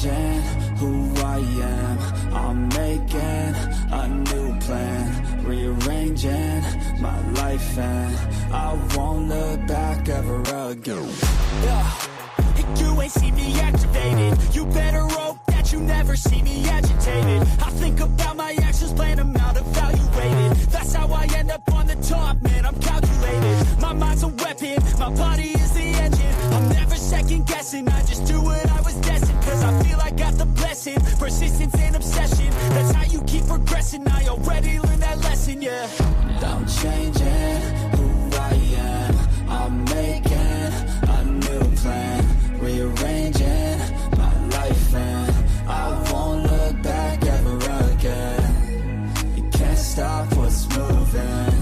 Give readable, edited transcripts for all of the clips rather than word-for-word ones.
changing who I am. I'm making a new plan, rearranging my life, and I won't look back ever again. You ain't see me activated. You better hope that you never see me agitated. I think about my actions, plan them out, evaluated. That's how I end up on the top, man, I'm calculated. My mind's a weapon, my body is the engine. I'm never second guessing, I just do what I was destined. Cause I feel I got the blessing, persistence and obsession. That's how you keep progressing, I already learned that lesson, yeah. I'm changing who I am. I'm making a new plan, rearranging my life, and I won't look back ever again. You can't stop what's moving.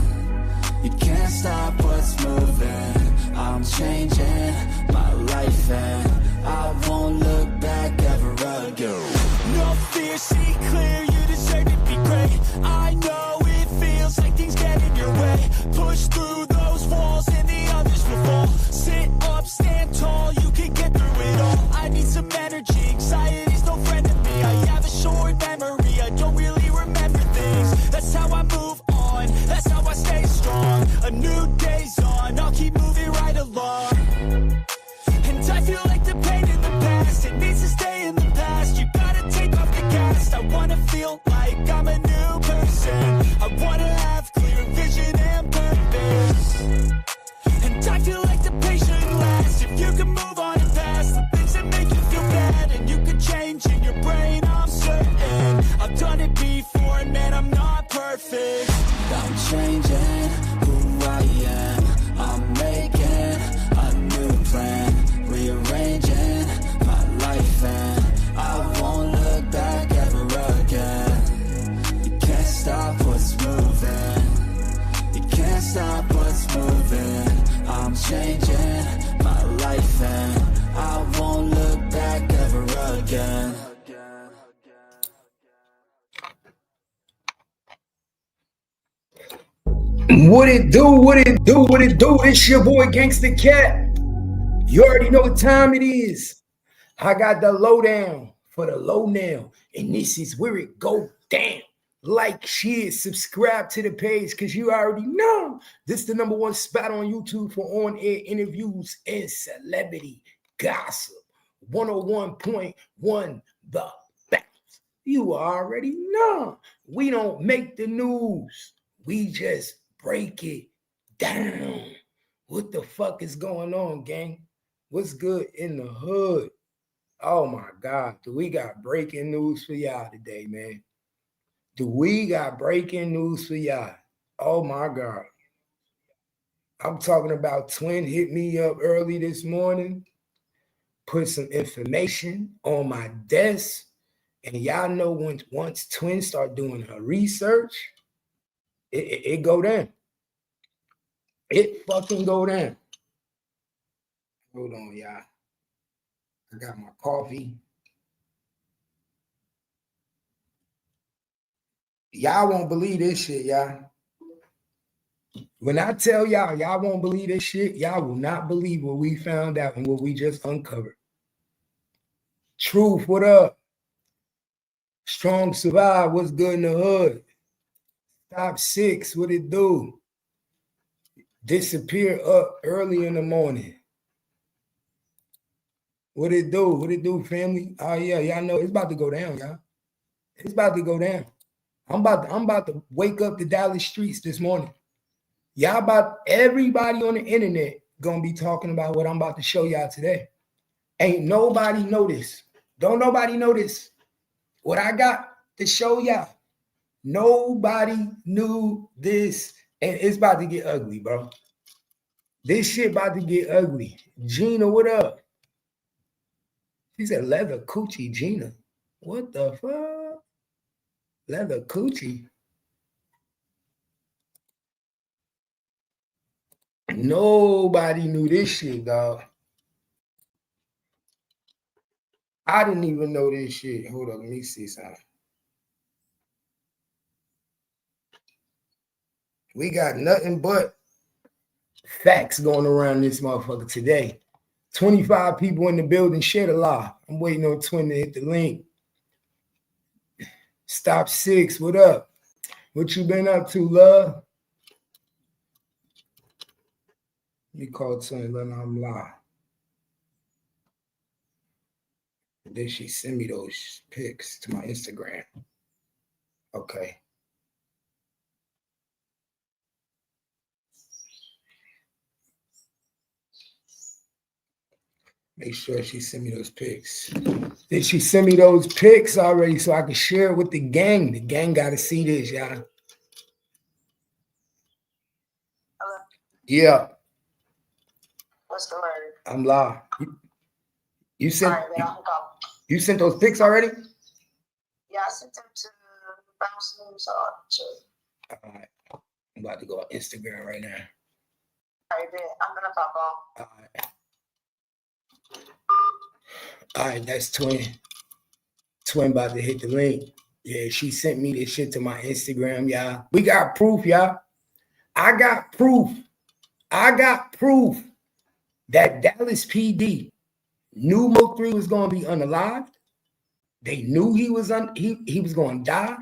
You can't stop what's moving. I'm changing my life, and I won't look back ever again. No fear, see clear, you deserve to be great. I know it feels like things get in your way. Push through those walls and the others will fall. Sit up, stand tall, you can get through it all. I need some energy, anxiety's no friend to me. I have a short memory, I don't really remember things. That's how I move on, that's how I stay strong. A new day's on, I'll keep moving right along. And I feel like the pain in the past, it needs to stay in the past. You gotta take off the cast. I wanna feel like I'm a new person. I wanna have clear vision and purpose. And I feel like the pain shouldn't last. If you can move on and past the things that make you feel bad, and you can change in your brain, I'm certain. I've done it before, and man, I'm not perfect. I'm changing who I am. I'm making a new plan, rearranging my life, and I won't look back ever again. You can't stop what's moving. You can't stop what's moving. I'm changing my life, and I won't look back ever again. What it do, what it do, what it do? It's your boy Gangsta Cat. You already know what time it is. I got the lowdown for the low now, and this is where it go down. Like, share, subscribe to the page, because you already know this is the #1 spot on YouTube for on-air interviews and celebrity gossip. 101.1 The Bounce. You already know. We don't make the news. We just break it down. What the fuck is going on, gang? What's good in the hood? Oh my God, do we got breaking news for y'all today, man? Do we got breaking news for y'all? Oh my God. I'm talking about Twin hit me up early this morning, put some information on my desk, and y'all know once Twin start doing her research, it go down. It fucking go down. Hold on, y'all. I got my coffee. Y'all won't believe this shit, y'all. When I tell y'all, y'all won't believe this shit, y'all will not believe what we found out and what we just uncovered. Truth, what up? Strong survive, what's good in the hood? Top 6, what it do? Disappear up early in the morning. What it do? What it do, family? Oh yeah, y'all know it's about to go down, y'all. It's about to go down. I'm about to wake up the Dallas streets this morning. Everybody on the internet gonna be talking about what I'm about to show y'all today. Ain't nobody know this. Don't nobody know this. What I got to show y'all. Nobody knew this, and it's about to get ugly, bro. This shit about to get ugly. Gina, what up? She said leather coochie, Gina. What the fuck? Leather coochie. Nobody knew this shit, dog. I didn't even know this shit. Hold up, let me see something. We got nothing but facts going around this motherfucker today. 25 people in the building. Share the live. I'm waiting on Twin to hit the link. Stop 6. What up? What you been up to, love? Let me call Twin. Let her I'm live. Then she send me those pics to my Instagram. Okay. Make sure she send me those pics. Did she send me those pics already so I can share it with the gang? The gang got to see this, y'all. Hello? Yeah. What's the word? I'm live. You sent All right, man, I'll go. You sent those pics already? Yeah, I sent them to Bounce News. All right. I'm about to go on Instagram right now. All right, man, I'm gonna pop on. All right. All right, that's Twin. Twin about to hit the link. Yeah, she sent me this shit to my Instagram, y'all. We got proof, y'all. I got proof. That Dallas PD knew Mo3 was going to be unalived. They knew he was he was going to die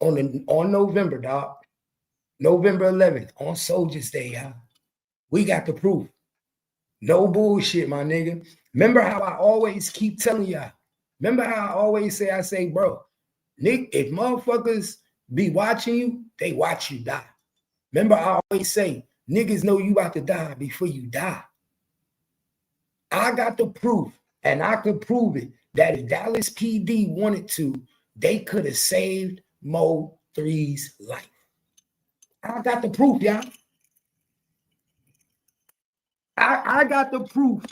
on November, dog. November 11th, on Soldiers Day, y'all. We got the proof. No bullshit, my nigga. Remember how I always keep telling y'all. Remember how I always say, I say, bro, Nick, if motherfuckers be watching you, they watch you die. Remember I always say, niggas know you about to die before you die. I got the proof, and I could prove it, that if Dallas PD wanted to, they could have saved Mo3's life. I got the proof, y'all. I got the proof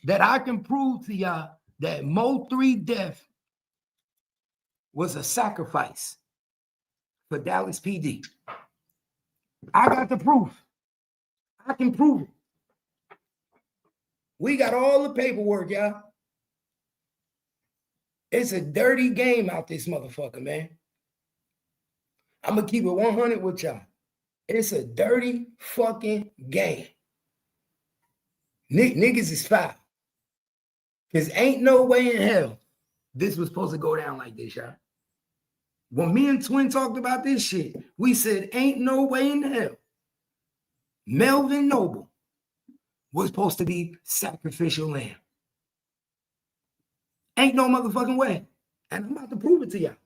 that I can prove to y'all that Mo3 death was a sacrifice for Dallas PD. I got the proof. I can prove it. We got all the paperwork, y'all. It's a dirty game out this motherfucker, man. I'm going to keep it 100 with y'all. It's a dirty fucking game. Niggas is foul. Because ain't no way in hell this was supposed to go down like this, y'all. When me and Twin talked about this shit, we said, ain't no way in hell Melvin Noble was supposed to be sacrificial lamb. Ain't no motherfucking way. And I'm about to prove it to y'all.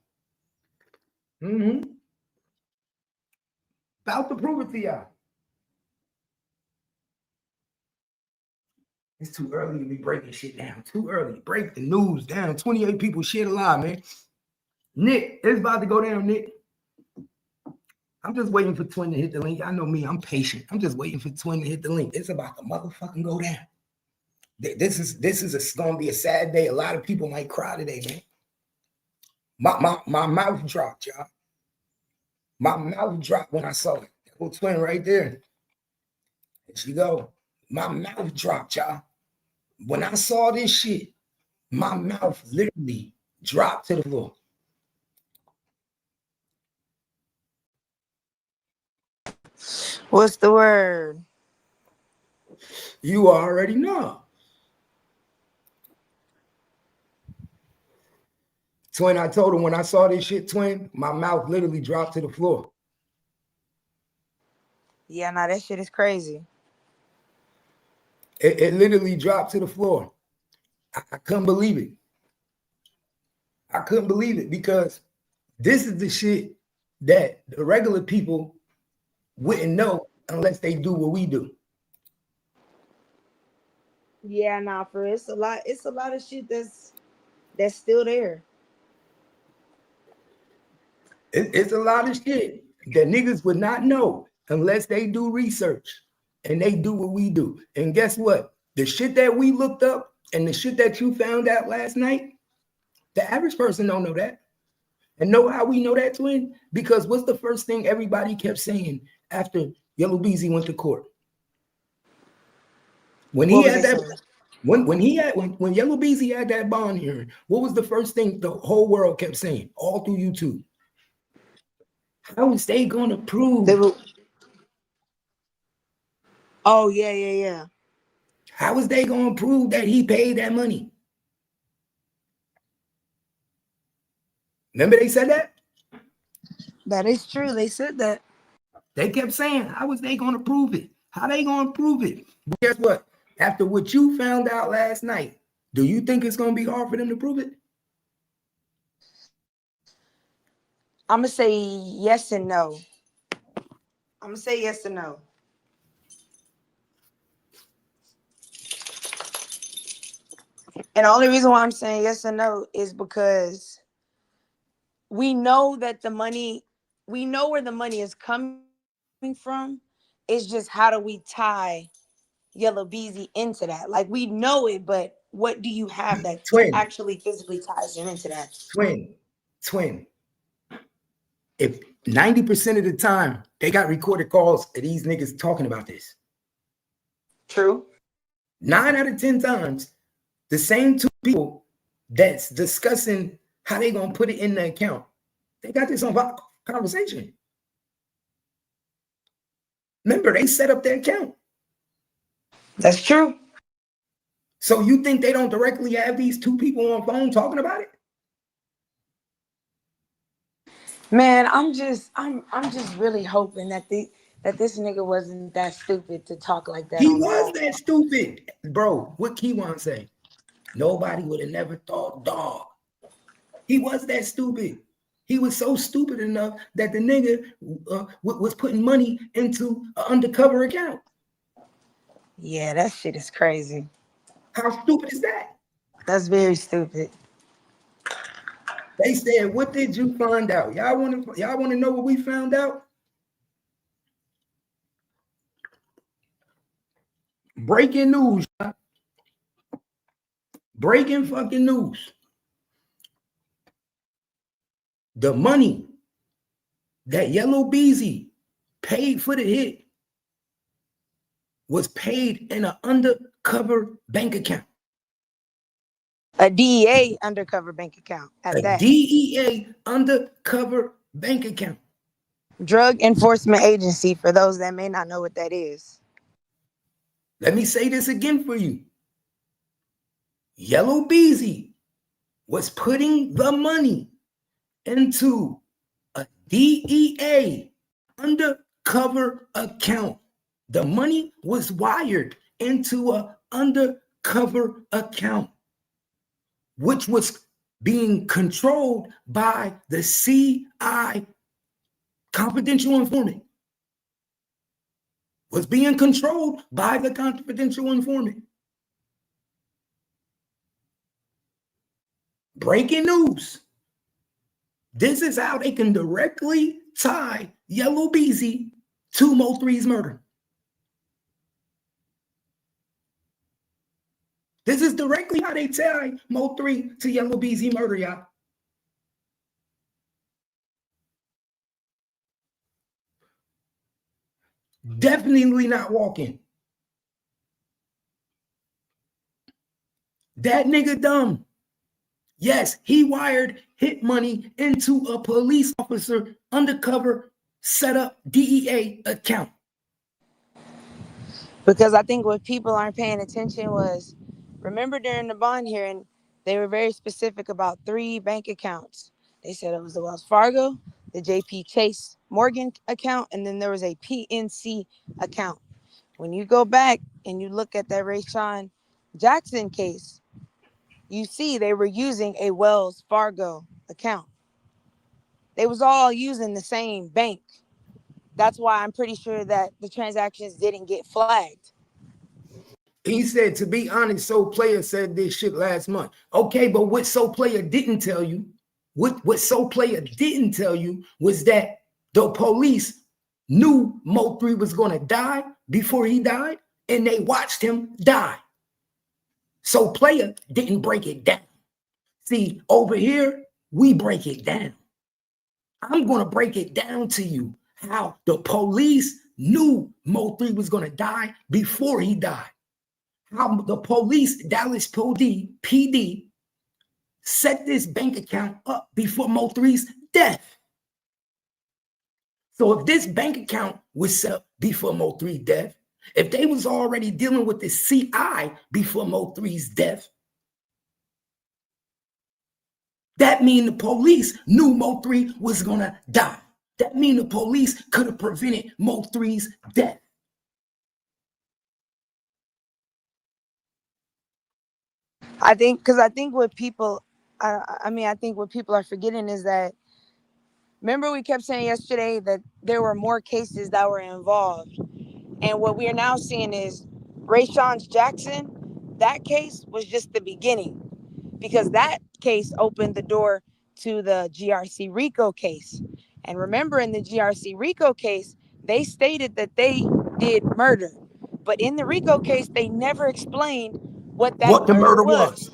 About to prove it to y'all. It's too early to be breaking shit down. Too early. Break the news down. 28 people shit alive, man. Nick, it's about to go down, Nick. I'm just waiting for Twin to hit the link. I know me, I'm patient. I'm just waiting for Twin to hit the link. It's about to motherfucking go down. This is gonna be a sad day. A lot of people might cry today, man. My mouth dropped, y'all. My mouth dropped when I saw it. That little Twin right there. There she go. My mouth dropped, y'all. When I saw this shit, my mouth literally dropped to the floor. What's the word? You already know. Twin, I told him when I saw this shit, Twin, my mouth literally dropped to the floor. Yeah, nah, that shit is crazy. It literally dropped to the floor. I couldn't believe it. I couldn't believe it because this is the shit that the regular people wouldn't know unless they do what we do. Yeah, nah, for it's a lot of shit that's still there. It's a lot of shit that niggas would not know unless they do research and they do what we do. And guess what? The shit that we looked up and the shit that you found out last night, the average person don't know that. And know how we know that, Twin? Because what's the first thing everybody kept saying after Yellow Beezy went to court? When he had that, when Yellow Beezy had that bond hearing, what was the first thing the whole world kept saying all through YouTube? How is they gonna prove? Oh, yeah. How is they going to prove that he paid that money? Remember they said that? That is true. They said that. They kept saying, how is they going to prove it? How they going to prove it? But guess what? After what you found out last night, do you think it's going to be hard for them to prove it? I'm going to say yes and no. I'm going to say yes and no. And the only reason why I'm saying yes and no is because we know that we know where the money is coming from. It's just how do we tie Yellow Beezy into that? Like, we know it, but what do you have that actually physically ties him into that? Twin. If 90% of the time they got recorded calls of these niggas talking about this. True. 9 out of 10 times, the same two people that's discussing how they gonna put it in the account, they got this on conversation. Remember, they set up their account. That's true. So you think they don't directly have these two people on phone talking about it? Man, I'm just really hoping that this nigga wasn't that stupid to talk like that. He was that stupid, bro. What Kiwan say? Nobody would have never thought, dog. He was that stupid. He was so stupid enough that the nigga was putting money into an undercover account. Yeah, that shit is crazy. How stupid is that? That's very stupid. They said, "What did you find out?" Y'all want to know what we found out? Breaking news. Breaking fucking news. The money that Yellow Beezy paid for the hit was paid in an undercover bank account. A DEA undercover bank account at that. DEA undercover bank account. Drug Enforcement Agency, for those that may not know what that is. Let me say this again for you. Yellow Beezy was putting the money into a DEA undercover account. The money was wired into an undercover account, which was being controlled by the CI confidential informant. Was being controlled by the confidential informant. Breaking news. This is how they can directly tie Yellow Beezy to Mo3's murder. This is directly how they tie Mo3 to Yellow Beezy murder, y'all. Definitely not walking. That nigga dumb. Yes, he wired hit money into a police officer undercover setup DEA account. Because I think what people aren't paying attention was, remember during the bond hearing, they were very specific about 3 bank accounts. They said it was the Wells Fargo, the JP Chase Morgan account, and then there was a PNC account. When you go back and you look at that Rayshawn Jackson case, you see they were using a Wells Fargo account. They was all using the same bank. That's why I'm pretty sure that the transactions didn't get flagged. He said, to be honest, Soul Player said this shit last month. Okay, but what Soul Player didn't tell you, what Soul Player didn't tell you was that the police knew Mo3 was going to die before he died, and they watched him die. Soul Player didn't break it down. See, over here, we break it down. I'm going to break it down to you how the police knew Mo3 was going to die before he died. How the police, Dallas PD, set this bank account up before Mo3's death. So if this bank account was set up before Mo3's death, If they was already dealing with the CI before Mo3's death, that mean the police knew Mo3 was gonna die. That mean the police could have prevented Mo3's death. I think what people, I think what people are forgetting is that, remember we kept saying yesterday that there were more cases that were involved. And what we are now seeing is Rayshon Jackson, that case was just the beginning, because that case opened the door to the GRC RICO case. And remember, in the GRC RICO case, they stated that they did murder. But in the RICO case, they never explained what that What the murder was.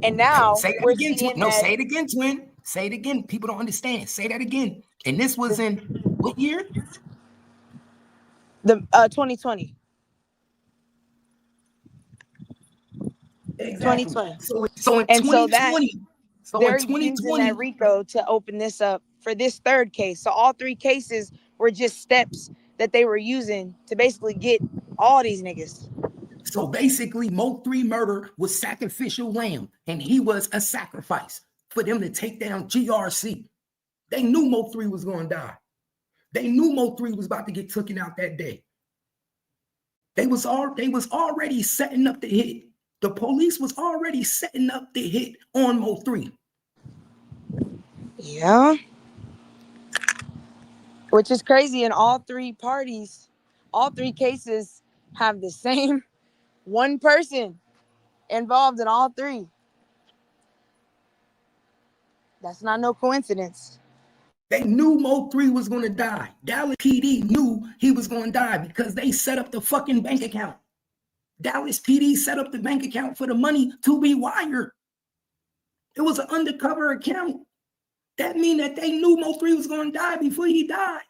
And now say that we're again, seeing no, that. say it again, twin. Say it again. People don't understand. Say that again. And this was in what year? The 2020. Exactly. 2020. So in And so 2020, they're using that RICO to open this up for this third case. So all three cases were just steps that they were using to basically get all these niggas. So basically, Mo3 murder was sacrificial lamb, and he was a sacrifice for them to take down GRC. They knew Mo3 was going to die. They knew Mo3 was about to get taken out that day. They was already setting up the hit. The police was already setting up the hit on Mo3. Yeah. Which is crazy. And all three parties, all three cases have the same one person involved in all three. That's not no coincidence. They knew Mo3 was going to die. Dallas PD knew he was going to die because they set up the fucking bank account. Dallas PD set up the bank account for the money to be wired. It was an undercover account. That means that they knew Mo3 was going to die before he died.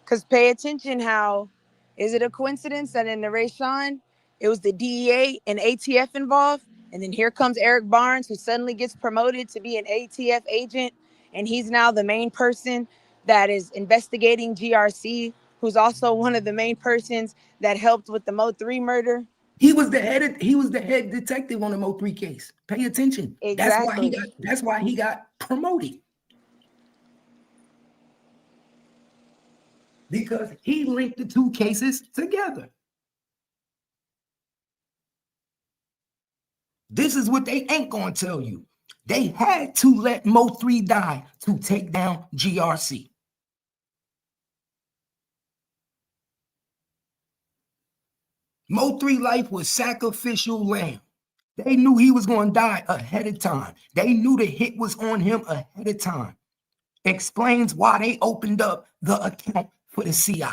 Because pay attention how, is it a coincidence that in the Rayshon, it was the DEA and ATF involved? And then here comes Eric Barnes, who suddenly gets promoted to be an ATF agent. And he's now the main person that is investigating GRC, who's also one of the main persons that helped with the Mo3 murder. He was the head detective on the Mo3 case. Pay attention. Exactly. That's why he got promoted. Because he linked the two cases together. This is what they ain't going to tell you. They had to let Mo3 die to take down GRC. Mo3 life was sacrificial lamb. They knew he was going to die ahead of time. They knew the hit was on him ahead of time. Explains why they opened up the account for the CI.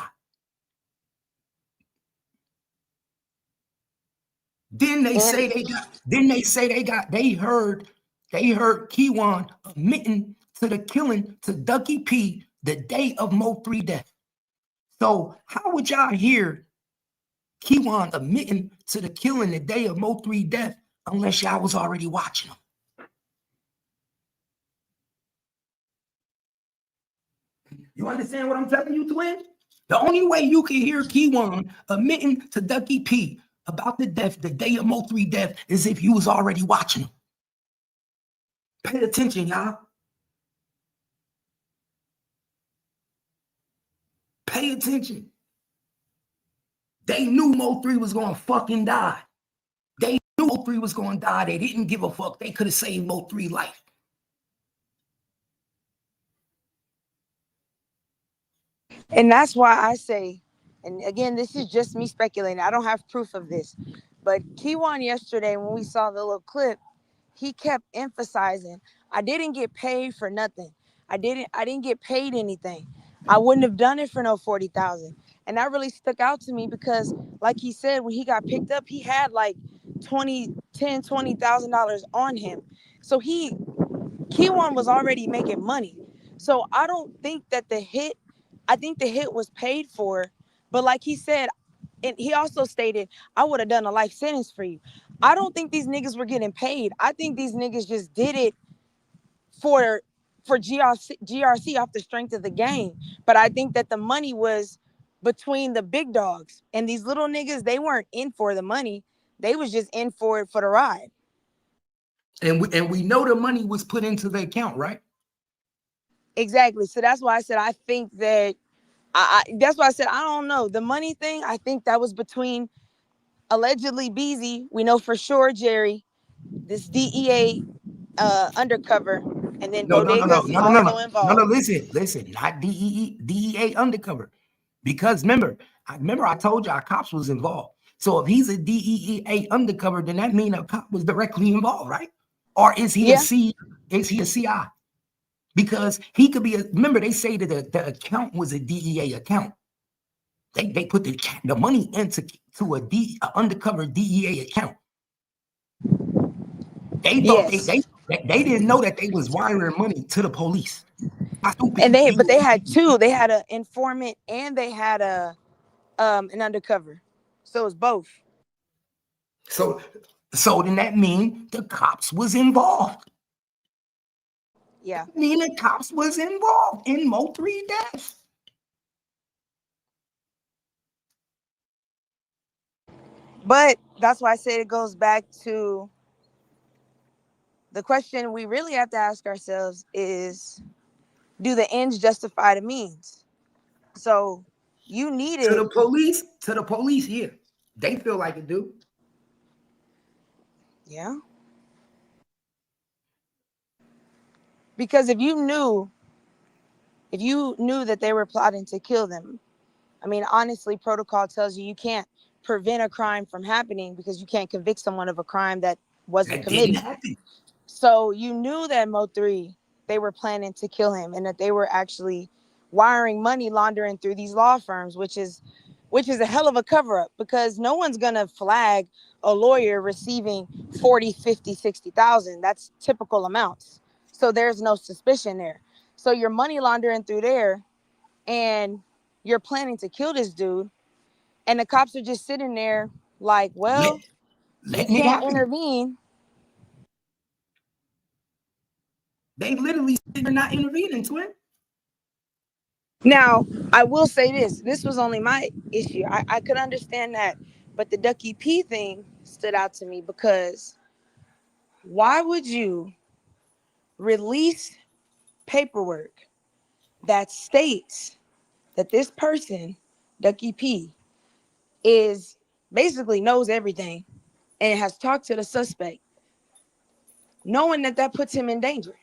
Then they say they heard Kiwan admitting to the killing to Ducky P the day of Mo3 death. So how would y'all hear Kiwan admitting to the killing the day of Mo3 death unless y'all was already watching him? You understand what I'm telling you, twin? The only way you can hear Kiwan admitting to Ducky P about the death, the day of Mo3 death, is if you was already watching him. Pay attention, y'all. Pay attention. They knew Mo3 was going to fucking die. They knew Mo3 was going to die. They didn't give a fuck. They could have saved Mo3 life. And that's why I say, and again, this is just me speculating. I don't have proof of this. But Kiwan yesterday, when we saw the little clip, he kept emphasizing, I didn't get paid for nothing. I didn't get paid anything. I wouldn't have done it for no 40,000. And that really stuck out to me because, like he said, when he got picked up, he had like $20,000 on him. So Kiwan was already making money. So I don't think that I think the hit was paid for. But like he said, and he also stated, I would have done a life sentence for you. I don't think these niggas were getting paid. I think these niggas just did it for GRC off the strength of the game. But I think that the money was between the big dogs. And these little niggas, they weren't in for the money. They was just in for it for the ride. And we know the money was put into the account, right? Exactly. So that's why I said I think that that's why I said I don't know. The money thing, I think that was between allegedly Beezy. We know for sure Jerry, this DEA undercover, and then No, no, no, no, Bodega's no, no, no, also no, no, no. involved. Listen, not DEA undercover, because remember I told you our cops was involved. So if he's a DEA undercover, then that means a cop was directly involved, right? Or is he a Yeah. C? Is he a CI? Because he could be a. Remember, they say that the account was a DEA account. They put the money into a undercover DEA account. They thought Yes. they didn't know that they was wiring money to the police. How stupid And you they think? had two. They had an informant and they had a an undercover. So it was both. So then that means the cops was involved. Yeah. That mean the cops was involved in Mo3 deaths. But that's why I said it goes back to the question we really have to ask ourselves is, do the ends justify the means? So you needed, To the police here. They feel like it do. yeah. Because if you knew that they were plotting to kill them, I mean, honestly, protocol tells you can't prevent a crime from happening because you can't convict someone of a crime that wasn't That didn't committed. happen. So you knew that Mo3, they were planning to kill him and that they were actually wiring money laundering through these law firms, which is a hell of a cover up because no one's going to flag a lawyer receiving 40, 50, 60,000. That's typical amounts. So there's no suspicion there. So you're money laundering through there and you're planning to kill this dude. And the cops are just sitting there like, Let, well, we letting it can't happen. intervene. They literally they're not intervening to it. Now, I will say this. This was only my issue. I could understand that. But the Ducky P thing stood out to me because why would you release paperwork that states that this person, Ducky P, is basically knows everything and has talked to the suspect, knowing that that puts him in danger?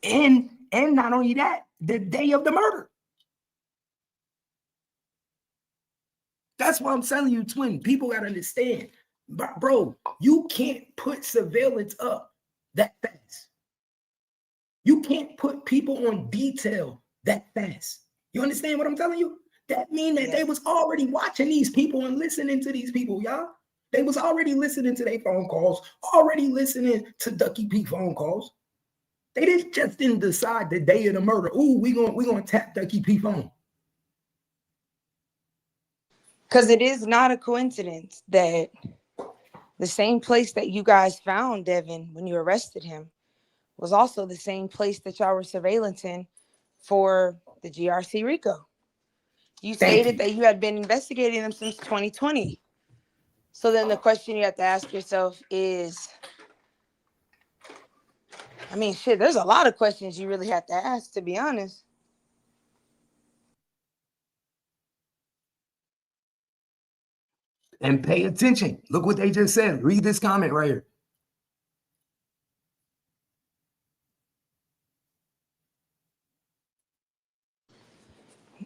And not only that, the day of the murder. That's why I'm telling you, twin. People gotta understand, bro. You can't put surveillance up that fast. You can't put people on detail that fast. You understand what I'm telling you? That means that they was already watching these people and listening to these people, y'all. They was already listening to their phone calls, already listening to Ducky P phone calls. They didn't decide the day of the murder. Ooh, we gonna tap Ducky P phone. Because it is not a coincidence that the same place that you guys found Devin when you arrested him was also the same place that y'all were surveillancing for the GRC RICO. You stated that you had been investigating them since 2020. So then the question you have to ask yourself is, I mean, shit, there's a lot of questions you really have to ask, to be honest. And pay attention. Look what they just said. Read this comment right here.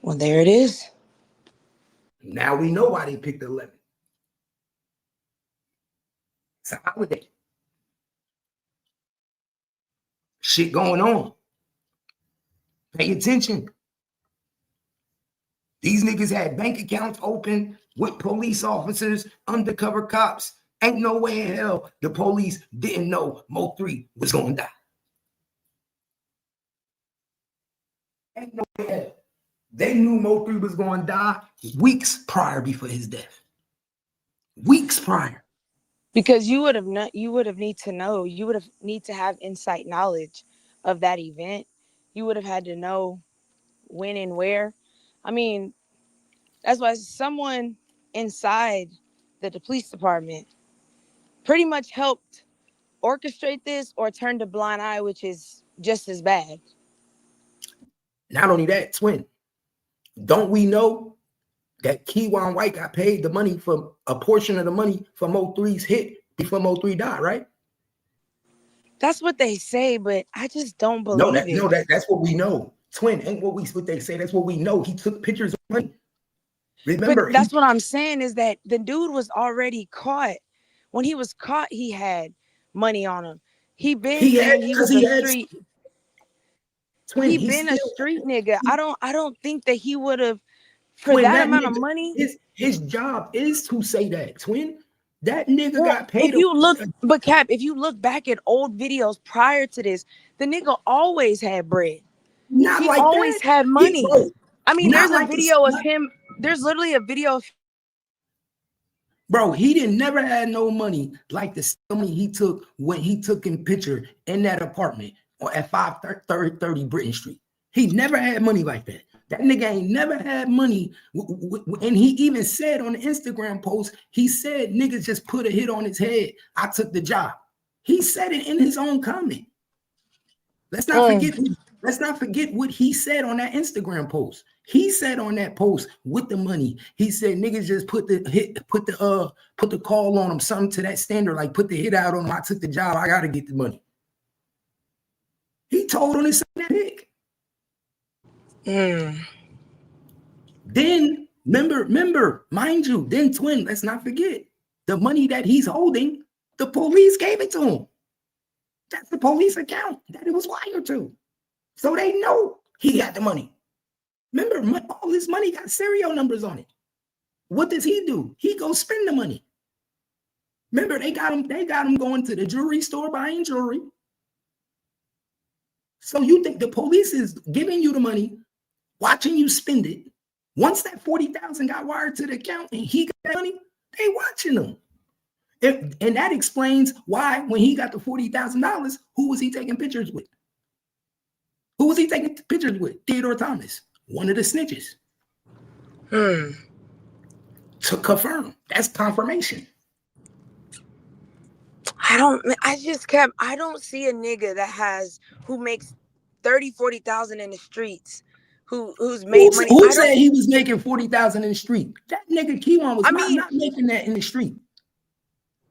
Well, there it is. Now we know why they picked 11. It's a holiday. Shit going on. Pay attention. These niggas had bank accounts open with police officers, undercover cops. Ain't no way in hell the police didn't know Mo3 was going to die. Ain't no way in hell. They knew Mo3 was going to die weeks prior before his death. Weeks prior. Because you would have need to know, you would have need to have insight knowledge of that event. You would have had to know when and where. I mean, That's why someone inside the police department pretty much helped orchestrate this or turned a blind eye, which is just as bad. Not only that, twin, don't we know that Kiwan White got paid the money for a portion of the money for Mo3's hit before Mo3 died, right? That's what they say, but I just don't believe it. That's what we know. Twin, ain't what they say. That's what we know. He took pictures of money. Remember, but that's what I'm saying is that the dude was already caught. When he was caught, he had money on him. He was a street. Twin, he been a street nigga. I don't think that he would have for twin, that amount of money. His job is to say that, twin. That nigga got paid. If you look, but Cap, if you look back at old videos prior to this, the nigga always had bread. He always had money. I mean, there's a video of him. There's literally a video of bro, he never had no money like the money he took when he took in picture in that apartment or at 530 Britain Street. He never had money like that. That nigga ain't never had money. And he even said on the Instagram post, he said niggas just put a hit on his head. I took the job. He said it in his own comment. Let's not forget what he said on that Instagram post. He said on that post with the money, he said niggas just put the call on him, something to that standard, like put the hit out on him. I took the job. I gotta get the money. He told on his pic. Then remember, mind you, then twin, let's not forget the money that he's holding, the police gave it to him. That's the police account that it was wired to. So they know he got the money. Remember, all this money got serial numbers on it. What does he do? He goes spend the money. Remember, they got him going to the jewelry store buying jewelry. So you think the police is giving you the money, watching you spend it. Once that 40,000 got wired to the account and he got that money, they watching him. And that explains why when he got the $40,000, who was he taking pictures with? Who was he taking pictures with? Theodore Thomas, one of the snitches. To confirm. That's confirmation. I don't see a nigga who makes 30, 40,000 in the streets, who's made money. Who said he was making 40,000 in the street? That nigga Kiwan was not making that in the street.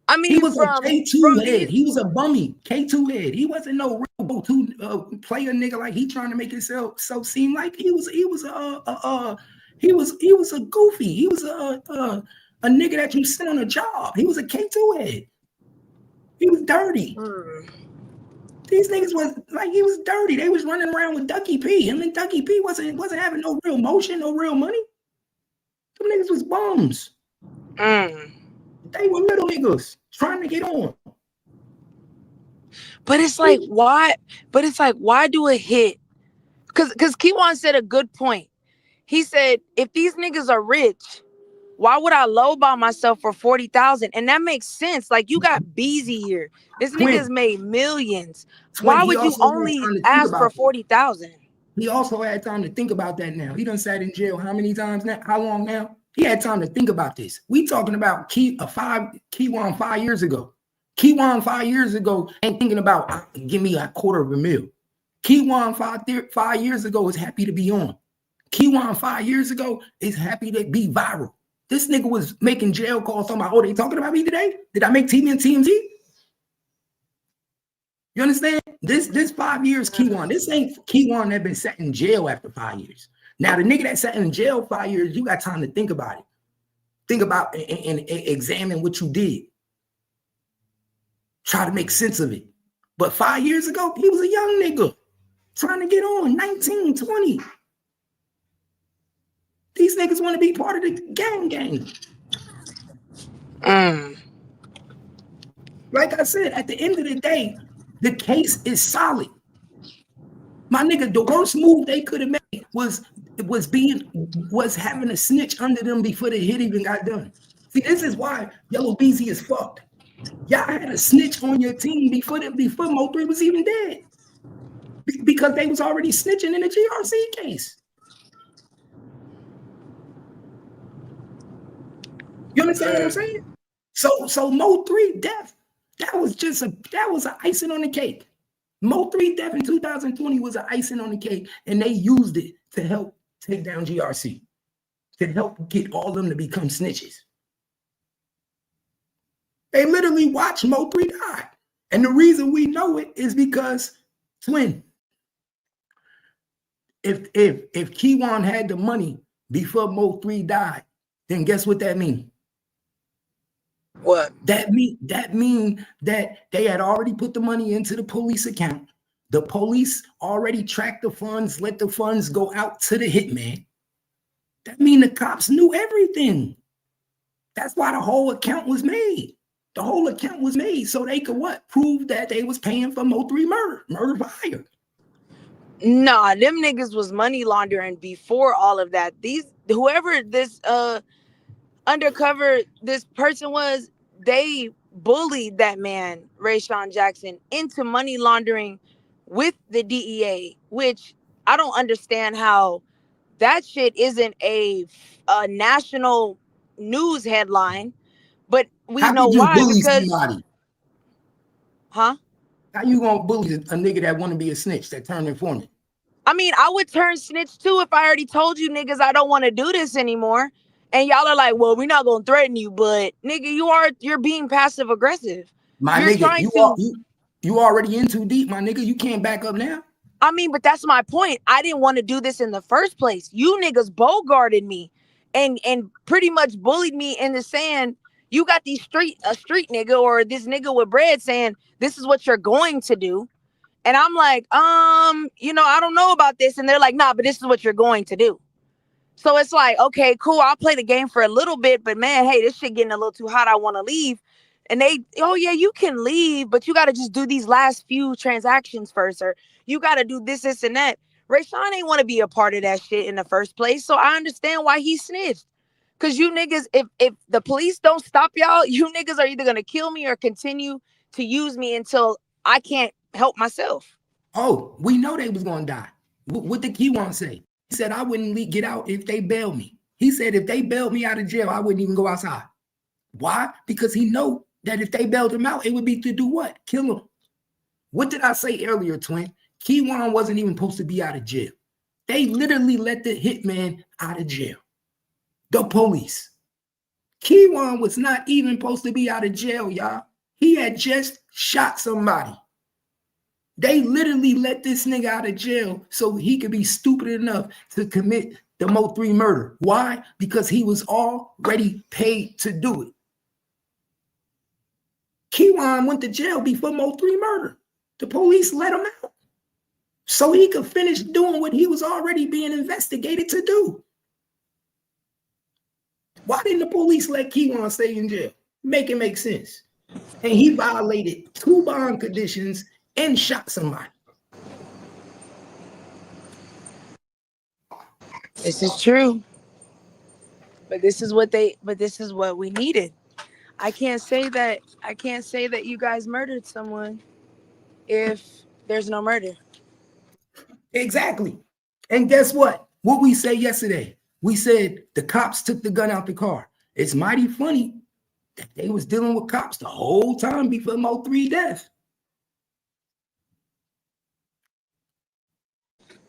I mean, he was a K2 head. He was a bummy K2 head. He wasn't no real go-to player nigga like he trying to make himself seem like he was a goofy. He was a nigga that you sent on a job. He was a K2 head. He was dirty. These niggas was like, he was dirty. They was running around with Ducky P. Him and Ducky P wasn't having no real motion, no real money. Them niggas was bums. They were little niggas trying to get on. But it's like, why? Why do a hit? Because Kiwan said a good point. He said, if these niggas are rich, why would I lowball myself for 40,000? And that makes sense. Like, you got Beezy here. This nigga's made millions. Why would you only ask for 40,000? He also had time to think about that now. He done sat in jail how many times now? How long now? He had time to think about this. We talking about Kiwan 5 years ago. Kiwan 5 years ago ain't thinking about give me $250,000. Kiwan 5 years ago is happy to be on. Kiwan 5 years ago is happy to be viral. This nigga was making jail calls talking about, they talking about me today? Did I make TV and TMZ? You understand? This 5 years Kiwan. This ain't Kiwan that been sat in jail after 5 years. Now, the nigga that sat in jail 5 years, you got time to think about it. Think about and examine what you did. Try to make sense of it. But 5 years ago, he was a young nigga trying to get on, 19, 20. These niggas want to be part of the gang. Like I said, at the end of the day, the case is solid. My nigga, the worst move they could have made was having a snitch under them before the hit even got done. See, this is why Yellow Beezy is fucked. Y'all had a snitch on your team before Mo3 was even dead. Because they was already snitching in the GRC case. You understand what I'm saying? So Mo3 death, that was an icing on the cake. Mo3 death in 2020 was an icing on the cake, and they used it to help take down GRC, to help get all of them to become snitches. They literally watched Mo3 die. And the reason we know it is because, twin, if Kiwan had the money before Mo3 died, then guess what that means? What? That mean that they had already put the money into the police account. The police already tracked the funds, let the funds go out to the hitman. That mean the cops knew everything. That's why the whole account was made. The whole account was made so they could what? Prove that they was paying for Mo3 murder for hire. Nah, them niggas was money laundering before all of that. Whoever this undercover this person was, they bullied that man, Rayshawn Jackson, into money laundering with the DEA, which I don't understand how that shit isn't a national news headline. But we know you why, bully because somebody? Huh? How you gonna bully a nigga that want to be a snitch, that turned informant? I mean, I would turn snitch too if I already told you niggas I don't want to do this anymore. And y'all are like, well, we're not gonna threaten you, but nigga, you're being passive aggressive. My you're nigga, you already in too deep, my nigga. You can't back up now. I mean, but that's my point. I didn't want to do this in the first place. You niggas bogarted me and pretty much bullied me into saying you got a street nigga or this nigga with bread saying this is what you're going to do. And I'm like, I don't know about this. And they're like, nah, but this is what you're going to do. So it's like, okay, cool. I'll play the game for a little bit, but man, hey, this shit getting a little too hot. I want to leave. And oh yeah, you can leave, but you got to just do these last few transactions first, or you got to do this, and that. Rayshawn ain't want to be a part of that shit in the first place. So I understand why he snitched. Cause you niggas, if the police don't stop y'all, you niggas are either going to kill me or continue to use me until I can't help myself. Oh, we know they was going to die. What did Kiwan say? He said, I wouldn't get out if they bailed me. He said, if they bailed me out of jail, I wouldn't even go outside. Why? Because he know that if they bailed him out, it would be to do what? Kill him. What did I say earlier, twin? Kiwan wasn't even supposed to be out of jail. They literally let the hitman out of jail. The police. Kiwan was not even supposed to be out of jail, y'all. He had just shot somebody. They literally let this nigga out of jail so he could be stupid enough to commit the Mo3 murder. Why? Because he was already paid to do it. Kiwan went to jail before Mo3 murder. The police let him out so he could finish doing what he was already being investigated to do. Why didn't the police let Kiwan stay in jail? Make it make sense. And he violated 2 bond conditions and shot somebody. This is true. But this is what we needed. I can't say that you guys murdered someone if there's no murder. Exactly. And guess what? What we say yesterday? We said the cops took the gun out the car. It's mighty funny that they was dealing with cops the whole time before Mo3 death.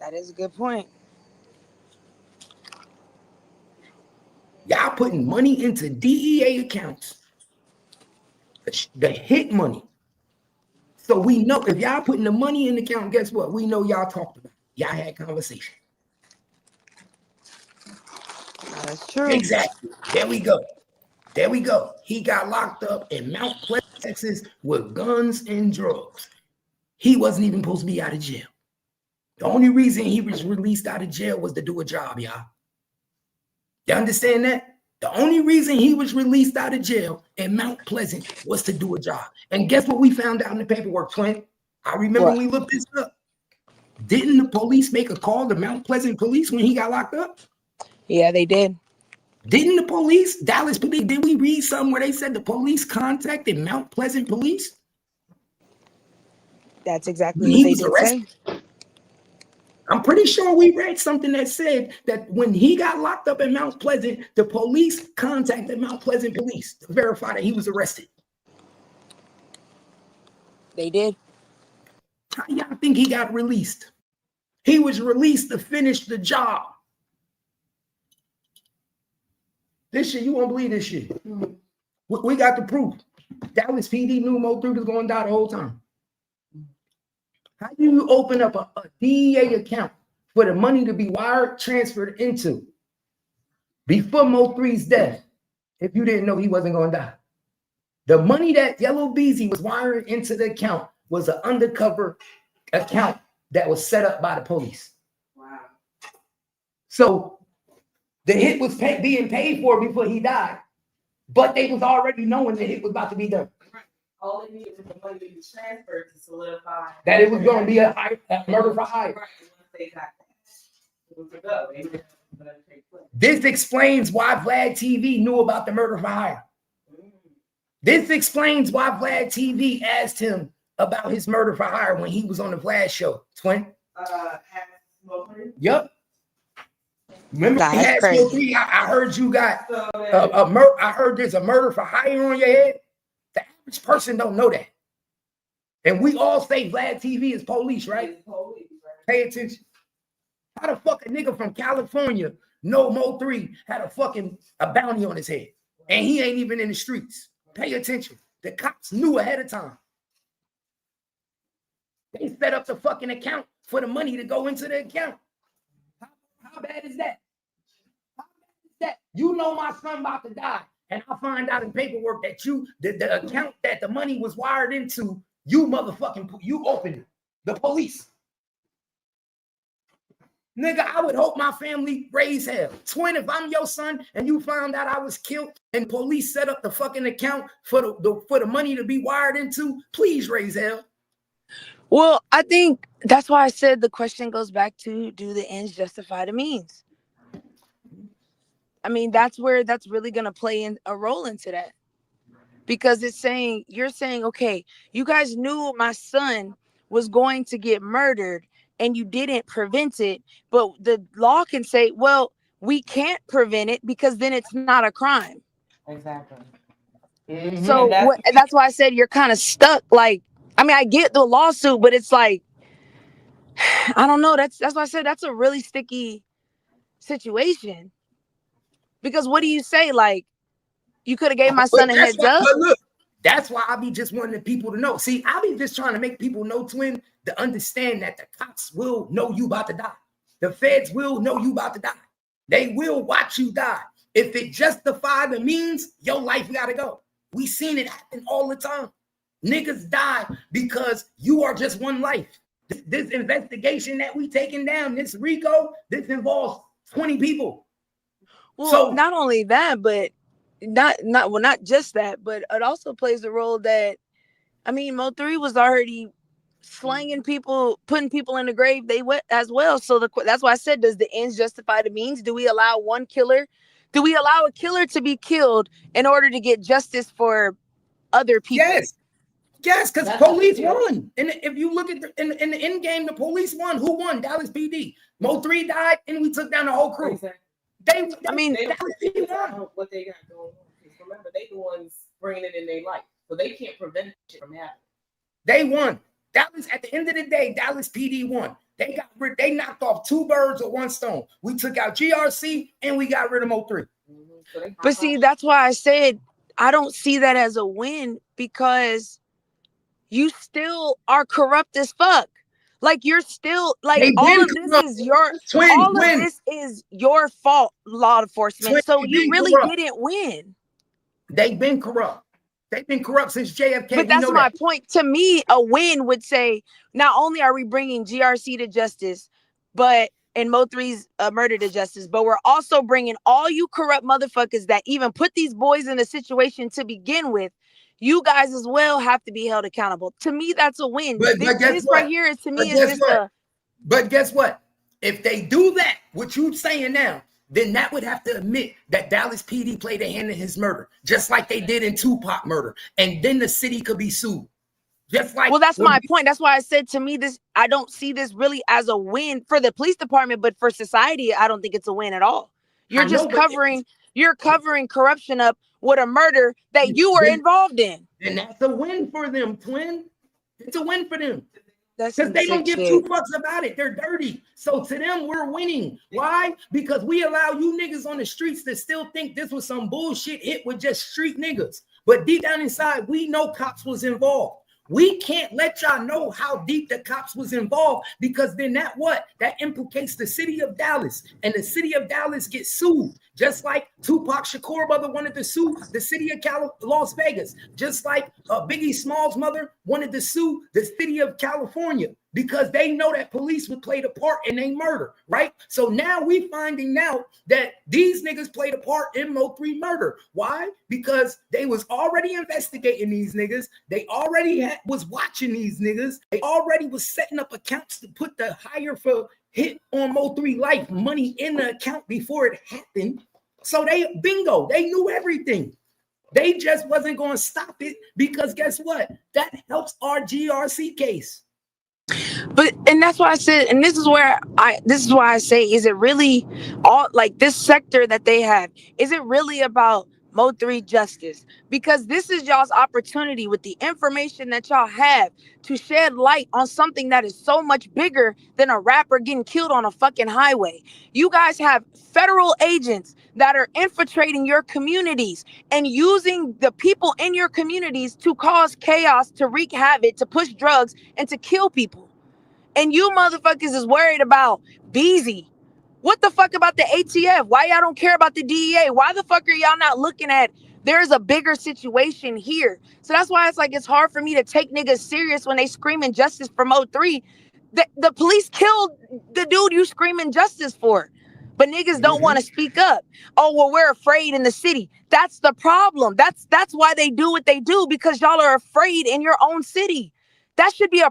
That is a good point. Y'all putting money into DEA accounts. The hit money. So we know if y'all putting the money in the account, guess what? We know y'all talked about it. Y'all had conversation. That's true. Exactly. There we go. There we go. He got locked up in Mount Pleasant, Texas with guns and drugs. He wasn't even supposed to be out of jail. The only reason he was released out of jail was to do a job, y'all. You understand that? The only reason he was released out of jail in Mount Pleasant was to do a job. And guess what we found out in the paperwork, twin? I remember when we looked this up. Didn't the police make a call to Mount Pleasant police when he got locked up? Yeah, they did. Didn't the police, Dallas police, did we read something where they said the police contacted Mount Pleasant police? That's exactly what they did say. I'm pretty sure we read something that said that when he got locked up in Mount Pleasant, the police contacted Mount Pleasant police to verify that he was arrested. They did. How y'all think he got released? He was released to finish the job. This shit, you won't believe this shit. We got the proof. Dallas PD knew Mo3 was going to die the whole time. How do you open up a DEA account for the money to be wired, transferred into before Mo3's death if you didn't know he wasn't going to die? The money that Yellow Beezy was wiring into the account was an undercover account that was set up by the police. Wow. So the hit was being paid for before he died, but they was already knowing the hit was about to be done. All they needed was the money to be transferred to solidify That it was going to be a murder for hire. Right. Once they got that, it was a go. They didn't let it take place. This explains why Vlad TV knew about the murder for hire. This explains why Vlad TV asked him about his murder for hire when he was on the Vlad show. Twin? Mo3? Yep. Remember, That's crazy. I heard you got So I heard there's a murder for hire on your head. The average person don't know that. And we all say Vlad TV is police, right? it's police, right? Pay attention. How the fuck a nigga from California know Mo3 had a bounty on his head and he ain't even in the streets? Pay attention. The cops knew ahead of time. They set up the fucking account for the money to go into the account. How bad is that? How bad is that? You know my son about to die, and I find out in paperwork that the account that the money was wired into, you opened it. The police. Nigga, I would hope my family raise hell. Twin, if I'm your son and you found out I was killed and police set up the fucking account for the money to be wired into, please raise hell. Well, I think that's why I said the question goes back to, do the ends justify the means? I mean, that's where that's really going to play in a role into that. Because you're saying, okay, you guys knew my son was going to get murdered and you didn't prevent it, but the law can say, well, we can't prevent it because then it's not a crime. Exactly. So that's why I said you're kind of stuck. Like, I mean, I get the lawsuit, but it's like, I don't know. That's why I said that's a really sticky situation. Because what do you say? Like, you could have gave my son a heads up. But look, that's why I be just wanting people to know. See, I be just trying to make people know, Twin, to understand that the cops will know you about to die. The feds will know you about to die. They will watch you die. If it justify the means, your life gotta go. We seen it happen all the time. Niggas die because you are just one life. This investigation that we taking down, this RICO, this involves 20 people. Well, So not only that, but not just that, but it also plays a role that, I mean, Mo3 was already slanging people, putting people in the grave. They went as well. So that's why I said, does the ends justify the means? Do we allow one killer? Do we allow a killer to be killed in order to get justice for other people? Yes, because police won. And if you look at in the end game, the police won. Who won? Dallas PD. Mo3 died, and we took down the whole crew. Exactly. Dallas PD won. What they got going on. Remember, they the ones bringing it in their life, so they can't prevent it from happening. They won. Dallas, at the end of the day, Dallas PD won. They knocked off two birds with one stone. We took out GRC and we got rid of Mo3. But see, that's why I said I don't see that as a win, because you still are corrupt as fuck. Like, you're still like, all of this is your this is your fault, law enforcement. So you really didn't win. They've been corrupt. They've been corrupt since JFK. But that's my point. To me, a win would say, not only are we bringing GRC to justice, but and Mo3's murder to justice, but we're also bringing all you corrupt motherfuckers that even put these boys in a situation to begin with. You guys as well have to be held accountable. To me, that's a win. But this right here is, to me, is just a. But guess what? If they do that, what you saying now, then that would have to admit that Dallas PD played a hand in his murder, just like they did in Tupac murder. And then the city could be sued. Just like, well, that's my point. That's why I said, to me, this, I don't see this really as a win for the police department, but for society, I don't think it's a win at all. You're just covering corruption up with a murder that you were involved in. And that's a win for them, twin. It's a win for them. That's because they don't give shit. two fucks about it. They're dirty. So to them, we're winning. Why? Because we allow you niggas on the streets to still think this was some bullshit hit with just street niggas. But deep down inside, we know cops was involved. We can't let y'all know how deep the cops was involved, because then that implicates the city of Dallas, and the city of Dallas gets sued. Just like Tupac Shakur brother wanted to sue the city of Las Vegas. Just like Biggie Smalls' mother wanted to sue the city of California, because they know that police would play a part in a murder, right? So now we finding out that these niggas played a part in Mo3 murder. Why? Because they was already investigating these niggas. They already was watching these niggas. They already was setting up accounts to put the higher for hit on Mo3 life money in the account before it happened. So they knew everything. They just wasn't going to stop it, because guess what? That helps our GRC case. And that's why I said, and this is why I say, is it really all like this sector that they have? Is it really about Mo3 justice? Because this is y'all's opportunity with the information that y'all have to shed light on something that is so much bigger than a rapper getting killed on a fucking highway. You guys have federal agents that are infiltrating your communities and using the people in your communities to cause chaos, to wreak havoc, to push drugs, and to kill people. And you motherfuckers is worried about Beezy. What the fuck about the ATF? Why y'all don't care about the DEA? Why the fuck are y'all not looking at there's a bigger situation here? So that's why it's like, it's hard for me to take niggas serious when they screaming justice for Mo3. The police killed the dude you screaming justice for. But niggas don't want to speak up. Oh, well, we're afraid in the city. That's the problem. That's why they do what they do, because y'all are afraid in your own city. That should be a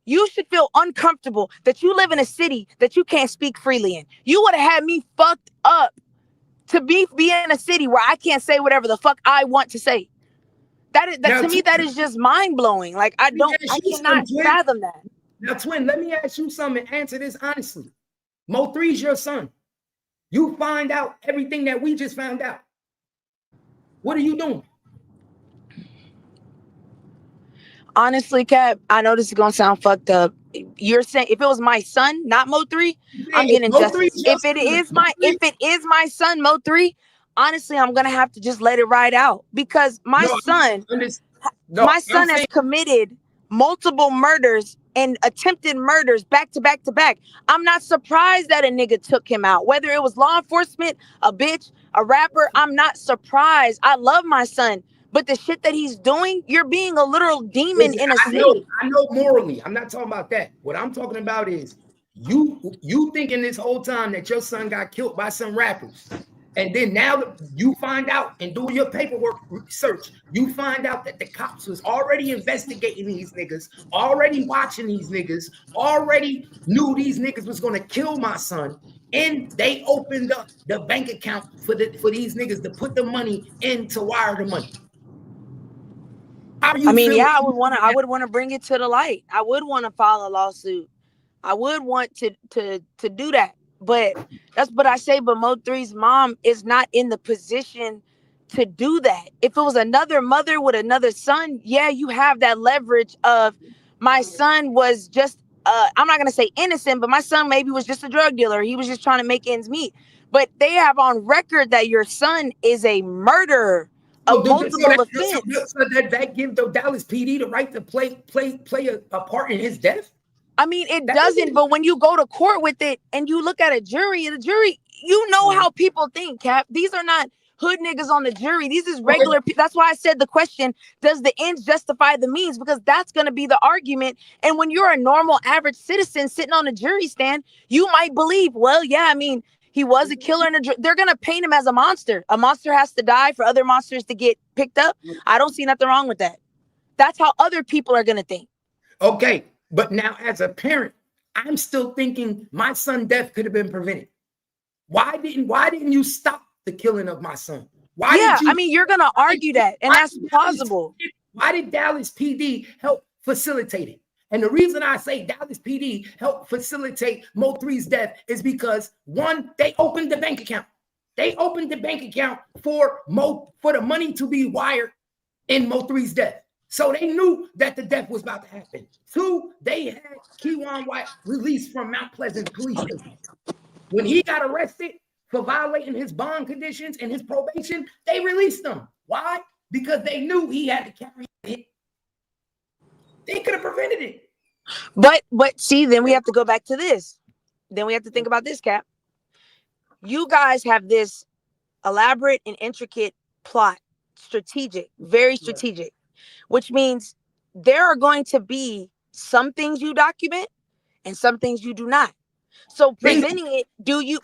you should feel uncomfortable that you live in a city that you can't speak freely in. You would have had me fucked up to be in a city where I can't say whatever the fuck I want to say. To me, that is just mind blowing. Like, I cannot fathom that. Now, twin, let me ask you something and answer this honestly. Mo3's your son. You find out everything that we just found out. What are you doing? Honestly, Cap, I know this is gonna sound fucked up. You're saying if it was my son, not Mo3, I'm getting justice. If it is my son, Mo3, honestly, I'm gonna have to just let it ride out, because my son has committed multiple murders and attempted murders back to back to back. I'm not surprised that a nigga took him out, whether it was law enforcement, a bitch, a rapper. I'm not surprised. I love my son. But the shit that he's doing, you're being a literal demon in a city. I know morally. I'm not talking about that. What I'm talking about is you thinking this whole time that your son got killed by some rappers. And then now you find out and do your paperwork research. You find out that the cops was already investigating these niggas, already watching these niggas, already knew these niggas was going to kill my son. And they opened up the bank account for these niggas to put the money in to wire the money. I would want to bring it to the light. I would want to file a lawsuit. I would want to do that. But that's what I say. But Mo3's mom is not in the position to do that. If it was another mother with another son, yeah, you have that leverage of my son was just, I'm not going to say innocent, but my son maybe was just a drug dealer. He was just trying to make ends meet. But they have on record that your son is a murderer. Multiple offense. So that gives the Dallas PD the right to play a part in his death? I mean, it doesn't, but when you go to court with it and you look at a jury, you know how people think, Cap. These are not hood niggas on the jury. These is regular people. That's why I said the question, does the ends justify the means? Because that's going to be the argument. And when you're a normal, average citizen sitting on a jury stand, you might believe, well, yeah, I mean, he was a killer, and they're going to paint him as a monster. A monster has to die for other monsters to get picked up. I don't see nothing wrong with that. That's how other people are going to think. Okay, but now as a parent, I'm still thinking my son's death could have been prevented. Why didn't you stop the killing of my son? I mean, you're going to argue that, and that's plausible. Why did Dallas PD help facilitate it? And the reason I say Dallas PD helped facilitate Mo3's death is because, one, they opened the bank account. They opened the bank account for the money to be wired in Mo3's death. So they knew that the death was about to happen. Two, they had Kiwan White released from Mount Pleasant Police Station. When he got arrested for violating his bond conditions and his probation, they released him. Why? Because they knew he had to carry it. They could have prevented it. But see, then we have to go back to this. Then we have to think about this, Cap. You guys have this elaborate and intricate plot, strategic, very strategic, which means there are going to be some things you document and some things you do not. So presenting it,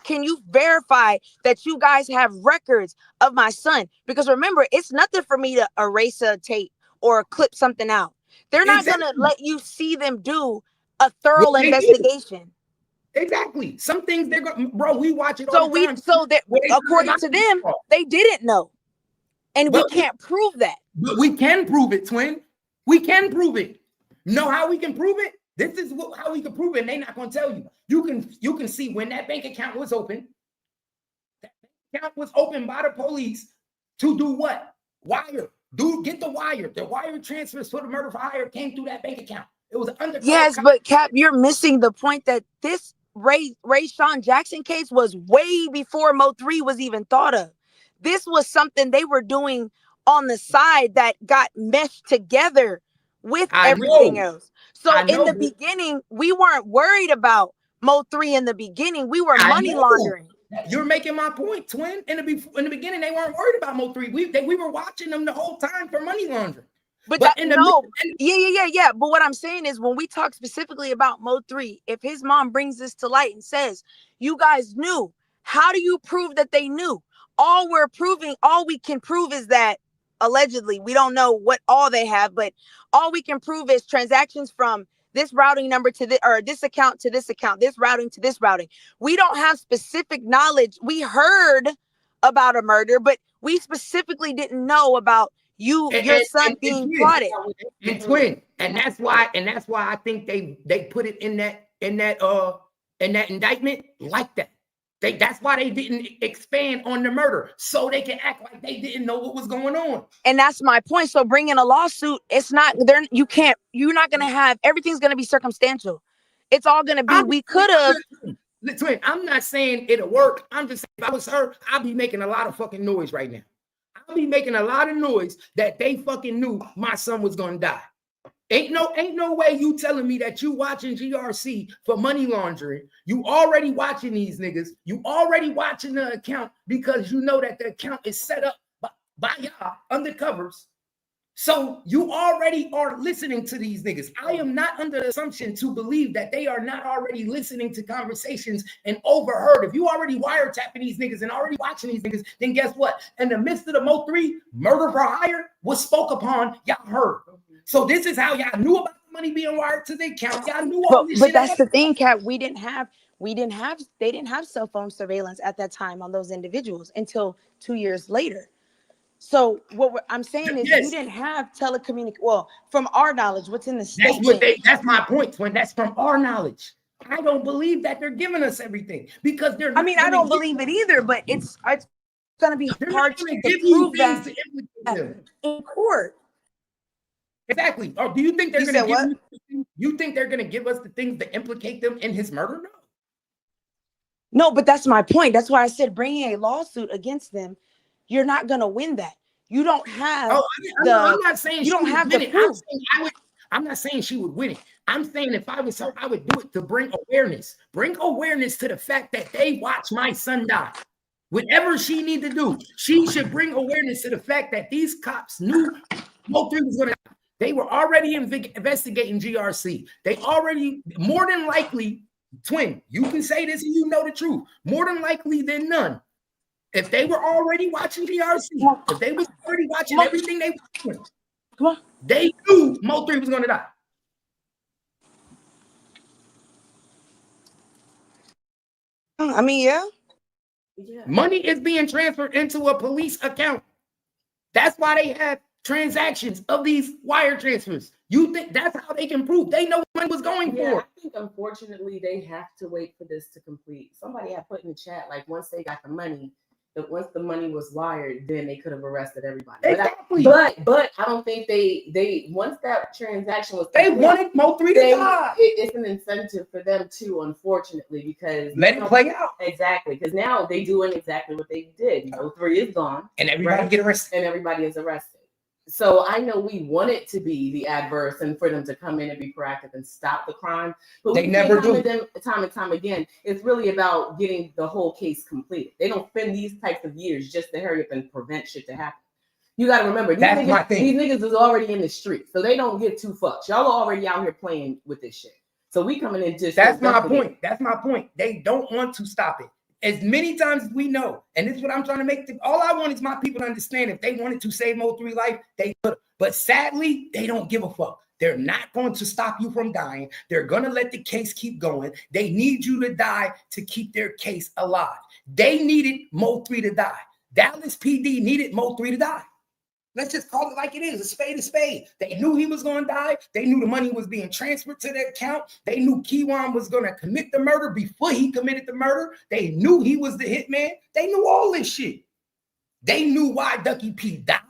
can you verify that you guys have records of my son? Because remember, it's nothing for me to erase a tape or clip something out. They're not going to let you see them do a thorough investigation. Exactly. Some things they're going, bro, we watch it all the time. So that according to them, they didn't know. And we can't prove that. But we can prove it, twin. We can prove it. You know how we can prove it? This is how we can prove it, and they're not going to tell you. You can see when that bank account was open. That bank account was opened by the police to do what? Wire. Get the wire. The wire transfers for the murder for hire came through that bank account. It was an undercover. Yes, but Cap, you're missing the point that this Ray Sean Jackson case was way before Mo3 was even thought of. This was something they were doing on the side that got meshed together with everything else. So in the beginning, we weren't worried about Mo3 in the beginning. We were money laundering. You're making my point, twin. In the beginning, they weren't worried about Mo3. We were watching them the whole time for money laundering. But But what I'm saying is, when we talk specifically about Mo3, if his mom brings this to light and says, you guys knew, how do you prove that they knew? All we can prove is that allegedly, we don't know what all they have, but all we can prove is transactions from this routing number to this, or this account to this account, this routing to this routing. We don't have specific knowledge. We heard about a murder, but we specifically didn't know about your son being plotted. And twin, and that's why I think they put it in that indictment like that. That's why they didn't expand on the murder, so they can act like they didn't know what was going on. And that's my point. So bringing a lawsuit, you're not going to have, everything's going to be circumstantial. It's all going to be, we could have. Twin, I'm not saying it'll work. I'm just saying, if I was her, I'd be making a lot of fucking noise right now. I'll be making a lot of noise that they fucking knew my son was going to die. Ain't no way you telling me that you watching GRC for money laundering. You already watching these niggas. You already watching the account because you know that the account is set up by y'all undercovers. So you already are listening to these niggas. I am not under the assumption to believe that they are not already listening to conversations and overheard. If you already wiretapping these niggas and already watching these niggas, then guess what? In the midst of the Mo3 murder for hire was spoke upon, y'all heard. So this is how y'all knew about the money being wired to the account. Y'all knew all this shit. But that's the thing, Kat. They didn't have cell phone surveillance at that time on those individuals until 2 years later. So what I'm saying is, you didn't have telecommunication. Well, from our knowledge, what's in the state? That's my point, twin. That's from our knowledge. I don't believe that they're giving us everything because they're. I don't believe it either, but it's going to be hard to prove that in court. Exactly. Or do you think they're going to give you think they're going to give us the things that implicate them in his murder? No, but that's my point. That's why I said bringing a lawsuit against them, you're not going to win that. You don't have I'm not saying you don't have the proof. I'm not saying she would win it. I'm saying if I was her, I would do it to bring awareness. Bring awareness to the fact that they watched my son die. Whatever she need to do, she should bring awareness to the fact that these cops knew Mo3 was going to die. They were already investigating GRC. They already, more than likely, twin, you can say this and you know the truth. More than likely than none. If they were already watching GRC, if they was already watching everything they were doing, they knew Mo3 was going to die. I mean, yeah. Money is being transferred into a police account. That's why they have transactions of these wire transfers. You think that's how they can prove? They know what money was going for. I think unfortunately they have to wait for this to complete. Somebody had put in the chat, like once they got the money, that once the money was wired, then they could have arrested everybody. Exactly. But I don't think they once that transaction was they complete, wanted Mo3 to die. It's an incentive for them too, unfortunately, because let it play out. Exactly, because now they doing exactly what they did. Mo3 is gone, and everybody get arrested, and everybody is arrested. So I know we want it to be the adverse and for them to come in and be proactive and stop the crime, but they never do. Time and time again, it's really about getting the whole case completed. They don't spend these types of years just to hurry up and prevent shit to happen. You got to remember, these niggas is already in the street, so they don't give two fucks. Y'all are already out here playing with this shit. So we coming in just. That's my point. That's my point. They don't want to stop it. As many times as we know, and this is what I'm trying to make. All I want is my people to understand. If they wanted to save Mo3 life, they could. But sadly, they don't give a fuck. They're not going to stop you from dying. They're going to let the case keep going. They need you to die to keep their case alive. They needed Mo3 to die. Dallas PD needed Mo3 to die. Let's just call it like it is. A spade is a spade. They knew he was going to die. They knew the money was being transferred to their account. They knew Kiwan was going to commit the murder before he committed the murder. They knew he was the hitman. They knew all this shit. They knew why Ducky P died.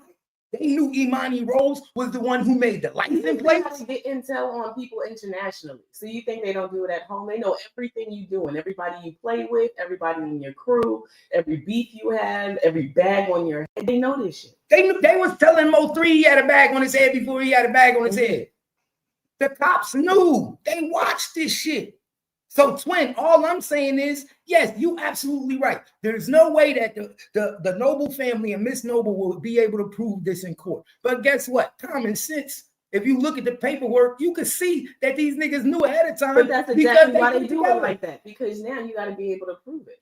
They knew Imani Rose was the one who made the license plate. They get intel on people internationally. So you think they don't do it at home? They know everything you do and everybody you play with, everybody in your crew, every beef you have, every bag on your head. They know this shit. They was telling Mo3 he had a bag on his head before he had a bag on his head. The cops knew. They watched this shit. So, Twin, all I'm saying is, yes, you absolutely right. There's no way that the Noble family and Miss Noble will be able to prove this in court. But guess what? Common sense. If you look at the paperwork, you can see that these niggas knew ahead of time. But that's exactly why they do it like that. Because now you got to be able to prove it.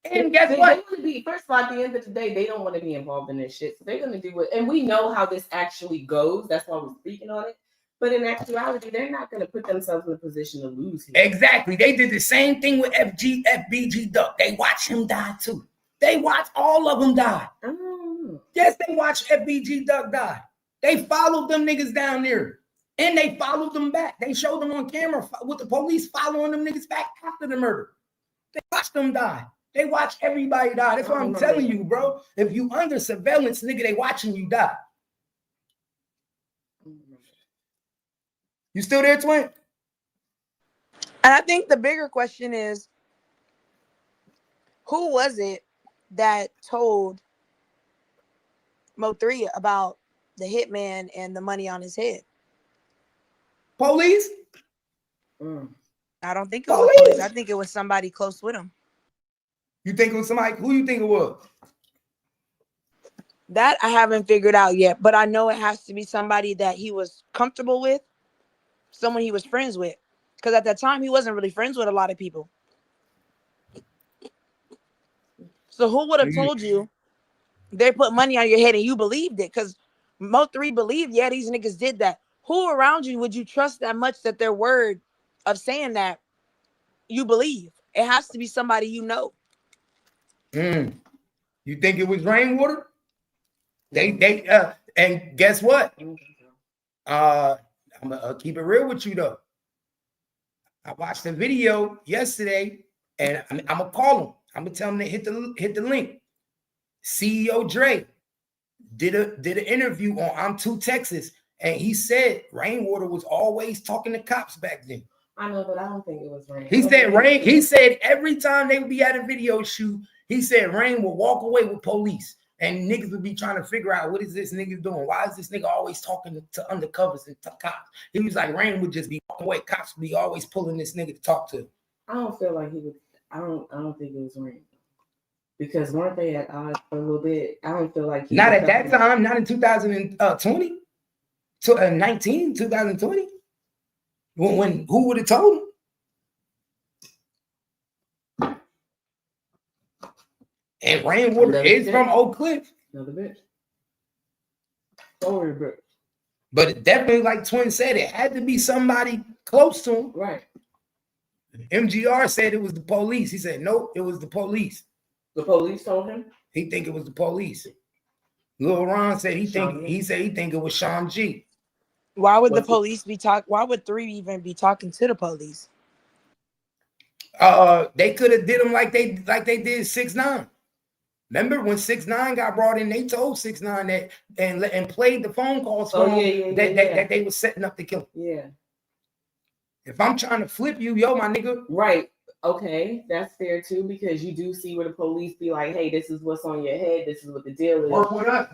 And guess what? First of all, at the end of the day, they don't want to be involved in this shit. So they're going to do it. And we know how this actually goes. That's why we're speaking on it. But in actuality, they're not going to put themselves in a position to lose here. Exactly. They did the same thing with FBG Duck. They watched him die too. They watched all of them die. Yes, they watched FBG Duck die. They followed them niggas down there. And they followed them back. They showed them on camera with the police following them niggas back after the murder. They watched them die. They watch everybody die. That's what I'm telling you, bro. If you under surveillance, nigga, they watching you die. You still there, Twin? And I think the bigger question is, who was it that told Mo3 about the hitman and the money on his head? Police? I don't think it was police. I think it was somebody close with him. You think it was somebody? Who you think it was? That I haven't figured out yet, but I know it has to be somebody that he was comfortable with, someone he was friends with. Because at that time, he wasn't really friends with a lot of people. So who would have told you they put money on your head and you believed it? Because Mo3 believed, yeah, these niggas did that. Who around you would you trust that much that their word of saying that you believe? It has to be somebody you know. You think it was rainwater? And guess what? I'm gonna keep it real with you though. I watched the video yesterday, and I'm gonna call him. I'm gonna tell him to hit the link. CEO Dre did an interview on I'm 2 Texas, and he said rainwater was always talking to cops back then. I know, but I don't think it was rain. He said every time they would be at a video shoot, he said Rain will walk away with police. And niggas would be trying to figure out, what is this nigga doing? Why is this nigga always talking to undercovers and to cops? He was like, Rain would just be walking away. Cops would be always pulling this nigga to talk to. I don't feel like he would. I don't think it was Rain. Because weren't they at odds for a little bit? I don't feel like not at that time, not in 2020, 2020. When who would have told him? And Rainwater is from Oak Cliff. Another bitch. Sorry, bitch. But it definitely, like Twin said, it had to be somebody close to him. Right. MGR said it was the police. He said, nope, it was the police. The police told him? He think it was the police. Lil Ron said he think it was Sean G. Why would the police be why would 3 even be talking to the police? They could have did him like they did 6ix9ine. Remember when 6ix9ine got brought in, they told 6ix9ine that and played the phone calls for him that they were setting up to kill him. Yeah. If I'm trying to flip you, yo, my nigga. Right. Okay, that's fair too, because you do see where the police be like, hey, this is what's on your head, this is what the deal is. Work with us.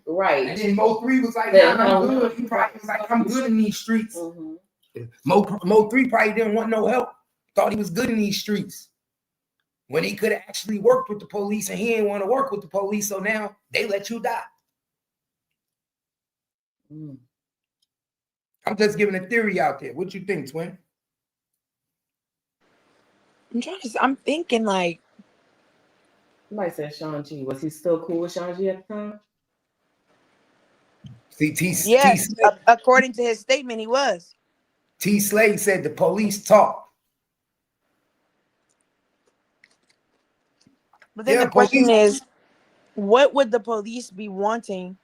Right. And then Mo3 was like, nah, I'm good. He probably was like, I'm good in these streets. Mm-hmm. Mo3 probably didn't want no help. Thought he was good in these streets. When he could have actually worked with the police and he didn't want to work with the police, so now they let you die. I'm just giving a theory out there. What you think, twin? I'm thinking like. Somebody said Sean G. Was he still cool with Sean G at the time? Yes, according to his statement, he was. T. Slade said the police talk. But then the question is, what would the police be wanting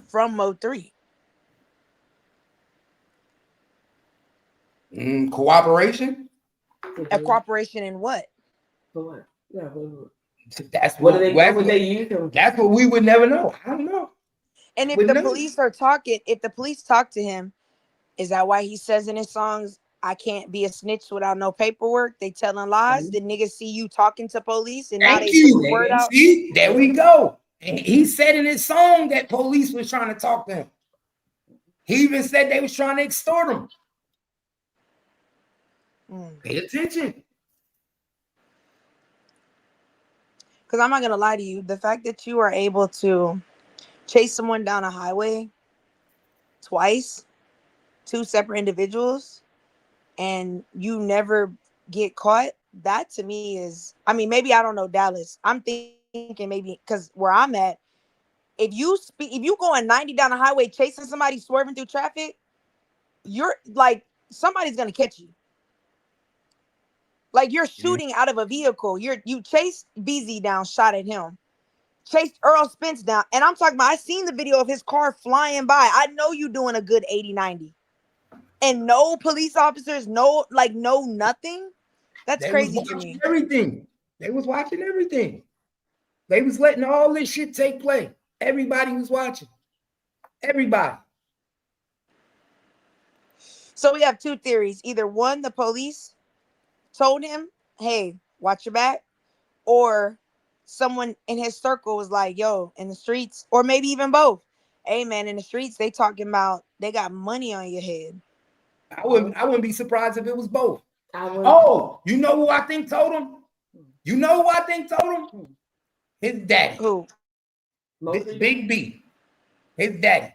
from Mo3? Cooperation? A cooperation in what? For what? Yeah, that's what would they use him? That's what we would never know. I don't know. And if the police are talking, if the police talk to him, is that why he says in his songs, I can't be a snitch without no paperwork? They telling lies. The niggas see you talking to police and now they put the word out. See, there we go. And he said in his song that police was trying to talk to him. He even said they was trying to extort him. Pay attention. Because I'm not going to lie to you. The fact that you are able to chase someone down a highway twice, 2 separate individuals, and you never get caught, that to me is, I mean, maybe I don't know Dallas. I'm thinking maybe because where I'm at, if you going 90 down the highway chasing somebody swerving through traffic, you're like, somebody's going to catch you. Like you're shooting out of a vehicle. You chased BZ down, shot at him. Chased Earl Spence down. And I'm talking about, I seen the video of his car flying by. I know you doing a good 80, 90. And no police officers, no nothing. That's crazy to me. Everything. They was watching everything. They was letting all this shit take place. Everybody was watching. Everybody. So we have 2 theories. Either one, the police told him, hey, watch your back, or someone in his circle was like, yo, in the streets, or maybe even both. Hey man, in the streets, they talking about they got money on your head. I wouldn't be surprised if it was both. Oh, you know who I think told him? You know who I think told him? His daddy. Who? Big B. His daddy.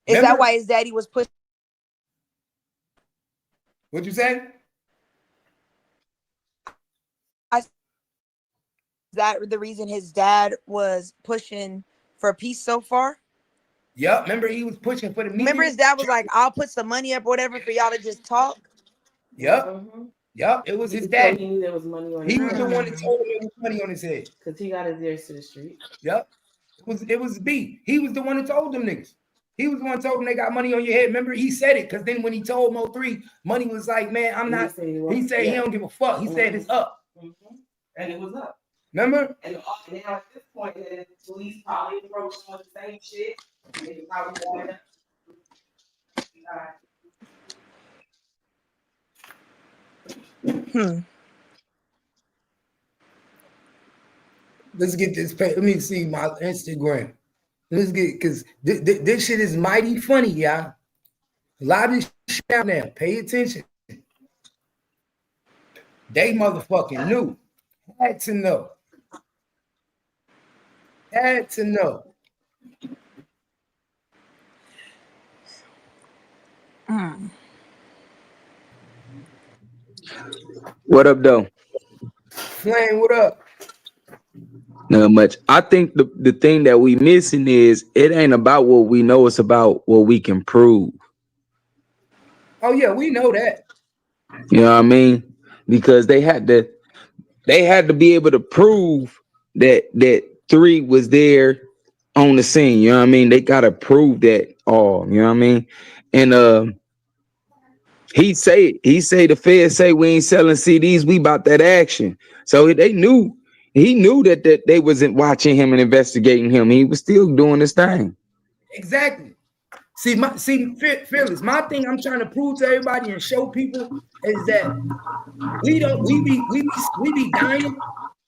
Is that why his daddy was pushed? What'd you say? Is that the reason his dad was pushing for peace so far? Yep. Remember he was pushing for the media. Remember his dad was like, I'll put some money up or whatever for y'all to just talk. Yep. Yep. It was his dad. He knew there was money on his head. He was the one that told him there was money on his head. Because he got his ears to the street. Yep. It was B. He was the one that told them niggas. He was the one that told them they got money on your head. Remember, he said it, because then when he told Mo3, money was like, man, I'm not. He said he don't give a fuck. He said it's up. And it was up. Remember? And now at this point, the police probably approached on the same shit. They probably wanted Let's get this. Let me see my Instagram. Let's get, because this shit is mighty funny, y'all. A lot of this shit out now. Pay attention. They motherfucking knew. Had to know. Had to know. What up, though? Flame, what up? Not much. I think the thing that we missing is it ain't about what we know, it's about what we can prove. Oh yeah, we know that. You know what I mean? Because they had to be able to prove that Mo3 was there on the scene. You know what I mean? They gotta prove that all. You know what I mean? And he say the feds say we ain't selling CDs. We about that action. So they knew. He knew that they wasn't watching him and investigating him. He was still doing his thing. Exactly. See, Fearless. My thing I'm trying to prove to everybody and show people is that we be dying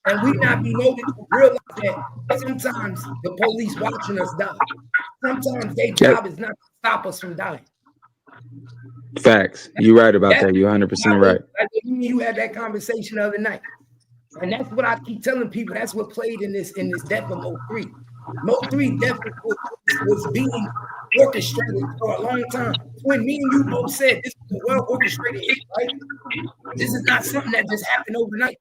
and we not be noticed. Realize that sometimes the police watching us die. Sometimes their job is not to stop us from dying. Facts. You're right about that. You're 100% right. You had that conversation the other night, and that's what I keep telling people. That's what played in this death of Mo3. Mo3 death was being orchestrated for a long time. When me and you both said this was a well orchestrated hit, right? This is not something that just happened overnight.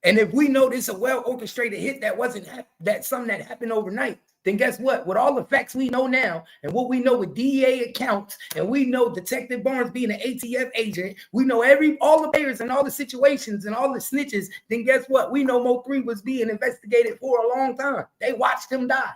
And if we know this is a well orchestrated hit that wasn't that something that happened overnight, then guess what? With all the facts we know now, and what we know with DEA accounts, and we know Detective Barnes being an ATF agent, we know all the players and all the situations and all the snitches, then guess what? We know Mo3 was being investigated for a long time. They watched him die.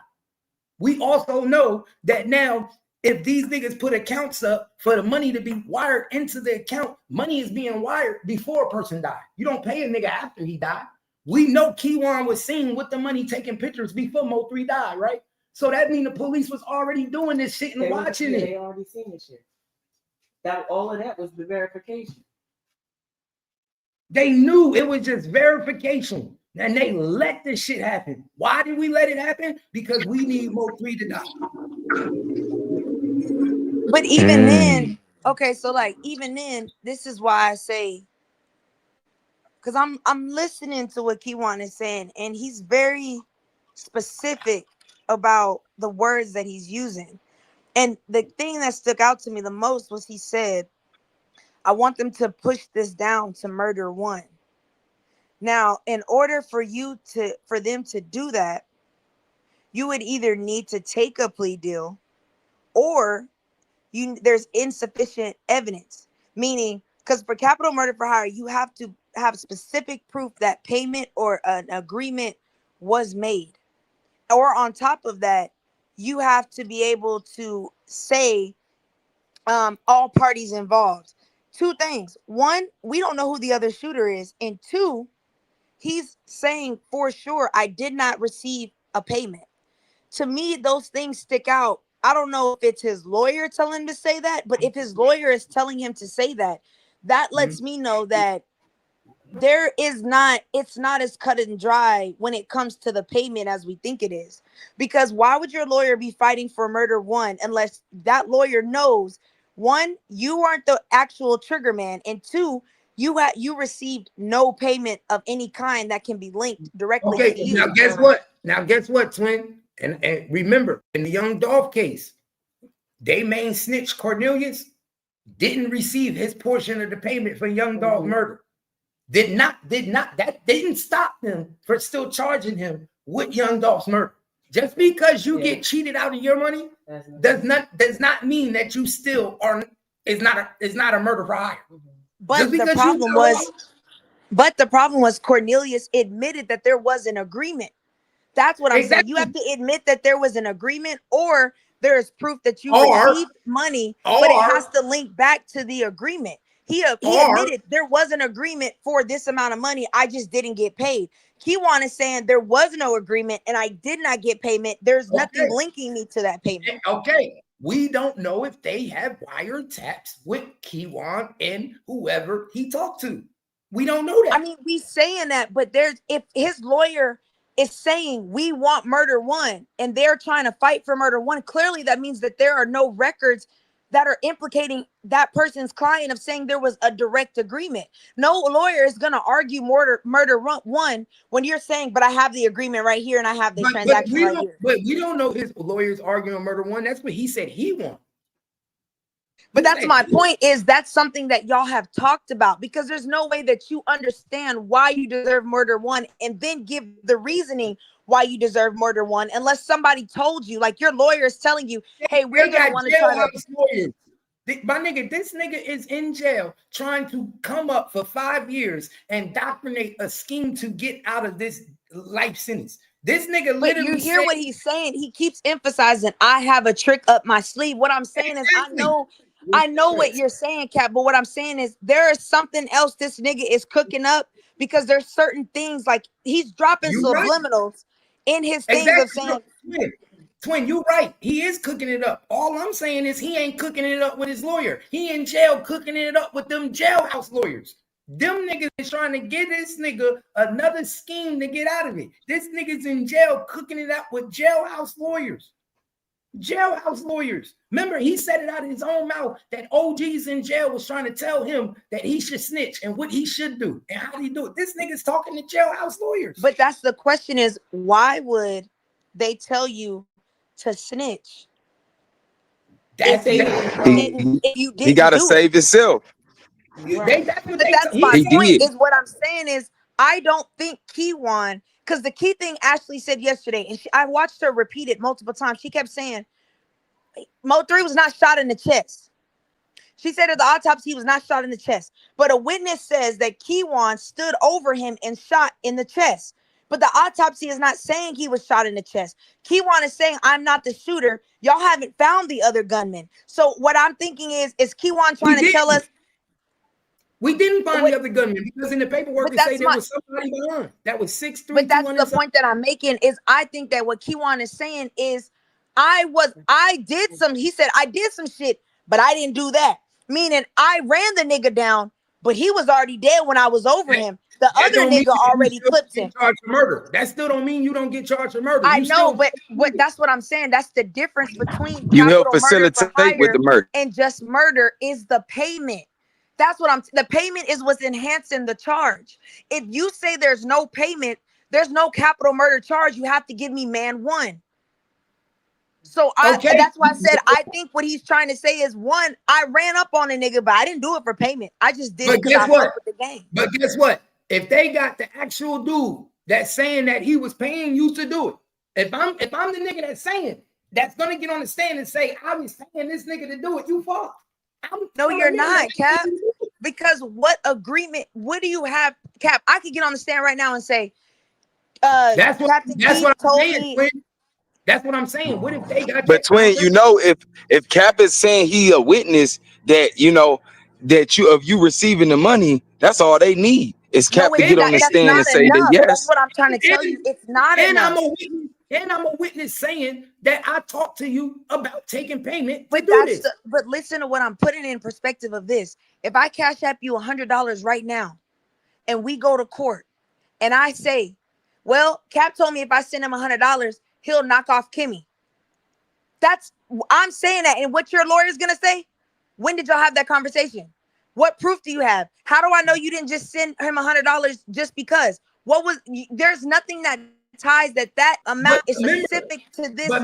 We also know that now, if these niggas put accounts up for the money to be wired into the account, money is being wired before a person died. You don't pay a nigga after he died. We know Kiwan was seen with the money taking pictures before Mo3 died, right? So that means the police was already doing this shit and watching it. They already seen this shit. That all of that was the verification. They knew it was just verification, and they let this shit happen. Why did we let it happen? Because we need Mo3 to die. But even then, okay, so like even then, this is why I say, because I'm listening to what Kiwan is saying, and he's very specific about the words that he's using. And the thing that stuck out to me the most was he said, I want them to push this down to murder one. Now, in order for them to do that, you would either need to take a plea deal, or there's insufficient evidence. Meaning, because for capital murder for hire, you have to have specific proof that payment or an agreement was made. Or on top of that, you have to be able to say all parties involved. Two things. One, we don't know who the other shooter is. And two, he's saying for sure, I did not receive a payment. To me, those things stick out. I don't know if it's his lawyer telling him to say that, but if his lawyer is telling him to say that, that lets me know that it's not as cut and dry when it comes to the payment as we think it is. Because why would your lawyer be fighting for murder one unless that lawyer knows, one, you aren't the actual trigger man, and two, you received no payment of any kind that can be linked directly to you. Now guess what, twin? And remember, in the Young Dolph case, they main snitch Cornelius didn't receive his portion of the payment for Young Dolph murder. That didn't stop them from still charging him with Young Dolph's murder. Just because you get cheated out of your money does not mean that you still is not a murder for hire. But the problem was Cornelius admitted that there was an agreement. That's what I'm saying. You have to admit that there was an agreement, or there is proof that you received money, but it has to link back to the agreement. He admitted there was an agreement for this amount of money. I just didn't get paid. Kiwan is saying there was no agreement and I did not get payment. There's nothing linking me to that payment. Okay. We don't know if they have wiretaps with Kiwan and whoever he talked to. We don't know that. I mean, we saying that, but if his lawyer is saying we want murder one and they're trying to fight for murder one, clearly that means that there are no records that are implicating that person's client of saying there was a direct agreement. No lawyer is going to argue murder one when you're saying, but I have the agreement right here and I have the transaction right here. But we don't know his lawyer's arguing murder one. That's what he said he wants. But that's my point, is that's something that y'all have talked about, because there's no way that you understand why you deserve murder one and then give the reasoning why you deserve murder one unless somebody told you, like your lawyer is telling you, hey, we're going to want to try to... My nigga, this nigga is in jail trying to come up for 5 years and indoctrinate a scheme to get out of this life sentence. This nigga But literally you hear said, what he's saying. He keeps emphasizing, I have a trick up my sleeve. What I'm saying is, I know what you're saying, Cap. But what I'm saying is, there is something else this nigga is cooking up, because there's certain things like he's dropping subliminals in his things of saying. Twin, you right. He is cooking it up. All I'm saying is he ain't cooking it up with his lawyer. He in jail cooking it up with them jailhouse lawyers. Them niggas is trying to get this nigga another scheme to get out of it. This nigga's in jail cooking it up with jailhouse lawyers. Jailhouse lawyers. Remember, he said it out of his own mouth that OGs in jail was trying to tell him that he should snitch and what he should do and how he do it. This nigga's talking to jailhouse lawyers. But that's the question is, why would they tell you to snitch? He got to save himself. But that's my point. Is what I'm saying is, I don't think Kiwan, because the key thing Ashley said yesterday, and I watched her repeat it multiple times. She kept saying Mo3 was not shot in the chest. She said at the autopsy he was not shot in the chest, but a witness says that Kiwan stood over him and shot in the chest. But the autopsy is not saying he was shot in the chest. Kiwan is saying, I'm not the shooter. Y'all haven't found the other gunman. So what I'm thinking is Kiwan trying to tell us? We didn't find the other gunman, because in the paperwork it say there was somebody behind that was 6'3". But that's the point that I'm making is, I think that what Kiwan is saying is, he said I did some shit, but I didn't do that. Meaning I ran the nigga down, but he was already dead when I was over him. The other nigga already clipped him. Charged for murder. That still don't mean you don't get charged for murder. I know, but that's what I'm saying. That's the difference between you help facilitate with the murder and just murder is the payment. That's what the payment is what's enhancing the charge. If you say there's no payment, there's no capital murder charge. You have to give me man one. So that's why I said, I think what he's trying to say is, one, I ran up on a nigga, but I didn't do it for payment. I just did it because I fucked with the game. But guess what? If they got the actual dude that's saying that he was paying you to do it, if I'm the nigga that's saying, that's gonna get on the stand and say, I was paying this nigga to do it, you fucked. No, you're not, Cap. Because what agreement? What do you have, Cap? I could get on the stand right now and say, that's what I'm saying. That's what I'm saying. What if they got? But Twin, you know, if Cap is saying he a witness, that you know that you receiving the money, that's all they need is Cap to get on the stand and say that yes. That's what I'm trying to tell you. It's not enough. I'm a witness saying that I talked to you about taking payment. But but listen to what I'm putting in perspective of this. If I cash app you $100 right now, and we go to court, and I say, well, Cap told me if I send him $100, he'll knock off Kimmy. I'm saying that, and what your lawyer is gonna say? When did y'all have that conversation? What proof do you have? How do I know you didn't just send him $100 just because? There's nothing that ties that amount is specific to this. But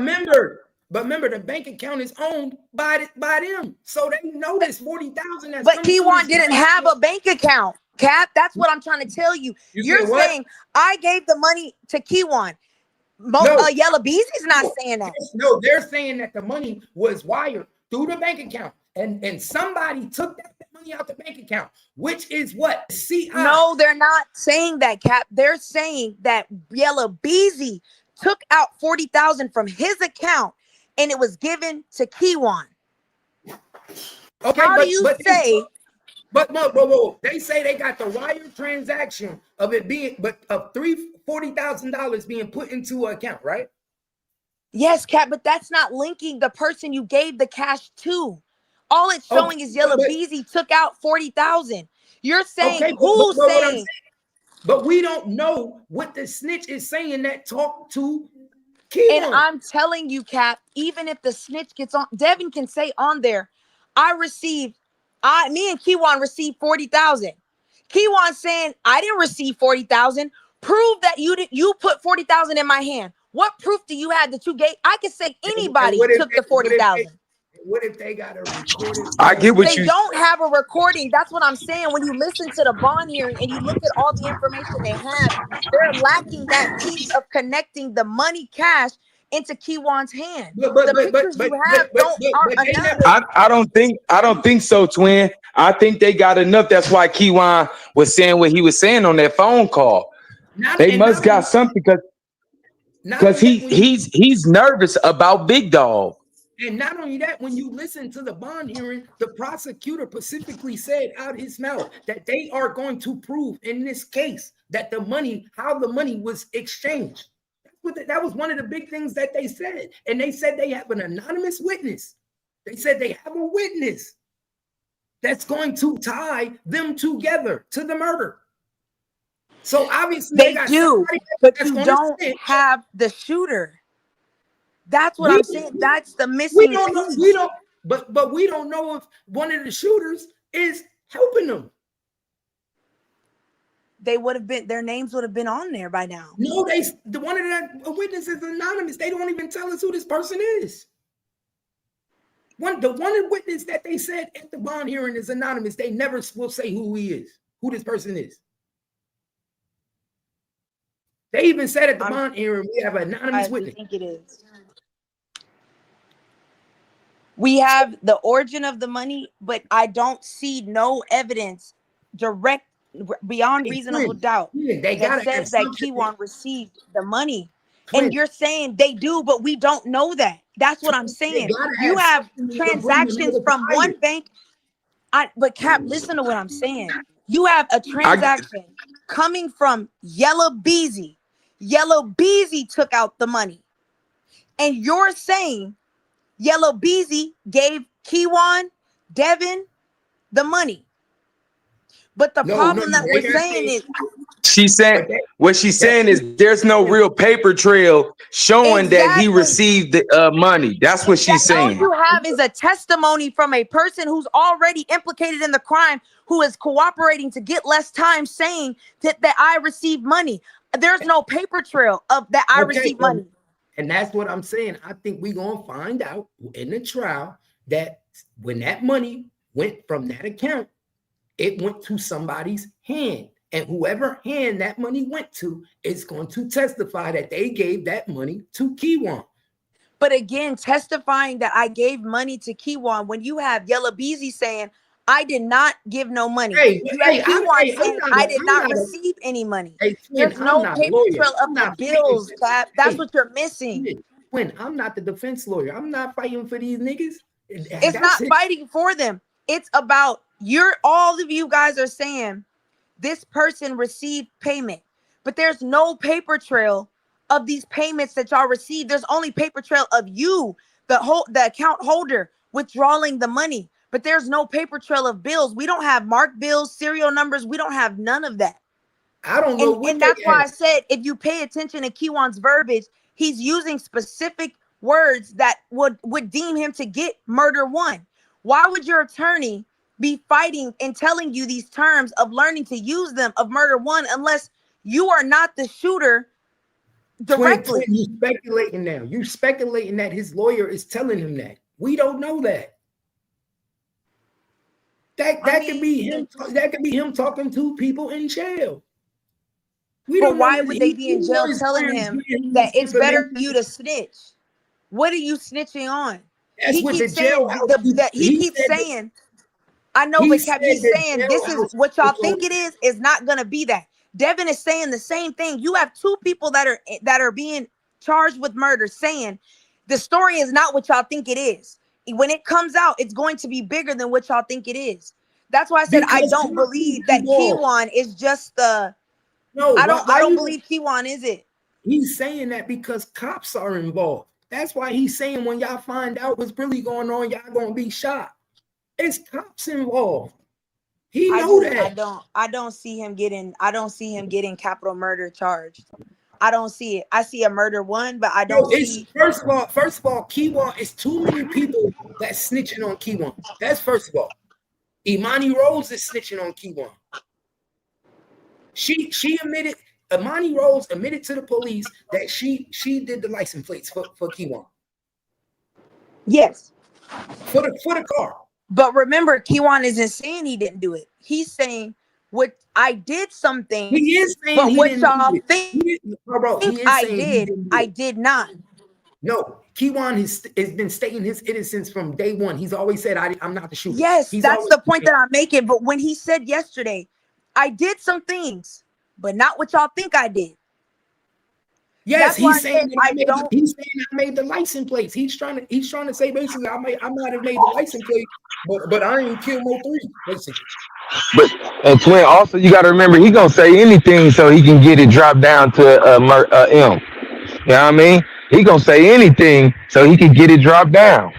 remember, the bank account is owned by them, so they know this 40,000. But Kiwan didn't have a bank account, Cap. That's what I'm trying to tell you. You're saying I gave the money to Kiwan. Yellow Beezy's not saying that. No, they're saying that the money was wired through the bank account, and somebody took that money out the bank account, which is what? No, they're not saying that, Cap. They're saying that Yellow Beezy took out 40,000 from his account, and it was given to Kiwan. Okay, how do you say? But they say they got the wire transaction of it being, of $40,000 being put into an account, right? Yes, Cap, but that's not linking the person you gave the cash to. All it's showing is Yellow Beezy took out 40,000. You're saying who's saying? But we don't know what the snitch is saying that talked to Kiwan. And I'm telling you, Cap, even if the snitch gets on, Devin can say on there, me and Kiwan received 40,000. Kiwan saying I didn't receive 40,000. Prove that you put 40,000 in my hand. What proof do you have that you gave? I could say anybody took the 40,000. What if they got a recording? I get what they don't have a recording. That's what I'm saying. When you listen to the bond hearing and you look at all the information they have, they're lacking that piece of connecting the money cash into Kiwan's hand. The pictures you have aren't enough. I don't think so, Twin. I think they got enough. That's why Kiwan was saying what he was saying on that phone call. They must got something because Because he's nervous about Big Dog. And not only that, when you listen to the bond hearing, the prosecutor specifically said out his mouth that they are going to prove in this case that the money, how the money was exchanged. That was one of the big things that they said. And they said they have an anonymous witness. They said they have a witness that's going to tie them together to the murder. So obviously they do, but you don't have the shooter. That's what I'm saying. That's the missing. We don't know. But we don't know if one of the shooters is helping them. They would have been. Their names would have been on there by now. No, one of the witnesses is anonymous. They don't even tell us who this person is. The one witness that they said at the bond hearing is anonymous. They never will say who he is, who this person is. They even said at the bond hearing we have an anonymous witness. I think it is. We have the origin of the money, but I don't see no evidence direct beyond reasonable doubt that says that Kiwan received the money. And you're saying they do, but we don't know that. That's what I'm saying. You have transactions from one bank. But Cap, listen to what I'm saying. You have a transaction coming from Yellow Beezy. Yellow Beezy took out the money. And you're saying Yellow Beezy gave Kiwan, Devin the money. But the problem that we're saying is what she's saying is there's no real paper trail showing that he received the money. That's what she's saying. All you have is a testimony from a person who's already implicated in the crime, who is cooperating to get less time, saying that I received money. There's no paper trail of that I received money. And that's what I'm saying. I think we're going to find out in the trial that when that money went from that account, it went to somebody's hand. And whoever hand that money went to is going to testify that they gave that money to Kiwan. But again, testifying that I gave money to Kiwan, when you have Yellow Beezy saying, I did not give no money. Kiwan saying, I did not receive any money. There's no paper trail of the bills, Cap. That's what you're missing. When I'm not the defense lawyer, I'm not fighting for these niggas. It's not fighting for them. It's about all of you guys are saying this person received payment, but there's no paper trail of these payments that y'all received. There's only paper trail of you, the account holder, withdrawing the money, but there's no paper trail of bills. We don't have marked bills, serial numbers. We don't have none of that. I don't know. And that's why I said, if you pay attention to Kiwan's verbiage, he's using specific words that would deem him to get murder one. Why would your attorney be fighting and telling you these terms of learning to use them of murder one unless you are not the shooter directly? You speculating now. You speculating that his lawyer is telling him that. We don't know that. That could be him. That could be him talking to people in jail. But why would they be in jail telling him that it's better for you to snitch? What are you snitching on? He keeps saying, I know, but Cap, he's saying this is what y'all think it is not gonna be that. Devin is saying the same thing. You have two people that are being charged with murder saying the story is not what y'all think it is. When it comes out, it's going to be bigger than what y'all think it is. That's why I said I don't believe that Kiwan is just the. No, I don't believe Kiwan is it. He's saying that because cops are involved. That's why he's saying when y'all find out what's really going on, y'all gonna be shot. It's cops involved. He know that. I don't see him getting capital murder charged. I don't see it. I see a murder one, but I don't see. First of all, Kiwan is too many people that's snitching on Kiwan. That's first of all. Imani Rose is snitching on Kiwan. She admitted. Imani Rose admitted to the police that she did the license plates for Kiwan. Yes. For the car. But remember, Kiwan isn't saying he didn't do it. He's saying what I did something. He is saying but he what didn't y'all do it. think I did not. No, Kiwan has been stating his innocence from day one. He's always said, I'm not the shooter. Yes, that's the point that I'm making. But when he said yesterday, I did some things, but not what y'all think I did. Yes, That's why I he's saying said that I don't. he's saying I made the license plates. He's trying to say basically I might have made the license plate, but I ain't killed Mo3, basically. But and twin, also you got to remember he gonna say anything so he can get it dropped down to M. You know what I mean? He gonna say anything so he can get it dropped down.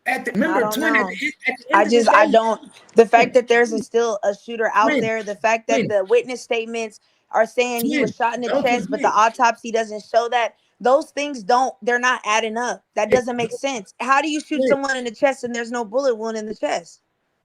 Remember, I don't twin, at know. the end of the I day, don't. The fact twin, that there's still a shooter out twin, there, the fact that twin, the witness statements are saying he was twin. shot in the Don't chest, but the forget, autopsy doesn't show that. Those things they're not adding up. That doesn't make sense. How do you shoot twin, someone in the chest and there's no bullet wound in the chest?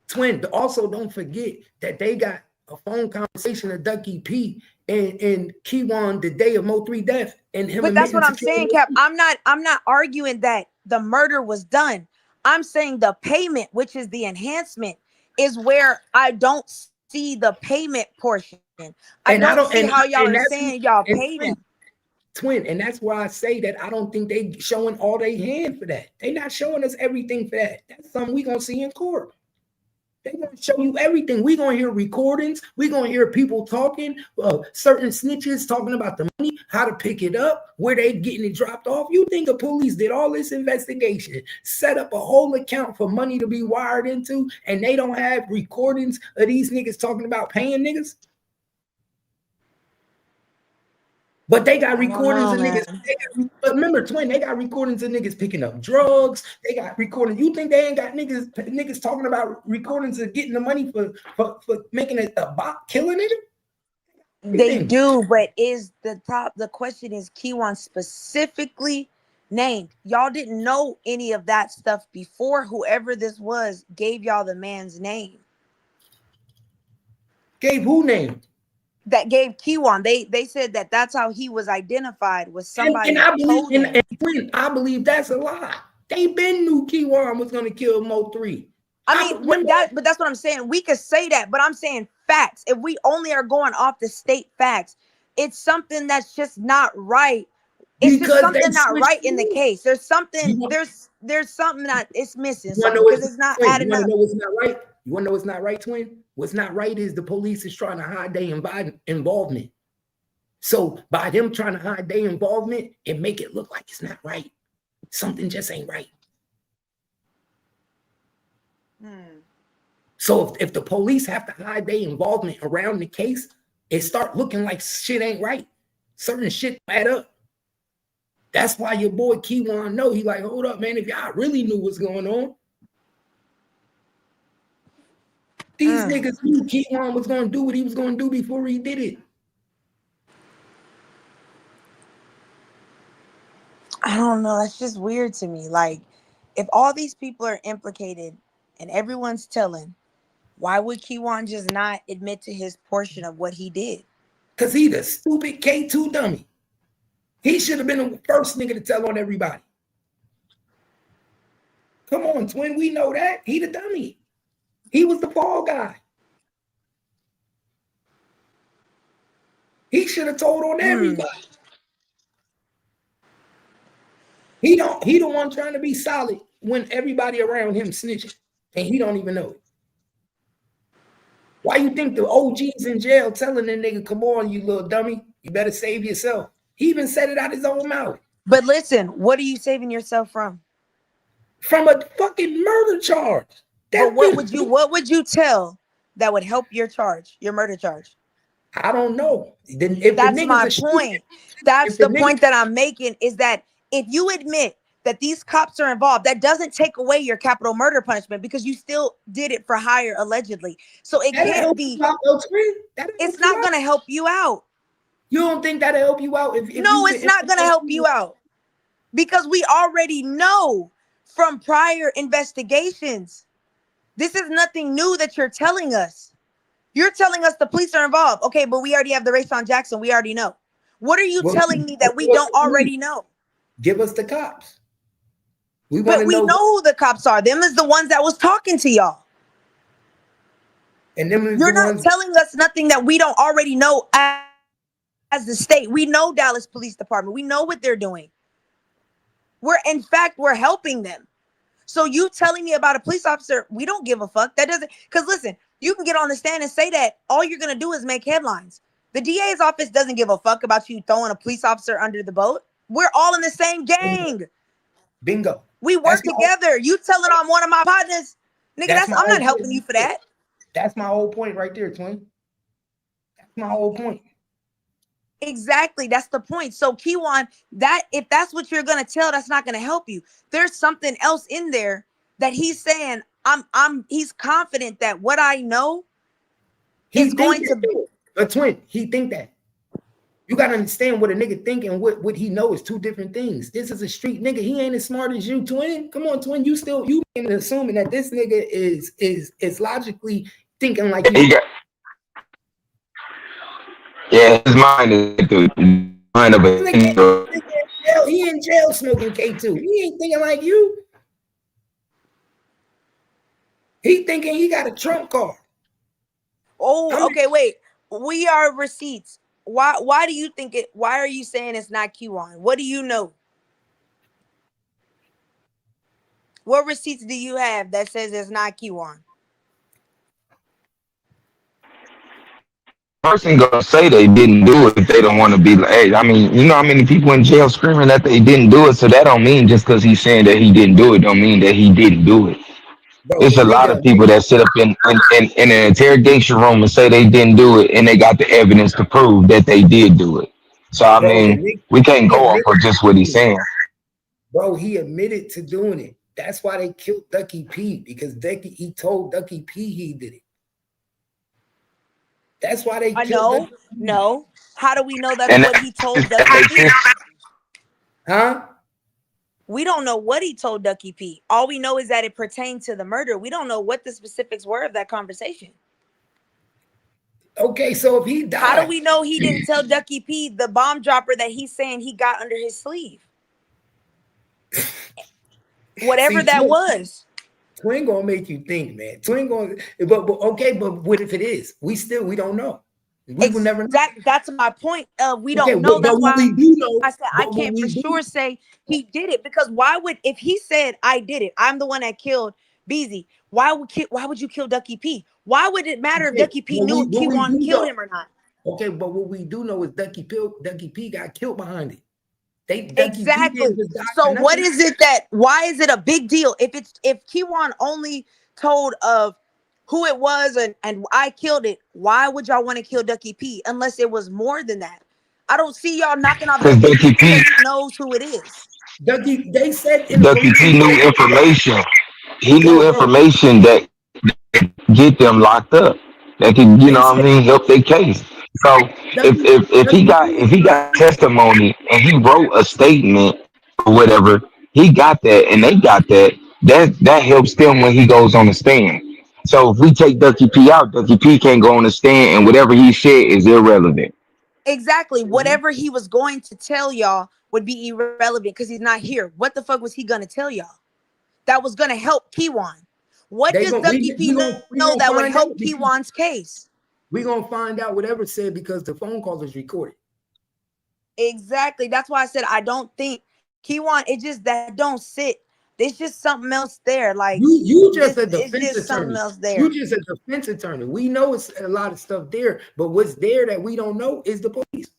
twin. Also, don't forget that they got a phone conversation of Ducky P and Kiwan the day of Mo3 death, and him But that's admitting what to I'm saying, killing Cap. Mo3. I'm not arguing that the murder was done. I'm saying the payment, which is the enhancement, is where I don't see the payment portion. I And I don't don't, see how y'all and are that's saying y'all and paid him. twin, and that's why I say that I don't think they showing all they hand for that. They not showing us everything for that. That's something we gonna see in court. They gonna show you everything. We gonna hear recordings. We gonna hear people talking, certain snitches talking about the money, how to pick it up, where they getting it dropped off. You think the police did all this investigation, set up a whole account for money to be wired into, and they don't have recordings of these niggas talking about paying niggas? But they got recordings of niggas. But remember, twin, they got recordings of niggas picking up drugs. They got recordings. You think they ain't got niggas talking about recordings of getting the money for making a bot killing nigga? They do, but the question is Kiwan specifically named. Y'all didn't know any of that stuff before whoever this was gave y'all the man's name. Gave who name? That gave Kiwan. They said that's how he was identified, was somebody and I believe told him. I believe that's a lie. They been knew Kiwan was gonna kill Mo3. But that's what I'm saying. We could say that, but I'm saying facts. If we only are going off the state facts, it's something that's just not right. It's just something not right in the case. There's something. There's something that it's missing. Something because it's not adding up. You want to know what's not right? You want to know what's not right, twin? What's not right is the police is trying to hide their involvement. So by them trying to hide their involvement and make it look like it's not right, something just ain't right. So if the police have to hide their involvement around the case, it start looking like shit ain't right. Certain shit add up. That's why your boy Kiwan know. He like, hold up, man. If y'all really knew what's going on, these niggas knew Kiwan was going to do what he was going to do before he did it. I don't know. That's just weird to me. Like, if all these people are implicated and everyone's telling, why would Kiwan just not admit to his portion of what he did? Because he the stupid K2 dummy. He should have been the first nigga to tell on everybody. Come on, twin. We know that. He the dummy. He was the fall guy. He should have told on everybody. He the one trying to be solid when everybody around him snitching. And he don't even know it. Why you think the OG's in jail telling the nigga, come on, you little dummy, you better save yourself? He even said it out his own mouth. But listen, what are you saving yourself from? From a fucking murder charge. But what would you tell that would help your murder charge? I don't know. That's my point. That's the point that I'm making, is that if you admit that these cops are involved, that doesn't take away your capital murder punishment because you still did it for hire, allegedly. So it can't be. It's not going to help you out. You don't think that'll help you out? No, it's not going to help you out because we already know from prior investigations. This is nothing new that you're telling us. You're telling us the police are involved. Okay, but we already have the Rayson Jackson. We already know. What are you telling me that we don't already know? Give us the cops. We know who the cops are. Them is the ones that was talking to y'all. And them you're not telling us nothing that we don't already know as the state. We know Dallas Police Department. We know what they're doing. We're helping them. So you telling me about a police officer, we don't give a fuck. That doesn't, because listen, you can get on the stand and say that. All you're going to do is make headlines. The DA's office doesn't give a fuck about you throwing a police officer under the boat. We're all in the same gang. Bingo. We work together. You telling on one of my partners, nigga, I'm not helping you for that. That's my whole point right there, twin. That's my whole point. Exactly. That's the point. So Kiwan, that if that's what you're gonna tell, that's not gonna help you. There's something else in there that he's saying. He's confident that what I know is going to be a twin. He think that. You gotta understand what a nigga think and what he know is two different things. This is a street nigga. He ain't as smart as you, twin. Come on, twin. You assuming that this nigga is logically thinking like you. Yeah, his mind is the mind of a. He in jail smoking K2. He ain't thinking like you. He thinking he got a trump card. Oh, okay, wait. We are receipts. Why do you think it? Why are you saying it's not Kiwan? What do you know? What receipts do you have that says it's not Kiwan? Person gonna say they didn't do it if they don't want to be like, hey, I mean, you know how many people in jail screaming that they didn't do it, so that don't mean just because he's saying that he didn't do it don't mean that he didn't do it. Bro, it's a lot of people that sit up in an interrogation room and say they didn't do it, and they got the evidence to prove that they did do it. So I mean, we can't go off of just what he's saying. Bro, he admitted to doing it. That's why they killed Ducky P, because he told Ducky P he did it. That's why they killed No. How do we know that's what he told Ducky P? Huh? We don't know what he told Ducky P. All we know is that it pertained to the murder. We don't know what the specifics were of that conversation. Okay, so if he died, how do we know he didn't tell Ducky P the bomb dropper that he's saying he got under his sleeve? Whatever that was. Twin gonna make you think, man. Twin gonna, but okay, but what if it is? We don't know. We will never know. That's my point. We don't know. That's why we do know. I said I can't for sure say he did it, because if he said I did it, I'm the one that killed Beezy. Why would you kill Ducky P? Why would it matter if Ducky P knew Kiwan killed him or not? Okay, but what we do know is Ducky P got killed behind it. Exactly. So what is it why is it a big deal? If Kiwan only told of who it was and I killed it, why would y'all want to kill Ducky P unless it was more than that? I don't see y'all knocking off Ducky P because he knows who it is. They said Ducky P knew information. He knew information that get them locked up. That could, you know what I mean, help their case. So if he got testimony and he wrote a statement or whatever, he got that and they got that helps them when he goes on the stand. So if we take Ducky P out, Ducky P can't go on the stand and whatever he said is irrelevant. Exactly. Whatever he was going to tell y'all would be irrelevant because he's not here. What the fuck was he going to tell y'all that was going to help Kiwan? What does Ducky P know that would help Kiwan's case? We're going to find out whatever said because the phone call is recorded. Exactly. That's why I said I don't think Kiwan, it just that don't sit. There's just something else there. Like you just a defense attorney. Something else there. You just a defense attorney. We know it's a lot of stuff there, but what's there that we don't know is the police.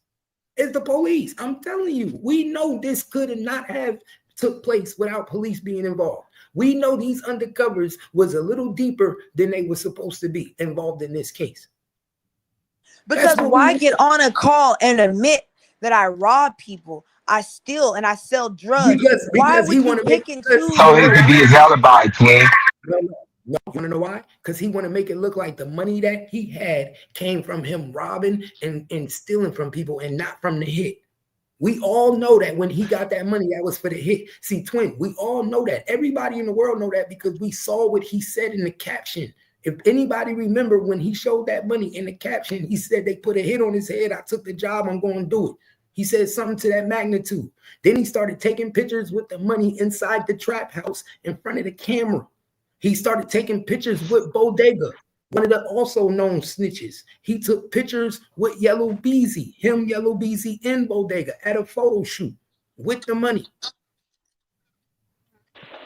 It's the police. I'm telling you, we know this could not have took place without police being involved. We know these undercovers was a little deeper than they were supposed to be involved in this case. Because why get on a call and admit that I rob people, I steal, and I sell drugs? Why would you pick and choose? So it could be his alibi, twin. No, you want to know why? Because he want to make it look like the money that he had came from him robbing and stealing from people and not from the hit. We all know that when he got that money, that was for the hit. See, twin, we all know that. Everybody in the world know that because we saw what he said in the caption. If anybody remember when he showed that money in the caption, he said they put a hit on his head. I took the job. I'm going to do it. He said something to that magnitude. Then he started taking pictures with the money inside the trap house in front of the camera. He started taking pictures with Bodega, one of the also known snitches. He took pictures with Yellow Beezy, Yellow Beezy in Bodega at a photo shoot with the money.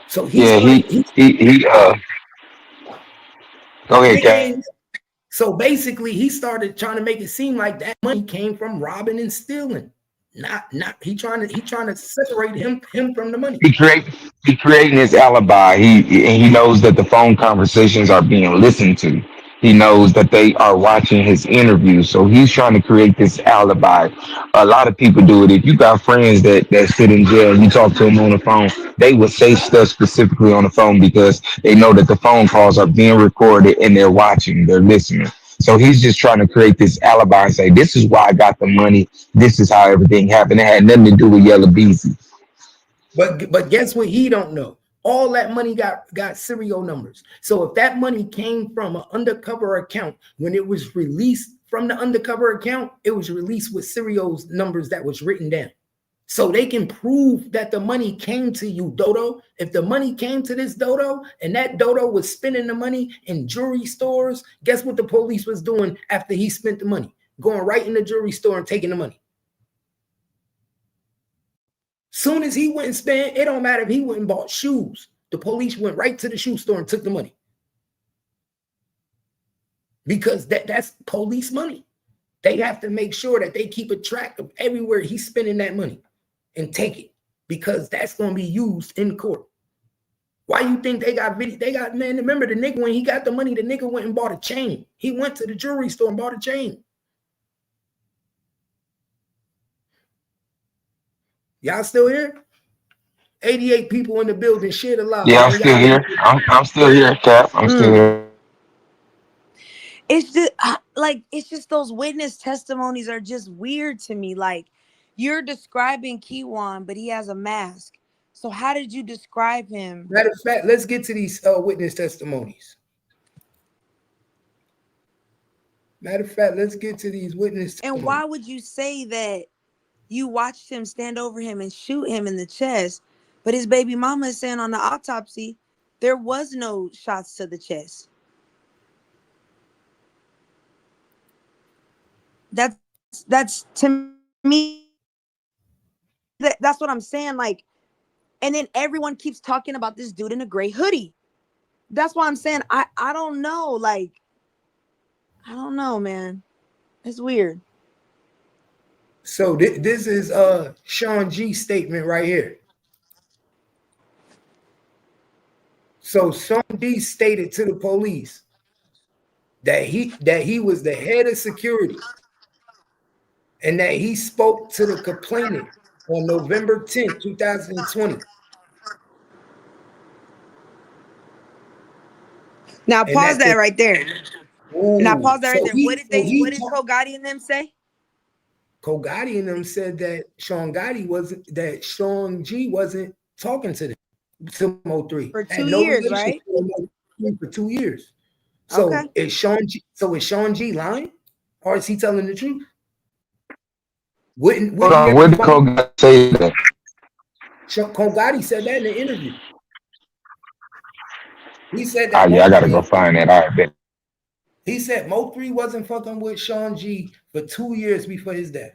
So he go ahead, Kat. So basically, he started trying to make it seem like that money came from robbing and stealing. Not he trying to separate him from the money. He creating his alibi. He knows that the phone conversations are being listened to. He knows that they are watching his interviews. So he's trying to create this alibi. A lot of people do it. If you got friends that sit in jail and you talk to them on the phone, they will say stuff specifically on the phone because they know that the phone calls are being recorded and they're watching, they're listening. So he's just trying to create this alibi and say, this is why I got the money. This is how everything happened. It had nothing to do with Yellow Beezy. But guess what? He don't know. All that money got serial numbers. So if that money came from an undercover account, when it was released from the undercover account, it was released with serial numbers that was written down. So they can prove that the money came to you, Dodo. If the money came to this Dodo and that Dodo was spending the money in jewelry stores, guess what the police was doing after he spent the money? Going right in the jewelry store and taking the money. Soon as he went and spent, it don't matter if he went and bought shoes. The police went right to the shoe store and took the money. Because that's police money. They have to make sure that they keep a track of everywhere he's spending that money and take it, because that's going to be used in court. Why you think they got video? They got, man, remember the nigga, when he got the money, the nigga went and bought a chain. He went to the jewelry store and bought a chain. Y'all still here? 88 people in the building, shit alive. Yeah, I'm still here. I'm still here, Cap. I'm still here. It's just like, it's just those witness testimonies are just weird to me. Like, you're describing Kiwan, but he has a mask. So how did you describe him? Matter of fact, let's get to these witness testimonies. And why would you say that you watched him stand over him and shoot him in the chest, but his baby mama is saying on the autopsy there was no shots to the chest? That's to me, that's what I'm saying. Like, and then everyone keeps talking about this dude in a gray hoodie. That's why I'm saying I don't know. Like, I don't know, man. It's weird. So this is Sean G's statement right here. So Sean G stated to the police that he was the head of security and that he spoke to the complainant on November 10th, 2020. Now pause that right there. Ooh, now pause that right there. What did Cole Gotti and them say? Cole Gotti and them said that Sean G wasn't talking to them, to Mo3 for 2 years, right? For 2 years. So okay. Is Sean G lying, or is he telling the truth? What did Cole Gotti say that? Cole Gotti said that in the interview. He said that. I gotta go find that. All right, bet. He said Mo3 wasn't fucking with Sean G for 2 years before his death.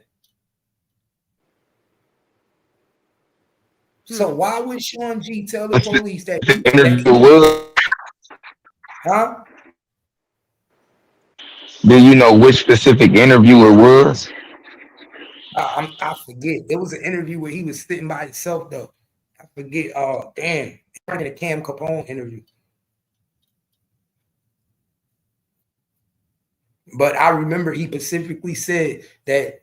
So why would Sean G tell the police that interview was? Huh? Do you know which specific interview it was? I forget. It was an interview where he was sitting by himself, though. I forget. Oh, damn. A Cam Capone interview. But I remember he specifically said that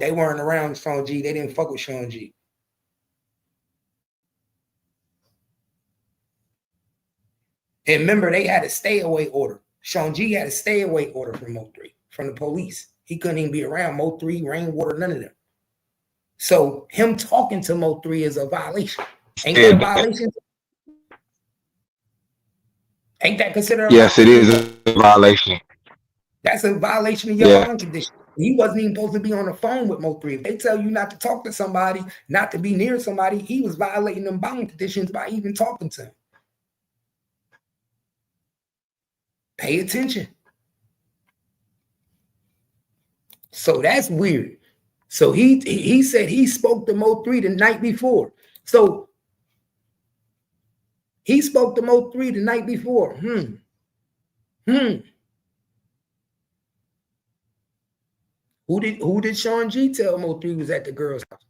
they weren't around Sean G. They didn't fuck with Sean G. And remember, they had a stay-away order. Sean G had a stay-away order from Mo3, from the police. He couldn't even be around Mo3, Rainwater, none of them. So him talking to Mo3 is a violation. Ain't that a violation? Ain't that considered? Yes, it is a violation. That's a violation of your own condition. He wasn't even supposed to be on the phone with Mo3. If they tell you not to talk to somebody, not to be near somebody, he was violating them bond conditions by even talking to him. Pay attention. So that's weird. So he said he spoke to Mo3 the night before. So he spoke to Mo3 the night before. Who did Sean G tell Mo3 was at the girl's house?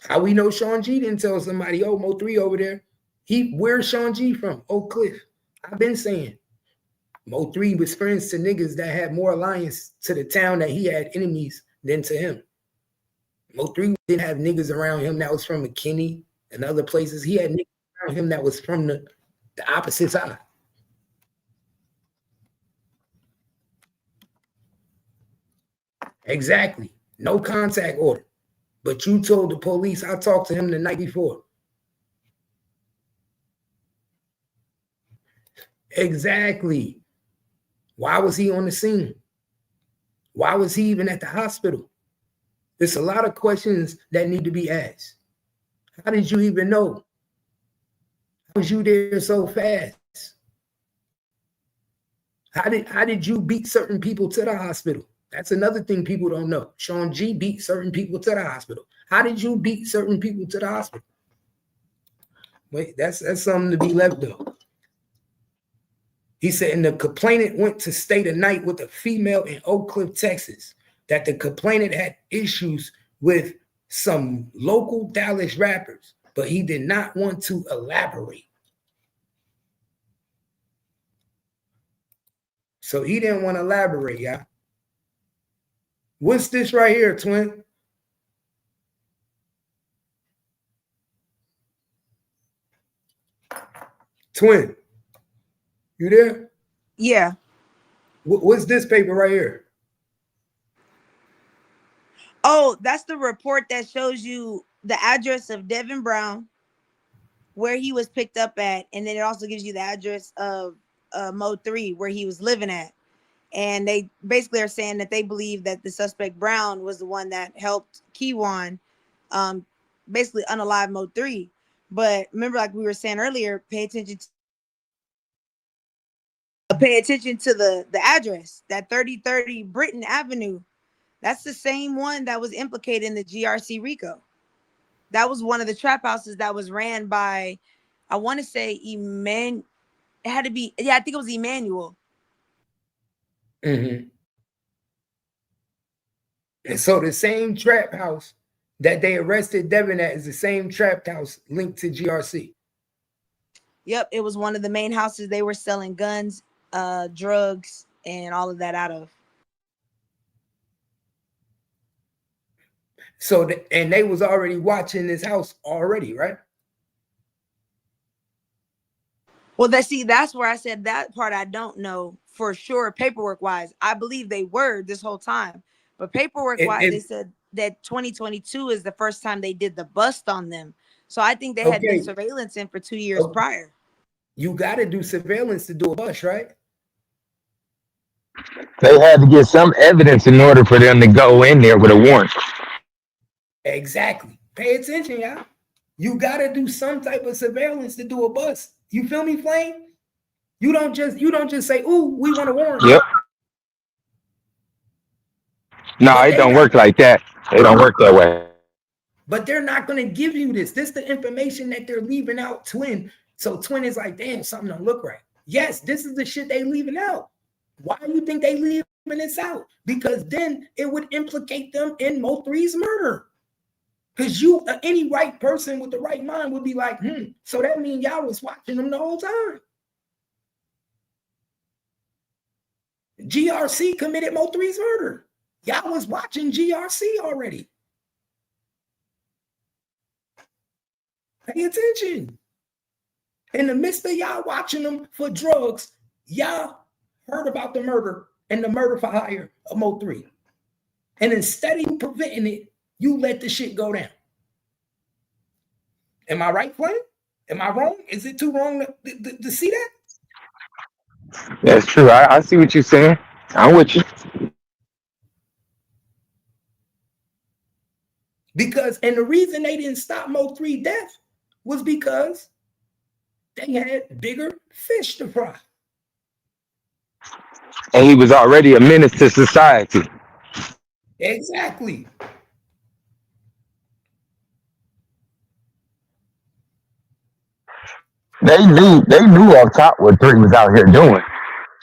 How we know Sean G didn't tell somebody, oh, Mo3 over there? Where's Sean G from? Oak Cliff. I've been saying Mo3 was friends to niggas that had more alliance to the town that he had enemies than to him. Mo3 didn't have niggas around him that was from McKinney and other places. He had niggas around him that was from the opposite side. Exactly. No contact order. But you told the police I talked to him the night before. Exactly. Why was he on the scene? Why was he even at the hospital? There's a lot of questions that need to be asked. How did you even know? How was you there so fast? How did you beat certain people to the hospital? That's another thing people don't know. Sean G beat certain people to the hospital. How did you beat certain people to the hospital? Wait, that's something to be left though. He said, and the complainant went to stay the night with a female in Oak Cliff, Texas, that the complainant had issues with some local Dallas rappers, but he did not want to elaborate. So he didn't want to elaborate, y'all. What's this right here, twin? Twin, you there? Yeah. What's this paper right here? Oh, that's the report that shows you the address of Devin Brown, where he was picked up at, and then it also gives you the address of Mo3, where he was living at. And they basically are saying that they believe that the suspect Brown was the one that helped Kiwan basically unalive Mo3. But remember, like we were saying earlier, pay attention to the address, that 3030 Britton Avenue. That's the same one that was implicated in the GRC RICO. That was one of the trap houses that was ran by, I want to say, it had to be, I think it was Emmanuel. Mm-hmm. And so the same trap house that they arrested Devin at is the same trap house linked to GRC. Yep, it was one of the main houses they were selling guns, drugs, and all of that out of. So, and they was already watching this house already, right? Well, that's where I said that part I don't know for sure, paperwork-wise. I believe they were this whole time. But paperwork-wise, they said that 2022 is the first time they did the bust on them. So I think they had been surveillance in for 2 years prior. You got to do surveillance to do a bust, right? They had to get some evidence in order for them to go in there with a warrant. Exactly. Pay attention, y'all. You got to do some type of surveillance to do a bust. You feel me, Flame? You don't just say, "Ooh, we want a warrant." Yep. No, it don't work like that. It don't work that way. But they're not going to give you this. This is the information that they're leaving out, Twin. So Twin is like, damn, something don't look right. Yes, this is the shit they leaving out. Why do you think they leaving this out? Because then it would implicate them in Mo3's murder. Because any right person with the right mind would be like, so that means y'all was watching them the whole time. GRC committed Mo3's murder. Y'all was watching GRC already. Pay attention. In the midst of y'all watching them for drugs, y'all heard about the murder and the murder for hire of Mo3. And instead of preventing it, you let the shit go down. Am I right, Flame? Am I wrong? Is it too wrong to see that? That's true. I see what you're saying. I'm with you. Because, and the reason they didn't stop Mo3 death was because they had bigger fish to fry. And he was already a menace to society. Exactly. They knew off top what 3 was out here doing.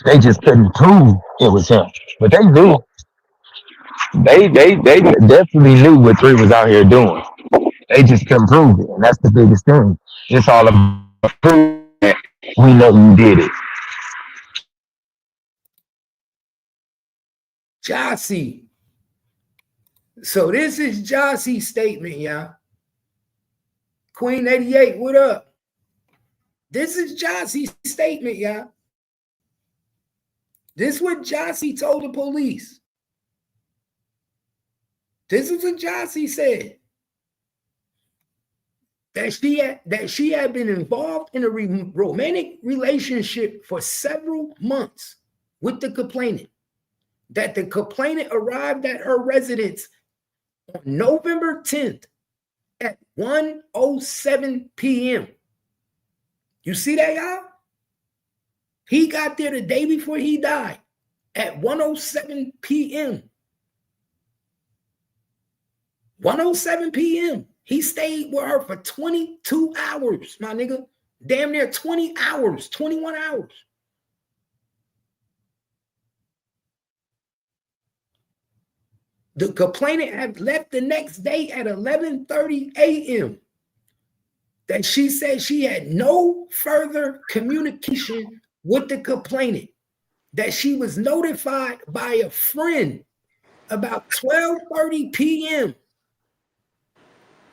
They just couldn't prove it was him. But they knew. They definitely knew what 3 was out here doing. They just couldn't prove it. And that's the biggest thing. It's all about proving that we know you did it. Josie. So this is Josie's statement, y'all. Queen 88, what up? This is Josie's statement, y'all. This is what Josie told the police. This is what Josie said. That she had been involved in a romantic relationship for several months with the complainant. That the complainant arrived at her residence on November 10th at 1:07 p.m. You see that, y'all? He got there the day before he died at 1:07 p.m. 1:07 p.m. He stayed with her for 22 hours, my nigga. Damn near 20 hours, 21 hours. The complainant had left the next day at 11:30 a.m. That she said she had no further communication with the complainant. That she was notified by a friend about 12:30 p.m.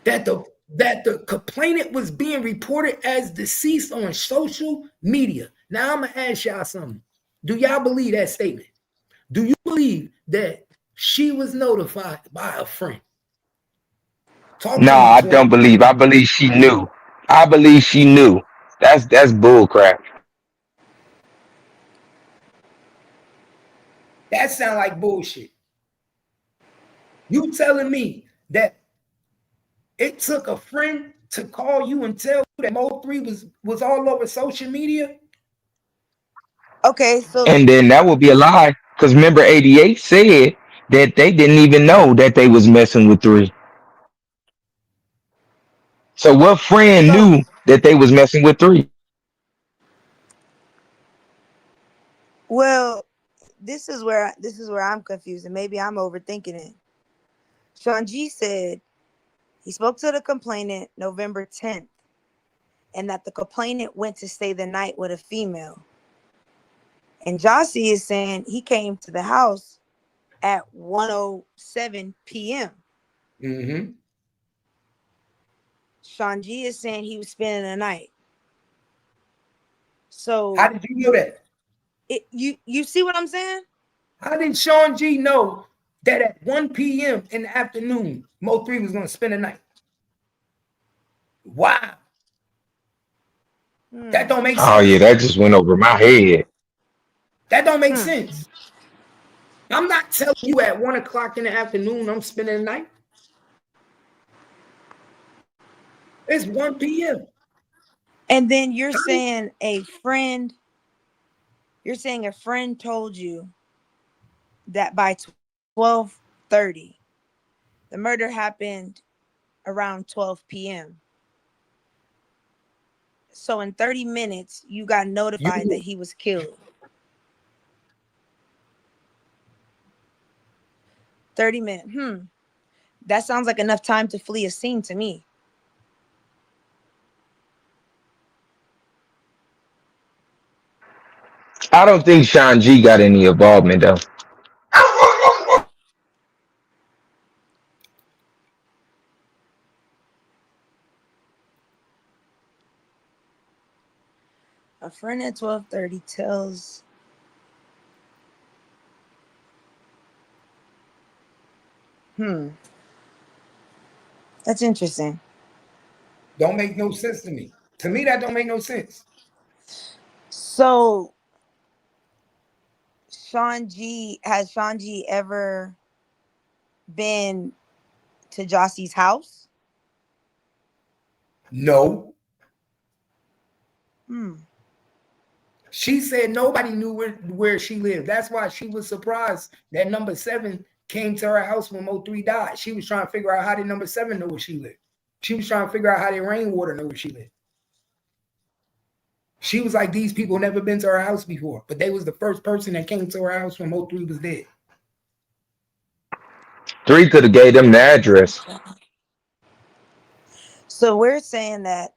that the complainant was being reported as deceased on social media. Now I'm gonna ask y'all something. Do y'all believe that statement? Do you believe that she was notified by a friend? Nah, I don't believe. I believe she knew. I believe she knew. That's bull crap. That sounds like bullshit. You telling me that it took a friend to call you and tell you that Mo3 was all over social media? Okay, so And then that would be a lie. Because remember, 88 said that they didn't even know that they was messing with 3. So what friend knew that they was messing with 3? well, this is where I'm confused, and maybe I'm overthinking it. Sean G said he spoke to the complainant November 10th, and that the complainant went to stay the night with a female. And Josie is saying he came to the house at 1:07 p.m. Mm-hmm. Sean G is saying he was spending the night. So how did you know that? You see what I'm saying? How did Sean G know that at 1 p.m. in the afternoon, Mo3 was going to spend the night? Wow. That don't make sense. Oh yeah, that just went over my head. That don't make sense. I'm not telling you at 1 o'clock in the afternoon I'm spending the night. It's 1 p.m. And then you're saying a friend told you that by 12:30, the murder happened around 12 p.m. So in 30 minutes, you got notified that he was killed. 30 minutes. That sounds like enough time to flee a scene to me. I don't think Sean G got any involvement though. A friend at 12:30 tells that's interesting. Don't make no sense to me. To me, that don't make no sense. So has Sean G ever been to Josie's house? No. She said nobody knew where she lived. That's why she was surprised that number 7 came to her house when Mo3 died. She was trying to figure out how did number 7 know where she lived. She was trying to figure out how did Rainwater know where she lived. She was like, these people never been to her house before, but they was the first person that came to her house when Mo3 was dead. 3 could have gave them the address. So we're saying that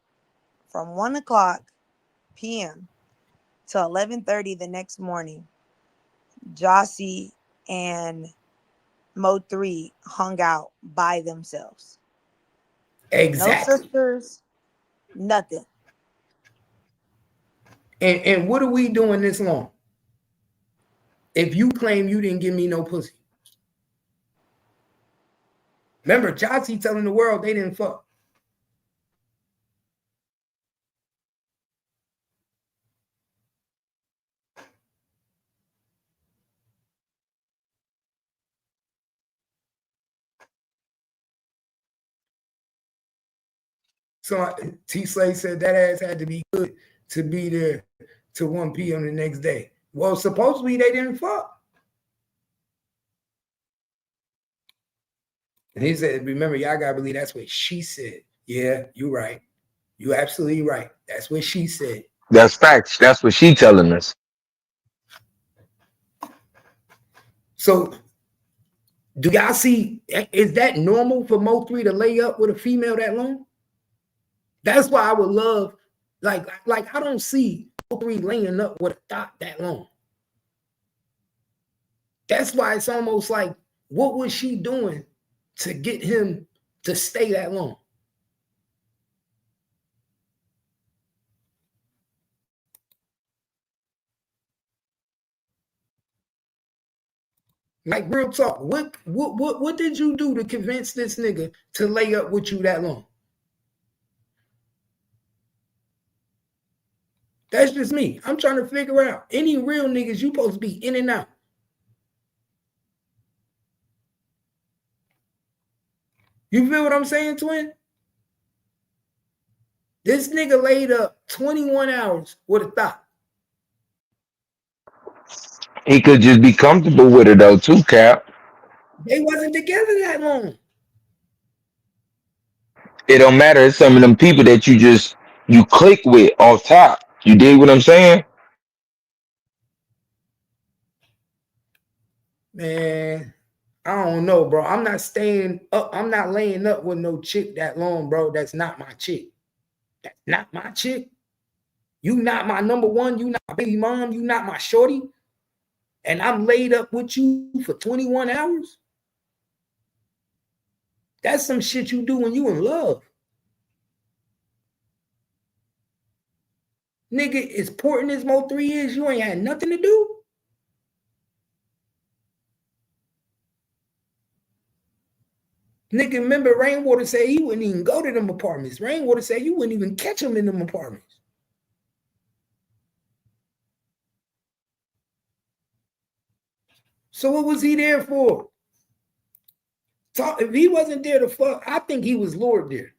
from 1:00 p.m. to 11:30 the next morning, Josie and Mo3 hung out by themselves. Exactly. No sisters, nothing. And what are we doing this long? If you claim you didn't give me no pussy. Remember, Josie telling the world they didn't fuck. So T-Slay said that ass had to be good to be there to 1 p.m. the next day. Well, supposedly they didn't fuck. And he said, remember, y'all gotta believe that's what she said. Yeah, you're right. You're absolutely right. That's what she said. That's facts. That's what she telling us. So do y'all see, is that normal for Mo3 to lay up with a female that long? That's why I would love, like I don't see Mo3 laying up with a thought that long. That's why it's almost like, what was she doing to get him to stay that long? Like, real talk, what did you do to convince this nigga to lay up with you that long? That's just me. I'm trying to figure out. Any real niggas, you supposed to be in and out. You feel what I'm saying, twin? This nigga laid up 21 hours with a thought. He could just be comfortable with her though, too, Cap. They wasn't together that long. It don't matter. It's some of them people that you click with off top. You dig what I'm saying? Man, I don't know, bro. I'm not staying up. I'm not laying up with no chick that long, bro. That's not my chick. That's not my chick. You not my number one. You not my baby mom. You not my shorty. And I'm laid up with you for 21 hours. That's some shit you do when you in love. Nigga, as important as Mo3 is, you ain't had nothing to do. Nigga, remember Rainwater said he wouldn't even go to them apartments. Rainwater said you wouldn't even catch him in them apartments. So what was he there for? If he wasn't there to fuck, I think he was lured there.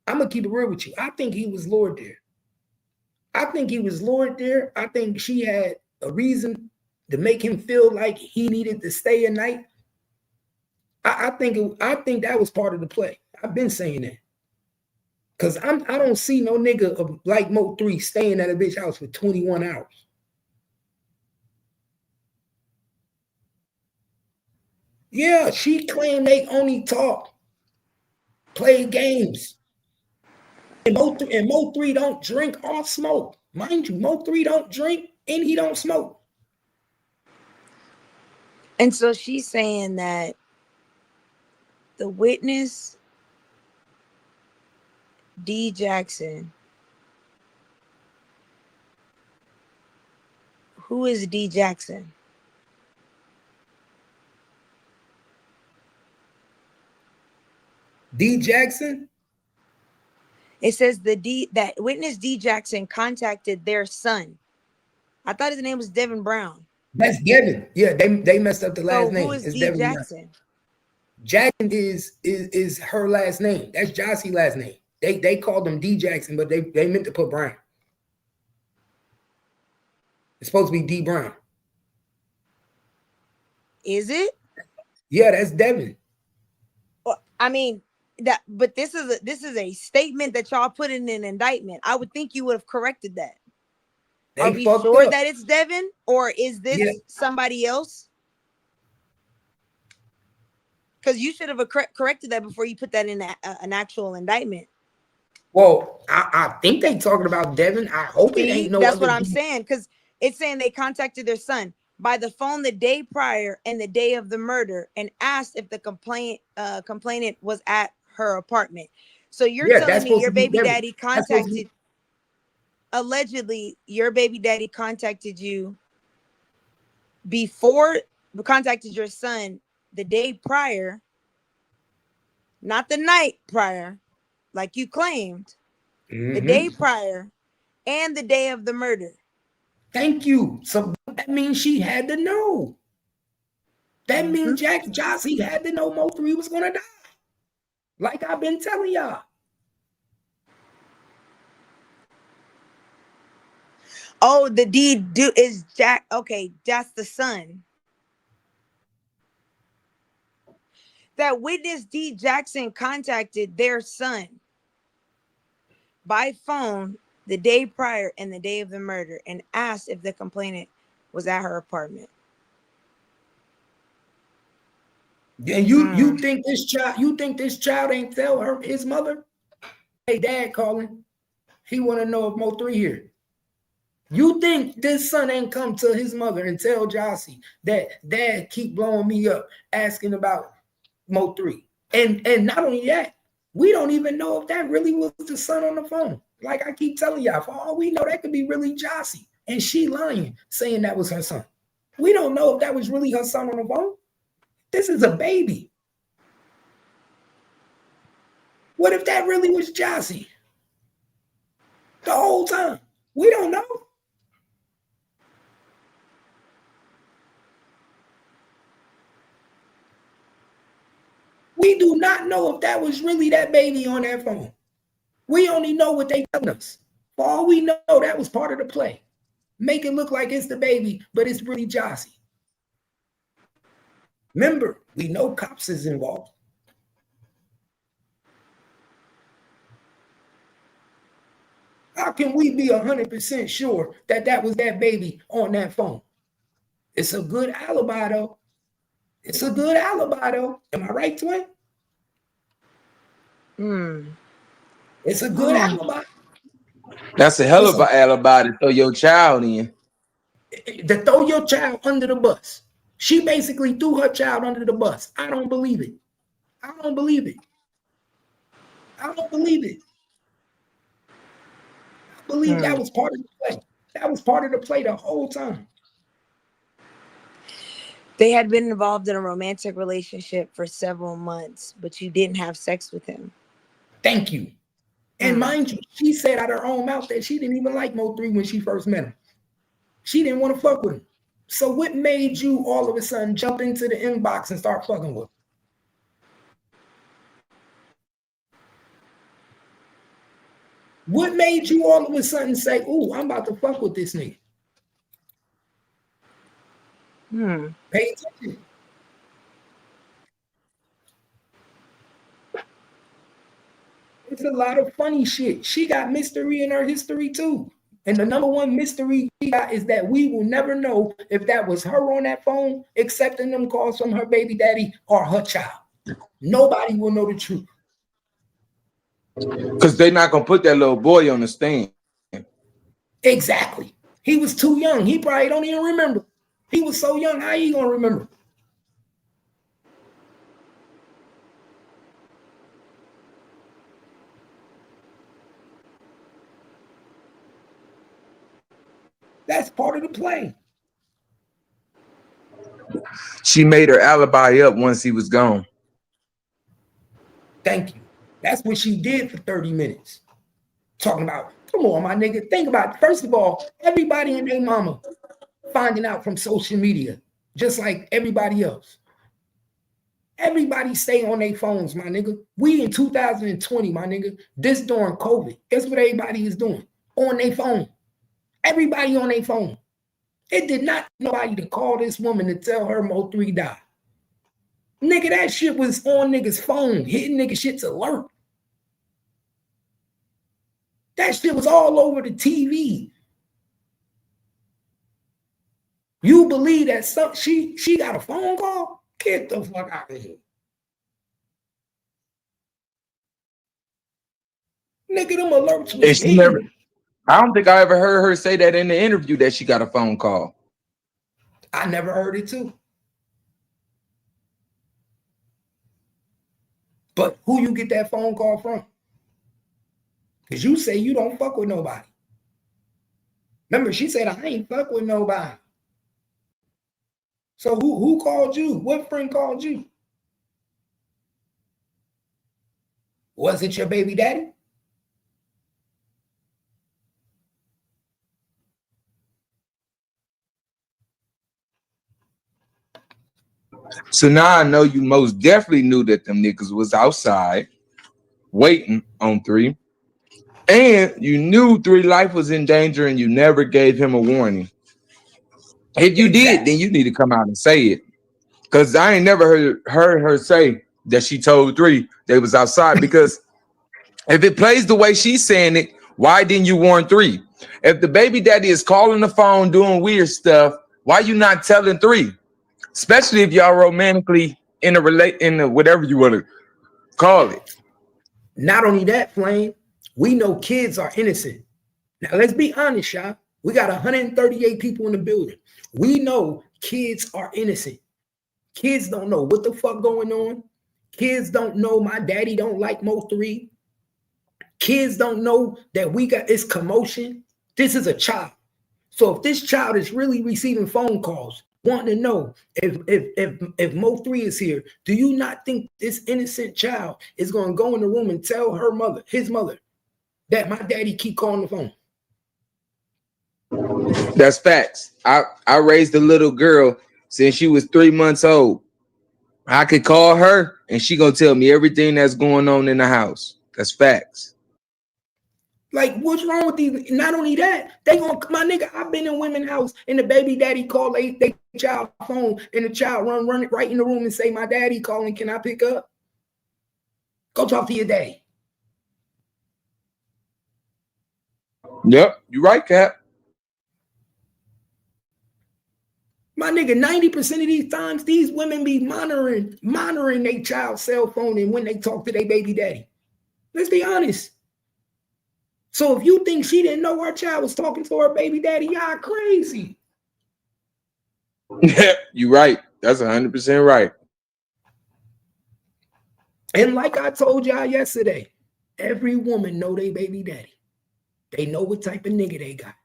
I'm going to keep it real with you. I think he was lured there. I think he was lured there. I think she had a reason to make him feel like he needed to stay a night. I think that was part of the play. I've been saying that. Because I don't see no nigga like Mo3 staying at a bitch house for 21 hours. Yeah, she claimed they only talk, play games. And Mo3 don't drink or smoke. Mind you, Mo3 don't drink and he don't smoke. And so she's saying that the witness, D. Jackson, who is D. Jackson? D. Jackson? It says that witness D. Jackson contacted their son. I thought his name was Devin Brown. That's Devin. Yeah, they messed up the last name. Who is it's D. Devin Jackson? Brown. Jackson is her last name. That's Josie's last name. They called him D. Jackson, but they meant to put Brown. It's supposed to be D. Brown. Is it? Yeah, that's Devin. Well, I mean but this is a statement that y'all put in an indictment. I would think you would have corrected that. Are we sure that it's Devin, or is this somebody else? Because you should have corrected that before you put that in an actual indictment. Well, I think they talking about Devin. I hope it ain't no. That's what I'm saying, because it's saying they contacted their son by the phone the day prior and the day of the murder and asked if the complainant was at her apartment. So you're telling me your baby daddy contacted, allegedly, your baby daddy contacted you before, contacted your son the day prior, not the night prior, like you claimed, the day prior and the day of the murder. Thank you. So that means she had to know. That means Josie had to know Mo3 was gonna die. Like I've been telling y'all. Oh, the deed is Jack. Okay, that's the son. That witness D. Jackson contacted their son by phone the day prior and the day of the murder and asked if the complainant was at her apartment. And you think this child ain't tell her his mother? Hey, dad calling. He want to know if Mo3 here. You think this son ain't come to his mother and tell Josie that dad keep blowing me up asking about Mo3? And not only that, we don't even know if that really was the son on the phone. Like I keep telling y'all, for all we know, that could be really Josie. And she lying, saying that was her son. We don't know if that was really her son on the phone. This is a baby. What if that really was Josie? The whole time. We don't know. We do not know if that was really that baby on that phone. We only know what they tell us. For all we know, that was part of the play. Make it look like it's the baby, but it's really Josie. Remember, we know cops is involved. How can we be 100% sure that that was that baby on that phone? It's a good alibi, though. It's a good alibi, though. Am I right, twin? It's a good alibi. That's a hell of an alibi to throw your child in. To throw your child under the bus. She basically threw her child under the bus. I don't believe it. I don't believe it. I don't believe it. I believe that was part of the play. That was part of the play the whole time. They had been involved in a romantic relationship for several months, but you didn't have sex with him. Thank you. And mind you, she said out her own mouth that she didn't even like Mo3 when she first met him. She didn't want to fuck with him. So what made you all of a sudden jump into the inbox and start fucking with him? What made you all of a sudden say, "Ooh, I'm about to fuck with this nigga"? Pay attention. It's a lot of funny shit. She got mystery in her history too. And the number one mystery she got is that we will never know if that was her on that phone accepting them calls from her baby daddy or her child. Nobody will know the truth. Because they're not going to put that little boy on the stand. Exactly. He was too young. He probably don't even remember. He was so young, how you going to remember? That's part of the play. She made her alibi up once he was gone. Thank you. That's what she did for 30 minutes. Talking about, come on, my nigga. Think about it. First of all, everybody and their mama finding out from social media, just like everybody else. Everybody stay on their phones, my nigga. We in 2020, my nigga. This during COVID. Guess what everybody is doing? On their phone. Everybody on their phone. It did not nobody to call this woman to tell her Mo3 died. Nigga, that shit was on niggas' phone, hitting nigga shit's alert. That shit was all over the TV. You believe that she got a phone call? Get the fuck out of here. Nigga, them alerts was hidden. I don't think I ever heard her say that in the interview that she got a phone call. I never heard it too. But who you get that phone call from? Because you say you don't fuck with nobody. Remember, she said, I ain't fuck with nobody. So who called you? What friend called you? Was it your baby daddy? So now I know you most definitely knew that them niggas was outside waiting on 3. And you knew 3 life was in danger and you never gave him a warning. If you did, then you need to come out and say it. Because I ain't never heard her say that she told 3 they was outside. Because if it plays the way she's saying it, why didn't you warn 3? If the baby daddy is calling the phone doing weird stuff, why you not telling 3? Especially if y'all romantically in a whatever you want to call it. Not only that, Flame, we know kids are innocent. Now let's be honest, y'all. We got 138 people in the building. We know kids are innocent. Kids don't know what the fuck going on. Kids don't know my daddy don't like Mo3. Kids don't know that we got this commotion. This is a child. So if this child is really receiving phone calls, wanting to know if Mo3 is here, do you not think this innocent child is going to go in the room and tell her mother, his mother, that my daddy keep calling the phone? That's facts. I raised a little girl since she was 3 months old. I could call her and she gonna tell me everything that's going on in the house. That's facts. Like, what's wrong with these? Not only that, they gonna, my nigga, I've been in women's house and the baby daddy call they child phone and the child run it right in the room and say, my daddy calling, can I pick up? Go talk to your daddy. Yep, you're right, Cap. My nigga, 90% of these times, these women be monitoring their child's cell phone and when they talk to their baby daddy. Let's be honest. So if you think she didn't know her child was talking to her baby daddy, y'all crazy. Yeah, you're right. That's 100% right. And like I told y'all yesterday, every woman know their baby daddy. They know what type of nigga they got.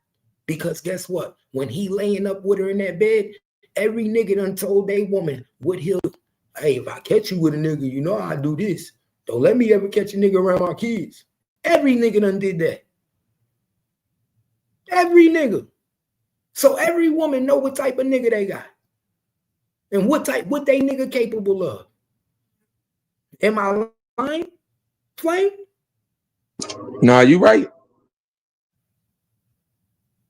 Because guess what? When he laying up with her in that bed, every nigga done told they woman what he'll do. Hey, if I catch you with a nigga, you know I do this. Don't let me ever catch a nigga around my kids. Every nigga done did that. Every nigga. So every woman know what type of nigga they got. And what they nigga capable of. Am I lying, Flame? No, you right.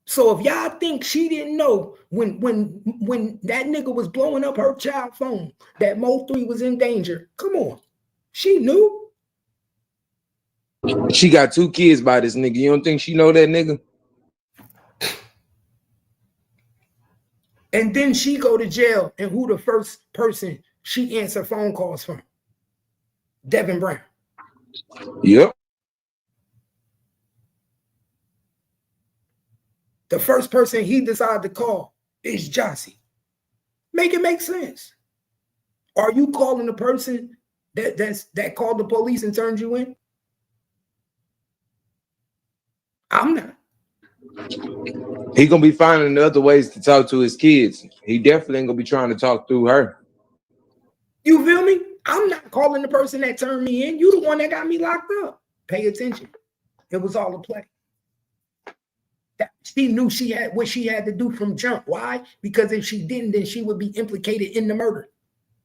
So if y'all think she didn't know when that nigga was blowing up her child phone that Mo3 was in danger, come on. She knew. She got 2 kids by this nigga. You don't think she know that nigga? And then she go to jail, and who the first person she answer phone calls from? Devin Brown. Yep. The first person he decided to call is Josie. Make it make sense. Are you calling the person that called the police and turned you in? I'm not. He gonna be finding other ways to talk to his kids. He definitely ain't gonna be trying to talk through her. You feel me? I'm not calling the person that turned me in. You the one that got me locked up. Pay attention. It was all a play. That she knew she had what she had to do from jump. Why? Because if she didn't, then she would be implicated in the murder.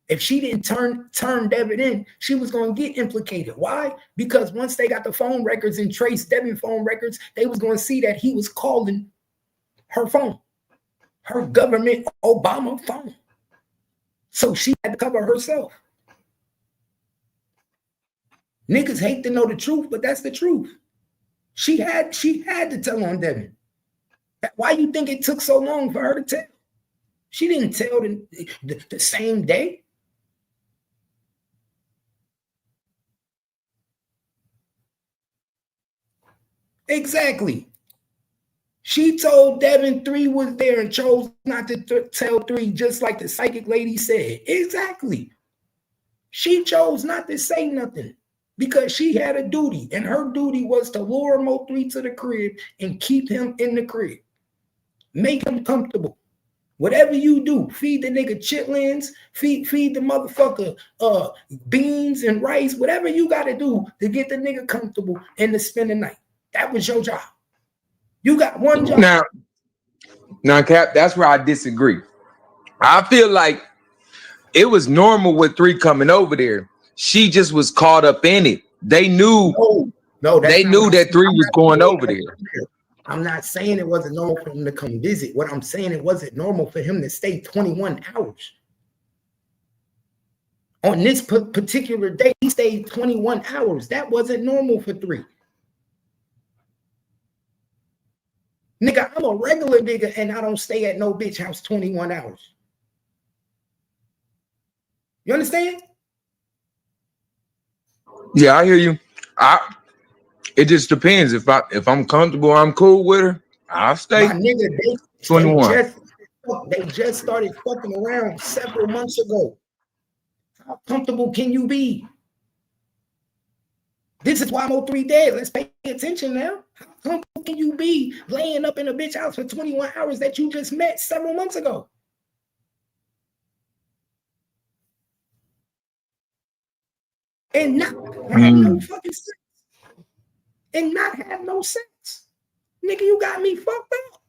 If she didn't turn Devin in, she was going to get implicated. Why? Because once they got the phone records and traced Devin phone records, they was going to see that he was calling her phone, her government Obama phone. So she had to cover herself. Niggas hate to know the truth, but that's the truth. She had to tell on Devin. Why you think it took so long for her to tell? She didn't tell the same day. Exactly. She told Devin 3 was there and chose not to tell 3, just like the psychic lady said. Exactly. She chose not to say nothing because she had a duty, and her duty was to lure Mo3 to the crib and keep him in the crib. Make him comfortable. Whatever you do, feed the nigga chitlins, feed the motherfucker beans and rice, whatever you got to do to get the nigga comfortable and to spend the night. That was your job. You got one job. Now, Cap, that's where I disagree. I feel like it was normal with 3 coming over there. She just was caught up in it. They knew. No, they knew that 3 was going over there. I'm not saying it wasn't normal for him to come visit. What I'm saying, it wasn't normal for him to stay 21 hours. On this particular day, he stayed 21 hours. That wasn't normal for 3. Nigga, I'm a regular nigga and I don't stay at no bitch house 21 hours. You understand? Yeah, I hear you. It just depends. If I'm comfortable, I'm cool with her, I'll stay. My nigga, 21. They just started fucking around several months ago. How comfortable can you be? This is why Mo3 dead. Let's pay attention now. How comfortable can you be laying up in a bitch house for 21 hours that you just met several months ago? And not have no fucking sex. And not have no sex. Nigga, you got me fucked up.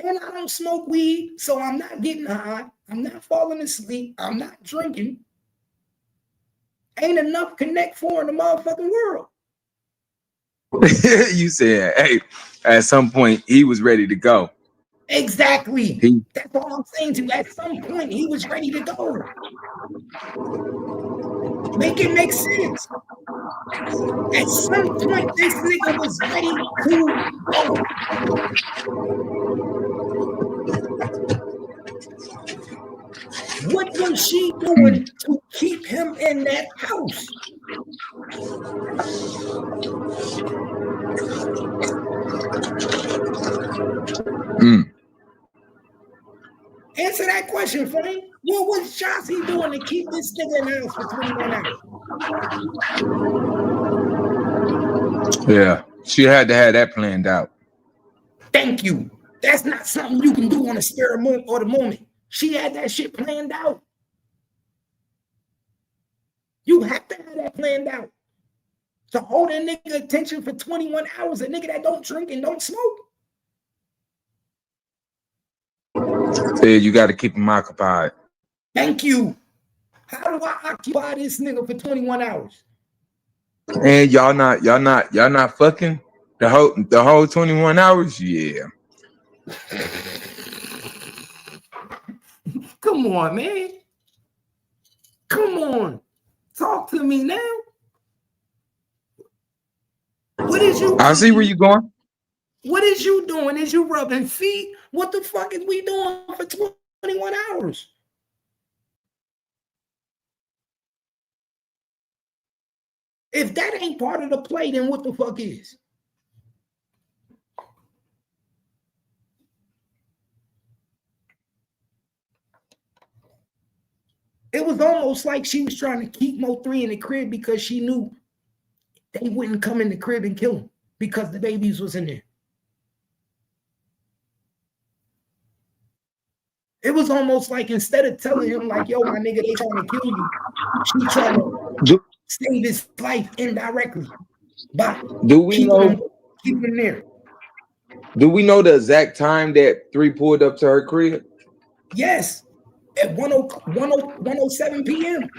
And I don't smoke weed, so I'm not getting high. I'm not falling asleep. I'm not drinking. Ain't enough Connect 4 in the motherfucking world. You said, hey, at some point he was ready to go. Exactly. That's all I'm saying to you. At some point he was ready to go. Make it make sense. At some point this nigga was ready to go. What was she doing to keep him in that house? Answer that question, Frank. What was Josie doing to keep this nigga in the house for 21 hours? Yeah, she had to have that planned out. Thank you. That's not something you can do on a spare moment or the moment. She had that shit planned out. You have to have that planned out. To hold a nigga attention for 21 hours, a nigga that don't drink and don't smoke. Yeah, you got to keep him occupied. Thank you. How do I occupy this nigga for 21 hours? And y'all not fucking the whole 21 hours? Yeah. Come on, man. Come on. Talk to me now. What is you? I see where you're going. What is you doing? Is you rubbing feet? What the fuck is we doing for 21 hours? If that ain't part of the play, then what the fuck is? It was almost like she was trying to keep Mo3 in the crib because she knew they wouldn't come in the crib and kill him because the babies was in there. It was almost like instead of telling him like, yo, my nigga, they trying to kill you, she trying to save his life indirectly by keeping him there. Do we know the exact time that 3 pulled up to her crib? Yes, at 1:07 p.m.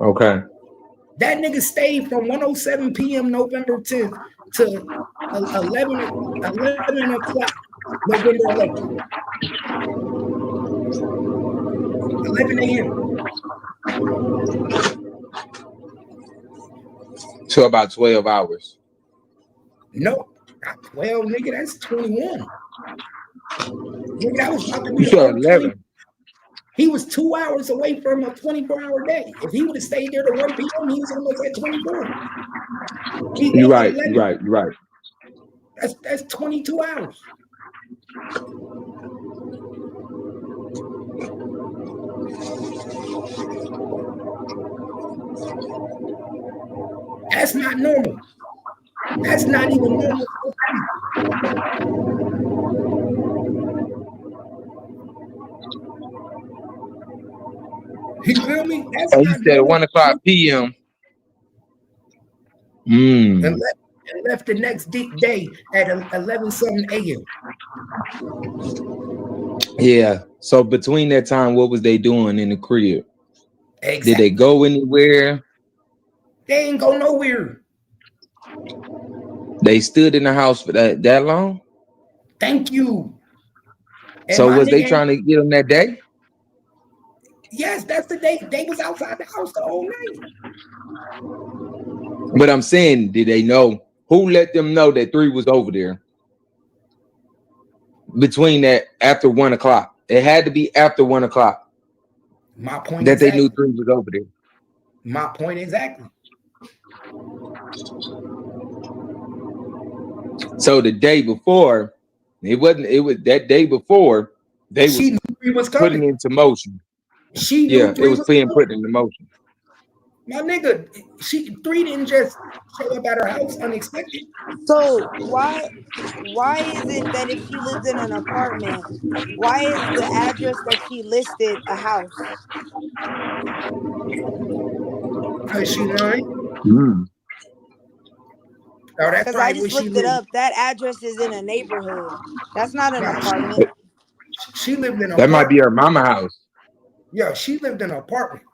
Okay. That nigga stayed from 1:07 p.m. November 10th to 11 o'clock November 11th. 11 a.m. So about 12 hours. No, not 12, nigga. That's 21. Yeah, that was about to be You the said whole 20. 11. He was 2 hours away from a 24-hour day. If he would have stayed there to 1 p.m., he was almost at 24. He You're left at right. 11. You're right. You're right. That's 22 hours. That's not normal. That's not even normal. You feel me? That's Oh, you not said at normal. 1:00 p.m. And left the next day at 11 something a.m. Yeah. So between that time, what was they doing in the crib? Exactly. Did they go anywhere? They ain't go nowhere. They stood in the house for that long? Thank you. And so was they trying to get them that day? Yes, that's the day. They was outside the house the whole night. But I'm saying, did they know? Who let them know that 3 was over there? Between that, after 1:00. It had to be after 1:00. My point that exactly. They knew 3 was over there. My point exactly. So the day before, it was that day before they she was putting into motion. She knew it was being put into motion. My nigga, 3 didn't just show up at her house unexpected. So why is it that if she lived in an apartment, why is the address that she listed a house? Because she lying. Because I just looked it up. That address is in a neighborhood. That's not an apartment. She lived in an apartment. That might be her mama house. Yeah, she lived in an apartment.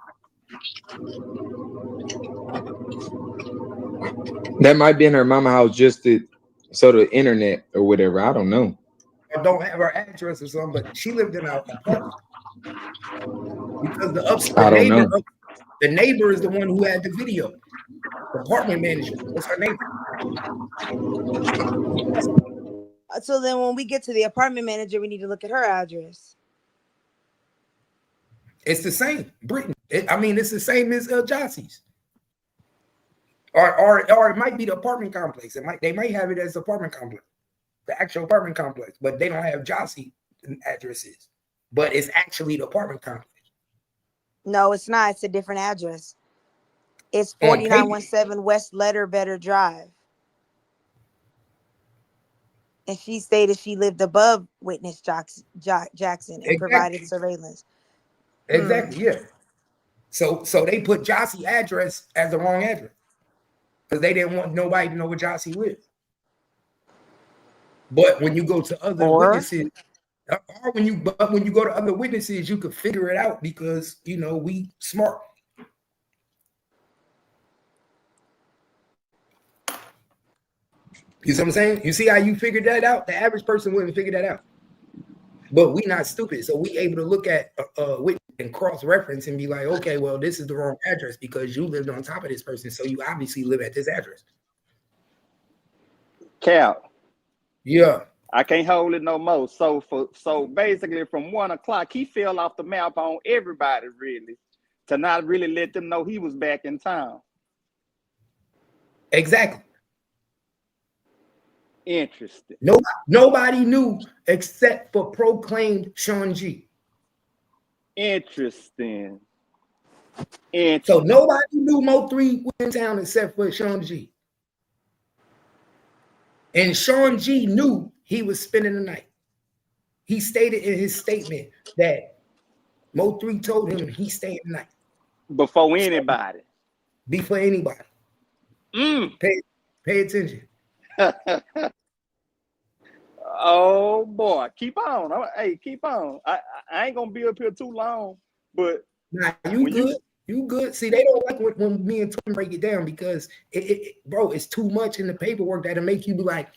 That might be in her mama house just so the internet or whatever. I don't know. I don't have her address or something, but she lived in an apartment. Because the neighbor is the one who had the video. The apartment manager was her neighbor. So then when we get to the apartment manager, we need to look at her address. It's the same. Britain. It's the same as Josie's. Or it might be the apartment complex. They might have it as apartment complex, the actual apartment complex, but they don't have Josie addresses. But it's actually the apartment complex. No, it's not. It's a different address. It's 4917 West Letterbetter Drive. And she stated she lived above witness Jackson and provided surveillance. Exactly, yeah. So they put Josie address as the wrong address because they didn't want nobody to know where Josie lived. But when you go to other witnesses, or when you go to other witnesses, you could figure it out because we smart. You see what I'm saying? You see how you figured that out? The average person wouldn't figure that out. But we not stupid, so we able to look at witness and cross-reference and be like, okay, well, this is the wrong address because you lived on top of this person, so you obviously live at this address. Cap. Yeah. I can't hold it no more. So basically from 1:00, he fell off the map on everybody really, to not really let them know he was back in town. Exactly. Interesting. Nobody knew except for proclaimed Sean G. Interesting. So nobody knew Mo3 was in town except for Sean G. And Sean G knew he was spending the night. He stated in his statement that Mo3 told him he stayed the night. Before anybody. Before anybody. Pay attention. Oh boy, keep on. Hey, keep on. I ain't gonna be up here too long, but nah, you good. You good. See, they don't like when me and Tim break it down because bro, it's too much in the paperwork that'll make you be like,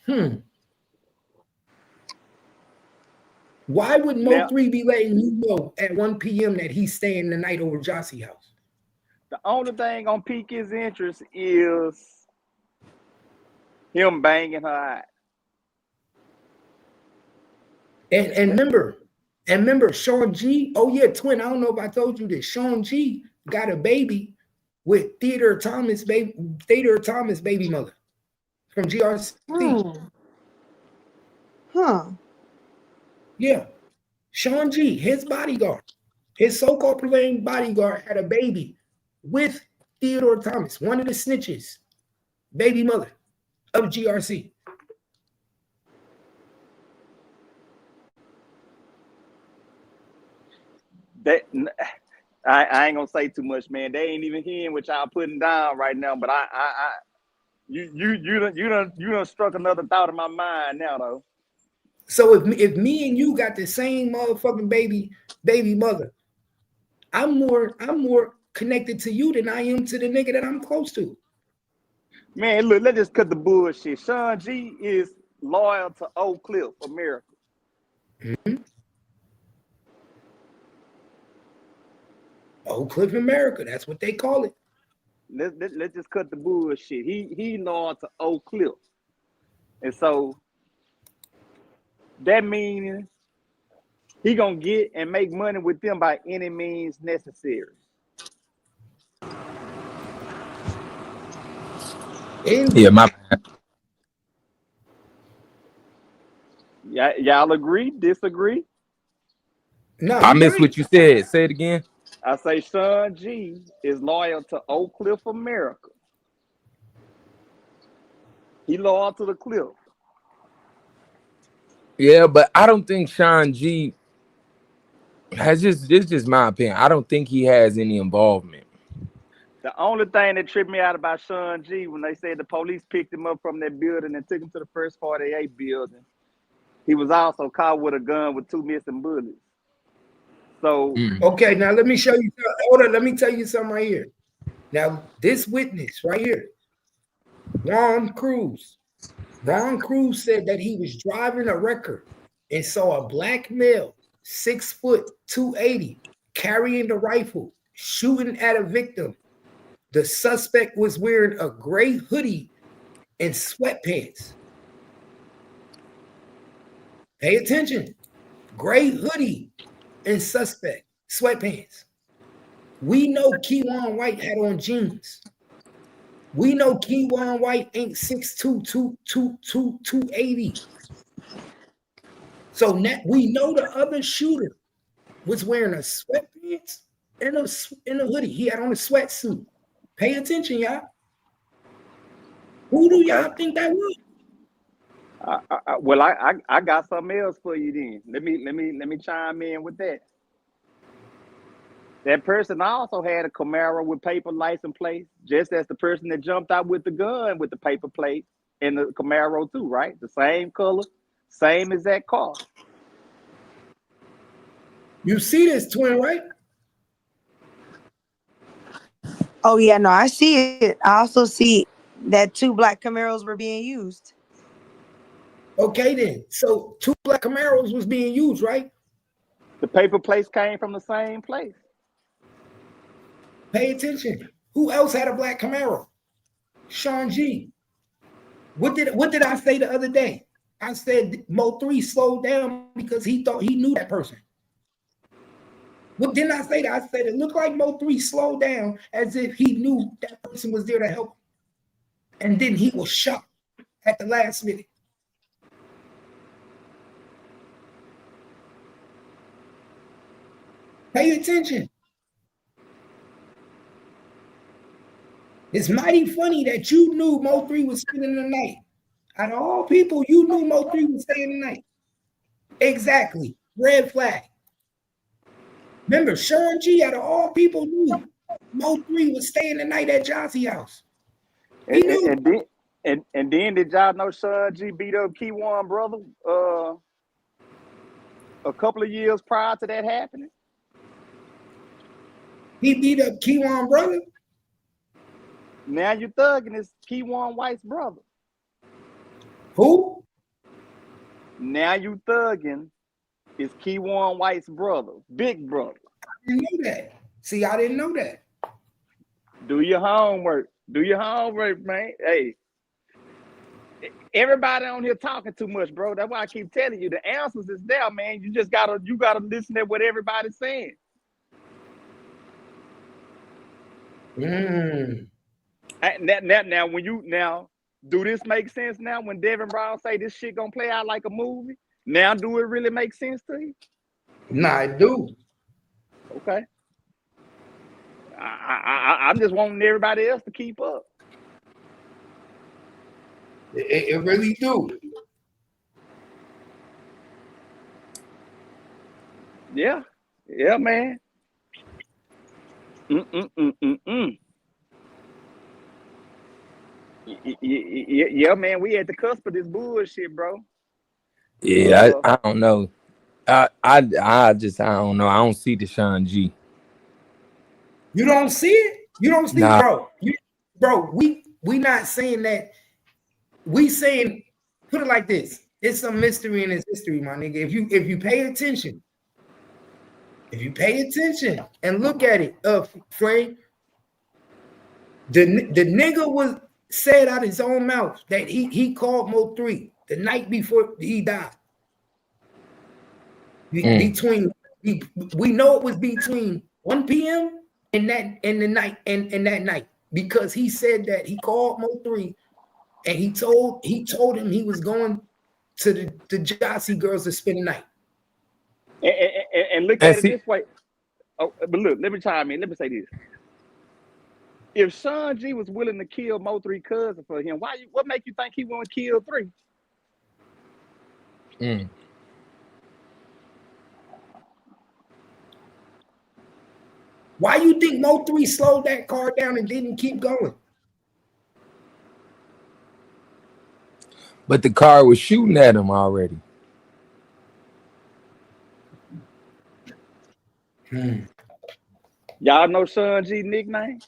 why would Mo3 be letting you know at 1 p.m. that he's staying the night over Josie's house? The only thing on pique his interest is him banging her out. And remember, Sean G. Oh yeah, twin. I don't know if I told you this. Sean G. got a baby with Theodore Thomas baby mother from GRC. Yeah, Sean G. His bodyguard, his so-called playing bodyguard, had a baby with Theodore Thomas, one of the snitches, baby mother of GRC. That I ain't gonna say too much, man. They ain't even hearing what y'all putting down right now. But you done struck another thought in my mind now, though. So if me and you got the same motherfucking baby mother, I'm more connected to you than I am to the nigga that I'm close to. Man, look, let's just cut the bullshit. Sean G is loyal to Oak Cliff, America. Mm-hmm. Oak Cliff, America. That's what they call it. Let's just cut the bullshit. He loyal to Oak Cliff, and so that means he gonna get and make money with them by any means necessary. Yeah, my bad. Y'all agree? Disagree? No, I missed what you said. Say it again. I say Sean G is loyal to Oak Cliff, America. He loyal to the Cliff. Yeah, but I don't think Sean G has this is just my opinion. I don't think he has any involvement. The only thing that tripped me out about Sean G when they said the police picked him up from that building and took him to the first 48 building, he was also caught with a gun with 2 missing bullets. So okay, now let me show you. Hold on, let me tell you something right here. Now, this witness right here, Ron Cruz said that he was driving a Wrecker and saw a black male, 6 foot, 280, carrying the rifle, shooting at a victim. The suspect was wearing a gray hoodie and sweatpants. Pay attention. Gray hoodie and suspect sweatpants. We know Kiwan White had on jeans. We know Kiwan White ain't 6'2", 280. So now we know the other shooter was wearing a sweatpants and a hoodie. He had on a sweatsuit. Pay attention, y'all. Who do y'all think that was? Well, I got something else for you then. Let me chime in with that. That person also had a Camaro with paper license plates, just as the person that jumped out with the gun with the paper plate in the Camaro too, right? The same color, same exact car. You see this, twin, right? Oh yeah, no, I see it. I also see that 2 black Camaros were being used. Okay, then. So 2 black Camaros was being used, right? The paper plates came from the same place. Pay attention. Who else had a black Camaro? Sean G. What did I say the other day? I said Mo3 slowed down because he thought he knew that person. What didn't I say that? I said it looked like Mo3 slowed down as if he knew that person was there to help him. And then he was shot at the last minute. Pay attention. It's mighty funny that you knew Mo3 was spending the night. Out of all people, you knew Mo3 was staying the night. Exactly. Red flag. Remember, Sean G, out of all people, knew Mo3 was staying the night at Josie house. He knew. And then did y'all know Sean G beat up Kiwan brother a couple of years prior to that happening? He beat up Kiwan brother? Now you thugging is Kiwan White's brother. Who? Now you thugging is Kiwan White's brother, big brother. I didn't know that. See, I didn't know that. Do your homework. Do your homework, man. Hey. Everybody on here talking too much, bro. That's why I keep telling you the answers is there, man. You just gotta listen to what everybody's saying. Now, when you do this make sense now? When Devin Brown say this shit gonna play out like a movie, now do it really make sense to you? Nah, I do. Okay. I'm just wanting everybody else to keep up. It really do. Yeah, man. Yeah, man. We at the cusp of this bullshit, bro. Yeah, I don't know. I don't know. I don't see Deshaun G. You don't see it? You don't see, bro. Bro, we not saying that. We saying, put it like this. It's some mystery in his history, my nigga. If you pay attention, and look at it, Frey, the nigga was said out his own mouth that he called Mo3 the night before he died. Between we know it was between 1 p.m. and that night because he said that he called Mo3 and he told him he was going to the Josie girls to spend the night. And look at it this way. Oh, but look, let me chime in. Let me say this. If Sean G was willing to kill Mo3 cousin for him, what make you think he won't kill 3? Why you think Mo3 slowed that car down and didn't keep going? But the car was shooting at him already. Y'all know Sean G nickname?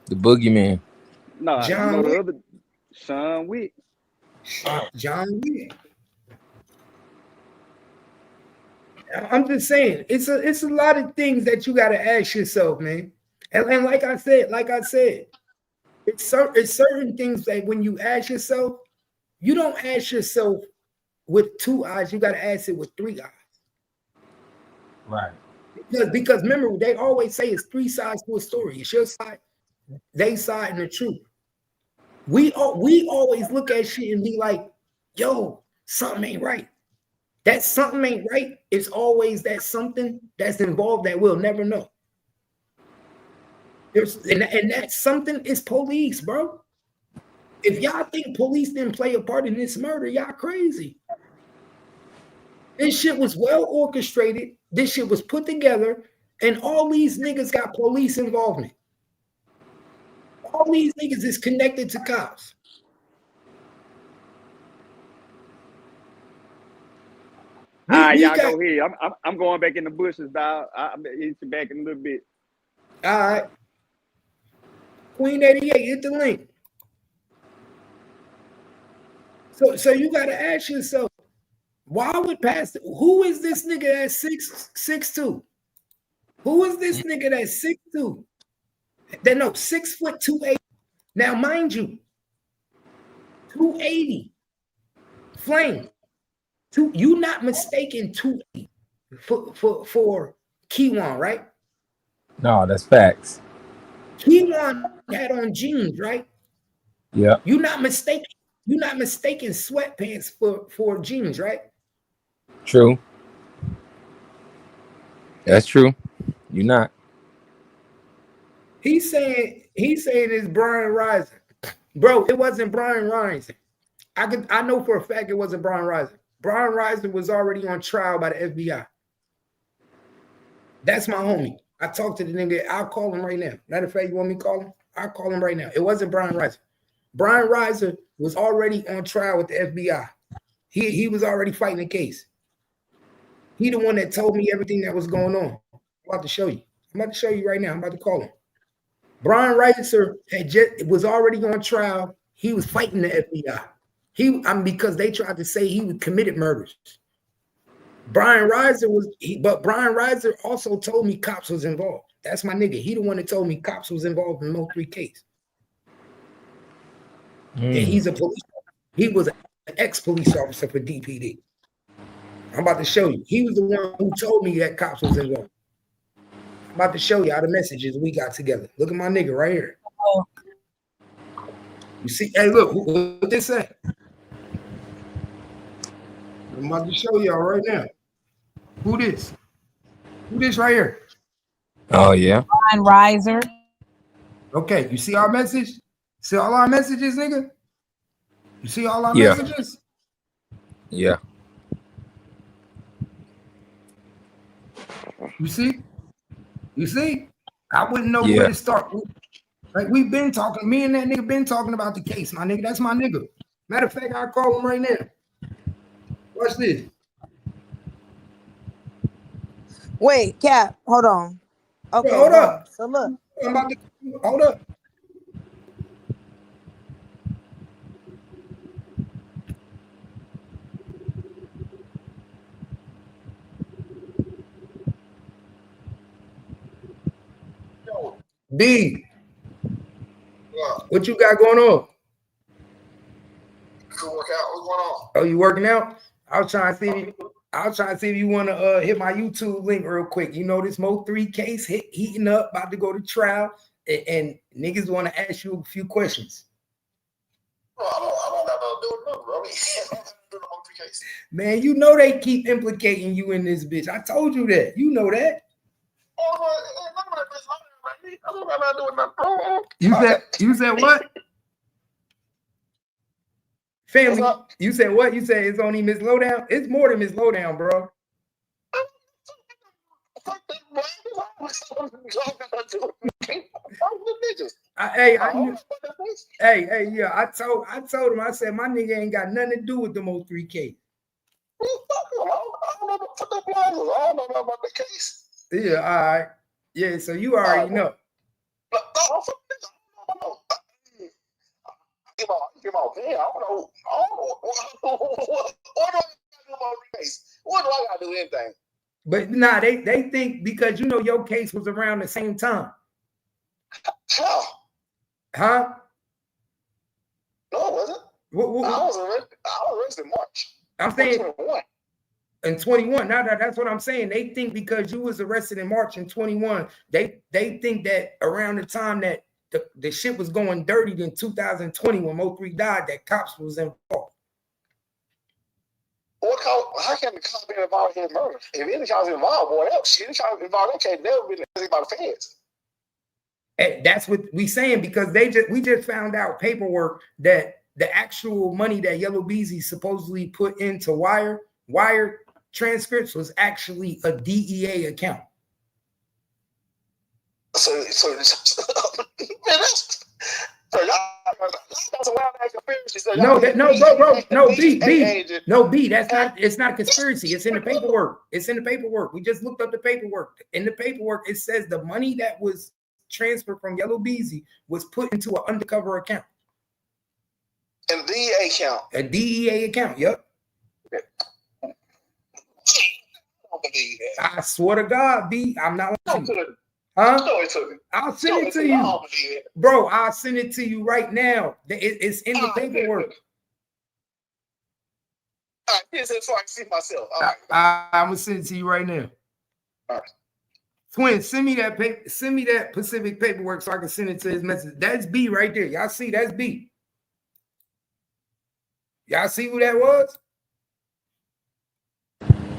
The Boogeyman. No, John you know Wick. the other Sean Wick. John Wick. I'm just saying, it's a lot of things that you got to ask yourself, man. And like I said, it's certain things that when you ask yourself, you don't ask yourself with 2 eyes. You got to ask it with 3 eyes. Right. Because remember, they always say it's 3 sides to a story. It's your side, they side, and the truth. We always look at shit and be like, yo, something ain't right. That something ain't right. It's always that something that's involved that we'll never know. And that something is police, bro. If y'all think police didn't play a part in this murder, y'all crazy. This shit was well orchestrated. This shit was put together, and all these niggas got police involvement. All these niggas is connected to cops. Y'all go ahead. I'm going back in the bushes, dog. I'm back in a little bit. All right. Queen 88, hit the link. So you got to ask yourself, why would Pastor? Who is this nigga that's 6'2"? Who is this nigga that's 6'2"? They know 6 foot 280. Now, mind you, 280. Flame. You not mistaken 280 for Kiwan, right? No, that's facts. Kiwan had on jeans, right? Yeah. You not mistaken sweatpants for jeans, right? True. That's true. You're not. He's saying it's Brian Rising. Bro, it wasn't Brian Rising. I know for a fact it wasn't Brian Rising. Brian Rising was already on trial by the FBI. That's my homie. I talked to the nigga. I'll call him right now. Matter of fact, you want me to call him? I'll call him right now. It wasn't Brian Rising. Brian Rising was already on trial with the FBI. He was already fighting the case. He the one that told me everything that was going on. I'm about to show you. I'm about to show you right now. I'm about to call him. Brian Reiser was already on trial. He was fighting the FBI. Because they tried to say he committed murders. Brian Reiser also told me cops was involved. That's my nigga. He the one that told me cops was involved in Mo3 case. And he's a police He was an ex-police officer for DPD. I'm about to show you. He was the one who told me that cops was involved. I'm about to show you all the messages we got together. Look at my nigga right here. You see, hey, look, what they say. I'm about to show y'all right now. Who this? Who this right here? Oh, yeah. Ryan Riser. Okay, you see our message? See all our messages, nigga? You see all our messages? Yeah. You see? You see? I wouldn't know where to start. Like, we've been talking, me and that nigga been talking about the case, my nigga. That's my nigga. Matter of fact, I'll call him right now. Watch this. Wait, Cap, hold on. Okay, Bro, hold up. So look. I'm about to, hold up. B, what you got going on? Cool workout. What's going on? Oh, you working out? I was trying to see if you want to hit my YouTube link real quick. You know this Mo3 case heating up, about to go to trial, and niggas want to ask you a few questions. Well, I don't got nothing to do with nothing, bro. I mean, I don't do the Mo3 case. Man, you know they keep implicating you in this bitch. I told you that. You know that. You said what? Family, you said what? You said it's only Miss Lowdown? It's more than Miss Lowdown, bro. Hey, yeah, I told him, I said my nigga ain't got nothing to do with the Mo3 case. I don't know about the case. Yeah, all right. Yeah, so you already know. What do I gotta do anything? But nah, they think because you know your case was around the same time. How? Huh? No, it wasn't. I was arrested in March. I'm saying in 21. Now that's what I'm saying. They think because you was arrested in March in 21, they think that around the time that the shit was going dirty in 2020 when Mo3 died, that cops was involved. How can the cops be involved in murder? If any cops involved, what else? Any cops involved, okay, never been anything about the feds. And that's what we saying, because we just found out paperwork that the actual money that Yellow Beezy supposedly put into wire transcripts was actually a DEA account. So man, so that's a wild ass conspiracy. So B, that's not. It's not a conspiracy. It's in the paperwork. It's in the paperwork. We just looked up the paperwork. In the paperwork, it says the money that was transferred from Yellow Beezy was put into an undercover account. A DEA account. A DEA account. Yep. I don't believe that. I swear to God, B, I'm not. Huh? Show it to me. I'll send it to you. Bro, I'll send it to you right now. It's in the paperwork. All right, here's it so I can see myself. All right. I'm gonna send it to you right now. All right. Twin, send me that Pacific paperwork so I can send it to his message. That's B right there. Y'all see that's B. Y'all see who that was?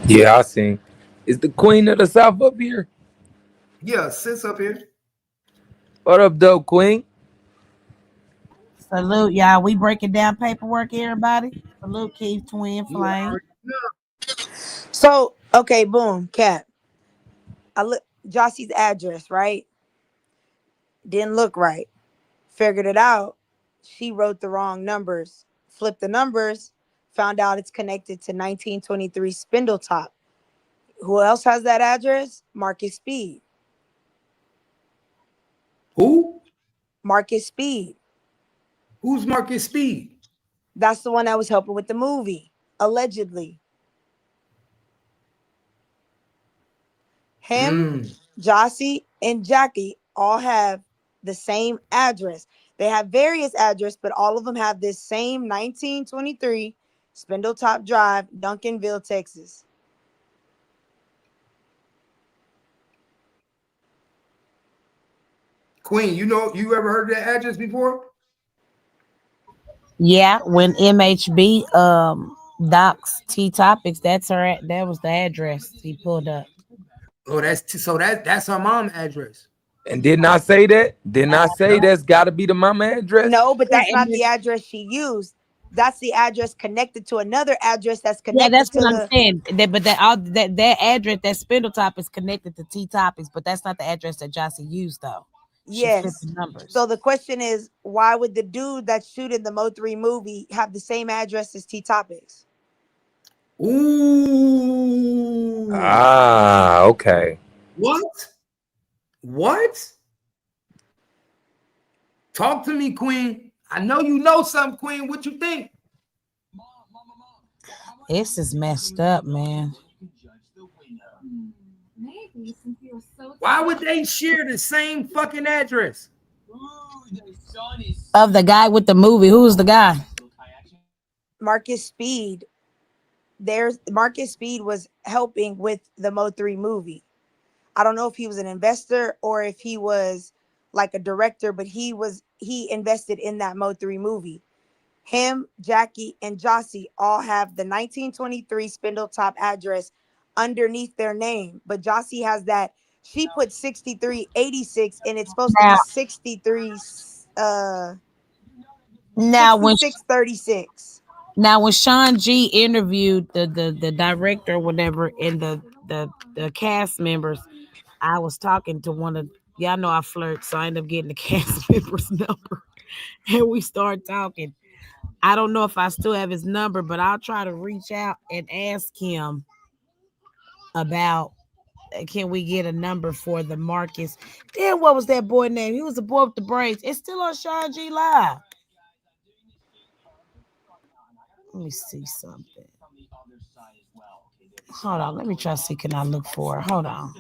Yeah, I seen. Is the Queen of the South up here? Yeah, sis up here. What up, though, Queen? Salute, y'all. We breaking down paperwork, everybody. Salute, Keith, Twin Flame. So, okay, boom, Cap. I look Josie's address, right? Didn't look right. Figured it out. She wrote the wrong numbers. Flipped the numbers. Found out it's connected to 1923 Spindletop. Who else has that address? Marcus Speed. Who? Marcus Speed. Who's Marcus Speed? That's the one that was helping with the movie, allegedly. Him, Josie, and Jackie all have the same address. They have various addresses, but all of them have this same 1923 Spindletop Drive, Duncanville, Texas. Queen, you ever heard of that address before? Yeah, when MHB docs T Topics, that was the address he pulled up. Oh, that's her mom's address. And didn't I say that? Didn't I say that's got to be the mama address? No, but that's Yeah, not the address she used. That's the address connected to another address that's yeah, connected that's to what I'm saying. That address, that Spindletop, is connected to T Topics, but that's not the address that Josie used though. She flipped Yes. the numbers. So the question is, why would the dude that's shooting the Mo3 movie have the same address as T Topics? Ooh. Ah, okay. What? Talk to me, Queen. I know you know something, Queen. What you think? This is messed up, man. Why would they share the same fucking address? Of the guy with the movie, who's the guy? Marcus Speed. Marcus Speed was helping with the Mo3 movie. I don't know if he was an investor or if he was like a director, but he invested in that Mo3 movie. Him, Jackie, and Josie all have the 1923 Spindletop address underneath their name, but Josie has that. She put 6386 and it's supposed to be 6636. Now when Sean G interviewed the director or whatever and the cast members, I was talking to one of y'all know I flirt, so I ended up getting the cast member's number and we started talking. I don't know if I still have his number, but I'll try to reach out and ask him about can we get a number for the Marcus. Then what was that boy name? He was the boy with the braids. It's still on Sean G Live. Let me see something. Hold on. Let me try to see. Can I look for it? Hold on.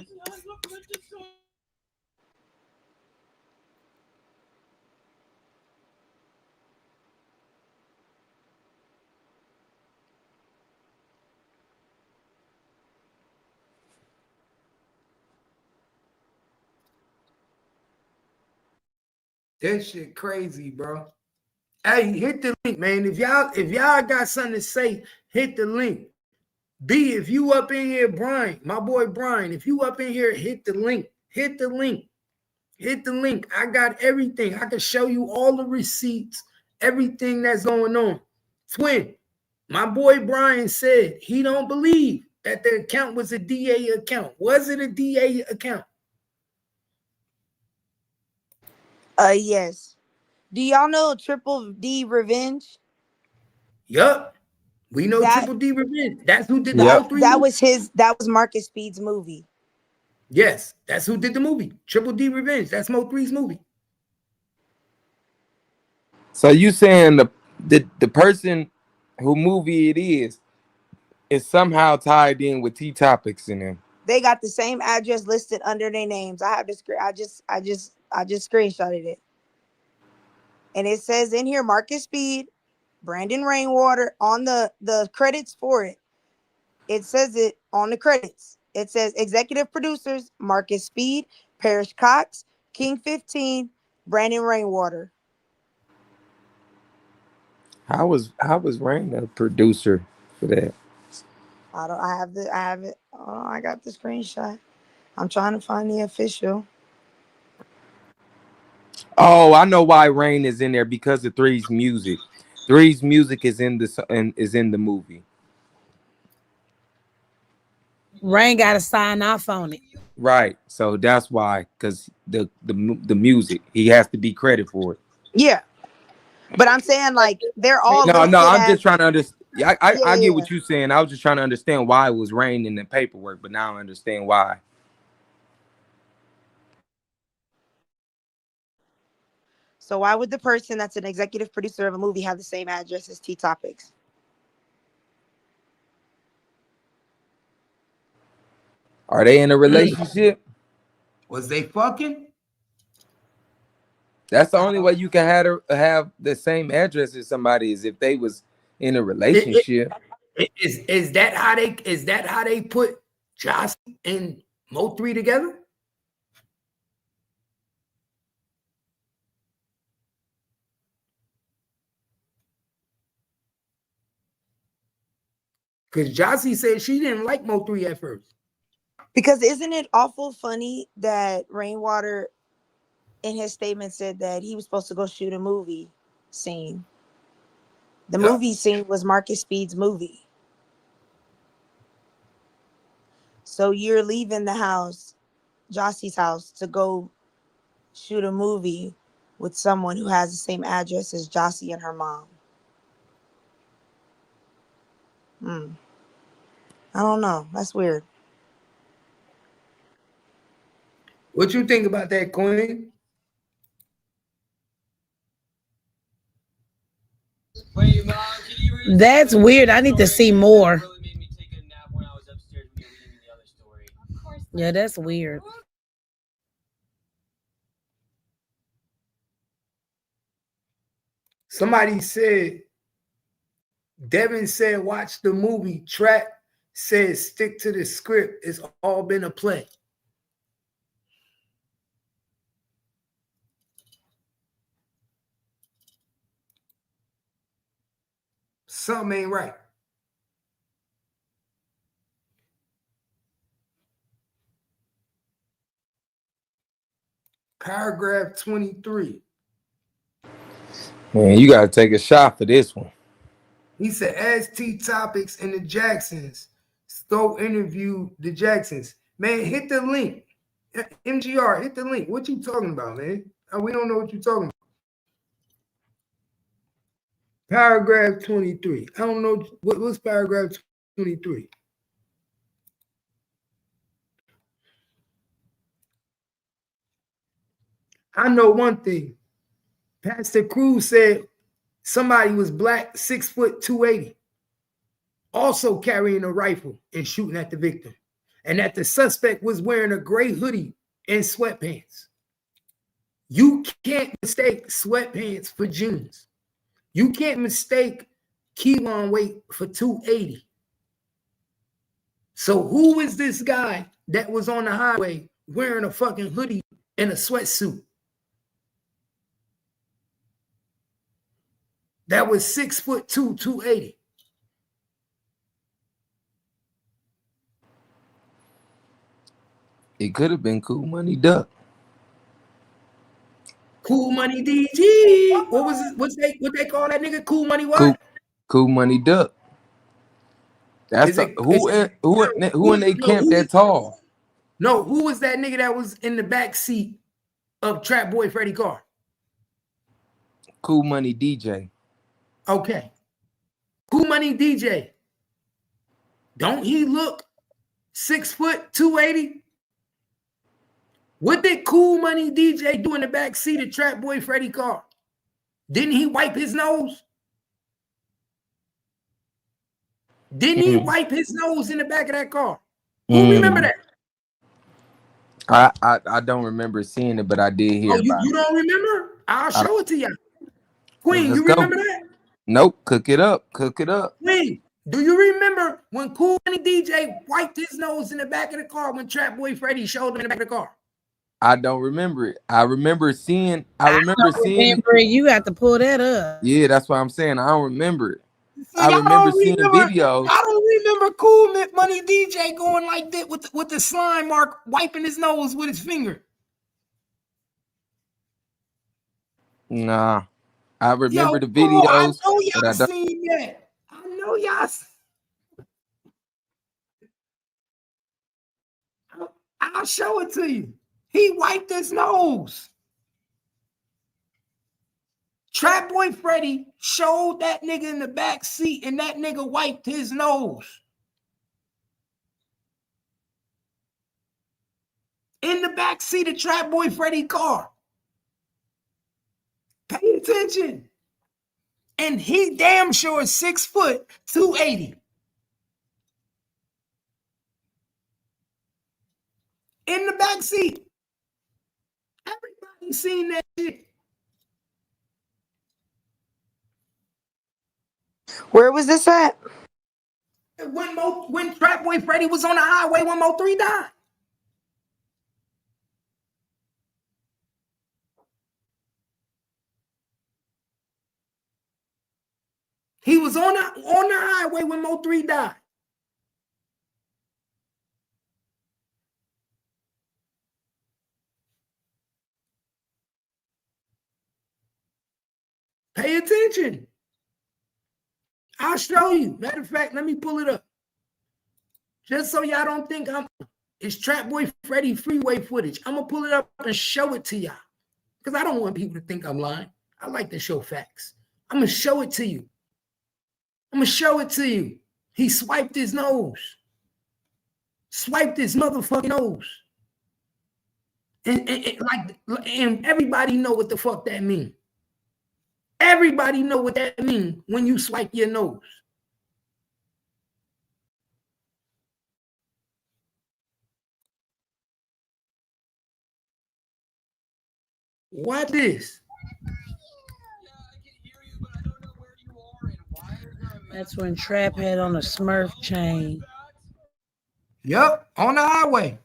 That shit crazy, bro. Hey, hit the link, man. If y'all got something to say, hit the link. B, if you up in here, Brian, my boy Brian, if you up in here, hit the link. Hit the link. Hit the link. I got everything. I can show you all the receipts, everything that's going on. Twin, my boy Brian said he don't believe that the account was a DA account. Was it a DA account? Yes. Do y'all know Triple D Revenge? Yup. We know Triple D Revenge. That's who did the Mo3. That was Marcus Speed's movie. Yes, that's who did the movie. Triple D Revenge. That's Mo3's movie. So you saying the person who movie it is somehow tied in with T Topics in them? They got the same address listed under their names. I have the screen. I just screenshotted it. And it says in here Marcus Speed, Brandon Rainwater on the credits for it. It says it on the credits. It says executive producers Marcus Speed, Parrish Cox, King 15, Brandon Rainwater. How was Rain a producer for that? I have it. Oh, I got the screenshot. I'm trying to find the official. Oh, I know why Rain is in there, because of Three's music. Three's music is in the movie. Rain got to sign off on it. Right. So that's why, because the music, he has to be credited for it. Yeah. But I'm saying like they're all no, I'm just trying to understand. I get what you're saying. I was just trying to understand why it was Rain in the paperwork, but now I understand why. So why would the person that's an executive producer of a movie have the same address as T Topics? Are they in a relationship? Was they fucking? That's the only way you can have the same address as somebody is if they was in a relationship. Is that how they put Josie and Mo3 together? Because Josie said she didn't like Mo3 at first. Because isn't it awful funny that Rainwater in his statement said that he was supposed to go shoot a movie scene. The movie scene was Marcus Speed's movie. So you're leaving the house, Josie's house, to go shoot a movie with someone who has the same address as Josie and her mom. I don't know. That's weird. What you think about that, Queen? That's weird. I need to see more. Yeah, that's weird. Somebody said, Devin said, watch the movie. Trap said, stick to the script. It's all been a play. Something ain't right. Paragraph 23. Man, you gotta take a shot for this one. He said, as T Topics and the Jacksons, Stowe interviewed the Jacksons. Man, hit the link. MGR, hit the link. What you talking about, man? We don't know what you're talking about. Paragraph 23. I don't know. What's paragraph 23? I know one thing. Pastor Cruz said somebody was black, 6 foot 280, also carrying a rifle and shooting at the victim, and that the suspect was wearing a gray hoodie and sweatpants. You can't mistake sweatpants for jeans. You can't mistake Kiwan weight for 280. So who is this guy that was on the highway wearing a fucking hoodie and a sweatsuit? That was 6 foot 2, 280. It could have been Cool Money Duck. Cool Money DG. What was it? What they call that nigga? Cool Money what? Cool Money Duck. That's who in they camp that tall? No, who was that nigga that was in the back seat of Trap Boy Freddie Carr? Cool Money DJ. Okay. Cool Money DJ. Don't he look 6 foot 280? What did Cool Money DJ do in the back seat of Trap Boy Freddie Carr? Didn't he wipe his nose? Didn't he wipe his nose in the back of that car? Who remember that? I don't remember seeing it, but I did hear about it. You don't remember? I'll show it to you. Queen, you remember that? Nope. Cook it up. Queen, do you remember when Cool Money DJ wiped his nose in the back of the car when Trap Boy Freddie showed him in the back of the car? I don't remember it. I remember seeing it. You got to pull that up. Yeah, that's what I'm saying. I don't remember it. I remember seeing videos. I don't remember Cool Money DJ going like that with the slime mark, wiping his nose with his finger. Nah, I remember the videos. I know y'all seen that. I know y'all. I'll show it to you. He wiped his nose. Trap Boy Freddie showed that nigga in the back seat, and that nigga wiped his nose. In the back seat of Trap Boy Freddie Carr. Pay attention. And he damn sure is 6 foot 280. In the back seat. Everybody seen that shit. Where was this at? When Trap Boy Freddy was on the highway when Mo3 died. He was on the highway when Mo3 died. Pay attention. I'll show you. Matter of fact, let me pull it up. Just so y'all don't think it's Trap Boy Freddy freeway footage. I'm going to pull it up and show it to y'all. Because I don't want people to think I'm lying. I like to show facts. I'm going to show it to you. I'm going to show it to you. He swiped his nose. Swiped his motherfucking nose. And everybody know what the fuck that means. Everybody know what that means when you swipe your nose. Watch this. That's when Trap had on a Smurf chain. Yep, on the highway.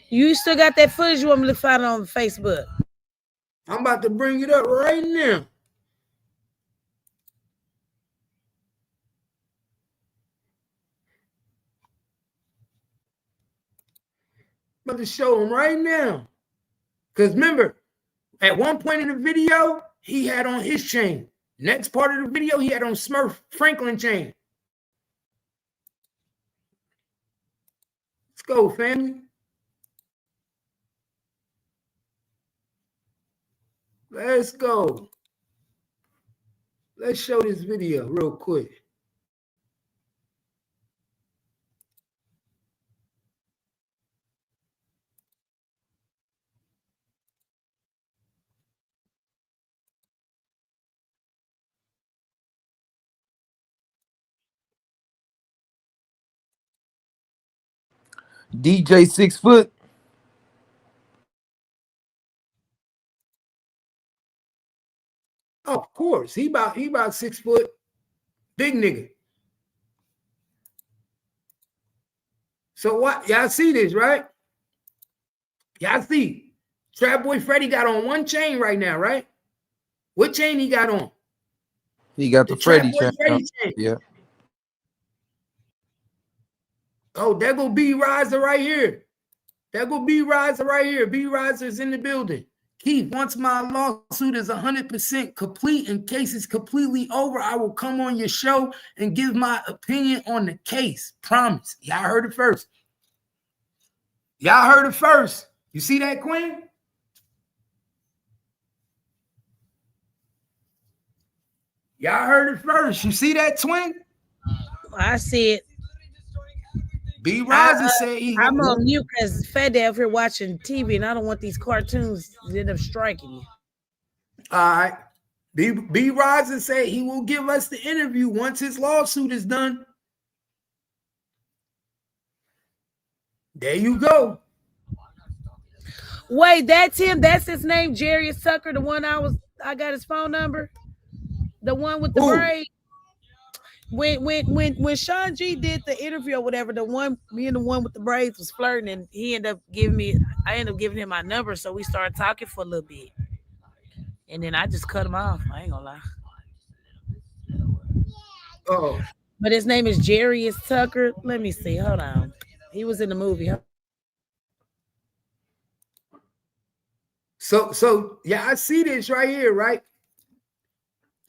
You still got that footage? You want me to find it on Facebook? I'm about to bring it up right now. I'm about to show him right now. Because remember, at one point in the video, he had on his chain. Next part of the video, he had on Smurf Franklin chain. Let's go, family. Let's go. Let's show this video real quick. DJ 6 foot. Of course, he about 6 foot, big nigga. So what? Y'all see this, right? Y'all see. Trap Boy Freddy got on one chain right now, right? What chain he got on? He got the Freddy chain. Yeah. Oh, there go B Riser right here. There go B Riser right here. B Riser's in the building. Keith, once my lawsuit is 100% complete and case is completely over, I will come on your show and give my opinion on the case. Promise. Y'all heard it first. Y'all heard it first. You see that, Queen? Y'all heard it first. You see that, Twin? I see it. B Riser said I'm on mute because Fat Dad here watching TV and I don't want these cartoons to end up striking me. All right. B Riser said he will give us the interview once his lawsuit is done. There you go. Wait, that's him. That's his name, Jarius Tucker, the one I got his phone number. The one with the braid. When Sean G did the interview or whatever, me and the one with the braids was flirting, and I ended up giving him my number, so we started talking for a little bit, and then I just cut him off. I ain't gonna lie. Oh, but his name is Jarius Tucker. Let me see. Hold on. He was in the movie. So yeah, I see this right here, right?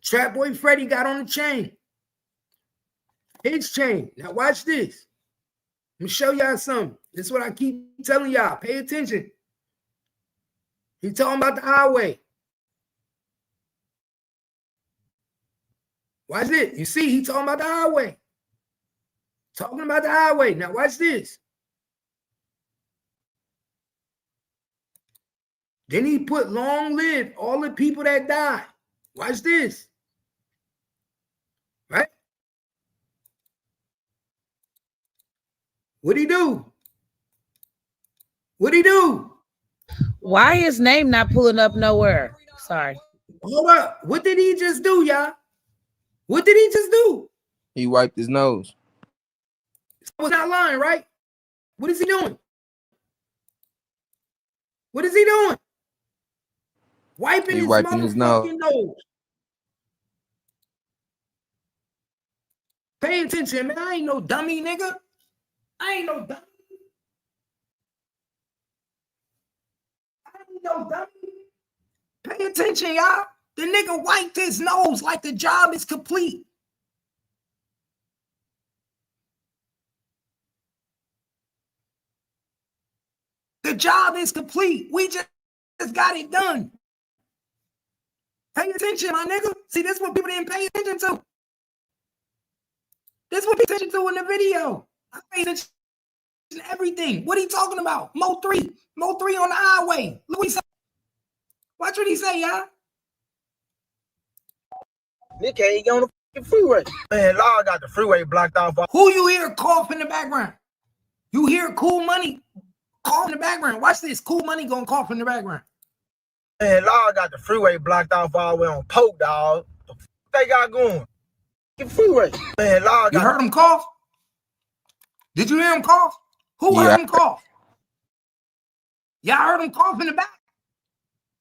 Trap Boy Freddy got on the chain. His chain. Now watch this. Let me show y'all something. This is what I keep telling y'all. Pay attention. He talking about the highway. Watch this. You see, he talking about the highway. Talking about the highway. Now watch this. Then he put long live all the people that died. Watch this. Right? What'd he do? What'd he do? Why his name not pulling up nowhere? Sorry. Hold up. What did he just do, y'all? What did he just do? He wiped his nose. I was not lying, right? What is he doing? What is he doing? Wiping his motherfucking nose. Pay attention, man. I ain't no dummy, nigga. I ain't no dummy. Pay attention, y'all. The nigga wiped his nose like the job is complete. The job is complete. We just got it done. Pay attention, my nigga. See, this is what people didn't pay attention to. This is what people pay attention to in the video. I paid attention to everything. What are you talking about? Mo3. Mo3 on the highway. Look what he said. Watch what he say, y'all. Nick ain't on the fucking freeway. Man, Law got the freeway blocked off. Who you hear cough in the background? You hear Cool Money cough in the background. Watch this. Cool Money gonna cough in the background. Man, Law got the freeway blocked off all the way on Polk, dog. The fuck they got going? The freeway. Man, Law got. You heard him cough? Did you hear him cough? Who heard him cough? Y'all heard him cough in the back?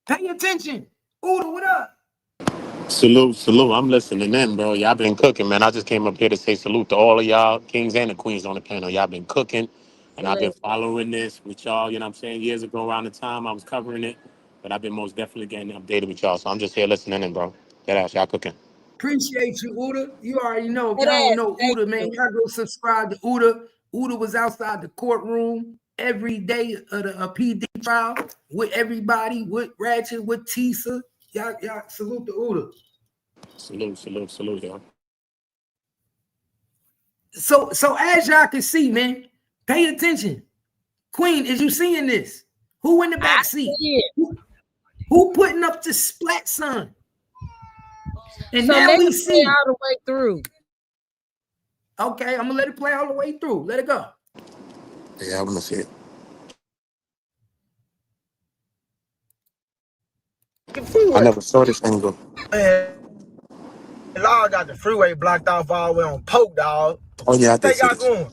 Pay attention. Uda, what up? Salute. I'm listening in, bro. Y'all been cooking, man. I just came up here to say salute to all of y'all, kings and the queens on the panel. Y'all been cooking, and I've been following this with y'all, you know what I'm saying? Years ago around the time I was covering it, but I've been most definitely getting updated with y'all, so I'm just here listening in, bro. Get out, y'all cooking. Appreciate you, Uda. You already know. If y'all don't know Uda, man, y'all go subscribe to Uda. Uda was outside the courtroom every day of the PD trial with everybody, with Ratchet, with Tisa. Y'all salute to Uda. Salute, y'all. So as y'all can see, man, pay attention. Queen, is you seeing this? Who in the back seat? Who putting up the splat sign? And so now we see all the way through. Okay, I'm gonna let it play all the way through. Let it go. Yeah, I'm gonna see it. I never saw this angle. Man, Law got the freeway blocked off all the way on Polk, dog. Oh yeah, I they did got going.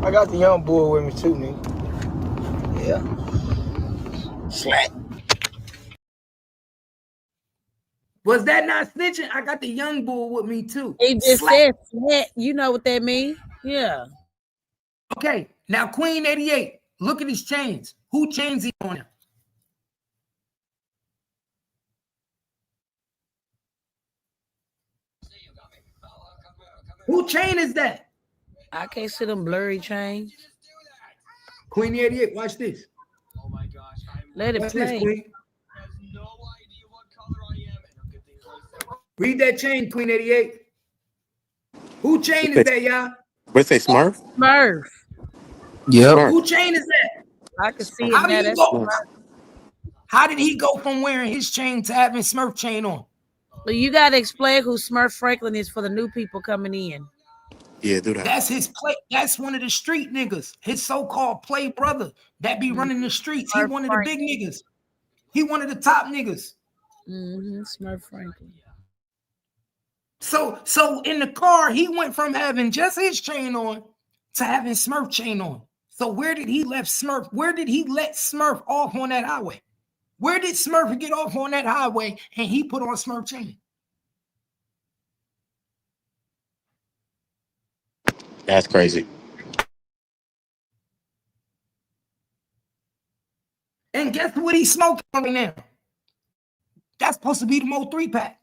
I got the young boy with me too, nigga. Yeah. Slack. Was that not snitching? I got the young bull with me too. He just said sweat. You know what that means? Yeah. Okay, now Queen 88. Look at his chains. Who chains he on him? Who chain is that? I can't see them blurry chains. Queen 88, watch this. Let it watch play. This, Queen. Read that chain, Queen 88. Who chain is that, y'all? What's say Smurf? Smurf. Yep. Who chain is that? I can see How it now. did he go? How did he go from wearing his chain to having Smurf chain on? Well, you got to explain who Smurf Franklin is for the new people coming in. Yeah, do that. That's his play. That's one of the street niggas. His so-called play brother that be running the streets. He one of the big niggas. He one of the top niggas. Smurf Franklin. So in the car, he went from having just his chain on to having Smurf chain on. So where did he let Smurf off on that highway? Where did Smurf get off on that highway and he put on Smurf chain? That's crazy. And guess what he's smoking right now? That's supposed to be the Mo3 pack.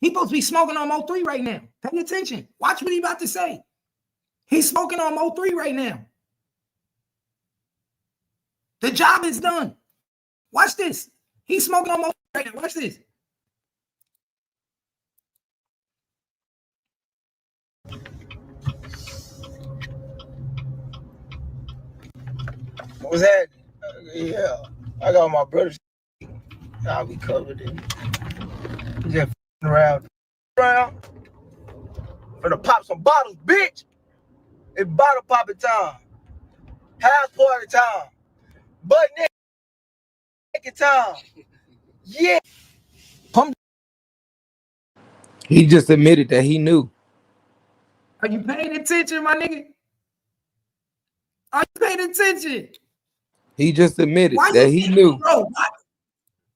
He's supposed to be smoking on Mo3 right now. Pay attention. Watch what he's about to say. He's smoking on Mo3 right now. The job is done. Watch this. He's smoking on Mo3 right now. Watch this. What was that? Yeah. I got my brother's. I'll be covered in. Just around. Finna pop some bottles, bitch. It's bottle popping time. House party time. Butt naked time. Yeah. Pump He just admitted that he knew. Are you paying attention, my nigga? Are you paying attention? He just admitted that he knew. Bro,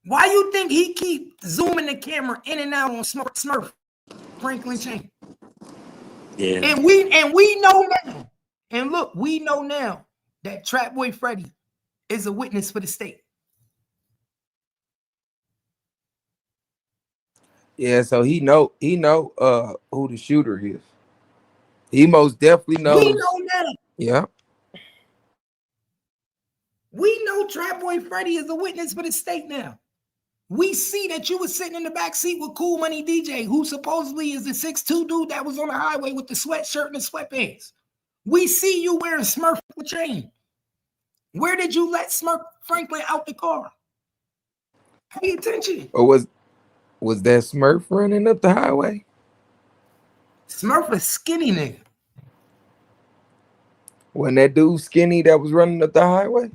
why you think he keep zooming the camera in and out on Smurf Franklin chain? Yeah. And we know now. And look, we know now that Trap Boy Freddy is a witness for the state. Yeah, so he know who the shooter is. He most definitely knows. We know now. Yeah. We know Trap Boy Freddy is a witness for the state now. We see that you were sitting in the back seat with Cool Money DJ, who supposedly is the 6'2" dude that was on the highway with the sweatshirt and the sweatpants. We see you wearing Smurf chain. Where did you let Smurf Franklin out the car? Pay attention. Or was that Smurf running up the highway? Smurf a skinny nigga. Wasn't that dude skinny that was running up the highway?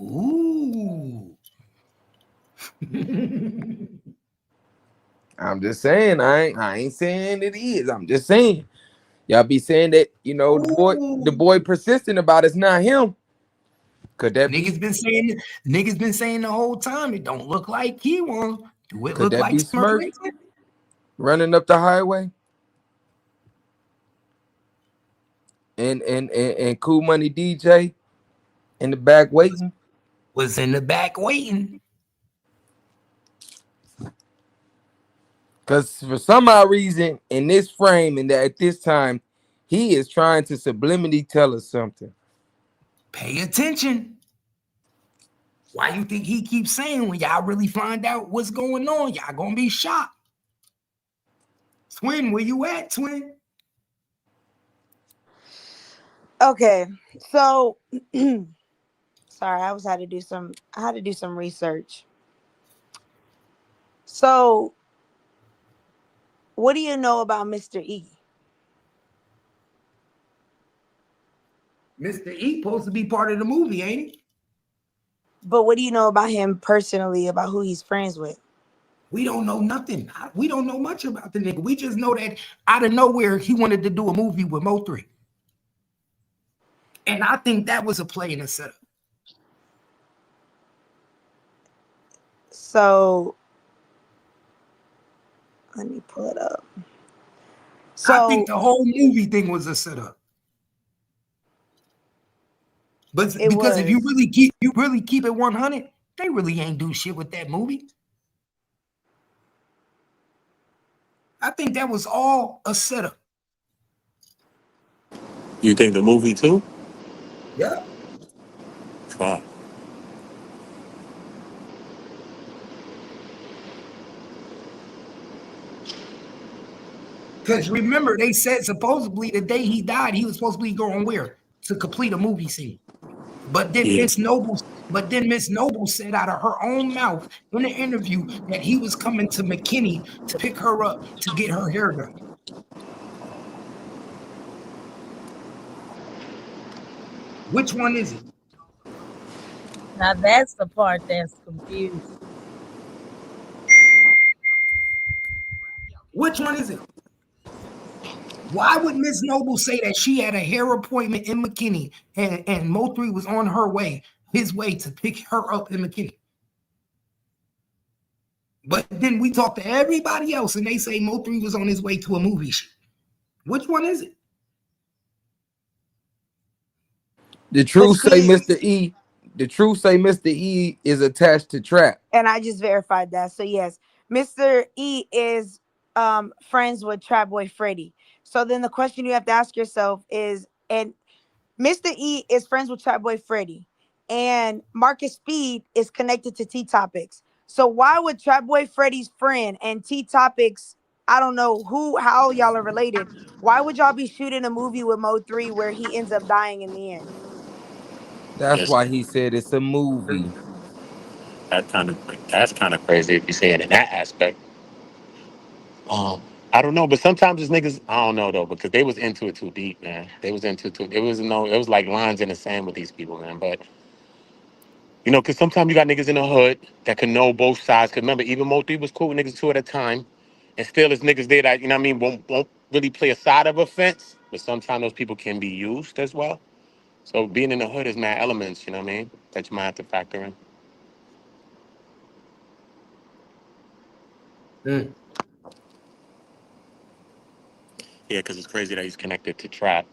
Ooh. I'm just saying, I ain't saying it is. I'm just saying. Y'all be saying that, the boy persistent about it's not him. Could that niggas been saying the whole time it don't look like Kiwan. Do it could look that like be Smurf running up the highway? And Cool Money DJ in the back waiting? Was in the back waiting. Because for some odd reason, in this frame and at this time, he is trying to subliminally tell us something. Pay attention. Why you think he keeps saying when y'all really find out what's going on, y'all gonna be shocked? Twin, where you at, twin? Okay, so sorry, I had to do some research. So, what do you know about Mr. E? Mr. E supposed to be part of the movie, ain't he? But what do you know about him personally, about who he's friends with? We don't know nothing. We don't know much about the nigga. We just know that out of nowhere, he wanted to do a movie with Mo3. And I think that was a play in the setup. So, let me pull it up. So I think the whole movie thing was a setup. But because if you really keep it 100, they really ain't do shit with that movie. I think that was all a setup. You think the movie too? Yeah. Wow. Because remember, they said supposedly the day he died, he was supposed to be going where? To complete a movie scene. But then Miss Noble said out of her own mouth in the interview that he was coming to McKinney to pick her up to get her hair done. Which one is it? Now that's the part that's confused. Which one is it? Why would Miss Noble say that she had a hair appointment in McKinney and Mo3 was on his way to pick her up in McKinney? But then we talk to everybody else and they say Mo3 was on his way to a movie shoot. Which one is it? The truth say Mr. E. The truth say Mr. E is attached to Trap. And I just verified that. So yes, Mr. E is friends with Trap Boy Freddy. So then the question you have to ask yourself is, and Mr. E is friends with Trap Boy Freddy, and Marcus Speed is connected to T Topics. So why would Trap Boy Freddy's friend and T Topics, I don't know how y'all are related, why would y'all be shooting a movie with Mo3 where he ends up dying in the end? That's why he said it's a movie. That's kind of crazy if you say it in that aspect. I don't know, but sometimes these niggas, I don't know though, because they was into it too deep, man. They was into it too. It was like lines in the sand with these people, man. But You know, because sometimes you got niggas in the hood that can know both sides. Because remember, even Mo3 was cool with niggas too at a time. And still, there's niggas there that, you know what I mean, won't really play a side of a fence. But sometimes those people can be used as well. So being in the hood is mad elements, you know what I mean, that you might have to factor in. Yeah, because it's crazy that he's connected to trap.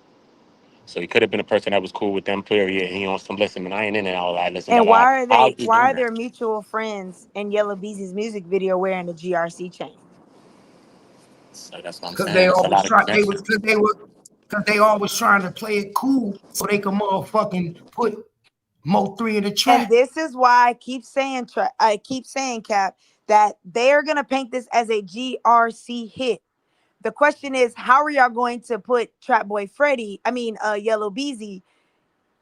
So he could have been a person that was cool with them, period. And he on some, listen, man, I ain't in it all that. Listen, And how you why doing are that? their mutual friends in Yellow Beezy's music video wearing the GRC chain? So that's what I'm Because saying. they That's a always lot of try they was connections. because they always trying to play it cool so they can motherfucking put Mo3 in the And trap. this is why I keep saying, Cap, that they are gonna paint this as a GRC hit. The question is, how are y'all going to put Trap Boy Yellow Beezy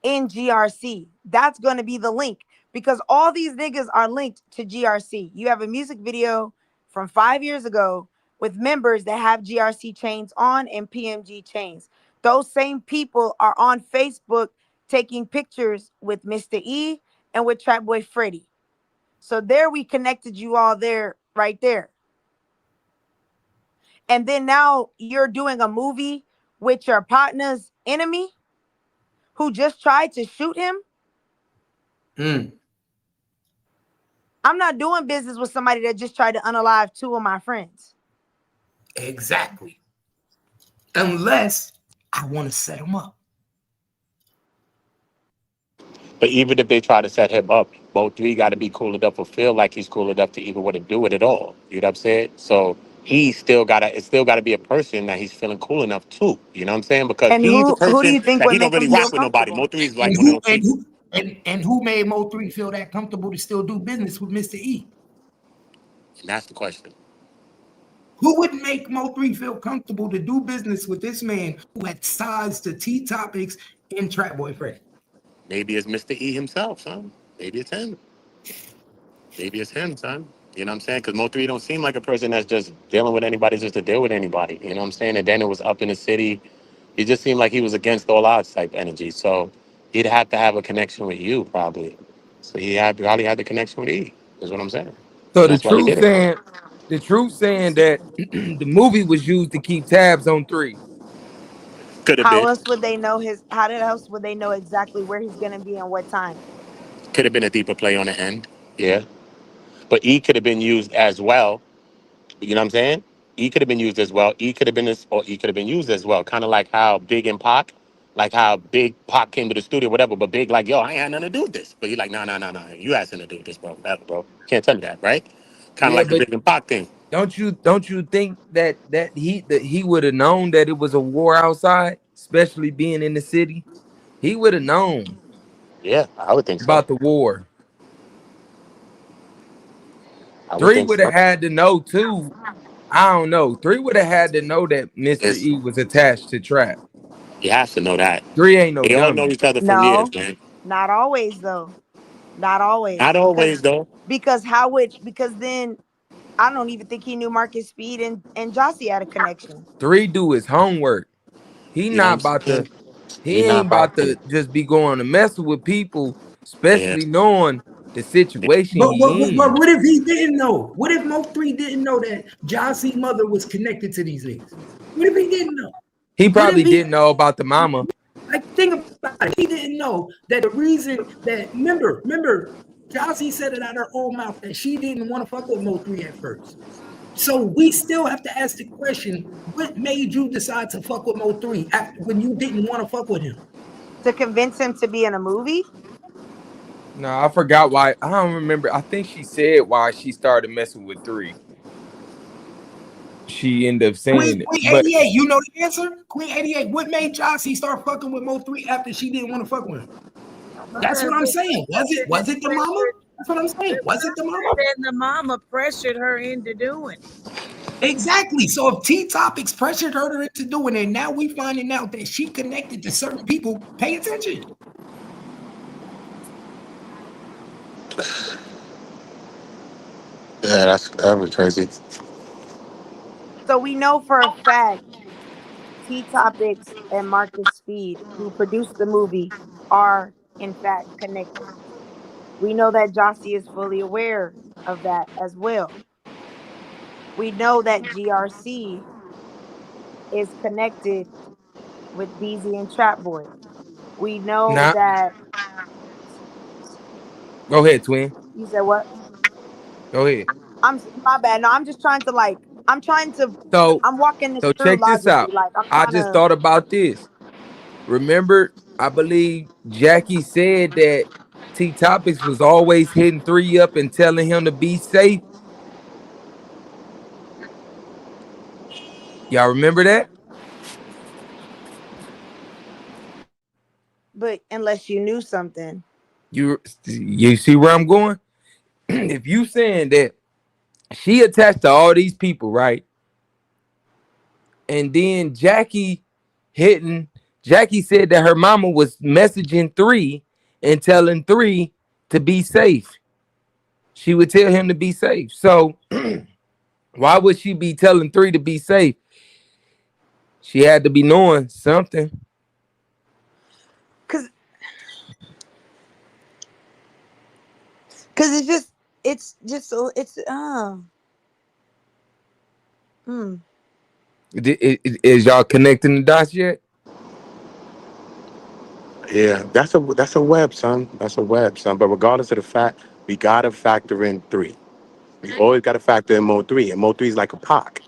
in GRC? That's going to be the link, because all these niggas are linked to GRC. You have a music video from 5 years ago with members that have GRC chains on and PMG chains. Those same people are on Facebook taking pictures with Mr. E and with Trap Boy Freddy. So there we connected you all there, right there. And then now you're doing a movie with your partner's enemy who just tried to shoot him. I'm not doing business with somebody that just tried to unalive 2 of my friends. Exactly. Unless I want to set them up. But even if they try to set him up, Mo3 got to be cool enough or feel like he's cool enough to even want to do it at all. You know what I'm saying? So it's still gotta be a person that he's feeling cool enough to. You know what I'm saying? Because And he's a who do person you think that would he don't make him really feel rock with nobody. comfortable? Mo3 is like one of those people. And who made Mo3 feel that comfortable to still do business with Mr. E? And that's the question. Who would make Mo3 feel comfortable to do business with this man who had sides to T Topics and Trap Boy Freddy? Maybe it's Mr. E himself, son. Maybe it's him. Maybe it's him, son. You know what I'm saying? Because Mo3 don't seem like a person that's just dealing with anybody just to deal with anybody. You know what I'm saying? And then it was up in the city. He just seemed like he was against all odds type energy. So he'd have to have a connection with you, probably. So probably had the connection with E, is what I'm saying. So And that's why he did it. the truth saying that the movie was used to keep tabs on 3. Could have How been. else would they know else would they know exactly where he's gonna be and what time? Could have been a deeper play on the end. Yeah. But E could have been used as well. You know what I'm saying? E could have been used as well. E could have been this, or E could have been used as well. Kind of like how Big and Pac, like how Big Pac came to the studio, whatever. But Big like, yo, I ain't had nothing to do with this. But he like, no. You had something to do with this, bro. Whatever, bro. Can't tell me that, right? Kind of Yeah, like the but Big and Pac thing. don't you think that he would have known that it was a war outside, especially being in the city? He would have known Yeah, I would think so. about the war. I would 3 think would have so. had to know too. I don't know. 3 would have had to know that Mr. It's, E was attached to Trap. you have to know that. 3 ain't no They all know dummy. each other from years, No, man. not always though. Not Not always. always, though. Because then I don't even think he knew Marcus Speed and Josie had a connection. 3 do his homework. He You know not what about I'm to. saying? He He not ain't about about to. to just be going to mess with people, Yeah. especially knowing the situation But he in. what if he didn't know? What if Mo3 didn't know that Jossie's mother was connected to these niggas? What if he didn't know? He What if probably he didn't know about the mama. like think about it? He didn't know that the reason that remember, Jossie said it out of her own mouth that she didn't want to fuck with Mo3 at first. So we still have to ask the question: what made you decide to fuck with Mo3 when you didn't want to fuck with him? To convince him to be in a movie? No, I forgot why. I don't remember. I think she said why she started messing with 3. She ended up saying it, Queen but 88, you know the answer? Queen 88, what made Jossie start fucking with Mo3 after she didn't want to fuck with him? That's what I'm saying. Was it the mama? That's what I'm saying. Was it the mama? Then the mama pressured her into doing it. Exactly. So if T Topics pressured her into doing it, now we finding out that she connected to certain people. Pay attention. Yeah, that was crazy. So we know for a fact T Topics and Marcus Speed, who produced the movie, are in fact connected. We know that Josie is fully aware of that as well. We know that GRC is connected with DZ and Trap Boy. We know Nah, that. go ahead, twin. You said what? Go ahead. My bad. No, I'm just trying to like. I'm trying to. So, I'm walking this so through check this logically. out. Like I'm I trying just to. thought about this. Remember, I believe Jackie said that T Topics was always hitting 3 up and telling him to be safe. Y'all remember that? But unless you knew something, You see where I'm going? If you saying that she attached to all these people, right? And then Jackie said that her mama was messaging 3 and telling 3 to be safe. She would tell him to be safe. So why would she be telling 3 to be safe? She had to be knowing something. cause it's just so it's Is y'all connecting the dots yet? Yeah, that's a web, son. That's a web, son. But regardless of the fact, we gotta factor in 3. We always gotta factor in Mo3, and Mo3 is like a Pac.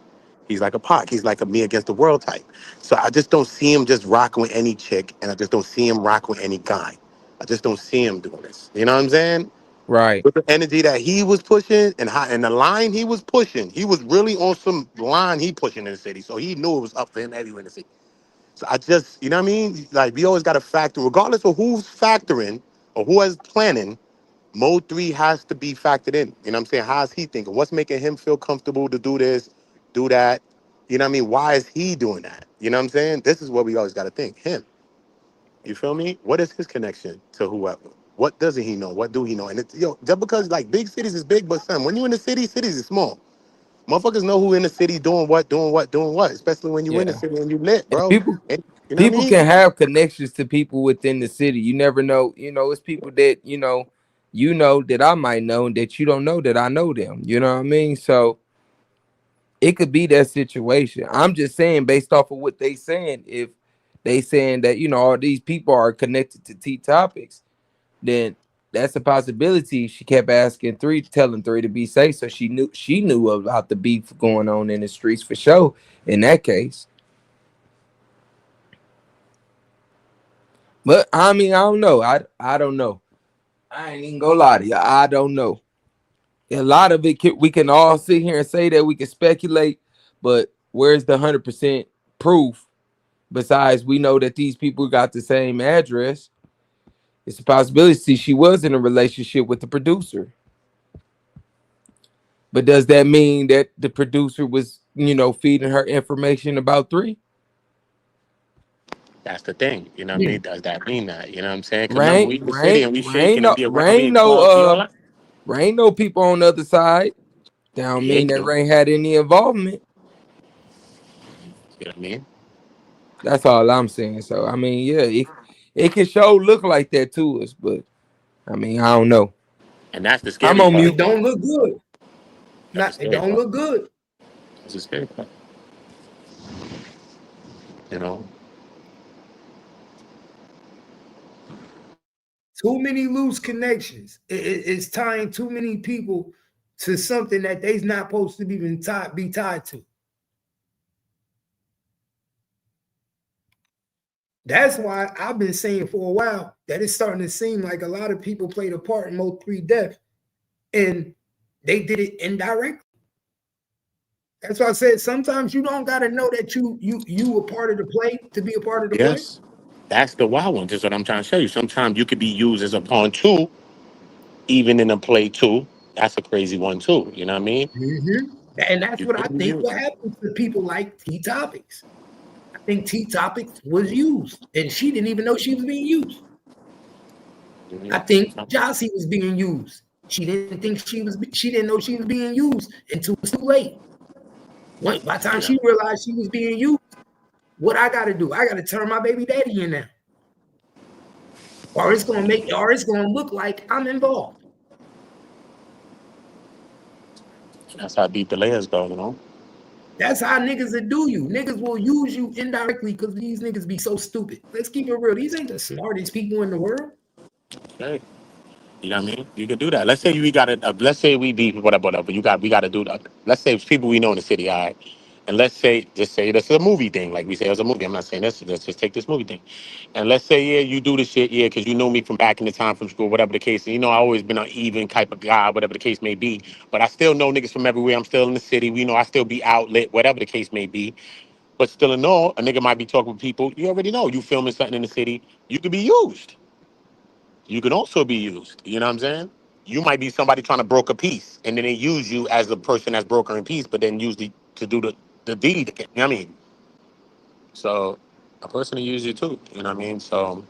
He's like a Pac. He's like a me against the world type. So I just don't see him just rocking with any chick, and I just don't see him rock with any guy. I just don't see him doing this. You know what I'm saying? Right. With the energy that he was pushing and the line he was pushing, he was really on some line he pushing in the city. So he knew it was up for him everywhere in the city. So I just, you know what I mean? Like, we always got to factor, regardless of who's factoring or who is planning, Mo3 has to be factored in. You know what I'm saying? How's he thinking? What's making him feel comfortable to do this, do that? You know what I mean? Why is he doing that? You know what I'm saying? This is what we always got to think. Him. You feel me? What is his connection to whoever? What doesn't he know? What do he know? And it's, just because like big cities is big, but son, when you in the city, cities is small. Motherfuckers know who in the city doing what, especially when you in the Yeah. city and you lit, And bro. people And, you know what I people mean? can have connections to people within the city. You never know. It's people that, that I might know and that you don't know that I know them. You know what I mean? So it could be that situation. I'm just saying, based off of what they saying, if they saying that, all these people are connected to T Topics, then that's a possibility. She kept asking 3, telling 3 to be safe. So she knew about the beef going on in the streets for sure in that case. But I mean, I don't know. I don't know. I ain't even gonna lie to you. I don't know. A lot of it we can all sit here and say that we can speculate, but where's the 100% proof? Besides, we know that these people got the same address. It's a possibility she was in a relationship with the producer. But does that mean that the producer was, feeding her information about 3? That's the thing. You know what I Yeah. mean? Does that mean that? You know what I'm saying? Because remember, Rain, we in the city rain, and we rain, shaking and no, be around, we rain, in clubs, we all that. rain, no people on the other side. That don't Yeah, mean you that know Rain had any involvement. what I mean? That's all I'm saying. So I mean, yeah, it can show look like that to us, but I mean, I don't know. And that's the I'm scary on part. It mute. don't look good. That's the Not it scary don't part. look good. That's the scary part. You know? Too many loose connections. It's tying too many people to something that they's not supposed to be tied to. That's why I've been saying for a while that it's starting to seem like a lot of people played a part in Mo3 death, and they did it indirectly. That's why I said sometimes you don't got to know that you a part of the play to be a part of the play. Yes. That's the wild one. Just what I'm trying to show you. Sometimes you could be used as a pawn too, even in a play too. That's a crazy one too. You know what I mean? Mm-hmm. And that's You what I could be think what used. happens to people like T Topics. I think T Topics was used, and she didn't even know she was being used. I think Josie was being used. She didn't think she didn't know she was being used until it was too late. By the time Yeah. she realized she was being used, what I gotta do? I gotta turn my baby daddy in now. Or it's gonna look like I'm involved. That's how deep the layers go, you know. That's how niggas will do you. Niggas will use you indirectly because these niggas be so stupid. Let's keep it real. These ain't the smartest people in the world. Okay. You know what I mean? You can do that. Let's say we got it. Let's say we be whatever. We got to do that. Let's say it's people we know in the city, all right. And let's say just say this is a movie thing, like we say it was a movie. I'm not saying this. Let's just take this movie thing. And let's say you do the shit, because you know me from back in the time from school, whatever the case. And you know I always been an even type of guy, whatever the case may be. But I still know niggas from everywhere. I'm still in the city. We know I still be outlet, whatever the case may be. But still in all, a nigga might be talking with people. You already know you filming something in the city. You could be used. You can also be used. You know what I'm saying? You might be somebody trying to broker peace, and then they use you as the person that's brokering peace, but then use to do the deed. You know what I mean? So a person will use you too. You know what I mean? So,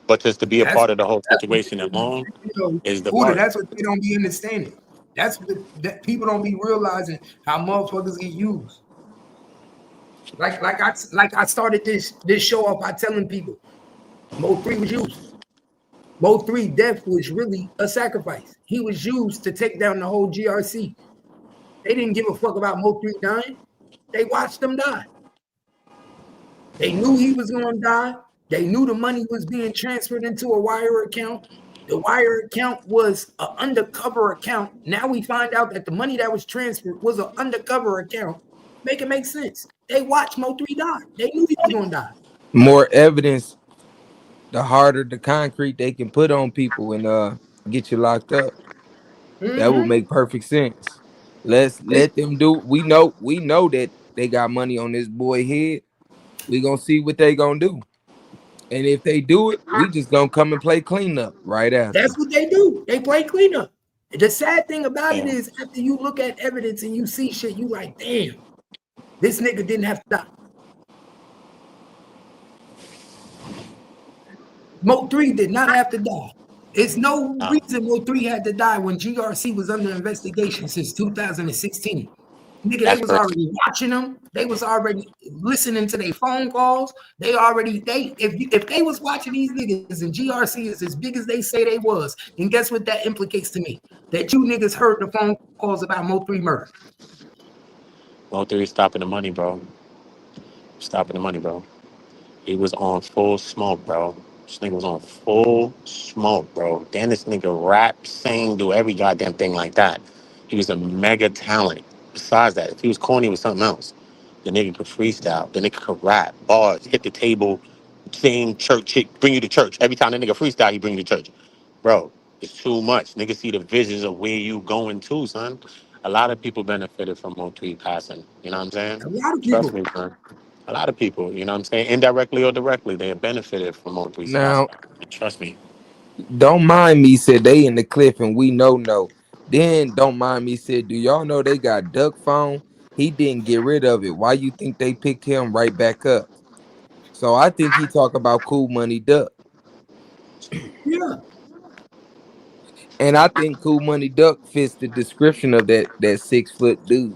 but just to be a That's part of the whole what situation alone is the Buddha, part. that's what they don't be understanding. That's what that people don't be realizing how motherfuckers get used. Like I started this show off by telling people Mo3 was used. Mo3 death was really a sacrifice. He was used to take down the whole GRC. They didn't give a fuck about Mo3 dying. They watched him die. They knew he was going to die. They knew the money was being transferred into a wire account. The wire account was an undercover account. Now we find out that the money that was transferred was an undercover account. Make it make sense. They watched Mo3 die. They knew he was going to die. More evidence, the harder the concrete they can put on people and get you locked up. That would make perfect sense. Let's let them do. We know that they got money on this boy head. We gonna see what they gonna do. And if they do it, we just gonna come and play cleanup right after. That's what they do. They play cleanup. The sad thing about it is after you look at evidence and you see shit, you like, damn, this nigga didn't have to die. Mo3 did not have to die. It's no reason Mo3 had to die when GRC was under investigation since 2016. Nigga, they was already watching them. They was already listening to their phone calls. If they was watching these niggas and GRC is as big as they say they was, then guess what that implicates to me? That you niggas heard the phone calls about Mo3 murder. Mo3 stopping the money, bro. Stopping the money, bro. He was on full smoke, bro. This nigga was on full smoke, bro. Then this nigga rap, sing, do every goddamn thing like that. He was a mega talent. Besides that, if he was corny, it was something else. The nigga could freestyle. The nigga could rap, bars, hit the table, sing, church, bring you to church. Every time the nigga freestyle, he bring you to church. Bro, it's too much. Niggas see the visions of where you going to, son. A lot of people benefited from Mo3 passing. You know what I'm saying? A lot of Trust people. me, son. A lot of people, you know what I'm saying? Indirectly or directly, they have benefited from Mo3's Now, passing. Trust me. don't mind me said they in the cliff and we no. Then don't mind me said, do y'all know they got duck phone? He didn't get rid of it. Why you think they picked him right back up? So I think he talk about Cool Money Duck. Yeah. And I think Cool Money Duck fits the description of that 6-foot dude.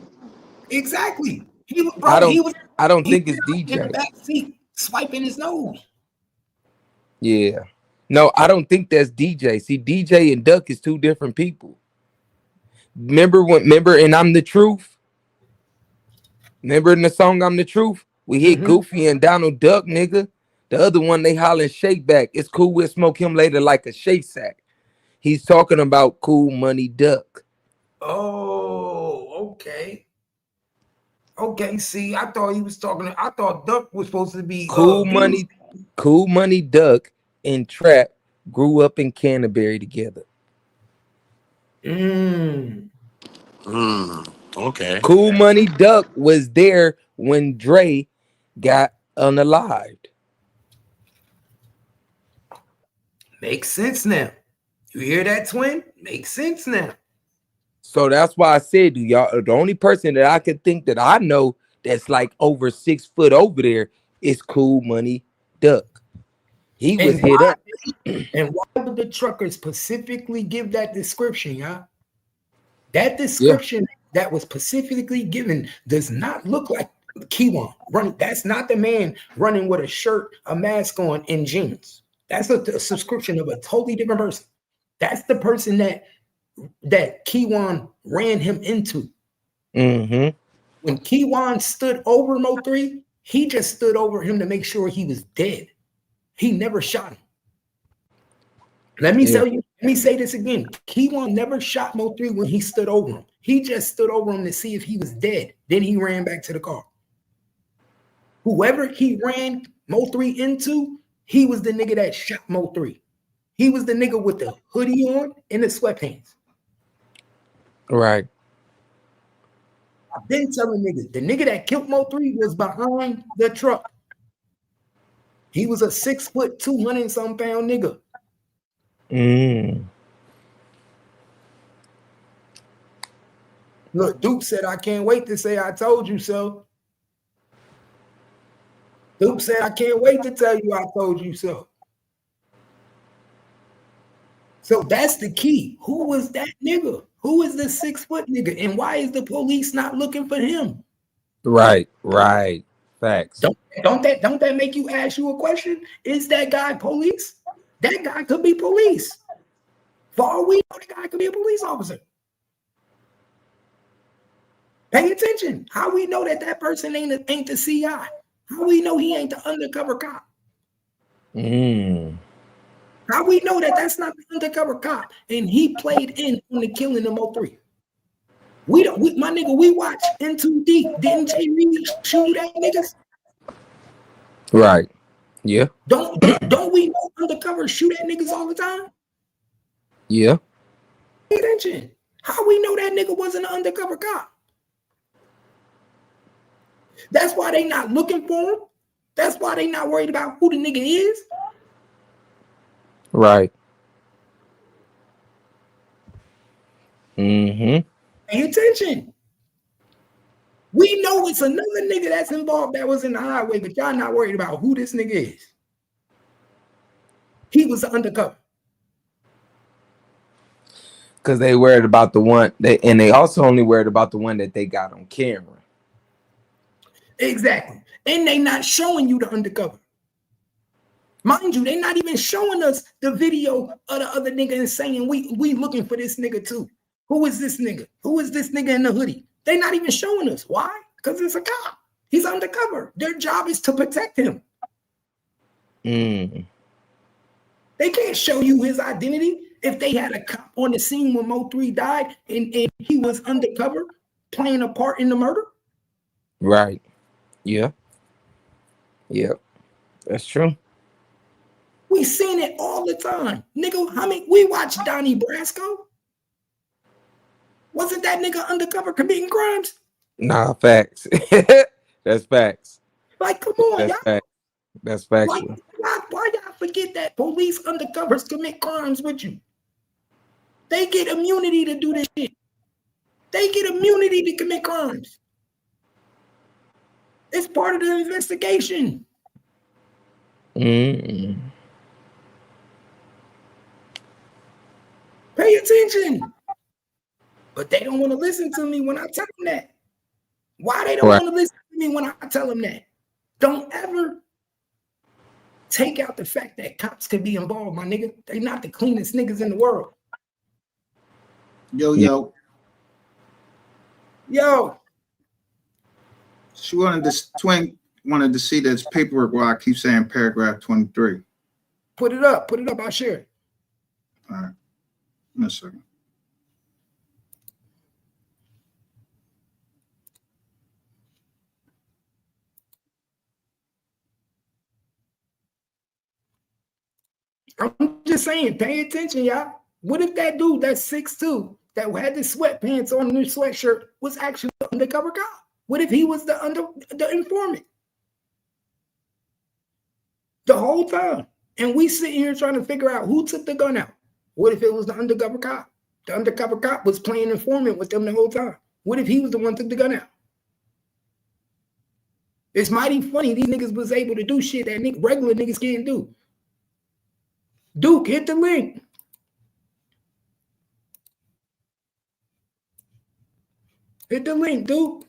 Exactly. I He don't was think it's in the DJ. back seat swiping his nose. Yeah. No, I don't think that's DJ. See, DJ and Duck is two different people. Remember and I'm the Truth? Remember in the song I'm the Truth? We hit Goofy and Donald Duck, nigga. The other one they hollering shake back. It's cool, we'll smoke him later like a shake sack. He's talking about Cool Money Duck. Oh, okay. Okay, see, I thought Duck was supposed to be Cool Venus. Money Duck and Trap grew up in Canterbury together. Okay. Cool Money Duck was there when Dre got unalived. Makes sense now. You hear that, twin? Makes sense now. So that's why I said, y'all, the only person that I could think that I know that's like over 6 foot over there is Cool Money Duck. He was hit up. And why would the trucker specifically give that description, y'all? That description that was specifically given does not look like Kiwan running. That's not the man running with a shirt, a mask on, and jeans. That's a subscription of a totally different person. That's the person that Kiwan ran him into. When Kiwan stood over Mo3, he just stood over him to make sure he was dead. He never shot him. Let me say this again. Kiwan never shot Mo3 when he stood over him. He just stood over him to see if he was dead. Then he ran back to the car. Whoever he ran Mo3 into, he was the nigga that shot Mo3. He was the nigga with the hoodie on and the sweatpants. Right. I've been telling niggas, the nigga that killed Mo3 was behind the truck. He was a 6 foot, 200-some pound nigga. Look, Duke said, I can't wait to say I told you so. Duke said, I can't wait to tell you I told you so. So that's the key. Who was that nigga? Who is the 6 foot nigga? And why is the police not looking for him? Right. Facts. Don't that make you ask you a question? Is that guy police? That guy could be police. For all we know, the guy could be a police officer. Pay attention. How we know that person ain't the CI? How we know he ain't the undercover cop? How we know that's not the undercover cop and he played in on the killing of Mo3? My nigga, we watch In Too Deep. Didn't Jay Reed shoot at niggas? Right. Yeah. Don't we know undercover shoot at niggas all the time? Yeah. Pay attention. How we know that nigga wasn't an undercover cop? That's why they not looking for him. That's why they not worried about who the nigga is. Right. Pay attention. We know it's another nigga that's involved that was in the highway, but y'all not worried about who this nigga is. He was undercover. Because they worried about the one, they also only worried about the one that they got on camera. Exactly. And they not showing you the undercover. Mind you, they not even showing us the video of the other nigga and saying we looking for this nigga too. Who is this nigga? Who is this nigga in the hoodie? They not even showing us. Why? Because it's a cop. He's undercover. Their job is to protect him. They can't show you his identity. If they had a cop on the scene when Mo3 died and he was undercover playing a part in the murder. Right. Yeah. Yep. That's true. We seen it all the time. Nigga, we watch Donnie Brasco. Wasn't that nigga undercover committing crimes? Nah, facts. That's facts. Like, come on, that's y'all. Facts. That's facts. Why y'all forget that police undercovers commit crimes with you? They get immunity to do this shit. They get immunity to commit crimes. It's part of the investigation. Pay attention. But they don't want to listen to me when I tell them that. Why they don't want to listen to me when I tell them that? Don't ever take out the fact that cops could be involved, my nigga. They not the cleanest niggas in the world. Yo. She wanted to see this paperwork while I keep saying paragraph 23. Put it up. I'll share it. All right. In a second. I'm just saying, pay attention, y'all. What if that dude that's 6'2", that had the sweatpants on the sweatshirt was actually the undercover cop? What if he was the informant the whole time? And we sit here trying to figure out who took the gun out. What if it was the undercover cop? The undercover cop was playing informant with them the whole time. What if he was the one who took the gun out? It's mighty funny these niggas was able to do shit that regular niggas can't do. Duke, hit the link. Hit the link, Duke.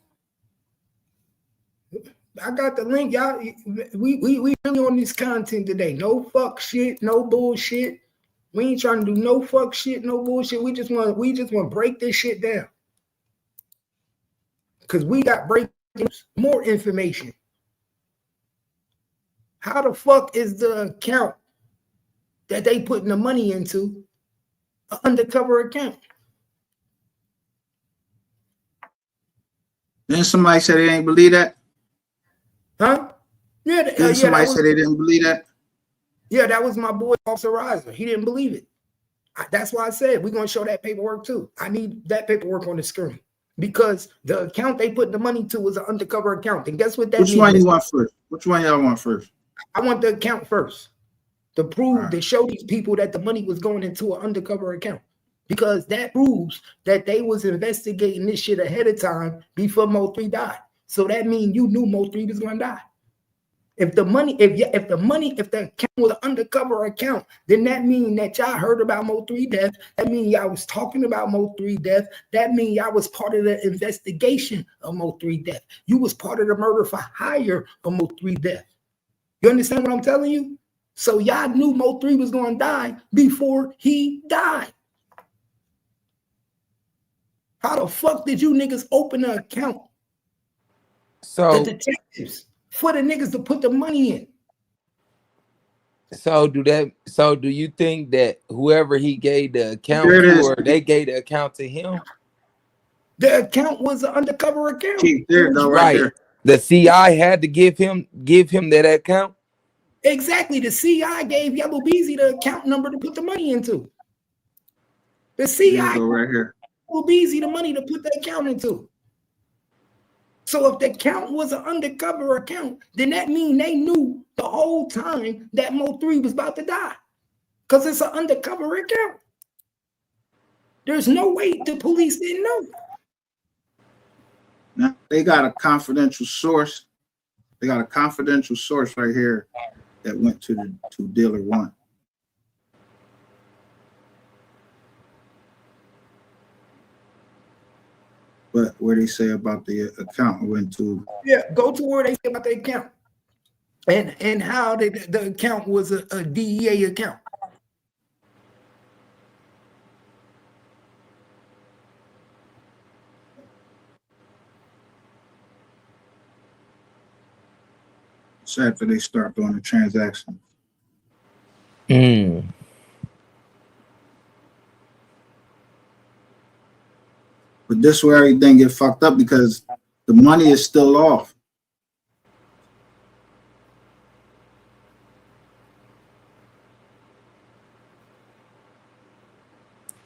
I got the link, y'all. We really on this content today. No fuck shit, no bullshit. We ain't trying to do no fuck shit, no bullshit. We just want to break this shit down. because we got breaking news, more information. How the fuck is the account that they putting the money into an undercover account? Then somebody said they didn't believe that. Huh? Yeah, Didn't somebody say they didn't believe that? Yeah, that was my boy, Officer Reiser. He didn't believe it. That's why I said we're going to show that paperwork too. I need that paperwork on the screen because the account they put the money to was an undercover account. And guess what that means? Which one you want first? Which one y'all want first? I want the account first to prove, to show these people that the money was going into an undercover account, because that proves that they was investigating this shit ahead of time before Mo3 died. So that means you knew Mo3 was going to die. If the account was an undercover account, then that means that y'all heard about Mo3 death. That means y'all was talking about Mo3 death. That means y'all was part of the investigation of Mo3 death. You was part of the murder for hire of Mo3 death. You understand what I'm telling you? So y'all knew Mo3 was going to die before he died. How the fuck did you niggas open an account? So the detectives for the niggas to put the money in. So do you think that whoever he gave the account to, or they gave the account to him? The account was an undercover account. There, no, right there. The CI had to give him that account. Exactly. The CI gave Yellow Beezy the account number to put the money into. The CI gave Yellow Beezy the money to put the account into. So if the account was an undercover account, then that means they knew the whole time that Mo3 was about to die, because it's an undercover account. There's no way the police didn't know. Now they got a confidential source. They got a confidential source right here that went to dealer one. But where they say about the account went to, go to where they say about the account and how the account was a DEA account. it's after they start doing the transaction. But this is where everything get fucked up, because the money is still off.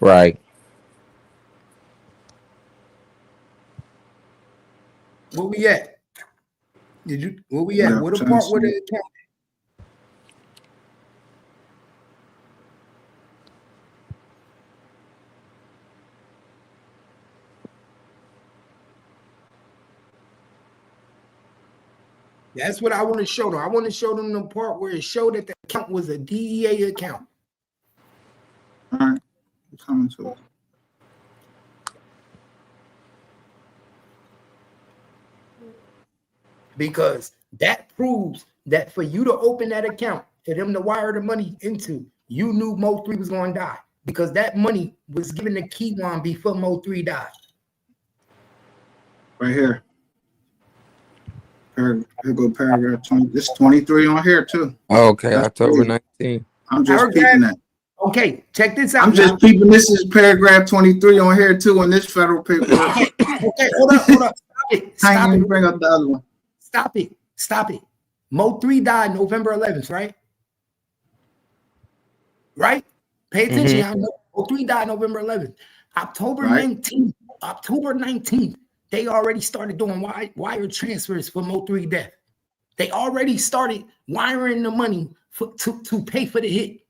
Right. Where we at? Where we at? What the part where the account? That's what I want to show them. I want to show them the part where it showed that the account was a DEA account. All right, coming to it. Because that proves that for you to open that account, for them to wire the money into, you knew Mo3 was going to die, because that money was given to Kiwan before Mo3 died. Right here. Here go paragraph 20. This 23 on here too. Okay, that's October 19. I'm just peeping that. Okay, check this out. I'm just peeping. This is paragraph 23 on here too on this federal paperwork. Okay, hold up. Stop it. Stop it. Bring up the other one. Stop it. Mo3 died November 11th, right? Right? Pay attention. Mo3 died November 11th. October 19th, they already started doing wire transfers for Mo3 death. They already started wiring the money to pay for the hit.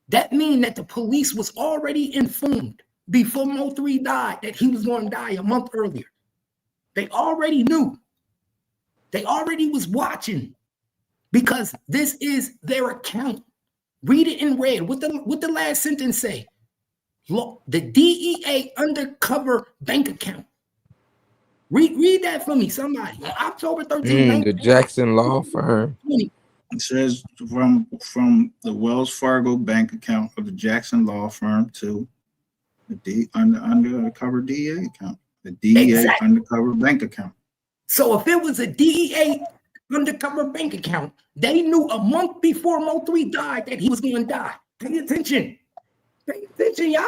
That means that the police was already informed before Mo3 died that he was going to die a month earlier. They already knew. They already was watching, because this is their account. Read it in red. What the last sentence say? Look, the DEA undercover bank account. Read that for me, somebody. October 13th. The Jackson Law Firm. It says from the Wells Fargo bank account of the Jackson Law Firm to the undercover DEA account. The DEA undercover bank account. So if it was a DEA undercover bank account, they knew a month before Mo3 died that he was going to die. Pay attention. Pay attention, y'all.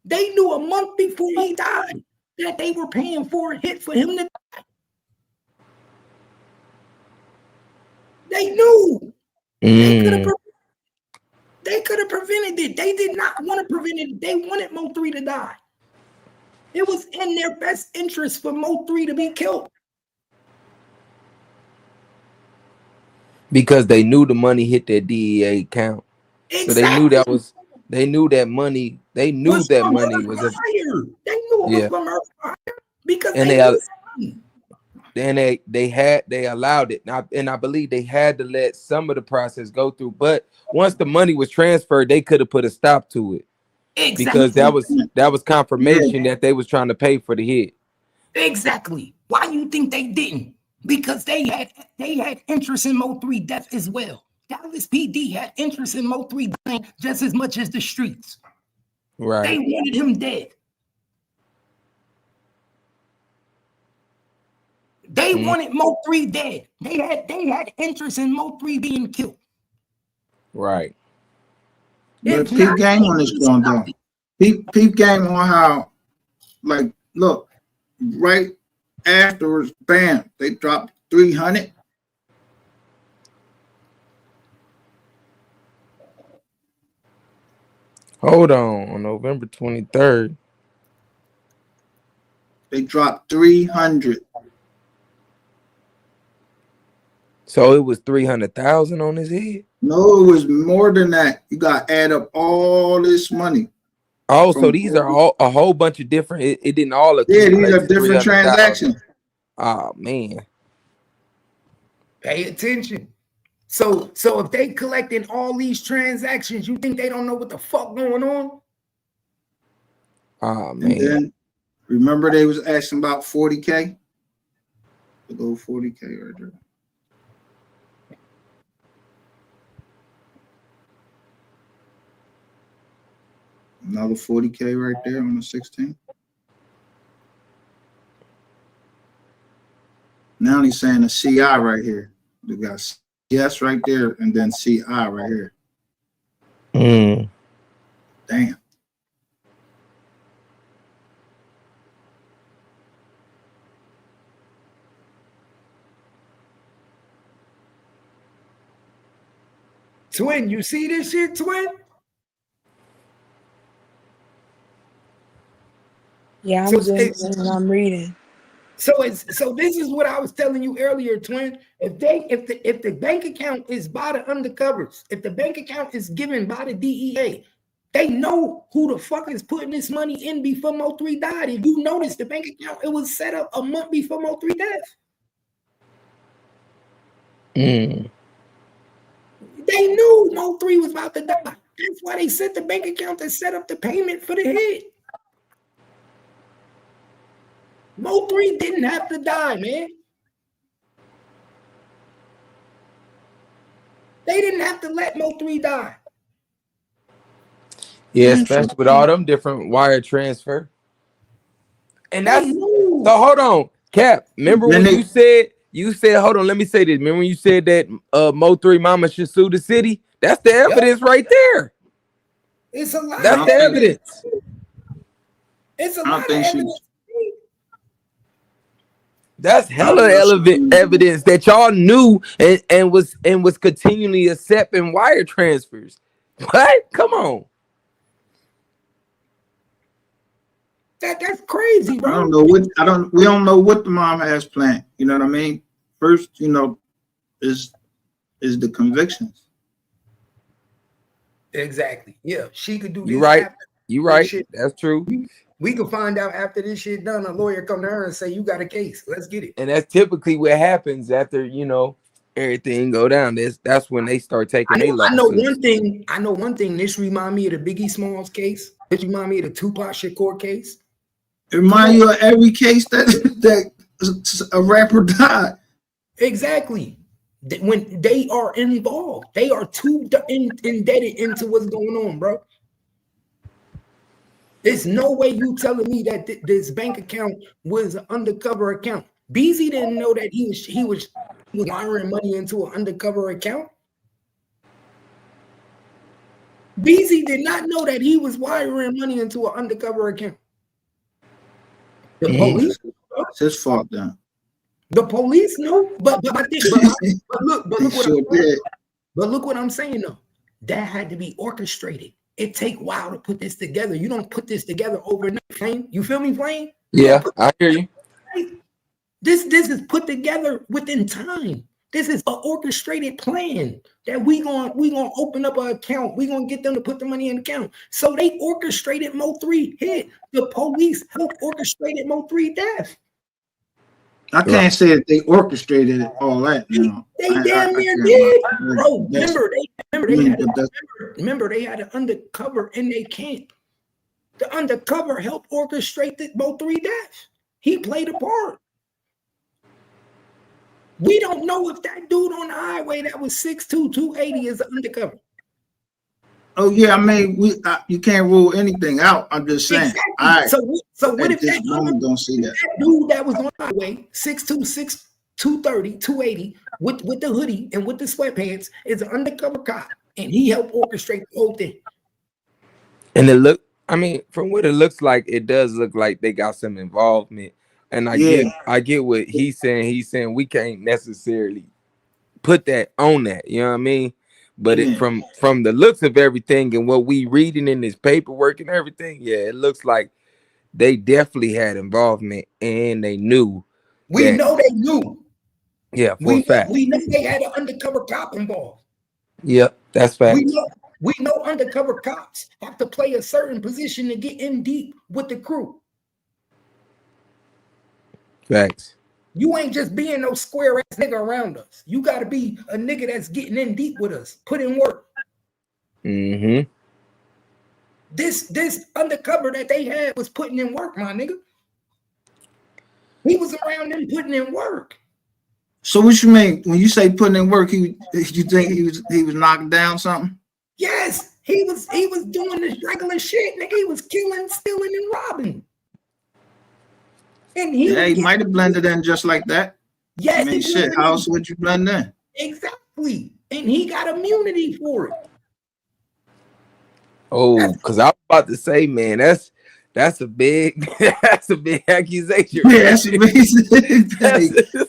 They knew a month before he died that they were paying for a hit for him to die. They knew. They could have prevented it. They did not want to prevent it. They wanted Mo3 to die. It was in their best interest for Mo3 to be killed. Because they knew the money hit their DEA account. Exactly. So they knew that money. They knew that money was a fire. They knew it was from her fire because they allowed it. And I believe they had to let some of the process go through. But once the money was transferred, they could have put a stop to it. Exactly. Because that was confirmation that they was trying to pay for the hit. Exactly. Why do you think they didn't? Because they had interest in Mo3 death as well. Dallas PD had interest in Mo3 dying just as much as the streets. Right. They wanted him dead. They wanted Mo3 dead. They had interest in Mo3 being killed. Right. But peep game on this going down. Peep game on how, like, look, right afterwards, bam, they dropped 300. Hold on November 23rd. They dropped 300. So it was 300,000 on his head? No, it was more than that. You got to add up all this money. Oh, so these are all a whole bunch of different. It didn't all. Yeah, these are different transactions. Oh man. Pay attention. So if they collected all these transactions, you think they don't know what the fuck going on? Oh man. And then remember they was asking about 40K? The little 40K right there. Another 40K right there on the 16th. Now he's saying a CI right here. We got CS right there and then CI right here. Damn. Twin, you see this shit, Twin? Yeah, I'm reading. So this is what I was telling you earlier, Twin. If the bank account is by the undercovers, if the bank account is given by the DEA, they know who the fuck is putting this money in before Mo3 died. If you notice, the bank account, it was set up a month before Mo3 death. They knew Mo3 was about to die. That's why they set the bank account to set up the payment for the hit. Mo3 didn't have to die, man. They didn't have to let Mo3 die. Yeah, especially with all them different wire transfer. And that's so hold on, Cap. Remember when you said, hold on, let me say this. Remember when you said that Mo3 mama should sue the city? That's the evidence right there. It's a lot. That's the evidence. It's a lot of evidence. That's hella evidence that y'all knew and was continually accepting wire transfers. What? Come on. That's crazy, bro. We don't know what the mom has planned. You know what I mean? First, is the convictions. Exactly. Yeah, she could do this. You right. You right. That's true. We can find out after this shit done. A lawyer come to her and say, "You got a case. Let's get it." And that's typically what happens after everything go down. That's when they start taking their losses. I know one thing. This remind me of the Biggie Smalls case. This remind me of the Tupac Shakur case. It remind you of every case that a rapper died. Exactly. When they are involved, they are too indebted into what's going on, bro. There's no way you telling me that this bank account was an undercover account. Beezy didn't know that he was wiring money into an undercover account. Beezy did not know that he was wiring money into an undercover account. The police, it's his fault then. The police know, but look what I'm saying though. That had to be orchestrated. It take a while to put this together. You don't put this together overnight, Flame. You feel me, Flame? Yeah, I hear you. This is put together within time. This is an orchestrated plan that we gonna open up an account. We gonna get them to put the money in the account. So they orchestrated Mo3 hit. The police helped orchestrated Mo3 death. I can't say that they orchestrated it, all that. They damn near did, bro. Remember they had an undercover in their camp. The undercover helped orchestrate the Mo3 death. He played a part. We don't know if that dude on the highway that was 6'2", 280 is undercover. Oh yeah, I mean, you can't rule anything out. I'm just saying. Exactly. All right. So what if that don't see that dude that was on the highway, 6'2", 230, 280, with the hoodie and with the sweatpants is an undercover cop, and he helped orchestrate the whole thing. And from what it looks like, it does look like they got some involvement. And I get what he's saying. He's saying we can't necessarily put that on that, you know what I mean? But from the looks of everything and what we reading in this paperwork and everything, it looks like they definitely had involvement and they knew. We know they knew. Yeah, for a fact. We know they had an undercover cop involved. Yep, that's fact. We know undercover cops have to play a certain position to get in deep with the crew. Facts. You ain't just being no square ass nigga around us. You got to be a nigga that's getting in deep with us, put in work. Mm-hmm. This undercover that they had was putting in work, my nigga. He was around them putting in work. So what you mean when you say putting in work? You think he was knocking down something? Yes, he was doing this regular shit, nigga. He was killing, stealing, and robbing. And he might have blended in just like that. Yes, I mean, shit. How else would you blend in? Exactly, and he got immunity for it. Oh, because I was about to say, man, that's a big accusation. Yeah, that's a big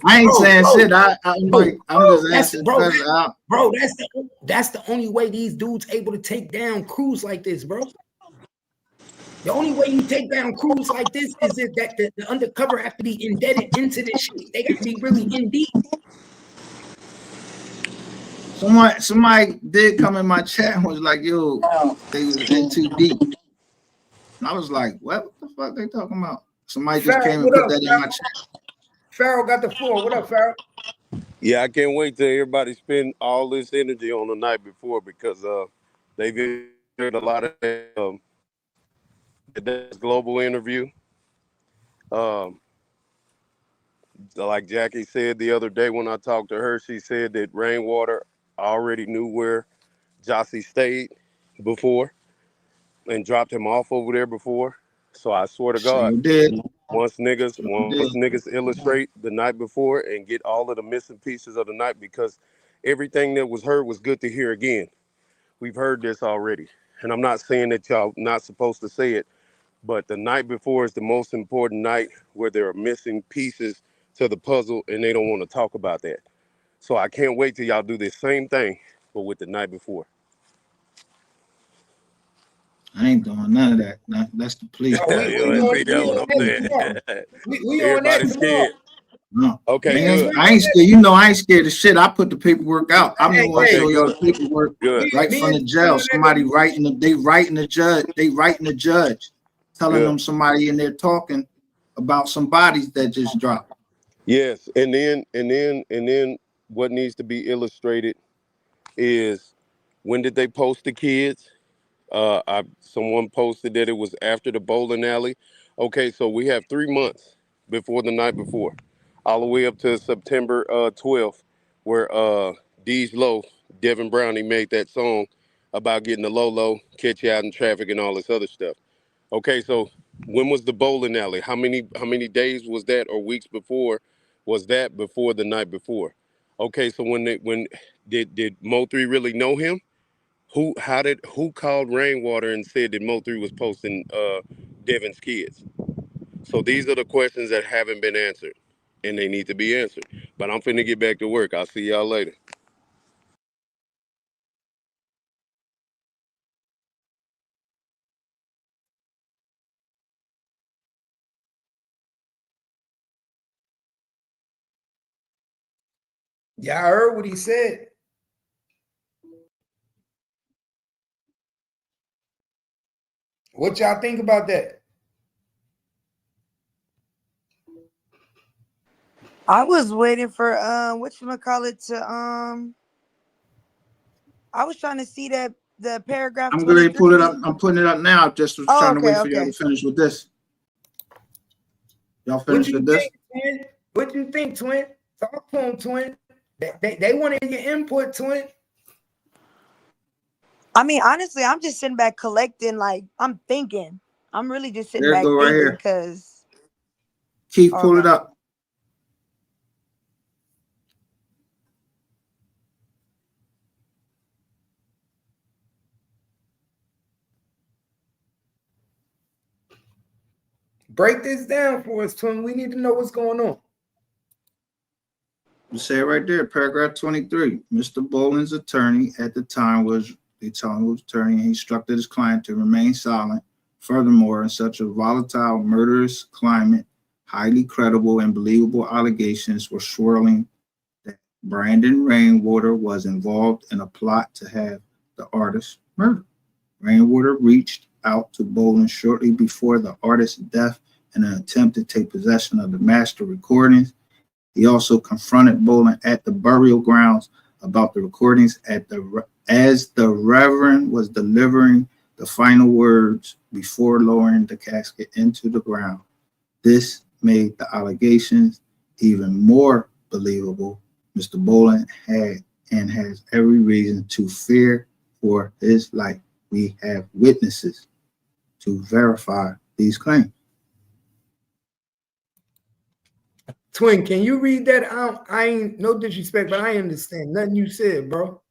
I ain't saying shit. I'm just asking. Bro, that's the only way these dudes able to take down crews like this, bro. The only way you take down crews like this is that the undercover have to be indebted into this shit. They got to be really in deep. Somebody did come in my chat and was like, yo, they was in too deep. And I was like, what the fuck they talking about? Somebody just came and put that in my chat. Farrell got the floor. What up, Farrell? Yeah, I can't wait till everybody spend all this energy on the night before because they've heard a lot of this global interview. Like Jackie said the other day when I talked to her, she said that Rainwater already knew where Josie stayed before and dropped him off over there before. So I swear to God, once niggas illustrate the night before and get all of the missing pieces of the night, because everything that was heard was good to hear again. We've heard this already. And I'm not saying that y'all not supposed to say it, but the night before is the most important night where there are missing pieces to the puzzle and they don't want to talk about that. So I can't wait till y'all do this same thing, but with the night before. I ain't doing none of that. That's the police. Everybody's scared. No. Okay, good. I ain't scared. You know I ain't scared of shit. I put the paperwork out. I'm the one show y'all the paperwork right from the jail. Somebody writing the judge, telling them somebody in there talking about some bodies that just dropped. Yes, and then what needs to be illustrated is when did they post the kids? Someone posted that it was after the bowling alley. Okay, so we have 3 months before the night before, all the way up to September 12th, where D's Low, Devin Brownie made that song about getting the low, catch you out in traffic and all this other stuff. Okay, so when was the bowling alley? How many days was that, or weeks before was that, before the night before? Okay, so when did Mo3 really know him? Who called Rainwater and said that Mo3 was posting Devin's kids? So these are the questions that haven't been answered, and they need to be answered. But I'm finna get back to work. I'll see y'all later. Y'all heard what he said. What y'all think about that? I was waiting for whatchamacallit to I was trying to see that the paragraph I'm going to 23. pull it up. I'm putting it up now. Just was trying to wait for y'all Okay. to finish with this. Y'all What finished you with this? think, twin? What you think, twin? Talk to him, twin. They wanted your input, twin. I mean, honestly, I'm just sitting back collecting, like I'm thinking. I'm really just sitting There it back go right thinking here. because Keith, pull it up. Break this down for us, twin. We need to know what's going on. You say it right there, paragraph 23. Mr. Boland's attorney at the time was the attorney, and he instructed his client to remain silent. Furthermore, in such a volatile, murderous climate, highly credible and believable allegations were swirling that Brandon Rainwater was involved in a plot to have the artist murdered. Rainwater reached out to Boland shortly before the artist's death in an attempt to take possession of the master recordings. He also confronted Boland at the burial grounds about the recordings as the Reverend was delivering the final words before lowering the casket into the ground. This made the allegations even more believable. Mr. Boland had and has every reason to fear for his life. We have witnesses to verify these claims. Twin, can you read that out? I ain't no disrespect, but I understand nothing you said, bro.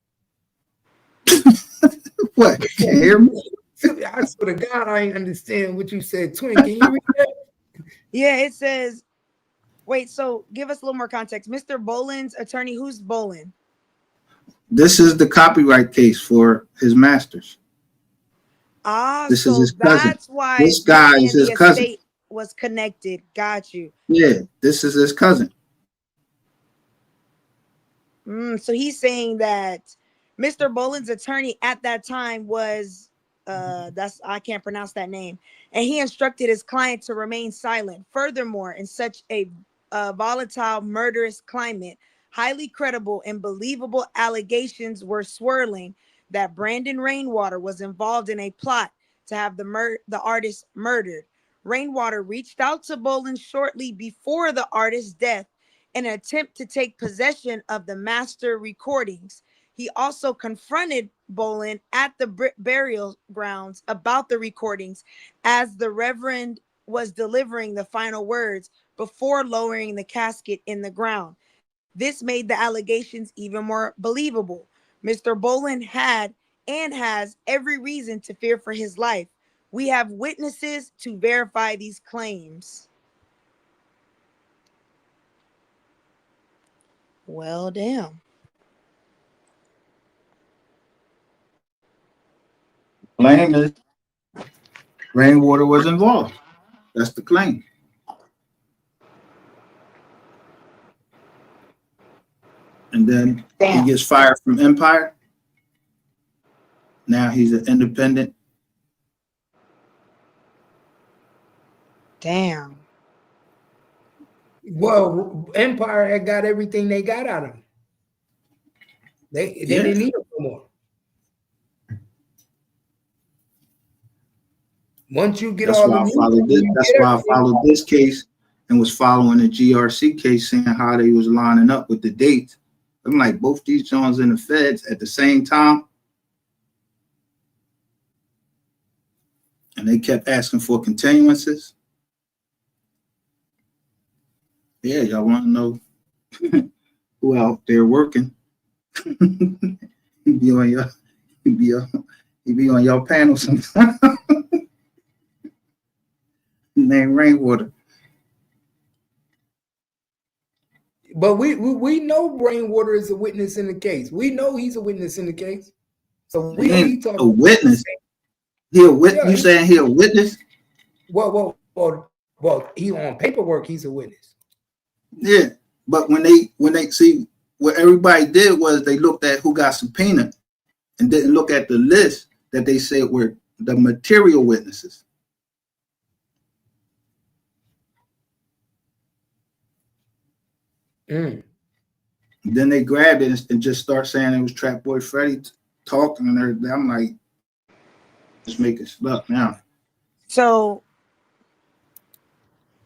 What? Can you hear me? I swear to God, I ain't understand what you said. Twin, can you read that? Yeah, it says. Wait, so give us a little more context. Mr. Boland's attorney, who's Boland? This is the copyright case for his masters. This So is his cousin. that's why This you're guy saying is his the cousin. estate was connected. Got you. Yeah, this is his cousin. So he's saying that Mr. Boland's attorney at that time was I can't pronounce that name, and he instructed his client to remain silent. Furthermore, in such a volatile, murderous climate, highly credible and believable allegations were swirling that Brandon Rainwater was involved in a plot to have the artist murdered. Rainwater reached out to Boland shortly before the artist's death in an attempt to take possession of the master recordings. He also confronted Boland at the burial grounds about the recordings as the Reverend was delivering the final words before lowering the casket in the ground. This made the allegations even more believable. Mr. Boland had and has every reason to fear for his life. We have witnesses to verify these claims. Well, damn. Claim is Rainwater was involved. That's the claim. And then he gets fired from Empire. Now he's an independent. Damn. Well, Empire had got everything they got out of him. They didn't need him no more. Once you get That's all why the I followed this. That's why I followed this case and was following the GRC case, saying how they was lining up with the dates. I'm like, both these Jones and the feds at the same time. and they kept asking for continuances. Yeah, y'all want to know who out there working? He be on your panel sometimes. Name Rainwater. But we know Rainwater is a witness in the case. We know he's a witness in the case. So we ain't a witness. He a witness. Yeah, you saying he a witness? Well, he on paperwork. He's a witness. Yeah, but when they see what everybody did was they looked at who got subpoenaed and didn't look at the list that they said were the material witnesses. Mm. Then they grabbed it and just start saying it was Trap Boy Freddy talking and everything. I'm like, just make it stuck now. So,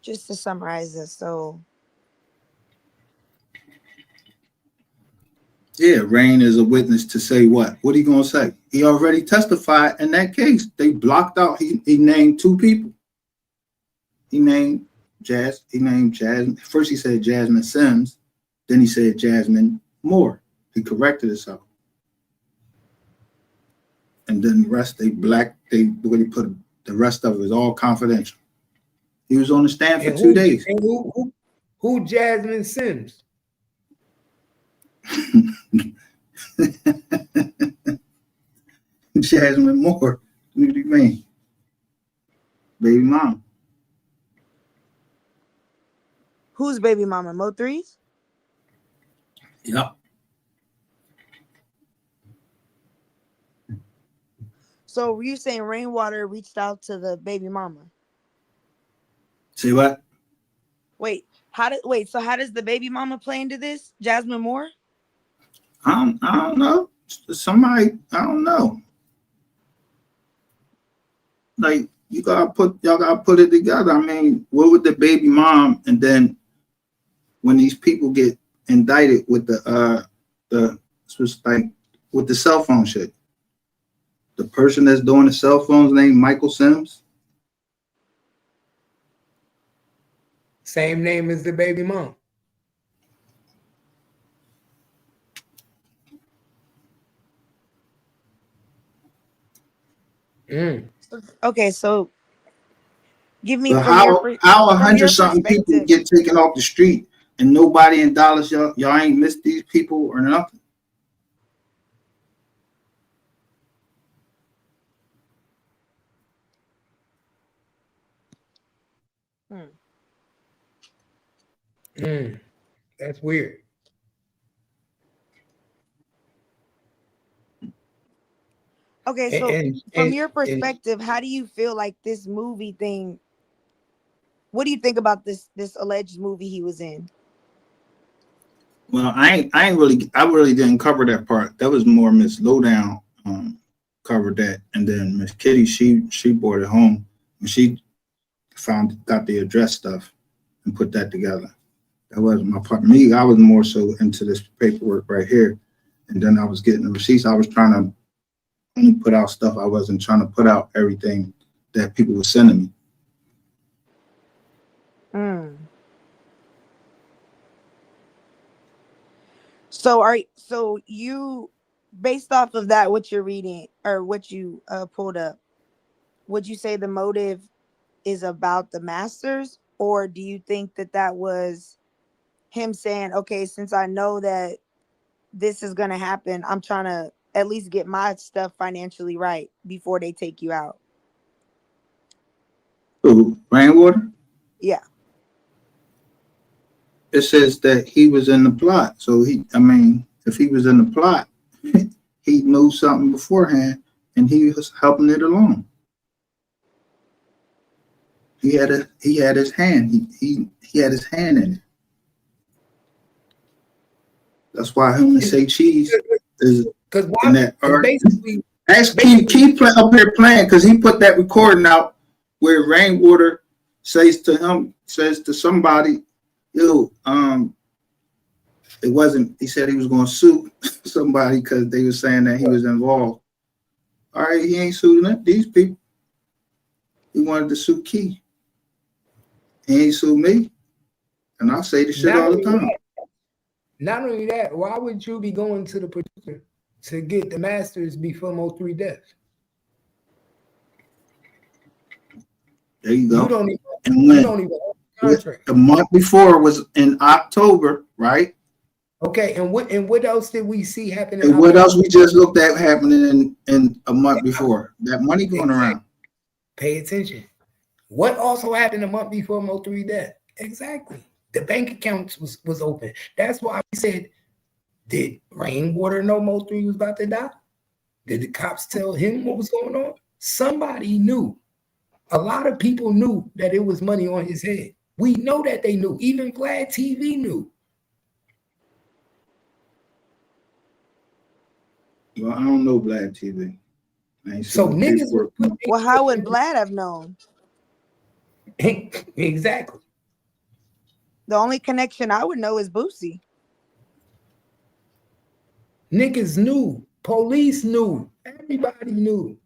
just to summarize this, so yeah, Rain is a witness to say what? What are you gonna say? He already testified in that case. They blocked out. He named two people. He named Jasmine. First he said Jasmine Sims, then he said Jasmine Moore. He corrected himself. And then the rest they put the rest of it was all confidential. He was on the stand for 2 days. And who Jasmine Sims? Jasmine Moore. What do you mean? Baby mom. who's baby mama? Mo3's? Yep. So were you saying Rainwater reached out to the baby mama? Say what? So how does the baby mama play into this? Jasmine Moore? I don't know. Somebody, I don't know. Like y'all gotta put it together. I mean, what would the baby mom, and then when these people get indicted with with the cell phone shit, the person that's doing the cell phones named Michael Sims. Same name as the baby mom. Mm. Okay, so give me how 100-something people get taken off the street and nobody in Dallas, y'all ain't missed these people or nothing. That's weird. Okay, so from your perspective, how do you feel like this movie thing? What do you think about this alleged movie he was in? Well, I really didn't cover that part. That was more Miss Lowdown covered that, and then Miss Kitty she brought it home and she got the address stuff and put that together. That wasn't my part. Me, I was more so into this paperwork right here, and then I was getting the receipts. I was trying to only put out stuff. I wasn't trying to put out everything that people were sending me. So you, based off of that, what you're reading or what you pulled up, would you say the motive is about the masters, or do you think that was him saying, okay, since I know that this is gonna happen, I'm trying to at least get my stuff financially right before they take you out? Who, Rainwater? Yeah. It says that he was in the plot. So if he was in the plot, he knew something beforehand and he was helping it along. He had his hand. He had his hand in it. That's why him and Say Cheese is in that art. Ask Keith up here playing, because he put that recording out where Rainwater says to somebody, yo, it wasn't, he said he was going to sue somebody because they were saying that he was involved. All right, he ain't suing these people. He wanted to sue Key. He ain't sue me. And I say the shit all the time. Not only that, why would you be going to the producer to get the masters before Mo3 death? There you go. You don't even, and when, you don't even own the contract. The month before was in October, right? Okay, and what else did we see happen? And what else we just looked at happening in a month before? That money going around. Pay attention. What also happened a month before Mo3 death? Exactly. The bank accounts was open. That's why we said, did Rainwater know Mo3 was about to die? Did the cops tell him what was going on? Somebody knew. A lot of people knew that it was money on his head. We know that they knew. Even Vlad TV knew. Well, I don't know Vlad TV. So niggas were well, how would Vlad have known? Exactly. The only connection I would know is Boosie. Niggas knew. Police knew. Everybody knew.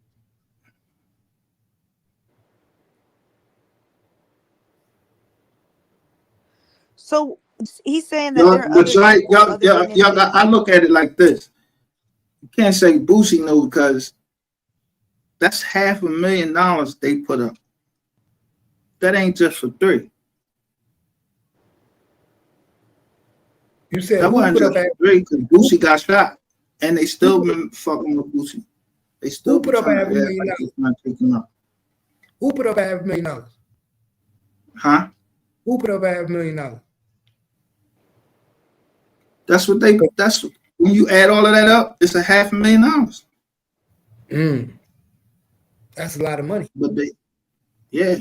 So he's saying that there are y'all, I look at it like this. You can't say Boosie knew because that's $500,000 they put up. That ain't just for 3. You said that wasn't just for 3 because Boosie got shot, and they still been fucking with Boosie. They still put up $500,000. Who put up $500,000? Huh? Who put up $500,000? That's what they. That's when you add all of that up, it's $500,000. That's a lot of money. But they, yeah.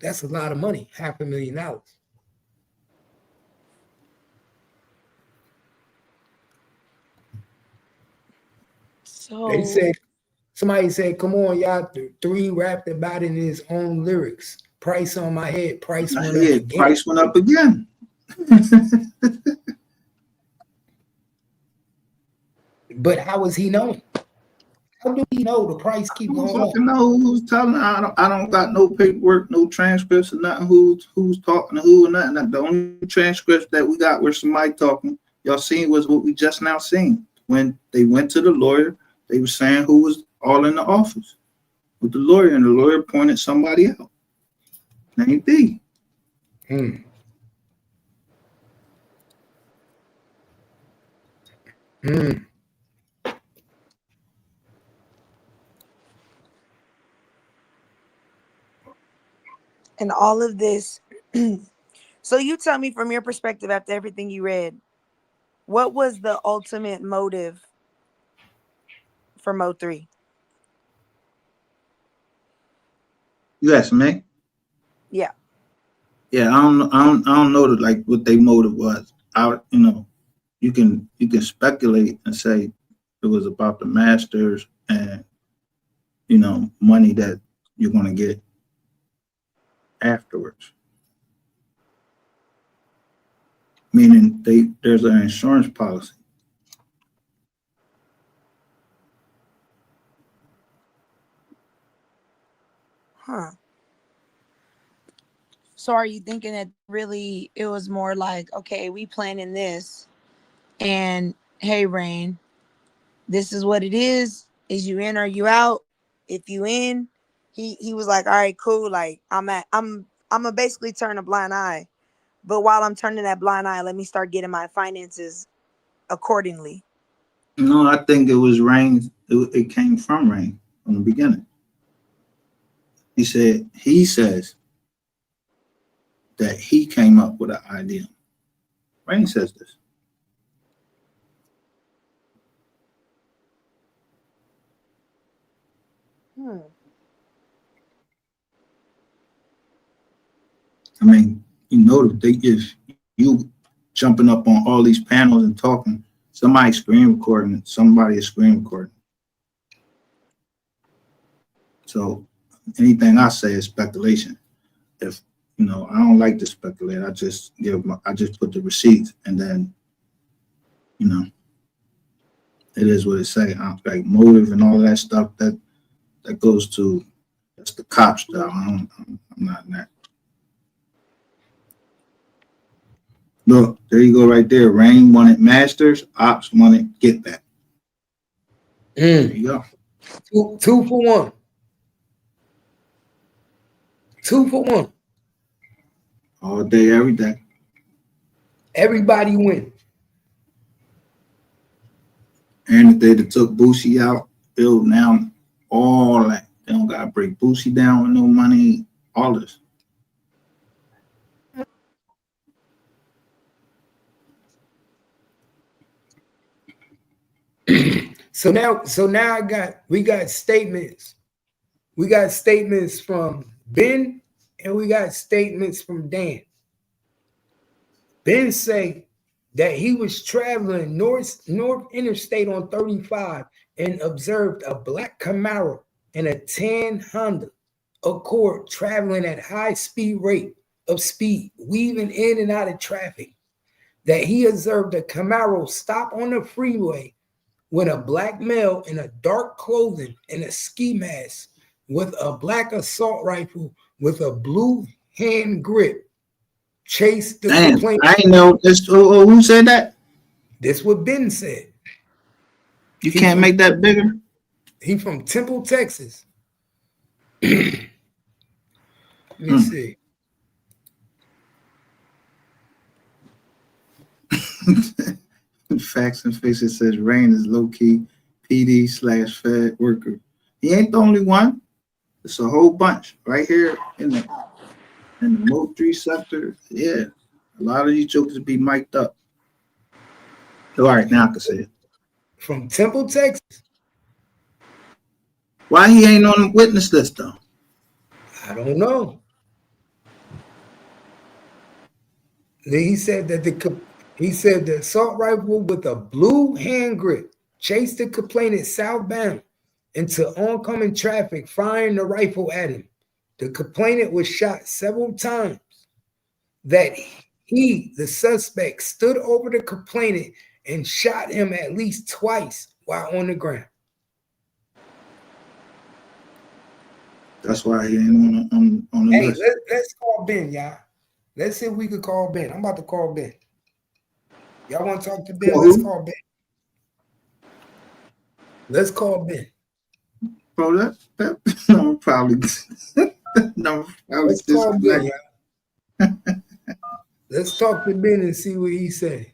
That's a lot of money. $500,000. So they said, somebody said, "Come on, y'all." 3 rapped about it in his own lyrics. Price on my head. Price went up again. Price went up again. But how is he knowing? How do we know the price keep going up? Know who's telling? I don't got no paperwork, no transcripts, or nothing. Who's talking to who or nothing? The only transcripts that we got where somebody talking, y'all seen, was what we just now seen. When they went to the lawyer, they were saying who was all in the office with the lawyer, and the lawyer pointed somebody out. Named D. And all of this. So you tell me from your perspective, after everything you read, what was the ultimate motive for Mo3? You asking me? Yeah. Yeah, I don't know like what their motive was. You can speculate and say it was about the masters and money that you're gonna get afterwards. Meaning there's an insurance policy. Huh. So are you thinking that really it was more like, okay, we planning this, and hey, Rain, this is what it is. Is you in or you out? If you in, he was like, all right, cool. Like I'm gonna basically turn a blind eye. But while I'm turning that blind eye, let me start getting my finances accordingly. No, I think it was Rain. It came from Rain from the beginning. He says that he came up with an idea. Rain says this. I mean, if you jumping up on all these panels and talking, somebody's screen recording it, somebody is screen recording. So anything I say is speculation. If I don't like to speculate, I just put the receipts, and then it is what it say. Like motive and all of that stuff, that That goes to that's the cops though. I'm not in that. Look, there you go right there. Rain wanted masters, ops wanted get back. There you go. Two for one. 2 for 1. All day, every day. Everybody win. And if they took Boosie out, it'll now all that. They don't gotta break Boosie down with no money, all this. So now we got statements. We got statements from Ben and we got statements from Dan. Ben say that he was traveling north interstate on 35 and observed a black Camaro and a tan Honda Accord traveling at high speed, weaving in and out of traffic. That he observed a Camaro stop on the freeway with a black male in a dark clothing and a ski mask with a black assault rifle with a blue hand grip. Chase the complaint. I know this. Who said that? This what Ben said. You can't make that bigger. He from Temple, Texas. Let me see. Facts and Faces says Rain is low-key PD/Fed worker. He ain't the only one. It's a whole bunch right here in the Mo3 sector. Yeah, a lot of these jokers be mic'd up. All right, now I can say it. From Temple, Texas. Why he ain't on the witness list though? I don't know. He said that the assault rifle with a blue hand grip chased the complainant southbound into oncoming traffic, firing the rifle at him. The complainant was shot several times. That he, the suspect, stood over the complainant and shot him at least twice while on the ground. That's why he ain't on the list. Let's call Ben, y'all. Let's see if we could call Ben. I'm about to call Ben. Y'all want to talk to Ben? Let's call Ben. Let's call Ben. Bro, that no, probably no. Let's call Ben, y'all. Let's talk to Ben and see what he say.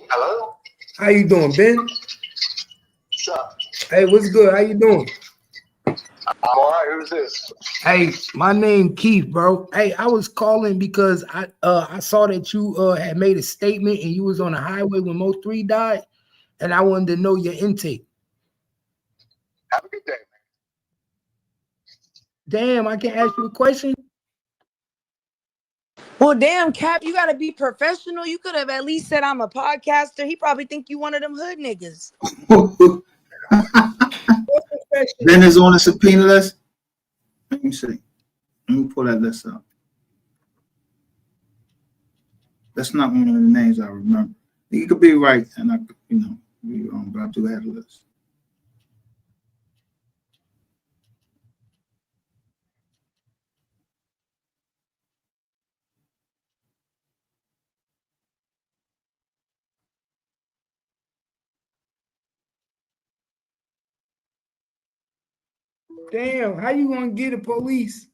Hello? How you doing, Ben? What's up? Hey, what's good? How you doing? I'm all right. Who's this? Hey, my name Keith, bro. Hey, I was calling because I saw that you had made a statement and you was on the highway when Mo3 died, and I wanted to know your intake. Have a good day, man. Damn, I can ask you a question? Well, damn, Cap, you gotta be professional. You could have at least said I'm a podcaster. He probably think you one of them hood niggas. Ben is on the subpoena list. Let me see. Let me pull that list up. That's not one of the names I remember. You could be right, and I, be wrong, but I do have a list. Damn, how you gonna get a police?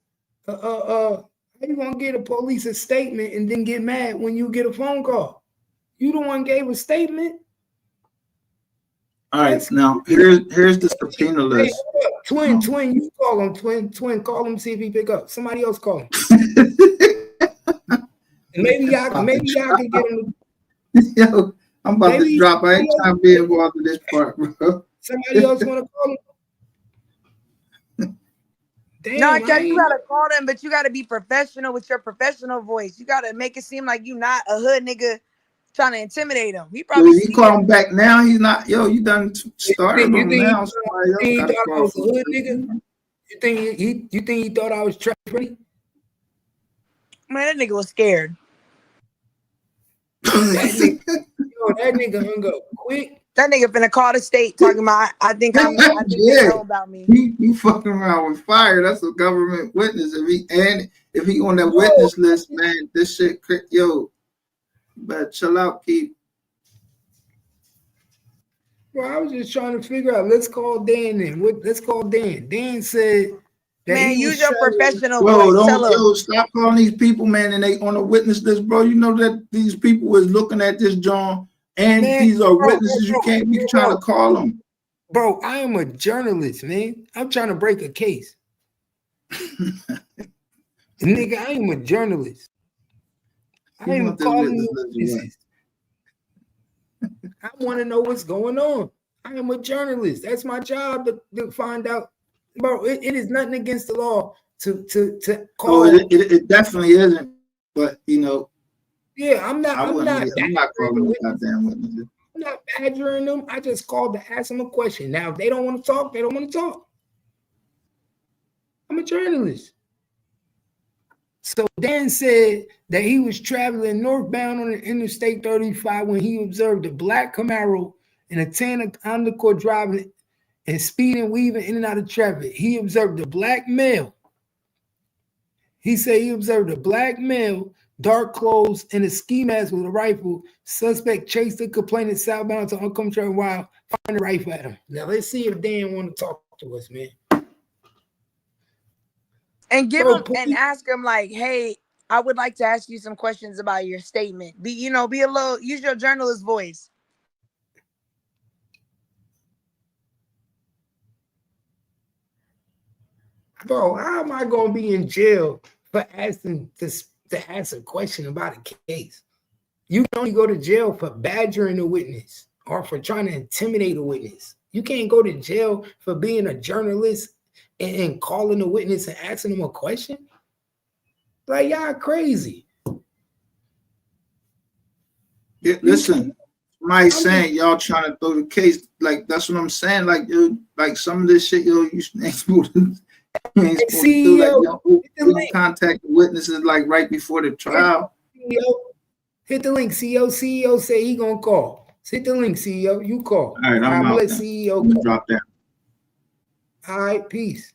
How you gonna get a police a statement and then get mad when you get a phone call? You the one gave a statement. All right, now here's the subpoena list. Hey, twin, you call him. Twin, call him. See if he pick up. Somebody else call him. maybe y'all can get him. Yo, I'm about to drop. I ain't trying to be involved in this part, bro. Somebody else want to call him. Damn, no, you gotta call them, but you gotta be professional with your professional voice. You gotta make it seem like you not a hood nigga trying to intimidate him. He Yo, probably you call him back now. He's not. Yo, you done started You him think now. Somebody else he got to thought I call was a for hood nigga? You think he thought I was trash ready? Man, that nigga was scared. that nigga hung up quick. That nigga finna call the state talking about I think they know about me. You fucking around with fire. That's a government witness. If he on that witness list, man, this shit, yo, but chill out, Keith. Well, I was just trying to figure out. Let's call Dan then. Let's call Dan. Dan said that man, he use your professional voice. Yo, stop calling these people, man, and they on a witness list, bro. You know that these people is looking at this, John, and man, these are witnesses. You can't be trying to call them. Bro, I am a journalist, man. I'm trying to break a case. Nigga, I am a journalist. I am calling witnesses. I want to know what's going on. I am a journalist. That's my job to find out. Bro, it is nothing against the law to call. Oh, it definitely isn't. But you know, yeah, I'm not calling them goddamn witnesses. I'm not badgering them. I just called to ask them a question. Now, if they don't want to talk, they don't want to talk. I'm a journalist. So Dan said that he was traveling northbound on the Interstate 35 when he observed a black Camaro and a tan Undercover driving and speeding, weaving in and out of traffic. He observed a black male. He said he observed a black male, dark clothes, and a ski mask with a rifle. Suspect chased the complainant southbound to oncoming traffic while firing a rifle at him. Now let's see if Dan want to talk to us, man. And give him and ask him like, hey, I would like to ask you some questions about your statement. Be a little, use your journalist voice. Bro, how am I gonna be in jail for asking to ask a question about a case? You can only go to jail for badgering a witness or for trying to intimidate a witness. You can't go to jail for being a journalist and calling a witness and asking them a question. Like, y'all crazy. Yeah, listen, somebody saying y'all trying to throw the case. Like, that's what I'm saying. Like, dude, like some of this shit, you ain't supposed to do. Like, you contact the witnesses like right before the trial. Hit the link, CEO. CEO say he gonna call. Hit the link, CEO. You call. All right, I'm out. Let CEO I'm drop down. All right, peace.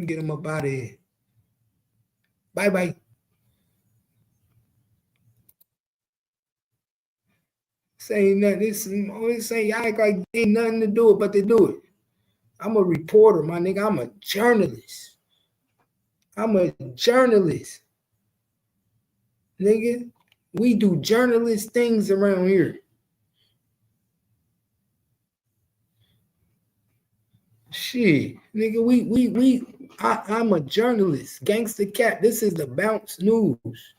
Get him up out of here. Bye-bye. Say nothing. This say y'all act like ain't nothing to do it, but they do it. I'm a reporter, my nigga. I'm a journalist. Nigga, we do journalist things around here. Shit, nigga, I'm a journalist. Gangsta Cat. This is the Bounce News.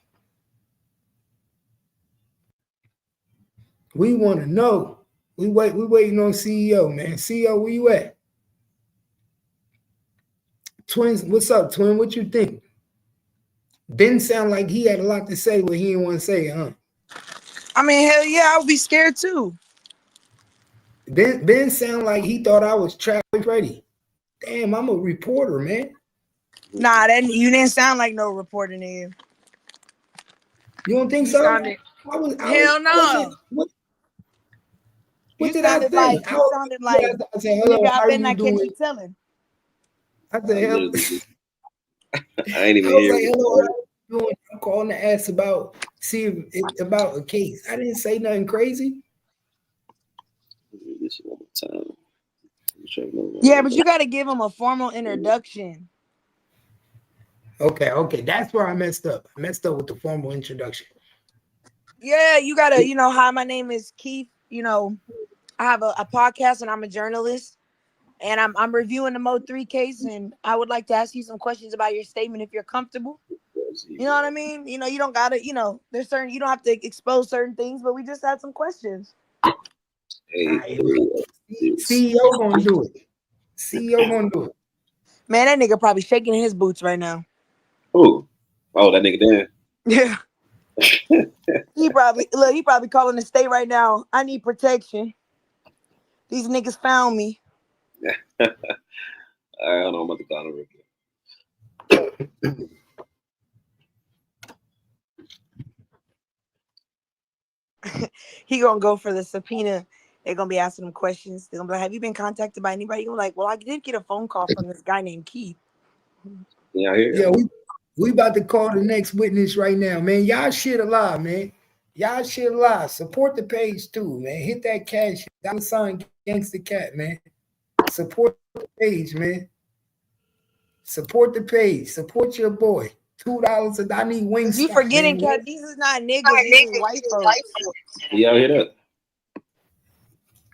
We want to know. We waiting on CEO, man. CEO, where you at? Twins, what's up, twin? What you think? Ben sound like he had a lot to say, but he didn't want to say, huh? I mean, hell yeah, I would be scared too. Ben sound like he thought I was traffic ready. Damn, I'm a reporter, man. Nah, you didn't sound like no reporter, nigga. You don't think so? Hell no. What did I think? You sounded like, I said, hello, nigga, I better not doing? Catch you telling. I said, hello. I ain't even hear you. Hello, how you doing? I'm calling to ask about a case. I didn't say nothing crazy. This one more time. Yeah, but you got to give him a formal introduction. Okay. That's where I messed up. I messed up with the formal introduction. Yeah, you got to, hi, my name is Keith. I have a podcast and I'm a journalist. And I'm reviewing the Mo3 case. And I would like to ask you some questions about your statement if you're comfortable. You know what I mean? You don't got to, there's certain, you don't have to expose certain things, but we just had some questions. Hey, CEO gonna do it. CEO gonna do it. Man, that nigga probably shaking in his boots right now. Who? Oh, that nigga Dan. Yeah. He probably calling the state right now. I need protection. These niggas found me. All right, hold on, I'm about to call him real quick. He gonna go for the subpoena. They're gonna be asking him questions. They're gonna be like, "Have you been contacted by anybody?" You're like, "Well, I did get a phone call from this guy named Keith." Yeah, we about to call the next witness right now, man. Y'all shit alive, man. Y'all shit alive. Support the page too, man. Hit that cash $sign Gangsta Cat, man. Support the page, man. Support the page. Support your boy. $2. I need wings. You forgetting, Cat? These is not niggas. These is white folks. Y'all hear that?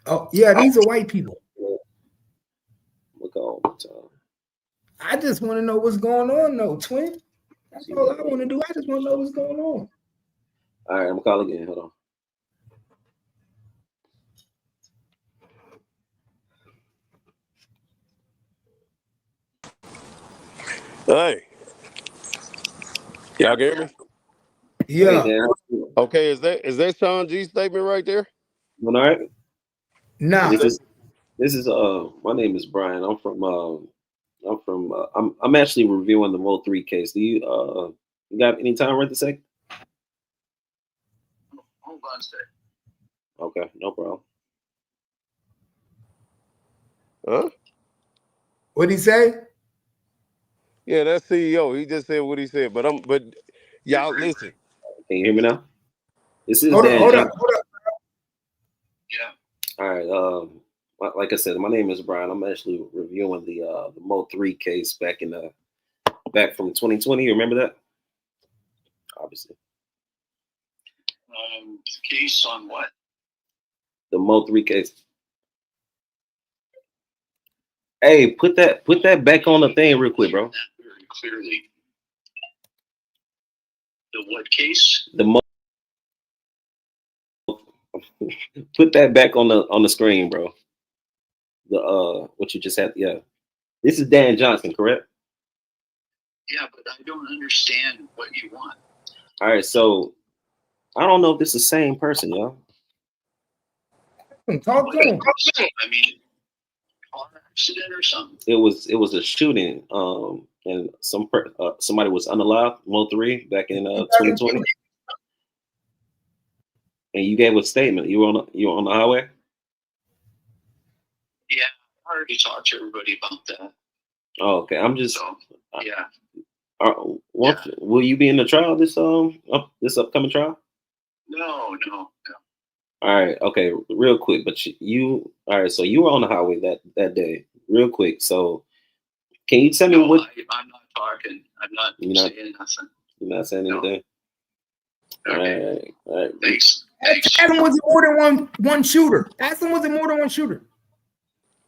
Oh yeah, these are white people. Look all the time. I just want to know what's going on, though, twin. That's all I want to do. I just want to know what's going on. All right, I'm calling again. Hold on. Hey, y'all hear me? Yeah. Hey, okay, is that Sean G's statement right there? All right. Nah. This is my name is Brian. I'm actually reviewing the Mo3 case. Do you got any time right to say? Hold on a second. Okay, no problem. Huh? What'd he say? Yeah, that's CEO. He just said what he said. But y'all listen. Can you hear me now? This is hold Dan. up. Yeah. All right. Like I said, my name is Brian. I'm actually reviewing the Mo3 case back from 2020. You remember that? Obviously. Case on what? The Mo3 case. Hey, put that back on the thing real quick, bro. Very clearly. The what case? Put that back on the screen, bro. The what you just had. Yeah, this is Dan Johnson, correct? Yeah, but I don't understand what you want. All right, so I don't know if this is the same person, y'all. Talk to him. I mean, car accident or something. It was a shooting. And somebody was unalived, Mo3, back in 2020. And you gave a statement. You were on the highway. Yeah, I already talked to everybody about that. Oh, okay. I'm just. So, yeah. Will you be in the trial this upcoming trial? No. All right. Okay. Real quick, but you all right? So you were on the highway that day. Real quick. So can you tell me what? I'm not talking. I'm not saying nothing. You're not saying anything. Okay. All right. Thanks. Ask him, was it more than one shooter? Ask him, was it more than one shooter?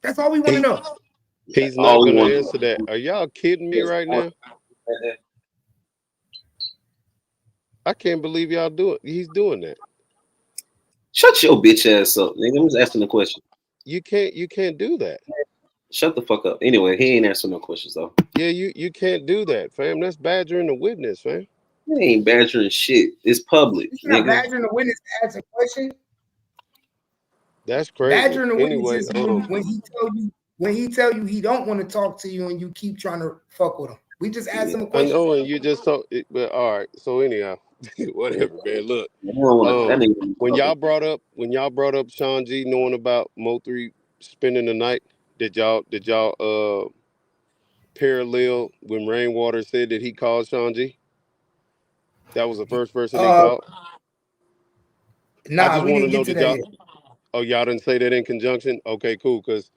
That's all we want to know. He's not going to answer that. Are y'all kidding me right now? I can't believe y'all he's doing that. Shut your bitch ass up, nigga. I'm just asking the question. You can't do that. Shut the fuck up. Anyway, he ain't answering no questions though. Yeah, you can't do that, fam. That's badgering the witness, fam. He ain't badgering shit. It's public. It's not badgering the witness to ask a question. That's crazy. Badgering the anyway, witness is when he tell you he don't want to talk to you and you keep trying to fuck with him. We just ask him a question. I know, and you just talk. But all right. So anyhow, whatever, man. Look, when y'all brought up Sean G knowing about Mo3 spending the night, did y'all parallel when Rainwater said that he called Sean G? That was the first person he called. Nah, I just we want to didn't know get to that that y'all. yet. Oh, y'all didn't say that in conjunction. Okay, cool. Because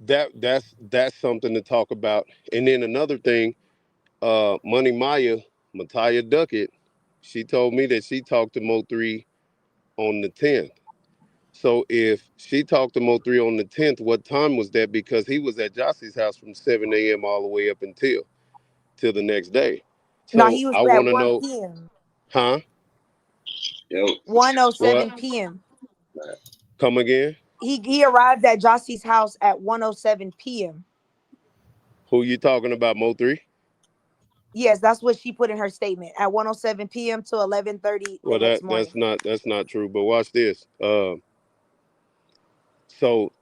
that's something to talk about. And then another thing. Money Mataya Duckett, she told me that she talked to Mo3 on the 10th. So if she talked to Mo3 on the 10th, what time was that? Because he was at Josie's house from 7 a.m. all the way up till the next day. So no, he was I at want to 1 know, p.m. Huh? 1:07 p.m. Come again? He arrived at Josie's house at 1:07 p.m. Who you talking about, Mo3? Yes, that's what she put in her statement at 1:07 p.m. to 11:30 Well, the next morning. that's not true. But watch this. So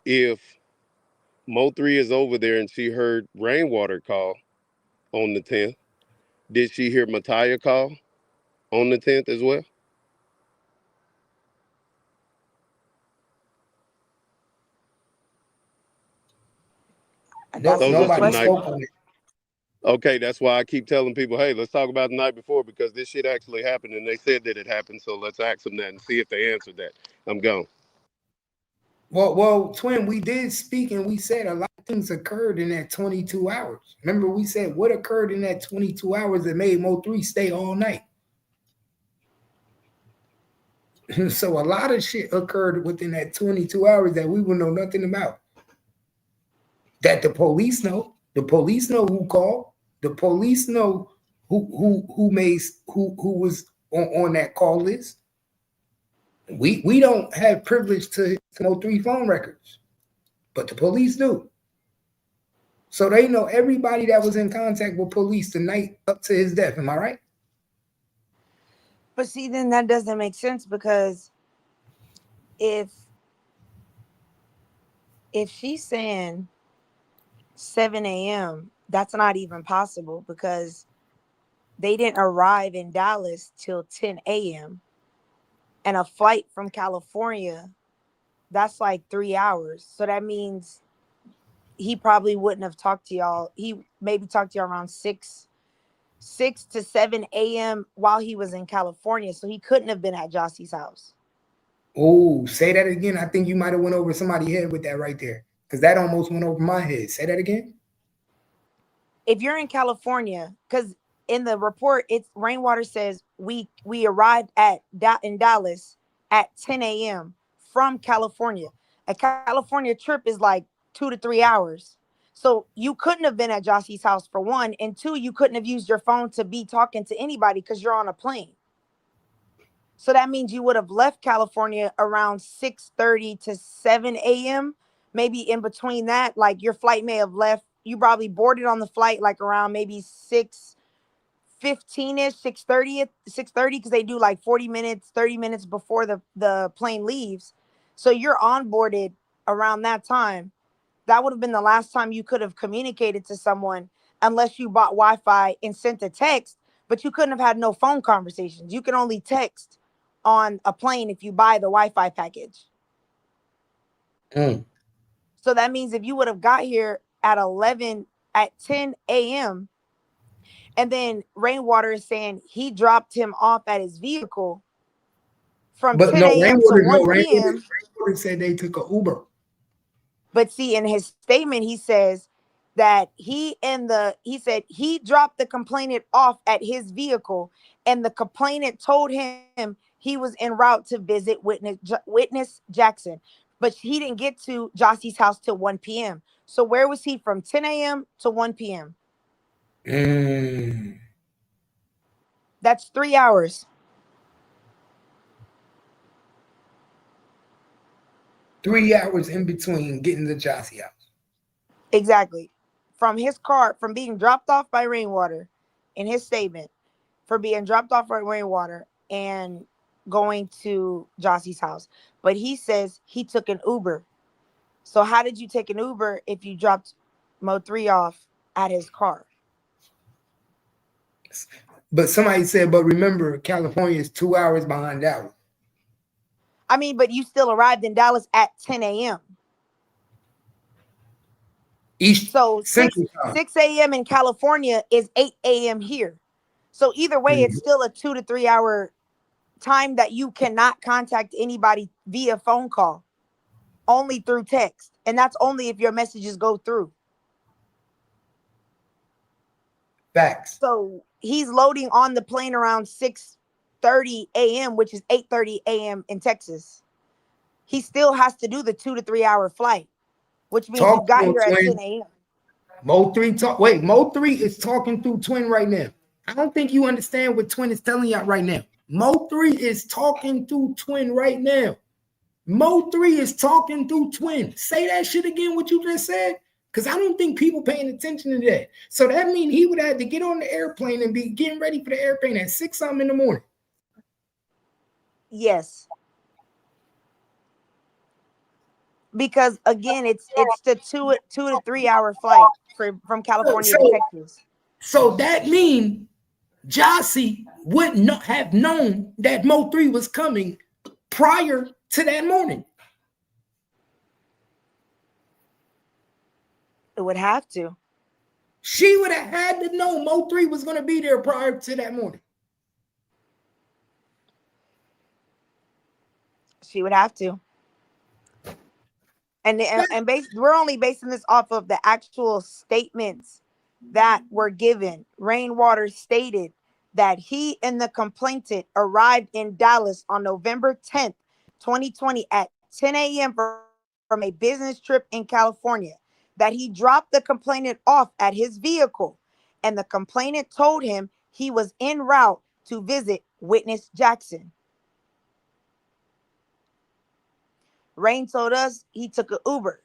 if Mo3 is over there and she heard Rainwater call on the 10th, did she hear Mattia call on the 10th as well? That's a good question. Okay, that's why I keep telling people, hey, let's talk about the night before, because this shit actually happened and they said that it happened. So let's ask them that and see if they answered that. I'm gone. Well, twin, we did speak and we said a lot of things occurred in that 22 hours. Remember, we said what occurred in that 22 hours that made Mo3 stay all night. So a lot of shit occurred within that 22 hours that we will know nothing about. That the police know. The police know who called. The police know who was on that call list. We don't have privilege to Mo3 phone records, but the police do. So they know everybody that was in contact with police the night up to his death. Am I right? But see, then that doesn't make sense, because if she's saying 7 a.m., that's not even possible, because they didn't arrive in Dallas till 10 a.m. and a flight from California, that's like 3 hours. So that means he probably wouldn't have talked to y'all. He maybe talked to y'all around 6 to 7 a.m. while he was in California. So he couldn't have been at Josie's house. Oh, say that again. I think you might have went over somebody's head with that right there, because that almost went over my head. Say that again. If you're in California, because in the report, it's Rainwater says we arrived in Dallas at 10 a.m. from California. A California trip is like 2 to 3 hours. So you couldn't have been at Josie's house, for one, and two, you couldn't have used your phone to be talking to anybody because you're on a plane. So that means you would have left California around 6:30 to 7 a.m. Maybe in between that, like your flight may have left. You probably boarded on the flight like around maybe 6:15ish, 6:30, because they do like 40 minutes, 30 minutes before the plane leaves. So you're onboarded around that time. That would have been the last time you could have communicated to someone, unless you bought Wi-Fi and sent a text, but you couldn't have had no phone conversations. You can only text on a plane if you buy the Wi-Fi package. So that means if you would have got here at 10 a.m. and then Rainwater is saying he dropped him off at his vehicle from 10 a.m. to 1 p.m. Rainwater said they took an Uber. But see, in his statement, he says that he said he dropped the complainant off at his vehicle, and the complainant told him he was en route to visit witness Jackson, but he didn't get to Josie's house till 1 p.m. So where was he from 10 a.m. to 1 p.m.? That's 3 hours. 3 hours in between getting to Josie house. Exactly. From his car, from being dropped off by Rainwater, in his statement, for being dropped off by Rainwater and going to Josie's house. But he says he took an Uber. So how did you take an Uber if you dropped Mo3 off at his car? But somebody said, but remember, California is 2 hours behind Dallas. I mean, but you still arrived in Dallas at 10 a.m. So 6 a.m. in California is 8 a.m. here. So either way, it's still a 2 to 3 hour time that you cannot contact anybody via phone call, only through text. And that's only if your messages go through. Facts. So he's loading on the plane around 6:30 a.m., which is 8:30 a.m. in Texas. He still has to do the 2 to 3 hour flight, which means you got here at 10 a.m. Mo3 is talking through Twin right now. I don't think you understand what Twin is telling y'all right now. Mo3 is talking through Twin right now. Mo3 is talking through Twin. Say that shit again, what you just said. Because I don't think people paying attention to that. So that means he would have to get on the airplane and be getting ready for the airplane at 6 something in the morning. Yes. Because again, it's the 2 to 3 hour flight from California to Texas. So that means Josie would not have known that Mo3 was coming prior to that morning. It would have to. She would have had to know Mo3 was going to be there prior to that morning. She would have to. And we're only basing this off of the actual statements that were given. Rainwater stated that he and the complainant arrived in Dallas on November 10th, 2020 at 10 a.m. from a business trip in California, that he dropped the complainant off at his vehicle, and the complainant told him he was en route to visit witness Jackson. Rain told us he took an Uber.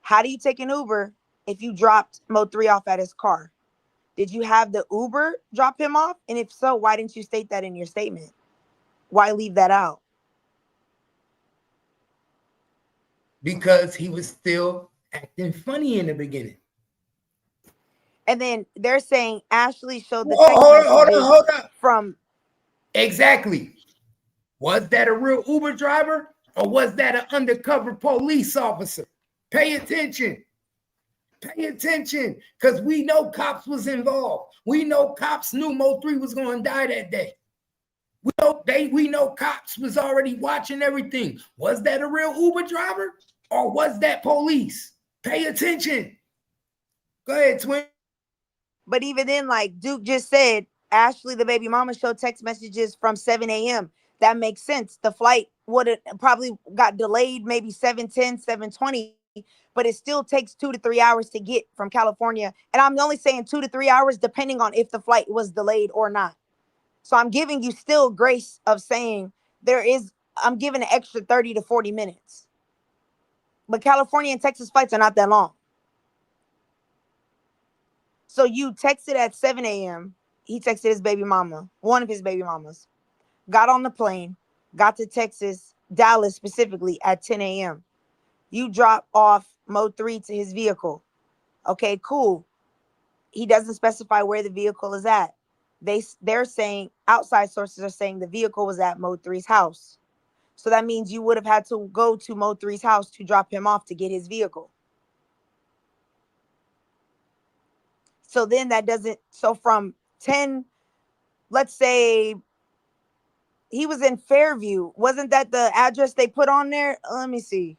How do you take an Uber if you dropped Mo3 off at his car? Did you have the Uber drop him off? And if so, why didn't you state that in your statement? Why leave that out? Because he was still acting funny in the beginning. And then they're saying Ashley showed the text hold on. From exactly. Was that a real Uber driver or was that an undercover police officer? Pay attention. Pay attention, because we know cops was involved. We know cops knew Mo3 was going to die that day. We know cops was already watching everything. Was that a real Uber driver or was that police? Pay attention. Go ahead, Twin. But even then, like Duke just said, Ashley, the baby mama, showed text messages from 7 a.m. That makes sense. The flight would have probably got delayed, maybe 7:10, 7:20. But it still takes 2 to 3 hours to get from California. And I'm only saying 2 to 3 hours, depending on if the flight was delayed or not. So I'm giving you still grace of saying I'm giving an extra 30 to 40 minutes. But California and Texas flights are not that long. So you texted at 7 a.m. He texted his baby mama, one of his baby mamas, got on the plane, got to Texas, Dallas specifically at 10 a.m. You drop off Mo3 to his vehicle. Okay, cool. He doesn't specify where the vehicle is at. They're saying, outside sources are saying the vehicle was at Mo3's house. So that means you would have had to go to Mo3's house to drop him off to get his vehicle. So then so from 10, let's say he was in Fairview. Wasn't that the address they put on there? Let me see.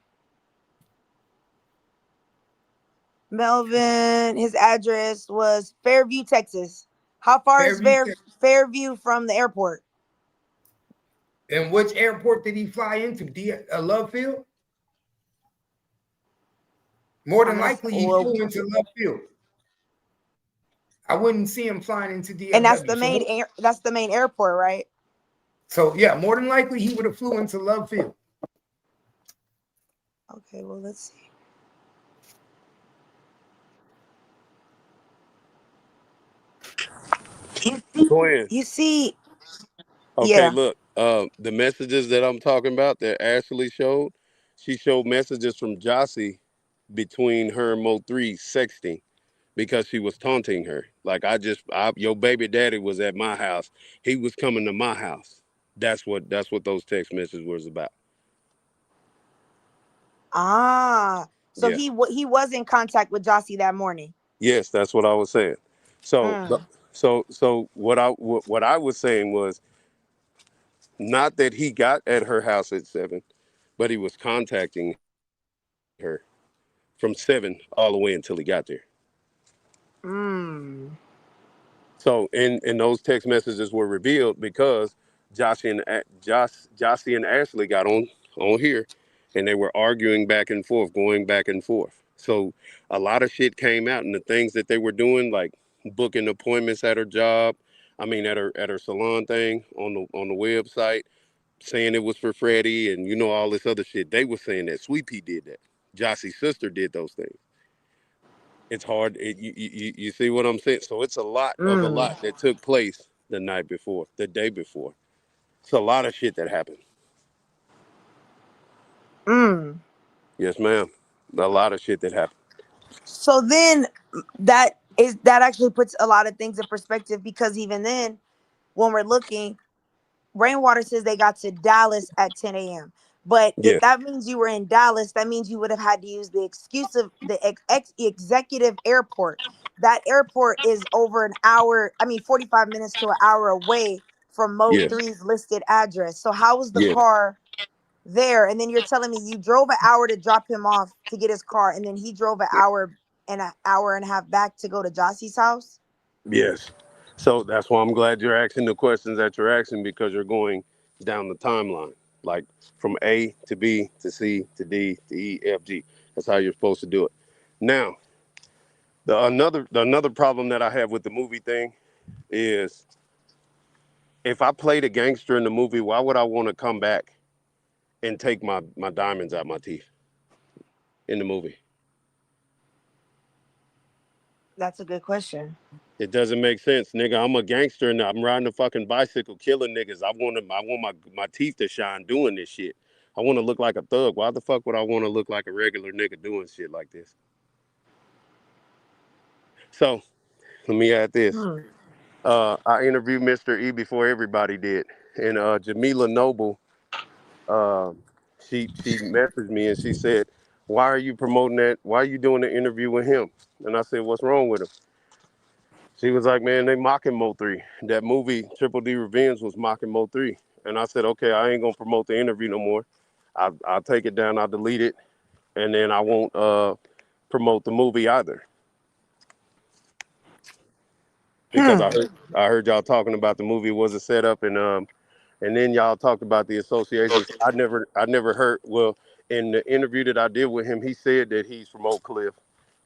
Melvin, his address was Fairview, Texas. How far is Fairview from the airport? And which airport did he fly into? Love Field? More than likely, he flew into Love Field. I wouldn't see him flying into DFW. And that's the main airport, right? So yeah, more than likely, he would have flew into Love Field. Okay, well, let's see. You see. Okay, Yeah. look, the messages that I'm talking about that Ashley showed, she showed messages from Josie between her and Mo3 sexting because she was taunting her. Like, your baby daddy was at my house. He was coming to my house. That's what those text messages was about. So he was in contact with Josie that morning. Yes, that's what I was saying. So what I was saying was not that he got at her house at 7, but he was contacting her from 7 all the way until he got there. So and those text messages were revealed because Josie and Ashley got on here, and they were arguing back and forth, going back and forth. So a lot of shit came out, and the things that they were doing, like booking appointments at her job, at her salon thing on the website, saying it was for Freddie, and all this other shit. They were saying that Sweet Pea did that. Josie's sister did those things. It's hard. You see what I'm saying? So it's a lot that took place the night before, the day before. It's a lot of shit that happened. Yes, ma'am. A lot of shit that happened. So then that actually puts a lot of things in perspective, because even then, when we're looking, Rainwater says they got to Dallas at 10 a.m. But if Yes. that means you were in Dallas, that means you would have had to use the executive airport. That airport is over an hour, 45 minutes to an hour away from Yes. Mo3's listed address. So how was the Yes. car there? And then you're telling me you drove an hour to drop him off to get his car, and then he drove an hour and a half back to go to Josie's house? Yes. So that's why I'm glad you're asking the questions that you're asking, because you're going down the timeline, like from A to B to C to D to E, F, G. That's how you're supposed to do it. Now, another problem that I have with the movie thing is, if I played a gangster in the movie, why would I want to come back and take my diamonds out my teeth in the movie? That's a good question. It doesn't make sense, nigga. I'm a gangster and I'm riding a fucking bicycle killing niggas. I want my teeth to shine doing this shit. I want to look like a thug. Why the fuck would I want to look like a regular nigga doing shit like this? So let me add this. I interviewed Mr. E before everybody did, and Jamila Noble, she messaged me and she said, "Why are you promoting that? Why are you doing the interview with him?" And I said, "What's wrong with him?" She was like, "Man, they mocking Mo3. That movie, Triple D Revenge, was mocking Mo3." And I said, "Okay, I ain't gonna promote the interview no more. I'll take it down, I'll delete it, and then I won't promote the movie either." Because I heard y'all talking about the movie was a setup, and then y'all talked about the associations. I never heard. Well, in the interview that I did with him, he said that he's from Oak Cliff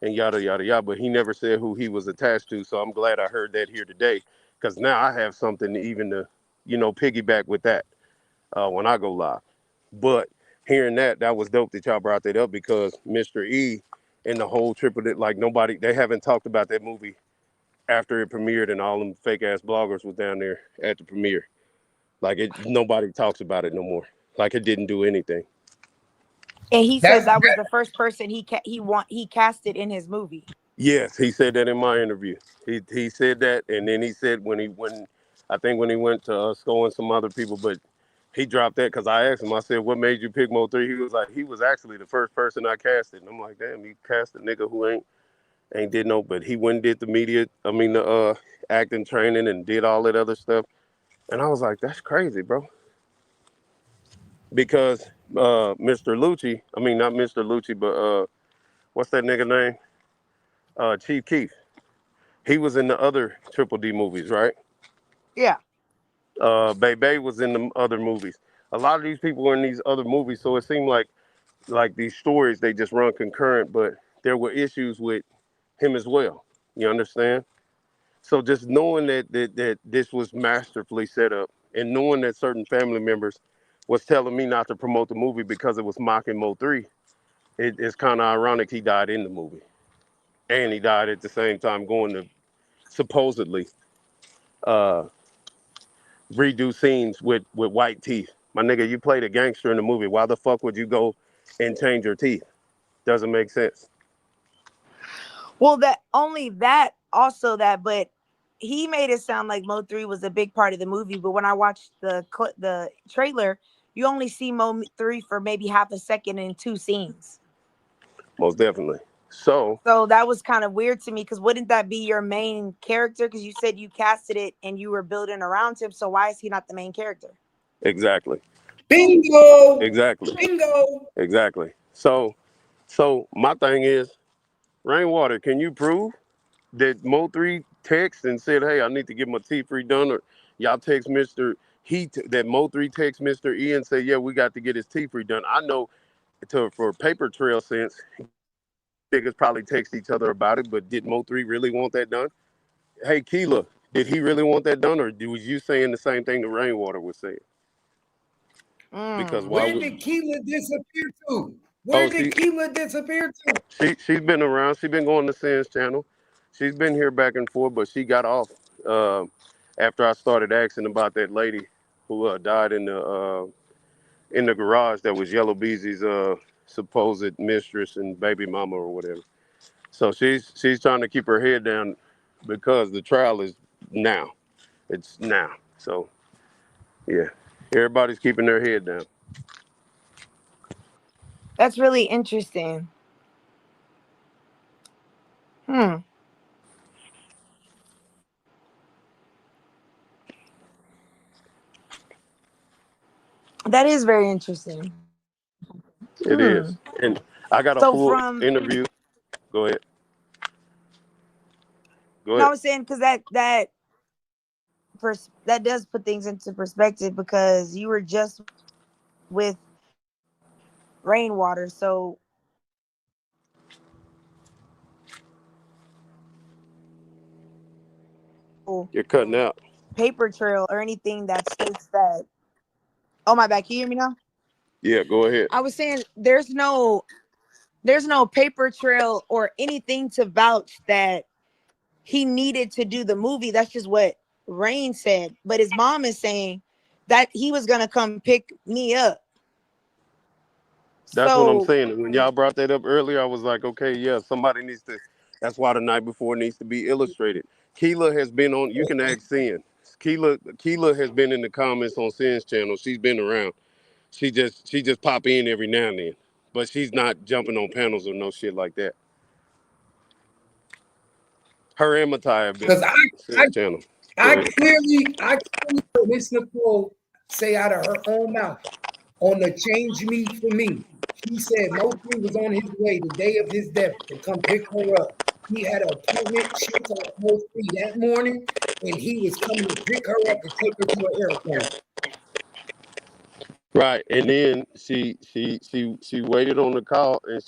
and yada yada yada, but he never said who he was attached to. So I'm glad I heard that here today, because now I have something to even to piggyback with that when I go live. But hearing that was dope that y'all brought that up, because Mr. E and the whole triple, like, nobody, they haven't talked about that movie after it premiered, and all them fake ass bloggers was down there at the premiere. Like, nobody talks about it no more. Like, it didn't do anything. And he said that was the first person he casted in his movie. Yes, he said that in my interview. He said that, and then he said when he went to Sko and some other people, but he dropped that because I asked him. I said, "What made you pick Mo3?" He was like, "He was actually the first person I casted." And I'm like, "Damn, you cast a nigga who ain't did no," but he went and did the acting training and did all that other stuff. And I was like, "That's crazy, bro." Because Mr. Lucci, not Mr. Lucci, but what's that nigga name? Chief Keef. He was in the other Triple D movies, right? Yeah. Bebe was in the other movies. A lot of these people were in these other movies, so it seemed like these stories, they just run concurrent, but there were issues with him as well. You understand? So just knowing that this was masterfully set up, and knowing that certain family members was telling me not to promote the movie because it was mocking Mo3, it's kind of ironic he died in the movie. And he died at the same time going to supposedly redo scenes with white teeth. My nigga, you played a gangster in the movie. Why the fuck would you go and change your teeth? Doesn't make sense. Well, but he made it sound like Mo3 was a big part of the movie. But when I watched the trailer, you only see Mo3 for maybe half a second in 2 scenes. Most definitely. So that was kind of weird to me, because wouldn't that be your main character? Because you said you casted it and you were building around him. So why is he not the main character? Exactly. Bingo. Exactly. Bingo. Exactly. So my thing is, Rainwater, can you prove that Mo3 text and said, "Hey, I need to get my teeth redone," or y'all text Mr. that Mo3 text Mr. E and say, "Yeah, we got to get his teeth redone"? I know for paper trail sense, niggas probably text each other about it, but did Mo3 really want that done? Hey, Keela, did he really want that done, or was you saying the same thing the Rainwater was saying? Because where did Keela disappear to? Where did Kiwan disappear to? She's been around. She's been going to Sin's channel. She's been here back and forth, but she got off after I started asking about that lady who died in the garage. That was Yellow Beezy's supposed mistress and baby mama or whatever. So she's trying to keep her head down because the trial is now. It's now. So yeah, everybody's keeping their head down. That's really interesting. That is very interesting. It is. And I got a full interview. Go ahead. Go ahead. No, I was saying because that does put things into perspective, because you were just with Rainwater, so You're cutting out. Paper trail or anything that states that. Oh, my bad. Can you hear me now? Yeah, go ahead. I was saying there's no paper trail or anything to vouch that he needed to do the movie. That's just what Rain said. But his mom is saying that he was gonna come pick me up. That's what I'm saying. When y'all brought that up earlier, I was like, okay, yeah, somebody needs to. That's why the night before needs to be illustrated. Keela has been on. You can ask Sin. Keela has been in the comments on Sin's channel. She's been around. She just pop in every now and then, but she's not jumping on panels or no shit like that. Her and Matai have been on Sin's channel. I clearly heard Miss Nicole say out of her own mouth on the Change Me For Me. She said Mo3 was on his way the day of his death to come pick her up. He had an appointment. She told Mo3 that morning, and he was coming to pick her up to take her to an airport. Right, and then she waited on the call, and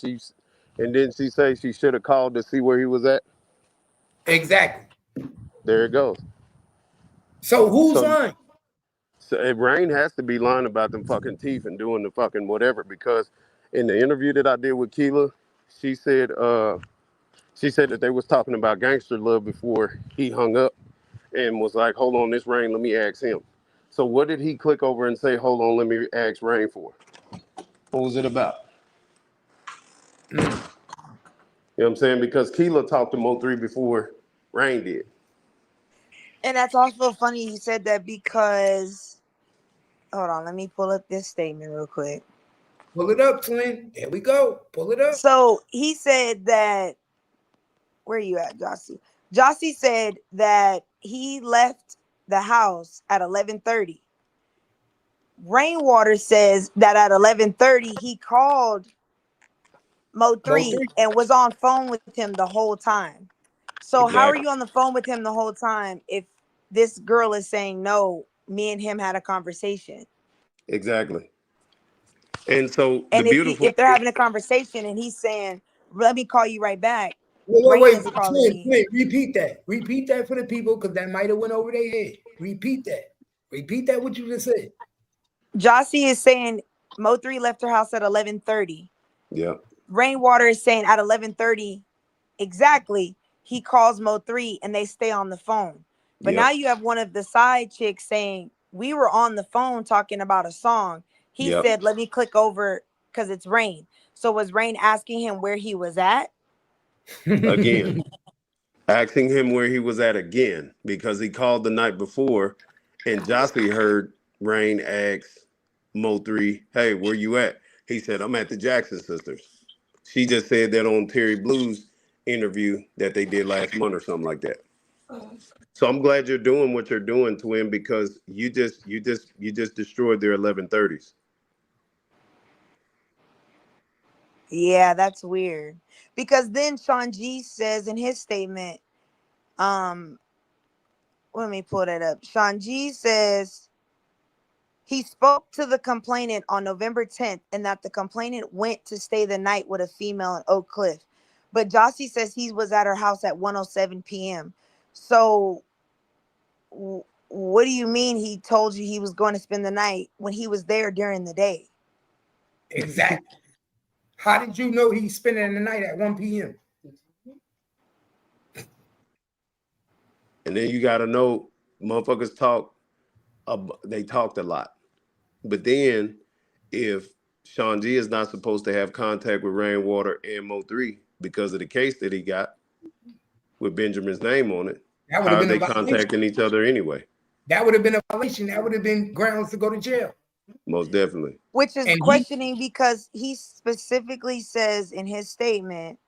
then she said she should have called to see where he was at. Exactly. There it goes. So who's lying? So Rain has to be lying about them fucking teeth and doing the fucking whatever, because in the interview that I did with Keela, she said that they was talking about Gangster Love before he hung up, and was like, hold on, this Rain, let me ask him. So what did he click over and say, hold on, let me ask Rain for? What was it about? You know what I'm saying? Because Keela talked to Mo3 before Rain did. And that's also funny he said that, because hold on, let me pull up this statement real quick. Pull it up, twin. There we go. Pull it up. So he said that, where are you at, Josie? Josie said that he left the house at 11:30. Rainwater says that at 11:30 he called Mo3 and was on phone with him the whole time. So how are you on the phone with him the whole time if this girl is saying no, me and him had a conversation? Exactly. And so if they're having a conversation and he's saying, let me call you right back. Wait, repeat that. Repeat that for the people, because that might have went over their head. Repeat that. Repeat that what you just said. Josie is saying Mo3 left her house at 11:30. Yeah. Rainwater is saying at 11:30 exactly, he calls Mo3 and they stay on the phone. But now you have one of the side chicks saying, we were on the phone talking about a song. He said, let me click over because it's Rain. So was Rain asking him where he was at? Again. Asking him where he was at again, because he called the night before, and Josie heard Rain ask Mo3, hey, where you at? He said, I'm at the Jackson Sisters. She just said that on Terry Blue's interview that they did last month or something like that. So I'm glad you're doing what you're doing, twin, because you just destroyed their 1130s. Yeah, that's weird. Because then Sean G says in his statement, let me pull that up. Sean G says he spoke to the complainant on November 10th and that the complainant went to stay the night with a female in Oak Cliff. But Josie says he was at her house at 1:07 p.m. So what do you mean he told you he was going to spend the night when he was there during the day? Exactly. How did you know he's spending the night at 1 p.m.? And then you got to know, motherfuckers talk. They talked a lot, but then if Sean G is not supposed to have contact with Rainwater and Mo3 because of the case that he got with Benjamin's name on it, how are they contacting each other anyway? That would have been a violation. That would have been grounds to go to jail. Most definitely. Which is questioning because he specifically says in his statement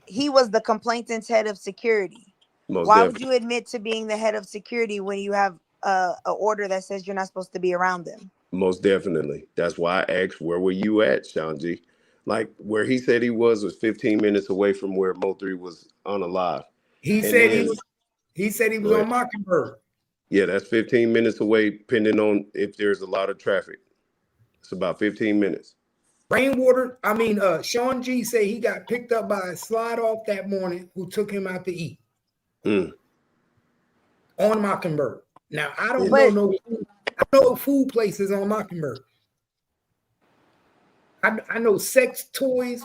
he was the complainant's head of security. Why would you admit to being the head of security when you have an order that says you're not supposed to be around them? Most definitely. That's why I asked, where were you at, Sean G? Like, where he said he was 15 minutes away from where Mo3 was unalive. He said he was on Mockingbird. Yeah, that's 15 minutes away, depending on if there's a lot of traffic. It's about 15 minutes. Sean G said he got picked up by a slide off that morning who took him out to eat. On Mockingbird. Now, I don't know food places on Mockingbird. I know sex toys.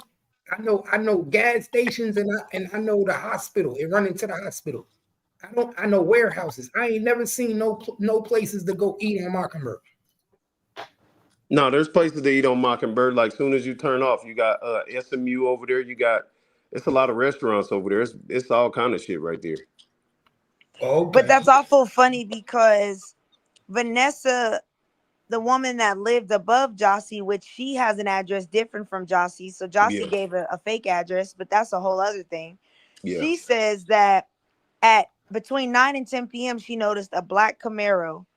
I know gas stations, and I know the hospital. It run into the hospital. I know warehouses. I ain't never seen no places to go eat on Mockingbird. No, there's places to eat on Mockingbird. Like, soon as you turn off, you got SMU over there. It's a lot of restaurants over there. It's all kind of shit right there. Okay. But that's awful funny because Vanessa, the woman that lived above Josie, which she has an address different from Josie, so Josie gave a fake address, but that's a whole other thing. Yeah. She says that at between 9 and 10 p.m. she noticed a black Camaro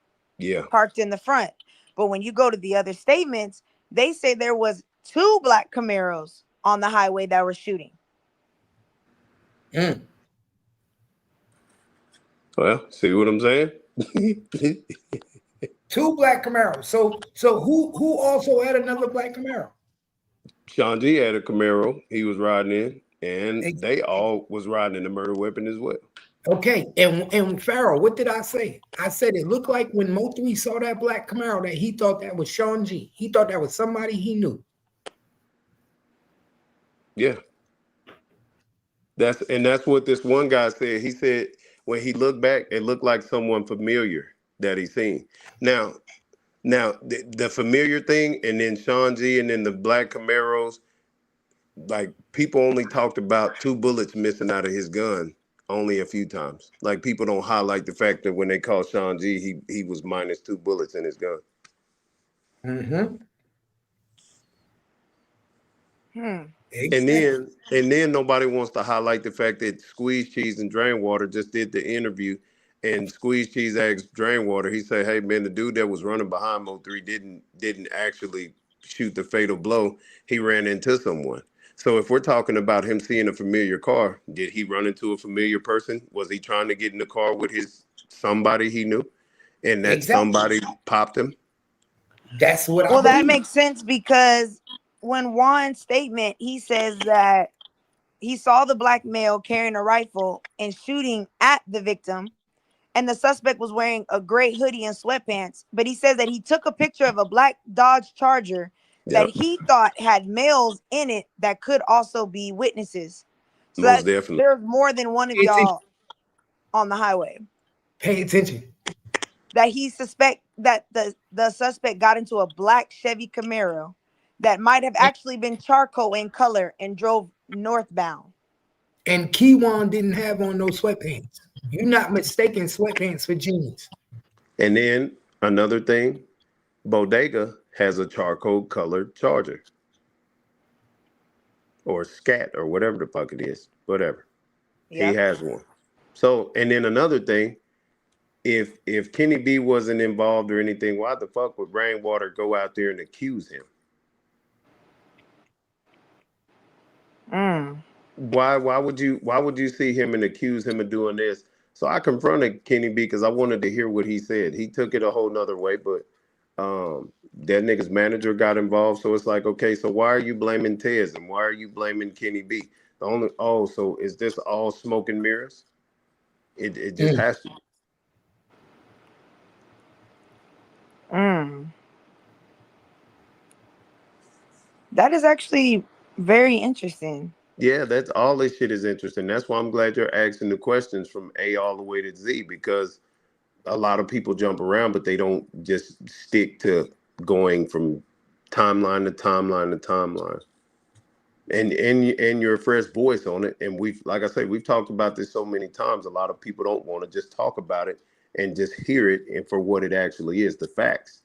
parked in the front. But when you go to the other statements, they say there was 2 black Camaros on the highway that were shooting. Well, see what I'm saying? 2 black Camaros. So who also had another black Camaro? Sean G had a Camaro he was riding in, and they all was riding in the murder weapon as well. Okay, and Farrell, what did I say? I said it looked like when Mo3 saw that black Camaro that he thought that was Sean G. He thought that was somebody he knew. Yeah. That's what this one guy said. He said when he looked back, it looked like someone familiar that he seen. Now the familiar thing, and then Sean G, and then the black Camaros, like, people only talked about 2 bullets missing out of his gun only a few times. Like, people don't highlight the fact that when they called Sean G, he was minus 2 bullets in his gun. And then nobody wants to highlight the fact that Squeeze Cheese and Drainwater just did the interview, and Squeeze Cheese asked Drainwater, he said, hey man, the dude that was running behind Mo3 didn't actually shoot the fatal blow. He ran into someone. So if we're talking about him seeing a familiar car, did he run into a familiar person? Was he trying to get in the car with somebody he knew, and that somebody popped him? That's what Well, that makes sense because when Juan's statement, he says that he saw the black male carrying a rifle and shooting at the victim, and the suspect was wearing a gray hoodie and sweatpants. But he says that he took a picture of a black Dodge Charger that he thought had males in it that could also be witnesses. So most definitely, there's more than one of y'all on the highway. Pay attention. That he suspect that the suspect got into a black Chevy Camaro that might have actually been charcoal in color and drove northbound. And Kiwan didn't have on no sweatpants. You're not mistaking sweatpants for jeans. And then another thing, Bodega has a charcoal colored Charger. Or Scat, or whatever the fuck it is. Whatever. Yep. He has one. So, and then another thing, if Kenny B wasn't involved or anything, why the fuck would Rainwater go out there and accuse him? Why would you see him and accuse him of doing this? So I confronted Kenny B because I wanted to hear what he said. He took it a whole nother way, but that nigga's manager got involved. So it's like, okay, so why are you blaming Tez and why are you blaming Kenny B? So is this all smoke and mirrors? It just has to be. That is actually very interesting. Yeah, that's all this shit is interesting. That's why I'm glad you're asking the questions from A all the way to Z, because a lot of people jump around, but they don't just stick to going from timeline to timeline to timeline. And your fresh voice on it. And we've, like I say, we've talked about this so many times. A lot of people don't want to just talk about it and just hear it and for what it actually is, the facts.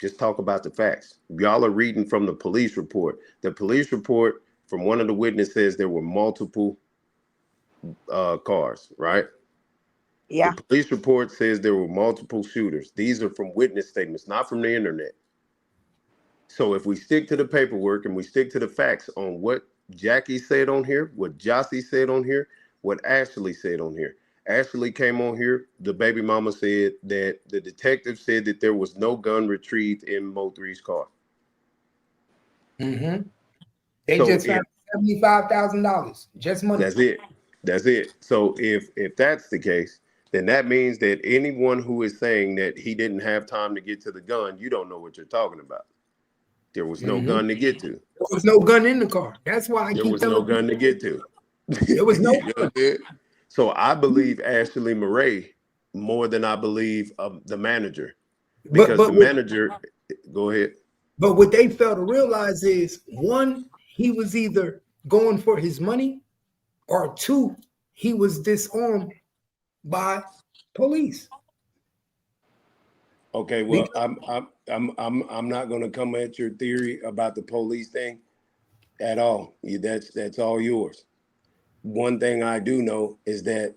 Just talk about the facts. Y'all are reading from the police report. The police report from one of the witnesses says there were multiple cars, right? Yeah. The police report says there were multiple shooters. These are from witness statements, not from the internet. So if we stick to the paperwork and we stick to the facts on what Jackie said on here, what Josie said on here, what Ashley said on here. Ashley came on here. The baby mama said that the detective said that there was no gun retrieved in Mo3's car. Mm-hmm. They So just found $75,000, just money. That's it. That's it. So if that's the case, then that means that anyone who is saying that he didn't have time to get to the gun, you don't know what you're talking about. There was no gun to get to. There was no gun in the car. That's why I There keep was telling no gun to get to. There was no gun. So I believe Ashley Murray more than I believe the manager. Because the manager, go ahead. But what they fail to realize is, one, he was either going for his money, or two, he was disarmed by police. Okay, well, I'm not going to come at your theory about the police thing at all. That's all yours. One thing I do know is that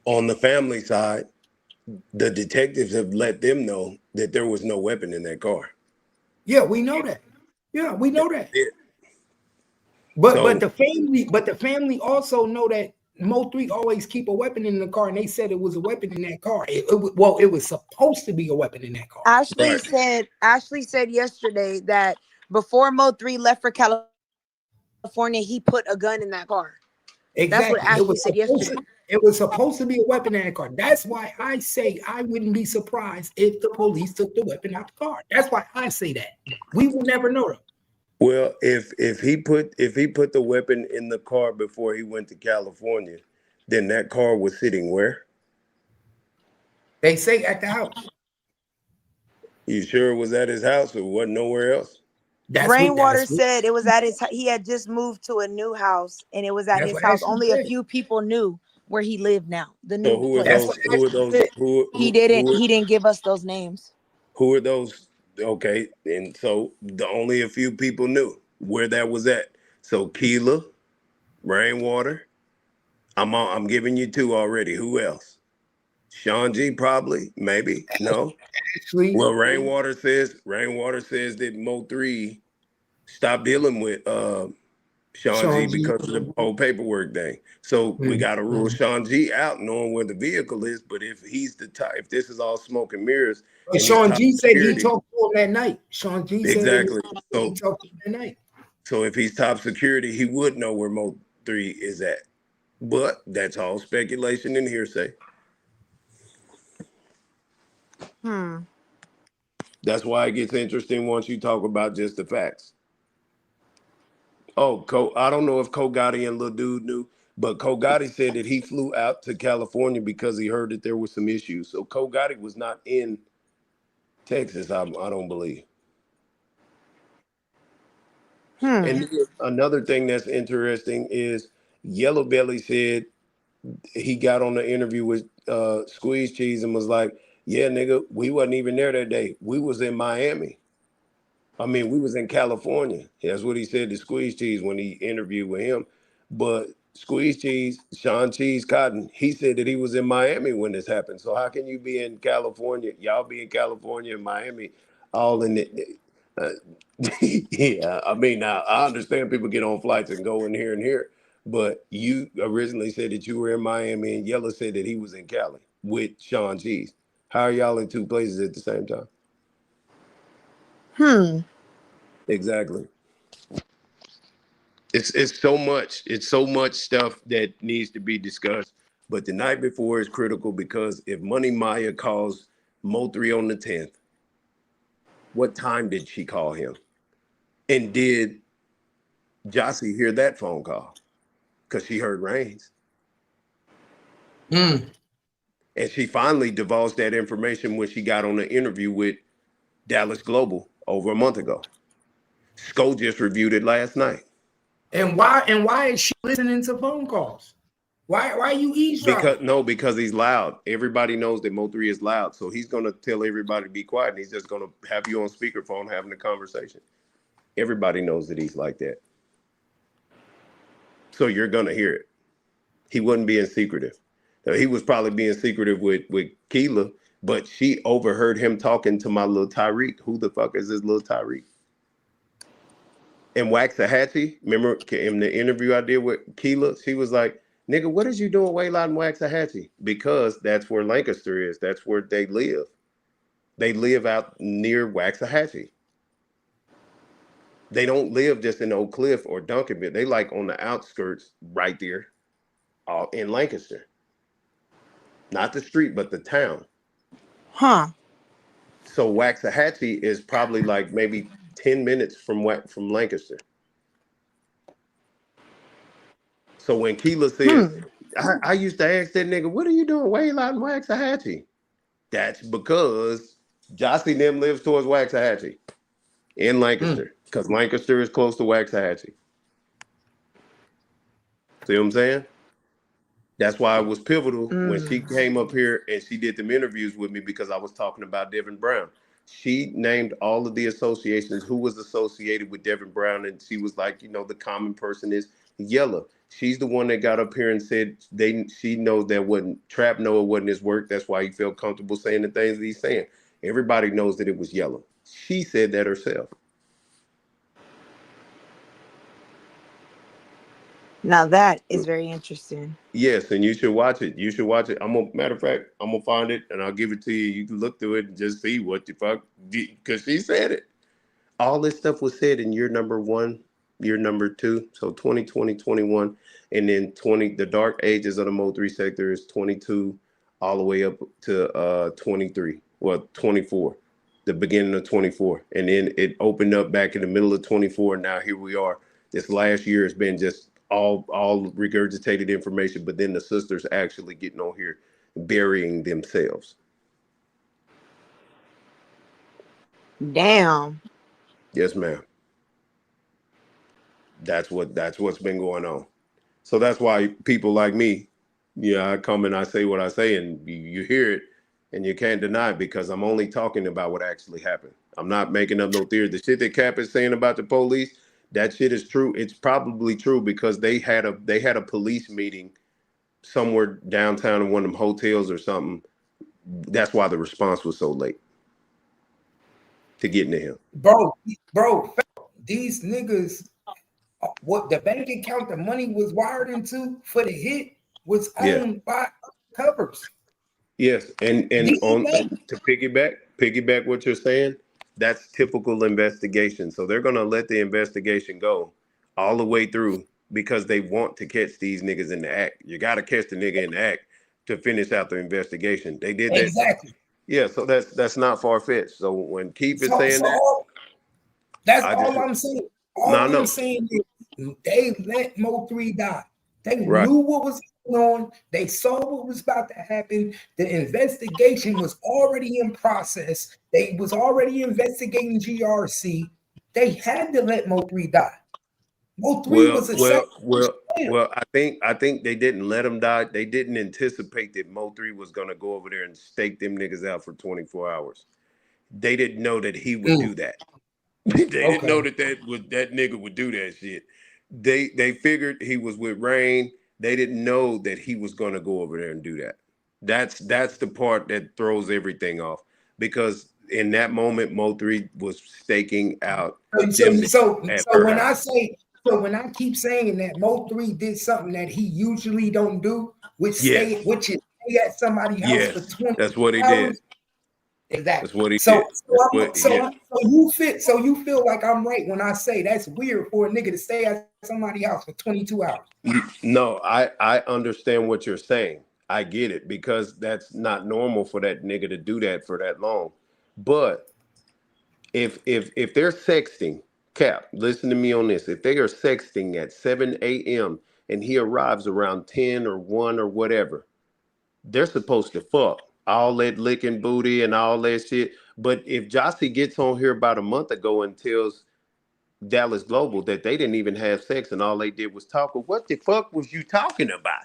on the family side, the detectives have let them know that there was no weapon in that car. Yeah, we know that. Yeah, we know that. But the family also know that Mo3 always keep a weapon in the car, and they said it was a weapon in that car. It was supposed to be a weapon in that car. Ashley said yesterday that before Mo3 left for California, he put a gun in that car. Exactly. That's what Ashley said yesterday. It was supposed to be a weapon in that car. That's why I say I wouldn't be surprised if the police took the weapon out the car. That's why I say that. We will never know them. Well, if he put the weapon in the car before he went to California, then that car was sitting where? They say at the house. You sure it was at his house or wasn't nowhere else? Rainwater said it was at his. He had just moved to a new house, and it was at his house. Only a few people knew where he lived now. The new place. He didn't give us those names. Who are those? Okay, and so only a few people knew where that was at. So Keela, Rainwater. I'm giving you two already. Who else? Sean G probably, maybe. No. Actually, well, Rainwater says that Mo3 stopped dealing with Sean G because of the whole paperwork thing. So we got to rule Sean G out, knowing where the vehicle is. But if he's the type, if this is all smoke and mirrors, but Sean G said he talked to him that night. Sean G said exactly. He talked to him that night. So if he's top security, he would know where Mo3 is at. But that's all speculation and hearsay. That's why it gets interesting once you talk about just the facts. Oh, I don't know if Ko Gotti and Lil Dude knew, but Ko Gotti said that he flew out to California because he heard that there were some issues. So Ko Gotti was not in Texas, I don't believe. And another thing that's interesting is Yellow Belly said he got on the interview with Squeeze Cheese and was like, yeah, nigga, we wasn't even there that day. We was in Miami. I mean, we was in California. That's what he said to Squeeze Cheese when he interviewed with him. But Squeeze Cheese, Sean Cheese Cotton, he said that he was in Miami when this happened. So how can you be in California? Y'all be in California and Miami all in it. Yeah, I mean, now I understand people get on flights and go in here and here. But you originally said that you were in Miami and Yellow said that he was in Cali with Sean Cheese. How are y'all in two places at the same time? Exactly. It's so much stuff that needs to be discussed. But the night before is critical because if Money Maya calls Mo3 on the 10th, what time did she call him? And did Josie hear that phone call? Because she heard Reigns. And she finally divulged that information when she got on the interview with Dallas Global over a month ago. Sko just reviewed it last night. And why is she listening to phone calls? Why are you eavesdropping? Because he's loud. Everybody knows that Mo3 is loud. So he's gonna tell everybody to be quiet, and he's just gonna have you on speakerphone having a conversation. Everybody knows that he's like that. So you're gonna hear it. He wasn't being secretive. Now, he was probably being secretive with Keela, but she overheard him talking to my little Tyreek. Who the fuck is this little Tyreek? And Waxahachie, remember in the interview I did with Keela, she was like, nigga, what is you doing way out in Waxahachie? Because that's where Lancaster is. That's where they live. They live out near Waxahachie. They don't live just in Oak Cliff or Duncanville. They like on the outskirts right there in Lancaster. Not the street, but the town. Huh. So Waxahachie is probably like maybe 10 minutes from Lancaster. So when Keela says, I used to ask that nigga, what are you doing way out in Waxahachie? That's because Josie and them lives towards Waxahachie in Lancaster, because Lancaster is close to Waxahachie. See what I'm saying? That's why it was pivotal when she came up here and she did them interviews with me, because I was talking about Devin Brown. She named all of the associations who was associated with Devin Brown, and she was like, you know, the common person is Yella. She's the one that got up here and said she knows that Trap Noah wasn't his work. That's why he felt comfortable saying the things that he's saying. Everybody knows that it was Yella. She said that herself. Now that is very interesting. Yes, and you should watch it. You should watch it. Matter of fact, I'm gonna find it and I'll give it to you. You can look through it and just see what the fuck, because she said it. All this stuff was said in year number 1, year number 2. So 2020, 21, and then 20. The dark ages of the Mo3 sector is 22 all the way up to 23. Well, 24. The beginning of 24, and then it opened up back in the middle of 24. And now here we are. This last year has been just all regurgitated information, but then the sisters actually getting on here burying themselves. Damn. Yes, ma'am. That's what's been going on. So that's why people like me, I come and I say what I say, and you hear it and you can't deny it, because I'm only talking about what actually happened. I'm not making up no theory. The shit that Cap is saying about the police, that shit is true. It's probably true, because they had a police meeting somewhere downtown in one of them hotels or something. That's why the response was so late to getting to him. Bro, these niggas, what the bank account the money was wired into for the hit was owned by Undercovers. Yes, and to piggyback what you're saying, that's typical investigation. So they're gonna let the investigation go all the way through, because they want to catch these niggas in the act. You got to catch the nigga in the act to finish out the investigation. They did that. Exactly. Yeah, so that's not far-fetched. So when Keith is saying that, that's all I'm saying. I'm saying is they let Mo3 die. They knew what was going on. They saw what was about to happen. The investigation was already in process. They was already investigating GRC. They had to let Mo3 die. Mo3 was a well, I think they didn't let him die. They didn't anticipate that Mo3 was gonna go over there and stake them niggas out for 24 hours. They didn't know that he would do that. They didn't know that nigga would do that shit. They figured he was with Rain. They didn't know that he was gonna go over there and do that. That's the part that throws everything off, because in that moment, Mo3 was staking out. So when I keep saying that Mo3 did something that he usually don't do, which is stay at somebody's house for 20 hours. That's what he did. Exactly. That's what he did. So you feel like I'm right when I say that's weird for a nigga to stay at somebody's house for 22 hours. No, I understand what you're saying. I get it, because that's not normal for that nigga to do that for that long. But if they're sexting, Cap, listen to me on this. If they are sexting at 7 a.m. and he arrives around 10 or 1 or whatever, they're supposed to fuck. All that licking booty and all that shit. But if Josie gets on here about a month ago and tells Dallas Global that they didn't even have sex and all they did was talk, well, what the fuck was you talking about?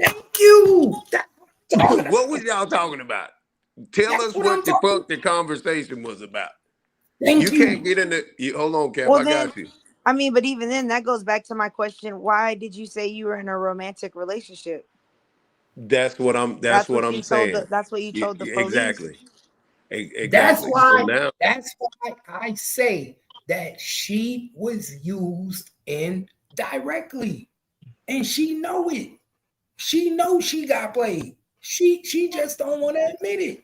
Thank you. What was y'all talking about? Tell us what the fuck the conversation was about. Thank you. Can't get in the. Hold on, Cap. Well, I got you. I mean, but even then, that goes back to my question: why did you say you were in a romantic relationship? That's what I'm. That's what I'm saying. That's what you told the police. Exactly. Exactly. That's why. So now, that's why I say that she was used indirectly, and she know it. She knows she got played. She just don't want to admit it.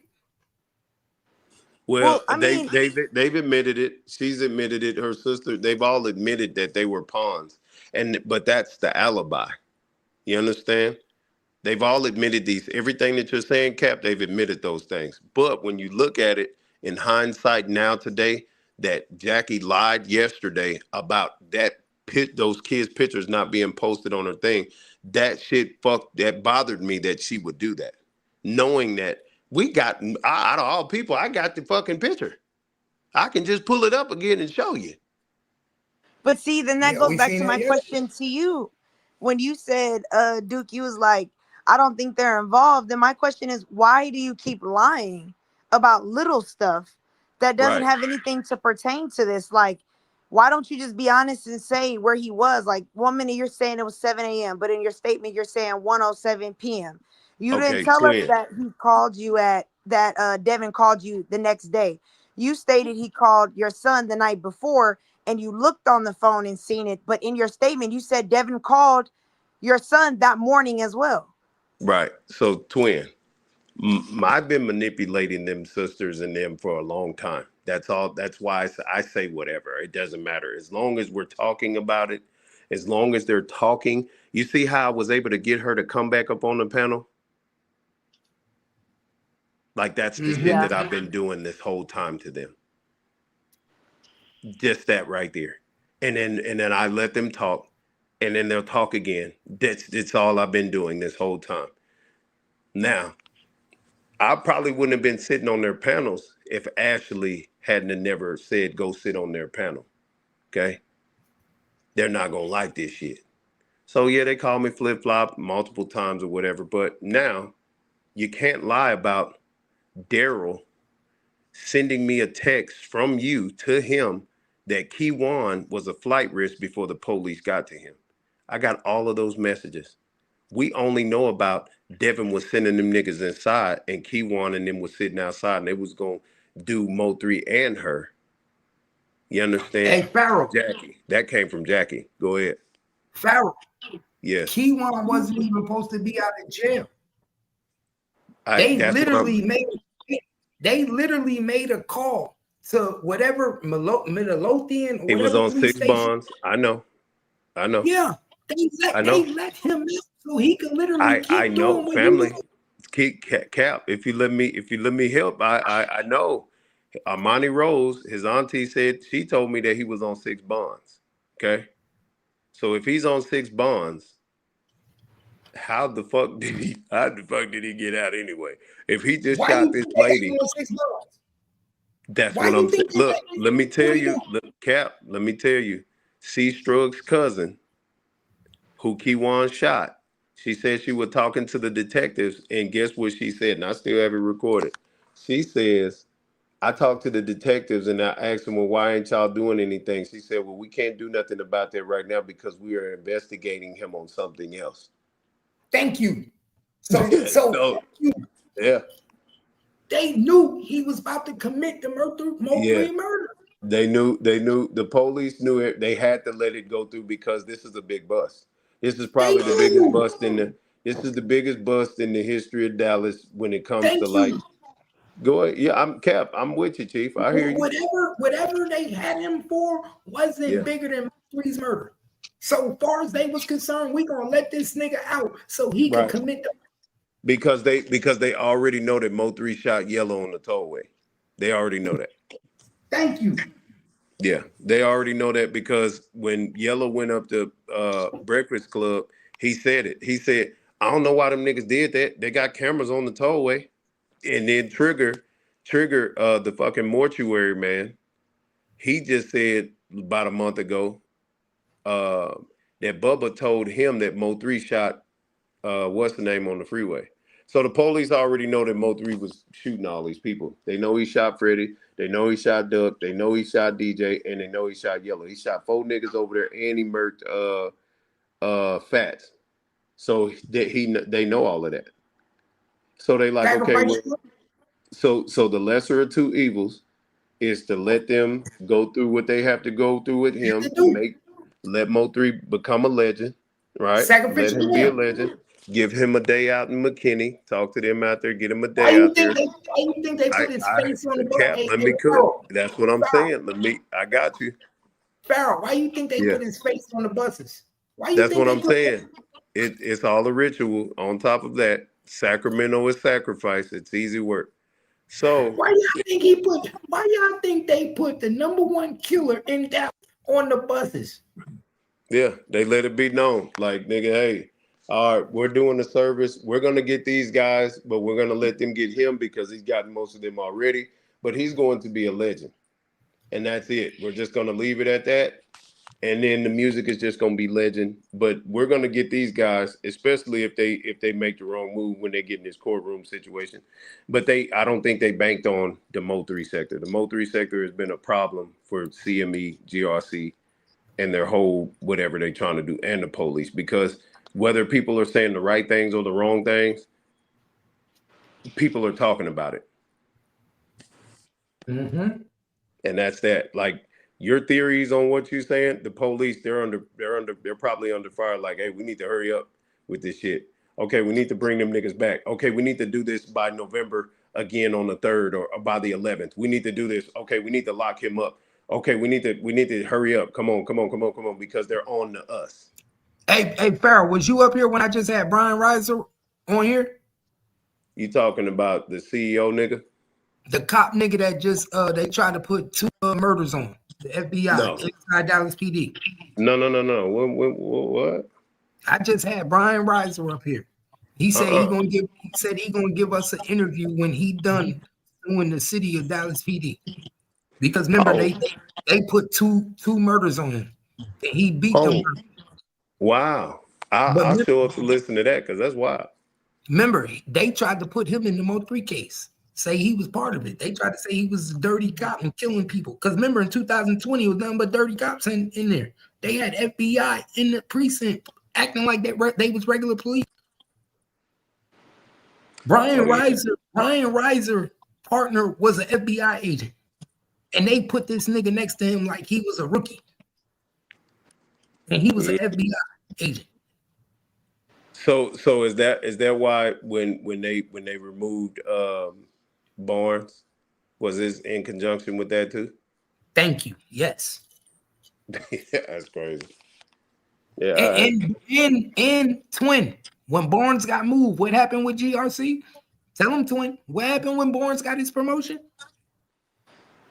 Well, they've admitted it. She's admitted it. Her sister. They've all admitted that they were pawns, but that's the alibi. You understand? They've all admitted everything that you're saying, Cap. They've admitted those things. But when you look at it in hindsight now today, that Jackie lied yesterday about those kids' pictures not being posted on her thing. That shit that bothered me that she would do that, knowing that. We got, out of all people, I got the fucking picture. I can just pull it up again and show you. But see, then that goes back to my question to you. When you said, Duke, you was like, I don't think they're involved. Then my question is, why do you keep lying about little stuff that doesn't have anything to pertain to this? Like, why don't you just be honest and say where he was? Like, 1 minute you're saying it was 7 a.m., but in your statement, you're saying 1:07 p.m. You didn't tell us that he called you Devin called you the next day. You stated he called your son the night before and you looked on the phone and seen it. But in your statement, you said Devin called your son that morning as well. Right. So, twin, I've been manipulating them sisters and them for a long time. That's all. That's why I say whatever. It doesn't matter. As long as we're talking about it, as long as they're talking. You see how I was able to get her to come back up on the panel? Like, that's the shit that I've been doing this whole time to them. Just that right there. And then I let them talk, and then they'll talk again. That's all I've been doing this whole time. Now, I probably wouldn't have been sitting on their panels if Ashley hadn't never said go sit on their panel. Okay? They're not gonna like this shit. So yeah, they call me flip-flop multiple times or whatever, but now you can't lie about Daryl sending me a text from you to him that Kiwan was a flight risk before the police got to him. I got all of those messages. We only know about Devin was sending them niggas inside and Kiwan and them was sitting outside and they was going to do Mo3 and her. You understand? Hey, Farrell. Jackie. That came from Jackie. Go ahead. Farrell. Yes. Kiwan wasn't even supposed to be out of jail. They literally made a call to whatever Midlothian. He was on 6 bonds. I know. Yeah, they let him in so he could literally. I know, family. Cap. If you let me help, I know. Armani Rose, his auntie said she told me that he was on 6 bonds. Okay, so if he's on 6 bonds. How the fuck did he get out anyway? If he just shot this lady, that's what I'm saying. Look, let me tell you, Cap, let me tell you, C. Strug's cousin, who Kiwan shot, she said she was talking to the detectives, and guess what she said? And I still have it recorded. She says, I talked to the detectives and I asked them, well, why ain't y'all doing anything? She said, well, we can't do nothing about that right now because we are investigating him on something else. Thank you. So yeah. They knew he was about to commit the Mo3 murder. They knew the police knew it. They had to let it go through because this is a big bust. This is probably the biggest bust in the history of Dallas when it comes to like go ahead. Yeah, I'm Cap. I'm with you, Chief. I hear you. Whatever they had him for wasn't bigger than Mo3's murder. So far as they was concerned, we gonna let this nigga out so he can commit the because they already know that Mo3 shot Yellow on the tollway. They already know that. Thank you. Yeah, they already know that because when Yellow went up to Breakfast Club, he said it. He said, I don't know why them niggas did that. They got cameras on the tollway. And then Trigger, the fucking mortuary man, he just said about a month ago that Bubba told him that Mo3 shot what's the name on the freeway. So the police already know that Mo3 was shooting all these people. They know he shot Freddie. They know he shot Duck. They know he shot DJ, and they know he shot Yellow. He shot 4 niggas over there, and he murked Fats. So they know all of that. So they like, okay, well, so the lesser of two evils is to let them go through what they have to go through with him to let Mo3 become a legend, right? Let him be a legend. Give him a day out in McKinney. Talk to them out there. Get him a day out there. Why you think they put his face on the Cap, let me cook. That's what I'm saying. I got you. Farrell, why you think they put his face on the buses? Why you That's think what I'm saying. It's all a ritual. On top of that, Sacramento is sacrifice. It's easy work. So why y'all think they put the #1 killer in Dallas on the buses? Yeah, they let it be known. Like, nigga, hey, all right, we're doing the service. We're gonna get these guys, but we're gonna let them get him because he's gotten most of them already. But he's going to be a legend. And that's it. We're just gonna leave it at that. And then the music is just gonna be legend. But we're gonna get these guys, especially if they make the wrong move when they get in this courtroom situation. But I don't think they banked on the Mo3 sector. The Mo3 sector has been a problem for CME, GRC, and their whole whatever they're trying to do, and the police, because whether people are saying the right things or the wrong things, people are talking about it. Mm-hmm. And that's that. Like, your theories on what you're saying, the police, they're probably under fire. Like, hey, we need to hurry up with this shit. Okay, we need to bring them niggas back. Okay, we need to do this by November again on the 3rd or by the 11th. We need to do this. Okay, we need to lock him up. Okay, we need to hurry up. Come on, because they're on to us. Hey, Farrell, was you up here when I just had Brian Reiser on here? You talking about the CEO nigga? The cop nigga that just they tried to put 2 murders on the FBI inside Dallas PD. No. What? I just had Brian Reiser up here. He said he gonna give us an interview when he done doing the city of Dallas PD. Because remember they put two murders on him. And he beat them. Wow. I'll show up to listen to that because that's wild. Remember, they tried to put him in the Mo3 case. Say he was part of it. They tried to say he was a dirty cop and killing people. Because remember, in 2020, it was nothing but dirty cops in there. They had FBI in the precinct acting like they was regular police. Brian Reiser partner was an FBI agent. And they put this nigga next to him like he was a rookie. And he was an FBI agent. So is that why when they removed Barnes, was this in conjunction with that too? Thank you. Yes. That's crazy. Yeah. And Twin, when Barnes got moved, what happened with GRC? Tell him, Twin, what happened when Barnes got his promotion?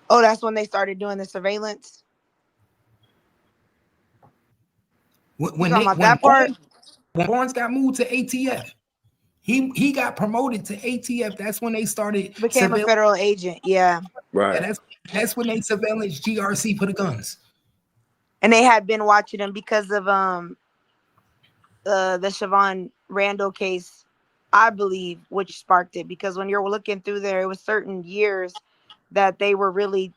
Oh, that's when they started doing the surveillance. When Barnes got moved to ATF, he got promoted to ATF. That's when they started became a federal agent. Yeah, right. Yeah, that's when they surveillance GRC for the guns. And they had been watching him because of the Siobhan Randall case, I believe, which sparked it. Because when you're looking through there, it was certain years that they were really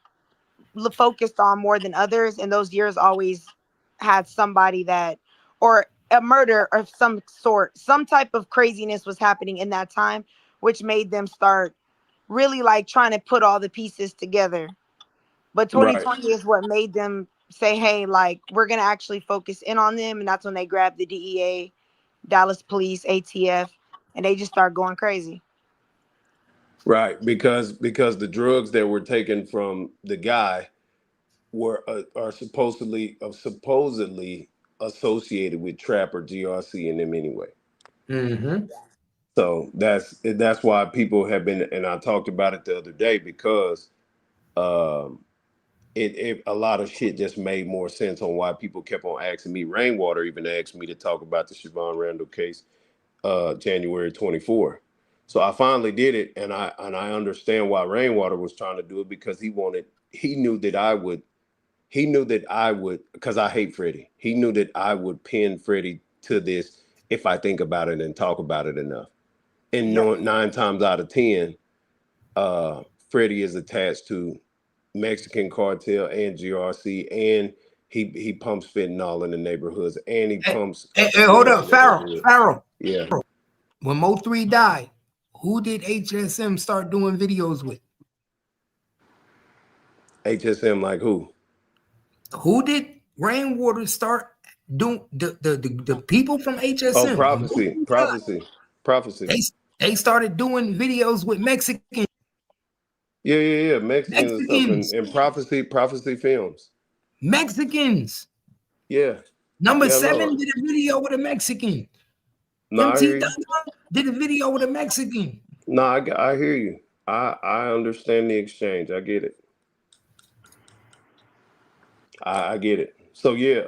focused on more than others, and those years always had somebody or a murder of some sort, some type of craziness was happening in that time, which made them start really like trying to put all the pieces together. But 2020 is what made them say, hey, like, we're going to actually focus in on them. And that's when they grabbed the DEA, Dallas Police, ATF, and they just start going crazy. Right, because the drugs that were taken from the guy are supposedly associated with Trap or GRC in them anyway. Mm-hmm. So that's why people have been, and I talked about it the other day, because a lot of shit just made more sense on why people kept on asking me. Rainwater even asked me to talk about the Siobhan Randall case, January 24. So I finally did it, and I understand why Rainwater was trying to do it, because he knew that I would, because I hate Freddie. He knew that I would pin Freddie to this if I think about it and talk about it enough. And 9 times out of 10, Freddie is attached to Mexican cartel and GRC, and he pumps fentanyl in the neighborhoods, and he pumps. Hey, hold up, Farrell. Yeah. When Mo3 died, who did HSM start doing videos with? HSM, like who? Who did Rainwater start doing? The people from HSM. Oh, prophecy. They started doing videos with Mexicans. Yeah. Mexicans and stuff, and prophecy films. Mexicans. Yeah. Number 7 did a video with a Mexican. No, MT did a video with a Mexican. No, I hear you. I understand the exchange. I get it. I get it. So yeah,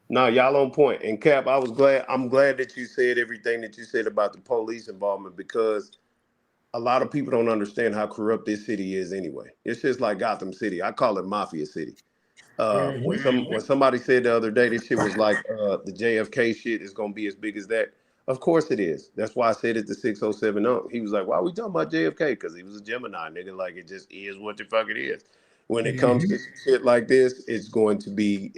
y'all on point. And Cap, I'm glad that you said everything that you said about the police involvement, because a lot of people don't understand how corrupt this city is anyway. It's just like Gotham City. I call it Mafia City. When somebody said the other day this shit was like the JFK shit is gonna be as big as that. Of course it is. That's why I said it to 607. He was like, why are we talking about JFK? Because he was a Gemini, nigga. Like, it just is what the fuck it is. When it comes to shit like this, it's going to be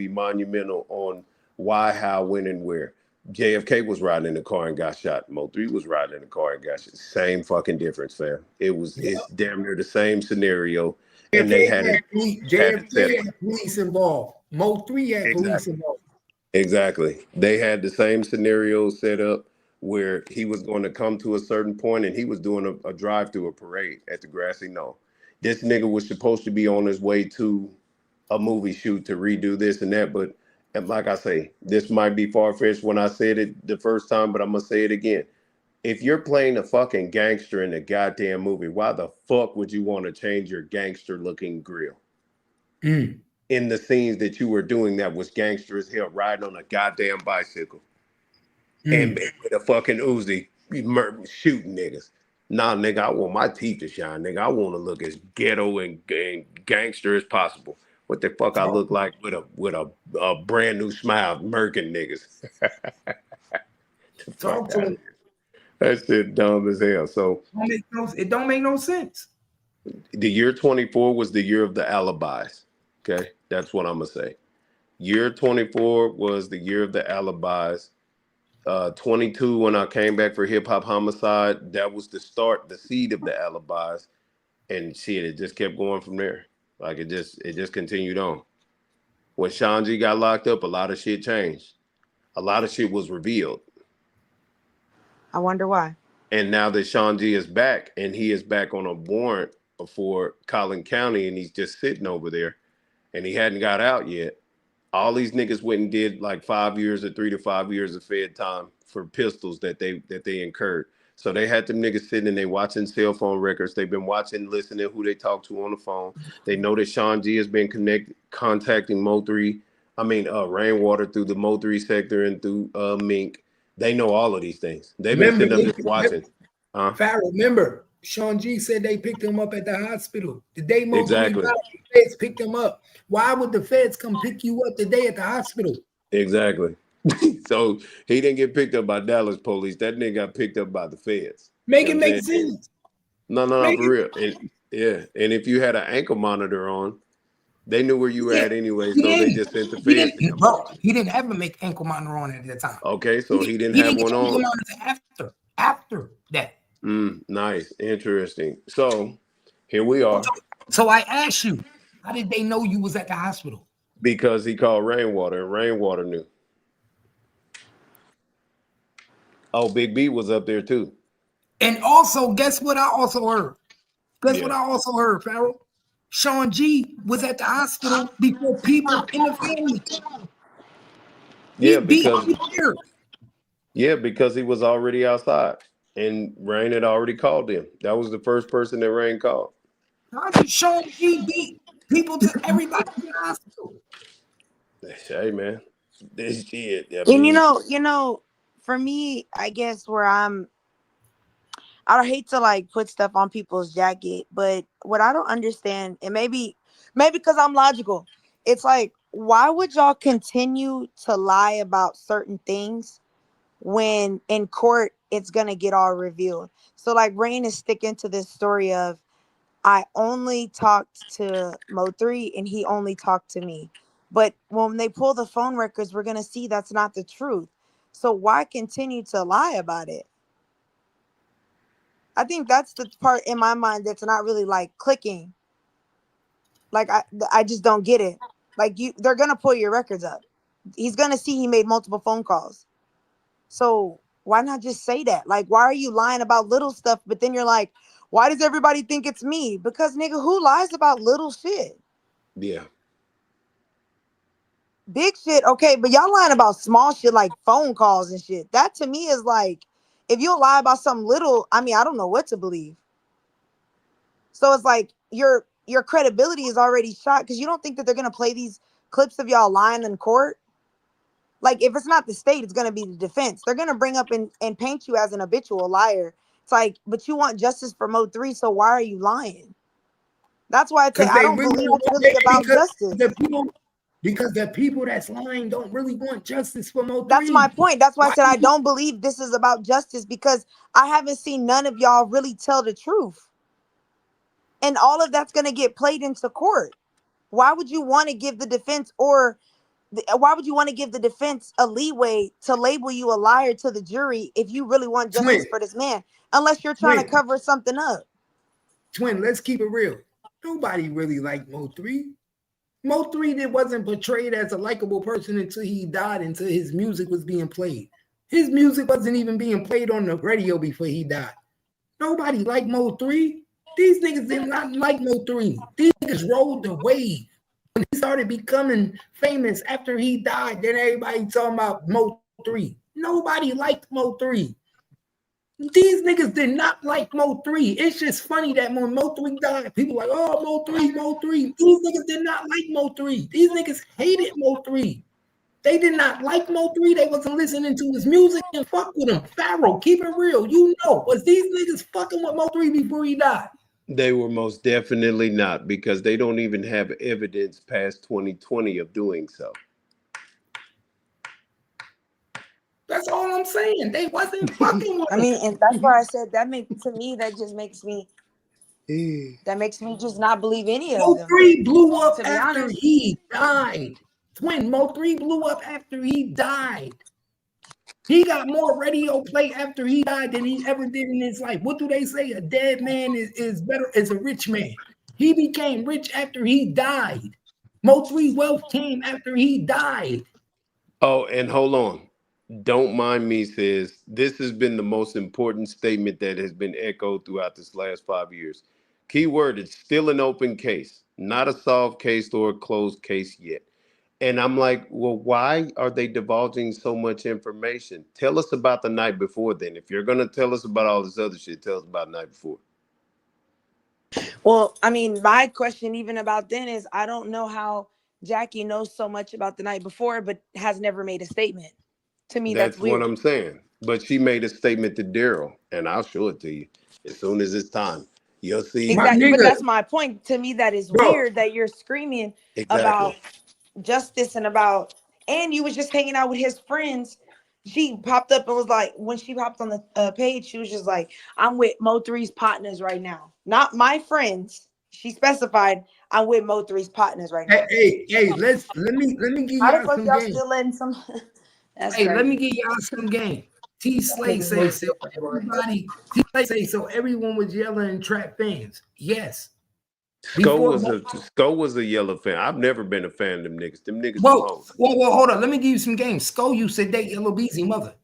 monumental on why, how, when, and where. JFK was riding in the car and got shot. Mo3 was riding in the car and got shot. Same fucking difference, fam. It's damn near the same scenario. And they had JFK had police involved. Mo3 had police involved. Exactly. They had the same scenario set up where he was going to come to a certain point, and he was doing a drive-through, a parade at the Grassy Knoll. This nigga was supposed to be on his way to a movie shoot to redo this and that. But like I say, this might be far-fetched when I said it the first time, but I'm going to say it again. If you're playing a fucking gangster in a goddamn movie, why the fuck would you want to change your gangster-looking grill? In the scenes that you were doing that was gangster as hell, riding on a goddamn bicycle and with a fucking Uzi shooting niggas. Nah, nigga, I want my teeth to shine, nigga. I want to look as ghetto and gangster as possible. What the fuck I look like with a brand new smile, murking niggas. Talk to him. That shit dumb as hell. So it don't make no sense. The year 24 was the year of the alibis. Okay, that's what I'm gonna say. Year 24 was the year of the alibis. 22, when I came back for Hip Hop Homicide, that was the seed of the alibis, and shit, it just kept going from there. Like it just continued on. When Sean G got locked up, a lot of shit changed. A lot of shit was revealed. I wonder why. And now that Sean G is back, and he is back on a warrant for Collin County, and he's just sitting over there, and he hadn't got out yet. All these niggas went and did like 5 years or 3 to 5 years of fed time for pistols that they incurred. So they had them niggas sitting and they watching cell phone records. They've been watching, listening who they talk to on the phone. They know that Sean G has been contacting Rainwater through the Mo3 sector and through Mink. They know all of these things. They've been sitting up just watching. Farrell, remember, Sean G said they picked him up at the hospital. The day Mo3 died, the feds picked him up. Why would the feds come pick you up today at the hospital? Exactly. So he didn't get picked up by Dallas police. That nigga got picked up by the feds. Make it make sense. No, for real. And if you had an ankle monitor on, they knew where you were at anyway, so they just sent the feds to come. He didn't have a ankle monitor on at that time. Okay, so he didn't have one on. After that. Nice, interesting. So here we are. So I asked you, how did they know you was at the hospital? Because he called Rainwater, and Rainwater knew. Oh, Big B was up there too. And also, guess what I also heard? What I also heard, Farrell? Sean G was at the hospital before people in the family. Because he was already outside, and Rain had already called him. That was the first person that Rain called. How did Sean G beat? People to everybody to the hospital. Hey man, this shit. I And mean, you know, for me, I guess where I hate to like put stuff on people's jacket, but what I don't understand, and maybe because I'm logical, it's like, why would y'all continue to lie about certain things when in court it's gonna get all revealed? So like Rain is sticking to this story of, I only talked to Mo3 and he only talked to me. But when they pull the phone records, we're gonna see that's not the truth. So why continue to lie about it? I think that's the part in my mind that's not really like clicking. Like I just don't get it. Like they're gonna pull your records up. He's gonna see he made multiple phone calls. So why not just say that? Like, why are you lying about little stuff? But then you're like, why does everybody think it's me? Because nigga, who lies about little shit? yeah. Big shit, okay, but y'all lying about small shit like phone calls and shit. That to me is like, if you lie about something little, I mean, I don't know what to believe. So it's like your credibility is already shot because you don't think that they're gonna play these clips of y'all lying in court. Like, if it's not the state, it's gonna be the defense. They're gonna bring up and paint you as an habitual liar. It's like, but you want justice for Mo3, so why are you lying? That's why I say I don't believe it's really about justice. Because the people that's lying don't really want justice for Mo3. That's my point. That's why I said I don't believe this is about justice, because I haven't seen none of y'all really tell the truth. And all of that's going to get played into court. Why would you want to give the defense why would you want to give the defense a leeway to label you a liar to the jury if you really want justice for this man? Unless you're trying to cover something up. Twin, let's keep it real. Nobody really liked Mo3. Mo3 wasn't portrayed as a likable person until he died, until his music was being played. His music wasn't even being played on the radio before he died. Nobody liked Mo3. These niggas did not like Mo3. These niggas rode the wave. When he started becoming famous after he died, then everybody talking about Mo3. Nobody liked Mo3. These niggas did not like Mo3. It's just funny that when Mo3 died, people like, oh, Mo3. These niggas did not like Mo3. These niggas hated Mo3. They did not like Mo3. They wasn't listening to his music and fuck with him. Pharaoh, keep it real. You know, was these niggas fucking with Mo3 before he died? They were most definitely not, because they don't even have evidence past 2020 of doing so. That's all I'm saying. They wasn't fucking with I mean, and that's why I said that makes me just not believe any of them. Mo3 blew up after he died. Twin, Mo3 blew up after he died. He got more radio play after he died than he ever did in his life. What do they say? A dead man is better as a rich man. He became rich after he died. Mo3 wealth came after he died. Oh, and hold on. Don't mind me, says this has been the most important statement that has been echoed throughout this last 5 years. Keyword, it's still an open case, not a solved case or a closed case yet. And I'm like, well, why are they divulging so much information? Tell us about the night before then. If you're going to tell us about all this other shit, tell us about the night before. Well, I mean, my question even about then is, I don't know how Jackie knows so much about the night before, but has never made a statement. To me, that's weird. What I'm saying. But she made a statement to Daryl, and I'll show it to you as soon as it's time. You'll see. Exactly, but that's my point. To me, that is weird that you're screaming about justice and you was just hanging out with his friends. She popped up and was like, when she popped on the page, she was just like, I'm with Mo3's partners right now, not my friends. She specified, I'm with Mo3's partners right now. Hey, let me give y'all some game. Still letting some let me give y'all some game. T Slay say so. Everyone was yelling and trap fans. Yes. Sko was a yellow fan. I've never been a fan of them niggas. Them niggas. Whoa, hold on. Let me give you some games. Sko used to date Yellow Beezy mother.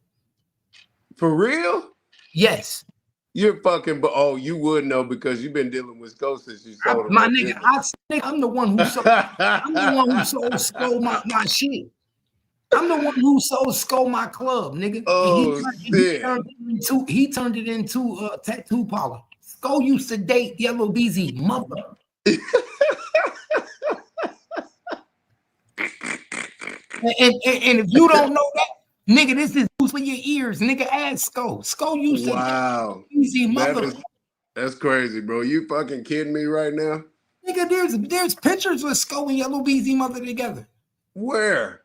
For real? Yes. You're fucking, you would know because you've been dealing with Sko since you sold him. My nigga, I'm the one who sold. I'm the one who sold Sko my shit. I'm the one who sold Sko my club, nigga. Oh, he turned it into a tattoo parlor. Sko used to date Yellow Beezy mother. And if you don't know that, nigga, this is news for your ears. Nigga, ask Sko. Sko used to easy mother. That's crazy, bro. You fucking kidding me right now? Nigga, there's pictures with Sko and Yellow Beezy mother together. Where?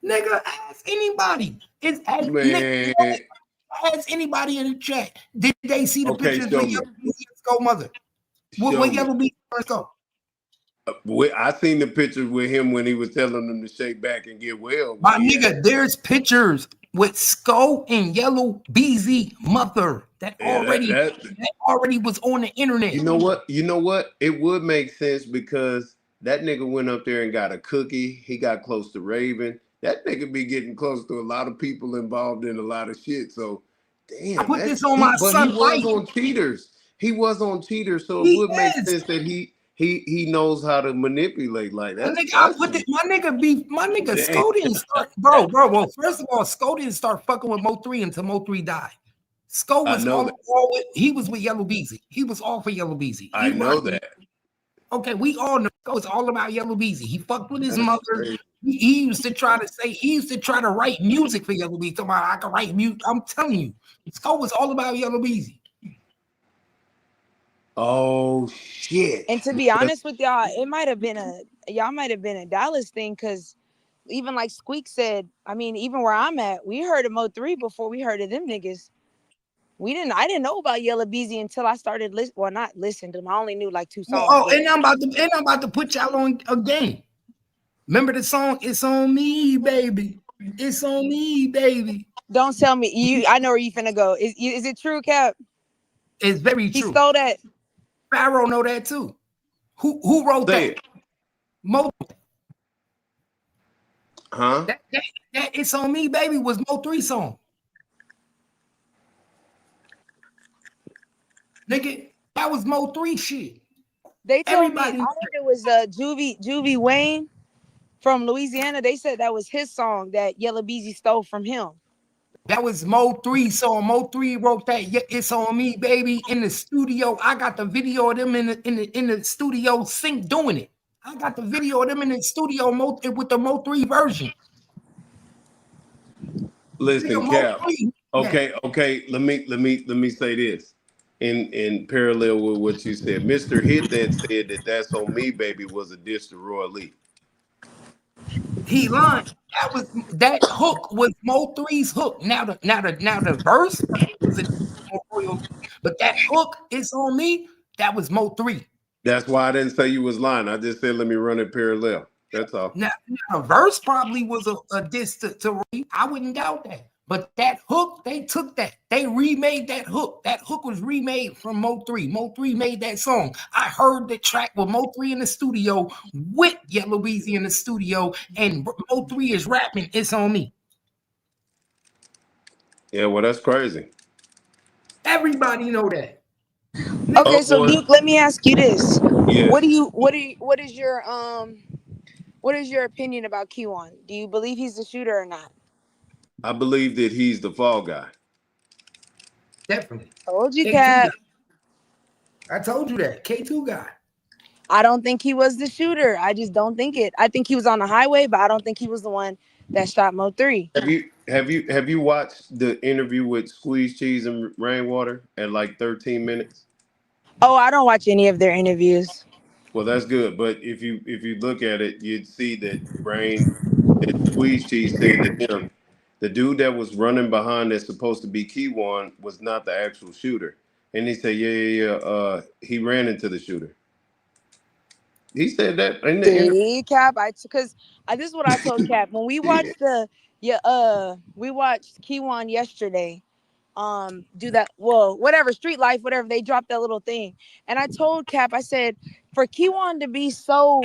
Nigga, ask anybody. Man. Ask anybody in the chat. Did they see the pictures with Yellow Beezy and Sko mother? What Yellow Beezy and Sko? I seen the pictures with him when he was telling them to shake back and get well. My nigga, there's pictures with Sko and Yellow Beezy mother that already was on the internet. You know what? It would make sense because that nigga went up there and got a cookie. He got close to Raven. That nigga be getting close to a lot of people involved in a lot of shit. So, damn. I put this on my son. But he was on Cheaters. He was on Cheaters, so it would make sense that he knows how to manipulate like that. My nigga Sko didn't start, bro. Well, first of all, Sko didn't start fucking with Mo3 until Mo3 died. Sko was he was with Yellow Beezy. He was all for Yellow Beezy. I know that. Okay, we all know Sko's all about Yellow Beezy. He fucked with his mother. He used to try to write music for Yellow Beezy. Talking about I can write music. I'm telling you, Sko was all about Yellow Beezy. Oh shit! And to be honest with y'all, it might have been a Dallas thing, because even like Squeak said, I mean, even where I'm at, we heard of Mo3 before we heard of them niggas. I didn't know about Yellow Beezy until I started not listening to them. I only knew like 2 songs. And I'm about to put y'all on a game. Remember the song "It's on Me, Baby"? It's on me, baby. Don't tell me I know where you finna go. Is it true, Cap? It's very true. He stole that. Pharaoh know that too. Who wrote that? Mo. Huh? That "It's on Me, Baby" was Mo3 song. Nigga, that was Mo3 shit. They told me, I think it was Juvie Wayne from Louisiana. They said that was his song that Yellow Beezy stole from him. That was Mo3 song. Mo3 wrote that "It's on Me, Baby" in the studio. I got the video of them in the studio doing it. I got the video of them in the studio with the Mo3 version. Listen, Cap. Okay. Let me say this. In parallel with what you said, Mr. Hit that said that "That's on Me, Baby" was a diss to Roy Lee. He lied. That hook was Mo3's hook. Now the verse was a royalty, but that hook "It's on Me" that was Mo3. That's why I didn't say you was lying. I just said let me run it parallel. That's all. Now a verse probably was a diss to Roy. I wouldn't doubt that. But that hook, they took that. They remade that hook. That hook was remade from Mo3. Mo3 made that song. I heard the track with Mo3 in the studio with Yellow Beezy in the studio, and Mo3 is rapping "It's on Me." Yeah, well, that's crazy. Everybody know that. Okay, so Duke, let me ask you this. Yes. What is your opinion about Kiwan? Do you believe he's the shooter or not? I believe that he's the fall guy. Definitely. Told you, Cap. I told you that. K2 guy. I don't think he was the shooter. I just don't think it. I think he was on the highway, but I don't think he was the one that shot Mo3. Have you watched the interview with Squeeze Cheese and Rainwater at like 13 minutes? Oh, I don't watch any of their interviews. Well, that's good. But if you look at it, you'd see that Squeeze Cheese said to him, the dude that was running behind that's supposed to be Kiwan was not the actual shooter. And he said, yeah. He ran into the shooter. He said that. Cap, because this is what I told Cap when we watched we watched Kiwan yesterday. Do that. Well, whatever, Street Life, whatever. They dropped that little thing, and I told Cap, I said, for Kiwan to be so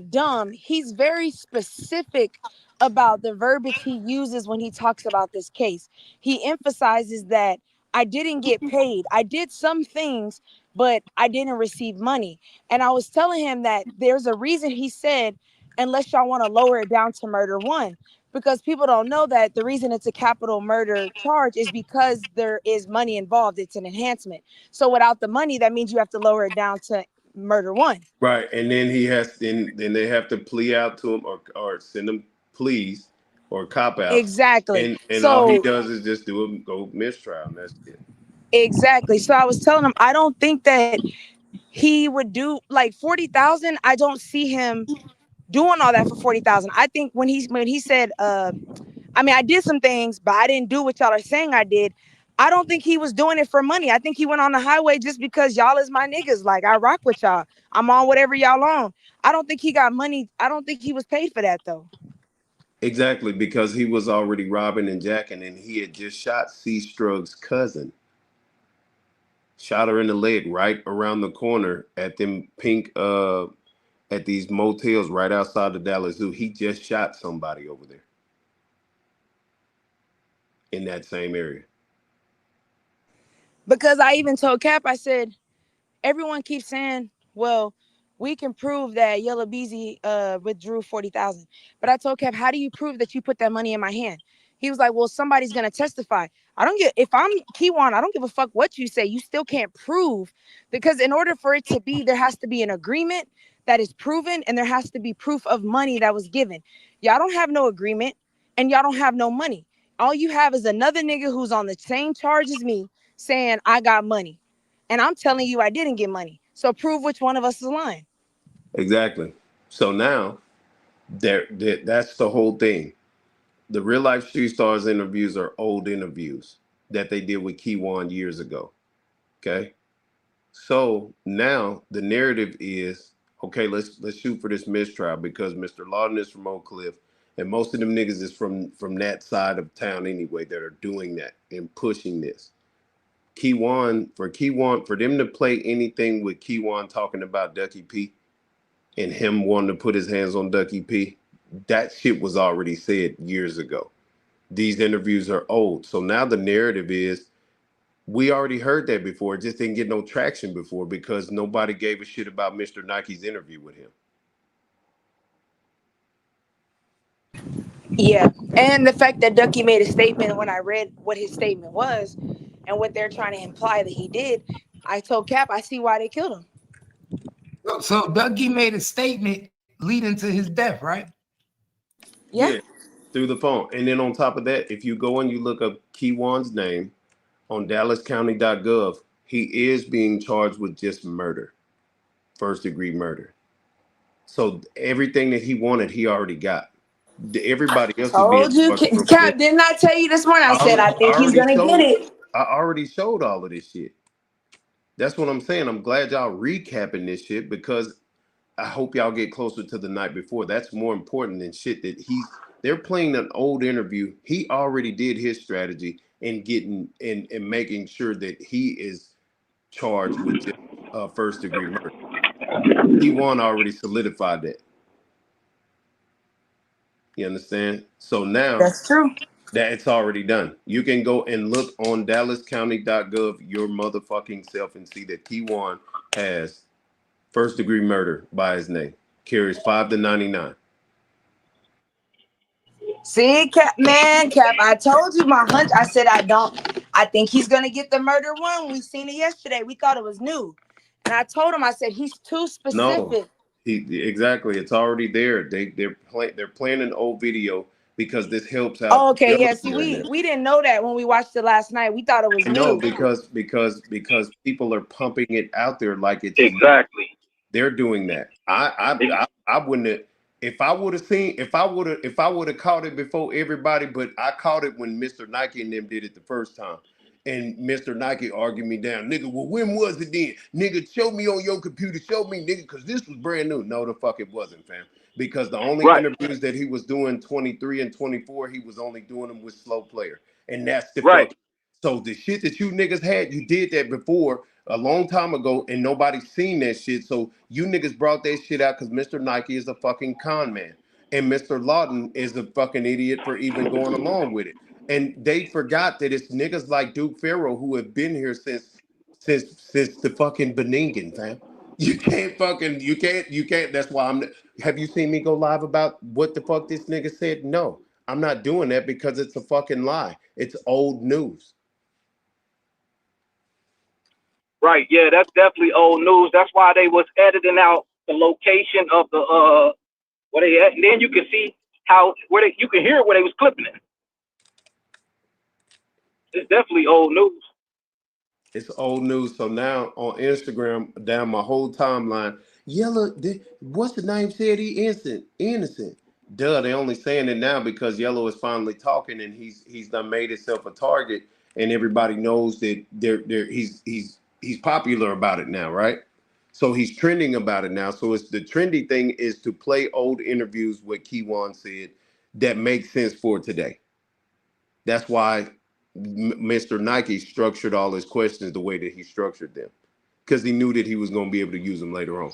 dumb, he's very specific about the verbiage he uses when he talks about this case. He emphasizes that I didn't get paid. I did some things, but I didn't receive money. And I was telling him that there's a reason he said, unless y'all want to lower it down to murder 1, because people don't know that the reason it's a capital murder charge is because there is money involved. It's an enhancement. So without the money, that means you have to lower it down to murder 1. Right. And then then they have to plea out to him or send him pleas or cop outs. Exactly. And all he So does is just go mistrial, and that's it. exactly. So I was telling him I don't think that he would do like 40,000. I don't see him doing all that for 40,000. I think when he said I mean, I did some things, but I didn't do what y'all are saying I did. I don't think he was doing it for money. I think he went on the highway just because y'all is my niggas. Like, I rock with y'all. I'm on whatever y'all on. I don't think he got money. I don't think he was paid for that, though. Exactly, because he was already robbing and jacking, and he had just shot C. Strug's cousin. Shot her in the leg right around the corner at them pink at these motels right outside the Dallas Zoo. He just shot somebody over there in that same area. Because I even told Cap, I said, everyone keeps saying, well, we can prove that Yellow Beezy withdrew 40,000. But I told Cap, how do you prove that you put that money in my hand? He was like, well, somebody's going to testify. If I'm Kiwan, I don't give a fuck what you say. You still can't prove, because in order for it to be, there has to be an agreement that is proven, and there has to be proof of money that was given. Y'all don't have no agreement, and y'all don't have no money. All you have is another nigga who's on the same charge as me saying, I got money. And I'm telling you I didn't get money. So prove which one of us is lying. Exactly. So now that's the whole thing. The Real Life Street Stars interviews are old interviews that they did with Kiwan years ago. Okay. So now the narrative is, okay, let's shoot for this mistrial because Mr. Lawton is from Oak Cliff, and most of them niggas is from that side of town anyway that are doing that and pushing this. Kiwan, for them to play anything with Kiwan talking about Ducky P and him wanting to put his hands on Ducky P, that shit was already said years ago. These interviews are old. So now the narrative is, we already heard that before. It just didn't get no traction before because nobody gave a shit about Mr. Nike's interview with him. Yeah. And the fact that Ducky made a statement, when I read what his statement was and what they're trying to imply that he did, I told Cap, I see why they killed him. So Ducky made a statement leading to his death, right? Yeah. Through the phone. And then on top of that, if you go and you look up Kiwan's name on dallascounty.gov, he is being charged with just murder, first-degree murder. So everything that he wanted, he already got. Everybody else is being Told you, charged Cap, didn't I tell you this morning? I said, I think he's going to get it. I already showed all of this shit. That's what I'm saying. I'm glad y'all recapping this shit because I hope y'all get closer to the night before. That's more important than shit that they're playing an old interview. He already did his strategy in getting and making sure that he is charged with just first degree murder. Kiwan already solidified that. You understand? So now that's true. That it's already done. You can go and look on dallascounty.gov your motherfucking self and see that Kiwan has first degree murder by his name. Carries 5 to 99. See, Cap, I told you my hunch. I said, I think he's going to get the murder one. We seen it yesterday. We thought it was new. And I told him, I said, he's too specific. No, exactly. It's already there. They're playing an old video because this helps out. Oh, okay, yeah. See, we didn't know that when we watched it last night. We thought it was new. No, because people are pumping it out there like it's exactly new. They're doing that. I wouldn't have, if I would have caught it before everybody, but I caught it when Mr. Nike and them did it the first time. And Mr. Nike argued me down. Nigga, well, when was it then? Nigga, show me on your computer. Show me, nigga, because this was brand new. No, the fuck it wasn't, fam. Because the only interviews that he was doing 23 and 24, he was only doing them with Slow Player. And that's the fuck. So the shit that you niggas had, you did that before a long time ago, and nobody's seen that shit. So you niggas brought that shit out because Mr. Nike is a fucking con man. And Mr. Lawton is a fucking idiot for even going along with it. And they forgot that it's niggas like Duke Farrow who have been here since the fucking Beningin, fam. You can't. That's why have you seen me go live about what the fuck this nigga said? No, I'm not doing that because it's a fucking lie. It's old news. Right, yeah, that's definitely old news. That's why they was editing out the location of the where they at. And then you can see you can hear where they was clipping it. It's definitely old news. It's old news. So now on Instagram, down my whole timeline, Yellow, what's the name? Said he innocent. Duh, they only saying it now because Yellow is finally talking and he's done made himself a target and everybody knows that he's popular about it now, right? So he's trending about it now. So it's the trendy thing is to play old interviews what Kiwan said that makes sense for today. That's why Mr. Nike structured all his questions the way that he structured them, because he knew that he was going to be able to use them later on.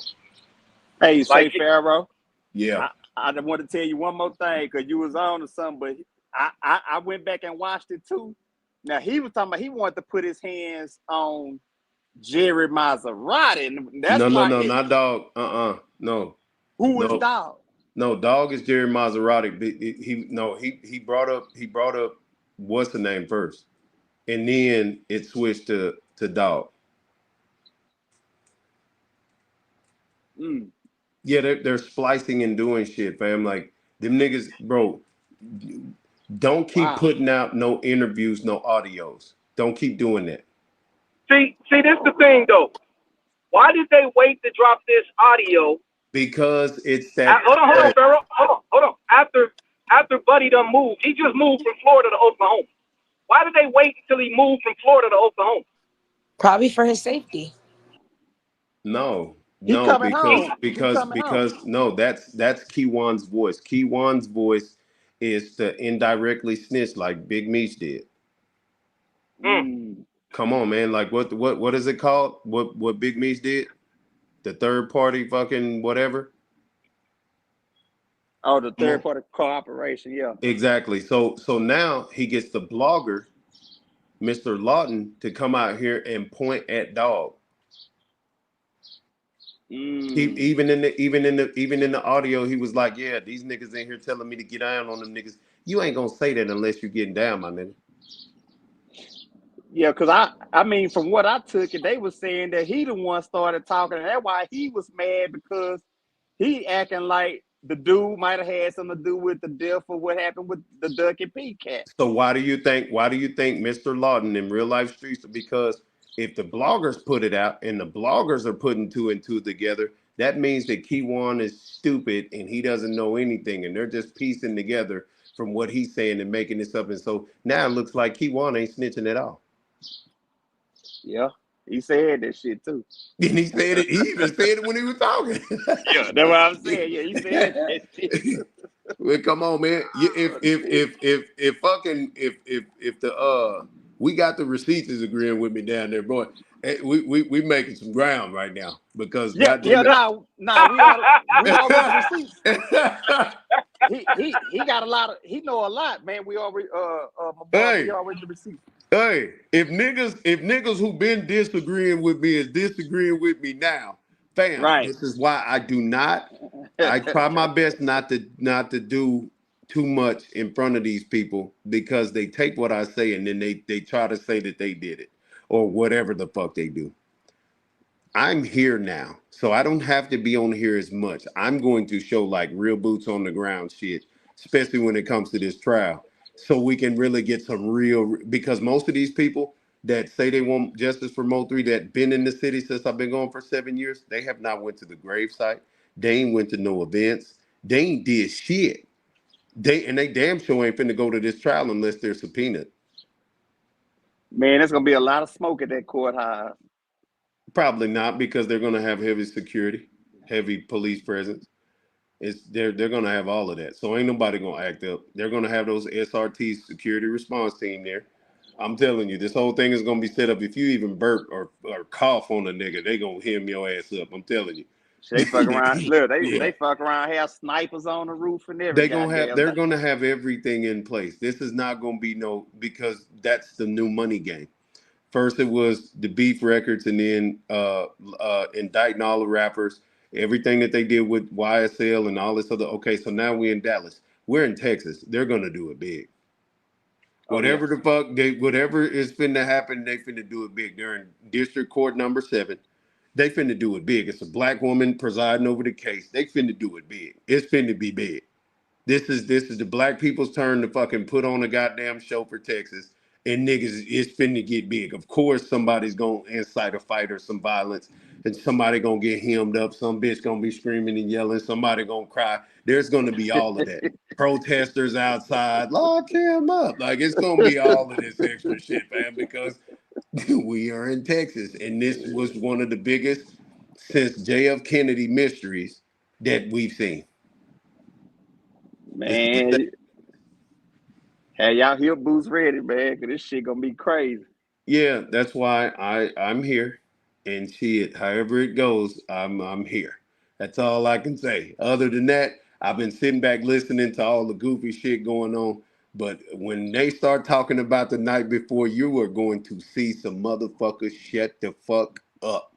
Hey, say Pharaoh. Yeah. I just want to tell you one more thing because you was on to something, but I went back and watched it too. Now he was talking about he wanted to put his hands on Jerry Maserati. And that's no, not Dog. No. Who is Dog? No, Dog is Jerry Maserati. He brought up what's the name first, and then it switched to Dog. Yeah, they're splicing and doing shit, fam. Like them niggas, bro. Don't keep putting out no interviews, no audios. Don't keep doing that. See, this is the thing though. Why did they wait to drop this audio? Because it's that. Hold on, Pharaoh. Hold on. After Buddy done moved, he just moved from Florida to Oklahoma. Why did they wait until he moved from Florida to Oklahoma? Probably for his safety. No, because no, that's Kiwan's voice. Kiwan's voice is to indirectly snitch like Big Meech did. Come on, man. Like what is it called? What Big Meech did? The third party fucking whatever. Oh, the third party cooperation, yeah. Exactly. So now he gets the blogger, Mr. Lawton, to come out here and point at Dog. Even in the audio, he was like, "Yeah, these niggas in here telling me to get down on them niggas. You ain't gonna say that unless you're getting down, my nigga." Yeah, because I mean, from what I took it, they was saying that he the one started talking, and that's why he was mad because he acting like the dude might have had something to do with the death or what happened with the Duck and Pete cat. So why do you think Mr. Lawton in real life streets? Because if the bloggers put it out and the bloggers are putting two and two together, that means that Kiwan is stupid and he doesn't know anything, and they're just piecing together from what he's saying and making this up. And so now it looks like Kiwan ain't snitching at all. Yeah, he said that shit too. And he said it. He even said it when he was talking. Yeah, that's what I'm saying. Yeah, he said that shit. Well, come on, man. If we got the receipts is agreeing with me down there, boy. We making some ground right now because we all the receipts. he got a lot of he know a lot, man. We already my boy, we already the receipts. Hey, if niggas who been disagreeing with me is disagreeing with me now, fam, right. This is why I try my best not to do too much in front of these people because they take what I say and then they try to say that they did it or whatever the fuck they do. I'm here now, so I don't have to be on here as much. I'm going to show like real boots on the ground shit, especially when it comes to this trial. So we can really get some real, because most of these people that say they want justice for Mo3 that been in the city since I've been going for 7 years, they have not went to the gravesite. They ain't went to no events. They ain't did shit. They damn sure ain't finna go to this trial unless they're subpoenaed. Man, there's gonna be a lot of smoke at that courthouse. Probably not, because they're gonna have heavy security, heavy police presence. They're gonna have all of that, so ain't nobody gonna act up. They're gonna have those SRT security response team there. I'm telling you, this whole thing is gonna be set up. If you even burp or cough on a nigga, they gonna hem your ass up. I'm telling you. They fuck around. Look, they fuck around. Have snipers on the roof and everything. They're gonna have everything in place. This is not gonna be because that's the new money game. First it was the beef records, and then indicting all the rappers. Everything that they did with YSL and all this other. Okay, so now we're in Dallas. We're in Texas. They're gonna do it big. Whatever the fuck whatever is finna happen, they finna do it big. They're in District Court number 7. They finna do it big. It's a black woman presiding over the case. They finna do it big. It's finna be big. This is the black people's turn to fucking put on a goddamn show for Texas. And niggas, it's finna get big. Of course, somebody's gonna incite a fight or some violence, and somebody gonna get hemmed up. Some bitch gonna be screaming and yelling. Somebody gonna cry. There's gonna be all of that. Protesters outside, lock him up. Like it's gonna be all of this extra shit, man, because we are in Texas, and this was one of the biggest since JF Kennedy mysteries that we've seen. Man, hey, y'all hear boots ready, man, because this shit gonna be crazy. Yeah, that's why I'm here, and shit, however it goes, I'm here. That's all I can say. Other than that, I've been sitting back listening to all the goofy shit going on. But when they start talking about the night before, you are going to see some motherfuckers shut the fuck up.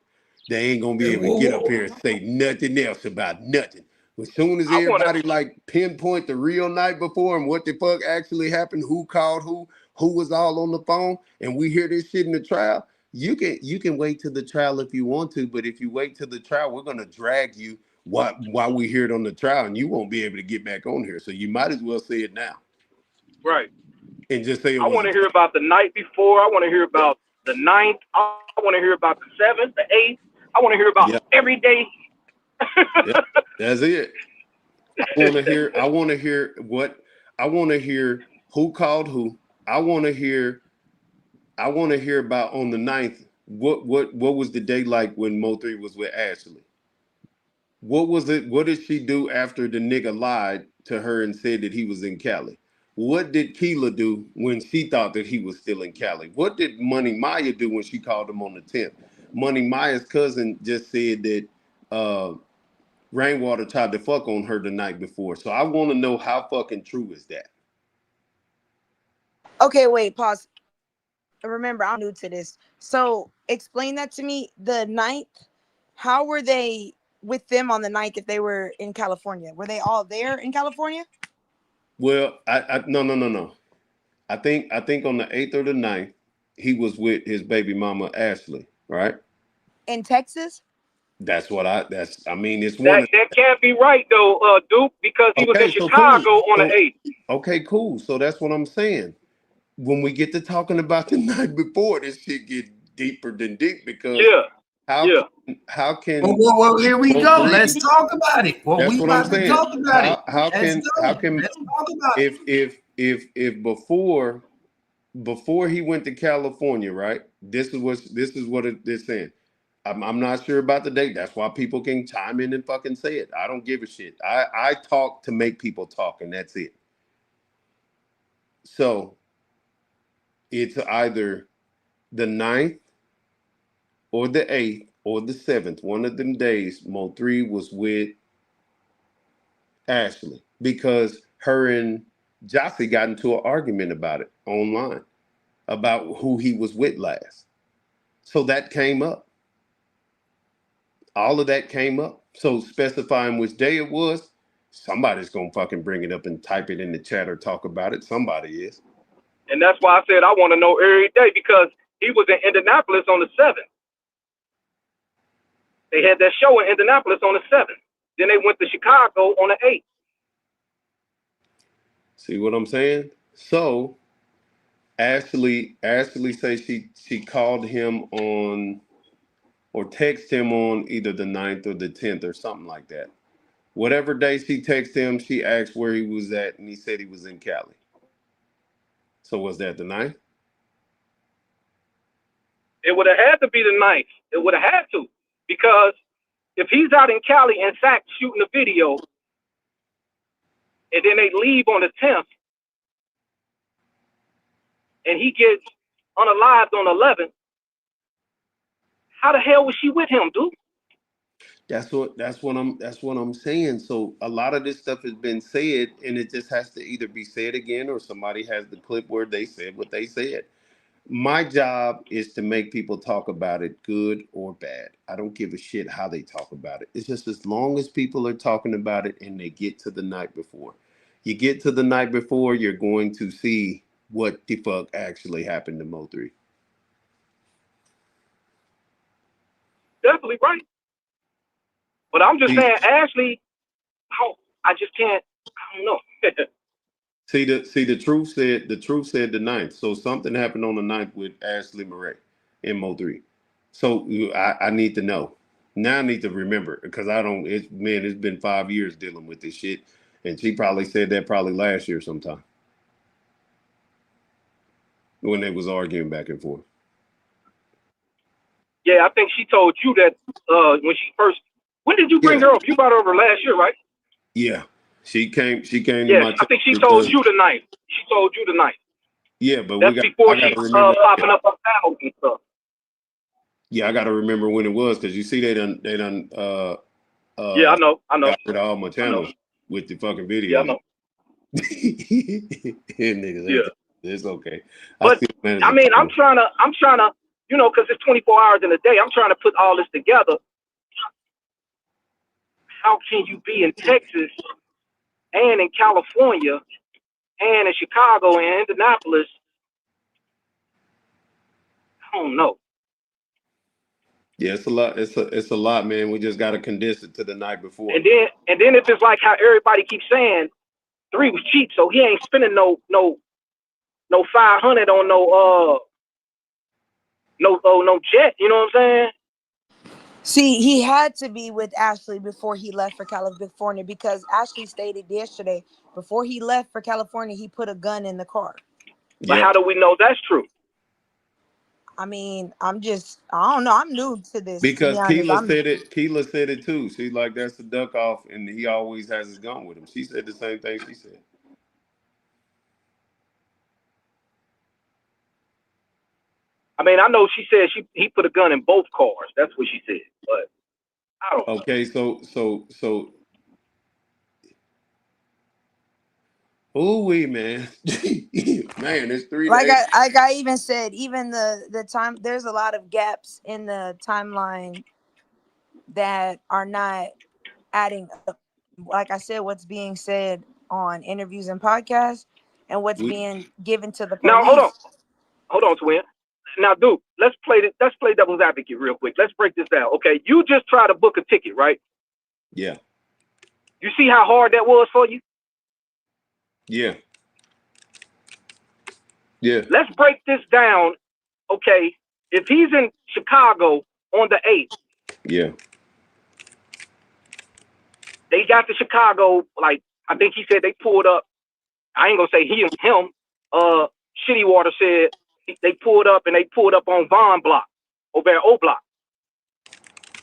They ain't gonna be able to get up here and say nothing else about nothing. As soon as everybody like pinpoint the real night before and what the fuck actually happened, who called who was all on the phone, and we hear this shit in the trial, you can wait till the trial if you want to, but if you wait till the trial, we're gonna drag you while we hear it on the trial, and you won't be able to get back on here. So you might as well say it now. Right. And just say it I was want to hear about the night before. I want to hear about the 9th. I want to hear about the 7th, the 8th. I want to hear about every day. Yep, that's it. I want to hear who called who. I want to hear about on the 9th. What was the day like when Mo3 was with Ashley? What was it? What did she do after the nigga lied to her and said that he was in Cali? What did Keela do when she thought that he was still in Cali? What did Money Maya do when she called him on the 10th? Money Maya's cousin just said that Rainwater tried to fuck on her the night before. So I want to know how fucking true is that? Okay, wait, pause. Remember, I'm new to this. So explain that to me. The 9th, how were they with them on the 9th if they were in California? Were they all there in California? Well, no. I think on the 8th or the 9th, he was with his baby mama Ashley, right? In Texas? That's what I mean, it's one That of can't be right though, Duke, because he was in Chicago on the 8th. Okay, cool. So that's what I'm saying. When we get to talking about the night before, this shit get deeper than deep because how can well, here we go. Let's talk about it. Well, that's we what I'm about to saying. talk about it. How can Let's talk about it. if before he went to California, right? This is what it's saying. I'm not sure about the date. That's why people can chime in and fucking say it. I don't give a shit. I talk to make people talk, and that's it. So it's either the 9th or the 8th or the 7th. One of them days, Mo3 was with Ashley because her and Josie got into an argument about it online, about who he was with last. So that came up. All of that came up. So specifying which day it was, somebody's gonna fucking bring it up and type it in the chat or talk about it. Somebody is. And that's why I said I want to know every day, because he was in Indianapolis on the 7th. They had that show in Indianapolis on the 7th. Then they went to Chicago on the 8th. See what I'm saying? So Ashley says she called him on or texted him on either the 9th or the 10th or something like that. Whatever day she texted him, she asked where he was at, and he said he was in Cali. So was that the 9th? It would have had to be the 9th. It would have had to, because if he's out in Cali and Sac shooting a video, and then they leave on the 10th, and he gets unalived on the 11th, how the hell was she with him, dude? That's what I'm saying. So a lot of this stuff has been said, and it just has to either be said again or somebody has the clip where they said what they said. My job is to make people talk about it, good or bad. I don't give a shit how they talk about it. It's just as long as people are talking about it and they get to the night before. You get to the night before, you're going to see what the fuck actually happened to Mo3. Definitely right. But I'm just saying, Ashley, I just can't. I don't know. See the truth said the 9th. So something happened on the 9th with Ashley Murray in Mo3. So I need to know. Now I need to remember because I don't. It's been 5 years dealing with this shit, and she probably said that probably last year sometime when they was arguing back and forth. Yeah, I think she told you that when she first. When did you bring her up? You brought her over last year, right? Yeah, she came to Yeah, my. I think she told you tonight. She told you tonight. Yeah, but that's before she remember, popping up on panels and stuff. Yeah, I got to remember when it was because you see they done yeah, I know. got rid of all my channels with the fucking videos. Yeah, I know. Niggas, yeah, it's okay. But I mean, I'm trying to, you know, because it's 24 hours in a day. I'm trying to put all this together. How can you be in Texas and in California and in Chicago and Indianapolis? I don't know. Yeah, it's a lot. It's a lot, man. We just got to condense it to the night before. And then if it's like how everybody keeps saying, 3 was cheap, so he ain't spending no 500 on no jet. You know what I'm saying? See, he had to be with Ashley before he left for California because Ashley stated yesterday before he left for California, he put a gun in the car. But how do we know that's true? I mean, I don't know. I'm new to this. Because to be honest. Keela said it too. She's like, that's the duck off, and he always has his gun with him. She said the same thing she said. I mean, I know she said he put a gun in both cars. That's what she said. But I don't know. Okay, so ooh-wee, man. Man, it's 3 like days. I even said, even the time, there's a lot of gaps in the timeline that are not adding up. Like I said, what's being said on interviews and podcasts and what's being given to the police. Now, hold on, Twin. Now, dude, let's play devil's advocate real quick. Let's break this down. Okay, you just try to book a ticket, right? Yeah. You see how hard that was for you? Yeah. Yeah. Let's break this down. Okay, if he's in Chicago on the 8th. Yeah. They got to Chicago, like, I think he said they pulled up. I ain't gonna say him. Shitty Water said they pulled up on Vaughn Block, over at O Block.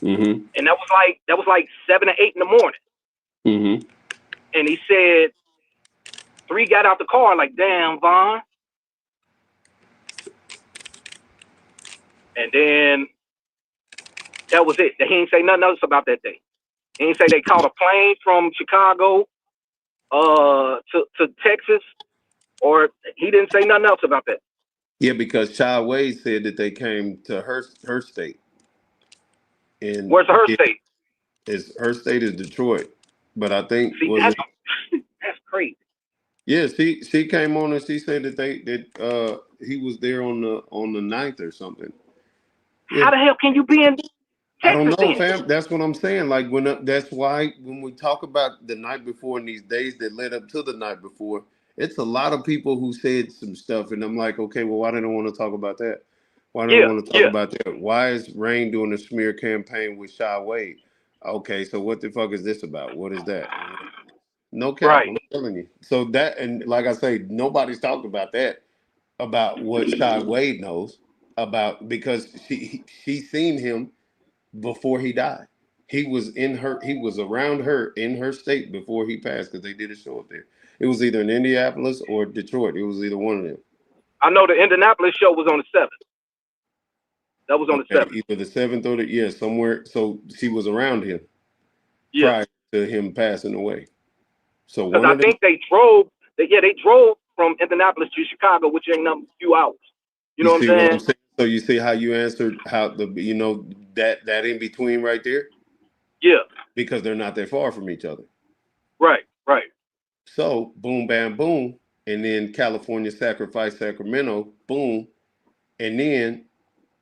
Mm-hmm. And that was like 7 or 8 in the morning. Mm-hmm. And he said 3 got out the car like, damn, Vaughn. And then that was it. He didn't say nothing else about that day. He didn't say they caught a plane from Chicago to Texas, or he didn't say nothing else about that. Yeah, because Shy Wade said that they came to her state. And where's her state? Her state is Detroit, but I think that's crazy. Yeah, she came on and she said that he was there on the 9th or something. Yeah. How the hell can you be in Texas? I don't know, fam. That's what I'm saying. Like that's why when we talk about the night before and these days that led up to the night before, it's a lot of people who said some stuff, and I'm like, okay, well, why do they want to talk about that? Why do they want to talk about that? Why is Rain doing a smear campaign with Shy Wade? Okay, so what the fuck is this about? What is that? No cap, right. I'm telling you. So that, and like I say, nobody's talked about that, about what Shy Wade knows about, because she seen him before he died. He was around her in her state before he passed, because they did a show up there. It was either in Indianapolis or Detroit. It was either one of them. I know the Indianapolis show was on the 7th. That was on the 7th. Either the 7th or somewhere. So she was around him prior to him passing away. So one I think they drove. They drove from Indianapolis to Chicago, which ain't a few hours. You know what I'm saying? So you see how you answered how that in between right there? Yeah. Because they're not that far from each other. Right. So boom, bam, boom, and then California sacrifice Sacramento, boom, and then,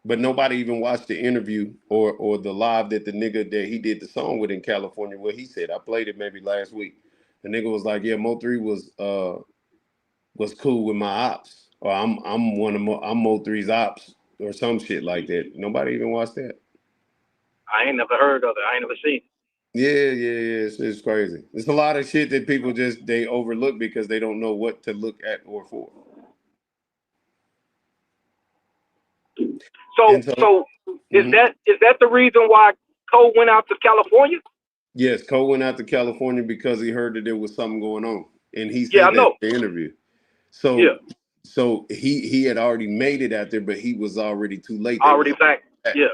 but nobody even watched the interview or the live that the nigga that he did the song with in California, what he said. I played it maybe last week. The nigga was like, yeah, Mo3 was cool with my ops, or I'm Mo3's ops, or some shit like that. Nobody even watched that. I ain't never heard of it. I ain't never seen it. Yeah, it's crazy. There's a lot of shit that people they overlook because they don't know what to look at or for. So is that the reason why Cole went out to California? Yes, Cole went out to California because he heard that there was something going on, and he said that in the interview. So he had already made it out there, but he was already too late. Already back. Yeah.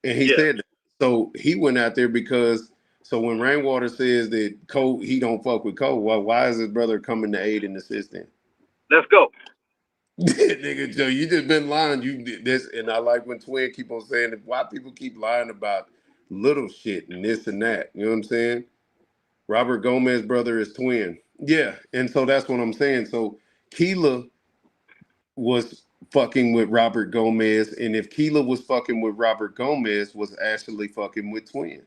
And he said that. So he went out there because when Rainwater says that Cole, he don't fuck with Cole, well, why is his brother coming to aid and assist him? Let's go. Nigga, Joe, you just been lying. You did this, and I like when Twin keep on saying that. Why people keep lying about little shit and this and that? You know what I'm saying? Robert Gomez's brother is Twin. Yeah, and so that's what I'm saying. So Keela was fucking with Robert Gomez, and if Keela was fucking with Robert Gomez, was actually fucking with Twin.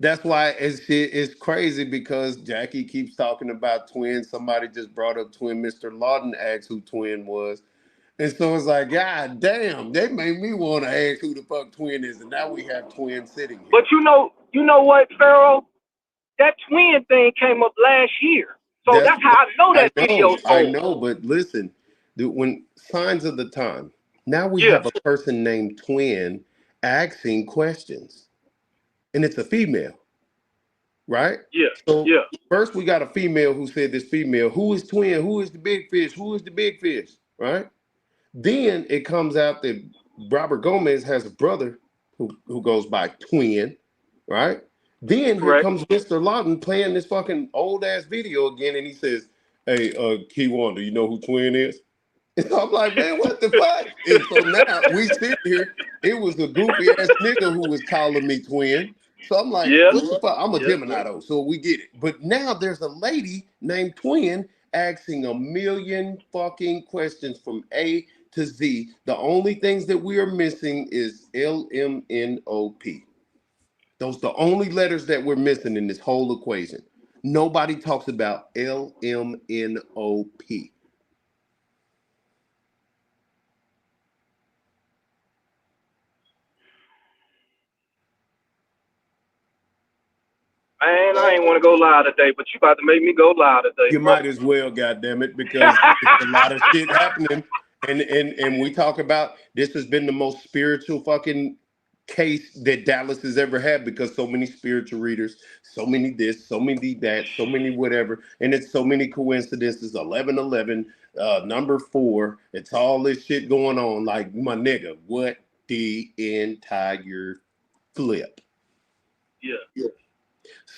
That's why it's crazy because Jackie keeps talking about Twin. Somebody just brought up Twin. Mr. Lawton asked who Twin was. And so it's like, God damn, they made me want to ask who the fuck Twin is. And now we have Twin sitting here. But you know what, Pharaoh? That Twin thing came up last year. So that's how I know that video's old. I know, but listen, when signs of the time, now we have a person named Twin asking questions. And it's a female, right? Yeah. So first we got a female who said this female, who is Twin? Who is the big fish? Who is the big fish? Right? Then it comes out that Robert Gomez has a brother who goes by Twin, right? Then here comes Mr. Lawton playing this fucking old ass video again, and he says, "Hey, Kiwan, do you know who Twin is?" And so I'm like, man, what the fuck? And so now we sit here. It was a goofy ass nigga who was calling me Twin. So I'm like, what the fuck? I'm a Gemini though, so we get it. But now there's a lady named Twin asking a million fucking questions from A to Z. The only things that we are missing is LMNOP. Those are the only letters that we're missing in this whole equation. Nobody talks about LMNOP. Man, I ain't want to go live today, but you about to make me go live today. You might as well, goddammit, because it's a lot of shit happening. And we talk about this has been the most spiritual fucking case that Dallas has ever had because so many spiritual readers, so many this, so many that, so many whatever, and it's so many coincidences. 11/11, number 4. It's all this shit going on. Like, my nigga, what the entire flip? Yeah.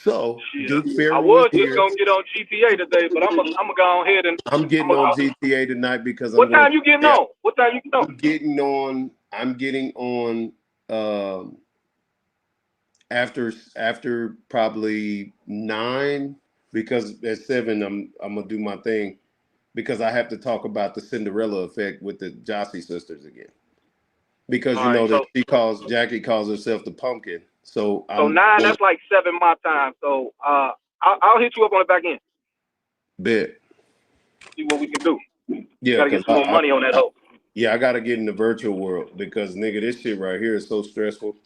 So, Duke Ferry I was just gonna get on GTA today, but I'm gonna go ahead and I'm getting on GTA tonight because what time you getting on? What time you getting on? I'm getting on after probably 9 because at 7 I'm gonna do my thing because I have to talk about the Cinderella effect with the Josie sisters again. Because you know that Jackie calls herself the pumpkin. So 9, that's like 7 my time. So I'll hit you up on the back end. Bet. See what we can do. Yeah, gotta get some more money on that hoe. Yeah, I gotta get in the virtual world because nigga, this shit right here is so stressful.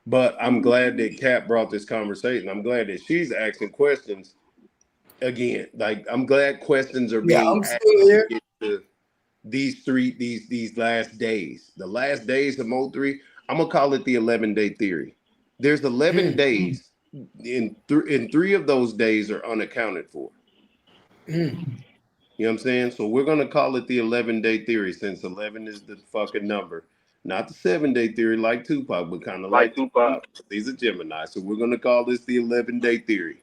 But I'm glad that Kat brought this conversation. I'm glad that she's asking questions again. Like I'm glad questions are being asked to these last days. The last days of Mo3, I'm gonna call it the 11-day theory. There's 11 days, in 3 of those days are unaccounted for. You know what I'm saying? So we're gonna call it the 11-day theory since 11 is the fucking number. Not the 7-day theory like Tupac, but kind of like Tupac. These are Gemini. So we're gonna call this the 11-day theory.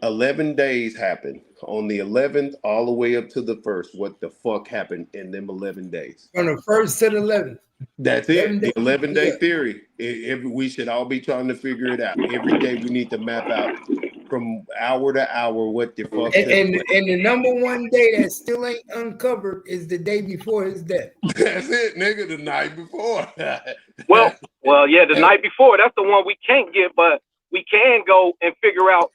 11 days happened. On the 11th, all the way up to the 1st, what the fuck happened in them 11 days? From the 1st to the 11th. That's it. The 11-day theory. We should all be trying to figure it out. Every day we need to map out from hour to hour what the fuck. And the number 1 day that still ain't uncovered is the day before his death. That's it, nigga. The night before. well, yeah, the night before. That's the one we can't get, but we can go and figure out.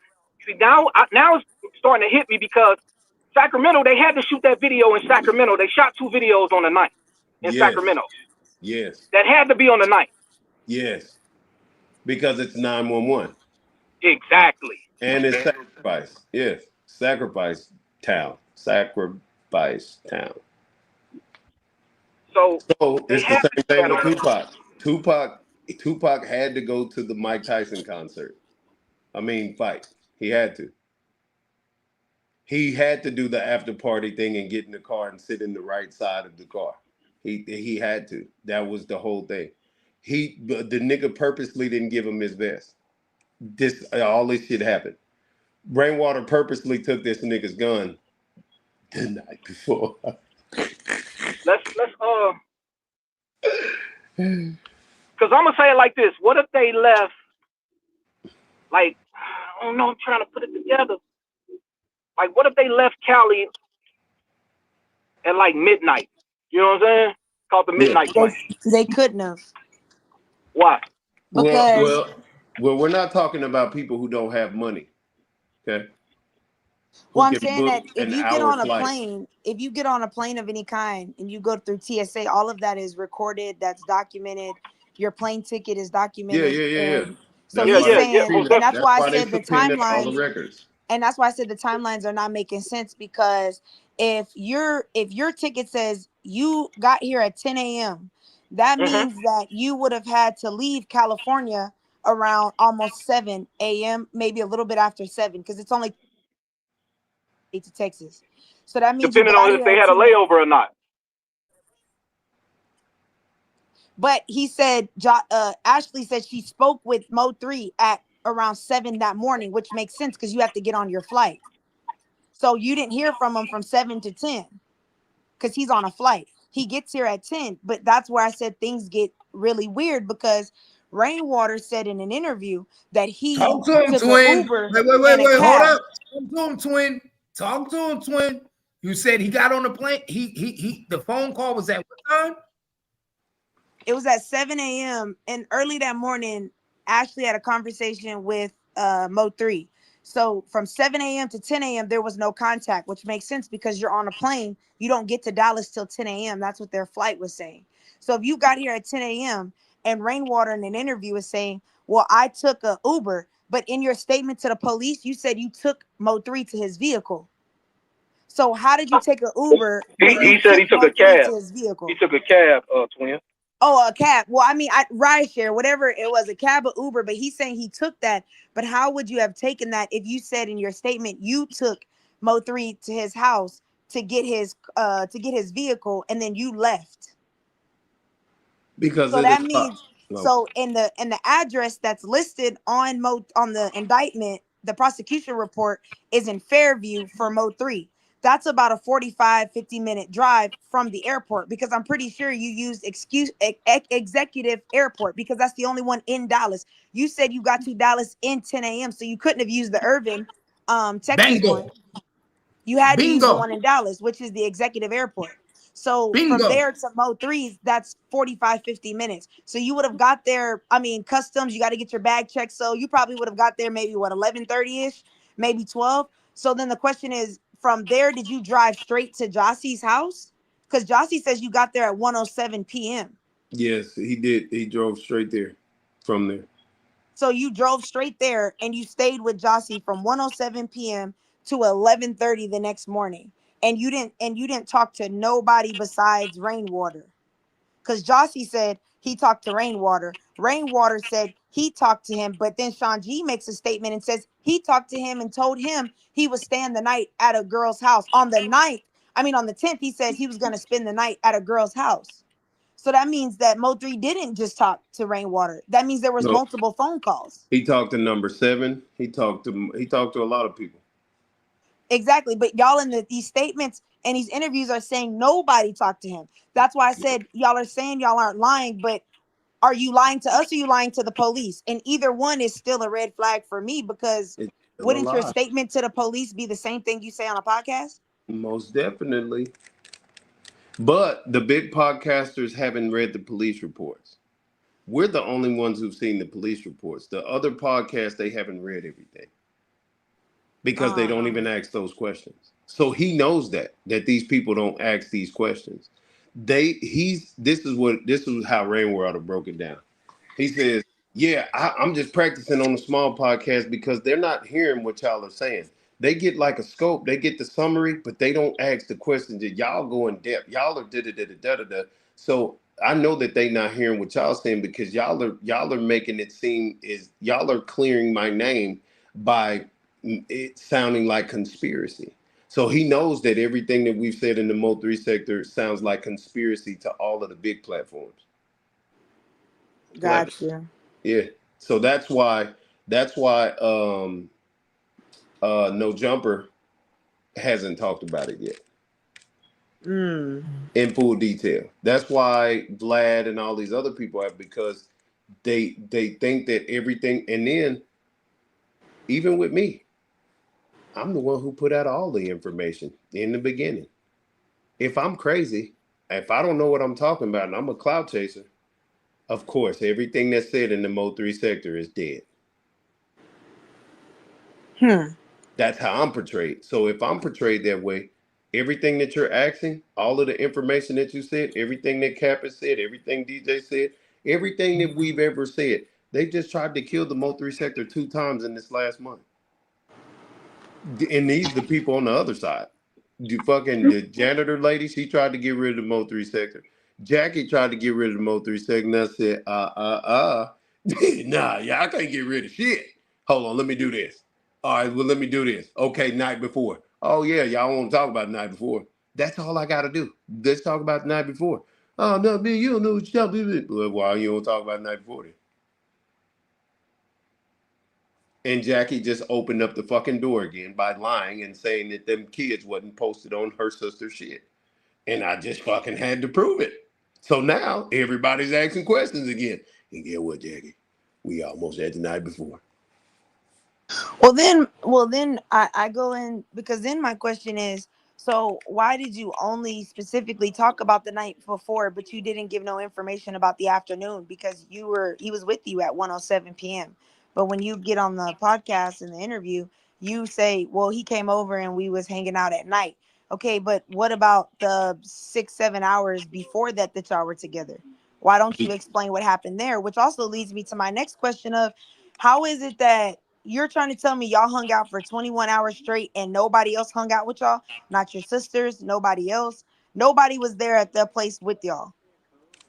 See, now it's starting to hit me because Sacramento, they had to shoot that video in Sacramento. They shot 2 videos on the night in Sacramento. Yes. That had to be on the night. Yes. Because it's 911. Exactly. And it's sacrifice. Yes. Sacrifice town. Sacrifice town. So it's the same thing with Tupac. Tupac had to go to the Mike Tyson concert. Fight. He had to. He had to do the after party thing and get in the car and sit in the right side of the car. He had to. That was the whole thing. The nigga purposely didn't give him his vest. All this shit happened. Rainwater purposely took this nigga's gun the night before. Let's because I'm gonna say it like this. What if they left, like, I don't know, I'm trying to put it together. Like, what if they left Cali at like midnight? You know what I'm saying? Called the midnight plane. They couldn't have. Why? Because well, we're not talking about people who don't have money. Okay. Well, I'm saying that if you get on a plane, if you get on a plane of any kind and you go through TSA, all of that is recorded, that's documented. Your plane ticket is documented. Yeah. So he's saying, and that's why I said the timeline. All the records. And that's why I said the timelines are not making sense, because if your ticket says you got here at 10 a.m., that means that you would have had to leave California around almost 7 a.m., maybe a little bit after 7, because it's only to Texas. So that means depending on if they had a layover or not. But he said, Ashley said she spoke with Mo3 at around 7 that morning, which makes sense because you have to get on your flight. So you didn't hear from him from 7 to 10 because he's on a flight. He gets here at 10, but that's where I said things get really weird, because Rainwater said in an interview that he Talk to him, twin. Wait, hold up. Talk to him, twin. Talk to him, twin. You said he got on the plane. He the phone call was at what time? It was at 7 a.m. and early that morning, Ashley had a conversation with Mo3. So from 7 a.m. to 10 a.m., there was no contact, which makes sense because you're on a plane. You don't get to Dallas till 10 a.m. That's what their flight was saying. So if you got here at 10 a.m. and Rainwater in an interview is saying, well, I took a Uber, but in your statement to the police, you said you took Mo3 to his vehicle. So how did you take an Uber? He said he took a cab. To his vehicle? He took a cab, twin. Oh, a cab. Well, I mean, rideshare, whatever it was, a cab or Uber, but he's saying he took that. But how would you have taken that if you said in your statement you took Mo3 to his house to get his vehicle and then you left? Because so that means so in the address that's listed on the indictment, the prosecution report is in Fairview for Mo3. That's about a 45-50 minute drive from the airport, because I'm pretty sure you used Executive Airport because that's the only one in Dallas. You said you got to Dallas in 10 a.m. so you couldn't have used the Irvin, Texas one. You had to use the one in Dallas, which is the Executive Airport. So from there to Mo3's, that's 45-50 minutes. So you would have got there. I mean, customs, you got to get your bag checked. So you probably would have got there maybe 11:30ish, maybe 12. So then the question is, from there, did you drive straight to Josie's house? Because Josie says you got there at 1:07 p.m. Yes, he did. He drove straight there from there. So you drove straight there and you stayed with Josie from 1:07 p.m. to 11:30 the next morning. And you didn't talk to nobody besides Rainwater. Because Josie said he talked to Rainwater. Rainwater said he talked to him, but then Sean G makes a statement and says he talked to him and told him he was staying the night at a girl's house. On the 10th, he said he was going to spend the night at a girl's house. So that means that Mo3 didn't just talk to Rainwater. That means there was multiple phone calls. He talked to number 7. He talked to a lot of people. Exactly. But y'all in these statements and these interviews are saying nobody talked to him. That's why I said y'all are saying y'all aren't lying, but are you lying to us or are you lying to the police? And either one is still a red flag for me, because wouldn't your statement to the police be the same thing you say on a podcast? Most definitely. But the big podcasters haven't read the police reports. we're the only ones who've seen the police reports. The other podcasts, they haven't read everything because they don't even ask those questions. So he knows that these people don't ask these questions. This is how Rainwater broke it down. He says, yeah, I'm just practicing on a small podcast because they're not hearing what y'all are saying. They get like a scope, they get the summary, but they don't ask the questions that y'all go in depth. Y'all are da-da-da-da-da-da. So I know that they not hearing what y'all saying because y'all are making it seem is y'all are clearing my name by it sounding like conspiracy. So he knows that everything that we've said in the Mo3 sector sounds like conspiracy to all of the big platforms. Gotcha. Yeah. So that's why No Jumper hasn't talked about it yet. In full detail. That's why Vlad and all these other people have, because they think that everything, and then even with me, I'm the one who put out all the information in the beginning. If I'm crazy, if I don't know what I'm talking about and I'm a cloud chaser, of course, everything that's said in the Mo3 sector is dead. That's how I'm portrayed. So if I'm portrayed that way, everything that you're asking, all of the information that you said, everything that Cap has said, everything DJ said, everything that we've ever said, they just tried to kill the Mo3 sector 2 times in this last month. And these the people on the other side. The janitor lady, she tried to get rid of the Mo3 sector. Jackie tried to get rid of the Mo3 sector, and I said, nah, yeah, I can't get rid of shit. Hold on, let me do this. All right, well, let me do this. Okay, night before. Oh, yeah, y'all want to talk about the night before. That's all I got to do. Let's talk about the night before. Oh, no, man, you don't know what you're talking about. Well, why you don't talk about the night before then? And Jackie just opened up the fucking door again by lying and saying that them kids wasn't posted on her sister's shit. And I just fucking had to prove it. So now everybody's asking questions again. And get what, Jackie? We almost had the night before. Well then I go in, because then my question is, so why did you only specifically talk about the night before, but you didn't give no information about the afternoon? Because he was with you at 1:07 p.m. But when you get on the podcast and the interview, you say, well, he came over and we was hanging out at night. Okay, but what about the 6-7 hours before that y'all were together? Why don't you explain what happened there? Which also leads me to my next question of, how is it that you're trying to tell me y'all hung out for 21 hours straight and nobody else hung out with y'all? Not your sisters, nobody else. Nobody was there at the place with y'all.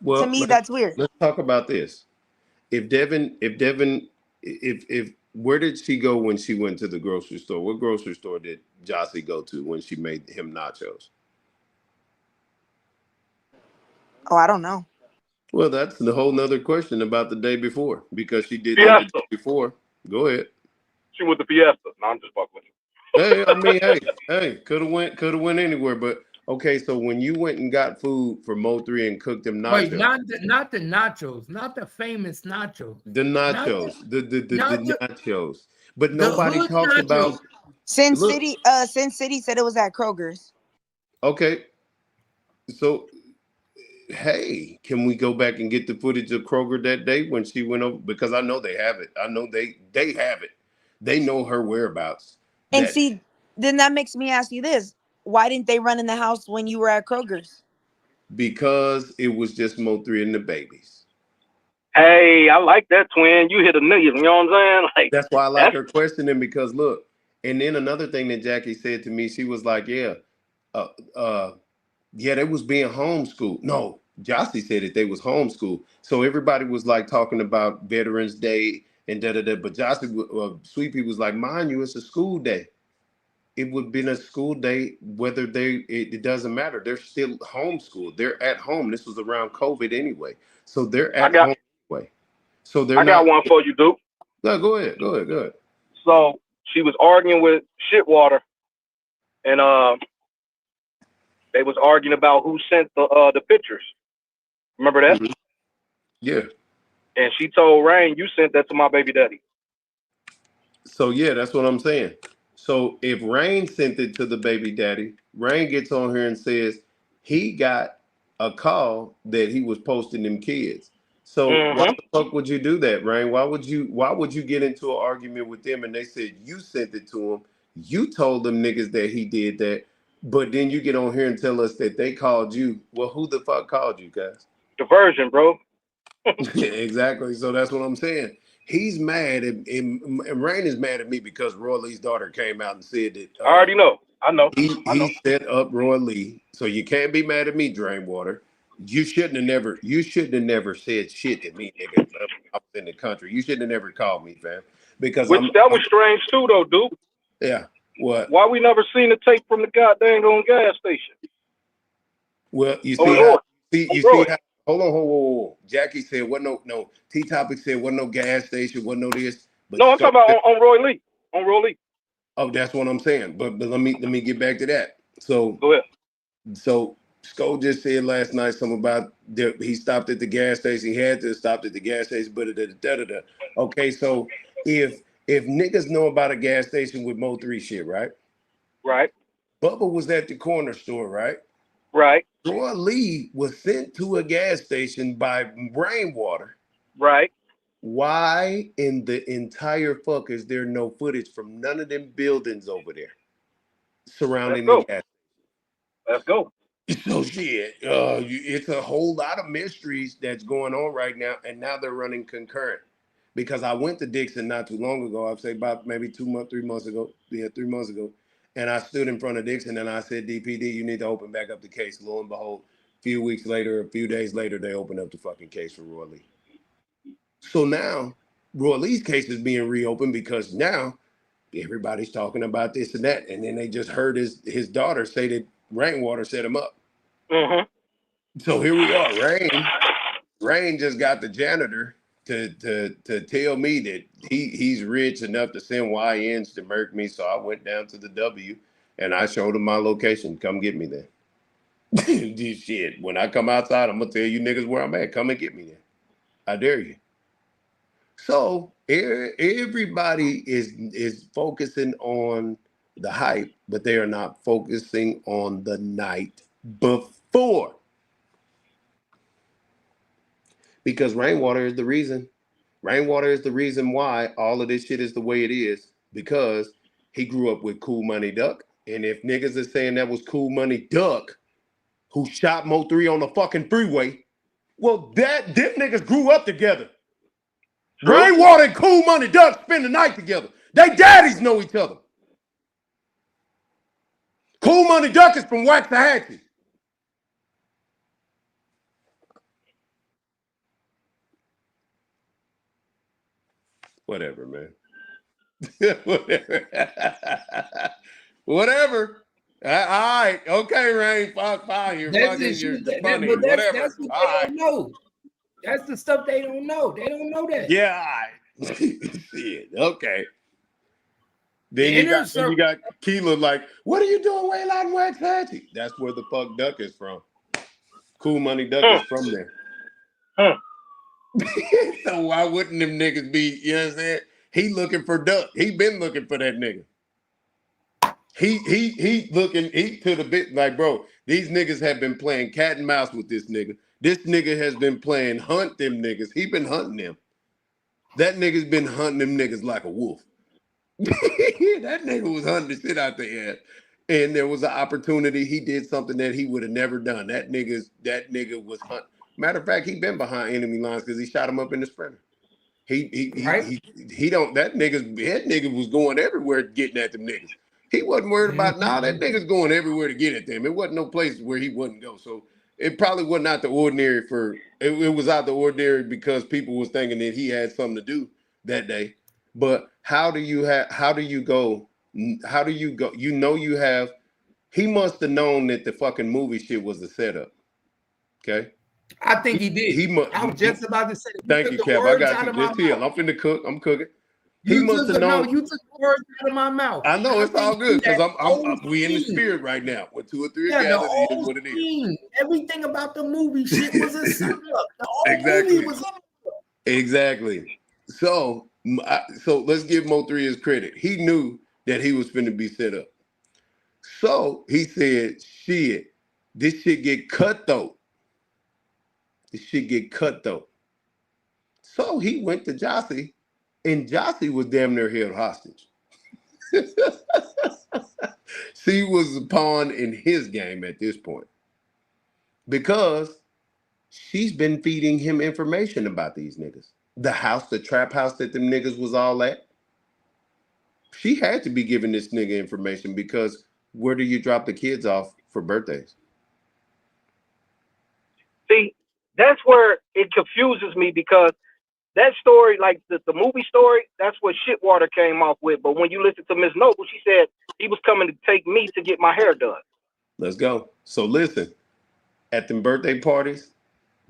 Well, To me, that's weird. Let's talk about this. If where did she go when she went to the grocery store? What grocery store did Josie go to when she made him nachos? Oh, I don't know. Well, that's the whole nother question about the day before, because she did Fiesta. that the day before. Go ahead. She went to Fiesta. No, I'm just fucking with you. Hey, I mean, hey, could have went anywhere, but okay. So when you went and got food for Mo3 and cooked them nachos, wait, not the nachos, not the famous nachos, the nachos, the nachos, but nobody talks nachos. about. Sin City said it was at Kroger's. Okay, so hey, can we go back and get the footage of Kroger that day when she went over? Because I know they have it. I know they have it. They know her whereabouts. And see, then that makes me ask you this: why didn't they run in the house when you were at Kroger's? Because it was just Mo3 and the babies. Hey, I like that, twin. You hit a million. You know what I'm saying? Like, that's why I like her questioning, because look, and then another thing that Jackie said to me, she was like, yeah, they was being homeschooled. No, Josie said that they was homeschooled. So everybody was like talking about Veterans Day and da-da-da, but Josie, Sweet Pea was like, mind you, it's a school day. It would have been a school day, whether it doesn't matter. They're still homeschooled. They're at home. This was around COVID anyway. So they're at home anyway. So they're I got one for you, Duke. No, go ahead. So she was arguing with Shitwater, and they was arguing about who sent the pictures. Remember that? Mm-hmm. Yeah. And she told Rain, you sent that to my baby daddy. So yeah, that's what I'm saying. So if Rain sent it to the baby daddy, Rain gets on here and says he got a call that he was posting them kids. So why the fuck would you do that, Rain? Why would you get into an argument with them and they said you sent it to him? You told them niggas that he did that, but then you get on here and tell us that they called you. Well, who the fuck called you guys? Diversion, bro. Exactly. So that's what I'm saying. He's mad, and Rain is mad at me because Roy Lee's daughter came out and said that. I already know. I know. He set up Roy Lee, so you can't be mad at me, Drainwater. You shouldn't have never said shit to me, nigga. I was in the country. You shouldn't have never called me, fam. Because that was strange too, though, dude. Yeah. What? Why we never seen the tape from the goddamn on gas station? Well, you see how hold on. Jackie said what no T Topic said what no gas station, what no this. But no, I'm talking about on Roy Lee. On Roy Lee. Oh, that's what I'm saying. But let me get back to that. So go ahead. So Sko just said last night something about he stopped at the gas station. He had to have stopped at the gas station, but okay, so if niggas know about a gas station with Mo3 shit, right? Right. Bubba was at the corner store, right? Right. Roy Lee was sent to a gas station by Rainwater. Right. Why in the entire fuck is there no footage from none of them buildings over there surrounding the gas? Let's go. So shit, it's a whole lot of mysteries that's going on right now, and now they're running concurrent. Because I went to Dixon not too long ago, I'd say about maybe 3 months ago, and I stood in front of Dixon and I said, DPD, you need to open back up the case. Lo and behold, a few days later, they opened up the fucking case for Roy Lee. So now, Roy Lee's case is being reopened because now everybody's talking about this and that, and then they just heard his daughter say that Rainwater set him up. Mm-hmm. So here we are. Rain just got the janitor to tell me that he's rich enough to send YNs to murk me. So I went down to the W and I showed him my location. Come get me there. This shit. When I come outside, I'm gonna tell you niggas where I'm at. Come and get me there. I dare you. So everybody is focusing on the hype, but they are not focusing on the night before. Because Rainwater is the reason. Rainwater is the reason why all of this shit is the way it is. Because he grew up with Cool Money Duck. And if niggas is saying that was Cool Money Duck who shot Mo3 on the fucking freeway, well, them niggas grew up together. True. Rainwater and Cool Money Duck spend the night together. They daddies know each other. Cool Money Duck is from Waxahachie. Whatever, man. Whatever. All right. Okay, Rain. Fine. You're fucking. You're funny. Whatever. That's what they don't know. That's the stuff they don't know. They don't know that. Yeah. All right. Shit. Okay. Then you got Keela like, what are you doing way out in Waxahachie? That's where the fuck Duck is from. Cool Money Duck is from there. So why wouldn't them niggas be, you know what I'm saying? He looking for Duck. He been looking for that nigga. He looking to the bit like, bro, these niggas have been playing cat and mouse with this nigga. This nigga has been playing hunt them niggas. He been hunting them. That nigga's been hunting them niggas like a wolf. That nigga was hunting the shit out their ass. And there was an opportunity. He did something that he would have never done. That nigga was hunting. Matter of fact, he been behind enemy lines because he shot him up in the sprinter. That nigga was going everywhere getting at them niggas. He wasn't worried about that nigga's going everywhere to get at them. It wasn't no place where he wouldn't go. So it probably wasn't out the ordinary it was out the ordinary because people was thinking that he had something to do that day. But how do you go? You know he must have known that the fucking movie shit was a setup. Okay. I think he did. I was just about to say. Thank you, Kev. I got you. Just here. I'm finna cook. I'm cooking. You took the words out of my mouth. I know it's all good because we in the spirit right now. When 2 or 3 are gathered, it is what it is. Everything about the movie shit was a setup. The whole movie was exactly. So let's give Mo3 his credit. He knew that he was finna be set up. So he said, "Shit, this shit get cut though. This shit get cut though. So he went to Josie, and Josie was damn near held hostage. She was a pawn in his game at this point because she's been feeding him information about these niggas. The house, the trap house that them niggas was all at. She had to be giving this nigga information because where do you drop the kids off for birthdays? See, that's where it confuses me because that story, like the movie story, that's what Shitwater came off with. But when you listen to Miss Noble, she said he was coming to take me to get my hair done. Let's go. So listen, at them birthday parties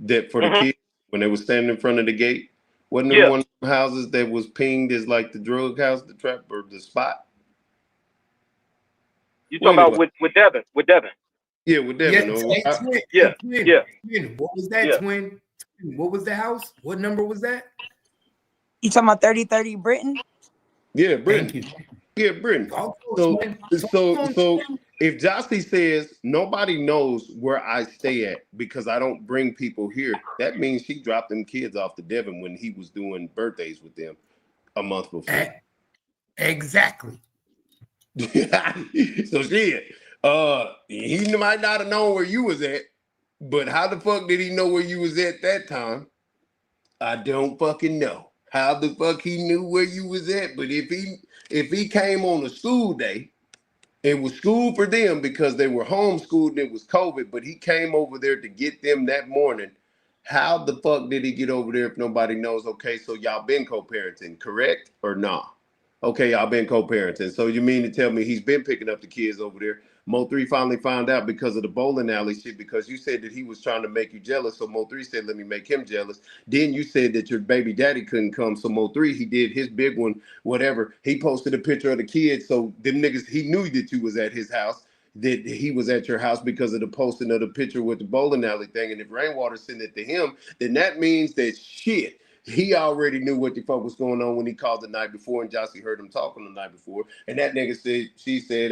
that for the kids, when they were standing in front of the gate, wasn't there one of the houses that was pinged as like the drug house, the trap, or the spot? You talking about with Devin? With Devin? Yeah, with Devin. Yeah, Twin. What was that, Twin? What was the house? What number was that? You talking about 3030 Britain? Yeah, Britain. Yeah, Britain. So if Josie says nobody knows where I stay at because I don't bring people here, that means she dropped them kids off to Devin when he was doing birthdays with them a month before. Exactly. So shit. He might not have known where you was at, but how the fuck did he know where you was at that time? I don't fucking know. How the fuck he knew where you was at? But if he came on a school day, it was school for them because they were homeschooled and it was COVID, but he came over there to get them that morning. How the fuck did he get over there if nobody knows? Okay, so y'all been co-parenting, correct or not? Okay, y'all been co-parenting. So you mean to tell me he's been picking up the kids over there? Mo3 finally found out because of the bowling alley shit, because you said that he was trying to make you jealous. So Mo3 said, let me make him jealous. Then you said that your baby daddy couldn't come. So Mo3, he did his big one, whatever. He posted a picture of the kids. So them niggas, he knew that you was at his house, that he was at your house because of the posting of the picture with the bowling alley thing. And if Rainwater sent it to him, then that means that shit. He already knew what the fuck was going on when he called the night before, and Josie heard him talking the night before. And that nigga said, he said,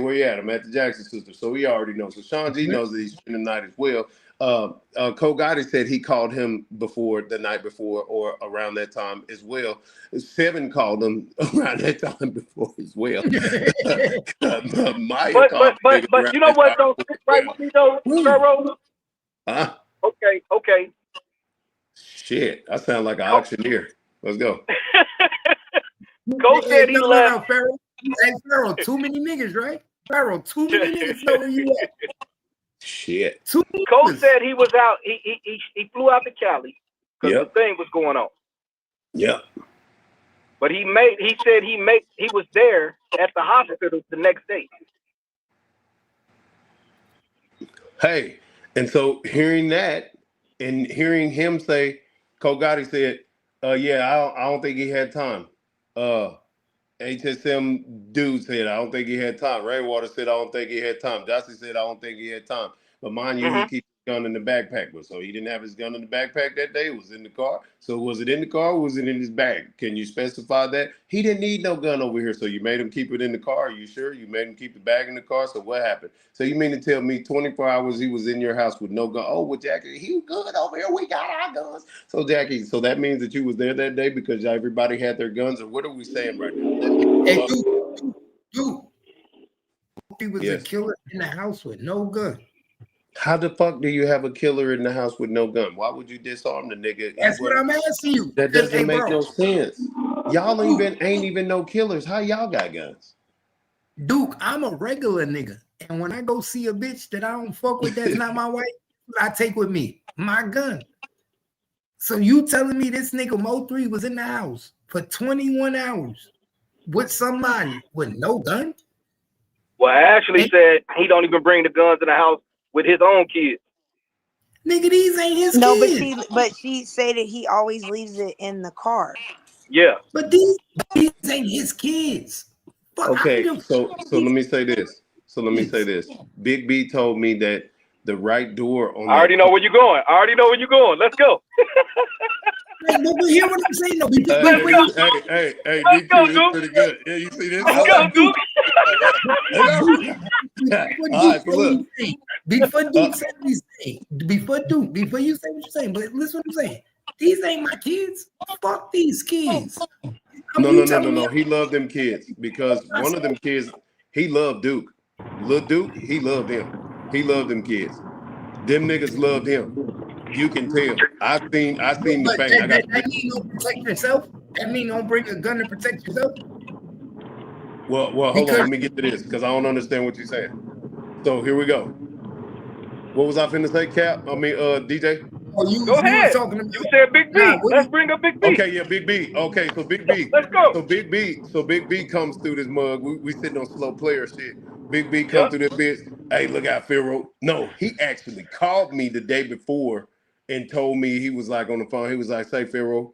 where you at? I'm at the Jackson sister. So he already knows. So Sean G knows that he's spending the night as well. Cole Gotti said he called him before the night before or around that time as well. Seven called him around that time before as well. But you know what though? Right with me though, Pharaoh? Huh? Okay. Shit, I sound like an auctioneer. Let's go. Cole said he left. Pharaoh. Hey, Pharaoh, too many niggas, right? Pharaoh, too many niggas know where you at. Shit. Cole said he was out. He flew out to Cali because the thing was going on. Yeah. But he was there at the hospital the next day. Hey, and so hearing that and hearing him say, Cole Gotti said, I don't think he had time. HSM dude said, I don't think he had time. Rainwater said, I don't think he had time. Josie said, I don't think he had time. But mind you, he keeps his gun in the backpack. So he didn't have his gun in the backpack that day. It was in the car. So was it in the car or was it in his bag? Can you specify that? He didn't need no gun over here. So you made him keep it in the car. Are you sure? You made him keep the bag in the car. So what happened? So you mean to tell me 24 hours he was in your house with no gun? Oh, well, Jackie, he was good over here. We got our guns. So Jackie, so that means that you was there that day because everybody had their guns, or what are we saying right now? Hey, dude. He was a killer in the house with no gun. How the fuck do you have a killer in the house with no gun? Why would you disarm the nigga? That's what I'm asking you. That doesn't make no sense. Y'all ain't even no killers. How y'all got guns? Duke, I'm a regular nigga. And when I go see a bitch that I don't fuck with, that's not my wife, I take with me my gun. So you telling me this nigga Mo3 was in the house for 21 hours with somebody with no gun? Well, Ashley said he don't even bring the guns in the house with his own kids. Nigga, these ain't his kids. But she said that he always leaves it in the car. Yeah. But these ain't his kids. Okay, so let me say this. Big B told me that the right door on I already know where you're going. Let's go. Hey, but hear what I'm saying though. Hey, DQ, this is pretty good. Yeah, you see this? Let's go, Duke. Before Duke say what he's saying, before you say what you're saying, but listen what I'm saying. These ain't my kids. Fuck these kids. No. He loved them kids because one of them kids, he loved Duke. Lil Duke, he loved him. He loved them kids. Them niggas loved him. You can tell. I seen the fact. That mean don't protect yourself. That mean don't bring a gun to protect yourself. Well, hold on. Let me get to this because I don't understand what you're saying. So here we go. What was I finna say, Cap? I mean, DJ. Oh, Go ahead. You said Big B. Let's bring up Big B. Okay, yeah, Big B. Okay, so Big B. Let's go. So Big B comes through this mug. We sitting on slow player shit. Big B comes through this bitch. Hey, look out, Pharaoh. No, he actually called me the day before and told me, he was like on the phone. He was like, say, Pharaoh,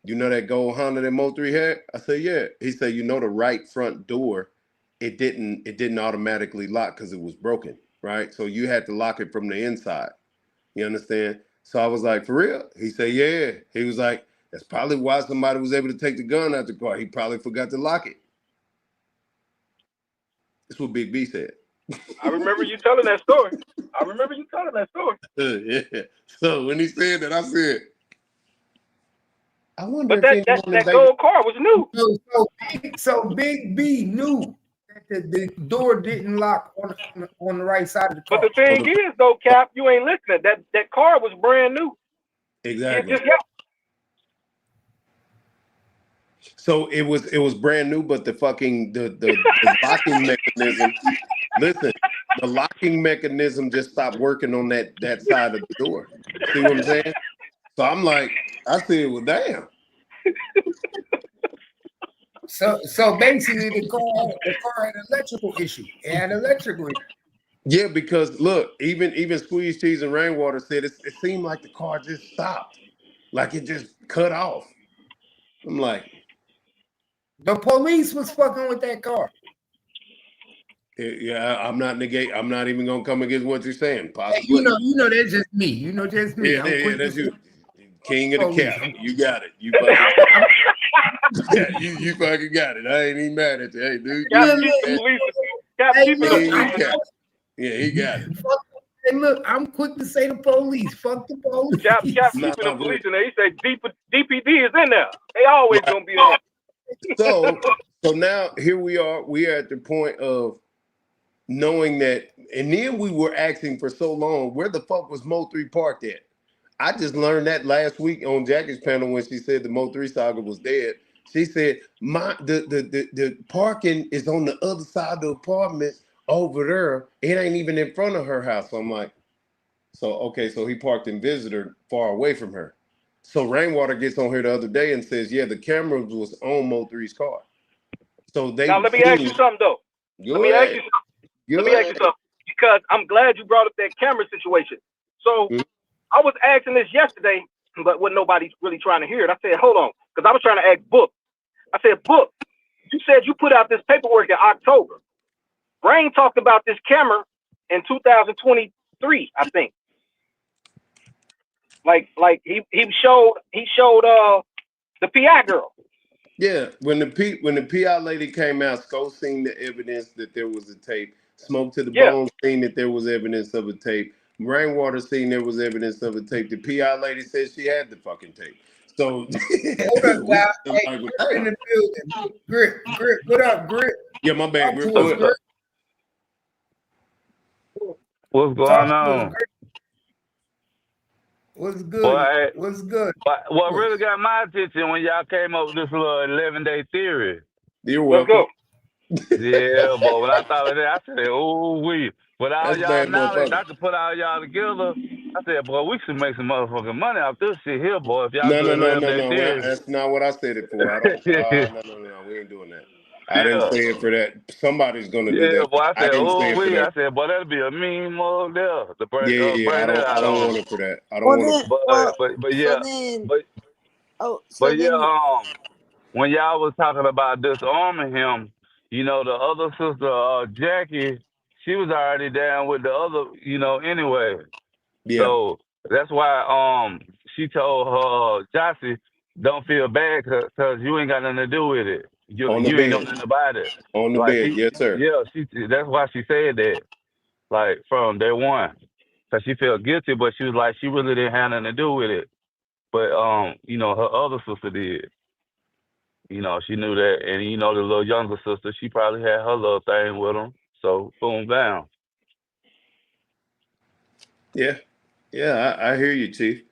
you know that gold Honda that Mo3 had? I said, yeah. He said, you know the right front door, it didn't automatically lock because it was broken, right? So you had to lock it from the inside. You understand? So I was like, for real? He said, yeah. He was like, that's probably why somebody was able to take the gun out the car. He probably forgot to lock it. That's what Big B said. I remember you telling that story. Yeah. So when he said that, I said, I wonder but if that gold car was new. So Big B knew that the door didn't lock on the right side of the car. But the thing is, though, Cap, you ain't listening. That car was brand new. Exactly. So it was brand new, but the fucking the locking mechanism. Listen, the locking mechanism just stopped working on that side of the door. See what I'm saying? So I'm like, I said, well, damn. So basically, the car had an electrical issue. It had an electrical issue. Yeah, because look, even Squeeze Cheese and Rainwater said it seemed like the car just stopped, like it just cut off. I'm like, the police was fucking with that car. Yeah, I'm not even gonna come against what you're saying. Possibly. Hey, you know, that's just me. You know, just me. Yeah, that's you. King of the cap. You got it. You fucking got it. I ain't even mad at you. Hey, dude. Yeah, he got it. Hey, look, I'm quick to say the police. Fuck the police. Cap keeping the police in there. He said DPD is in there. They always gonna be there. So now here we are. We are at the point of knowing that, and then we were asking for so long, where the fuck was Mo3 parked at? I just learned that last week on Jackie's panel when she said the Mo3 saga was dead. She said the parking is on the other side of the apartments over there. It ain't even in front of her house. So I'm like, so he parked in Visitor far away from her. So Rainwater gets on here the other day and says, yeah, the cameras was on Mo3's car. So they now let me ask you something though. Let me ask you something because I'm glad you brought up that camera situation. So I was asking this yesterday, but when nobody's really trying to hear it, I said, hold on, because I was trying to ask Book. I said, Book, you said you put out this paperwork in October. Brain talked about this camera in 2023, I think. Like he showed the PI girl. Yeah, when the PI lady came out, Sco seen the evidence that there was a tape. Smoke to the Bone seen that there was evidence of a tape. Rainwater seen there was evidence of a tape. The PI lady said she had the fucking tape. So hold up, guys. Hey, Grip in the building. Grip. What up, Grip? Yeah, my bad, Grip. What's going on? What's good? Boy, What's good? What really got my attention when y'all came up with this little 11-day theory. You're welcome. Yeah, boy. When I thought of that, I said, "Oh, we." With all y'all knowledge, I could put all y'all together. I said, "Boy, we should make some motherfucking money off this shit here, boy." If y'all No. theory. That's not what I said it for. I don't. No. We ain't doing that. I didn't say it for that. Somebody's gonna do that. Yeah, boy. I said, "Oh, we." I said, "Boy, that'd be a meme over there." I don't want it for that. I don't want it. But when y'all was talking about disarming him, you know, the other sister, Jackie, she was already down with the other, anyway. Yeah. So that's why she told her Josie, don't feel bad because you ain't got nothing to do with it. You ain't know nothing about it. On the bed, yes, sir. Yeah, that's why she said that, like, from day one. Because she felt guilty, but she was like, she really didn't have nothing to do with it. but you know, her other sister did. You know, she knew that, and you know, the little younger sister, she probably had her little thing with him. So boom, down. Yeah, yeah, I hear you, Chief.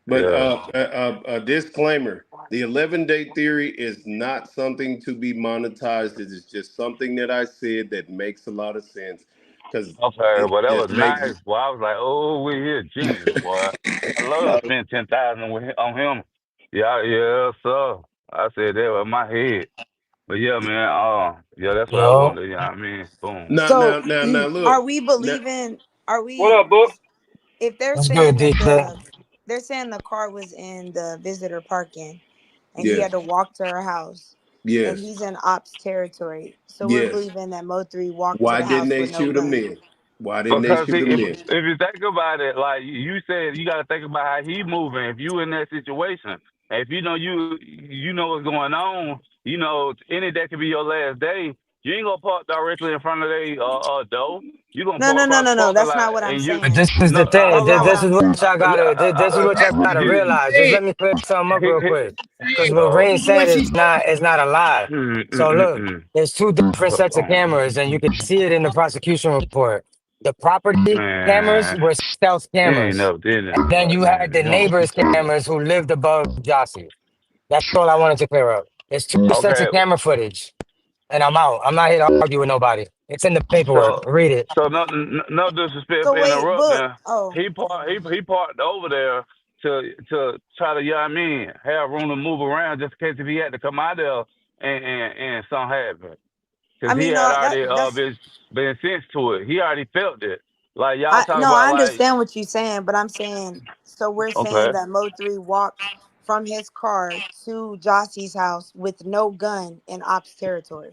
But Yeah. a disclaimer: the 11-day theory is not something to be monetized. It is just something that I said that makes a lot of sense because Okay, it well that was just makes. nice. Well, I was like, oh, we here, genius, boy. I love No, spending 10,000 on him. Yeah, yeah, sir. I said that with my head. But yeah, man. Yeah, that's what I Yo, wanted. You know what I mean? Boom. So now, are look. we Now, believing, are What we, up, book? if they're what's good, saying that DJ? they're saying the car was in the visitor parking and he had yes, to walk to her house and yes, he's in ops territory. So we're yes. believing that Mo3 walked to Why the didn't house they with no shoot him gun. then? Why didn't they Because see, shoot him if then? you think about it, like you said, you got to think about how he moving. If you in that situation, if you know you know what's going on, you know any day could be your last day. You ain't gonna park directly in front of they door. You gonna No, park no, no, across no, the no. parking That's lot, not what I'm and you But saying. this is no the thing. That's hold not what This I'm is on. what saying. y'all gotta. This is what y'all gotta realize. Just You, let me clear something up real quick. Because what no. Rain said is not a lie. Mm, mm, So mm, look, mm. there's two different sets of cameras, and you can see it in the prosecution report. The property cameras Man, were stealth you ain't cameras, never did and nothing then like you had man. the You don't know what neighbors' you're talking cameras who lived above Josie. That's all I wanted to clear up. There's two about. sets of Okay, camera footage, and I'm out. I'm not here to argue with nobody. It's in the paperwork. so Read it. no disrespect So for wait, book. interrupting. Oh, He parked he parked over there to try to, you know what I mean, have room to move around just in case if he had to come out there and something happened. I Because he mean, had no, already that's been sensed to it. He already felt it. Like y'all I talk no, I about like understand what you're saying, but I'm saying so we're saying okay. that Mo3 walked from his car to Jossie's house with no gun in ops territory.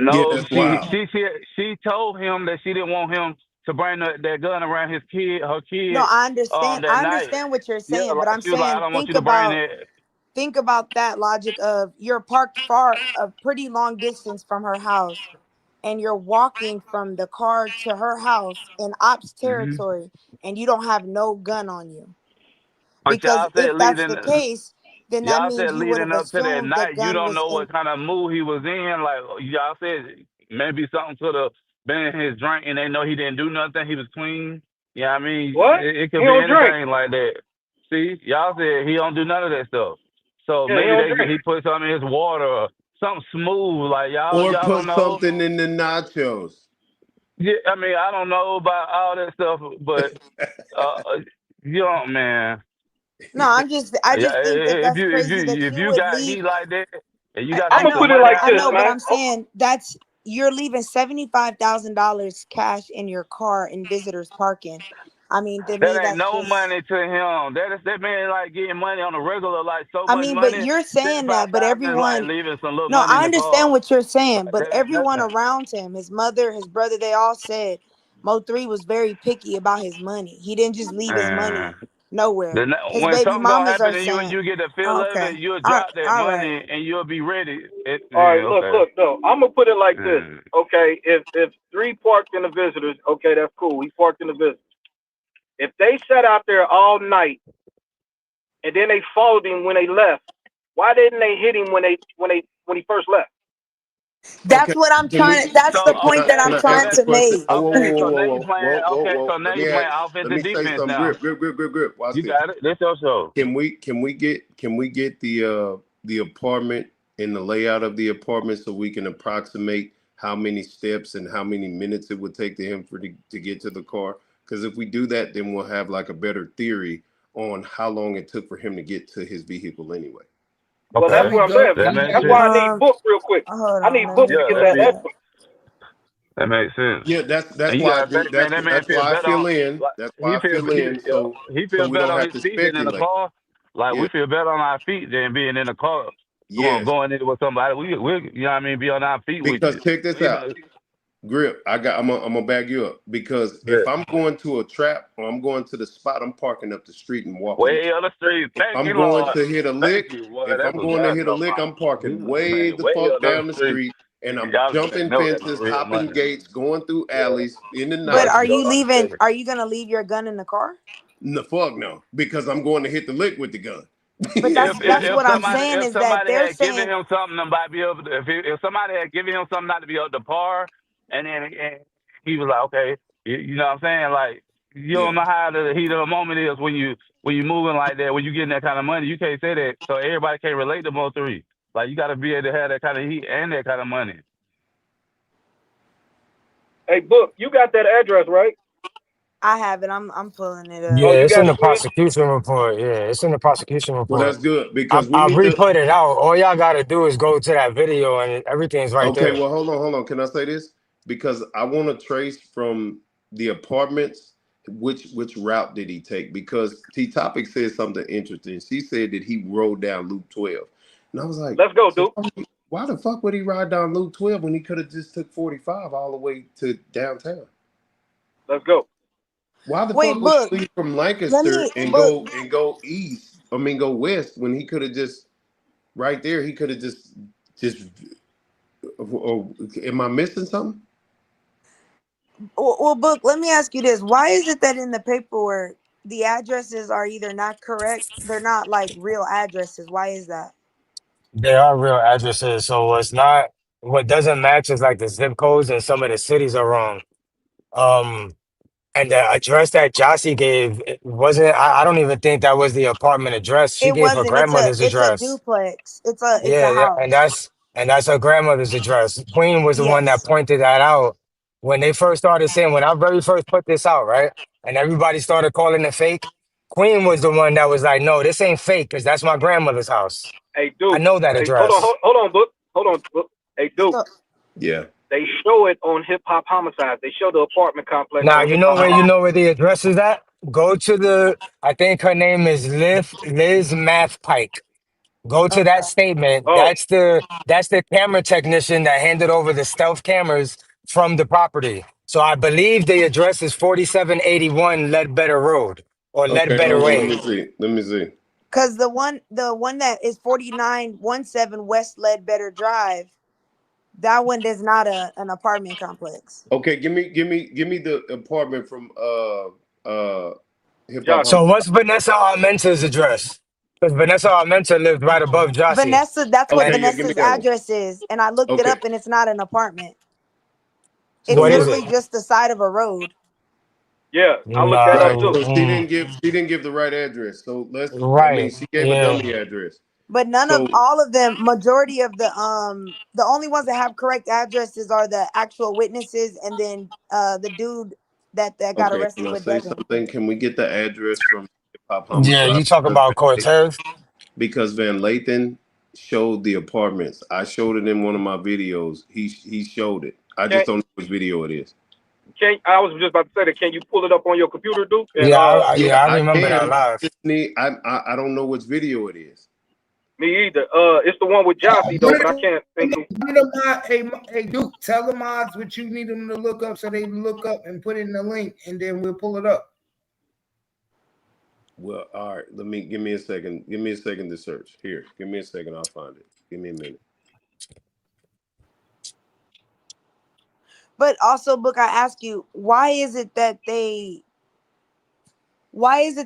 Yeah, No, that's wild. she told him that she didn't want him to bring that gun around her No, kid I understand. that I night. understand what you're Yeah, saying, but like I'm she was like, I saying don't want you to bring it. think about that logic of you're parked far a pretty long distance from her house and you're walking from the car to her house in ops Hmm. territory and you don't have no gun on you. But Because if that's the case, then that y'all means said you would have leading up to that assumed the night, you gun don't was know in. what kind of mood he was in. Like y'all said, maybe something could have been in his drink, and they know he didn't do nothing. He was clean. Yeah, I mean, What? it He could be don't drink. anything like that. See, y'all said he don't do none of that stuff. So Yeah, he maybe don't drink. he put something in his water, or something smooth. Like Or y'all put don't know. something in the nachos. Yeah, I mean, I don't know about all that stuff, but you don't, man. No, I Yeah, just think that that's if crazy that you if you you would got leave. heat like that and you I, got to I I'm make gonna know, some put it money like I this, know, out but of man. I'm saying that's you're leaving $75,000 cash in your car in visitors parking. I mean, to that me, ain't that's no just. money to him. That man like getting money on a regular, like so I much mean, but money. you're saying that, but 75,000 is like everyone. leaving some little No, money in I the understand car. what you're saying, Like but that ain't everyone nothing. around him, his mother, his brother, they all said Mo3 was very picky about his money. He didn't just leave his And money nowhere. His when baby something gonna mamas are happen and saying, you get the feel of okay, it, you'll all right, drop that all right. money and you'll be ready. All right, look, Okay. look, no. I'm gonna put it like this. Mm. Okay, if 3 parked in the visitors, okay, that's cool. He parked in the visitors. If they sat out there all night and then they followed him when they left, why didn't they hit him when he first left? That's Okay, what I'm can we? trying. That's So the point that okay, I'm Can I so trying ask a that to question? make. Oh, okay, so now you playing okay, so now Let you me playing let offensive me say defense something. now. Grip. Watch You this. got it. That's your show. Can we get the apartment and the layout of the apartment so we can approximate how many steps and how many minutes it would take to him to get to the car? Because if we do that, then we'll have like a better theory on how long it took for him to get to his vehicle anyway. Well, Can that's Okay. we what I'm go? saying. That makes That's sense. why I need book real quick. Hold I on. need Let book me to Yeah, get go that'd that be to. estimate. that makes sense. Yeah, And that's you why I gotta do. think, man, that man That's feel why I better fill on in. like That's why I fill in. he So feel we better don't on have his to feet than in the speculate. car. Like Yeah. we feel better on our feet than being in the car. Yes. Going in with somebody. We you know what I mean, be on our feet with Because you. check this You out. know, Grip, I'm gonna back you up because if but I'm going to a trap or I'm going to the spot, I'm parking up the street and walking. way on the street. If Thank I'm you, going Lord. to hit a Thank lick, you, boy. if That's I'm what going to God hit a talking lick, about. I'm parking way Man, the way fuck on the down the street. street and I'm Y'all jumping know that's fences, real hopping money. gates, going through Yeah. alleys in the But night. are you Y'all leaving? understand. Are you gonna leave your gun in the car? The fuck no, because I'm going to hit the lick with the gun. But If that's if what I'm somebody saying if is that somebody they're had given saying him something to not be able to, if somebody had given him something not to be up to par, and he was like, okay, you know what I'm saying? Like, you Yeah. don't know how the heat of the moment is when you moving like that, when you getting that kind of money. You can't say that, so everybody can't relate to Mo3. Like, you got to be able to have that kind of heat and that kind of money. Hey, Book, you got that address, right? I have it. I'm pulling it Yeah, up. Oh, you it's in got the it, Queen? prosecution report. Yeah, it's in the prosecution Well, report. that's good because we I need to. re-put it out. All y'all gotta do is go to that video and everything's right Okay, there. well, hold on. Can I say this? Because I want to trace from the apartments which route did he take? Because T Topic said something interesting. She said that he rode down Loop 12, and I was like, Let's go, so Duke. why the fuck would he ride down Loop 12 when he could have just took 45 all the way to downtown? Let's go. Why the Wait, fuck would Book. he leave from Let Lancaster me and Book. go east? I mean, go west when he could have just right there. He could have just. Or am I missing something? Well, Book. Let me ask you this: why is it that in the paperwork the addresses are either not correct? They're not like real addresses. Why is that? They are real addresses, so what's not what doesn't match is like the zip codes and some of the cities are wrong. Um, and the address that Josie gave it wasn't. I don't even think that was the apartment address. She It gave her wasn't. It's a grandmother's it's a address. duplex. It's a Yeah, and house. that's her grandmother's address. Queen was the one that Yes. pointed that out when they first started saying when I very first put this out, right? And everybody started calling it fake. Queen was the one that was like, "No, this ain't fake because that's my grandmother's house. Hey, I Duke. know that Hey, hold on, address." hold on, Book. Hold on, Book. Hey, Duke. So Yeah. They show it on Hip Hop Homicide. They show the apartment complex Now on Hip Hop you Homicide. know where the address is at. Go to the. I think her name is Liz Math Pike. Go to that okay. statement. Oh, That's the camera technician that handed over the stealth cameras from the property. So I believe the address is 4781 Ledbetter Road or Okay, Ledbetter hold on. Let Way. me see. Let me see. Cause the one that is 4917 West Ledbetter Drive, that one is not an apartment complex. Okay, give me the apartment from Hip Hop Josie. So Homicide. what's Vanessa Armenta's address? Because Vanessa Armenta lived right above Jossie. Vanessa, that's what Okay, And yeah, give me Vanessa's that one. address is. And I looked it Okay, up and it's not an apartment. It's what is okay. literally it? just the side of a road. Yeah, I looked that up Right. too. No, So she didn't give the right address. So let's. I mean, right. she gave a Yeah. dummy address. But none of So all of them, majority of the only ones that have correct addresses are the actual witnesses and then the dude that got okay, can arrested I with say Devin. something? Can we get the address from Hip Hop Yeah, Homicide? you talk about Cortez. Because Van Lathan showed the apartments. I showed it in one of my videos. He showed it. I Can just don't know which video it is. I was just about to say that. Can you pull it up on your computer, Duke? And Yeah, Yeah, I I remember that can. live. Just need. I don't know which video it is. me either. It's the one with Josie though, but I can't think of. Hey, Duke, tell the mods what you need them to look up so they look up and put in the link, and then we'll pull it up. Well, all right. Give me a second. Give me a second to search. Here, give me a second. I'll find it. Give me a minute. But also, Book, I ask you, why is it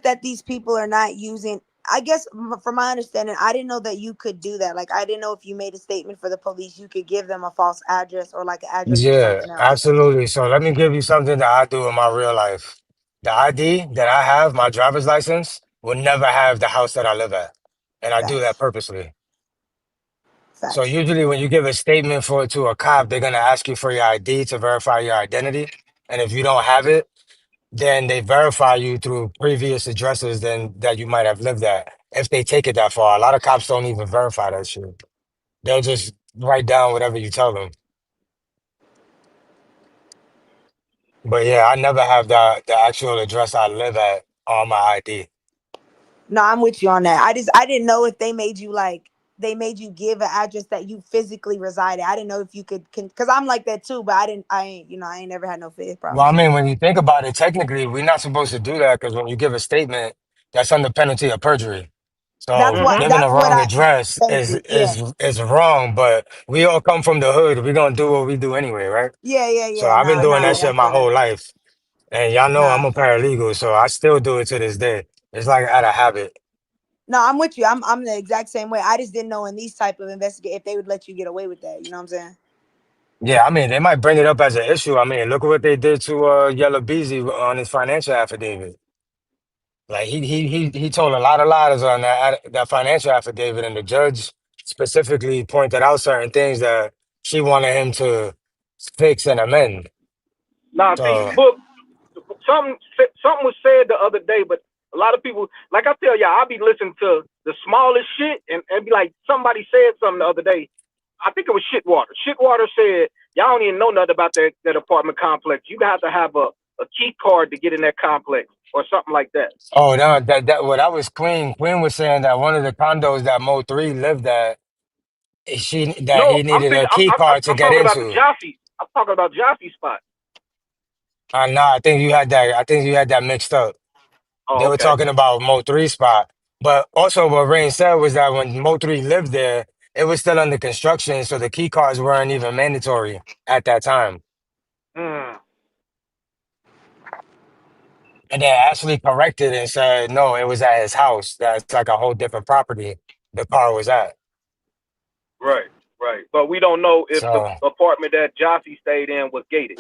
that these people are not using, I guess from my understanding, I didn't know that you could do that. Like, I didn't know if you made a statement for the police, you could give them a false address or like an address for Yeah, something else. absolutely. So let me give you something that I do in my real life. The ID that I have, my driver's license, will never have the house that I live at. And I do that Facts. purposely. So Facts. usually when you give a statement to a cop, they're gonna ask you for your ID to verify your identity. And if you don't have it, then they verify you through previous addresses than that you might have lived at. If they take it that far. A lot of cops don't even verify that shit. They'll just write down whatever you tell them. But yeah, I never have the actual address I live at on my ID. No, I'm with you on that. I didn't know if they made you give an address that you physically resided. I didn't know if you could because I'm like that too, but I ain't, I ain't never had no fed Well, I problems. mean, when you think about it, technically, we're not supposed to do that because when you give a statement, that's under penalty of perjury. That's So what Mm-hmm. giving the that's what wrong I address thank you. Yeah. is wrong. But we all come from the hood. We're gonna do what we do anyway, right? Yeah, yeah, So yeah. I've been Nah, doing nah, that I shit my feel that. whole life, and y'all know Nah, I'm I a feel that. paralegal, so I still do it to this day. It's like out of habit. No, I'm with you. I'm the exact same way. I just didn't know in these type of investigate if they would let you get away with that. You know what I'm saying? Yeah, I mean, they might bring it up as an issue. I mean, look at what they did to Yellow Beezy on his financial affidavit. Like he told a lot of lies on that financial affidavit, and the judge specifically pointed out certain things that she wanted him to fix and amend. Now, see, So, book something was said the other day, but a lot of people, like I tell y'all, I be listening to the smallest shit and be like, somebody said something the other day. I think it was Shitwater. Shitwater said, y'all don't even know nothing about that apartment complex. You have to have a key card to get in that complex or something like that. oh no, that was Queen. Queen was saying that one of the condos that Mo3 lived at, No, he needed a key card to I'm get talking about the into. Josie. I'm talking about Josie spot. Nah, I think you had that. I think you had that mixed up. They Oh, were okay. talking about Mo3 spot, but also what Rain said was that when Mo3 lived there, it was still under construction, so the key cards weren't even mandatory at that time. Mm. And then Ashley corrected and said, no, it was at his house. That's like a whole different property the car was at. Right, right. But we don't know if the So apartment that Josie stayed in was gated.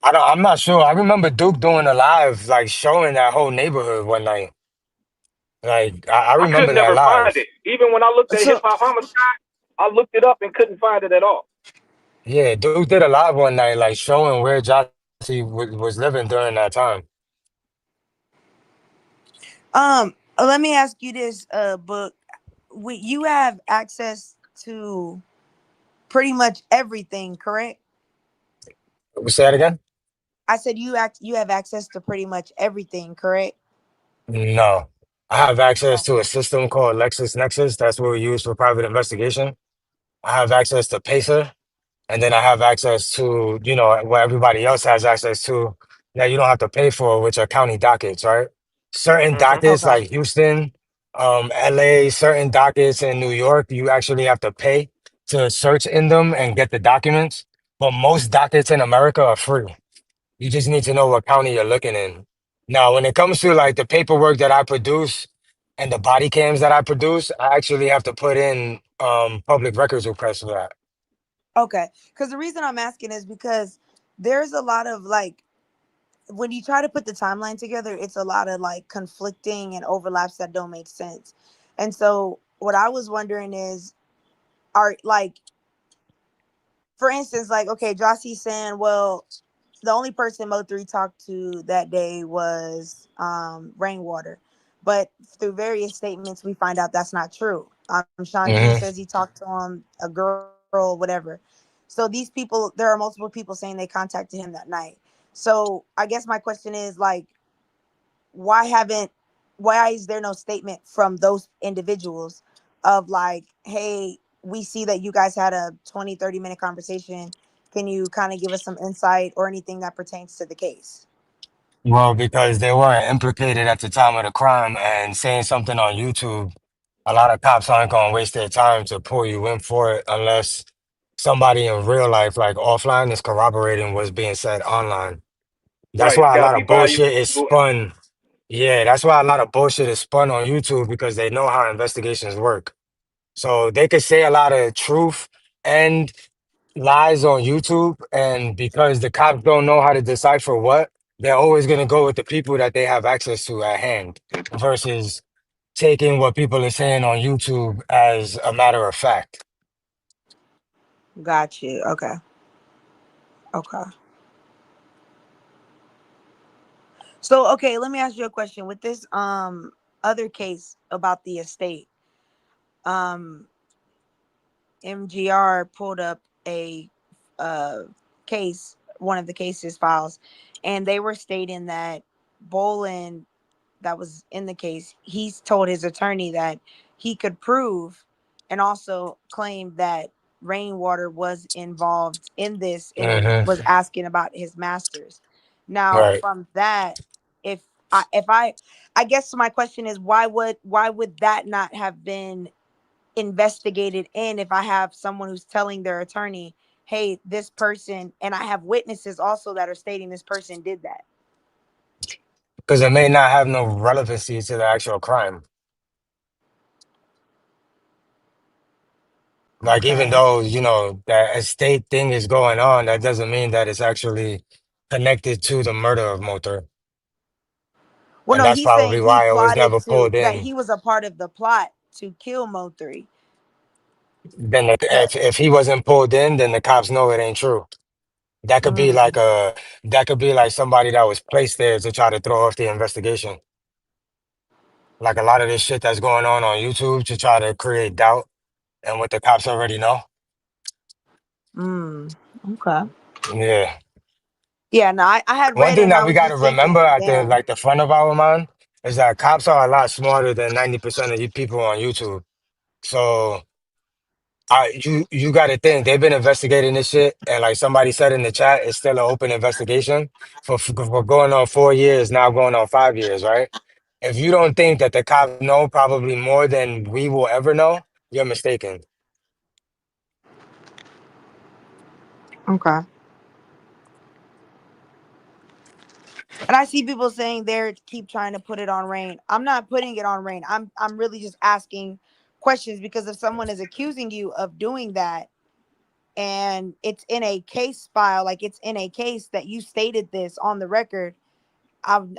I'm not sure. I remember Duke doing a live, like showing that whole neighborhood one night. Like I I could remember that never find live. it. Even when I looked at Hip So Hop Homicide, I looked it up and couldn't find it at all. Yeah, Duke did a live one night, like showing where Jossie was living during that time. let me ask you this, book. You have access to pretty much everything, correct? Say that again? I said you have access to pretty much everything, correct? No. I have access to a system called LexisNexis. That's what we use for private investigation. I have access to Pacer, and then I have access to, what everybody else has access to that you don't have to pay for, which are county dockets, right? Certain Mm-hmm. dockets Okay. like Houston, LA, certain dockets in New York, you actually have to pay to search in them and get the documents. But most dockets in America are free. You just need to know what county you're looking in. Now, when it comes to like the paperwork that I produce and the body cams that I produce, I actually have to put in public records requests for that. Okay. Because the reason I'm asking is because there's a lot of like when you try to put the timeline together, it's a lot of like conflicting and overlaps that don't make sense. And so what I was wondering is, are like, for instance, like, okay, Jossie's saying, well, the only person Mo3 talked to that day was Rainwater. But through various statements, we find out that's not true. Sean G hmm says he talked to him, a girl, whatever. So these people, there are multiple people saying they contacted him that night. So I guess my question is like, why haven't why is there no statement from those individuals of like, hey, we see that you guys had a 20-30 minute conversation, can you kind of give us some insight or anything that pertains to the case? Well, because they weren't implicated at the time of the crime and saying something on YouTube, a lot of cops aren't going to waste their time to pull you in for it unless somebody in real life, like offline, is corroborating what's being said online. That's Right. It's why a got to lot be of bullshit is valuable. spun. Yeah, that's why a lot of bullshit is spun on YouTube because they know how investigations work. So they could say a lot of truth and lies on YouTube, and because the cops don't know how to decipher what, they're always going to go with the people that they have access to at hand versus taking what people are saying on YouTube as a matter of fact. Got you. Okay. Okay. So okay, let me ask you a question with this other case about the estate. um MGR pulled up a uh, case, one of the cases files, and they were stating that Bolin, that was in the case, he's told his attorney that he could prove and also claim that Rainwater was involved in this and hmm was asking about his masters. Now, Right. from that, if I guess my question is why would that not have been investigated in if I have someone who's telling their attorney, hey, this person, and I have witnesses also that are stating this person did that? Because it may not have no relevancy to the actual crime. Like, even Okay. though, you know, that estate thing is going on, that doesn't mean that it's actually connected to the murder of Mo3. Well, And no, that's he's probably saying he why it was plotted never to pulled that in. he was a part of the plot to kill Mo3. Then That if he wasn't pulled in, then the cops know it ain't true. That could be mm, like somebody that was placed there to try to throw off the investigation. Like a lot of this shit that's going on YouTube to try to create doubt and what the cops already know. okay. Yeah. Yeah, no, I had One read it thing and that I we was got to just thinking remember like, at the damn. like the front of our mind is that cops are a lot smarter than 90% of you people on YouTube. So you got to think they've been investigating this shit, and like somebody said in the chat, it's still an open investigation for going on 4 years now, going on 5 years, right? If you don't think that the cops know probably more than we will ever know, you're mistaken. Okay. And I see people saying they're keep trying to put it on Rain. I'm not putting it on Rain. I'm really just asking questions because if someone is accusing you of doing that and it's in a case file, like it's in a case that you stated this on the record,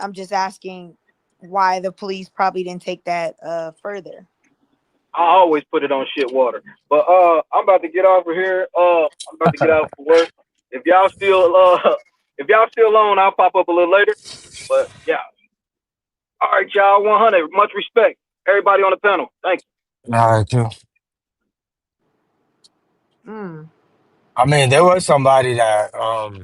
I'm just asking why the police probably didn't take that further. I always put it on shit water. But I'm about to get off of here. I'm about to get out for work. If y'all still if y'all still on, I'll pop up a little later. But yeah. All right, y'all. 100. Much respect. Everybody on the panel. Thank you. All right, too. Mm. I mean, there was somebody that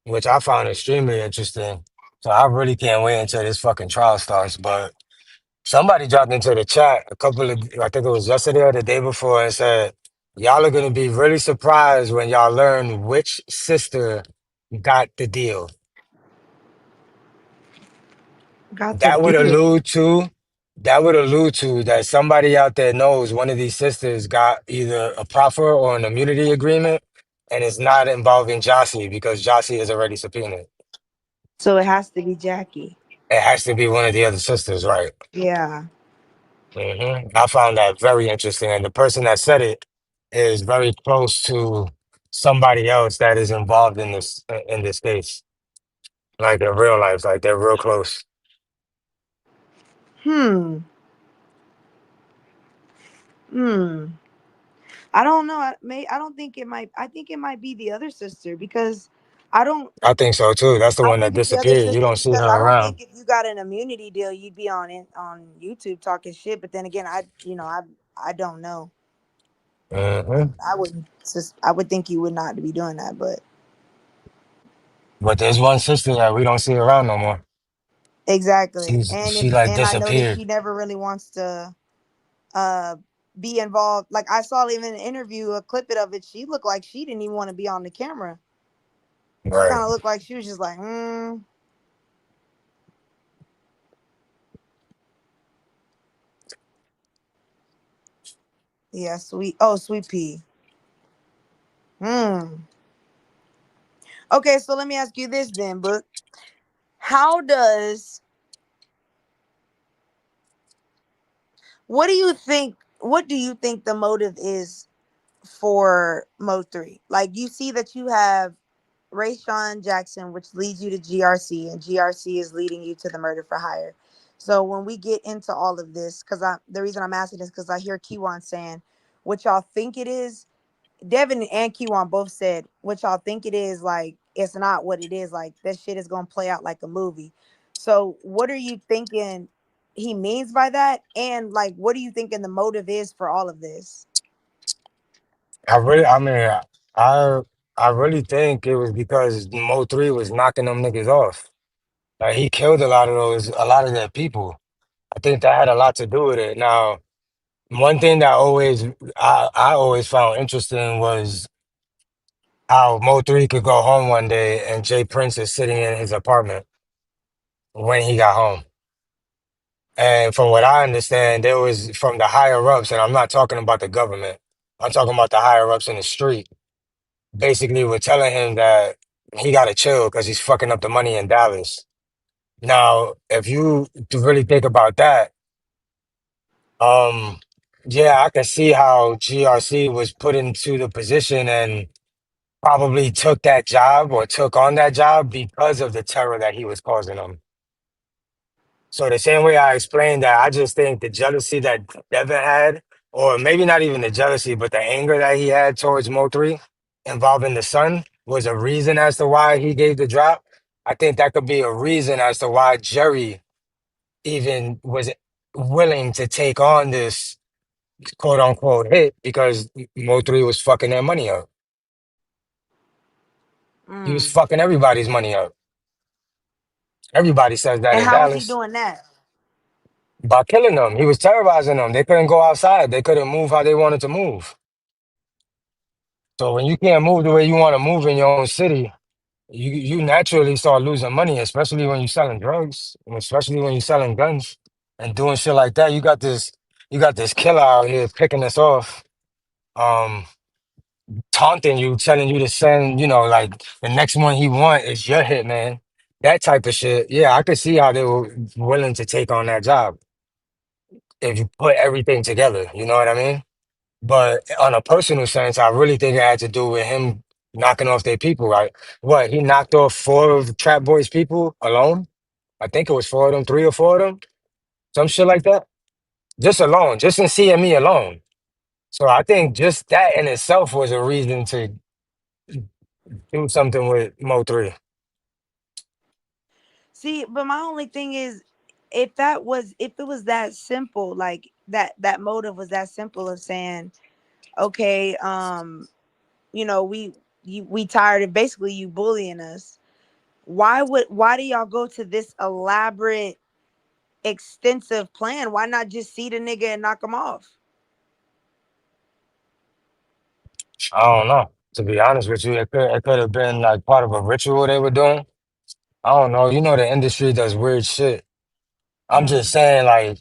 which I found extremely interesting. So I really can't wait until this fucking trial starts. But somebody dropped into the chat I think it was yesterday or the day before, and said, y'all are gonna be really surprised when y'all learn which sister got the deal. Got the That would deal. allude to that somebody out there knows one of these sisters got either a proffer or an immunity agreement, and it's not involving Josie because Josie is already subpoenaed. So it has to be Jackie. It has to be one of the other sisters, right? Yeah. I found that very interesting, and the person that said it is very close to somebody else that is involved in this case, like in real life, like they're real close. Hmm. I don't know. I don't think it might. I think it might be the other sister because I don't. I think so too. That's the I one that think it's the other disappeared. You sister don't see because her I don't around. think if you got an immunity deal, you'd be on YouTube talking shit. But then again, I don't know. I wouldn't. I would think you would not be doing that, but But there's one sister that we don't see around no more. exactly. And She like I noticed disappeared. she never really wants to uh be involved. Like I saw even an interview, a clip of it. She looked like she didn't even want to be on the camera. She Right. kind of looked like she was just like, yeah, sweet. Oh, sweet pea. Okay, so let me ask you this then, Book. How does what do you think the motive is for Mo3? Like you see that you have Ray Sean Jackson, which leads you to GRC, and GRC is leading you to the murder for hire. So when we get into all of this, the reason I'm asking is because I hear Kiwan saying what y'all think it is. Devin and Kiwan both said what y'all think it is, like it's not what it is. Like that shit is gonna play out like a movie. So what are you thinking he means by that? And like what are you thinking the motive is for all of this? I mean, I I really think it was because Mo3 was knocking them niggas off. Like he killed a lot of their people. I think that had a lot to do with it. Now, one thing that I always found interesting was how Mo3 could go home one day and Jay Prince is sitting in his apartment when he got home. And from what I understand, there was from the higher ups, and I'm not talking about the government. I'm talking about the higher ups in the street. Basically, were telling him that he got to chill because he's fucking up the money in Dallas. Now, if you to really think about that, um, Yeah, I can see how GRC was put into the position and probably took that job or took on that job because of the terror that he was causing them. So the same way I explained that, I just think the jealousy that Devin had, or maybe not even the jealousy, but the anger that he had towards Mo3 involving the son was a reason as to why he gave the drop. I think that could be a reason as to why Jerry even was willing to take on this quote unquote hit because Mo3 was fucking their money up. He was fucking everybody's money up. Everybody says that And in how was he Dallas. doing that? By killing them. He was terrorizing them. They couldn't go outside. They couldn't move how they wanted to move. So when you can't move the way you want to move in your own city, you naturally start losing money, especially when you're selling drugs, and especially when you're selling guns and doing shit like that. You got this killer out here picking us off, um, taunting you, telling you to send, like the next one he want is your hit, man. That type of shit. Yeah, I could see how they were willing to take on that job if you put everything together. You know what I mean? But on a personal sense, I really think it had to do with him knocking off their people, right? What, he knocked off 4 of Trap Boy's people alone? I think it was 4 of them, 3 or 4 of them, some shit like that. Just alone, just in seeing me alone. So I think just that in itself was a reason to do something with Mo3. See, but my only thing is, if it was that simple, like that motive was that simple of saying, okay, we tired of basically you bullying us. Why do y'all go to this elaborate, extensive plan? Why not just see the nigga and knock him off? I don't know. To be honest with you, it could have been like part of a ritual they were doing. I don't know. You know, the industry does weird shit. I'm just saying, like,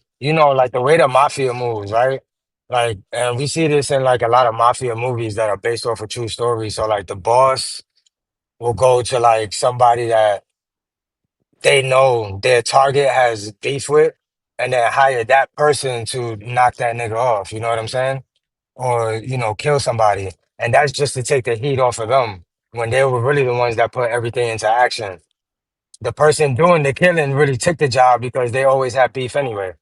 like the way the mafia moves, right? Like, and we see this in like a lot of mafia movies that are based off of true stories. So, like, the boss will go to like somebody that they know their target has beef with, and then hire that person to knock that nigga off. You know what I'm saying? Or, kill somebody. And that's just to take the heat off of them when they were really the ones that put everything into action. The person doing the killing really took the job because they always had beef anyway.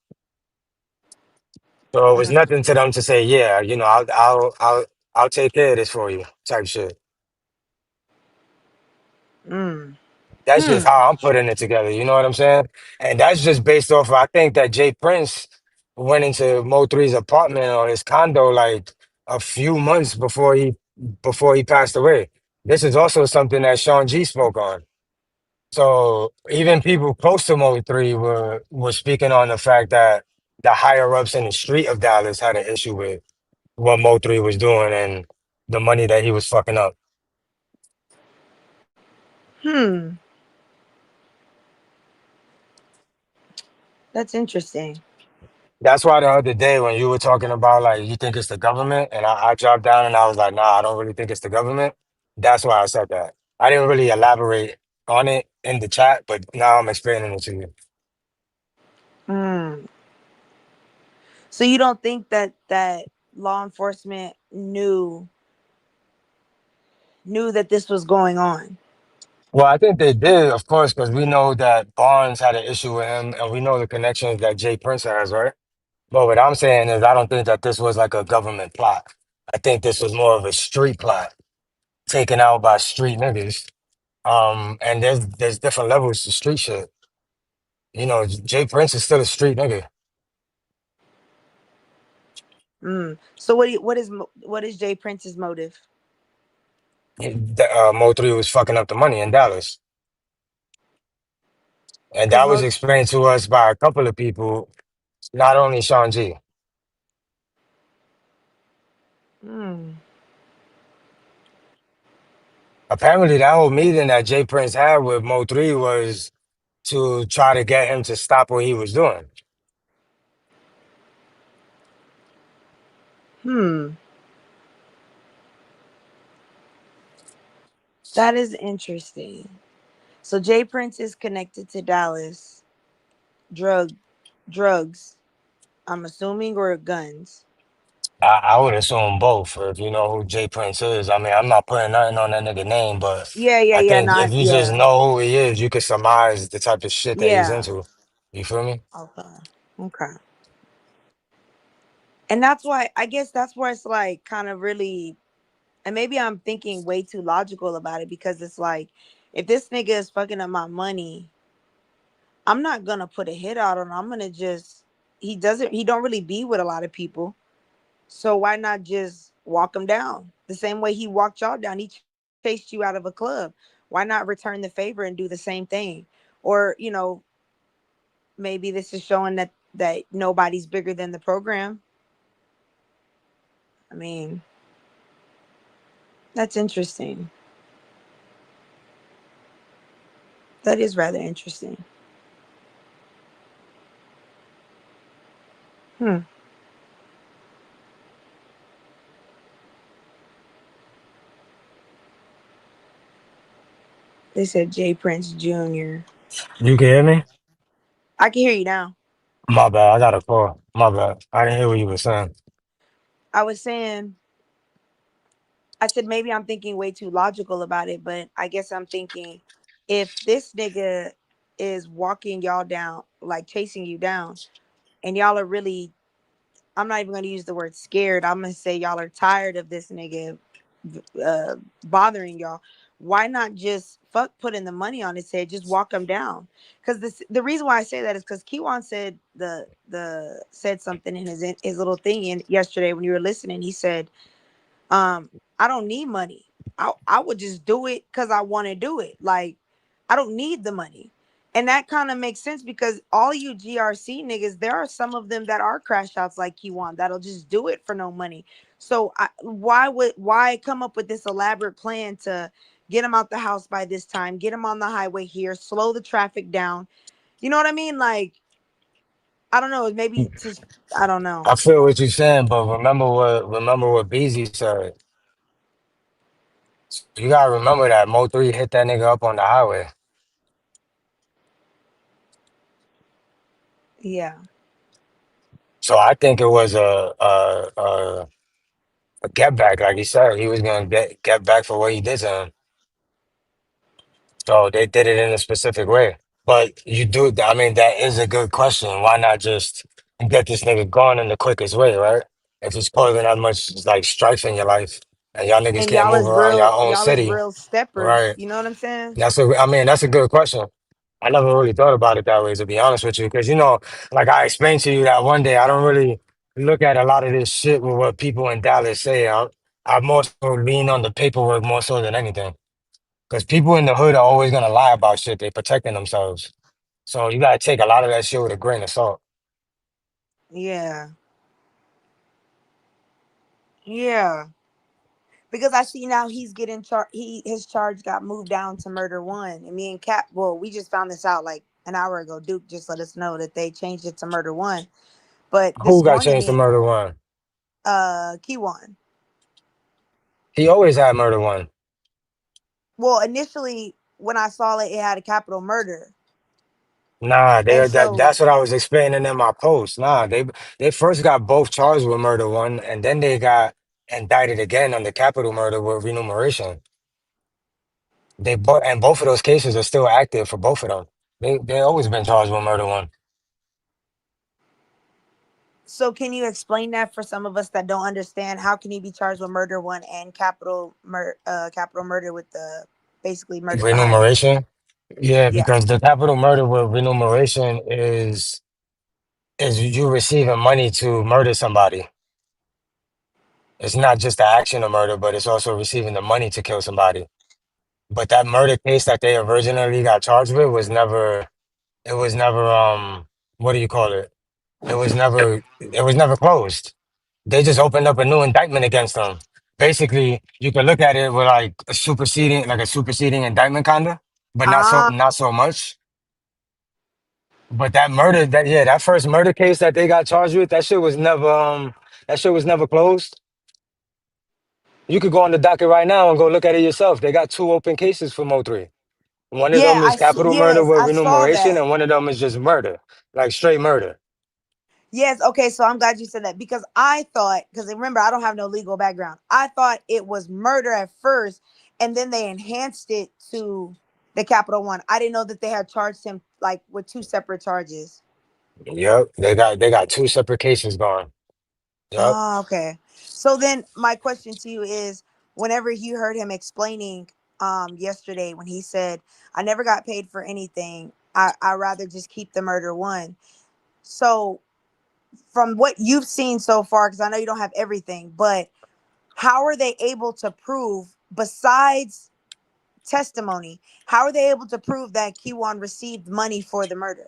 So it was nothing to them to say, yeah, I'll take care of this for you, type shit. Mm. That's just Hmm. how I'm putting it together. You know what I'm saying? And that's just based off. I think that Jay Prince went into Mo3's apartment or his condo like a few months before he passed away. This is also something that Sean G spoke on. So even people close to Mo3 were speaking on the fact that the higher ups in the street of Dallas had an issue with what Mo3 was doing and the money that he was fucking up. Hmm. That's interesting. That's why the other day when you were talking about like you think it's the government, and I dropped down and I was like, nah, I don't really think it's the government. That's why I said that. I didn't really elaborate on it in the chat, but now I'm explaining it to you. Hmm. So you don't think that law enforcement knew that this was going on? Well, I think they did, of course, because we know that Barnes had an issue with him, and we know the connections that Jay Prince has, right? But what I'm saying is, I don't think that this was like a government plot. I think this was more of a street plot taken out by street niggas. And there's different levels to street shit. Jay Prince is still a street nigga. Mm. So what is Jay Prince's motive? Mo3 was fucking up the money in Dallas. And Because that was explained to us by a couple of people, not only Sean G. Hmm. Apparently, that whole meeting that Jay Prince had with Mo3 was to try to get him to stop what he was doing. Hmm. That is interesting. So Jay Prince is connected to Dallas drugs. I'm assuming, or guns. I would assume both. If you know who Jay Prince is, I mean, I'm not putting nothing on that nigga name, but I Yeah, think if not you just yeah. know who he is, you could surmise the type of shit that he's Yeah. into. You feel me? Okay. Okay. And that's why I guess that's where it's like kind of really, and maybe I'm thinking way too logical about it because it's like if this nigga is fucking up my money, I'm not gonna put a hit out on him. I'm gonna just he don't really be with a lot of people. So why not just walk him down? The same way he walked y'all down. He chased you out of a club. Why not return the favor and do the same thing? Or, maybe this is showing that nobody's bigger than the program. I mean, that's interesting. That is rather interesting. Hmm. They said Jay Prince Jr. You can hear me? I can hear you now. My bad. I got a call. My bad. I didn't hear what you were saying. I was saying, I said maybe I'm thinking way too logical about it, but I guess I'm thinking if this nigga is walking y'all down, like chasing you down, and y'all are really, I'm not even going to use the word scared. I'm going to say y'all are tired of this nigga bothering y'all. Why not just fuck putting the money on his head? Just walk him down. Because the reason why I say that is because Kiwan said said something in his little thing yesterday when you were listening. He said, I don't need money. I would just do it because I want to do it. Like, I don't need the money. And that kind of makes sense because all you GRC niggas, there are some of them that are crash outs like Kiwan that'll just do it for no money. So why come up with this elaborate plan to get him out the house by this time, get him on the highway here, slow the traffic down? You know what I mean? Like, I don't know, maybe just I don't know. I feel what you're saying, but remember what BZ said. You gotta remember that Mo3 hit that nigga up on the highway. Yeah. So I think it was a get back, like he said. He was gonna get back for what he did to him. So they did it in a specific way. But you do, I mean, that is a good question. Why not just get this nigga gone in the quickest way, right? If it's causing that much like strife in your life and y'all niggas And can't move around your own y'all is city, real steppers. right? You know what I'm saying? I mean, that's a good question. I never really thought about it that way, to be honest with you, because like I explained to you that one day, I don't really look at a lot of this shit with what people in Dallas say. I more so lean on the paperwork more so than anything, because people in the hood are always gonna lie about shit. They protecting themselves, so you gotta take a lot of that shit with a grain of salt. Yeah. Yeah. Because I see now he's getting his charge got moved down to murder one. And me and Cap, well, we just found this out like an hour ago. Duke just let us know that they changed it to murder one. But Who this got morning changed to me murder one? Kiwan. He always had murder one. Well, initially when I saw it, it had a capital murder. Nah, And that's so what I was explaining in my post. Nah, they first got both charged with murder one, and then they got indicted again on the capital murder with remuneration. Both of those cases are still active for both of them. They always been charged with murder one. can you explain that for some of us that don't understand? How can he be charged with murder one and capital murder with the basically murder for hire? Remuneration? Yeah, Yeah. because the capital murder with remuneration is you receiving money to murder somebody. It's not just the action of murder, but it's also receiving the money to kill somebody. But that murder case that they originally got charged with was never what do you call it? It was never closed. They just opened up a new indictment against them. Basically, you can look at it with like a superseding indictment kinda, but Ah, not so much. But that first murder case that they got charged with, that shit was never closed. You could go on the docket right now and go look at it yourself. They got two open cases for Mo3. One of yeah, them is capital murder yes, with I saw remuneration, that. and one of them is just murder, like straight murder. Yes, okay, so I'm glad you said that because I thought, because remember, I don't have no legal background. I thought it was murder at first, and then they enhanced it to the capital one. I didn't know that they had charged him like with two separate charges. Yep, they got two separate cases going. Yep. Ah, okay. So then my question to you is whenever you heard him explaining yesterday when he said, I never got paid for anything. I rather just keep the murder one. So from what you've seen so far, because I know you don't have everything, but how are they able to prove, besides testimony, how are they able to prove that Kiwan received money for the murder?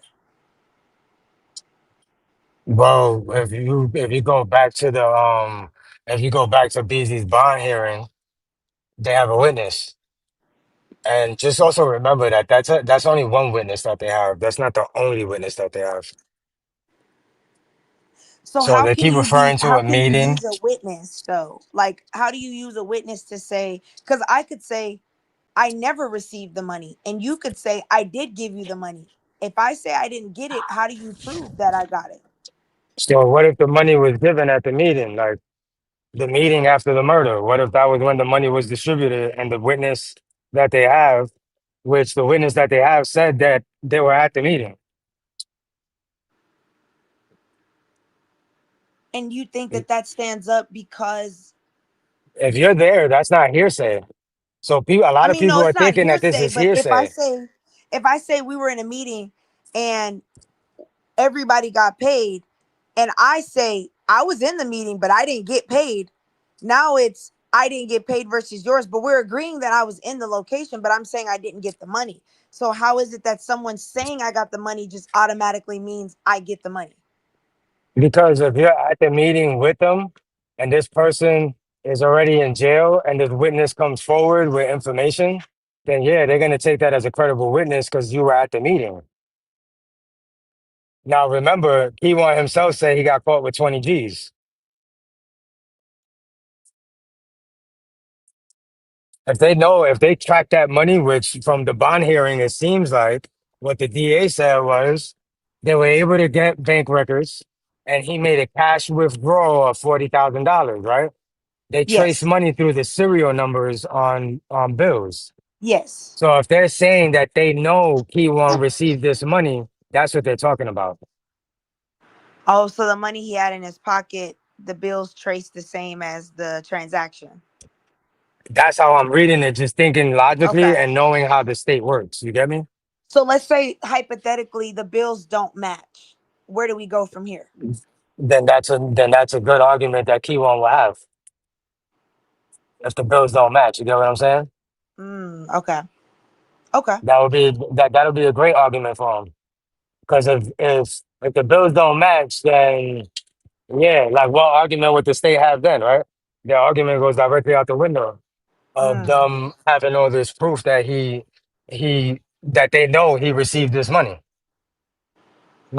Well, if you go back to the if you go back to BZ's bond hearing, they have a witness. And just also remember that that's only one witness that they have. That's not the only witness that they have. So So they keep referring to how a can you meeting. use a witness though? Like how do you use a witness to say, because I could say I never received the money and you could say I did give you the money. If I say I didn't get it, how do you prove that I got it? So what if the money was given at the meeting, like the meeting after the murder? What if that was when the money was distributed and the witness that they have, which the witness that they have said that they were at the meeting? And you think that that stands up because If you're there, that's not hearsay. So people, a I lot of mean, no, people are it's not thinking that this hearsay, is but hearsay. if I say we were in a meeting and everybody got paid and I say I was in the meeting but I didn't get paid, now it's I didn't get paid versus yours, but we're agreeing that I was in the location, but I'm saying I didn't get the money. So how is it that someone saying I got the money just automatically means I get the money? Because if you're at the meeting with them and this person is already in jail and this witness comes forward with information, then yeah, they're going to take that as a credible witness because you were at the meeting. Now, remember, Kiwan himself said he got caught with 20 G's. If they know, if they track that money, which from the bond hearing, it seems like what the DA said was they were able to get bank records and he made a cash withdrawal of $40,000, right? They trace Yes. money through the serial numbers on bills. Yes. So if they're saying that they know Kiwan received this money, that's what they're talking about. Oh, so the money he had in his pocket, the bills traced the same as the transaction. That's how I'm reading it, just thinking logically Okay. and knowing how the state works. You get me? So let's say hypothetically the bills don't match. Where do we go from here? Then that's a good argument that Kiwan will have if the bills don't match. You get what I'm saying? Okay. Okay. That'll be a great argument for him. Because if the bills don't match, then yeah, like what argument would the state have then, right? Their argument goes directly out the window of Mm, them having all this proof that he that they know he received this money.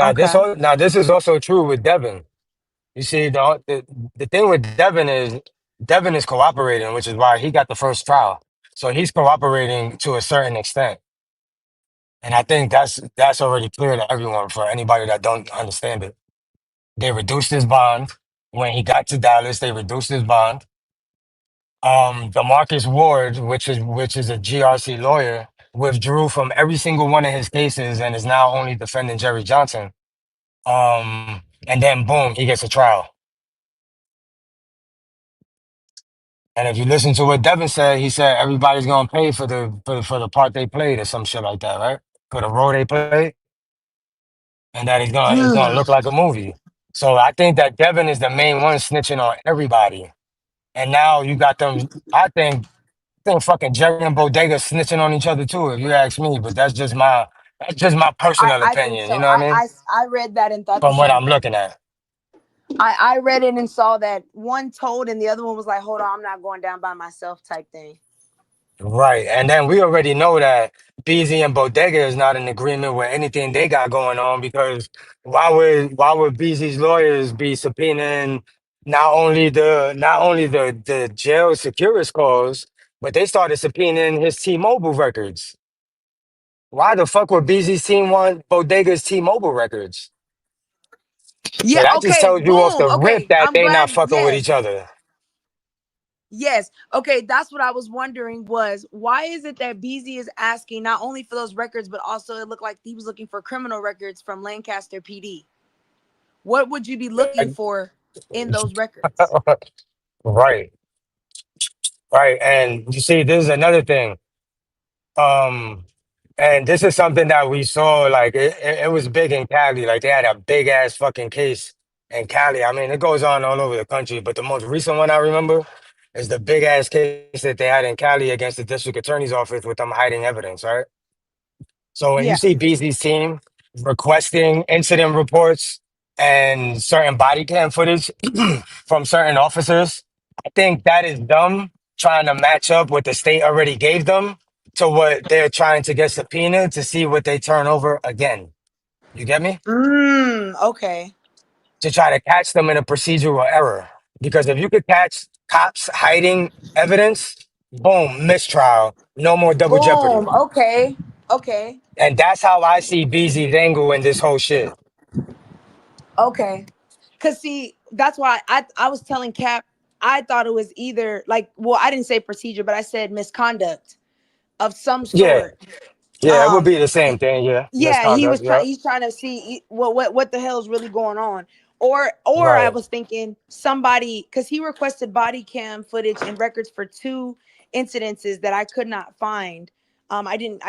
okay. Now this is also true with Devin. You see, the thing with Devin is cooperating, which is why he got the first trial. So he's cooperating to a certain extent. And I think that's already clear to everyone for anybody that don't understand it. They reduced his bond. When he got to Dallas, they reduced his bond. DeMarcus Ward, which is a GRC lawyer, withdrew from every single one of his cases and is now only defending Jerry Johnson. And then boom, he gets a trial. And if you listen to what Devin said, he said everybody's gonna pay for the part they played or some shit like that, right? For the role they played, and that it's gonna look like a movie. So I think that Devin is the main one snitching on everybody. And now you got them. I think fucking Jerry and Bodega snitching on each other too, if you ask me. But that's just my personal I think opinion. so. You know what I mean? I read that and thought the From what same I'm thing. looking at. I read it and saw that one told and the other one was like, hold on, I'm not going down by myself type thing. Right. And then we already know that BZ and Bodega is not in agreement with anything they got going on because why would BZ's lawyers be subpoenaing not only the jail security calls, but they started subpoenaing his T-Mobile records. Why the fuck would BZ's team want Bodega's T-Mobile records? So Yeah, that just okay, tells you off boom. the rip Okay, that I'm they not glad. fucking with each Yes. other. Yes. Okay, that's what I was wondering was why is it that BZ is asking not only for those records, but also it looked like he was looking for criminal records from Lancaster PD. What would you be looking for in those records? Right, right. And you see, this is another thing. Um, and this is something that we saw, like it was big in Cali. Like they had a big ass fucking case in Cali. I mean, it goes on all over the country, but the most recent one I remember is the big ass case that they had in Cali against the district attorney's office with them hiding evidence, right? So when you Yeah. see BZ's team requesting incident reports and certain body cam footage from certain officers, I think that is them trying to match up what the state already gave them to what they're trying to get subpoenaed to see what they turn over again. You get me? Okay. To try to catch them in a procedural error. Because if you could catch cops hiding evidence, boom, mistrial, no more double jeopardy. Boom. Okay. Okay. And that's how I see BZ's angle in this whole shit. Okay. Cause see, that's why I was telling Cap, I thought it was either like, well, I didn't say procedure, but I said misconduct of some Yeah, sort. yeah, it would be the same thing. Yeah, Yeah, he was misconduct. trying Yeah, he's trying to see what the hell is really going on. Or I right. was thinking somebody, because he requested body cam footage and records for two incidences that I could not find. I didn't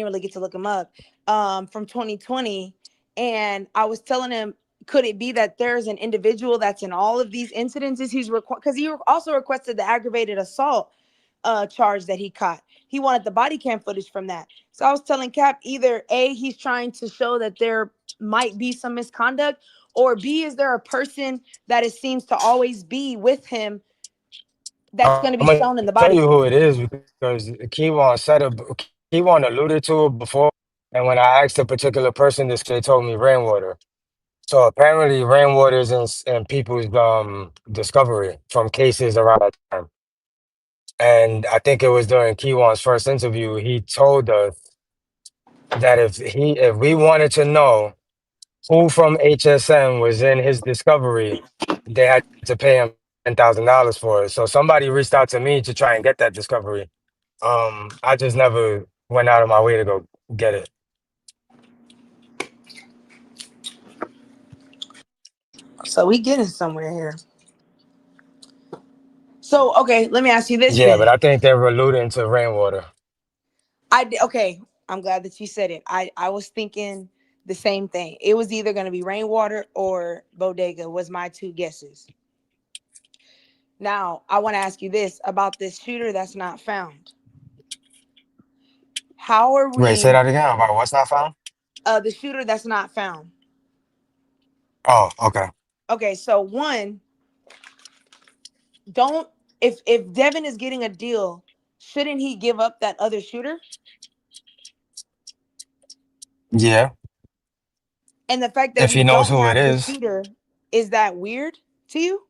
really get to look them up from 2020. And I was telling him, could it be that there's an individual that's in all of these incidences? Because he also requested the aggravated assault charge that he caught. He wanted the body cam footage from that. So I was telling Cap, either A, he's trying to show that there might be some misconduct, or B, is there a person that it seems to always be with him that's going to I'm be gonna shown in the tell body you cam? who it is because Kiwan said it. Kiwan alluded to it before, and when I asked a particular person this, they told me rainwater. So apparently, rainwater is in people's discovery from cases around that time. And I think it was during Kiwan's first interview, he told us that if we wanted to know who from HSM was in his discovery, they had to pay him $10,000 for it. So somebody reached out to me to try and get that discovery. I just never went out of my way to go get it. So we getting somewhere here. So, okay, let me ask you this Yeah, but then. I think they're alluding to rainwater. Okay, I'm glad that you said it. I was thinking the same thing. It was either going to be rainwater or bodega was my two guesses. Now, I want to ask you this about this shooter that's not found. How are Wait, say we that again about what's not found? the shooter that's not found? Oh, okay. Okay, so one, don't if Devin is getting a deal, shouldn't he give up that other shooter? Yeah, And the fact that if we he knows don't who it have the is. shooter, is that weird to you?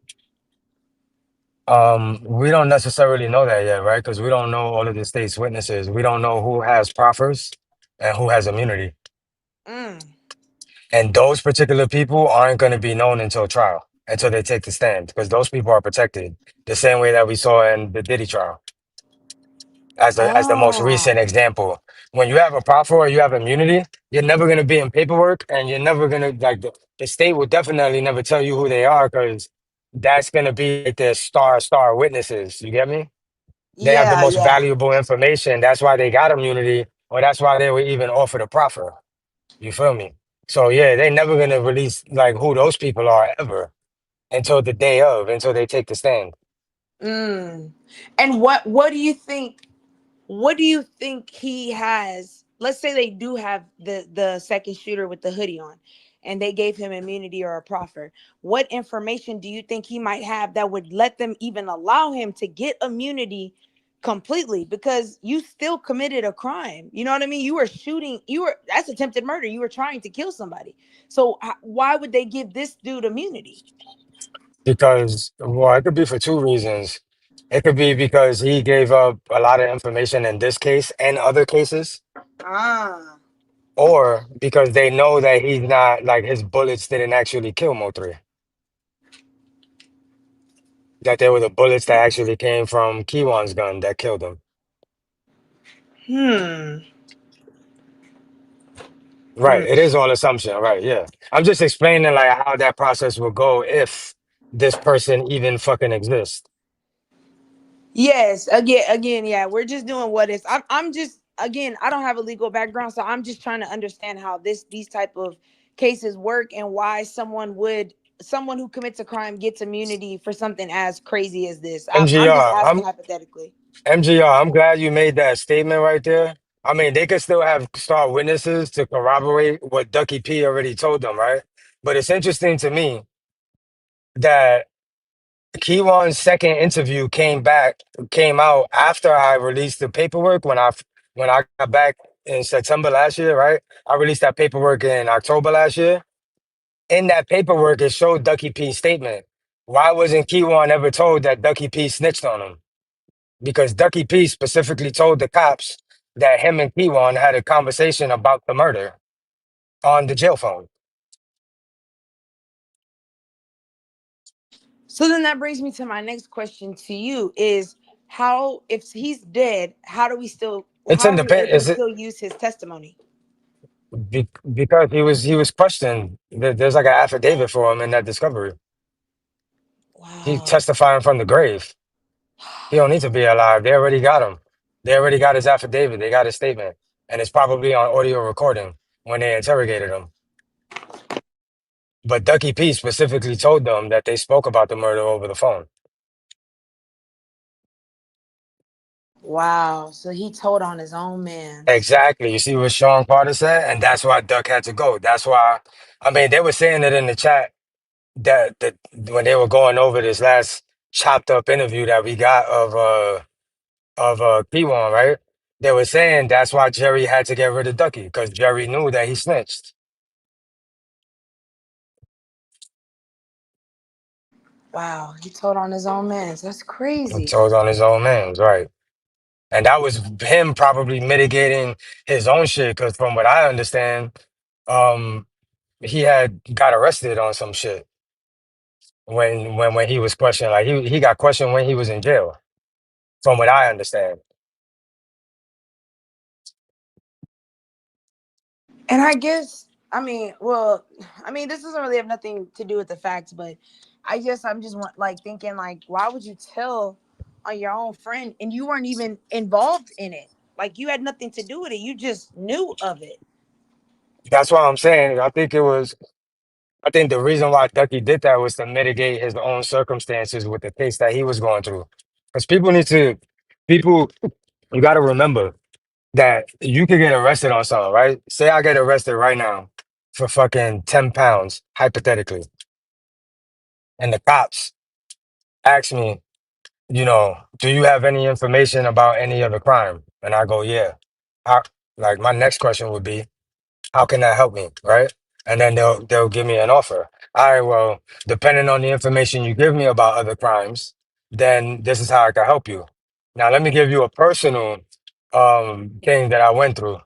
We don't necessarily know that yet, right? Because we don't know all of the state's witnesses. We don't know who has proffers and who has immunity. Mm. And those particular people aren't going to be known until trial, until they take the stand, because those people are protected the same way that we saw in the Diddy trial as the most Oh. recent example. When you have a proffer or you have immunity, you're never going to be in paperwork, and you're never going to like the state will definitely never tell you who they are because that's going to be like their star witnesses. You get me? They have the Yeah, most yeah. valuable information. That's why they got immunity, or that's why they were even offered a proffer. You feel me? So yeah, they never gonna release like who those people are ever until the day of, until they take the stand. Mm. And what do you think he has? Let's say they do have the second shooter with the hoodie on and they gave him immunity or a proffer. What information do you think he might have that would let them even allow him to get immunity completely, because you still committed a crime? You know what I mean? That's attempted murder. You were trying to kill somebody. So why would they give this dude immunity? Because well, it could be for two reasons. It could be because he gave up a lot of information in this case and other cases, Ah. or because they know that he's not like his bullets didn't actually kill Mo3. That they were the bullets that actually came from Kiwan's gun that killed him. Right. It is all assumption. Right. Yeah. I'm just explaining like how that process will go if this person even fucking exists. Yes, again, yeah. We're just doing what is. I'm just again. I don't have a legal background, so I'm just trying to understand how these type of cases work and why someone who commits a crime gets immunity for something as crazy as this. I'm just MGR. asking hypothetically. MGR. I'm glad you made that statement right there. I mean, they could still have star witnesses to corroborate what Ducky P already told them, right? But it's interesting to me that Kiwan's second interview came out after I released the paperwork when I got back in September last year, right? I released that paperwork in October last year. In that paperwork, it showed Ducky P's statement. Why wasn't Kiwan ever told that Ducky P snitched on him? Because Ducky P specifically told the cops that him and Kiwan had a conversation about the murder on the jail phone. So then that brings me to my next question to you: is how, if he's dead, how It's are we independent. able to Is it still use his testimony? because he was questioned? There's like an affidavit for him in that discovery. He's Wow. testifying from the grave. He don't need to be alive. They already got him. They already got his affidavit. They got his statement. And it's probably on audio recording when they interrogated him. But Ducky P specifically told them that they spoke about the murder over the phone. Wow. So he told on his own man. Exactly. You see what Sean Carter said? And that's why Duck had to go. That's why, I mean, they were saying it in the chat that when they were going over this last chopped up interview that we got of Kiwan, right? They were saying that's why Jerry had to get rid of Ducky, because Jerry knew that he snitched. Wow. He told on his own man. That's He crazy. told on his own man, right? And that was him probably mitigating his own shit, because from what I understand, um, he had got arrested on some shit when he was questioned. Like he got questioned when he was in jail, from what I understand. And I guess, well, this doesn't really have nothing to do with the facts, but I guess I'm just like thinking, like, why would you tell on your own friend and you weren't even involved in it? Like, you had nothing to do with it. You just knew of it. That's what I'm saying. I think the reason why Ducky did that was to mitigate his own circumstances with the case that he was going through. Because people, you got to remember that you could get arrested on something, right? Say I get arrested right now for fucking 10 pounds, hypothetically. And the cops ask me, do you have any information about any other crime? And I go, yeah. How, like my next question would be, how can that help me, right? And then they'll give me an offer. All right, well, depending on the information you give me about other crimes, then this is how I can help you. Now, let me give you a personal thing that I went through.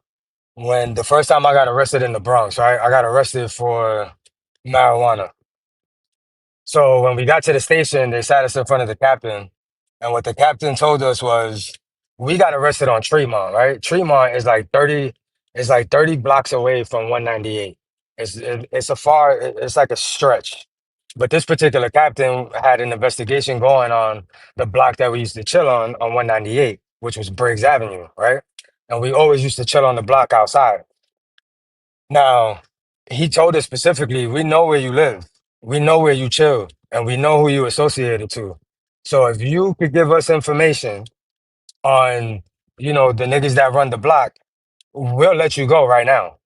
When the first time I got arrested in the Bronx, right? I got arrested for marijuana. So when we got to the station, they sat us in front of the captain. And what the captain told us was, we got arrested on Tremont, right? Tremont is like 30 blocks away from 198. It's like a stretch. But this particular captain had an investigation going on the block that we used to chill on 198, which was Briggs Avenue, right? And we always used to chill on the block outside. Now, he told us specifically, we know where you live, we know where you chill, and we know who you associated to. So if you could give us information on, the niggas that run the block, we'll let you go right now.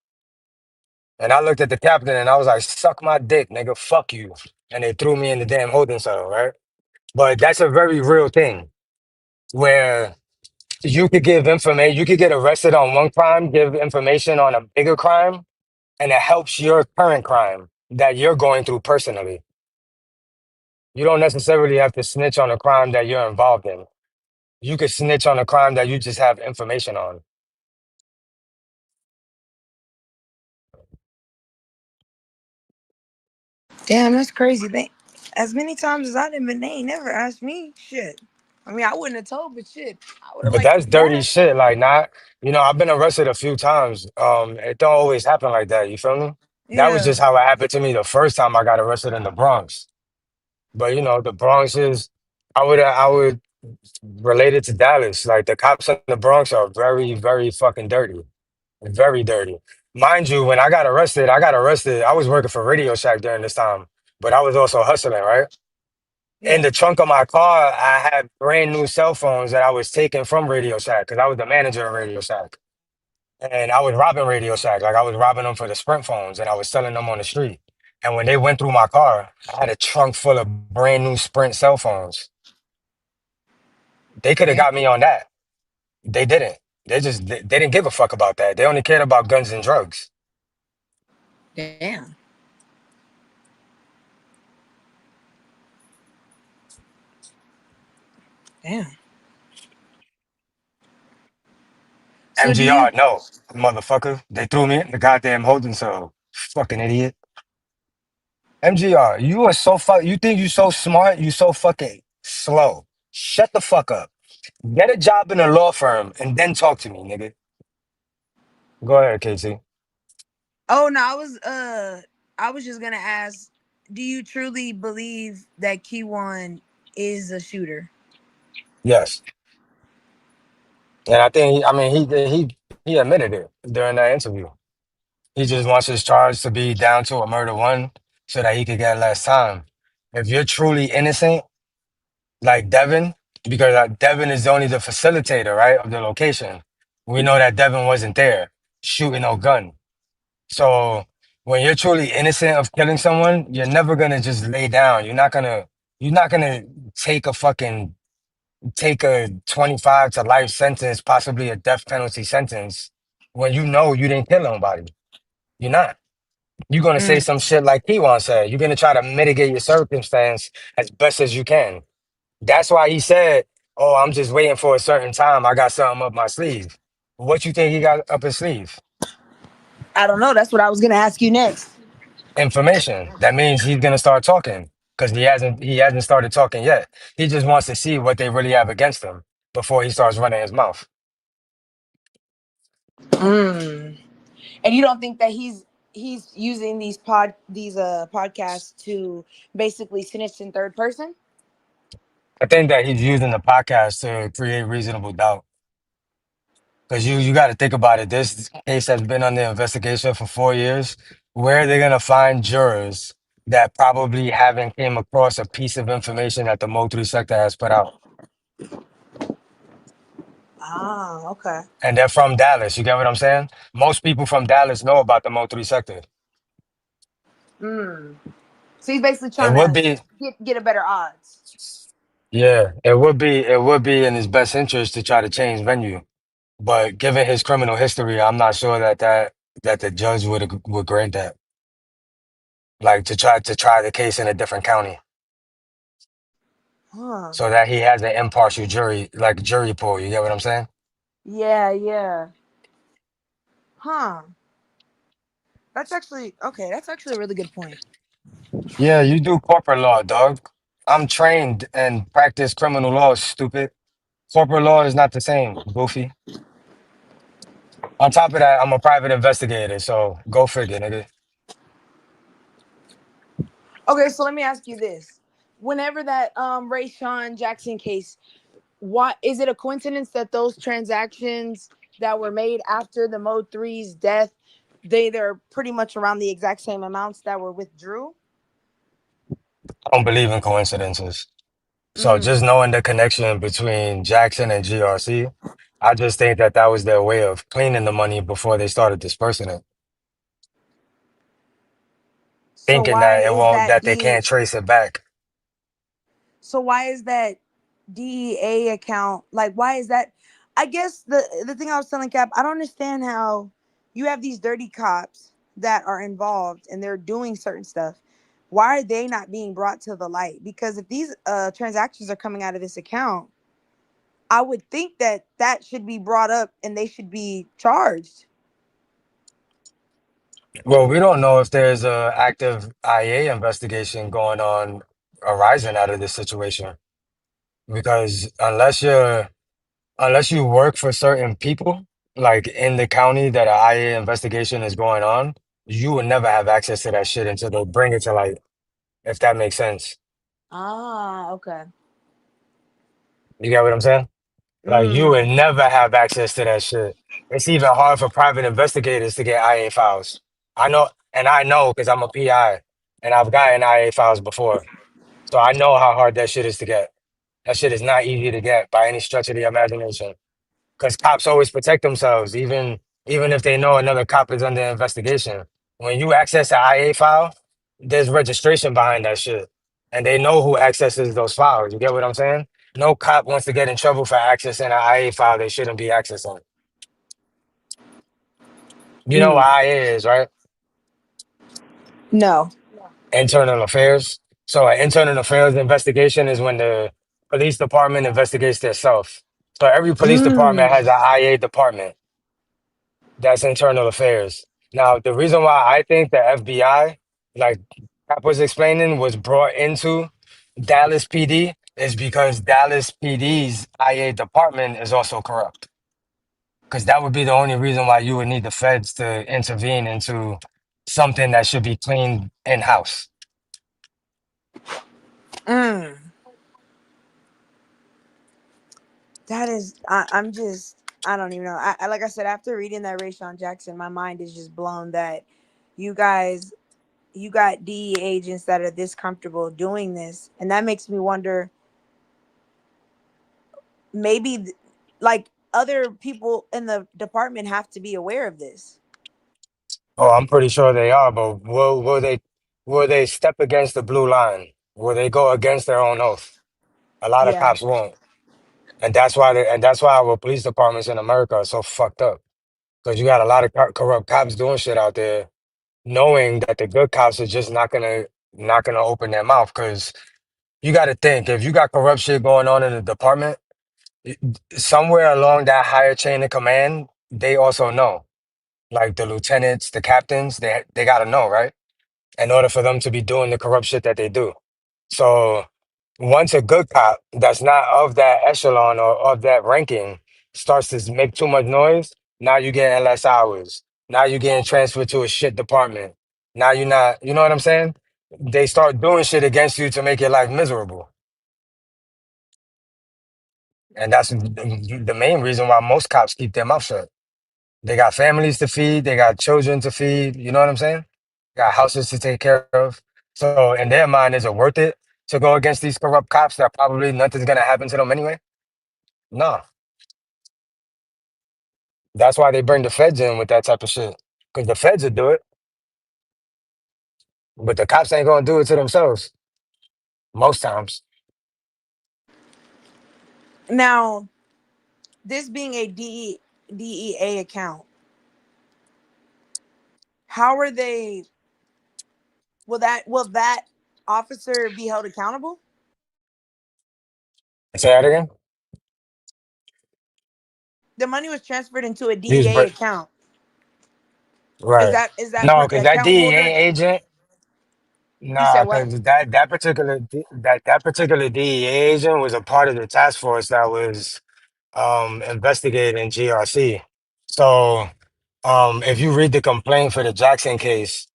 And I looked at the captain and I was like, suck my dick, nigga, fuck you. And they threw me in the damn holding cell, right? But that's a very real thing where you could give information, you could get arrested on one crime, give information on a bigger crime, and it helps your current crime that you're going through personally. You don't necessarily have to snitch on a crime that you're involved in. You could snitch on a crime that you just have information on. Damn, that's crazy. They, as many times as I done been, they ain't never asked me shit. I mean, I wouldn't have told, but shit, I would have But liked that's to be dirty asked. shit. Like, not, I've been arrested a few times. It don't always happen like that. You feel me? That was Yeah. just how it happened to me the first time I got arrested in the Bronx. But the Bronx is, I would relate it to Dallas. Like the cops in the Bronx are very, very fucking dirty, very dirty. Mind you, when I got arrested. I was working for Radio Shack during this time, but I was also hustling, right? In Yeah. the trunk of my car, I had brand new cell phones that I was taking from Radio Shack because I was the manager of Radio Shack. And I was robbing Radio Shack. Like I was robbing them for the Sprint phones and I was selling them on the street. And when they went through my car, I had a trunk full of brand new Sprint cell phones. They could have Damn. got me on that. They didn't. They didn't give a fuck about that. They only cared about guns and drugs. Damn. Damn. So do you? MGR, no, motherfucker. They threw me in the goddamn holding cell. Fucking idiot. MGR, you are so you think you so smart, you so fucking slow. Shut the fuck up. Get a job in a law firm and then talk to me, nigga. Go ahead, Casey. Oh no, I was just gonna ask, do you truly believe that Kiwan is a shooter? Yes. And I think he admitted it during that interview. He just wants his charge to be down to a murder one so that he could get less time. If you're truly innocent, like Devin, because Devin is only the facilitator, right, of the location. We know that Devin wasn't there shooting no gun. So when you're truly innocent of killing someone, you're never gonna just lay down. You're not gonna take a 25 to life sentence, possibly a death penalty sentence, when you know you didn't kill nobody. You're not. You're gonna say Mm. some shit like Kiwan said. You're gonna try to mitigate your circumstance as best as you can. That's why he said, "Oh, I'm just waiting for a certain time. I got something up my sleeve." What you think he got up his sleeve? I don't know. That's what I was gonna ask you next. Information. That means he's gonna start talking because he hasn't started talking yet. He just wants to see what they really have against him before he starts running his mouth. Mm. And you don't think that he's using these podcasts to basically snitch in third person? I think that he's using the podcast to create reasonable doubt. Because you got to think about it. This case has been under investigation for 4 years. Where are they going to find jurors that probably haven't came across a piece of information that the Mo3 sector has put out? Ah, okay. And they're from Dallas. You get what I'm saying? Most people from Dallas know about the Mo3 sector. Mm. So he's basically It trying would to be, get a better odds. yeah, it would be in his best interest to try to change venue. But given his criminal history, I'm not sure that the judge would grant that. Like to try the case in a different county, Huh. so that he has an impartial jury, like jury pool. You get what I'm saying? Yeah, yeah. Huh. That's actually okay. That's actually a really good point. Yeah, you do corporate law, dog. I'm trained and practice criminal law, stupid. Corporate law is not the same, goofy. On top of that, I'm a private investigator, so go figure, nigga. Okay, so let me ask you this: whenever that Ray Sean Jackson case, why is it a coincidence that those transactions that were made after the Mo3's death, they're pretty much around the exact same amounts that were withdrew? I don't believe in coincidences. So just Mm. knowing the connection between Jackson and GRC, I just think that was their way of cleaning the money before they started dispersing it, So thinking why that it is won't, that that they D? can't trace it back. So why is that DEA account? Like, why is that? I guess the thing I was telling Cap, I don't understand how you have these dirty cops that are involved and they're doing certain stuff. Why are they not being brought to the light? Because if these transactions are coming out of this account, I would think that that should be brought up and they should be charged. Well, we don't know if there's a active IA investigation going on arising out of this situation because unless you work for certain people, like in the county that an IA investigation is going on, you would never have access to that shit until they bring it to light, if that makes sense. Ah, okay. You get what I'm saying? Like you would Mm. never have access to that shit. It's even hard for private investigators to get IA files. I know because I'm a PI and I've gotten IA files before. So I know how hard that shit is to get. That shit is not easy to get by any stretch of the imagination. Because cops always protect themselves, even if they know another cop is under investigation. When you access an IA file, there's registration behind that shit, and they know who accesses those files. You get what I'm saying? No cop wants to get in trouble for accessing an IA file they shouldn't be accessing. You know what Mm. IA is, right? No. Internal affairs. So an internal affairs investigation is when the police department investigates themselves. So every police department has Mm. an IA department. That's internal affairs. Now, the reason why I think the FBI, like Cap was explaining, was brought into Dallas PD is because Dallas PD's IA department is also corrupt. Because that would be the only reason why you would need the feds to intervene into something that should be cleaned in house. Mm. That is, I'm just, I don't even know. Like I said, after reading that Rayshon Jackson, my mind is just blown that you guys, you got DE agents that are this comfortable doing this. And that makes me wonder, maybe like other people in the department have to be aware of this. Oh, I'm pretty sure they are, but will they step against the blue line? Will they go against their own oath? A lot of Yeah. cops won't. And that's why our police departments in America are so fucked up. Because you got a lot of corrupt cops doing shit out there, knowing that the good cops are just not gonna open their mouth. Because you got to think, if you got corrupt shit going on in the department, somewhere along that higher chain of command, they also know. Like the lieutenants, the captains, they gotta know, right? In order for them to be doing the corrupt shit that they do. So once a good cop that's not of that echelon or of that ranking starts to make too much noise, now you're getting less hours. Now you're getting transferred to a shit department. Now you're not, you know what I'm saying? They start doing shit against you to make your life miserable. And that's the main reason why most cops keep their mouth shut. They got families to feed, they got children to feed, you know what I'm saying? Got houses to take care of. So in their mind, is it worth it to go against these corrupt cops that probably nothing's gonna happen to them anyway? No. That's why they bring the feds in with that type of shit. Because the feds will do it, but the cops ain't gonna do it to themselves most times. Now, this being a DEA account, how are they? Will that officer be held accountable? Say that again? The money was transferred into a Use DEA break. account. Is Right. that No, because that account holder? DEA agent, You nah, said what? because that particular DEA agent was a part of the task force that was investigating GRC. So if you read the complaint for the Jackson case,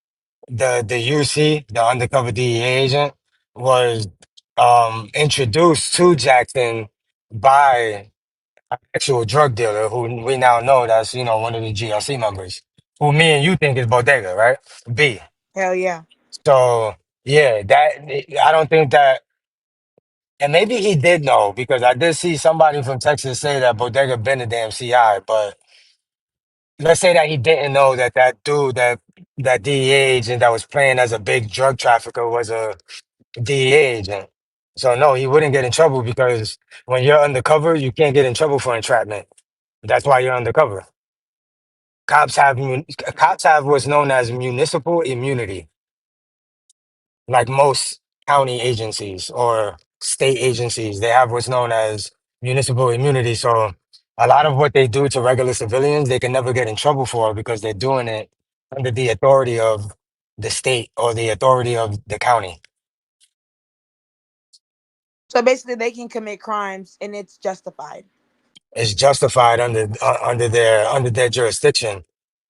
the UC, the undercover DEA agent, was introduced to Jackson by an actual drug dealer who we now know that's, one of the GRC members, who me and you think is Bodega, right? B. Hell yeah. So yeah, I don't think that, and maybe he did know because I did see somebody from Texas say that Bodega been a damn CI, but let's say that he didn't know that that dude, that DEA agent that was playing as a big drug trafficker was a DEA agent. So no, he wouldn't get in trouble because when you're undercover, you can't get in trouble for entrapment. That's why you're undercover. Cops have what's known as municipal immunity, like most county agencies or state agencies. They have what's known as municipal immunity. So a lot of what they do to regular civilians, they can never get in trouble for because they're doing it under the authority of the state or the authority of the county. So basically, they can commit crimes and it's justified. It's justified under their jurisdiction.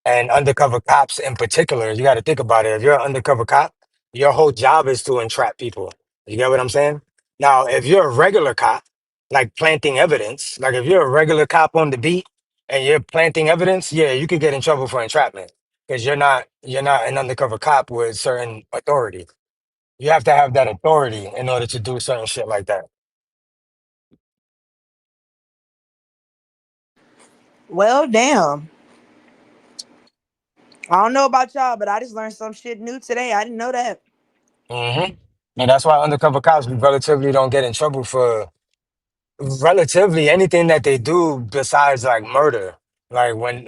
And undercover cops in particular, you got to think about it. If you're an undercover cop, your whole job is to entrap people. You get what I'm saying? Now, if you're a regular cop, like planting evidence, like if you're a regular cop on the beat and you're planting evidence, yeah, you could get in trouble for entrapment because you're not an undercover cop with certain authority. You have to have that authority in order to do certain shit like that. Well, damn. I don't know about y'all, but I just learned some shit new today. I didn't know that. Hmm. And that's why undercover cops relatively don't get in trouble for relatively anything that they do besides like murder. Like when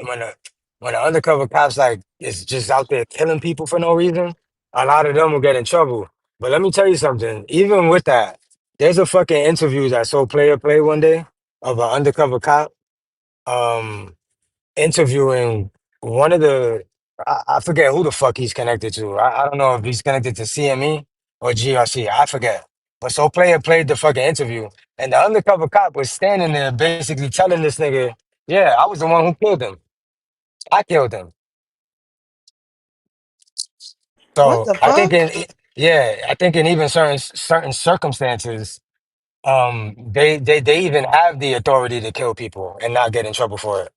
an undercover cops like is just out there killing people for no reason, a lot of them will get in trouble. But let me tell you something. Even with that, there's a fucking interview that Soul Player played one day of an undercover cop. Um, interviewing one of I forget who the fuck he's connected to. I don't know if he's connected to CME or GRC. I forget. But so player played the fucking interview, and the undercover cop was standing there basically telling this nigga, "Yeah, I was the one who killed him. I killed him." What So the I think fuck? I think in even certain circumstances, they even have the authority to kill people and not get in trouble for it.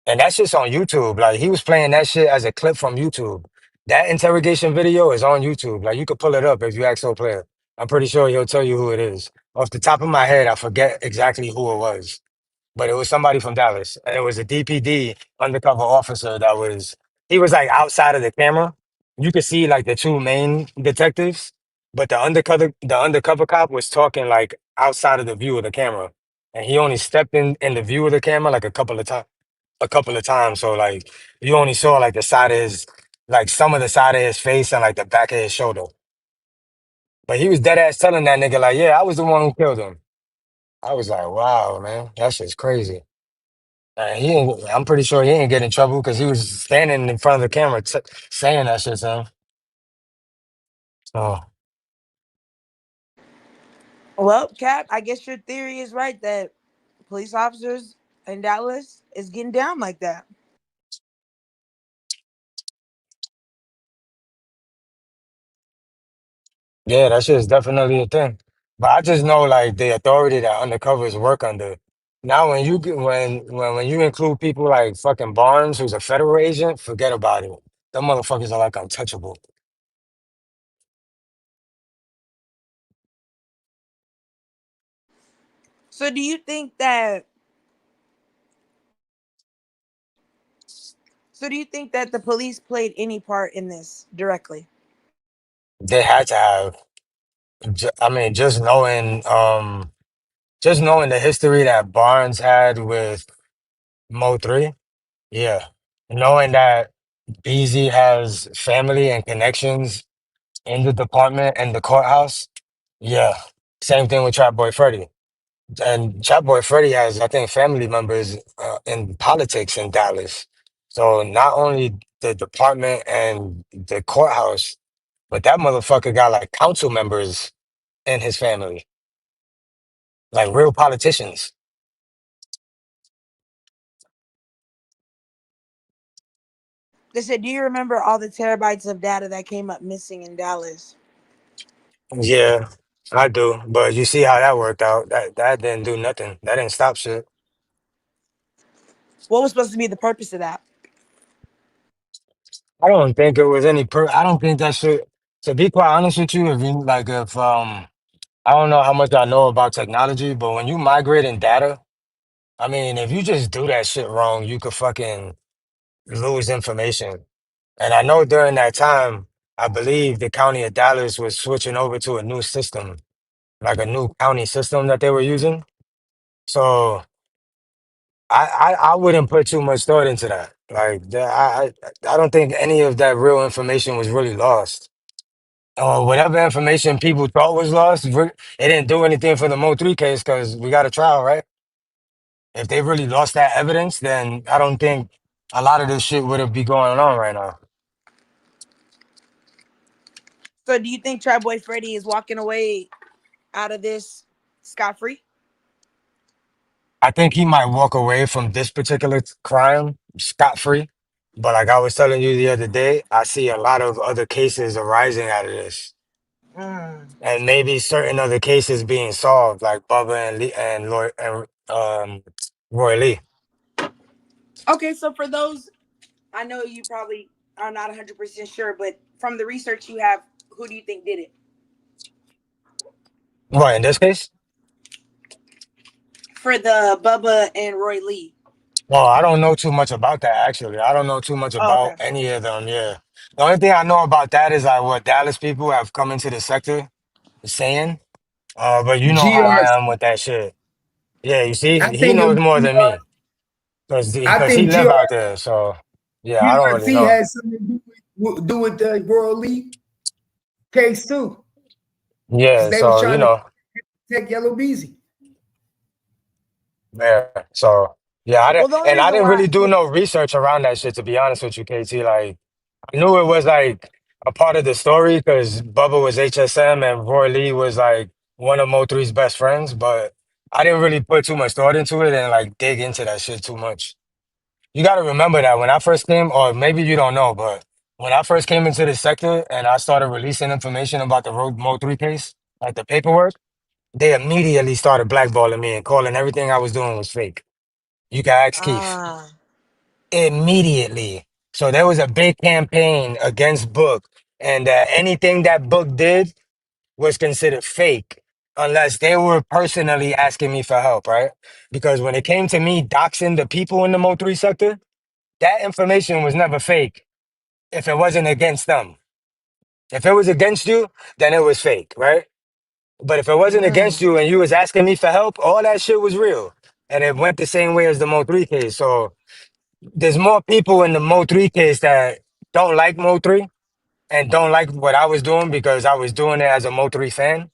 And that shit's on YouTube. Like he was playing that shit as a clip from YouTube. That interrogation video is on YouTube. Like you could pull it up if you ask so player. I'm pretty sure he'll tell you who it is. Off the top of my head, I forget exactly who it was, but it was somebody from Dallas. And it was a DPD undercover officer he was like outside of the camera. You could see like the two main detectives, but the undercover cop was talking like outside of the view of the camera. And he only stepped in the view of the camera like a couple of times. So like you only saw like the side of his like some of the side of his face and like the back of his shoulder. But he was dead ass telling that nigga, like, yeah, I was the one who killed him. I was like, wow, man, that shit's crazy. I'm pretty sure he ain't get in trouble because he was standing in front of the camera saying that shit to him. So Well, Cap, I guess your theory is right that police officers in Dallas is getting down like that. yeah, that shit is definitely a thing. But I just know like the authority that undercovers work under. Now when you get when you include people like fucking Barnes, who's a federal agent, forget about it. Them motherfuckers are like untouchable. So do you think that the police played any part in this directly? They had to have. I mean, just knowing the history that Barnes had with Mo3, yeah. Knowing that BZ has family and connections in the department and the courthouse, yeah. Same thing with Trap Boy Freddy. And Trap Boy Freddy has, I think, family members in politics in Dallas. So not only the department and the courthouse, but that motherfucker got like council members in his family, like real politicians. They said, do you remember all the terabytes of data that came up missing in Dallas? Yeah, I do. But you see how that worked out. That didn't do nothing. That didn't stop shit. What was supposed to be the purpose of that? I don't think it was I don't think that shit. To be quite honest with you, if I don't know how much I know about technology, but when you migrating data, I mean, if you just do that shit wrong, you could fucking lose information. And I know during that time, I believe the county of Dallas was switching over to a new system, like a new county system that they were using. So I wouldn't put too much thought into that. Like I don't think any of that real information was really lost. Or whatever information people thought was lost, it didn't do anything for the Mo3 case because we got a trial, right? If they really lost that evidence, then a lot of this shit would be going on right now. So do you think Trap Boy Freddy is walking away out of this scot free? I think he might walk away from this particular crime scot free. But like I was telling you the other day, I see a lot of other cases arising out of this. Mm. And maybe certain other cases being solved, like Bubba and Lee and Roy Lee. Okay, so for those, I know you probably are not 100% sure, but from the research you have, who do you think did it? Right, in this case? For the Bubba and Roy Lee. Well, I don't know too much about that actually. I don't know too much Oh, about okay. any of them, yeah. The only thing I know about that is like what Dallas people have come into the sector saying. But you know how I GRC. am with that shit. Yeah, you see, I he think knows it more was than me I because he think live out there. So yeah, I don't really GRC know. has something to do with the Royal Lee case too, because Yeah, they was so you trying to know, protect Yellow Beezy. yeah. So yeah, Well, the only I reason didn't why, really do no research around that shit to be honest with you, KT. Like I knew it was like a part of the story because Bubba was HSM and Roy Lee was like one of Mo3's best friends, but I didn't really put too much thought into it and like dig into that shit too much. You got to remember that when I first came, or maybe you don't know, but when I first came into the sector and I started releasing information about the Road Mo3 case, like the paperwork, they immediately started blackballing me and calling everything I was doing was fake. You can ask Keith. ah, Immediately. So there was a big campaign against Book, and anything that Book did was considered fake unless they were personally asking me for help, right? Because when it came to me doxing the people in the Mo3 sector, that information was never fake if it wasn't against them. If it was against you, then it was fake, right? But if it wasn't against mm, you and you was asking me for help, all that shit was real. And it went the same way as the Mo3 case. So there's more people in the Mo3 case that don't like Mo3 and don't like what I was doing because I was doing it as a Mo3 fan.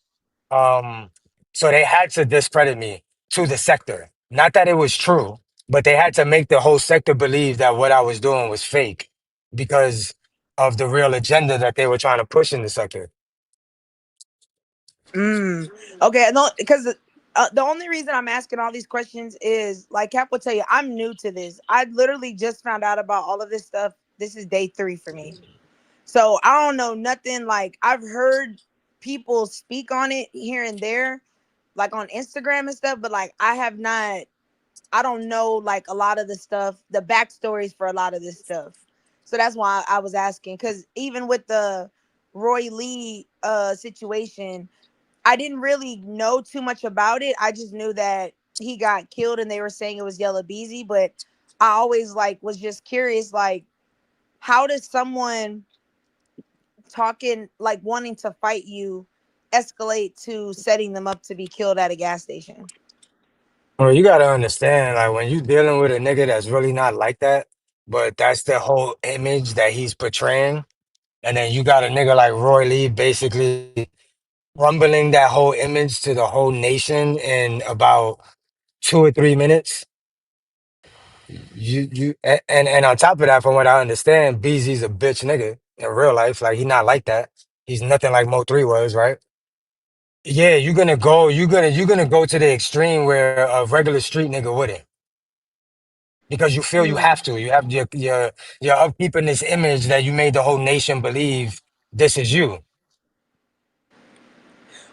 Um, so they had to discredit me to the sector. Not that it was true, but they had to make the whole sector believe that what I was doing was fake because of the real agenda that they were trying to push in the sector. mm. Okay, no, because the only reason I'm asking all these questions is, like Cap will tell you, I'm new to this. I literally just found out about all of this stuff. This is day 3 for me. So I don't know nothing. Like I've heard people speak on it here and there, like on Instagram and stuff, but like I have not, I don't know like a lot of the stuff, the backstories for a lot of this stuff. So that's why I was asking. Cause even with the Roy Lee situation, I didn't really know too much about it. I just knew that he got killed and they were saying it was Yellow Beezy, but I always like was just curious, like, how does someone talking like wanting to fight you escalate to setting them up to be killed at a gas station? Well, you gotta understand, like when you dealing with a nigga that's really not like that, but that's the whole image that he's portraying, and then you got a nigga like Roy Lee basically rumbling that whole image to the whole nation in about 2 or 3 minutes. And on top of that, from what I understand, BZ's a bitch nigga in real life. Like he not like that. He's nothing like Mo3 was, right? Yeah, you're gonna go to the extreme where a regular street nigga wouldn't. Because you feel you Mm. have to. You have you're upkeeping this image that you made the whole nation believe this is you.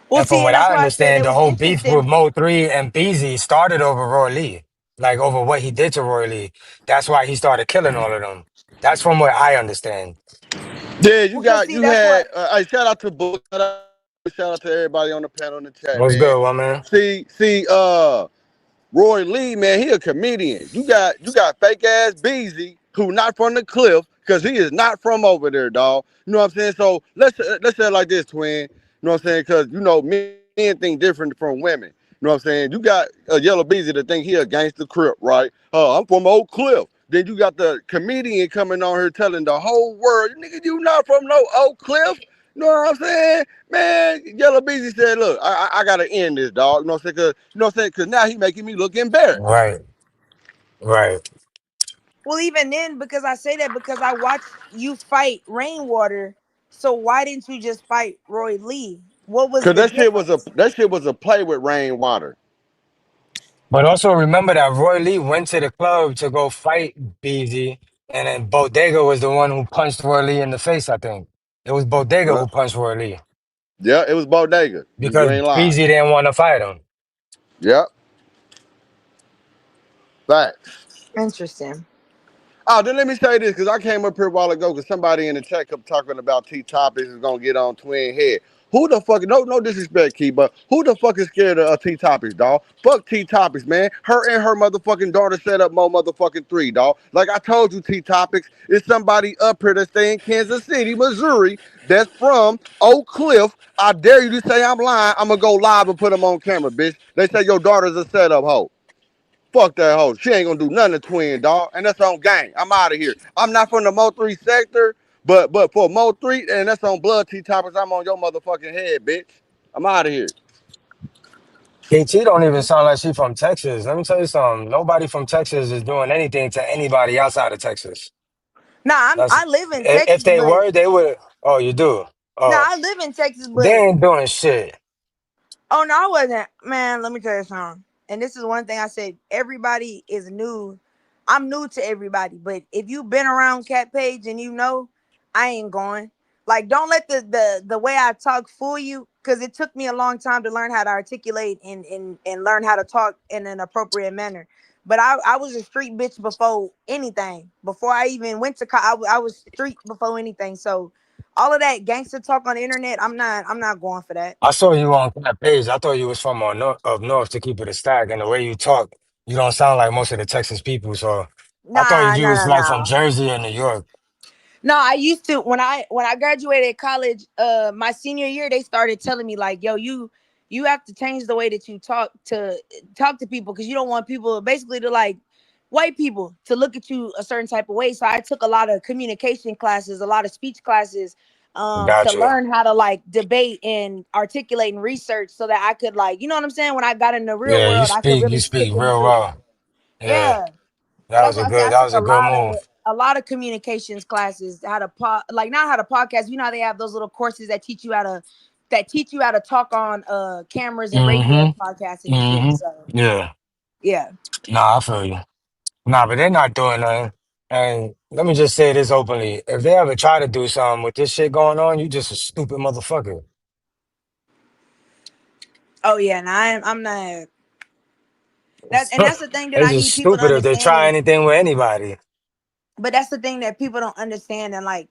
Well, And from see, what and that's I why I said understand, it the was whole beef with interesting. Mo3 and BZ started over Roy Lee, like over what he did to Roy Lee. That's why he started killing all of them. That's from what I understand. Yeah, you Because got see, you that's had. what. Hey, shout out to Book. Shout out to everybody on the panel in the chat, What's man. good, woman? See, Roy Lee, man, he a comedian. You got fake ass Beezy who not from the cliff because he is not from over there, dog. You know what I'm saying? So let's say it like this, twin. You know what I'm saying? Because you know men think different from women. You know what I'm saying? You got a Yellow Beezy to think he a gangster crip, right? I'm from Oak Cliff. Then you got the comedian coming on here telling the whole world, nigga, you not from no Oak Cliff. You know what I'm saying? Man, Yellow Beezy said, look, I gotta end this, dog. You know what I'm saying? Cause you know what I'm saying? Cause now he making me look embarrassed. Right, right. Well, even then, because I say that because I watched you fight Rainwater. So why didn't you just fight Roy Lee? What was Cause the difference? that shit was a play with Rainwater. But also remember that Roy Lee went to the club to go fight BZ, and then Bodega was the one who punched Roy Lee in the face, I think. It was Bodega Well, who punched Roy Lee. yeah, it was Bodega. You Because ain't lying. BZ didn't want to fight him. Yep. Facts. Interesting. Oh, then let me say this, because I came up here a while ago because somebody in the chat kept talking about T Topics is gonna get on Twin Head. Who the fuck, no disrespect, Key, but who the fuck is scared of T Topics, dog? Fuck T Topics, man. Her and her motherfucking daughter set up Mo3, dog. Like I told you, T Topics, it's somebody up here that stay in Kansas City, Missouri, that's from Oak Cliff. I dare you to say I'm lying. I'm gonna go live and put them on camera, bitch. They say your daughter's a setup hoe. Fuck that hoe. She ain't gonna do nothing to Twin, dog. And that's on gang. I'm out of here. I'm not from the Mo3 sector, but for Mo3, and that's on blood T Topics, I'm on your motherfucking head, bitch. I'm out of here. KT don't even sound like she from Texas. Let me tell you something. Nobody from Texas is doing anything to anybody outside of Texas. Nah, That's I live in if Texas, they but were, they would. Oh, you do. nah, Oh, I live in Texas, they but ain't doing shit. oh no, I wasn't. Man, let me tell you something. And this is one thing I said. Everybody is new. I'm new to everybody, but if you've been around Cat Page and you know, I ain't going. Like, don't let the way I talk fool you, because it took me a long time to learn how to articulate and learn how to talk in an appropriate manner. But I was a street bitch before anything. Before I even went to I was street before anything. So all of that gangster talk on the internet, I'm not going for that. I saw you on that page. I thought you was from up north to keep it a stack. And the way you talk, you don't sound like most of the Texas people. So I thought Nah, you no, was no, like from no. Jersey and New York. No, I used to when I graduated college, my senior year, they started telling me like, yo, you have to change the way that you talk to people because you don't want people basically to like white people to look at you a certain type of way. So I took a lot of communication classes, a lot of speech classes, to Gotcha. learn how to like debate and articulate and research so that I could like, you know what I'm saying? When I got in the real Yeah, world, I could you really speak stick in real shit. well. Yeah, Yeah. So that's why I say I that took was a good move. a lot of communications classes, how to like not how to podcast. You know how they have those little courses that teach you how to talk on cameras and radio and podcasting and shit. So Yeah. yeah. Nah, I feel you. Nah, but they're not doing nothing. And let me just say this openly. If they ever try to do something with this shit going on, you just a stupid motherfucker. Oh yeah, and I'm not that's the thing that They I just need people to stupid if they understand try is, anything with anybody. but that's the thing that people don't understand and like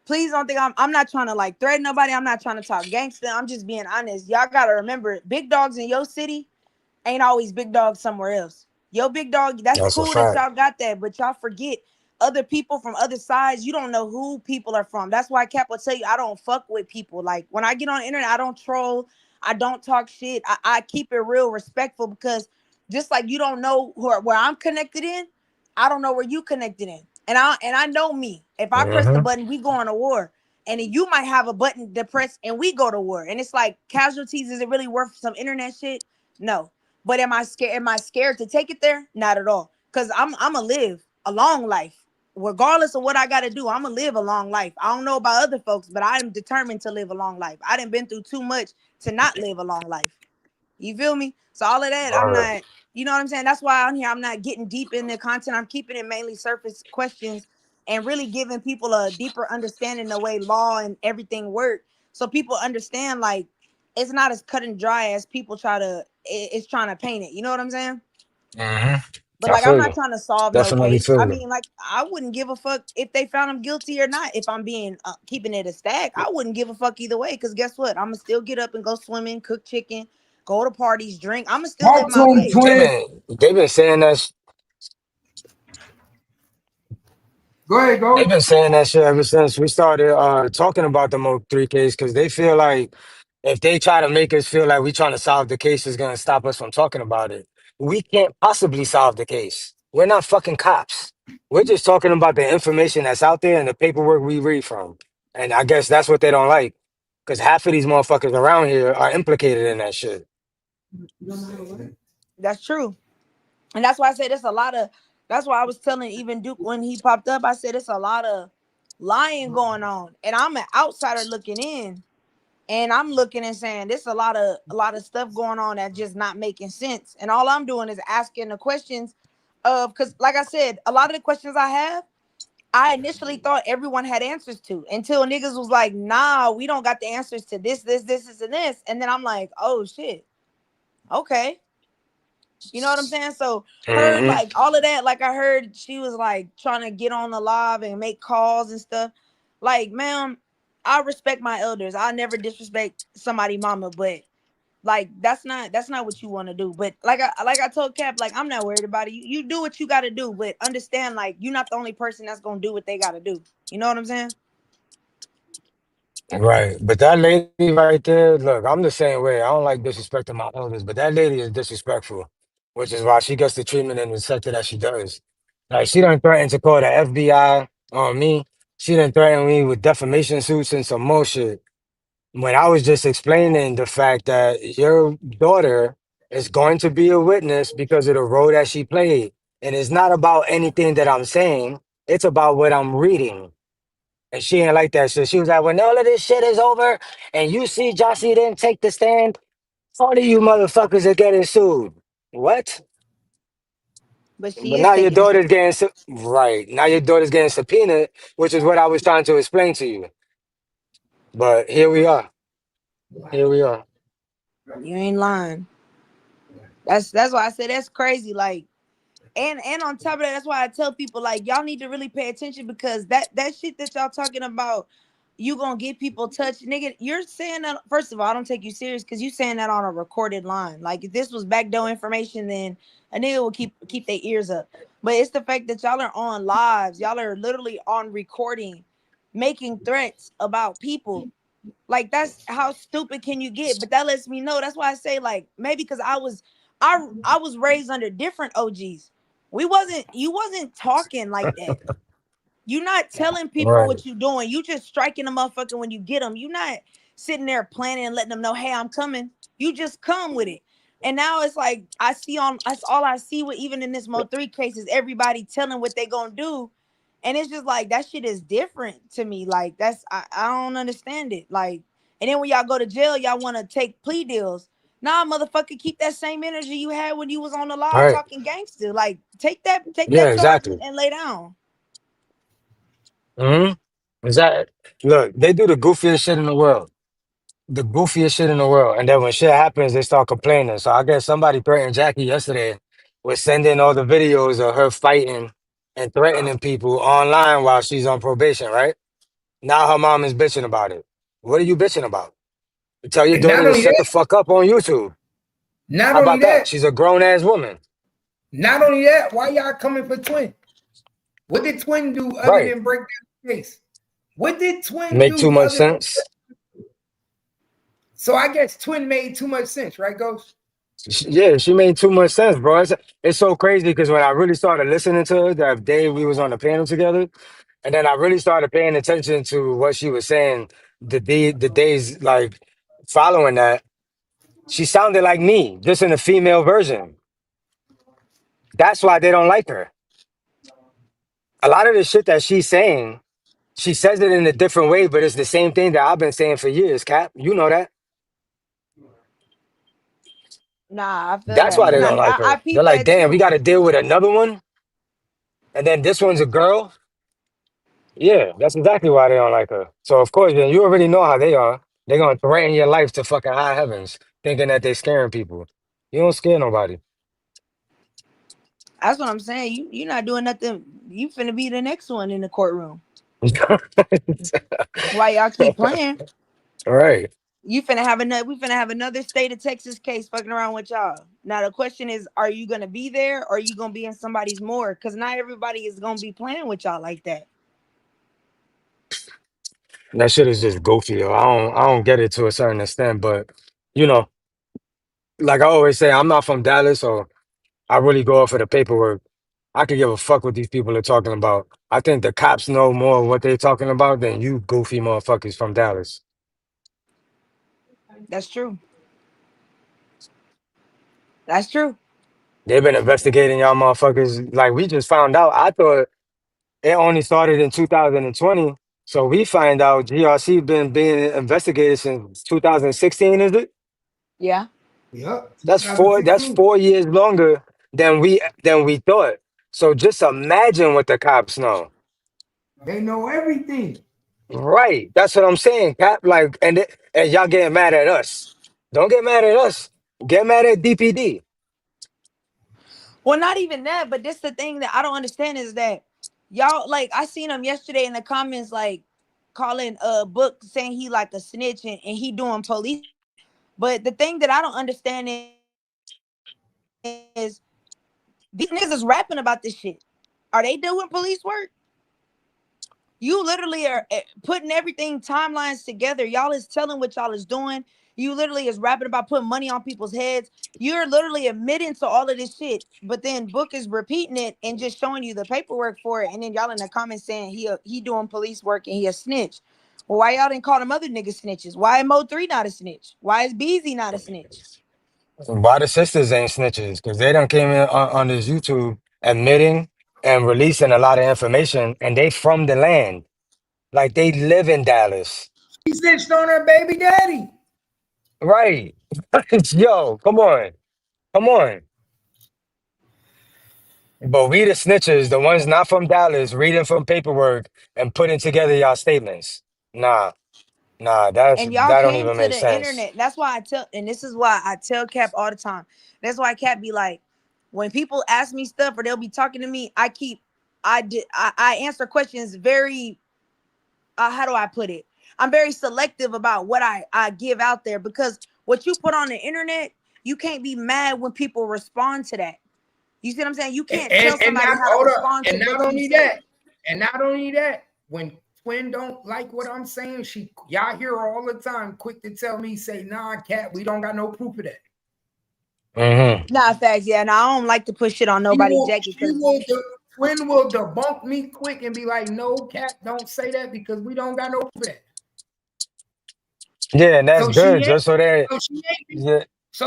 please don't think I'm not trying to like threaten nobody. I'm not trying to talk gangster. I'm just being honest. Y'all gotta remember big dogs in your city ain't always big dog somewhere else. Yo, big dog, that's That's a cool that fact. y'all got that, but y'all forget other people from other sides. You don't know who people are from. That's why Cap will tell you I don't fuck with people. Like when I get on the internet, I don't troll. I don't talk shit. I keep it real respectful because just like you don't know where I'm connected in, I don't know where you connected in. And I know me. If I press the Mm-hmm. button, we go on a war. And then you might have a button to press and we go to war. And it's like casualties, is it really worth some internet shit? No. But am I scared? Am I scared to take it there? Not at all. Cause I'ma live a long life. Regardless of what I gotta do, I'ma live a long life. I don't know about other folks, but I'm determined to live a long life. I done been through too much to not live a long life. You feel me? So all of that, I'm Word. not, you know what I'm saying? That's why on here I'm not getting deep in the content. I'm keeping it mainly surface questions and really giving people a deeper understanding the way law and everything work. So people understand like it's not as cut and dry as people it's trying to paint it. You know what I'm saying? Mm-hmm. But I like I'm feel not you. trying to solve no Definitely case. I feel you. mean, like I wouldn't give a fuck if they found him guilty or not. If I'm being keeping it a stack, I wouldn't give a fuck either way. Cause guess what? I'ma still get up and go swimming, cook chicken, go to parties, drink. I'ma still live Talk to my him, life. twin. They've been saying that. Go ahead, They've go. been saying that shit ever since we started talking about the Mo3 case because they feel like if they try to make us feel like we trying to solve the case, it's going to stop us from talking about it. We can't possibly solve the case. We're not fucking cops. We're just talking about the information that's out there and the paperwork we read from. And I guess that's what they don't like because half of these motherfuckers around here are implicated in that shit. That's true. And that's why I say there's a lot of That's why I was telling even Duke when he popped up, I said it's a lot of lying going on. And I'm an outsider looking in. And I'm looking and saying there's a lot of stuff going on that's just not making sense. And all I'm doing is asking the questions of, because like I said, a lot of the questions I have, I initially thought everyone had answers to until niggas was like, nah, we don't got the answers to this, and this. And then I'm like, oh shit. Okay. You know what I'm saying? So her, Mm-hmm. like all of that, like I heard she was like trying to get on the live and make calls and stuff. Like, ma'am, I respect my elders. I never disrespect somebody mama, but like that's not what you want to do. But like I told Cap, like I'm not worried about it. You do what you gotta do, but understand like you're not the only person that's gonna do what they gotta do. You know what I'm saying? Right. But that lady right there, look, I'm the same way. I don't like disrespecting my elders, but that lady is disrespectful, which is why she gets the treatment and the sector that she does. Like, she done threatened to call the FBI on me. She done threatened me with defamation suits and some more shit. When I was just explaining the fact that your daughter is going to be a witness because of the role that she played. And it's not about anything that I'm saying, it's about what I'm reading. And she ain't like that shit. She was like, when all of this shit is over and you see Josie didn't take the stand, all of you motherfuckers are getting sued. What? But she But is now your taking it. daughter's getting right. Now your daughter's getting subpoenaed, which is what I was trying to explain to you. But here we are. Here we are. You ain't lying. That's why I said that's crazy. Like, and on top of that, that's why I tell people like y'all need to really pay attention because that shit that y'all talking about, you gonna get people touched, nigga. You're saying that first of all, I don't take you serious because you saying that on a recorded line. Like if this was backdoor information, then a nigga will keep their ears up. But it's the fact that y'all are on lives, y'all are literally on recording, making threats about people. Like that's how stupid can you get? But that lets me know. That's why I say like maybe because I was raised under different OGs. You wasn't talking like that. You not telling people Right. what you doing. You just striking a motherfucker when you get them. You not sitting there planning and letting them know, hey, I'm coming. You just come with it. And now it's like that's all I see with even in this Mo3 case is everybody telling what they gonna do. And it's just like that shit is different to me. Like I don't understand it. Like, and then when y'all go to jail, y'all want to take plea deals. Nah, motherfucker, keep that same energy you had when you was on the live Right. talking gangster. Like, take Yeah, that charge exactly. and lay down. Mm-hmm. Exactly. Look, they do the goofiest shit in the world. The goofiest shit in the world. And then when shit happens, they start complaining. So I guess somebody threatened Jackie yesterday with sending all the videos of her fighting and threatening people online while she's on probation, right? Now her mom is bitching about it. What are you bitching about? Tell your And daughter not to only shut that, the fuck up on YouTube. not How only about that? that, She's a grown ass woman. not only that, why y'all coming for Twin? What did Twin do other Right. than break down the case? What did Twin Make too do much other than? sense. So I guess Twin made too much sense, right, Ghost? Yeah, she made too much sense, bro. It's so crazy because when I really started listening to her that day we was on the panel together, and then I really started paying attention to what she was saying the days like following that, she sounded like me, just in a female version. That's why they don't like her. A lot of the shit that she's saying, she says it in a different way, but it's the same thing that I've been saying for years, Cap. You know that. Nah, I feel That's that. why they And don't like I her. They're peep like, that damn, we too. got to deal with another one, and then this one's a girl. Yeah, that's exactly why they don't like her. So of course, then you already know how they are. They're gonna threaten your life to fucking high heavens, thinking that they're scaring people. You don't scare nobody. That's what I'm saying. You not doing nothing. You finna be the next one in the courtroom. Why y'all keep playing? All right. You finna have another. We finna have another state of Texas case fucking around with y'all. Now the question is, are you gonna be there, or are you gonna be in somebody's more? Because not everybody is gonna be playing with y'all like that. That shit is just goofy, yo. I don't get it to a certain extent, but you know, like I always say, I'm not from Dallas, so I really go off for the paperwork. I could give a fuck what these people are talking about. I think the cops know more what they're talking about than you goofy motherfuckers from Dallas. That's true. That's true. They've been investigating y'all motherfuckers. Like we just found out. I thought it only started in 2020. So we find out GRC been being investigated since 2016, is it? Yeah. Yep. That's 2016. 4 years longer than we thought. So just imagine what the cops know. They know everything. Right. That's what I'm saying, Cap. Like, and y'all getting mad at us. Don't get mad at us. Get mad at DPD. Well, not even that, but this the thing that I don't understand is that y'all like I seen him yesterday in the comments like calling Book saying he like a snitch and he doing police. But the thing that I don't understand is these niggas is rapping about this shit. Are they doing police work? You literally are putting everything timelines together. Y'all is telling what y'all is doing. You literally is rapping about putting money on people's heads. You're literally admitting to all of this shit. But then Book is repeating it and just showing you the paperwork for it. And then y'all in the comments saying he doing police work and he a snitch. Well, why y'all didn't call them other niggas snitches? Why is Mo3 not a snitch? Why is Beezy not a snitch? Why the sisters ain't snitches? Because they done came in on this YouTube admitting and releasing a lot of information, and they from the land. Like they live in Dallas. She snitched on her baby daddy. Right. Yo, come on. Come on. But we the snitchers, the ones not from Dallas, reading from paperwork and putting together y'all statements. Nah, And y'all that don't came even to make the sense. internet. That's why I tell, and this is why I tell Cap all the time. That's why Cap be like, when people ask me stuff or they'll be talking to me, I answer questions very, how do I put it? I'm very selective about what I give out there because what you put on the internet, you can't be mad when people respond to that. You see what I'm saying? You can't tell And somebody not how to hold up. respond to And not what you only say. that, when Twin don't like what I'm saying, y'all hear her all the time, quick to tell me, say, nah, Cat, we don't got no proof of that. Mm-hmm. Nah, facts, yeah. And I don't like to push shit on nobody, Jackie. Twin will debunk me quick and be like, no, Cat, don't say that because we don't got no proof of that. Yeah, and that's So good, just so that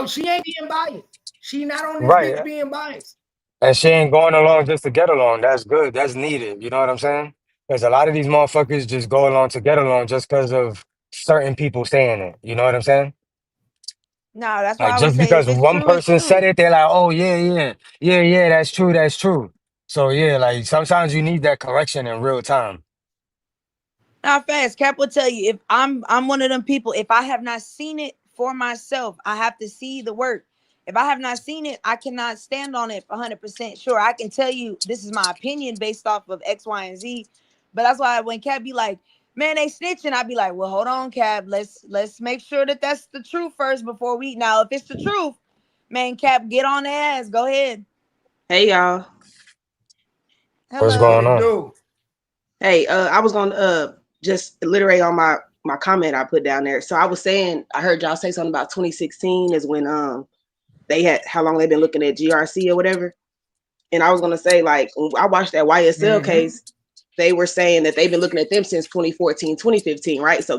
she ain't being biased. She not on this bitch right. being biased. And she ain't going along just to get along. That's good. That's needed. You know what I'm saying? Because a lot of these motherfuckers just go along to get along just because of certain people saying it. You know what I'm saying? No, that's why Like I would just say if because it's one true, it's person said true. it, they're like, oh yeah, that's true, that's true. So yeah, like sometimes you need that correction in real time. Not fast. Cap will tell you if I'm one of them people. If I have not seen it for myself, I have to see the work. If I have not seen it, I cannot stand on it 100% sure. I can tell you this is my opinion based off of X, Y, and Z. But that's why when Cap be like, "Man, they snitching," I be like, "Well, hold on, Cap. Let's make sure that that's the truth first before we." Now, if it's the truth, man, Cap, get on the ass. Go ahead. Hey y'all. What's Hello. What going it on? do? Hey, I was gonna just iterate on my comment I put down there. So I was saying I heard y'all say something about 2016 is when they had how long they've been looking at GRC or whatever. And I was gonna say, like, when I watched that YSL case, they were saying that they've been looking at them since 2014, 2015, right? So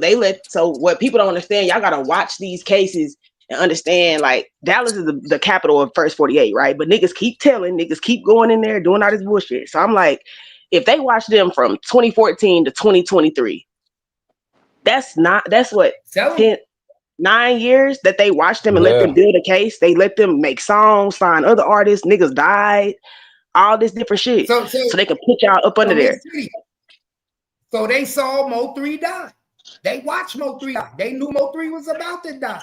what people don't understand, y'all gotta watch these cases and understand, like, Dallas is the capital of First 48, right? But niggas keep going in there doing all this bullshit. So I'm like, if they watch them from 2014 to 2023, that's what 9 years that they watched them and let them Yeah. build a case. They let them make songs, find other artists, niggas died, all this different shit. So they can put y'all up under there. So they saw Mo3 die. They watched Mo3 die. They knew Mo3 was about to die.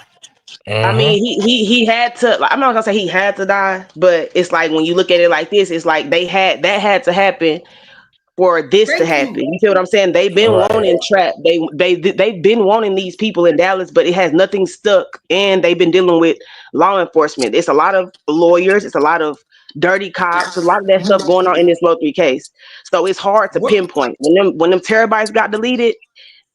I mean, he had to. Like, I'm not gonna say he had to die, but it's like when you look at it like this, it's like that had to happen for this to happen. You see what I'm saying? They've been wanting trap. They've been wanting these people in Dallas, but it has nothing stuck, and they've been dealing with law enforcement. It's a lot of lawyers. It's a lot of dirty cops. A lot of that stuff going on in this Mo3 case. So it's hard to pinpoint when them terabytes got deleted.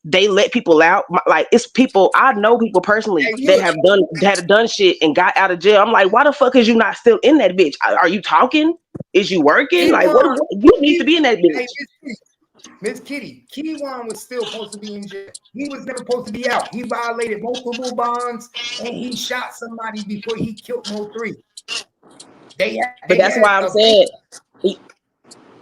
They let people out. Like, it's people, I know people personally that have done shit and got out of jail. I'm like, why the fuck is you not still in that bitch? Are you talking? Is you working? Like, what you need to be in that bitch? Miss Kitty, Kiwan was still supposed to be in jail. He was never supposed to be out. He violated multiple bonds and he shot somebody before he killed Mo3. But that's why I'm saying.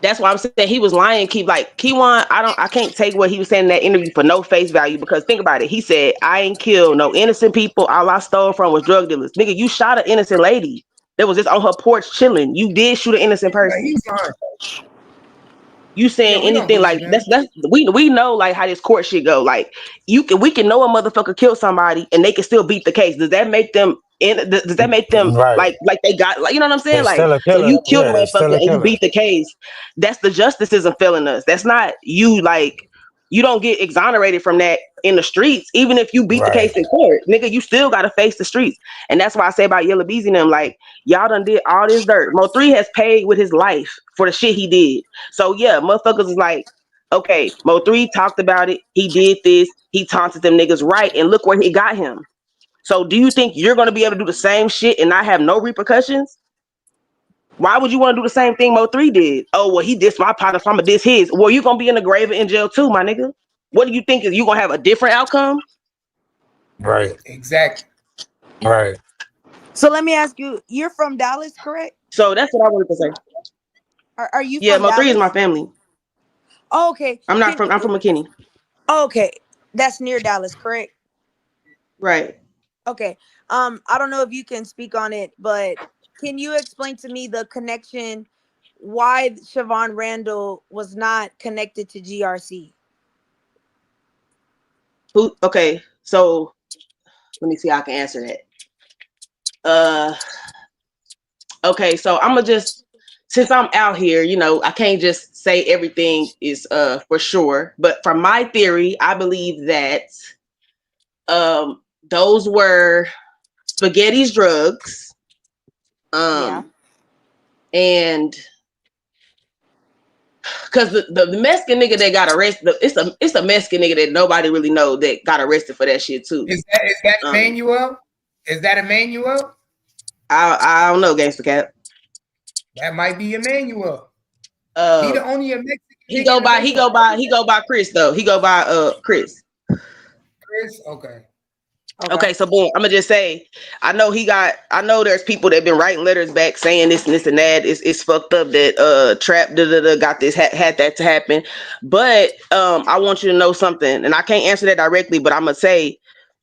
That's why I'm saying he was lying. Keep like Kiwan. I can't take what he was saying in that interview for no face value, because think about it. He said, I ain't killed no innocent people. All I stole from was drug dealers. Nigga, you shot an innocent lady that was just on her porch chilling. You did shoot an innocent person. He's lying. You saying anything like that's we know like how this court shit go. Like we can know a motherfucker killed somebody and they can still beat the case. Does that make them Right. like they got, like, you know what I'm saying? They're Like, still a so killer. you killed Yeah, a they're still motherfucker a and you killer. beat the case. That's the justice isn't failing us. That's not you, like, you don't get exonerated from that in the streets. Even if you beat the case in court, nigga, you still gotta face the streets. And that's why I say about Yella Beezy and them, like, y'all done did all this dirt. Mo3 has paid with his life for the shit he did. So yeah, motherfuckers is like, okay, Mo3 talked about it. He did this. He taunted them niggas, right? And look where he got him. So do you think you're going to be able to do the same shit and not have no repercussions? Why would you want to do the same thing Mo3 did? Oh, well, he dissed my partner, so I'm going to diss his. Well, you're going to be in the grave in jail too, my nigga. What do you think? Is you going to have a different outcome? Right. Exactly. Right. So let me ask you, you're from Dallas, correct? So that's what I wanted to say. Are you Yeah, from Mo3 Dallas? is my family. Oh, okay. I'm from McKinney. Oh, okay. That's near Dallas, correct? Right. Okay. I don't know if you can speak on it, but can you explain to me the connection, why Siobhan Randall was not connected to GRC? Okay, so let me see how I can answer that. Okay, so I'm gonna just, since I'm out here, you know, I can't just say everything is for sure, but from my theory, I believe that those were Spaghetti's drugs. Yeah. And because the Mexican nigga that got arrested, it's a Mexican nigga that nobody really know that got arrested for that shit too. Is that Emmanuel? Is that Emmanuel? I don't know, Gangsta Cap. That might be Emmanuel. He the only Mexican. He go by Chris though. He go by Chris. Chris, okay. Okay, so boom, I'm gonna just say, I know there's people that been writing letters back saying this and this and that. It's fucked up that Trap got this had that to happen. But I want you to know something, and I can't answer that directly, but I'm gonna say,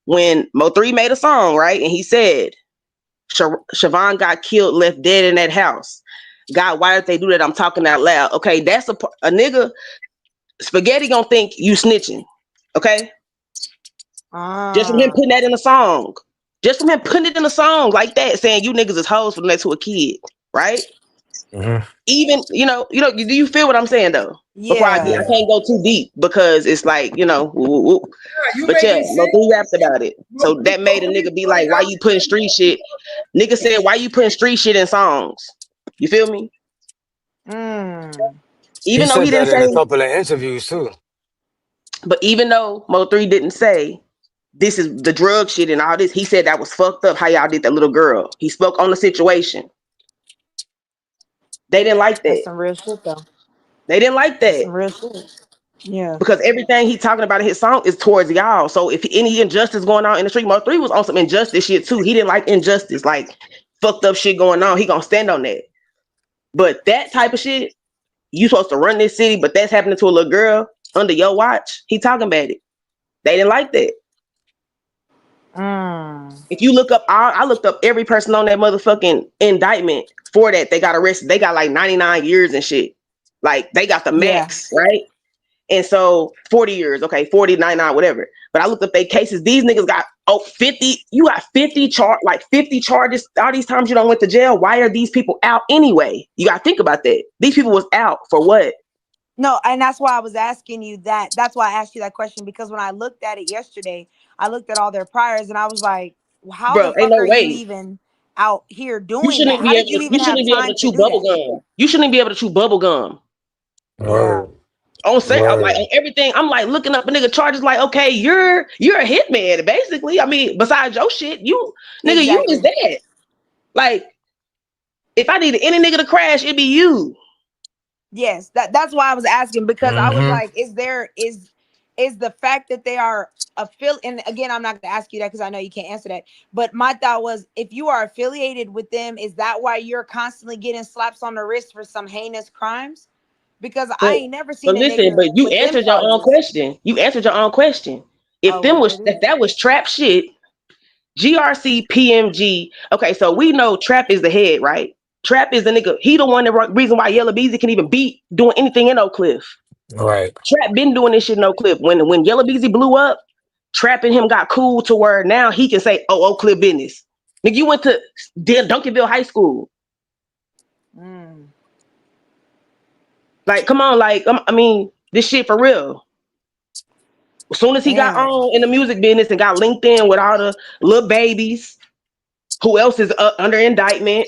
when Mo3 made a song, right, and he said Siobhan got killed, left dead in that house. God, why did they do that? I'm talking out loud. Okay, that's a nigga. Spaghetti gonna think you snitching. Okay. Just from him putting that in a song. Just from him putting it in a song like that, saying you niggas is hoes for that to a kid, right? Mm-hmm. Even, you know, do you feel what I'm saying though? Yeah. Before I can't go too deep, because it's like, you know, but yeah, Mo3 raps about it. So that made a nigga be like, why you putting street shit? Nigga said, why you putting street shit in songs? You feel me? He Even though said he that didn't in a say, couple of interviews too. but even though Mo3 didn't say this is the drug shit and all this, he said that was fucked up how y'all did that little girl. He spoke on the situation. They didn't like that. That's some real shit though. They didn't like that. That's some real shit. Yeah. Because everything he talking about in his song is towards y'all. So if any injustice going on in the street, Mo3 was on some injustice shit too. He didn't like injustice, like fucked up shit going on. He gonna stand on that. But that type of shit, you supposed to run this city, but that's happening to a little girl under your watch. He talking about it. They didn't like that. If you look up, I looked up every person on that motherfucking indictment for that. They got arrested. They got like 99 years and shit. Like they got the max, right? And so 40 years, okay, 40, 99, whatever. But I looked up their cases. These niggas got 50. You got 50 charges. All these times you don't went to jail. Why are these people out anyway? You gotta think about that. These people was out for what? No, and that's why I was asking you that. That's why I asked you that question, because when I looked at it yesterday, I looked at all their priors and I was like, how the fuck are you even out here doing that? How did you even have time to do that? You shouldn't be able to chew bubble gum. Yeah. On everything, I'm like looking up a nigga charges. Like, okay, you're a hitman, basically. I mean, besides your shit, you is that. Like, if I needed any nigga to crash, it'd be you. Yes, that's why I was asking, because I was like, is is the fact that they are and again, I'm not going to ask you that because I know you can't answer that. But my thought was, if you are affiliated with them, is that why you're constantly getting slaps on the wrist for some heinous crimes? Because I ain't never seen a listen, nigga but you with them answered your own charges. question. You answered your own question. If that was trap shit, GRC, PMG. Okay, so we know Trap is the head, right? Trap is the nigga. He the one that reason why Yellow Beezy can even be doing anything in Oak Cliff. Right. Trap been doing this shit in Oak Cliff. When Yellow Beezy blew up, Trap and him got cool to where now he can say, "Oh, Oak Cliff business." Nigga, you went to Duncanville High School. Like, come on, like, I mean, this shit for real. As soon as he got on in the music business and got linked in with all the little babies, who else is under indictment?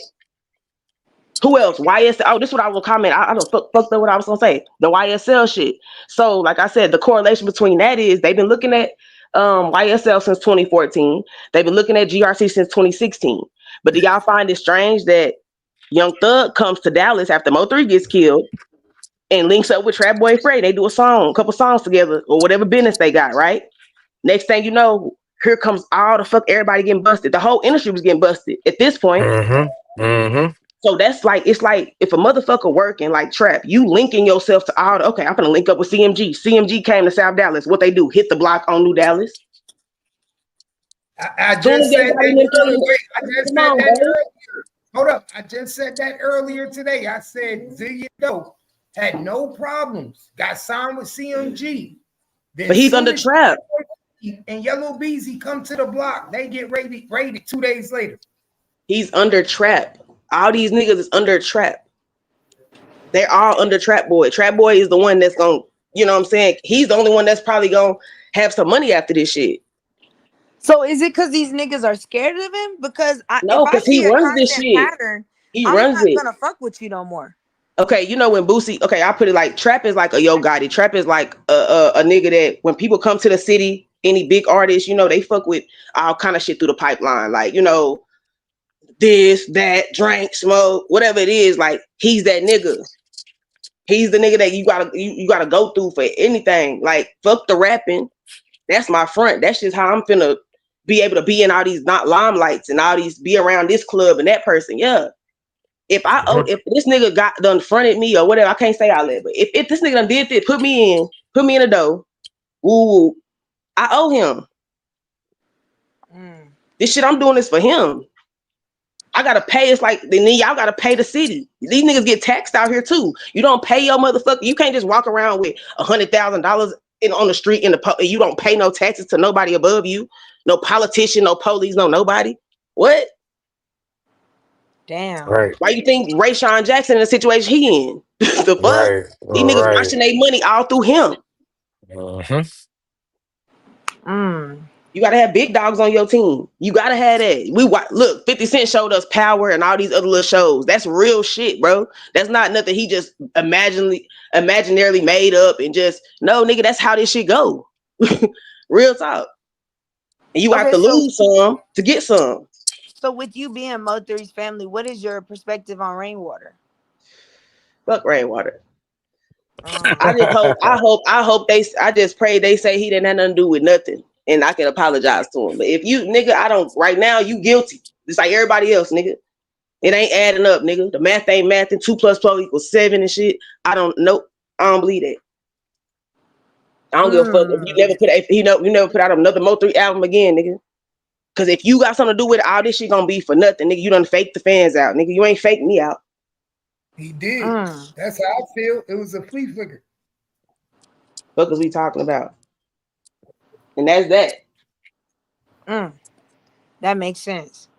Who else? YSL. Oh, this is what I will comment. I don't fucked up what I was gonna say. The YSL shit. So, like I said, the correlation between that is they've been looking at YSL since 2014. They've been looking at GRC since 2016. But do y'all find it strange that Young Thug comes to Dallas after Mo3 gets killed and links up with Trap Boy Fred? They do a couple songs together or whatever business they got, right? Next thing you know, here comes all the fuck everybody getting busted. The whole industry was getting busted at this point. So that's like, it's like if a motherfucker working like Trap, you linking yourself to all the, okay, I'm gonna link up with CMG. CMG came to South Dallas. What they do? Hit the block on New Dallas. I just said that earlier. Hold up. I just said that earlier today. I said Zillion Dope had no problems. Got signed with CMG. Then but he's under Trap. And Yellow Beezy come to the block. They get raided 2 days later. He's under Trap. All these niggas is under Trap. They're all under Trap Boy. Trap Boy is the one that's gonna, you know what I'm saying? He's the only one that's probably gonna have some money after this shit. So is it because these niggas are scared of him? Because no, because he runs this shit. Pattern, I'm not gonna fuck with you no more. Okay, you know when Boosie, okay, I put it like Trap is like a Yo Gotti. Trap is like a nigga that when people come to the city, any big artists, you know, they fuck with all kind of shit through the pipeline. Like, you know, this, that, drink, smoke, whatever it is, like he's that nigga. He's the nigga that you gotta go through for anything. Like, fuck the rapping. That's my front. That's just how I'm finna be able to be in all these not limelights and all these be around this club and that person. Yeah. If this nigga got done fronted me or whatever, I can't say all that, but if this nigga done did this, put me in the dough, woo, I owe him. This shit I'm doing is for him. I gotta pay. It's like then y'all gotta pay the city. These niggas get taxed out here too. You don't pay your motherfucker. You can't just walk around with $100,000 on the street and you don't pay no taxes to nobody above you. No politician, no police, no nobody. What? Damn. Right. Why you think Rayshawn Jackson in the situation he in? The fuck? Right. These niggas washing their money all through him. You gotta have big dogs on your team. You gotta have that. Look, 50 Cent showed us Power and all these other little shows. That's real shit, bro. That's not nothing he just imaginarily made up and just no, nigga. That's how this shit go. Real talk. And you have to lose some to get some. So with you being Mo3's family, what is your perspective on Rainwater? Fuck Rainwater. I just pray they say he didn't have nothing to do with nothing. And I can apologize to him. But if you, nigga, right now, you guilty. Just like everybody else, nigga. It ain't adding up, nigga. The math ain't mathing. 2 + 12 = 7 and shit. I don't believe that. I don't give a fuck if you never put out another Mo3 album again, nigga. Cause if you got something to do with it, all this shit gonna be for nothing, nigga. You done fake the fans out, nigga. You ain't fake me out. He did. That's how I feel. It was a flea flicker. What is we talking about? And that's that. That makes sense.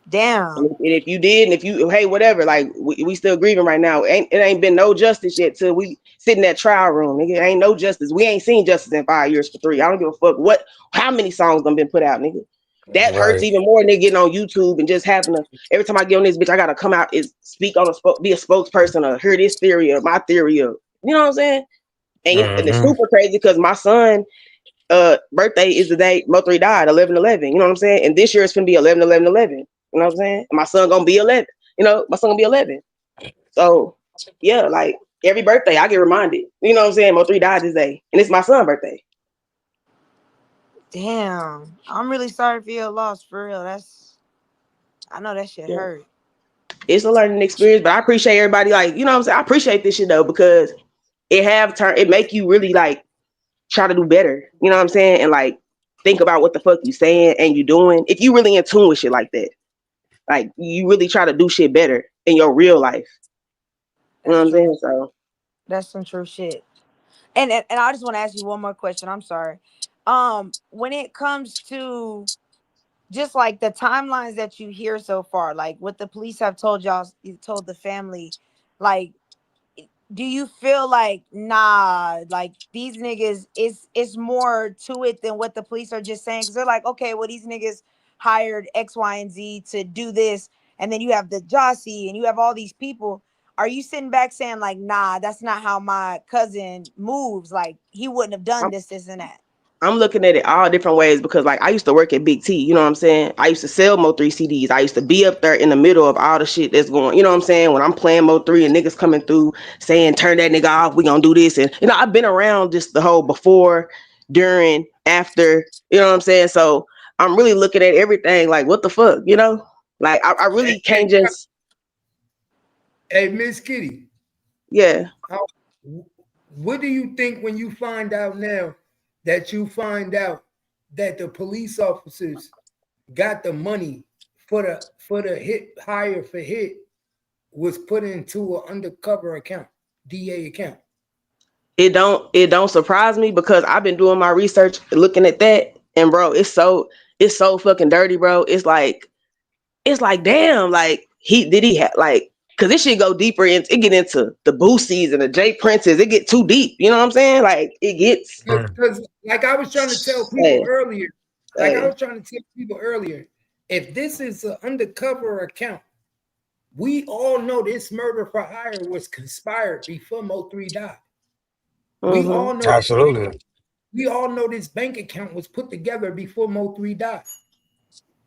Damn. And if you did, and if you, hey, whatever, like we still grieving right now. It ain't been no justice yet till we sit in that trial room, nigga. It ain't no justice. We ain't seen justice in 5 years for 3. I don't give a fuck how many songs done been put out, nigga. That hurts even more than getting on YouTube and just having to, every time I get on this bitch, I gotta come out and speak on be a spokesperson or hear this theory or my theory of, you know what I'm saying? And it's super crazy because my son birthday is the day Mo3 died, 11/11. You know what I'm saying? And this year it's gonna be 11/11/11. You know what I'm saying? And my son gonna be 11. You know, my son gonna be 11. So yeah, like every birthday I get reminded. You know what I'm saying? Mo3 died this day, and it's my son's birthday. Damn, I'm really sorry for your loss, for real. I know that shit hurt. It's a learning experience, but I appreciate everybody. Like, you know what I'm saying? I appreciate this shit though, because it make you really like try to do better. You know what I'm saying? And like think about what the fuck you saying and you doing. If you really in tune with shit like that, like you really try to do shit better in your real life. You know what I'm saying? So that's some true shit. And I just want to ask you one more question. I'm sorry. When it comes to just like the timelines that you hear so far, like what the police have told y'all, you told the family, like, do you feel like, nah, like these niggas, it's more to it than what the police are just saying? Because they're like, okay, well, these niggas hired X, Y, and Z to do this. And then you have the Josie and you have all these people. Are you sitting back saying like, nah, that's not how my cousin moves? Like he wouldn't have done this, and that. I'm looking at it all different ways, because like I used to work at Big T, you know what I'm saying? I used to sell Mo3 CDs. I used to be up there in the middle of all the shit that's going, you know what I'm saying? When I'm playing Mo3 and niggas coming through saying, turn that nigga off, we gonna do this. And, you know, I've been around just the whole before, during, after, you know what I'm saying? So I'm really looking at everything like, what the fuck, you know? Like, I really can't just. Hey, Miss Kitty. Yeah. What do you think when you find out now that the police officers got the money for the hit hire for hit was put into an undercover account, DA account? It don't surprise me, because I've been doing my research looking at that, and bro, it's so fucking dirty, bro. It's like damn, like he have like, because this shit go deeper into, it get into the Boosies and the J Princes. It get too deep, you know what I'm saying? Like it gets, because like I was trying to tell people earlier, if this is an undercover account, we all know this murder for hire was conspired before Mo3 died. We all know. Absolutely. We all know this bank account was put together before Mo3 died.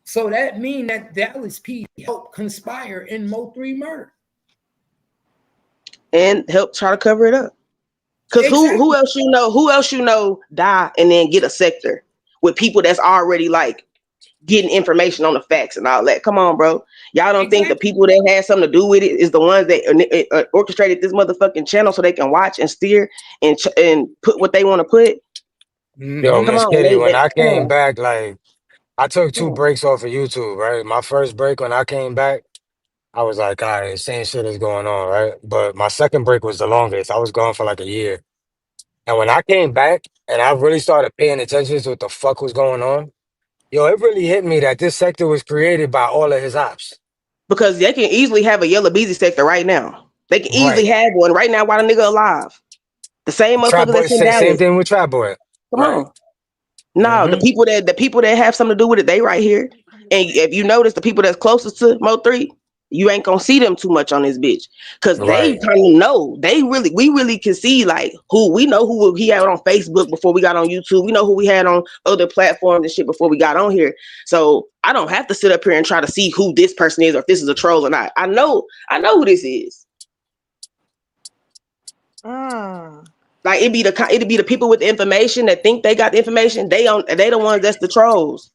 So that means that Dallas P helped conspire in Mo3 murder. And help try to cover it up. Because who else you know die and then get a sector with people that's already like getting information on the facts and all that. Come on, bro. Y'all don't think the people that had something to do with it is the ones that orchestrated this motherfucking channel so they can watch and steer and put what they want to put? Yo, Miss Kitty, when I came back, like I took 2 breaks off of YouTube, right? My first break when I came back, I was like, all right, same shit is going on, right? But my second break was the longest. I was gone for like a year. And when I came back and I really started paying attention to what the fuck was going on, yo, it really hit me that this sector was created by all of his ops. Because they can easily have a Yellow Beezy sector right now. They can easily have one right now while the nigga alive. The same motherfuckers that's in Dallas. Same thing with Trap Boy. Come on. No, the people that have something to do with it, they right here. And if you notice, the people that's closest to Mo3, you ain't gonna see them too much on this bitch, because they kind of know. We really can see like we know who he had on Facebook before we got on YouTube. We know who we had on other platforms and shit before we got on here. So I don't have to sit up here and try to see who this person is or if this is a troll or not. I know who this is. Like it'd be the people with the information that think they got the information. They the ones that's the trolls.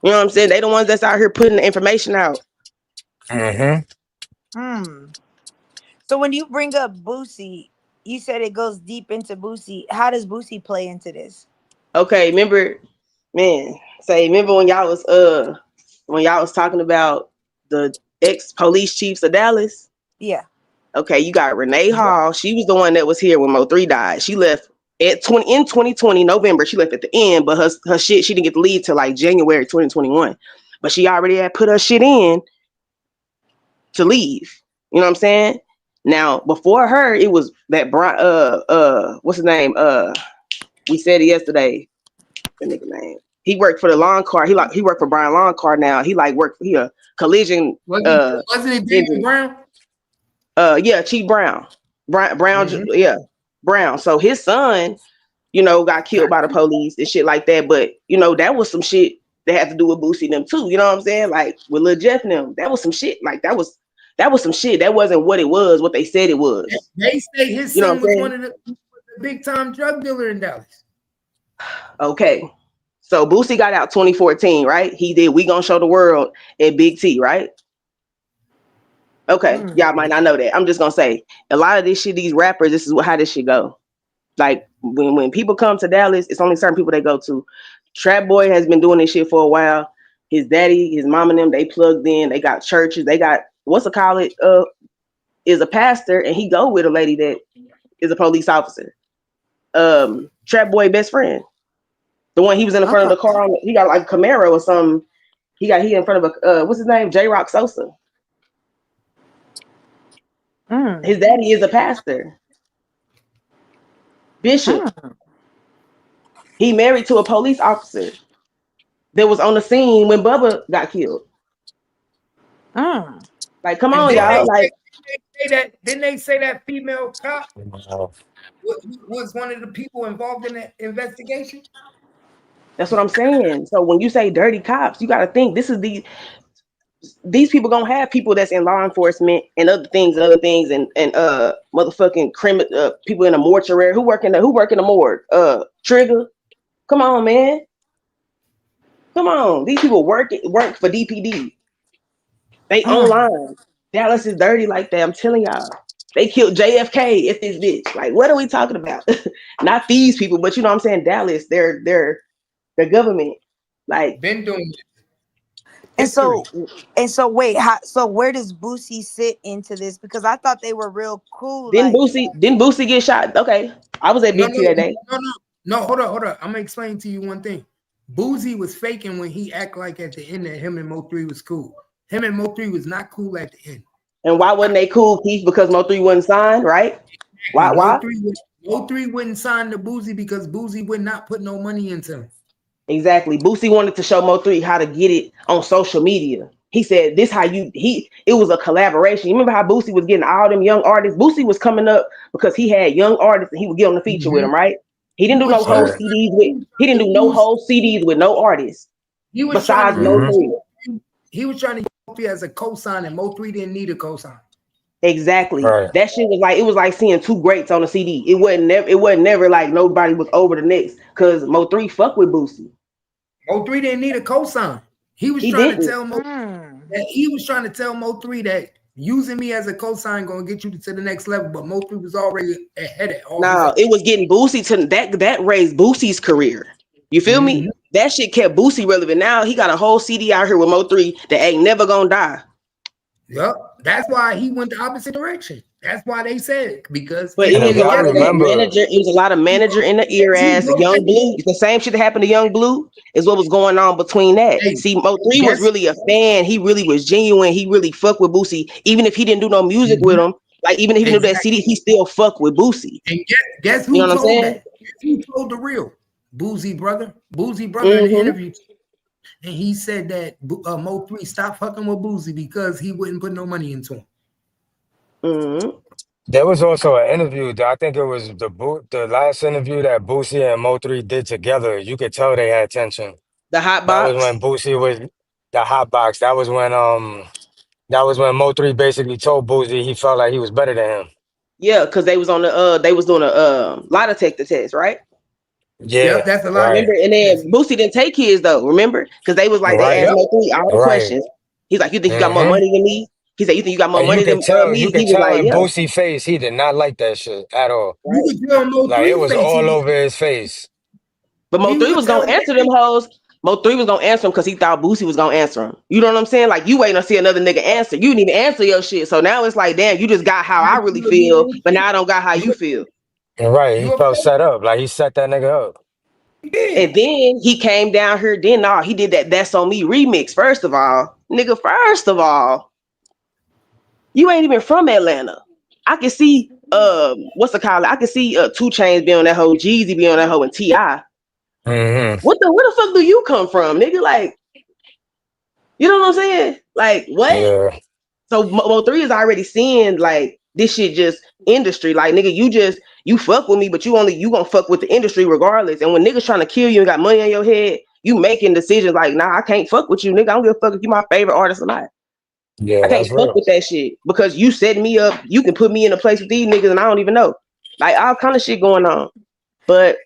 You know what I'm saying? They the ones that's out here putting the information out. So when you bring up Boosie, you said it goes deep into Boosie. How does Boosie play into this? Okay, remember when y'all was talking about the ex-police chiefs of Dallas? Yeah. Okay, you got Renee Hall. She was the one that was here when Mo3 died. She left in 2020 November. She left at the end, but her shit, she didn't get to leave till like January 2021. But she already had put her shit in to leave. You know what I'm saying? Now before her, it was that what's his name? We said it yesterday. The nigga name. He worked for the lawn car. He worked for Brian Lawn Car now. He worked for a collision. Wasn't it David Brown? Yeah, Chief Brown. Brown, yeah, Brown. So his son, got killed by the police and shit like that. But that was some shit that had to do with Boosie them too. You know what I'm saying? Like with Lil Jeff and them, that was some shit. Like that was That was some shit. That wasn't what it was, what they said it was. They say his son was one of the big time drug dealer in Dallas. Okay. So Boosie got out 2014, right? He did We Gonna Show the World at Big T, right? Okay. Y'all might not know that. I'm just gonna say a lot of this shit, these rappers, this is how this shit go. Like when people come to Dallas, it's only certain people they go to. Trap Boy has been doing this shit for a while. His daddy, his mom and them, they plugged in. They got churches. They got is a pastor, and he go with a lady that is a police officer. Trap Boy best friend, the one he was in the front of the car. He got like a Camaro or something. He in front of a what's his name? J Rock Sosa. His daddy is a pastor. Bishop. He married to a police officer that was on the scene when Bubba got killed. Like, come on, y'all. Like, didn't they say that female cop was one of the people involved in that investigation? That's what I'm saying. So when you say dirty cops, you got to think this is these people gonna have people that's in law enforcement and other things and motherfucking criminal people in a mortuary who work in the morgue. Trigger, come on, man. Come on, these people work for DPD. They online. Dallas is dirty like that. I'm telling y'all. They killed JFK at this bitch. Like, what are we talking about? Not these people, but you know what I'm saying? Dallas, they're government. Like, been doing it. And so wait, so where does Boosie sit into this? Because I thought they were real cool. Didn't Boosie get shot? Okay. I was at Big T that day. No, hold on. I'm gonna explain to you one thing. Boosie was faking when he act like at the end that him and Mo3 was cool. Him and Mo3 was not cool at the end. And why wasn't they cool, Keith? Because Mo3 wasn't signed, right? Why? Mo3 wouldn't sign to Boosie because Boosie would not put no money into him. Exactly. Boosie wanted to show Mo3 how to get it on social media. He said, this how it was a collaboration. You remember how Boosie was getting all them young artists? Boosie was coming up because he had young artists and he would get on the feature with them, right? He didn't do no whole CDs with no artists. He was besides Mo3. He was trying to use Mo3 as a cosign, and Mo3 didn't need a cosign. Exactly. Right. That shit was like seeing two greats on a CD. It wasn't never like nobody was over the next because Mo3 fuck with Boosie. Mo3 didn't need a cosign. He was trying to tell Mo3 that using me as a cosign gonna get you to the next level, but Mo3 was already ahead of all. No, it was getting Boosie to that raised Boosie's career. You feel me? That shit kept Boosie relevant. Now he got a whole CD out here with Mo3 that ain't never gonna die. Yep, that's why he went the opposite direction. That's why they said it, because but it was a lot of manager. It was a lot of manager in the ear ass. Young Blue, the same shit that happened to Young Blue is what was going on between that. See, Mo3 was really a fan. He really was genuine. He really fucked with Boosie, even if he didn't do no music with him. Like even if he didn't do that CD, he still fucked with Boosie. And guess who told that? Who told the real? Boosie brother in the interview. And he said that Mo3 stopped fucking with Boosie because he wouldn't put no money into him. There was also an interview. I think it was the last interview that Boosie and Mo3 did together. You could tell they had tension. The hot box. That box. was when Boosie was the hot box. That was when Mo3 basically told Boosie he felt like he was better than him. Yeah, because they was on the they was doing a lie detector test, right? Yeah, that's a lot. Remember, and then Boosie didn't take his though. Remember, because they was like they asked Mo3 all the questions. He's like, "You think you got more money than me?" He said, "You think you got more money than me?" You could tell in Boosie's face he did not like that shit at all. You could tell Mo3 like it was all over his face. But Mo3 was gonna answer them hoes. Mo3 was gonna answer him because he thought Boosie was gonna answer him. You know what I'm saying? Like you waiting to see another nigga answer. You didn't even answer your shit. So now it's like, damn, you just got how I really feel, but now I don't got how you feel. Right, he felt set up. Like he set that nigga up. And then he came down here. Then he did that "That's on Me" remix. First of all, nigga. First of all, you ain't even from Atlanta. I can see what's the call? I can see 2 Chainz be on that hoe, Jeezy be on that hoe, and T.I. Where the fuck do you come from, nigga? Like, you know what I'm saying? Like, what? Yeah. So Mo3 is already seeing like this shit just industry. Like, nigga, you fuck with me, but you gonna fuck with the industry regardless. And when niggas trying to kill you and got money on your head, you making decisions like, nah, I can't fuck with you, nigga. I don't give a fuck if you my favorite artist or not. Yeah, I can't that's fuck real. with that shit because you set me up. You can put me in a place with these niggas and I don't even know. Like all kind of shit going on. But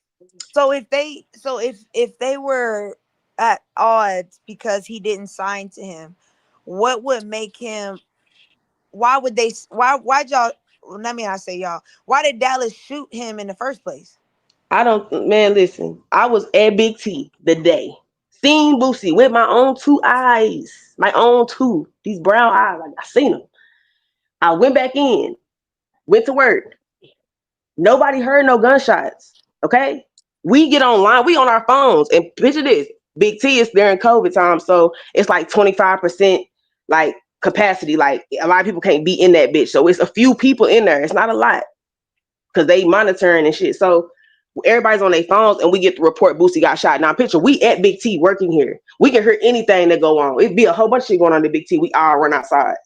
so if they were at odds because he didn't sign to him, what would make him? Why would they? Why'd y'all? Let me not say y'all. Why did Dallas shoot him in the first place? I don't, man, listen. I was at Big T the day. Seen Boosie with my own two eyes. My own two. These brown eyes. Like, I seen them. I went back in. Went to work. Nobody heard no gunshots. Okay? We get online. We on our phones. And picture this. Big T is during COVID time. So it's like 25% like capacity. Like a lot of people can't be in that bitch. So it's a few people in there. It's not a lot. Because they monitoring and shit. So everybody's on their phones and we get the report Boosie got shot. Now picture we at Big T working here. We can hear anything that go on. It'd be a whole bunch of shit going on at Big T. We all run outside.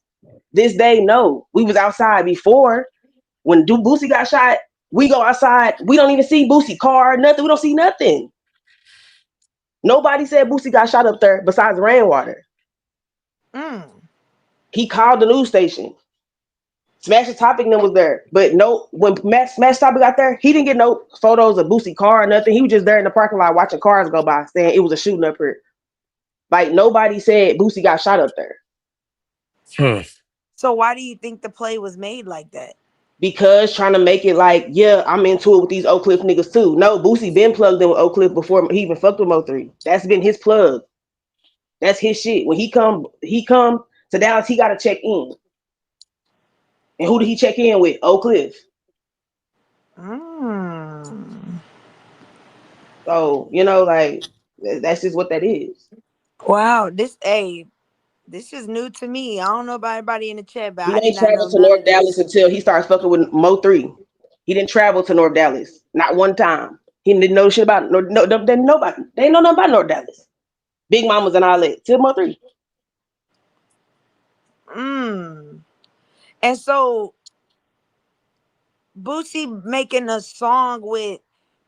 This day, no. We was outside before. When Boosie got shot, we go outside. We don't even see Boosie car, nothing. We don't see nothing. Nobody said Boosie got shot up there besides Rainwater. He called the news station. Smash the Topic and them was there. But no, when Smash Topic got there, he didn't get no photos of Boosie car or nothing. He was just there in the parking lot watching cars go by, saying it was a shooting up here. Like nobody said Boosie got shot up there. So why do you think the play was made like that? Because trying to make it like, yeah, I'm into it with these Oak Cliff niggas too. No, Boosie been plugged in with Oak Cliff before he even fucked with Mo3. That's been his plug. That's his shit. When he come to Dallas, he gotta check in. And who did he check in with? Oak Cliff. So, you know, like that's just what that is. Wow, this is new to me. I don't know about everybody in the chat, but He I did ain't not know traveled to none of North Dallas this. until he started fucking with Mo3. He didn't travel to North Dallas. Not one time. He didn't know shit about nobody. They ain't know nothing about North Dallas. Big Mamas and all that. Till Mo3. And so Boosie making a song with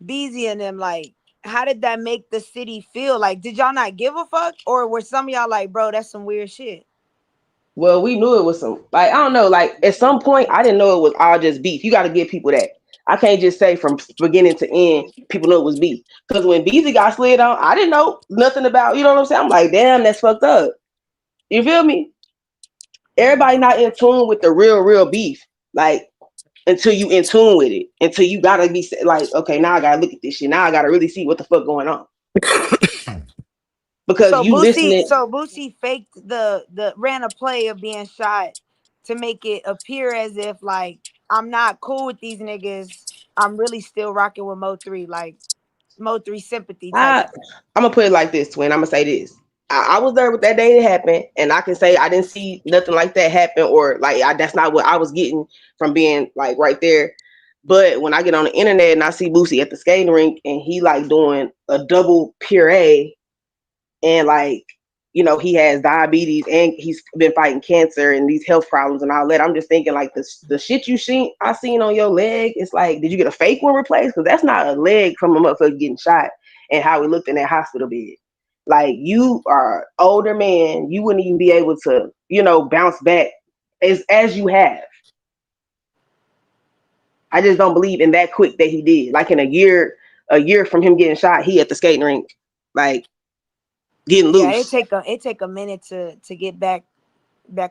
Beezy and them, like, how did that make the city feel? Like, did y'all not give a fuck? Or were some of y'all like, bro, that's some weird shit? Well, we knew it was some, like, I don't know, like, at some point, I didn't know it was all just beef. You got to give people that. I can't just say from beginning to end, people knew it was beef. Because when Beezy got slid on, I didn't know nothing about, you know what I'm saying? I'm like, damn, that's fucked up. You feel me? Everybody not in tune with the real beef. Like, until you in tune with it. Until you got to be like, okay, now I got to look at this shit. Now I got to really see what the fuck going on. Because so you listening. So Boosie faked ran a play of being shot to make it appear as if like I'm not cool with these niggas. I'm really still rocking with Mo3, like Mo3 sympathy type. I'm gonna put it like this, twin. I'm gonna say this. I was there with that day it happened, and I can say I didn't see nothing like that happen, or like that's not what I was getting from being like right there. But when I get on the internet and I see Boosie at the skating rink and he like doing a double puree, and like, you know, he has diabetes and he's been fighting cancer and these health problems and all that. I'm just thinking like the shit I seen on your leg. It's like, did you get a fake one replaced? Because that's not a leg from a motherfucker getting shot and how we looked in that hospital bed. Like, you are an older man. You wouldn't even be able to, you know, bounce back as you have. I just don't believe in that quick that he did. Like in a year from him getting shot, he at the skating rink, like getting loose. Yeah, it take a minute to get back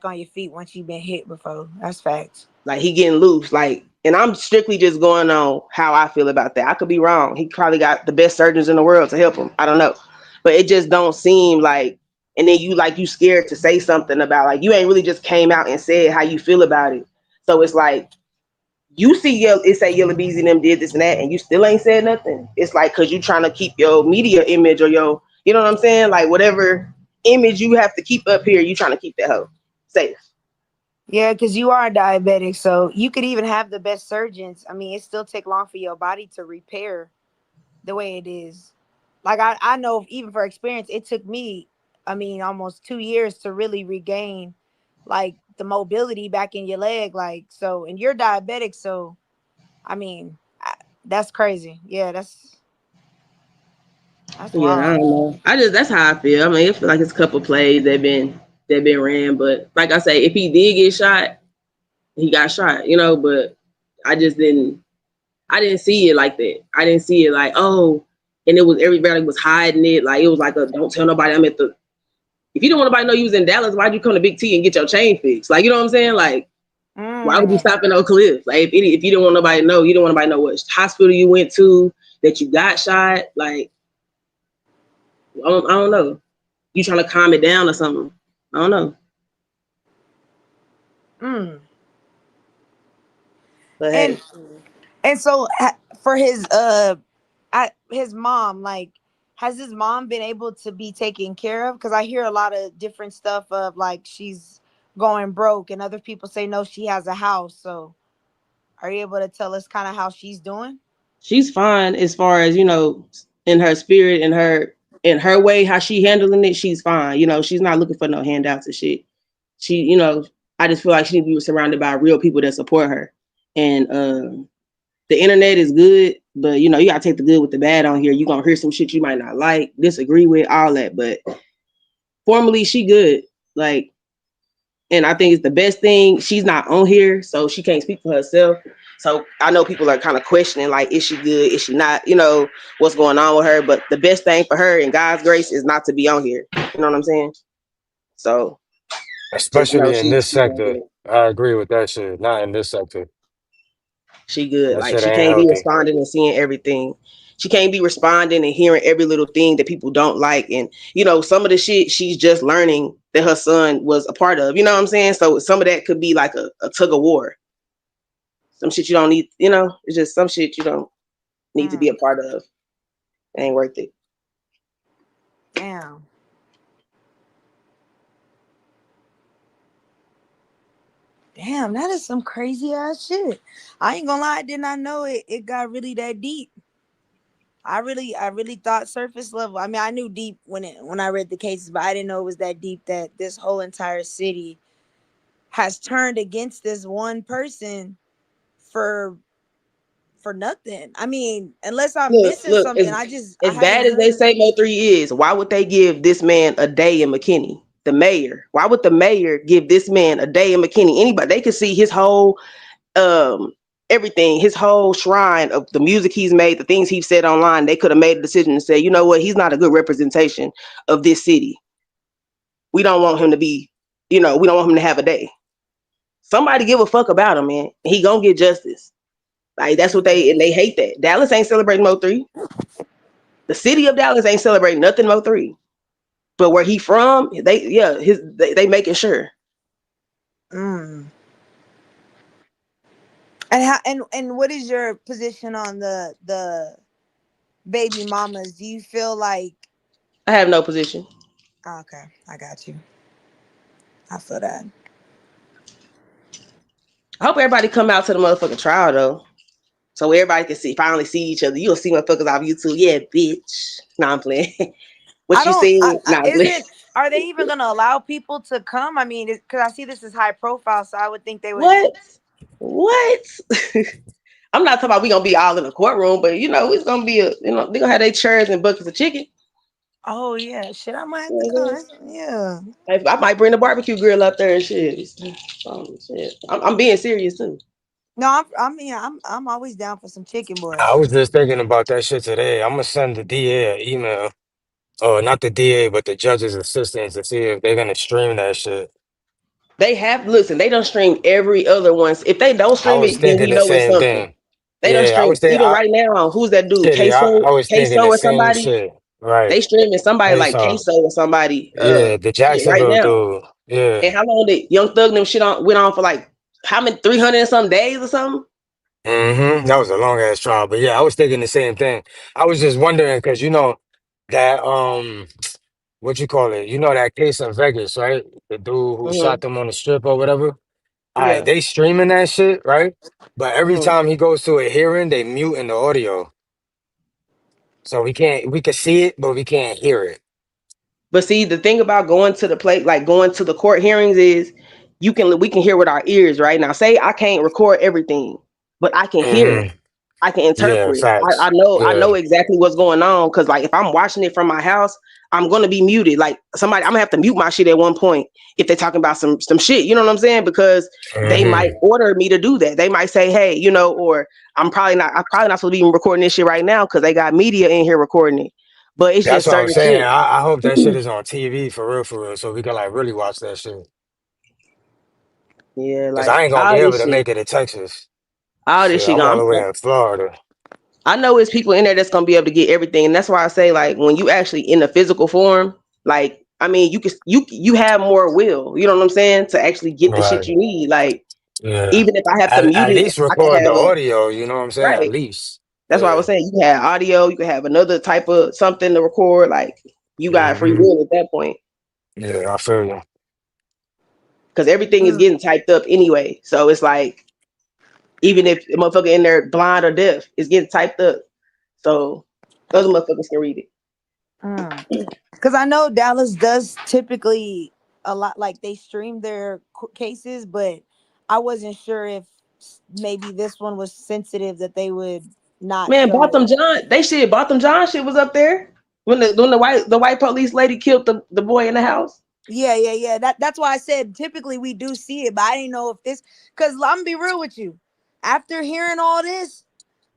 on your feet once you've been hit before. That's facts. Like he getting loose, like, and I'm strictly just going on how I feel about that. I could be wrong. He probably got the best surgeons in the world to help him. I don't know, but it just don't seem like. And then you scared to say something about, like, you ain't really just came out and said how you feel about it. So it's like you see it say Yellow Beezy and them did this and that, and you still ain't said nothing. It's like because you trying to keep your media image or your, you know what I'm saying, like whatever image you have to keep up here, you trying to keep that hoe safe. Yeah, because you are diabetic, so you could even have the best surgeons. I mean, it still take long for your body to repair the way it is. Like I know, even for experience, it took me, I mean, almost 2 years to really regain like the mobility back in your leg. Like, so, and you're diabetic, so I mean, that's crazy. Yeah, that's Yeah, I wild. don't know. That's how I feel. I mean, I feel like it's a couple plays that been that been ran. But like I say, if he did get shot, he got shot, you know. But I didn't see it like that. I didn't see it like, oh, and it was everybody was hiding it. Like it was like a don't tell nobody I'm at the. If you don't want nobody to know you was in Dallas, why'd you come to Big T and get your chain fixed? Like, you know what I'm saying? Like, why would you stop in Oak Cliff? Like, if you didn't want nobody to know, you don't want nobody to know what hospital you went to, that you got shot. Like, I don't know. You trying to calm it down or something? I don't know. But hey. And so for his mom, like, has his mom been able to be taken care of? Because I hear a lot of different stuff of like she's going broke, and other people say no, she has a house. So, are you able to tell us kind of how she's doing? She's fine as far as, you know, in her spirit and her way, how she handling it. She's fine. You know, she's not looking for no handouts and shit. She, you know, I just feel like she needs to be surrounded by real people that support her. And the internet is good, but you know, you gotta take the good with the bad on here. You're gonna hear some shit you might not like, disagree with, all that. But formally, she good. Like, and I think it's the best thing. She's not on here, so she can't speak for herself. So I know people are kind of questioning, like, is she good? Is she not? You know, what's going on with her? But the best thing for her, in God's grace, is not to be on here. You know what I'm saying? So, just know Especially in this sector. I agree with that shit. Not in this sector. She good. That like, shit she ain't can't be healthy. responding and seeing everything. She can't be responding and hearing every little thing that people don't like. And, you know, some of the shit she's just learning that her son was a part of. You know what I'm saying? So some of that could be like a tug of war. Some shit you don't need, you know, it's just some shit you don't need to be a part of. It ain't worth it. Damn. Damn, that is some crazy ass shit. I ain't gonna lie, I did not know it got really that deep. I really thought surface level. I mean, I knew deep when I read the cases, but I didn't know it was that deep that this whole entire city has turned against this one person for nothing. I mean, unless I'm missing something, as bad as they say Mo3 is, why would they give this man a day in McKinney? The mayor. Why would the mayor give this man a day in McKinney? Anybody, they could see his whole everything, his whole shrine of the music he's made, the things he's said online. They could have made a decision and say, you know what, he's not a good representation of this city. We don't want him to be, you know, we don't want him to have a day. Somebody give a fuck about him, man. He gonna get justice. Like, that's what they hate that. Dallas ain't celebrating Mo3. The city of Dallas ain't celebrating nothing Mo3. But where he from, they making sure. And how and what is your position on the baby mamas? Do you feel like I have no position? Okay, I got you. I feel that. I hope everybody come out to the motherfucking trial though, so everybody can finally see each other. You'll see motherfuckers off YouTube. Yeah, bitch. Nah, I'm playing. What you saying? Are they even gonna allow people to come? I mean, because I see this is high profile, so I would think they would. What? I'm not talking about we gonna be all in the courtroom, but you know, it's gonna be they're gonna have their chairs and buckets of chicken. Oh yeah, shit! I might have to come. Yeah, I might bring the barbecue grill up there and shit. Shit. I'm being serious too. No, I'm always down for some chicken, boy. I was just thinking about that shit today. I'm gonna send the DA an email. Oh, not the DA, but the judge's assistants to see if they're gonna stream that shit. They don't stream every other one. If they don't I stream was it, then thinking we the know it's same something. thing. They don't Yeah, I stream was thinking. even right now. Who's that dude? Shitty, Queso, I was thinking the or same somebody. shit. Right. They streaming somebody like Queso. Queso or somebody. Yeah, the Right Jacksonville now. dude. Yeah. And how long did Young Thug and them shit went on for? Like how many 300 and some days or something? That was a long ass trial, but yeah, I was thinking the same thing. I was just wondering because you know that what you call it? You know that case in Vegas, right? The dude who shot them on the strip or whatever. All right, they streaming that shit, right? But every time he goes to a hearing, they muting the audio, so we can see it, but we can't hear it. But see, the thing about going to the court hearings is we can hear with our ears right now. Say I can't record everything, but I can hear. I can Yeah, interpret. facts. I know Yeah. exactly what's going on because like if I'm watching it from my house, I'm gonna be muted. Like I'm gonna have to mute my shit at one point if they're talking about some shit. You know what I'm saying? Because they might order me to do that. They might say, hey, or I'm probably not supposed to be even recording this shit right now because they got media in here recording it. But it's That's just what I'm certain saying. shit. I hope that shit is on TV for real, so we can like really watch that shit. Yeah, Cause like I ain't gonna be all able this to shit. make it to Texas. All this Shit, shit I'm all gonna the way in Florida. I know it's people in there that's gonna be able to get everything, and that's why I say like when you actually in the physical form, like I mean you have more will, you know what I'm saying, to actually get the shit Right. you need. Like Yeah. even if I have to mute At it, least I can record the have a audio, you know what I'm saying? At right. least. That's why I Yeah. was saying you can have audio, you can have another type of something to record. Like you got free will at that point Yeah, I feel you. because everything is getting typed up anyway. So it's like even if the motherfucker in there blind or deaf, it's getting typed up. So those motherfuckers can read it. Because I know Dallas does typically a lot, like they stream their cases, but I wasn't sure if maybe this one was sensitive that they would not Man, show Botham it. John, Botham John shit was up there when the white police lady killed the boy in the house. Yeah. That's why I said typically we do see it, but I didn't know if this, because I'm gonna be real with you. After hearing all this,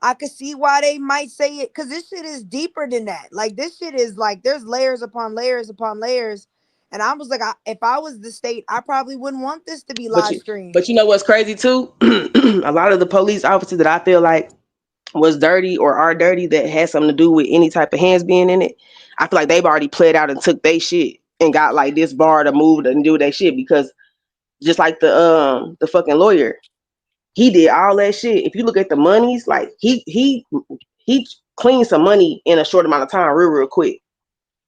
I could see why they might say it, because this shit is deeper than that. Like this shit is like there's layers upon layers upon layers. And I was like, if I was the state, I probably wouldn't want this to be live streamed. But you know what's crazy too? A lot of the police officers that I feel like was dirty or are dirty that had something to do with any type of hands being in it, I feel like they've already played out and took their shit and got like this bar to move and do their shit because just like the fucking lawyer, he did all that shit. If you look at the monies, like he cleaned some money in a short amount of time, real quick.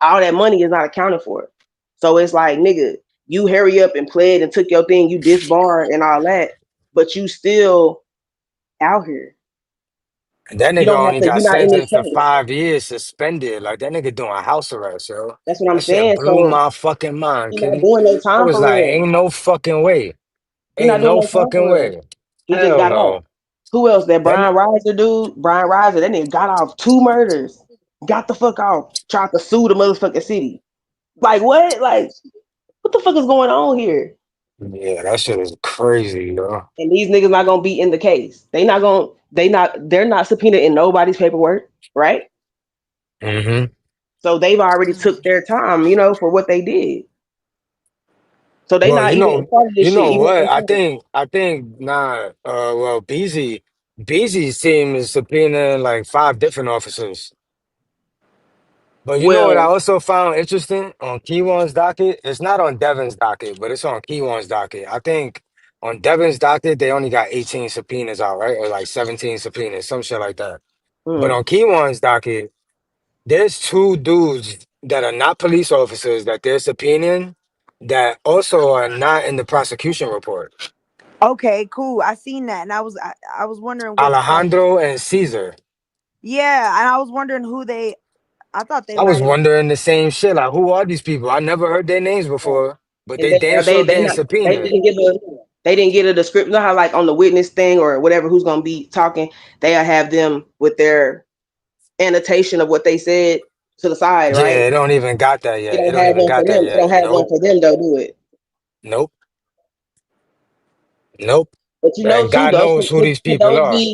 All that money is not accounted for. So it's like, nigga, you hurry up and played and took your thing, you disbarred and all that, but you still out here. And that You nigga don't have only to, got you're not in this sentenced to case. 5 years suspended. Like that nigga doing house arrest, yo. That's what I'm That shit saying. blew So my fucking mind, you're not kitty. doing no I time was for like, real. ain't no fucking way. You're not Ain't doing no no time fucking for real. way. He just Hell got off. no. Who else? That That Brian Reiser dude? Brian Reiser, that nigga got off 2 murders. Got the fuck off. Tried to sue the motherfucking city. Like what? Like, what the fuck is going on here? yeah, that shit is crazy, yo. And these niggas not gonna be in the case. They're not subpoenaed in nobody's paperwork, right? So they've already took their time, for what they did. So they Well, not even a part of you this shit, know even what? if they I think well, BZ's team is subpoenaing like 5 different officers. But you know what I well, also found interesting on Kiwan's docket? It's not on Devin's docket, but it's on Kiwan's docket. I think on Devin's docket, they only got 18 subpoenas out, right? Or like 17 subpoenas, some shit like that. But on Kiwan's docket, there's 2 dudes that are not police officers that they're subpoenaing that also are not in the prosecution report. Okay, cool. I seen that, and I was wondering which Alejandro and Caesar. Yeah, and I was wondering who they. I thought they I was might have. wondering the same shit. Like, who are these people? I never heard their names before, but and they damn they sure they getting not they subpoenaed. didn't get a description. You know how like on the witness thing or whatever, who's gonna be talking, they'll have them with their annotation of what they said to the side, Yeah, right? it don't even got that They yet. It don't don't have even one for got that them. They don't yet. have one Nope. for them though, do it? Nope. Nope. But And too God though, knows who these people are.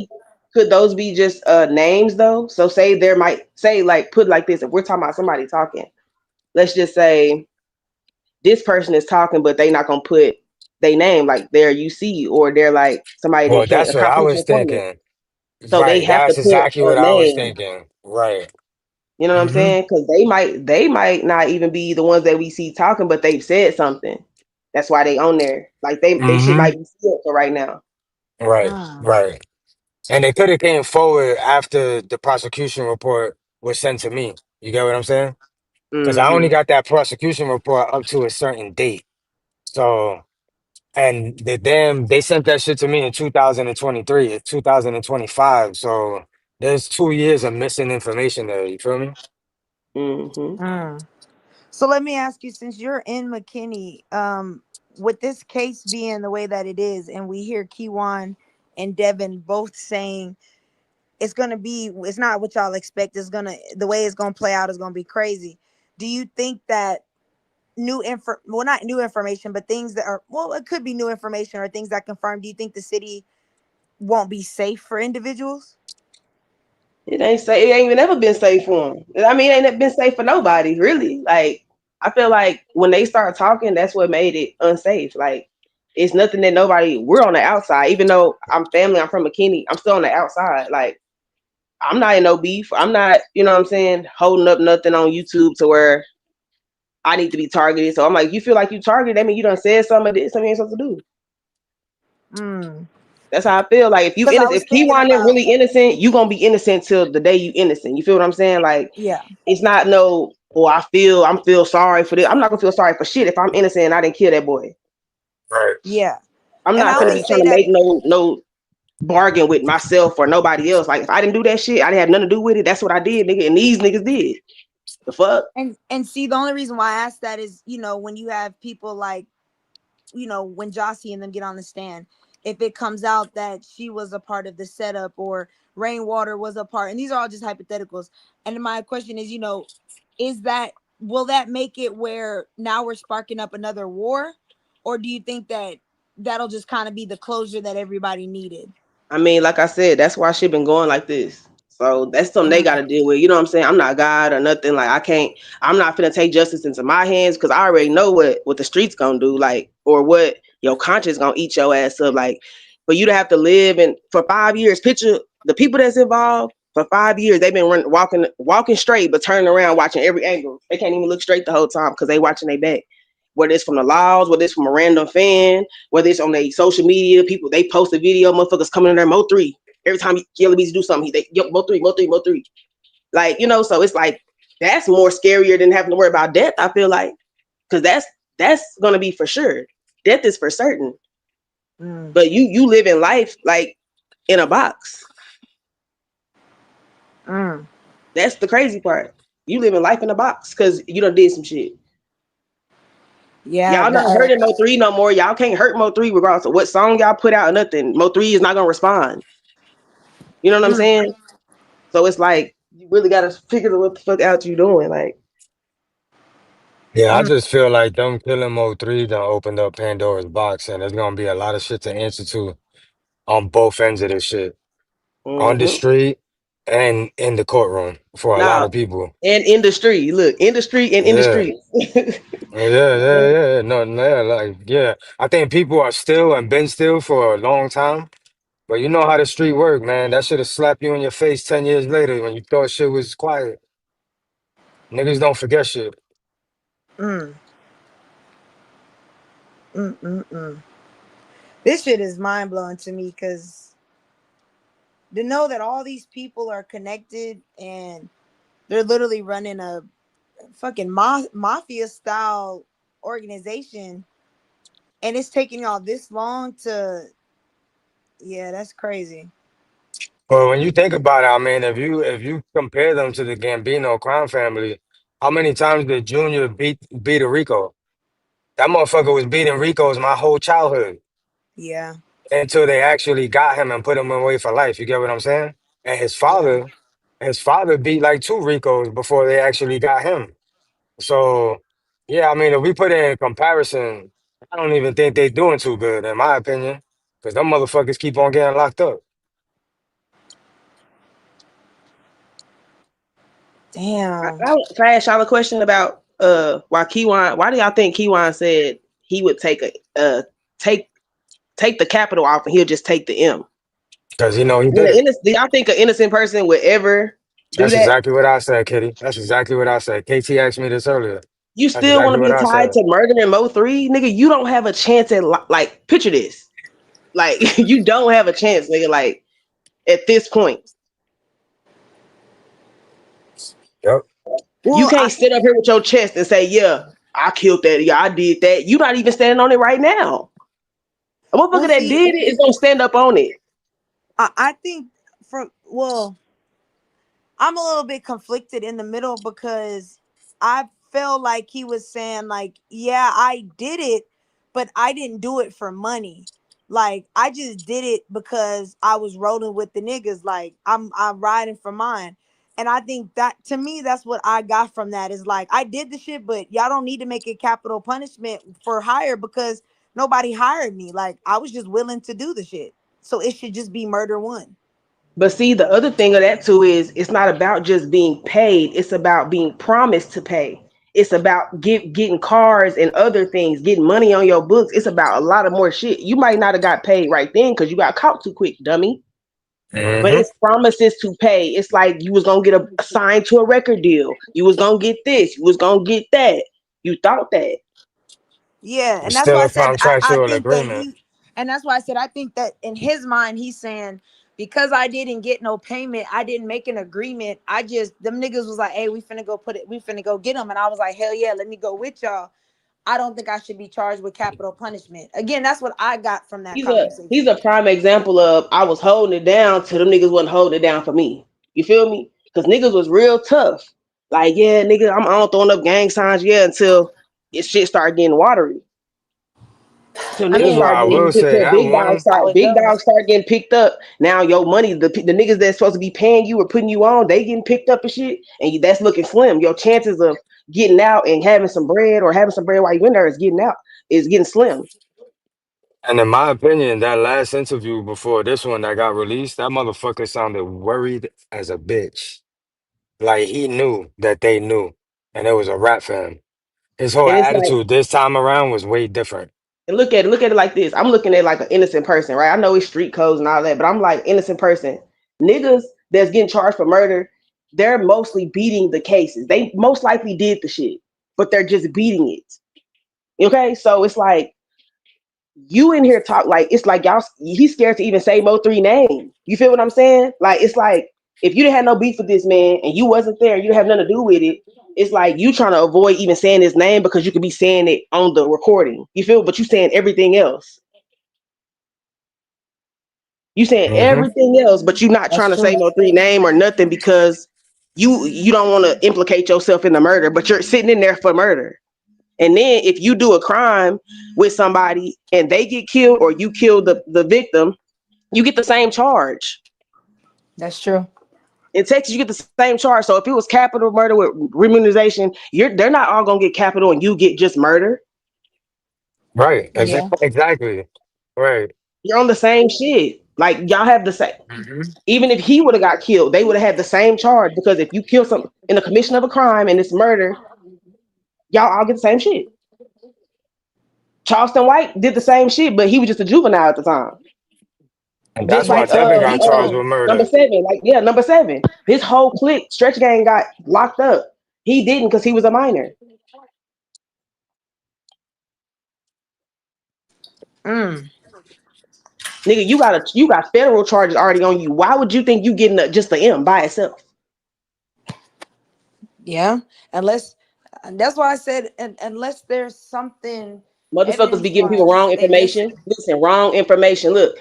could those be just names though? So say there might say like put like this, if we're talking about somebody talking, let's just say this person is talking, but they not gonna put they name like their UC or they're like somebody that Well, can't that's a what I confidential was informant. thinking. So they Right. have to That's put exactly a what I was name. thinking. Right. You know what I'm Mm-hmm. saying? Because they might not even be the ones that we see talking, but they've said something. That's why they on there. Like they shit Mm-hmm. might be sealed for right now. Right. Right. And they could have came forward after the prosecution report was sent to me. You get what I'm saying? Because I only Mm-hmm. got that prosecution report up to a certain date. So, and they sent that shit to me in 2023. It's 2025. So there's 2 years of missing information there. You feel me? Mm-hmm. So let me ask you, since you're in McKinney, with this case being the way that it is, and we hear Kiwan and Devin both saying it's not what y'all expect. The way it's gonna play out is gonna be crazy. Do you think that not new information, but things that are, well, it could be new information or things that confirm, do you think the city won't be safe for individuals? It ain't safe. It ain't even ever been safe for them. I mean, it ain't been safe for nobody, really. Like, I feel like when they start talking, that's what made it unsafe. Like, it's nothing that we're on the outside. Even though I'm family, I'm from McKinney, I'm still on the outside. Like, I'm not in no beef. I'm not, you know what I'm saying, holding up nothing on YouTube to where I need to be targeted. So I'm like, you feel like you targeted, that mean you done said something you ain't supposed to do. That's how I feel. Like, if if Kiwan is really innocent, you gonna be innocent till the day you innocent. You feel what I'm saying? Like, yeah, it's not no, I feel sorry for this. I'm not gonna feel sorry for shit if I'm innocent and I didn't kill that boy. Right. Yeah. I'm not gonna be trying to make no bargain with myself or nobody else. Like, if I didn't do that shit, I didn't have nothing to do with it. That's what I did, nigga. And these niggas did. The fuck? And see, the only reason why I asked that is, when you have people like, when Josie and them get on the stand, if it comes out that she was a part of the setup or Rainwater was a part, and these are all just hypotheticals. And my question is, will that make it where now we're sparking up another war? Or do you think that that'll just kind of be the closure that everybody needed? I mean, like I said, that's why shit been going like this. So that's something they got to deal with. You know what I'm saying? I'm not God or nothing. Like, I'm not finna take justice into my hands because I already know what the streets gonna do, like, or what your conscience gonna eat your ass up. Like, for you to have to live for 5 years, picture the people that's involved for 5 years, they've been walking straight, but turning around, watching every angle. They can't even look straight the whole time because they watching their back. Whether it's from the laws, whether it's from a random fan, whether it's on their social media, people, they post a video, motherfuckers coming in there, Mo3. Every time Yellow Beats do something, Mo3, Mo3, Mo3. Like, so it's like, that's more scarier than having to worry about death, I feel like. Because that's going to be for sure. Death is for certain. But you live in life, like, in a box. That's the crazy part. You live in life in a box because you done did some shit. Yeah, y'all not hurting Mo3 no more. Y'all can't hurt Mo3 regardless of what song y'all put out or nothing. Mo3 is not gonna respond. You know what I'm saying? So it's like, you really gotta figure what the fuck out you doing. Like, yeah, I just feel like them killing Mo3 done opened up Pandora's box, and there's gonna be a lot of shit to answer to on both ends of this shit. On the street and in the courtroom for a lot of people. And industry. Look, industry and industry. Yeah. No, like, yeah. I think people are still and been still for a long time. But you know how the street work, man. That should have slapped you in your face 10 years later when you thought shit was quiet. Niggas don't forget shit. This shit is mind blowing to me because to know that all these people are connected and they're literally running a fucking mafia style organization, and it's taking y'all this long to, that's crazy. Well, when you think about it, I mean, if you compare them to the Gambino crime family, how many times did Junior beat a Rico? That motherfucker was beating Ricos my whole childhood. Yeah. Until they actually got him and put him away for life. You get what I'm saying? And his father beat like 2 Ricos before they actually got him. So, yeah, I mean, if we put it in comparison, I don't even think they're doing too good, in my opinion, because them motherfuckers keep on getting locked up. Damn. Can I ask y'all a question about why Kiwan? Why do y'all think Kiwan said he would take the capital off and he'll just take the M? Because he did it. Do y'all think an innocent person would ever do That's that? exactly what I said, Kitty. That's exactly what I said. KT asked me this earlier. You That's still want exactly to what be I tied said. to murdering Mo3? Nigga, you don't have a chance at, like, picture this. Like, you don't have a chance, nigga, like, at this point. Yep. You can't sit up here with your chest and say, yeah, I killed that. Yeah, I did that. You're not even standing on it right now. A motherfucker that did it is going to stand up on it. I think I'm a little bit conflicted in the middle because I felt like he was saying, like, yeah, I did it, but I didn't do it for money. Like, I just did it because I was rolling with the niggas. Like, I'm riding for mine. And I think that, to me, that's what I got from that, is like, I did the shit, but y'all don't need to make it capital punishment for hire because nobody hired me. Like, I was just willing to do the shit. So it should just be murder one. But see, the other thing of that too is it's not about just being paid. It's about being promised to pay. It's about getting cars and other things, getting money on your books. It's about a lot of more shit. You might not have got paid right then because you got caught too quick, dummy. But it's promises to pay. It's like you was gonna get assigned to a record deal. You was gonna get this. You was gonna get that. You thought that. Yeah, and It's that's why still I a said I contractual think that agreement. and that's why I said I think that in his mind he's saying, because I didn't get no payment, I didn't make an agreement. I just, them niggas was like, hey, we finna go get him, and I was like, hell yeah, let me go with y'all. I don't think I should be charged with capital punishment. Again, that's what I got from that He's conversation. a prime example of I was holding it down till them niggas wasn't holding it down for me. You feel me? Because niggas was real tough. Like, yeah, nigga, I'm on throwing up gang signs, yeah, until it shit started getting watery. So I This is niggas mean, why start I getting, will say till that one. big dogs start getting picked up. Now your money, the niggas that's supposed to be paying you or putting you on, they getting picked up and shit, and that's looking slim. Your chances of getting out and having some bread or having some bread while you in there is getting slim. And in my opinion, that last interview before this one that got released, that motherfucker sounded worried as a bitch. Like he knew that they knew, and it was a rap for him. His whole And it's like, attitude this time around was way different. and look at it like this. I'm looking at like an innocent person, right? I know it's street codes and all that, but I'm like innocent person. Niggas that's getting charged for murder, they're mostly beating the cases. They most likely did the shit, but they're just beating it. Okay, so it's like you in here talk like it's like y'all. He's scared to even say Mo3 name. You feel what I'm saying? Like it's like if you didn't have no beef with this man and you wasn't there, you didn't have nothing to do with it. It's like you trying to avoid even saying his name because you could be saying it on the recording. You feel? But you saying everything else. You saying everything else, but you not that's trying to true. say Mo3 name or nothing because you don't want to implicate yourself in the murder, but you're sitting in there for murder. And then if you do a crime with somebody and they get killed or you kill the victim, you get the same charge. That's true. In Texas, you get the same charge. So if it was capital murder with remuneration, they're not all gonna get capital and you get just murder. Right. Yeah. Exactly. Right. You're on the same shit. Like y'all have the same. Even if he would have got killed, they would have had the same charge because if you kill some in the commission of a crime and it's murder, y'all all get the same shit. Charleston White did the same shit, but he was just a juvenile at the time. And Just that's why like Tevin got charged with number murder. 7, number 7. His whole clique, Stretch Gang, got locked up. He didn't because he was a minor. Nigga, you got federal charges already on you. Why would you think you getting just the M by itself? Yeah. Unless, that's why I said, unless there's something Motherfuckers be giving people evidence-wise wrong they information. missing. Listen, wrong information. Look,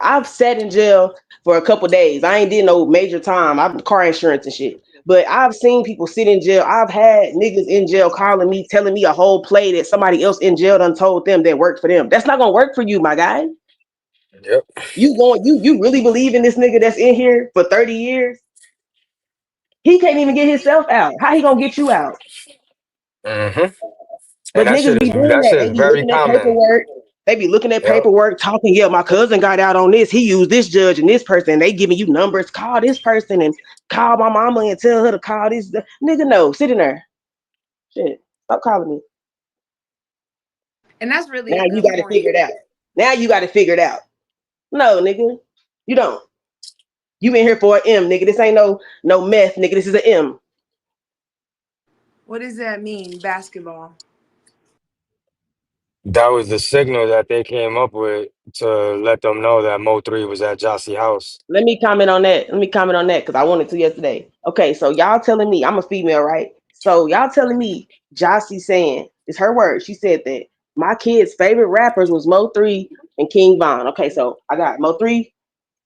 I've sat in jail for a couple days. I ain't did no major time. I've car insurance and shit. But I've seen people sit in jail. I've had niggas in jail calling me, telling me a whole play that somebody else in jail done told them that worked for them. That's not gonna work for you, my guy. Yep. You really believe in this nigga that's in here for 30 years? He can't even get himself out. How he gonna get you out? And But niggas be doing that that. shit They is be very looking at common. paperwork. They be looking at Yep. paperwork, talking, yeah, my cousin got out on this. He used this judge and this person. They giving you numbers. Call this person and call my mama and tell her to call this. Nigga, no. Sit in there. Shit. Stop calling me. And that's really Now a you good got to point. figure it out. Now you got to figure it out. No, nigga. You don't. You in here for an M, nigga. This ain't no meth, nigga. This is an M. What does that mean, basketball? That was the signal that they came up with to let them know that Mo3 was at Josie house. Let me comment on that. Because I wanted to yesterday. Okay, so y'all telling me I'm a female, right? So y'all telling me Josie saying, it's her word. She said that my kids' favorite rappers was Mo3 and King Von. Okay, so I got Mo3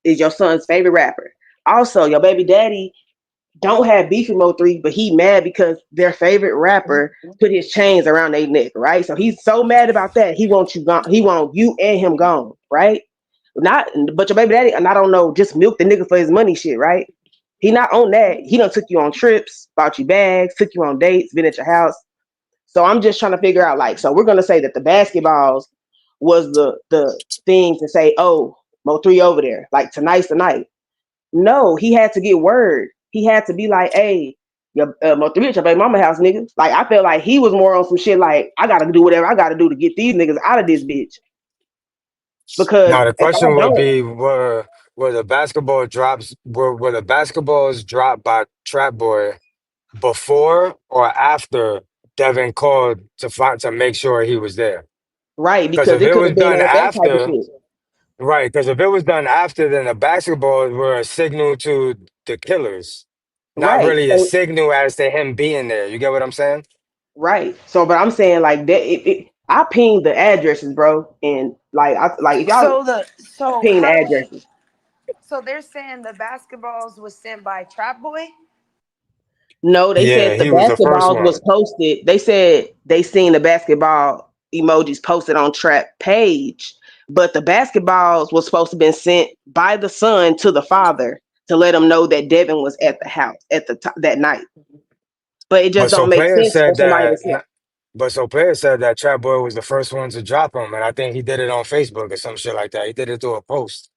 is your son's favorite rapper. Also, your baby daddy don't have beef with Mo3, but he mad because their favorite rapper put his chains around their neck, right? So he's so mad about that. He wants you gone. He want you and him gone, right? Not, but your baby daddy, and I don't know, just milk the nigga for his money shit, right? He not on that. He done took you on trips, bought you bags, took you on dates, been at your house. So I'm just trying to figure out, like, so we're gonna say that the basketballs was the thing to say, oh, Mo3 over there, like tonight's the night. No, he had to get word. He had to be like, hey, your Mo3 at your baby mama house, nigga. Like, I felt like he was more on some shit like, I gotta do whatever I gotta do to get these niggas out of this bitch. Because Now the if I question would don't, be, were the basketball drops were the basketballs dropped by Trap Boy before or after Devin called to make sure he was there? right, Because because if it it could was have been done on that type of after, shit. right? Because if it was done after, then the basketballs were a signal to the killers, not Right. really a So signal as to him being there. You get what I'm saying? right. So but I'm saying like that I pinged the addresses, bro. And like if y'all So ping the how do we? addresses. So they're saying the basketballs was sent by Trap Boy. No, they Yeah, said the he was the first basketballs one. was posted. They said they seen the basketball emojis posted on Trap page, but the basketballs was supposed to been sent by the son to the father to let him know that Devin was at the house at the that night. But it just But so don't make player sense for said somebody to that. say, But so player said that Trap Boy was the first one to drop him, and I think he did it on Facebook or some shit like that. He did it through a post.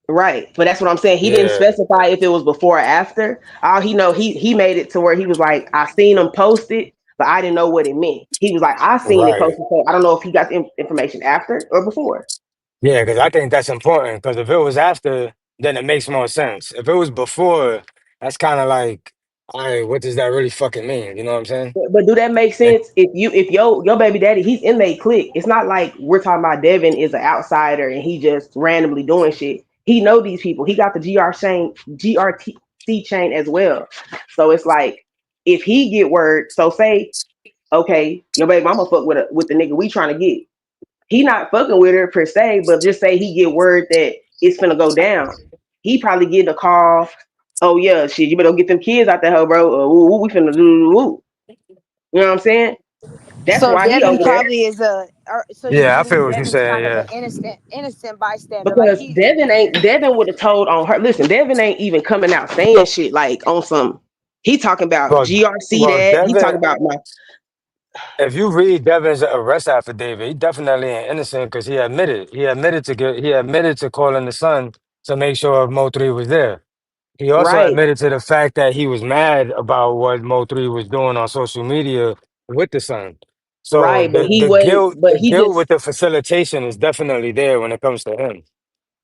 right. But that's what I'm saying. He didn't Yeah, specify if it was before or after. All he know, he made it to where he was like, I seen him post it, but I didn't know what it meant. He was like, I seen it right. posted, so I don't know if he got the information after or before. Yeah, because I think that's important. Because if it was after, then it makes more sense. If it was before, that's kind of like, all right, what does that really fucking mean? You know what I'm saying? But do that make And, sense? If your baby daddy, he's in they clique. It's not like we're talking about Devin is an outsider and he just randomly doing shit. He know these people. He got the GRC chain as well. So it's like if he get word, so say, okay, your baby mama fuck with the nigga we trying to get. He not fucking with her per se, but just say he get word that it's finna go down. He probably get a call. Oh yeah, shit, you better go get them kids out there, bro. We finna do. You know what I'm saying? That's So why he Devin over there. probably is a. So you yeah, I feel believe what you're Devin's saying. kind of Yeah. an innocent bystander, like Because he. Devin would have told on her. Listen, Devin ain't even coming out saying shit like on some. He talking about Well, GRC well, that. He Devin, talking about my if you read Devin's arrest affidavit, he definitely ain't innocent because he admitted. He admitted to calling the son to make sure Mo3 was there. He also right, admitted to the fact that he was mad about what Mo3 was doing on social media with the son. So right. But the he the wasn't. guilt But the he guilt with just the facilitation is definitely there when it comes to him.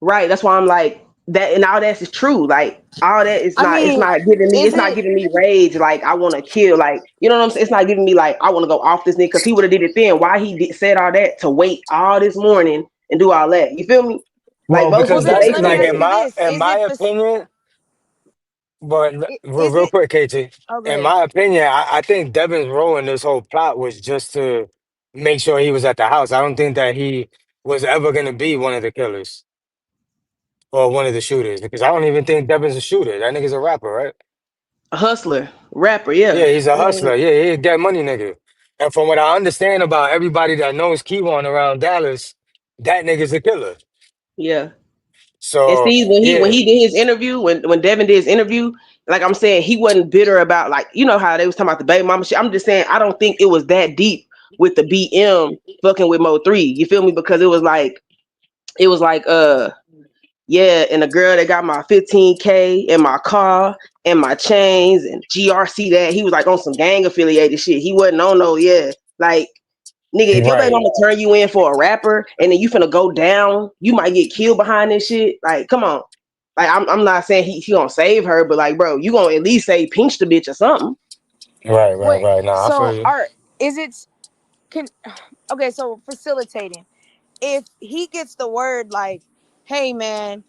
right. That's why I'm like that, and all that is true. Like all that is I not. It's mean, not giving me. is It's not it? giving me rage. Like I want to kill. Like you know what I'm saying. It's not giving me like I want to go off this nigga because he would have did it then. Why said all that to wait all this morning and do all that? You feel me? Like Well, most Well, because people, then that's they let me like feel ask you this: in Is my it? opinion, but Is real it? quick, KT, Oh, go in ahead. my opinion, I think Devin's role in this whole plot was just to make sure he was at the house. I don't think that he was ever gonna be one of the killers or one of the shooters because I don't even think Devin's a shooter. That nigga's a rapper, right? a hustler, rapper. Yeah, Yeah. he's a I mean, hustler. Yeah, he's a get money nigga. And from what I understand about everybody that knows Kiwan around Dallas, that nigga's a killer. yeah. And So see, when yeah, he did his interview, when Devin did his interview, like I'm saying, he wasn't bitter about like you know how they was talking about the baby mama shit. I'm just saying I don't think it was that deep with the BM fucking with Mo3. You feel me? Because it was like yeah, and the girl that got my 15K and my car and my chains and GRC that he was like on some gang affiliated shit. He wasn't on no like nigga, if your baby right, mama turn you in for a rapper and then you finna go down, you might get killed behind this shit. Like, come on. Like, I'm not saying he gonna save her, but like, bro, you gonna at least say pinch the bitch or something. Wait. right. Nah, I feel So, you. Art, is it? Can okay. So facilitating. If he gets the word like, "Hey, man,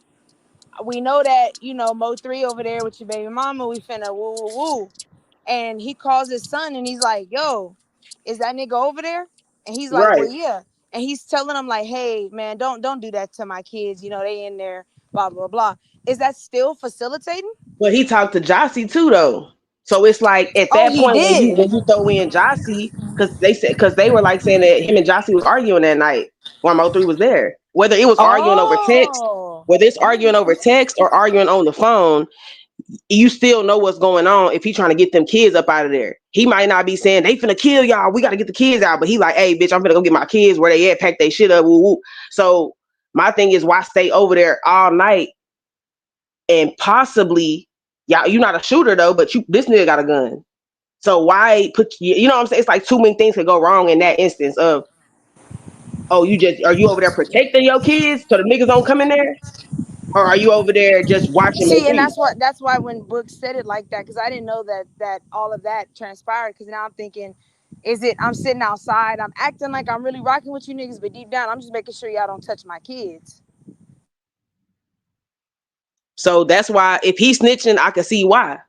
we know that Mo3 over there with your baby mama. We finna woo woo woo," and he calls his son and he's like, "Yo, is that nigga over there?" And he's like, Right. "Well, yeah." And he's telling him like, "Hey, man, don't do that to my kids. They in there, blah blah blah." Is that still facilitating? But he talked to Josie too, though. So it's like at Oh, that he point did. when you throw in Josie, because they were like saying that him and Josie was arguing that night while Mo3 was there. Whether it was arguing over text, Oh. whether it's arguing over text or arguing on the phone, you still know what's going on if he trying to get them kids up out of there. He might not be saying they finna kill y'all, we gotta get the kids out, but he like, hey bitch, I'm finna go get my kids where they at, pack they shit up, woo woo. So my thing is, why stay over there all night and possibly y'all, you not a shooter though, but this nigga got a gun. So why put you know what I'm saying? It's like too many things could go wrong in that instance of, oh, are you over there protecting your kids so the niggas don't come in there? Or are you over there just watching See, and Mo3? that's why when Book said it like that, because I didn't know that all of that transpired. Because now I'm thinking, is it I'm sitting outside, I'm acting like I'm really rocking with you niggas, but deep down I'm just making sure y'all don't touch my kids. So that's why if he's snitching, I can see why.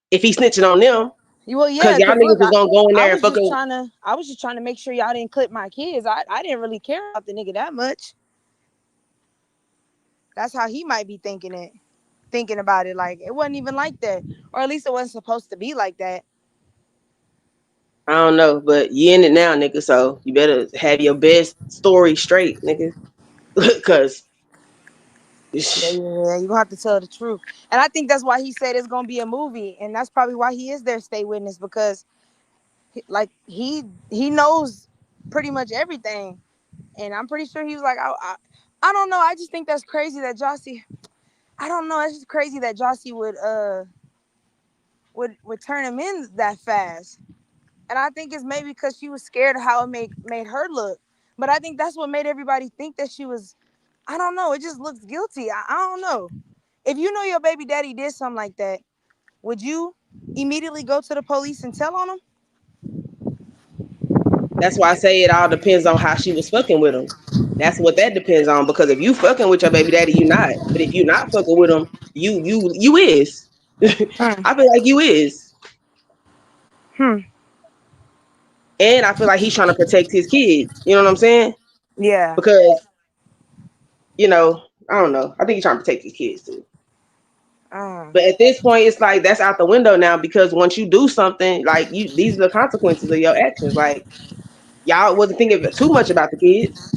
If he's snitching on them, Well, because yeah, y'all because niggas look, was gonna go in there and fucking. I was just trying to make sure y'all didn't clip my kids. I didn't really care about the nigga that much. That's how he might be thinking about it. Like it wasn't even like that, or at least it wasn't supposed to be like that. I don't know, but you in it now, nigga. So you better have your best story straight, nigga. Because Yeah, you gonna have to tell the truth. And I think that's why he said it's gonna be a movie, and that's probably why he is their state witness, because like he knows pretty much everything. And I'm pretty sure he was like, I don't know. I just think that's crazy that Josie. I don't know. It's just crazy that Josie would turn him in that fast. And I think it's maybe because she was scared of how it made her look. But I think that's what made everybody think that she was. I don't know. It just looks guilty. I don't know. If you know your baby daddy did something like that, would you immediately go to the police and tell on him? that's why I say it all depends on how she was fucking with him. That's what that depends on. Because if you fucking with your baby daddy, you not. But if you not fucking with him, you is. I feel like you is. And I feel like he's trying to protect his kids. You know what I'm saying? Yeah. Because, I don't know. I think he's trying to protect his kids too. But at this point, it's like that's out the window now, because once you do something, like these are the consequences of your actions. Like y'all wasn't thinking too much about the kids.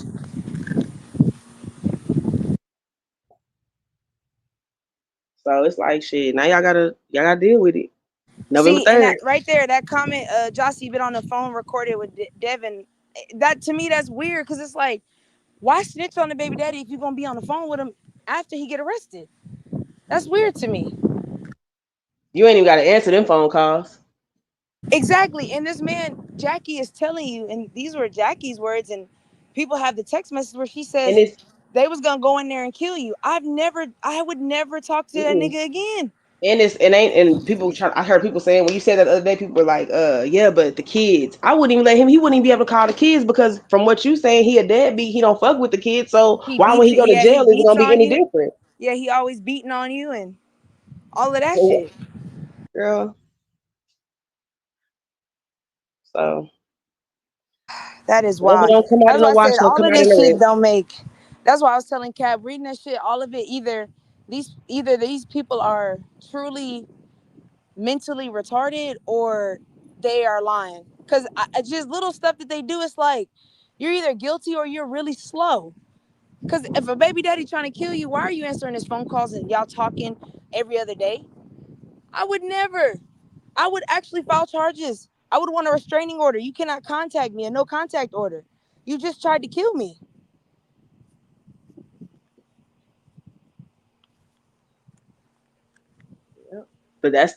So it's like shit. Now y'all gotta deal with it. November See, and 3rd. that right there, that comment, Josie been on the phone recorded with Devin. That to me, that's weird, because it's like, why snitch on the baby daddy if you're gonna be on the phone with him after he get arrested? That's weird to me. You ain't even gotta answer them phone calls. Exactly. And this man, Jackie, is telling you, and these were Jackie's words, and people have the text message where she says they was gonna go in there and kill you. I would never talk to that nigga again. And people I heard people saying, when you said that the other day, people were like, yeah, but the kids. I wouldn't even let him, he wouldn't even be able to call the kids, because from what you saying, he a deadbeat, he don't fuck with the kids. So why when he go to jail is it gonna be any different? Yeah, he always beating on you and all of that So, shit. girl. So that is whatever wild. don't come out That's of the why I wash said don't all come of out in this the shit red. don't make. That's why I was telling Cap, reading that shit, all of it, either these people are truly mentally retarded or they are lying. Cause just little stuff that they do, it's like you're either guilty or you're really slow. Cause if a baby daddy trying to kill you, why are you answering his phone calls and y'all talking every other day? I would never. I would actually file charges. I would want a restraining order. You cannot contact me, a no contact order. You just tried to kill me. But at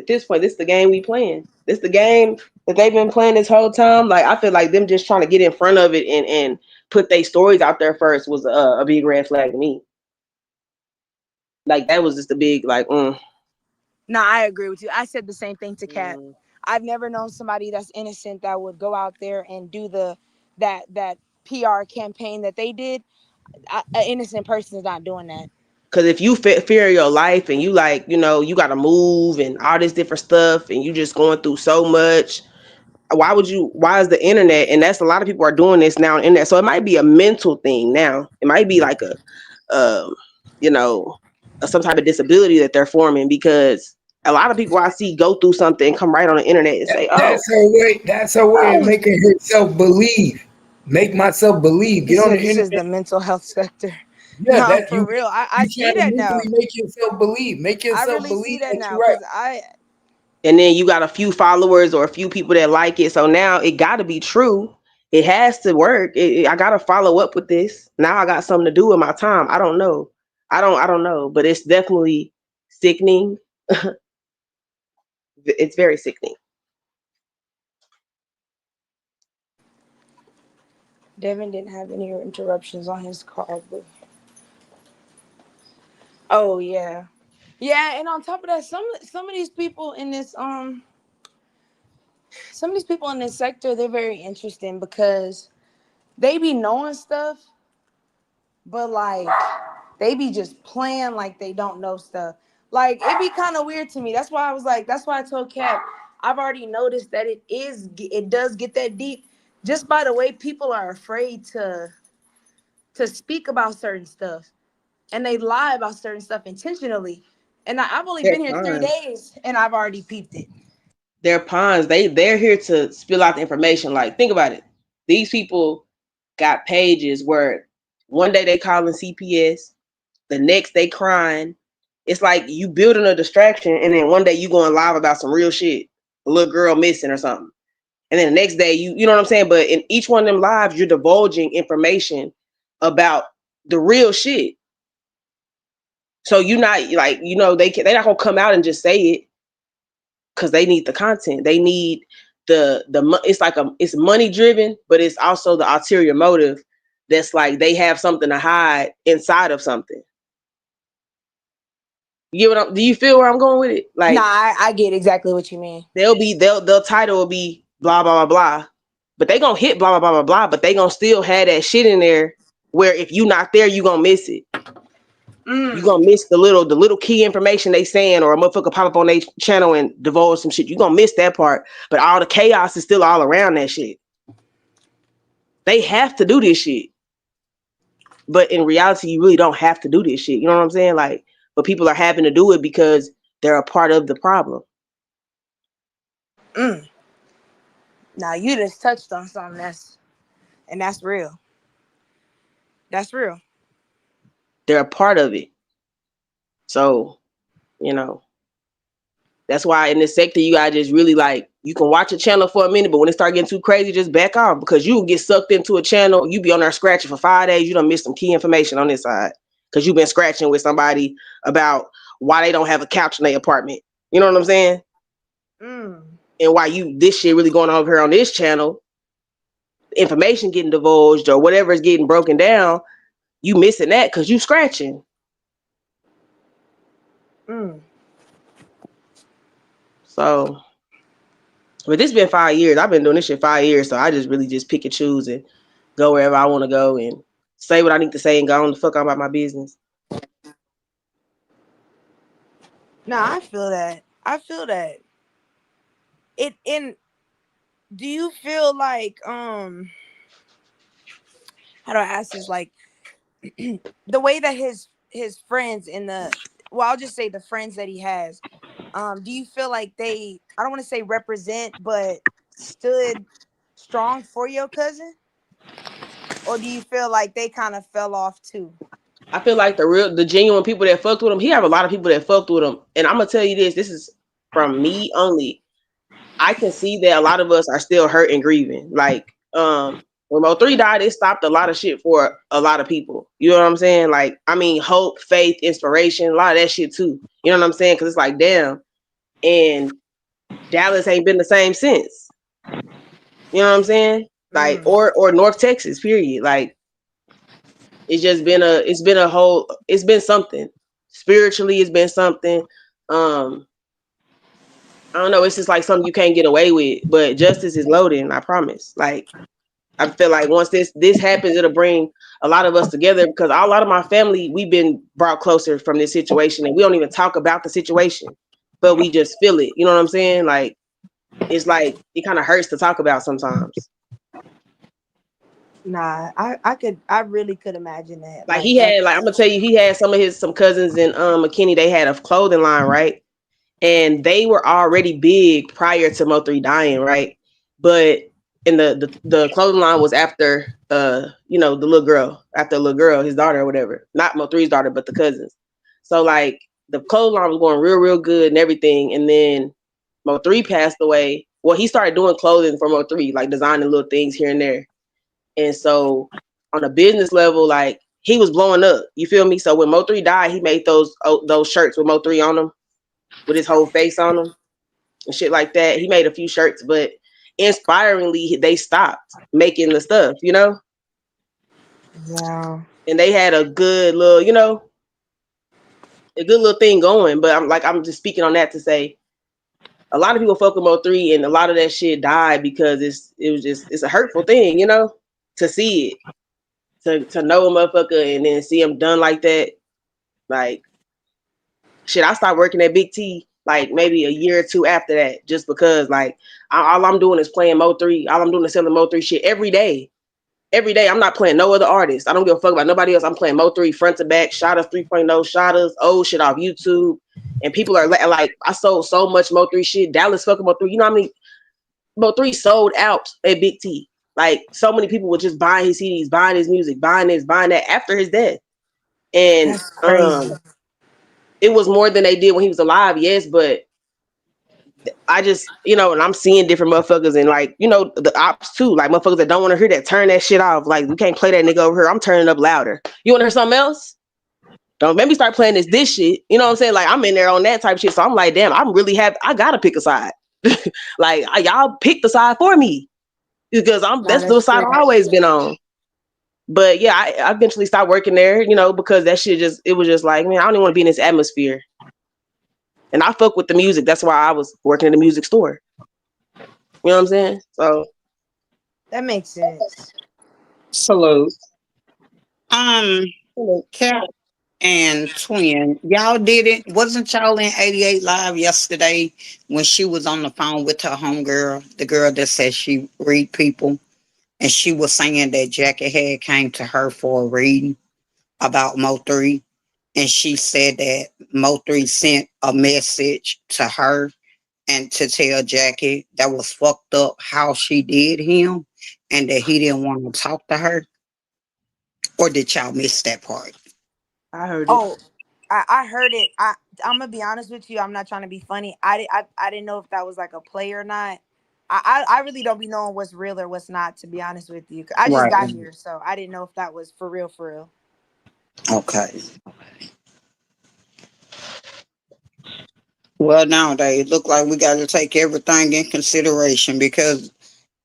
this point, this is the game we playing. This the game that they've been playing this whole time. Like, I feel like them just trying to get in front of it and put their stories out there first was a big red flag to me. Like, that was just a big, like, No, I agree with you. I said the same thing to Kat. I've never known somebody that's innocent that would go out there and do that PR campaign that they did. An innocent person is not doing that. Because if you fear your life and you like, you got to move and all this different stuff and you just going through so much, why is the internet, and that's a lot of people are doing this now on the internet. So it might be a mental thing now. It might be like some type of disability that they're forming, because A lot of people I see go through something and come right on the internet and say, "Oh, that's her way of making herself believe. Make myself believe. Get on the This is the internet. mental health sector. Yeah, No, that for real. I you see try to that now. mentally make yourself believe. Make I yourself really believe see that that now you're right. because I and then you got a few followers or a few people that like it. So now it got to be true. It has to work. I got to follow up with this. Now I got something to do with my time. I don't know. I don't know. But it's definitely sickening. It's very sickening. Devin didn't have any interruptions on his call, but oh yeah. Yeah, and on top of that, some of these people in this some of these people in this sector, they're very interesting because they be knowing stuff, but like they be just playing like they don't know stuff. Like it be kind of weird to me. That's why I told Cap, I've already noticed that it does get that deep just by the way people are afraid to speak about certain stuff, and they lie about certain stuff intentionally. And I've only They're been here 3 pawns. days and I've already peeped it. They're pawns. They're here to spill out the information. Like, think about it. These people got pages where one day they calling CPS, the next they crying. It's like you building a distraction, and then one day you going live about some real shit, a little girl missing or something, and then the next day you know what I'm saying. But in each one of them lives, you're divulging information about the real shit. So you not like they're not gonna come out and just say it because they need the content. They need the it's like it's money driven, but it's also the ulterior motive that's like they have something to hide inside of something. Do you feel where I'm going with it? Like, Nah, I get exactly what you mean. They'll title will be blah blah blah blah, but they gonna hit blah blah blah blah blah, but they gonna still have that shit in there where if you not there, you gonna miss it. You gonna miss the little key information they saying, or a motherfucker pop up on their channel and divulge some shit. You gonna miss that part, but all the chaos is still all around that shit. They have to do this shit, but in reality, you really don't have to do this shit. You know what I'm saying? Like, but people are having to do it because they're a part of the problem. Now you just touched on something that's real. That's real. They're a part of it. So, that's why in this sector, you gotta just really you can watch a channel for a minute, but when it start getting too crazy, just back off because you will get sucked into a channel. You be on there scratching for 5 days. You don't miss some key information on this side because you've been scratching with somebody about why they don't have a couch in their apartment. You know what I'm saying? And why this shit really going on over here on this channel, information getting divulged or whatever is getting broken down, you missing that because you scratching. So, but this been 5 years. I've been doing this shit 5 years, so I just really just pick and choose and go wherever I want to go and say what I need to say and go on the fuck on about my business. Nah, I feel that. Do you feel like how do I ask this? Like the way that his friends I'll just say the friends that he has, do you feel like they, I don't want to say represent, but stood strong for your cousin? Or do you feel like they kind of fell off too? I feel like the genuine people that fucked with him, he have a lot of people that fucked with him. And I'm gonna tell you this is from me only. I can see that a lot of us are still hurt and grieving. Like, when Mo3 died, it stopped a lot of shit for a lot of people. You know what I'm saying? Like, I mean, hope, faith, inspiration, a lot of that shit too. You know what I'm saying? Because it's like, damn. And Dallas ain't been the same since. You know what I'm saying? Like, or North Texas, period. Like, it's been something. Spiritually, it's been something. I don't know. It's just like something you can't get away with. But justice is loading. I promise. Like, I feel like once this happens, it'll bring a lot of us together because a lot of my family, we've been brought closer from this situation, and we don't even talk about the situation, but we just feel it. You know what I'm saying? Like, it's like it kind of hurts to talk about sometimes. Nah, I really could imagine that. I'm gonna tell you, he had some cousins in McKinney. They had a clothing line, right? and they were already big prior to Mo3 dying, right? But and the clothing line was after you know, the little girl, after the little girl, his daughter or whatever. Not Mo3's daughter, but the cousins. So like the clothing line was going real good and everything. And then Mo3 passed away. Well, he started doing clothing for Mo3, like designing little things here and there. And so on a business level, like he was blowing up. You feel me? So when Mo3 died, he made those shirts with Mo3 on them, with his whole face on them and shit like that. He made a few shirts, but inspiringly, they stopped making the stuff, you know? Yeah. And they had a good little, you know, a good little thing going. But I'm just speaking on that to say a lot of people fuck with Mo3 and a lot of that shit died because it's a hurtful thing, you know, to see it, to know a motherfucker and then see him done like that. Like, shit, I stopped working at Big T like maybe a year or two after that, just because like all I'm doing is playing Mo3. All I'm doing is selling Mo3 shit every day. Every day, I'm not playing no other artist. I don't give a fuck about nobody else. I'm playing Mo3 front to back, Shotters 3.0, Shotters, old shit off YouTube. And people are like, I sold so much Mo3 shit. Dallas fucking Mo3. You know how many Mo3 sold out at Big T? Like, so many people were just buying his CDs, buying his music, buying this, buying that after his death. And That's crazy. it was more than they did when he was alive, yes, but I just, you know, and I'm seeing different motherfuckers and like, you know, the ops too, like motherfuckers that don't want to hear that, turn that shit off. Like, we can't play that nigga over here. I'm turning up louder. You want to hear something else? Don't make me start playing this shit. You know what I'm saying? Like, I'm in there on that type of shit. So I'm like, damn, I'm really happy. I gotta pick a side. Like, y'all pick the side for me because that's the side I've always been on. But yeah, I eventually stopped working there, you know, because that shit it was just like, man, I don't even want to be in this atmosphere. And I fuck with the music. That's why I was working in the music store. You know what I'm saying? So that makes sense. Salute. Cat and Twin, y'all did it. Wasn't y'all in 88 Live yesterday when she was on the phone with her homegirl, the girl that said she read people, and she was saying that Jackie had came to her for a reading about Mo3, and she said that Mo3 sent a message to her and to tell Jackie that was fucked up how she did him and that he didn't want to talk to her? Or did y'all miss that part? I heard it. Oh, I heard it. I'm gonna be honest with you. I'm not trying to be funny. I didn't know if that was like a play or not. I really don't be knowing what's real or what's not, to be honest with you. I just got here, so I didn't know if that was for real, for real. Okay. Well, nowadays, it look like we got to take everything in consideration because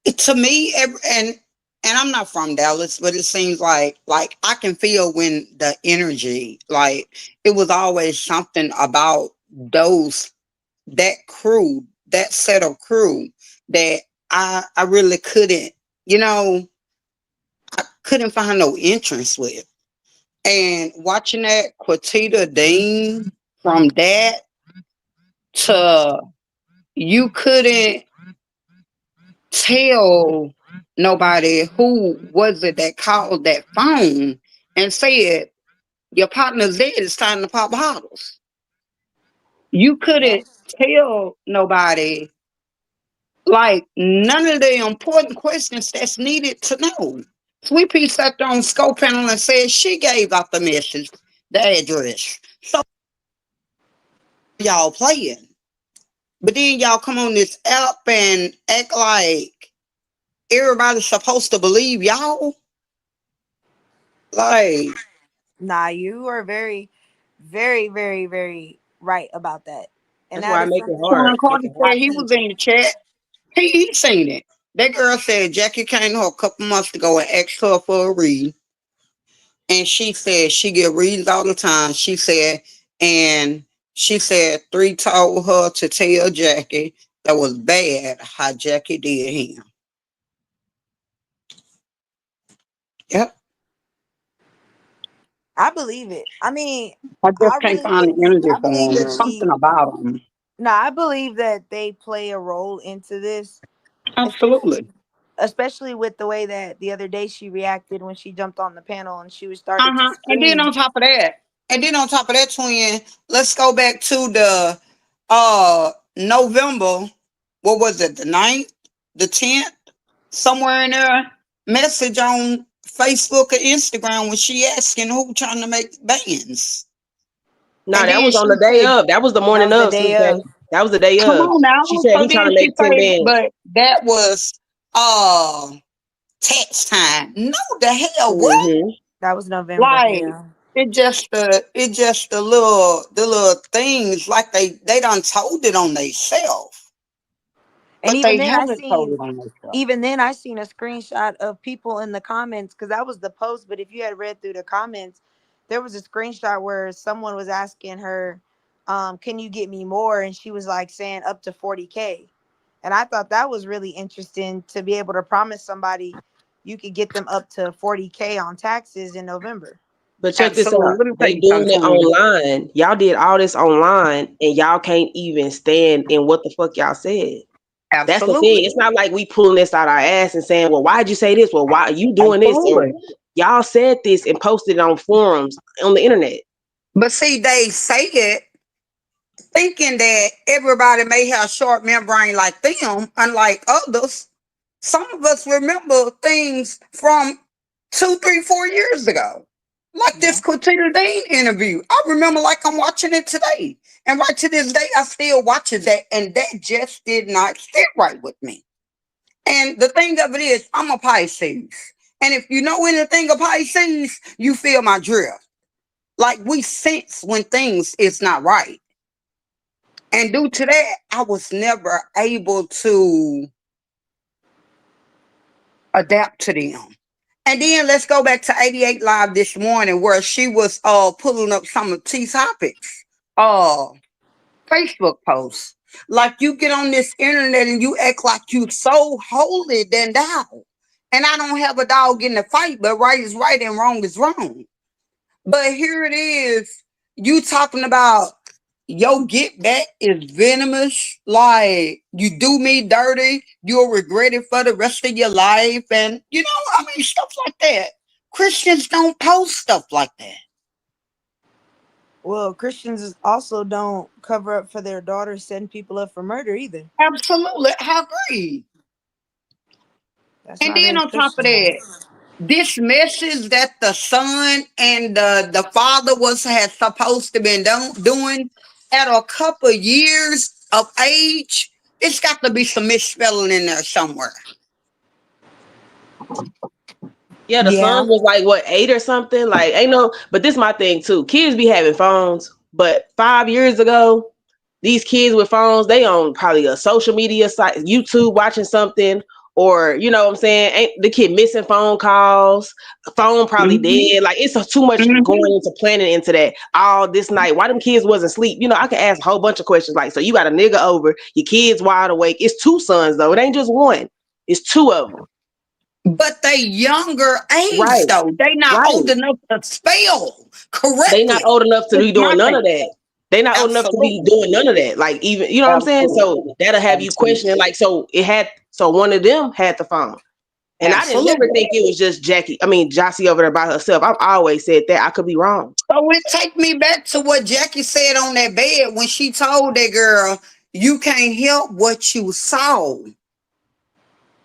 to me, and I'm not from Dallas, but it seems like I can feel when the energy, like it was always something about that crew, that set of crew that I really couldn't, you know, I couldn't find no interest with. And watching that Quatita Dean from that to you couldn't tell nobody who was it that called that phone and said your partner's dead, it's time to pop bottles. You couldn't tell nobody like none of the important questions that's needed to know. Sweet Pea sat there on Scope Panel and said she gave out the message, the address. So y'all playing. But then y'all come on this app and act like everybody's supposed to believe y'all. Like, nah, you are very, very, very, very right about that. And that's why I make it hard. Sean Carter said he was in the chat. He seen it. That girl said Jackie came to her a couple months ago and asked her for a read. And she said she get reads all the time. She said 3 told her to tell Jackie that was bad how Jackie did him. Yep. I believe it. I mean, I just can't find the energy for him. Something about him. No, I believe that they play a role into this. Absolutely. Especially with the way that the other day she reacted when she jumped on the panel and she was started to scream. And then on top of that, Twin, let's go back to November, what was it, the 9th, the 10th, somewhere in there, message on Facebook or Instagram when she asking who trying to make bands. No, And that then was she on the day said, of. That was the That morning was the of, day Tuesday. of. That was the day come of. on now. She said So he trying then to she make 10 said, bands. but that was tax time. No, the hell, what? Mm-hmm. That was November. Like Yeah. it just the little things like they done told it on themselves, And but even they then, I haven't told seen, it on themselves. even then, I seen a screenshot of people in the comments because that was the post. But if you had read through the comments, there was a screenshot where someone was asking her, "Can you get me more?" And she was like saying up to 40K. And I thought that was really interesting to be able to promise somebody you could get them up to 40K on taxes in November. But check this Absolutely. out. Let me tell They you doing it something. online. Y'all did all this online and y'all can't even stand in what the fuck y'all said. That's the Absolutely. thing. It's not like we pulling this out our ass and saying, well, why'd you say this? Well, why are you doing this? Or Absolutely. y'all said this and posted it on forums on the internet. But see, they say it thinking that everybody may have short membrane like them, unlike others. Some of us remember things from 2, 3, 4 years ago. Like this Quintina Dean interview. I remember like I'm watching it today. And right to this day, I still watch that. And that just did not sit right with me. And the thing of it is, I'm a Pisces. And if you know anything of Pisces, you feel my drift. Like we sense when things is not right. And due to that, I was never able to adapt to them. And then let's go back to 88 Live this morning where she was pulling up some of T Topics Facebook posts. Like you get on this internet and you act like you so holy than thou. And I don't have a dog in the fight, but right is right and wrong is wrong. But here it is, you talking about your get back is venomous. Like you do me dirty, you'll regret it for the rest of your life. And you know, I mean, stuff like that. Christians don't post stuff like that. Well, Christians also don't cover up for their daughters setting people up for murder either. Absolutely, I agree. That's And not then very on top of Christian. that, this message that the son and the father had supposed to been doing at a couple years of age, it's got to be some misspelling in there somewhere. Yeah, the son was like what, 8 or something? Like, ain't no, but this is my thing too. Kids be having phones, but 5 years ago, these kids with phones, they on probably a social media site, YouTube watching something, or you know what I'm saying? Ain't the kid missing phone calls, phone probably dead. Like it's too much going into planning into that all this night. Why them kids wasn't asleep? You know, I can ask a whole bunch of questions. Like, so you got a nigga over, your kids wide awake. It's 2 sons though. It ain't just one. It's 2 of them. But they younger age Right. though. They not Right. old enough to spell correctly. They not old enough to be doing none of that. They not old enough to be Absolutely. doing none of that. Like even, you know what I'm saying? So that'll have you questioning. Like, so one of them had the phone. And I didn't never think it was just Josie over there by herself. I've always said that. I could be wrong. So it take me back to what Jackie said on that bed when she told that girl, you can't help what you saw.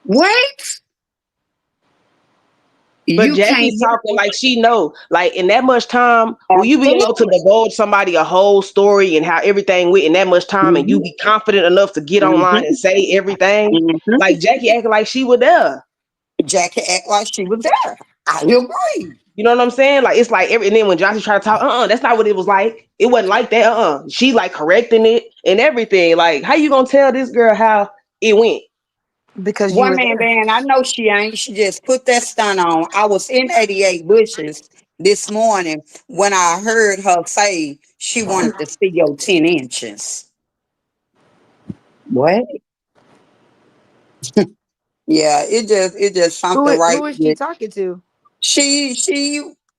What? But You Jackie's can't talking like she know. Like in that much time, will you be able to divulge somebody a whole story and how everything went in that much time, and you be confident enough to get online and say everything? Like Jackie acting like she was there. Jackie act like she was there. I agree. You know what I'm saying? Like it's like and then when Josie tried to talk, that's not what it was like. It wasn't like that. She like correcting it and everything. Like, how you gonna tell this girl how it went? Because you One were man there. band, I know she ain't. She just put that stunt on. I was in 88 Bushes this morning when I heard her say she wanted to see your 10 inches. What? Yeah, it just something right. Who is she talking to? She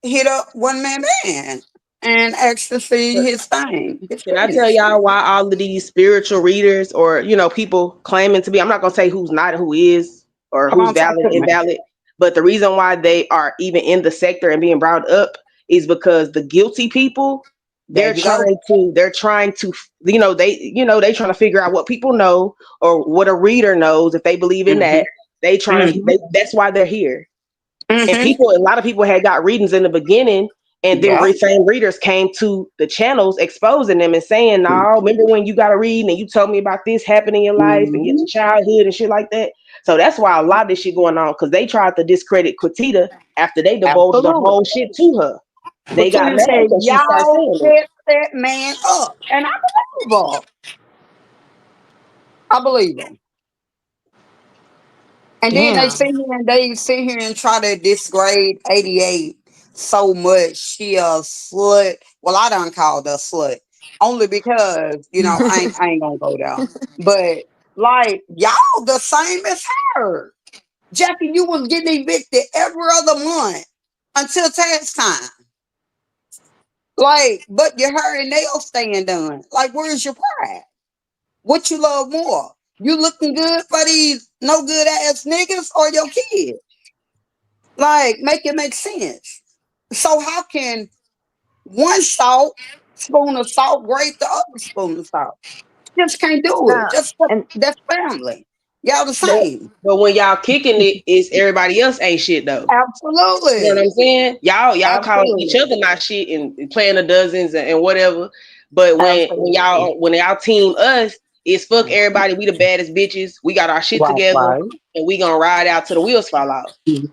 hit up one man band and asked to see his thing. Can I tell y'all why all of these spiritual readers or people claiming to be, I'm not gonna say who's not and who is or Come who's on, talk valid to and me. invalid, but the reason why they are even in the sector and being brought up is because the guilty people they're trying to, they trying to figure out what people know or what a reader knows. If they believe in that, they trying to, that's why they're here. And a lot of people had got readings in the beginning, and then same readers came to the channels exposing them and saying, "No, remember when you got a reading and you told me about this happening in your life and your childhood and shit like that." So that's why a lot of this shit going on, because they tried to discredit Quatita after they divulged the whole shit to her. They got mad said, because she started y'all saying it. set that man up. And I believe her. I believe them. And then they sit here and try to disgrade 88 so much. She a slut. Well, I done called her slut. Only because, I ain't gonna go down. But like y'all the same as her. Jackie, you was getting evicted every other month until tax time. Like, but your hair and nails staying done. Like, where's your pride? What you love more? You looking good for these no good ass niggas or your kids? Like, make it make sense. So how can one spoon of salt grate the other spoon of salt? Just can't do it. That's family. Y'all the same. But when y'all kicking it, it's everybody else ain't shit though. Absolutely. You know what I'm saying? Y'all calling each other not shit and playing the dozens and whatever. But when y'all team us, it's fuck everybody. We the baddest bitches. We got our shit together, and we gonna ride out till the wheels fall off. And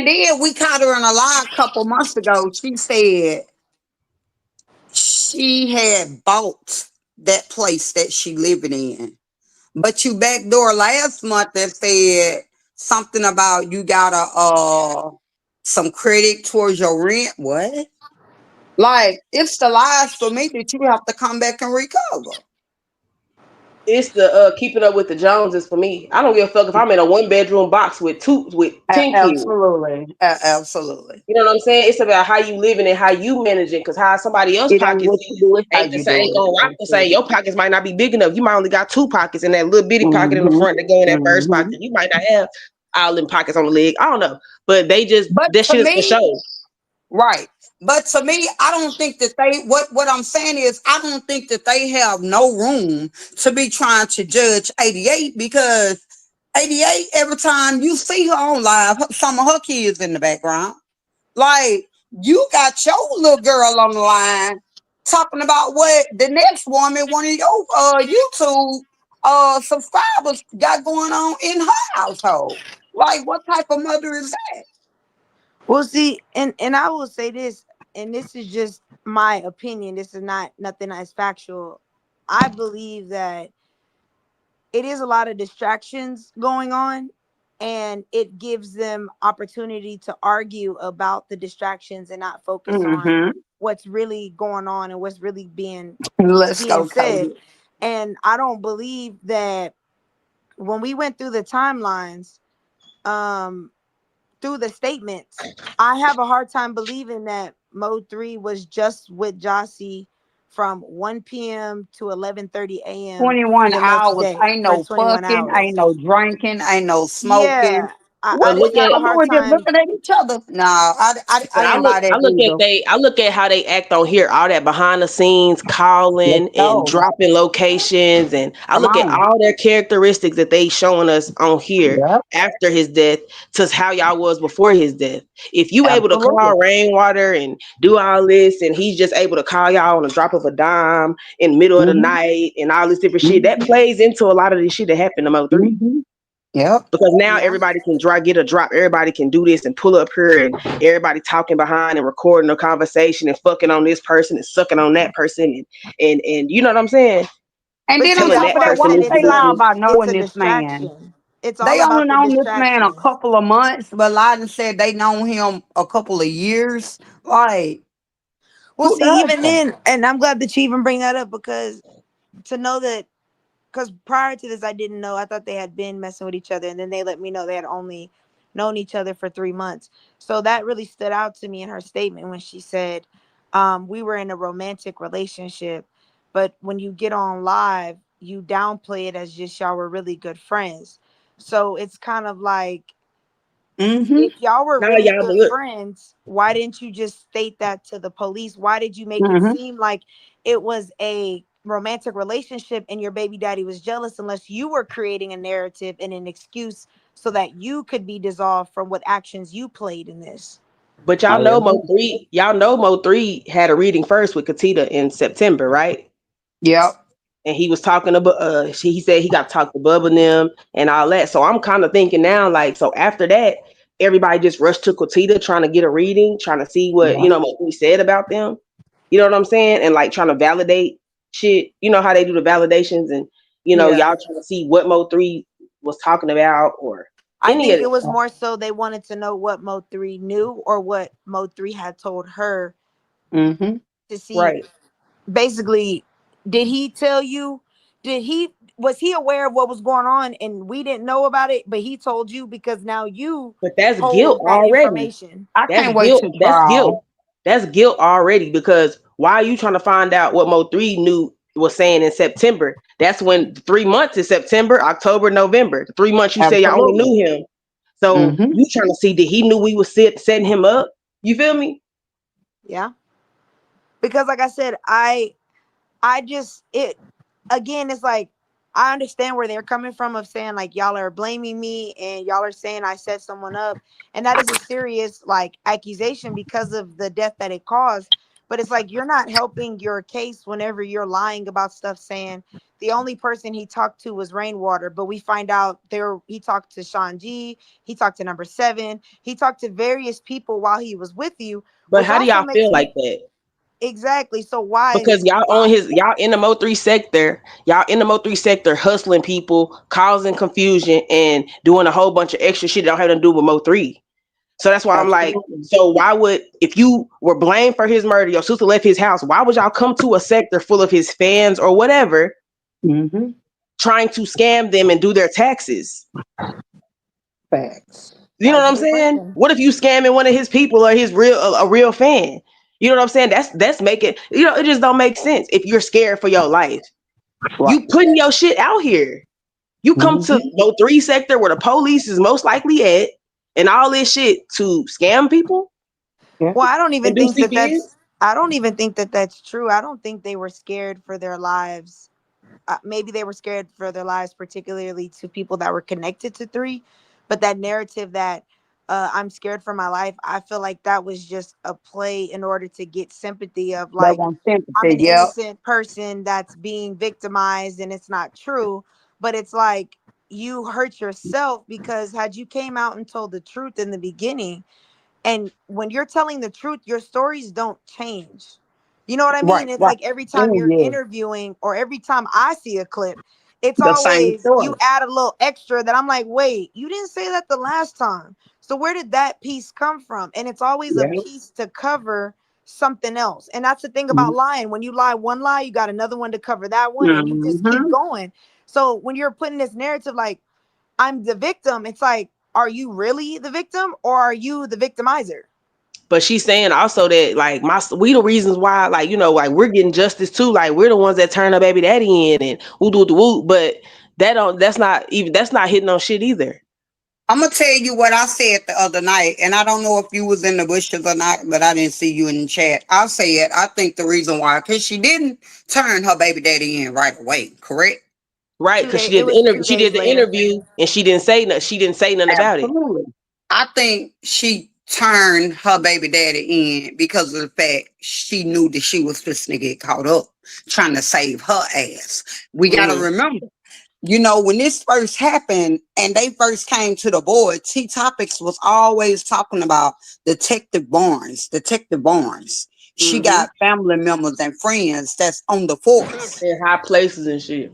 then we caught her in a lie a couple months ago. She said she had bought that place that she living in. But you backdoor last month and said something about you got some credit towards your rent. What? Like, it's the lies for me that you have to come back and recover. It's the keeping up with the Joneses for me. I don't give a fuck if I'm in a 1-bedroom box with 10 kids. Absolutely. Absolutely. You know what I'm saying? It's about how you living and how you managing, because how somebody else pockets ain't the same. Gonna rock the same. Your pockets might not be big enough. You might only got 2 pockets and that little bitty pocket in the front that go in that first pocket. You might not have all them pockets on the leg. I don't know. But that shit is for show. Right. But to me, I don't think that what I'm saying is I don't think that they have no room to be trying to judge 88, because 88, every time you see her on live, some of her kids in the background. Like, you got your little girl on the line talking about what the next woman, one of your YouTube subscribers got going on in her household. Like, what type of mother is that? Well, see, and I will say this, and this is just my opinion. This is nothing that's factual. I believe that it is a lot of distractions going on, and it gives them opportunity to argue about the distractions and not focus on what's really going on and what's really being said. And I don't believe that when we went through the timelines, through the statements, I have a hard time believing that Mo3 was just with Josie from 1 p.m. to 11:30 a.m. 21 the hours. next day. Ain't no 21 fucking, hours. ain't no drinking, ain't no smoking. Yeah, What I just have a hard just time looking at each other. No, I didn't buy that. I look at how they act on here, all that behind the scenes calling and dropping locations, and I look at all their characteristics that they showing us on here after his death to how y'all was before his death. If you able to call Rainwater and do all this, and he's just able to call y'all on a drop of a dime in the middle of the night and all this different shit, that plays into a lot of this shit that happened to Mo3. Yep. Because now everybody can get a drop. Everybody can do this and pull up here, and everybody talking behind and recording a conversation and fucking on this person and sucking on that person and you know what I'm saying? And then on top of that, why don't they lie about knowing this man? It's They all only about the known this man a distractions. couple of months, but lied and said they known him a couple of years. Like, well, see, even then, and I'm glad that you even bring that up, because to know that, because prior to this, I didn't know. I thought they had been messing with each other, and then they let me know they had only known each other for 3 months. So that really stood out to me in her statement when she said, we were in a romantic relationship, but when you get on live, you downplay it as just y'all were really good friends. So it's kind of like If y'all were No, really y'all, good but look. friends, why didn't you just state that to the police? Why did you make it Mm-hmm. seem like it was a romantic relationship and your baby daddy was jealous, unless you were creating a narrative and an excuse so that you could be dissolved from what actions you played in this? But y'all know Mo3. Y'all know Mo3 had a reading first with Katita in September, right? Yep. And he was talking about he said he got to talk to Bubba and them and all that. So I'm kind of thinking now, like, so after that, everybody just rushed to Katita trying to get a reading, trying to see what Mo3 said about them. You know what I'm saying? And like trying to validate shit. You know how they do the validations, and y'all trying to see what Mo3 was talking about or I any of think it it. was more so they wanted to know what Mo3 knew or what Mo3 had told her Mm-hmm. to see. Right. Basically, did he tell you? Was he aware of what was going on and we didn't know about it, but he told you because now you But that's guilt hold that already. information? I That's can't wait guilt. to That's guilt. trial. That's guilt already, because why are you trying to find out what Mo3 knew was saying in September? That's when 3 months is September, October, November. The 3 months you say y'all only Absolutely. knew him. So Mm-hmm. you trying to see, did he knew we was setting him up? You feel me? Yeah. Because like I said, I just it again, it's like I understand where they're coming from of saying like y'all are blaming me and y'all are saying I set someone up, and that is a serious like accusation because of the death that it caused. But it's like you're not helping your case whenever you're lying about stuff, saying the only person he talked to was Rainwater, but we find out he talked to Sean G, he talked to number 7, he talked to various people while he was with you, But which how do also y'all makes feel me like that? exactly. So why Because y'all in the Mo3 sector, hustling people, causing confusion, and doing a whole bunch of extra shit that don't have nothing to do with Mo3. So that's why I'm like, Absolutely. so why would, if you were blamed for his murder, your sister left his house, why would y'all come to a sector full of his fans or whatever, Mm-hmm. trying to scam them and do their taxes? Facts. You know Gotta what be I'm the saying? person. What if you scamming one of his people or his a real fan? You know what I'm saying? That's making, it just don't make sense if you're scared for your life. Right. You putting your shit out here. You come to Mm-hmm. Mo3 sector where the police is most likely at and all this shit to scam people Yeah. Well, I don't even and do think that CPS? I don't even think that that's true. I don't think they were scared for their lives. Maybe they were scared for their lives, particularly to people that were connected to 3. But that narrative that I'm scared for my life, I feel like that was just a play in order to get sympathy of They like, want I'm sympathy. an Yep. innocent person that's being victimized and it's not true. But it's like you hurt yourself because had you came out and told the truth in the beginning, and when you're telling the truth, your stories don't change. You know what I Right. mean? It's Right. like every time Oh you're yeah. interviewing or every time I see a clip, it's The same always you story. add a little extra that I'm like, wait, you didn't say that the last time. So where did that piece come from? And it's always a Yeah. piece to cover something else. And that's the thing about lying. When you lie one lie, you got another one to cover that one, and you just keep Mm-hmm. going. So when you're putting this narrative like I'm the victim, it's like, are you really the victim or are you the victimizer? But she's saying also that like we the reasons why, like, like we're getting justice too. Like we're the ones that turn our baby daddy in and woo doo woo. But that's not hitting on shit either. I'm gonna tell you what I said the other night, and I don't know if you was in the bushes or not, but I didn't see you in the chat. I said I think the reason why, because she didn't turn her baby daddy in right away, correct? Right, because It was 2 she did days the later. interview and she didn't say nothing. She didn't say nothing about it. Absolutely. I think she turned her baby daddy in because of the fact she knew that she was just gonna get caught up trying to save her ass. We gotta Mm-hmm. remember, when this first happened and they first came to the board, T Topics was always talking about Detective Barnes. Detective Barnes. She Mm-hmm. got family members and friends that's on the force. In high places and shit.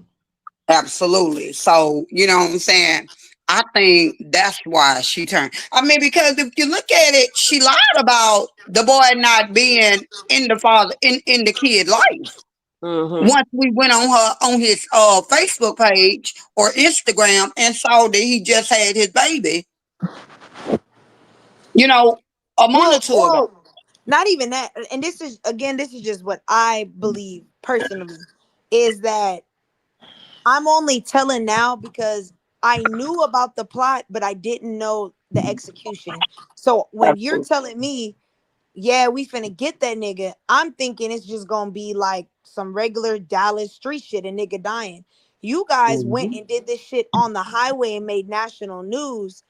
Absolutely. So, you know what I'm saying? I think that's why she turned. I mean, because if you look at it, she lied about the boy not being in the father in the kid life. Mm-hmm. Once we went on his Facebook page or Instagram and saw that he just had his baby, a month or two ago. Not even that. And this is just what I believe personally, is that I'm only telling now because I knew about the plot, but I didn't know the execution. So when you're telling me, yeah, we finna get that nigga, I'm thinking it's just gonna be like some regular Dallas street shit, a nigga dying. You guys went and did this shit on the highway and made national news.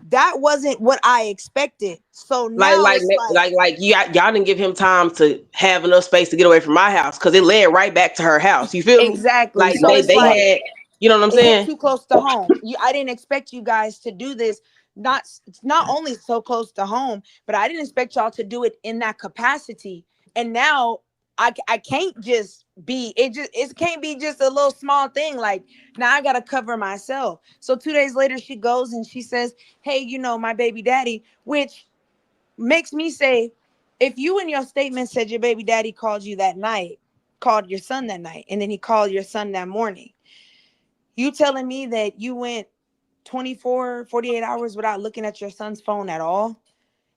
That wasn't what I expected. So now it's like y'all didn't give him time to have enough space to get away from my house because it led right back to her house. You feel me? exactly. Like So it's they like had, you know what I'm it hit saying? too close to home. I didn't expect you guys to do this. Not only so close to home, but I didn't expect y'all to do it in that capacity. And now I can't just be it can't be just a little small thing. Like now I gotta cover myself. So 2 days later she goes and she says, hey, you know, my baby daddy, which makes me say, if you in your statement said your baby daddy called you that night, called your son that night, and then he called your son that morning, you telling me that you went 24, 48 hours without looking at your son's phone at all?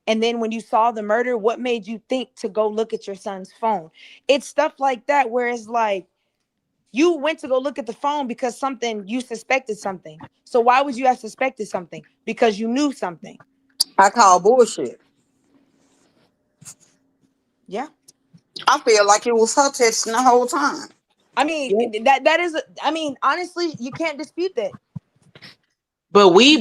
And then when you saw the murder, what made you think to go look at your son's phone? It's stuff like that where it's like, you went to go look at the phone because you suspected something. So why would you have suspected something? Because you knew something. I call bullshit. Yeah. I feel like it was her texting the whole time. I mean, that is, I mean, honestly, you can't dispute that. But we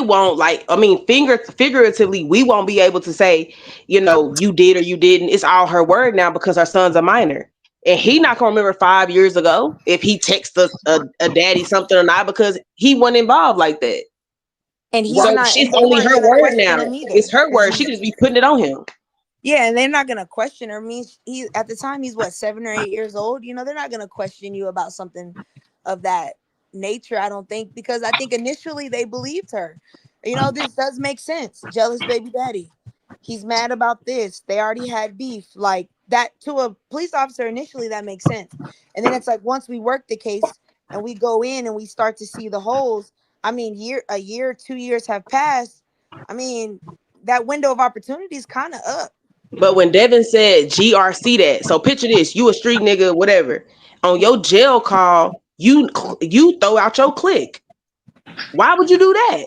won't, like, I mean, figuratively, we won't be able to say, you know, you did or you didn't. It's all her word now because our son's a minor. And he not gonna remember 5 years ago if he texted a daddy something or not because he wasn't involved like that. And So she's they only weren't her gonna word question now. him either. It's her word. She could just be putting it on him. Yeah, and they're not gonna question her. Means he at the time he's what, 7 or 8 years old. You know, they're not gonna question you about something of that nature. I don't think, because I think initially they believed her. You know, this does make sense. Jealous baby daddy. He's mad about this. They already had beef. Like that to a police officer initially, that makes sense. And then it's like once we work the case and we go in and we start to see the holes. I mean, a year, 2 years have passed. I mean, that window of opportunity is kind of up. But when Devin said GRC that, so picture this, you a street nigga, whatever. On your jail call, you throw out your click. Why would you do that?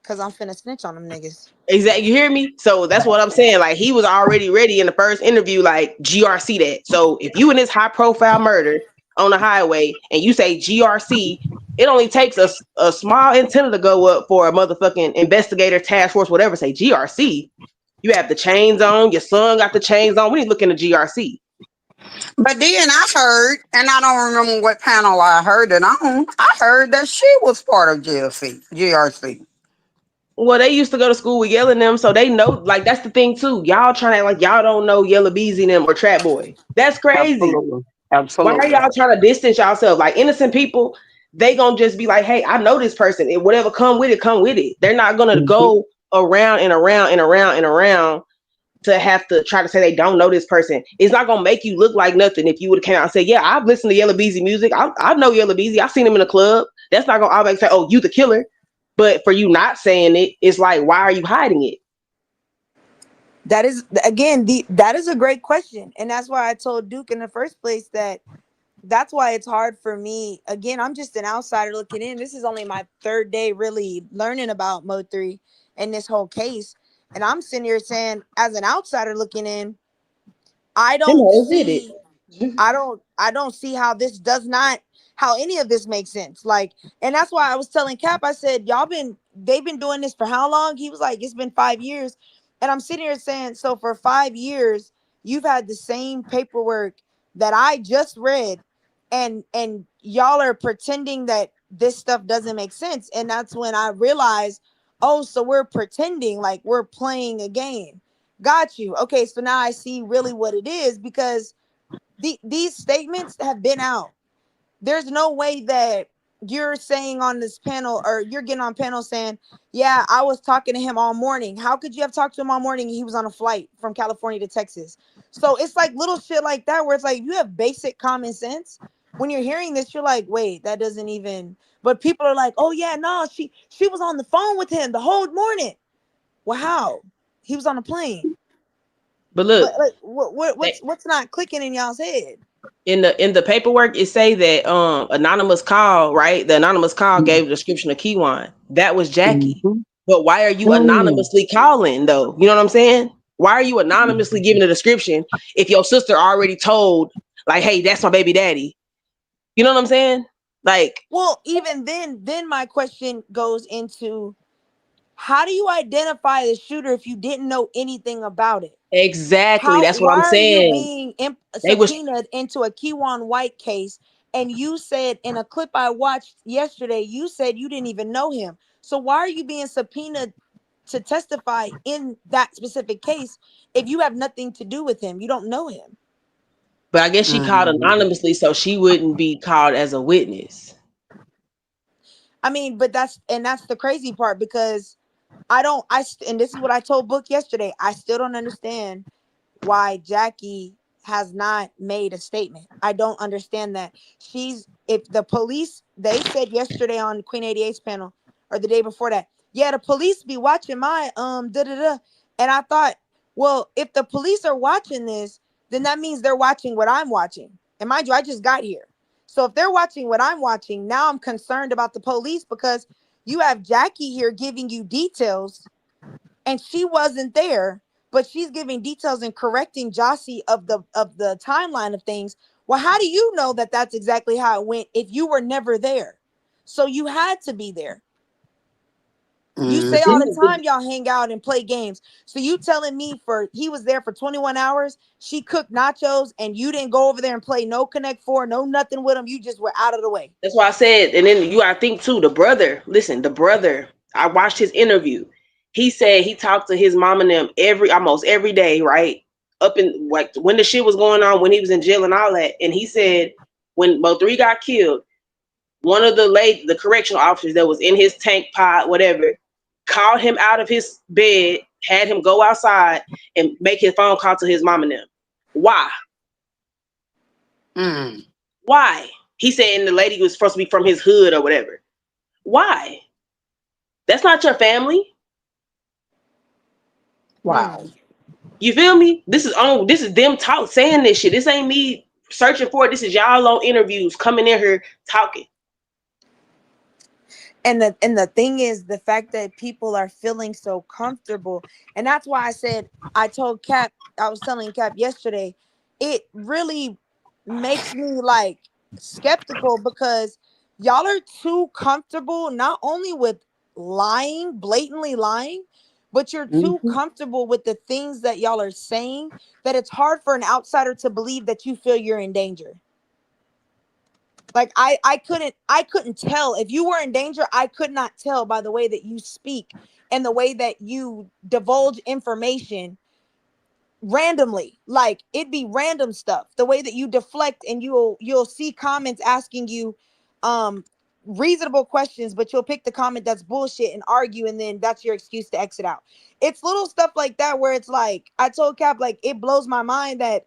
Cause I'm finna snitch on them niggas. Exactly. You hear me? So that's what I'm saying. Like he was already ready in the first interview, like GRC that. So if you in this high profile murder on the highway and you say GRC, it only takes a small antenna to go up for a motherfucking investigator, task force, whatever, say GRC. You have the chains on, your son got the chains on. We need to look into GRC. But then I heard, and I don't remember what panel I heard it on, I heard that she was part of GRC. Well, they used to go to school with Yell and them, so they know. Like that's the thing too. Y'all trying to act like y'all don't know Yella Beezy and them or Trap Boy. That's crazy. Absolutely. Why are y'all trying to distance yourself? Like innocent people, they gonna just be like, hey, I know this person, and whatever come with it, come with it. They're not gonna go around and around and around and around to have to try to say they don't know this person. It's not gonna make you look like nothing if you would have came out and said, yeah, I've listened to Yella Beezy music. I know Yella Beezy. I've seen him in a club. That's not gonna automatically say, oh, you the killer. But for you not saying it, it's like, why are you hiding it? That is, again, that is a great question. And that's why I told Duke in the first place that's why it's hard for me. Again, I'm just an outsider looking in. This is only my third day really learning about Mo3 and this whole case. And I'm sitting here saying, as an outsider looking in, I don't see how any of this makes sense. Like, and that's why I was telling Cap, I said, they've been doing this for how long? He was like, it's been 5 years. And I'm sitting here saying, so for 5 years, you've had the same paperwork that I just read, and y'all are pretending that this stuff doesn't make sense. And that's when I realized, oh, so we're pretending like we're playing a game. Got you. Okay, so now I see really what it is, because these statements have been out. There's no way that you're saying on this panel, or you're getting on panel saying, yeah, I was talking to him all morning. How could you have talked to him all morning? He was on a flight from California to Texas. So it's like little shit like that where it's like, you have basic common sense. When you're hearing this, you're like, wait, that doesn't even, but people are like, oh yeah, no, she was on the phone with him the whole morning. Well, how? He was on a plane. But look, like, what's not clicking in y'all's head? In the paperwork, it say that anonymous call, right? The anonymous call gave a description of Kiwan. That was Jackie. But why are you anonymously calling though? You know what I'm saying? Why are you anonymously giving a description if your sister already told, like, hey, that's my baby daddy? You know what I'm saying? Like, well, even then my question goes into, how do you identify the shooter if you didn't know anything about it? exactly. That's what Why I'm are you saying. being subpoenaed into a Kiwan White case? And you said in a clip I watched yesterday, you said you didn't even know him. So why are you being subpoenaed to testify in that specific case if you have nothing to do with him? You don't know him. But I guess she called anonymously so she wouldn't be called as a witness. I mean, but that's the crazy part, because and this is what I told Book yesterday. I still don't understand why Jackie has not made a statement. I don't understand that. If the police, they said yesterday on Queen 88's panel, or the day before that, yeah, the police be watching my da-da-da. And I thought, well, if the police are watching this, then that means they're watching what I'm watching. And mind you, I just got here. So if they're watching what I'm watching, now I'm concerned about the police, because you have Jackie here giving you details and she wasn't there, but she's giving details and correcting Josie of the timeline of things. Well, how do you know that that's exactly how it went if you were never there? So you had to be there. You say all the time y'all hang out and play games. So you telling me he was there for 21 hours, she cooked nachos, and you didn't go over there and play no Connect 4, no nothing with him. You just were out of the way. That's why I said, and then I think too, the brother, I watched his interview. He said he talked to his mom and them almost every day, right? Up in like when the shit was going on, when he was in jail and all that. And he said when Mo3 got killed, one of the correctional officers that was in his tank pod, whatever, called him out of his bed, had him go outside and make his phone call to his mom and them. Why? Why? He said, and the lady was supposed to be from his hood or whatever. Why? That's not your family. Wow. You feel me? This is them saying this shit. This ain't me searching for it. This is y'all on interviews coming in here talking. And the thing is, the fact that people are feeling so comfortable, and that's why I told Cap, I was telling Cap yesterday, it really makes me like skeptical, because y'all are too comfortable, not only with lying, blatantly lying, but you're too comfortable with the things that y'all are saying, that it's hard for an outsider to believe that you feel you're in danger. Like I couldn't tell if you were in danger. I could not tell by the way that you speak and the way that you divulge information randomly. Like it'd be random stuff. The way that you deflect, and you'll see comments asking you reasonable questions, but you'll pick the comment that's bullshit and argue, and then that's your excuse to exit out. It's little stuff like that where it's like, I told Cap, like, it blows my mind that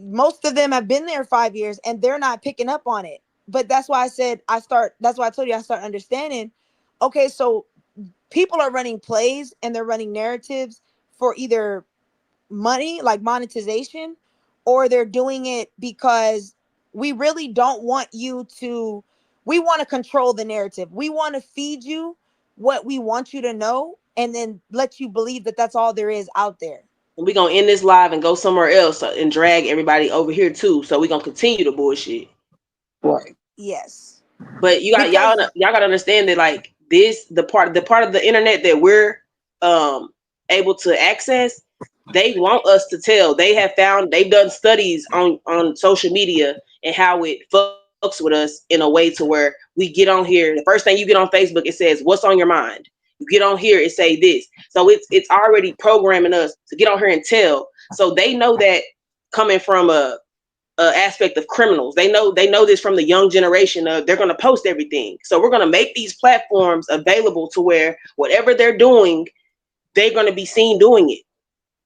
most of them have been there 5 years and they're not picking up on it. But that's why I said that's why I told you I start understanding. Okay, so people are running plays and they're running narratives for either money, like monetization, or they're doing it because we really don't want you to, we want to control the narrative. We want to feed you what we want you to know and then let you believe that that's all there is out there. We're going to end this live and go somewhere else and drag everybody over here too. So we're going to continue the bullshit. Right. Yes. But y'all got to understand that, like, the part of the internet that we're able to access, they want us to tell. They've done studies on social media and how it fucks with us in a way to where we get on here. The first thing you get on Facebook, it says, what's on your mind? You get on here, it say this. So it's already programming us to get on here and tell. So they know that coming from a aspect of criminals. They know this from the young generation of, they're going to post everything. So we're going to make these platforms available to where whatever they're doing, they're going to be seen doing it.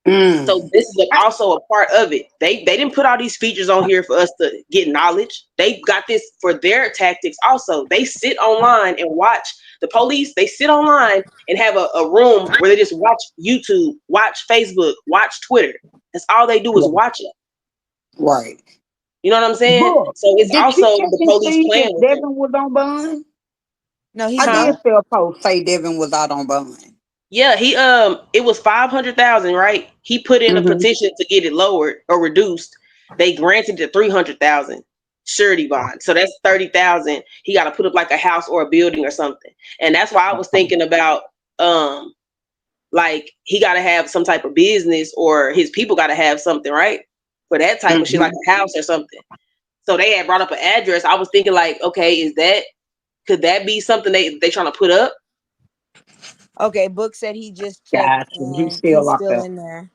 So this is also a part of it. They didn't put all these features on here for us to get knowledge. They got this for their tactics also. They sit online and watch the police. They sit online and have a room where they just watch YouTube, watch Facebook, watch Twitter. That's all they do is watch it. Right. You know what I'm saying? Book, so it's also the police see playing that with Devin was on bond? No, he's I not. did see a post say Devin was out on bond. Yeah, he it was 500,000, right? He put in a petition to get it lowered or reduced. They granted the 300,000 surety bond, so that's 30,000. He got to put up like a house or a building or something, and that's why I was thinking about like he got to have some type of business or his people got to have something, right? For that type of shit, like a house or something. So they had brought up an address. I was thinking like, okay, could that be something they trying to put up? Okay, Book said he just checked Gotcha. and He's still locked still up. in there.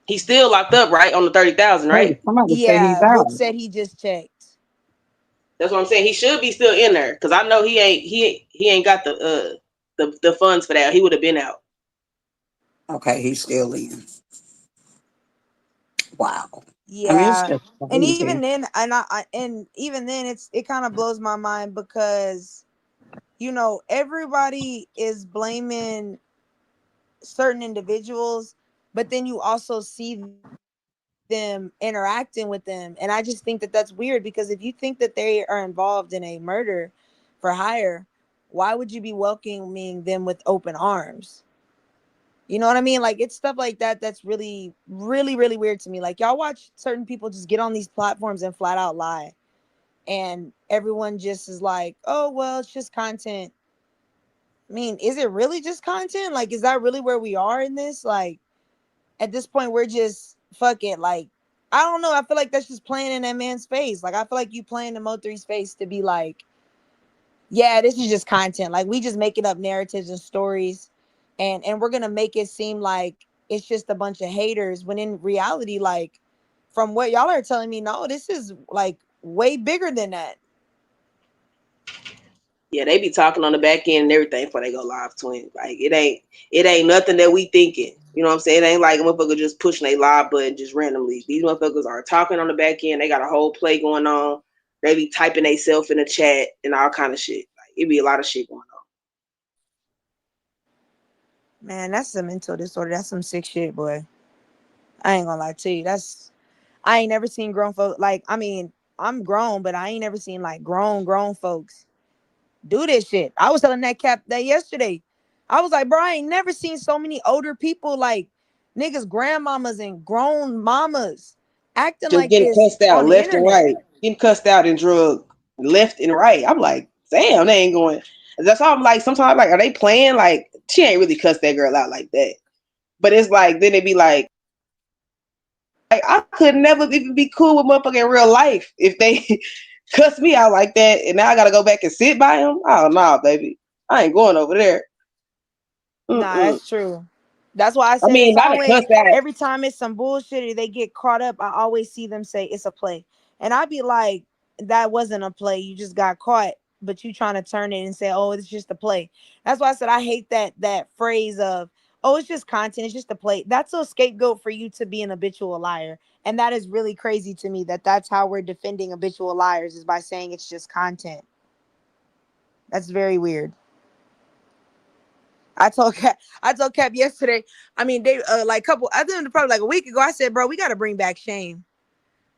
He's still locked up, right? On the 30,000, right? Hey, somebody say he's Yeah, Book out. said he just checked. That's what I'm saying. He should be still in there because I know he ain't got the funds for that. He would have been out. Okay, he's still in. Wow. Yeah, I mean, it's just and crazy. even then, and even then, it kind of blows my mind because, you know, everybody is blaming certain individuals, but then you also see them interacting with them, and I just think that that's weird because if you think that they are involved in a murder for hire, why would you be welcoming them with open arms? You know what I mean? Like, it's stuff like that that's really, really, really weird to me. Like, y'all watch certain people just get on these platforms and flat out lie, and everyone just is like, oh well, it's just content. I mean, is it really just content? Like, is that really where we are in this? Like, at this point, we're just fuck it. Like, I don't know. I feel like that's just playing in that man's face. Like, I feel like you playing in Mo3's face to be like, yeah, this is just content. Like, we just making up narratives and stories, and we're gonna make it seem like it's just a bunch of haters. When in reality, like, from what y'all are telling me, no, this is like way bigger than that. Yeah, they be talking on the back end and everything before they go live, twin. Like it ain't nothing that we thinking. You know what I'm saying? It ain't like a motherfucker just pushing a live button just randomly. These motherfuckers are talking on the back end. They got a whole play going on. They be typing themselves in the chat and all kind of shit. Like it be a lot of shit going on. Man, that's some mental disorder. That's some sick shit, boy. I ain't gonna lie to you. I ain't never seen grown folks. Like, I mean, I'm grown, but I ain't never seen like grown folks do this shit. I was telling that cap that yesterday. I was like, bro, I ain't never seen so many older people, like niggas, grandmamas and grown mamas acting Just like getting this cussed out on the left and internet. right. Getting cussed out and drugged left and right. I'm like, damn, they ain't going. That's all I'm like, sometimes like, are they playing? Like, she ain't really cussed that girl out like that. But it's like, then it be like I could never even be cool with motherfucker in real life if they cuss me out like that, and now I gotta go back and sit by him. Oh no, baby, I ain't going over there. Nah, that's true. That's why I I said mean, it's not a cuss always, out. every time it's some bullshit or they get caught up, I always see them say it's a play. And I'd be like, that wasn't a play. You just got caught, but you trying to turn it and say, oh, it's just a play. That's why I said I hate that phrase of, oh, it's just content, it's just a play. That's a scapegoat for you to be an habitual liar. And that is really crazy to me that that's how we're defending habitual liars, is by saying it's just content. That's very weird. I told Cap yesterday. I mean, they like couple. I think probably like a week ago. I said, bro, we got to bring back shame.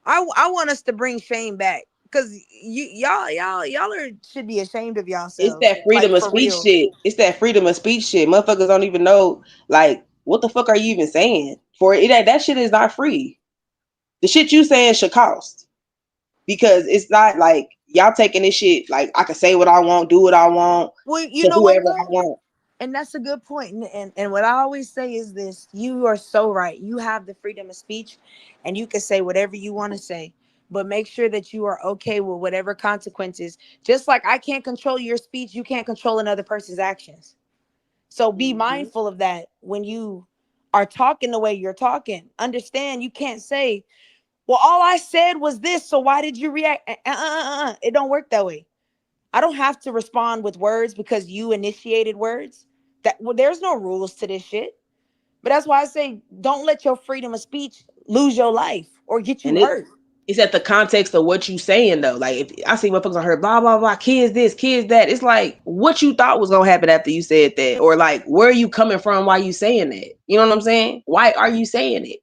I want us to bring shame back because y'all should be ashamed of It's yourselves. that freedom Like, of for speech real. shit. It's that freedom of speech shit. Motherfuckers don't even know, like, what the fuck are you even saying? For it, that shit is not free. The shit you saying should cost, because it's not like y'all taking this shit like I can say what I want, do what I want, Well, you to know what whoever I though? want. And that's a good point. And what I always say is this: you are so right. You have the freedom of speech, and you can say whatever you want to say. But make sure that you are okay with whatever consequences. Just like I can't control your speech, you can't control another person's actions. So be mindful of that when you are talking the way you're talking. Understand you can't say, well, all I said was this, so why did you react? It don't work that way. I don't have to respond with words because you initiated words. There's no rules to this shit. But that's why I say don't let your freedom of speech lose your life or get you And hurt. it's at the context of what you saying though. Like if I see motherfuckers on her blah blah blah, kids this, kids that. It's like what you thought was gonna happen after you said that, or like where are you coming from? Why you saying that? You know what I'm saying? Why are you saying it?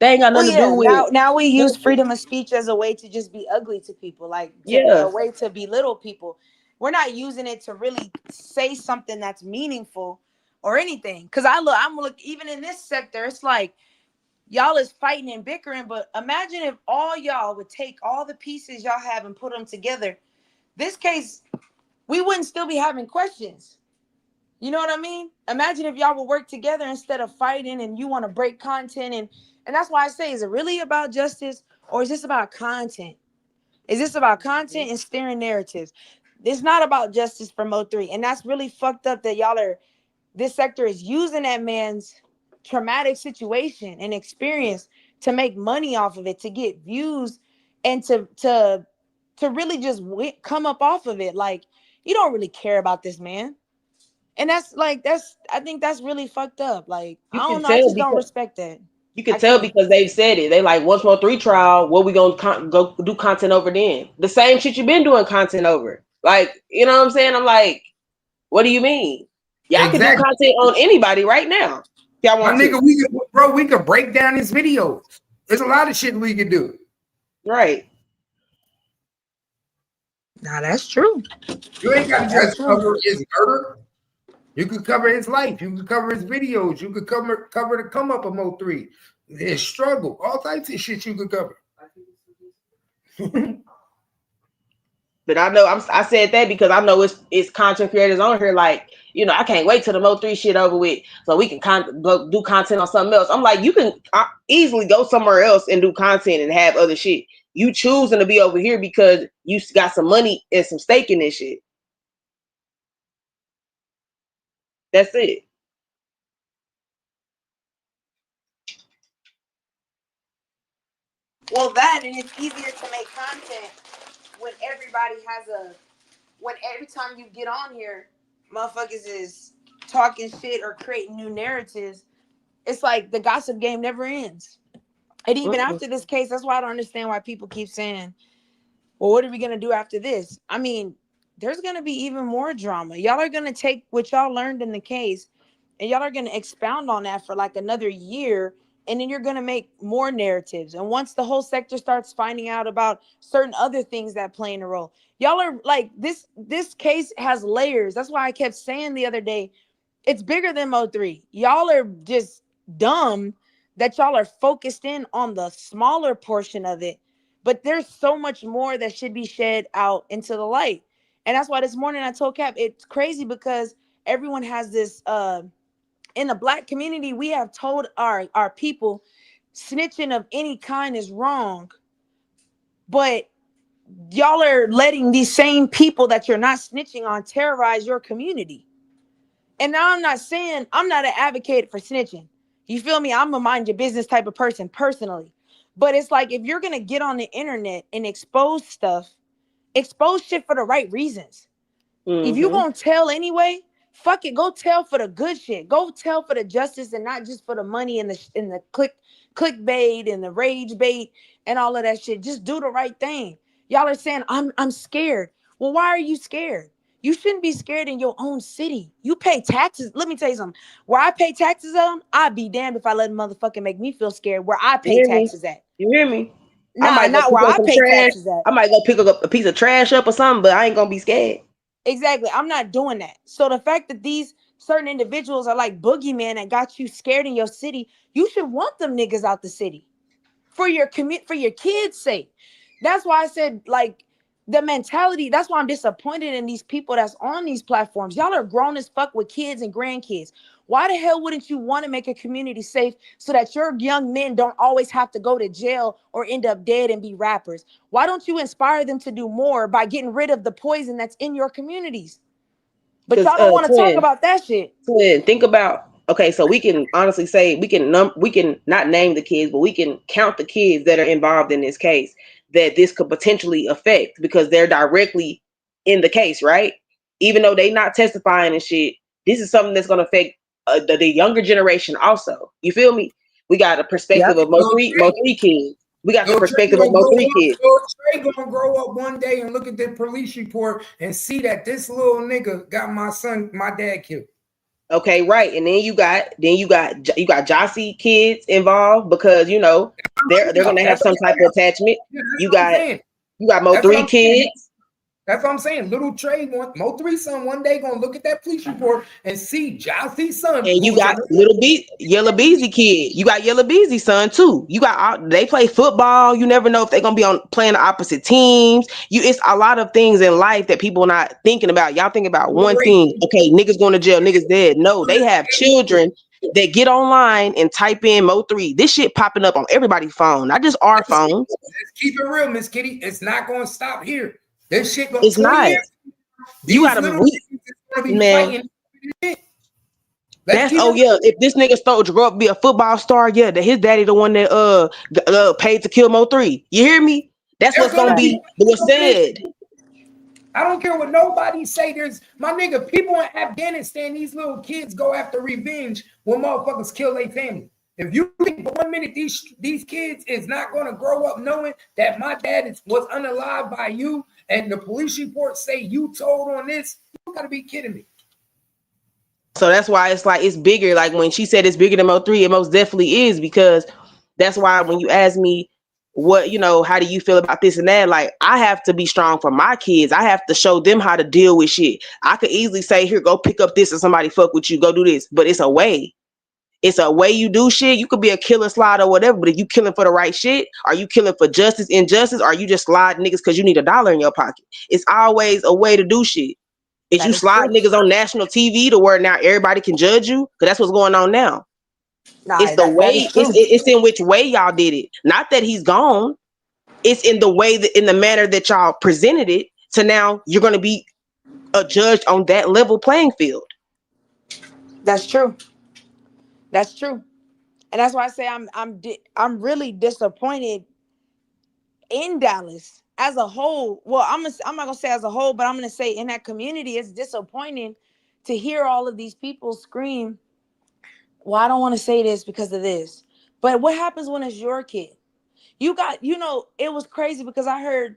They ain't got nothing to do with. Now we use freedom of speech as a way to just be ugly to people, like a way to belittle people. We're not using it to really say something that's meaningful or anything. Because I'm look even in this sector, it's like y'all is fighting and bickering. But imagine if all y'all would take all the pieces y'all have and put them together. This case, we wouldn't still be having questions. You know what I mean? Imagine if y'all would work together instead of fighting and you want to break content. And that's why I say, is it really about justice or is this about content? Is this about content and steering narratives? It's not about justice for Mo3. And that's really fucked up that this sector is using that man's traumatic situation and experience to make money off of it, to get views and to really just come up off of it. Like, you don't really care about this man. And I think that's really fucked up. Like, I don't know. I just don't respect that. You can tell because they've said it. They like, once Mo3 trial, what we gonna go do content over then? The same shit you've been doing content over. Like, you know what I'm saying? I'm like, what do you mean? Y'all can do content on anybody right now. Y'all want to. We could break down his videos. There's a lot of shit we could do. Right. Now that's true. You ain't got to just cover his murder. You could cover his life. You could cover his videos. You could cover the come up of Mo3, his struggle, all types of shit you could cover. But I know I said that because I know it's content creators on here. Like, you know, I can't wait till the Mo3 shit over with so we can do content on something else. I'm like, you can easily go somewhere else and do content and have other shit. You choosing to be over here because you got some money and some stake in this shit. That's it. Well, that, and it's easier to make content when every time you get on here, motherfuckers is talking shit or creating new narratives. It's like the gossip game never ends. And even after this case, that's why I don't understand why people keep saying, well, what are we going to do after this? I mean, there's going to be even more drama. Y'all are going to take what y'all learned in the case and y'all are going to expound on that for like another year. And then you're going to make more narratives. And once the whole sector starts finding out about certain other things that play in a role, y'all are like, this case has layers. That's why I kept saying the other day, it's bigger than Mo3. Y'all are just dumb that y'all are focused in on the smaller portion of it. But there's so much more that should be shed out into the light. And that's why this morning I told Cap, it's crazy because everyone has this, in the Black community, we have told our people snitching of any kind is wrong. But y'all are letting these same people that you're not snitching on terrorize your community. And now I'm not saying, I'm not an advocate for snitching. You feel me? I'm a mind your business type of person personally. But it's like, if you're going to get on the internet and expose stuff, expose shit for the right reasons. If you gonna tell anyway, fuck it, go tell for the good shit. Go tell for the justice and not just for the money and the clickbait and the rage bait and all of that shit. Just do the right thing. Y'all are saying, I'm scared. Well, why are you scared? You shouldn't be scared in your own city. You pay taxes. Let me tell you something. Where I pay taxes on, I'd be damned if I let a motherfucker make me feel scared where I pay taxes at. You hear me? Nah, not where I pay taxes at. I might go pick up a piece of trash up or something, but I ain't gonna be scared. Exactly. I'm not doing that. So the fact that these certain individuals are like boogeyman and got you scared in your city, you should want them niggas out the city for your kids' sake. That's why I said, like, the mentality, that's why I'm disappointed in these people that's on these platforms. Y'all are grown as fuck with kids and grandkids. Why the hell wouldn't you want to make a community safe so that your young men don't always have to go to jail or end up dead and be rappers? Why don't you inspire them to do more by getting rid of the poison that's in your communities? But y'all don't want to talk about that shit. Twin, think about, okay, so we can honestly say, we can not name the kids, but we can count the kids that are involved in this case that this could potentially affect because they're directly in the case, right? Even though they not testifying and shit, this is something that's going to affect the younger generation also. You feel me? We got a perspective of Mo3 kids. We got the perspective of Mo3 kids. Trey gonna grow up one day and look at the police report and see that this little nigga got my dad killed. Okay, right. And then you got Josie kids involved because you know they're gonna have some type of attachment. Yeah, that's You what I'm got saying. Mo3 That's what I'm saying. kids. That's what I'm saying. Little Trey, Mo3 son, one day gonna look at that police report and see Josie's son. And you got Yellow Beezy kid. You got Yellow Beezy son too. You got they play football. You never know if they're gonna be playing the opposite teams. It's a lot of things in life that people are not thinking about. Y'all think about one thing. Okay, niggas going to jail, niggas dead. No, they have children that get online and type in Mo3. This shit popping up on everybody's phone, not just our phones. Let's keep it real, Miss Kitty. It's not gonna stop here. This shit going it's 20 not. years. You gotta be man. fighting. That's if this nigga grow up to be a football star, yeah, that his daddy the one that paid to kill Mo3. You hear me? That's what's gonna be what's said. I don't care what nobody say. There's my nigga, people in Afghanistan, these little kids go after revenge when motherfuckers kill their family. If you think for 1 minute these kids is not gonna grow up knowing that my dad was unalived by you and the police reports say you told on this, you gotta be kidding me. So that's why it's like it's bigger. Like when she said it's bigger than Mo3, it most definitely is, because that's why when you ask me what, how do you feel about this and that? Like, I have to be strong for my kids. I have to show them how to deal with shit. I could easily say, here, go pick up this, and somebody fuck with you, go do this. But it's a way. It's a way you do shit. You could be a killer slide or whatever, but if you killing for the right shit, are you killing for justice, injustice, or are you just slide niggas because you need $1 in your pocket? It's always a way to do shit. Is you slide niggas on national TV to where now everybody can judge you? Because that's what's going on now. Nah, it's the way, it's in which way y'all did it. Not that he's gone. It's in the way in the manner that y'all presented it to now you're going to be a judge on that level playing field. That's true. That's true. And that's why I say I'm really disappointed in Dallas as a whole. Well, I'm not gonna say as a whole, but I'm gonna say in that community, it's disappointing to hear all of these people scream, well, I don't want to say this because of this. But what happens when it's your kid? You got, it was crazy because I heard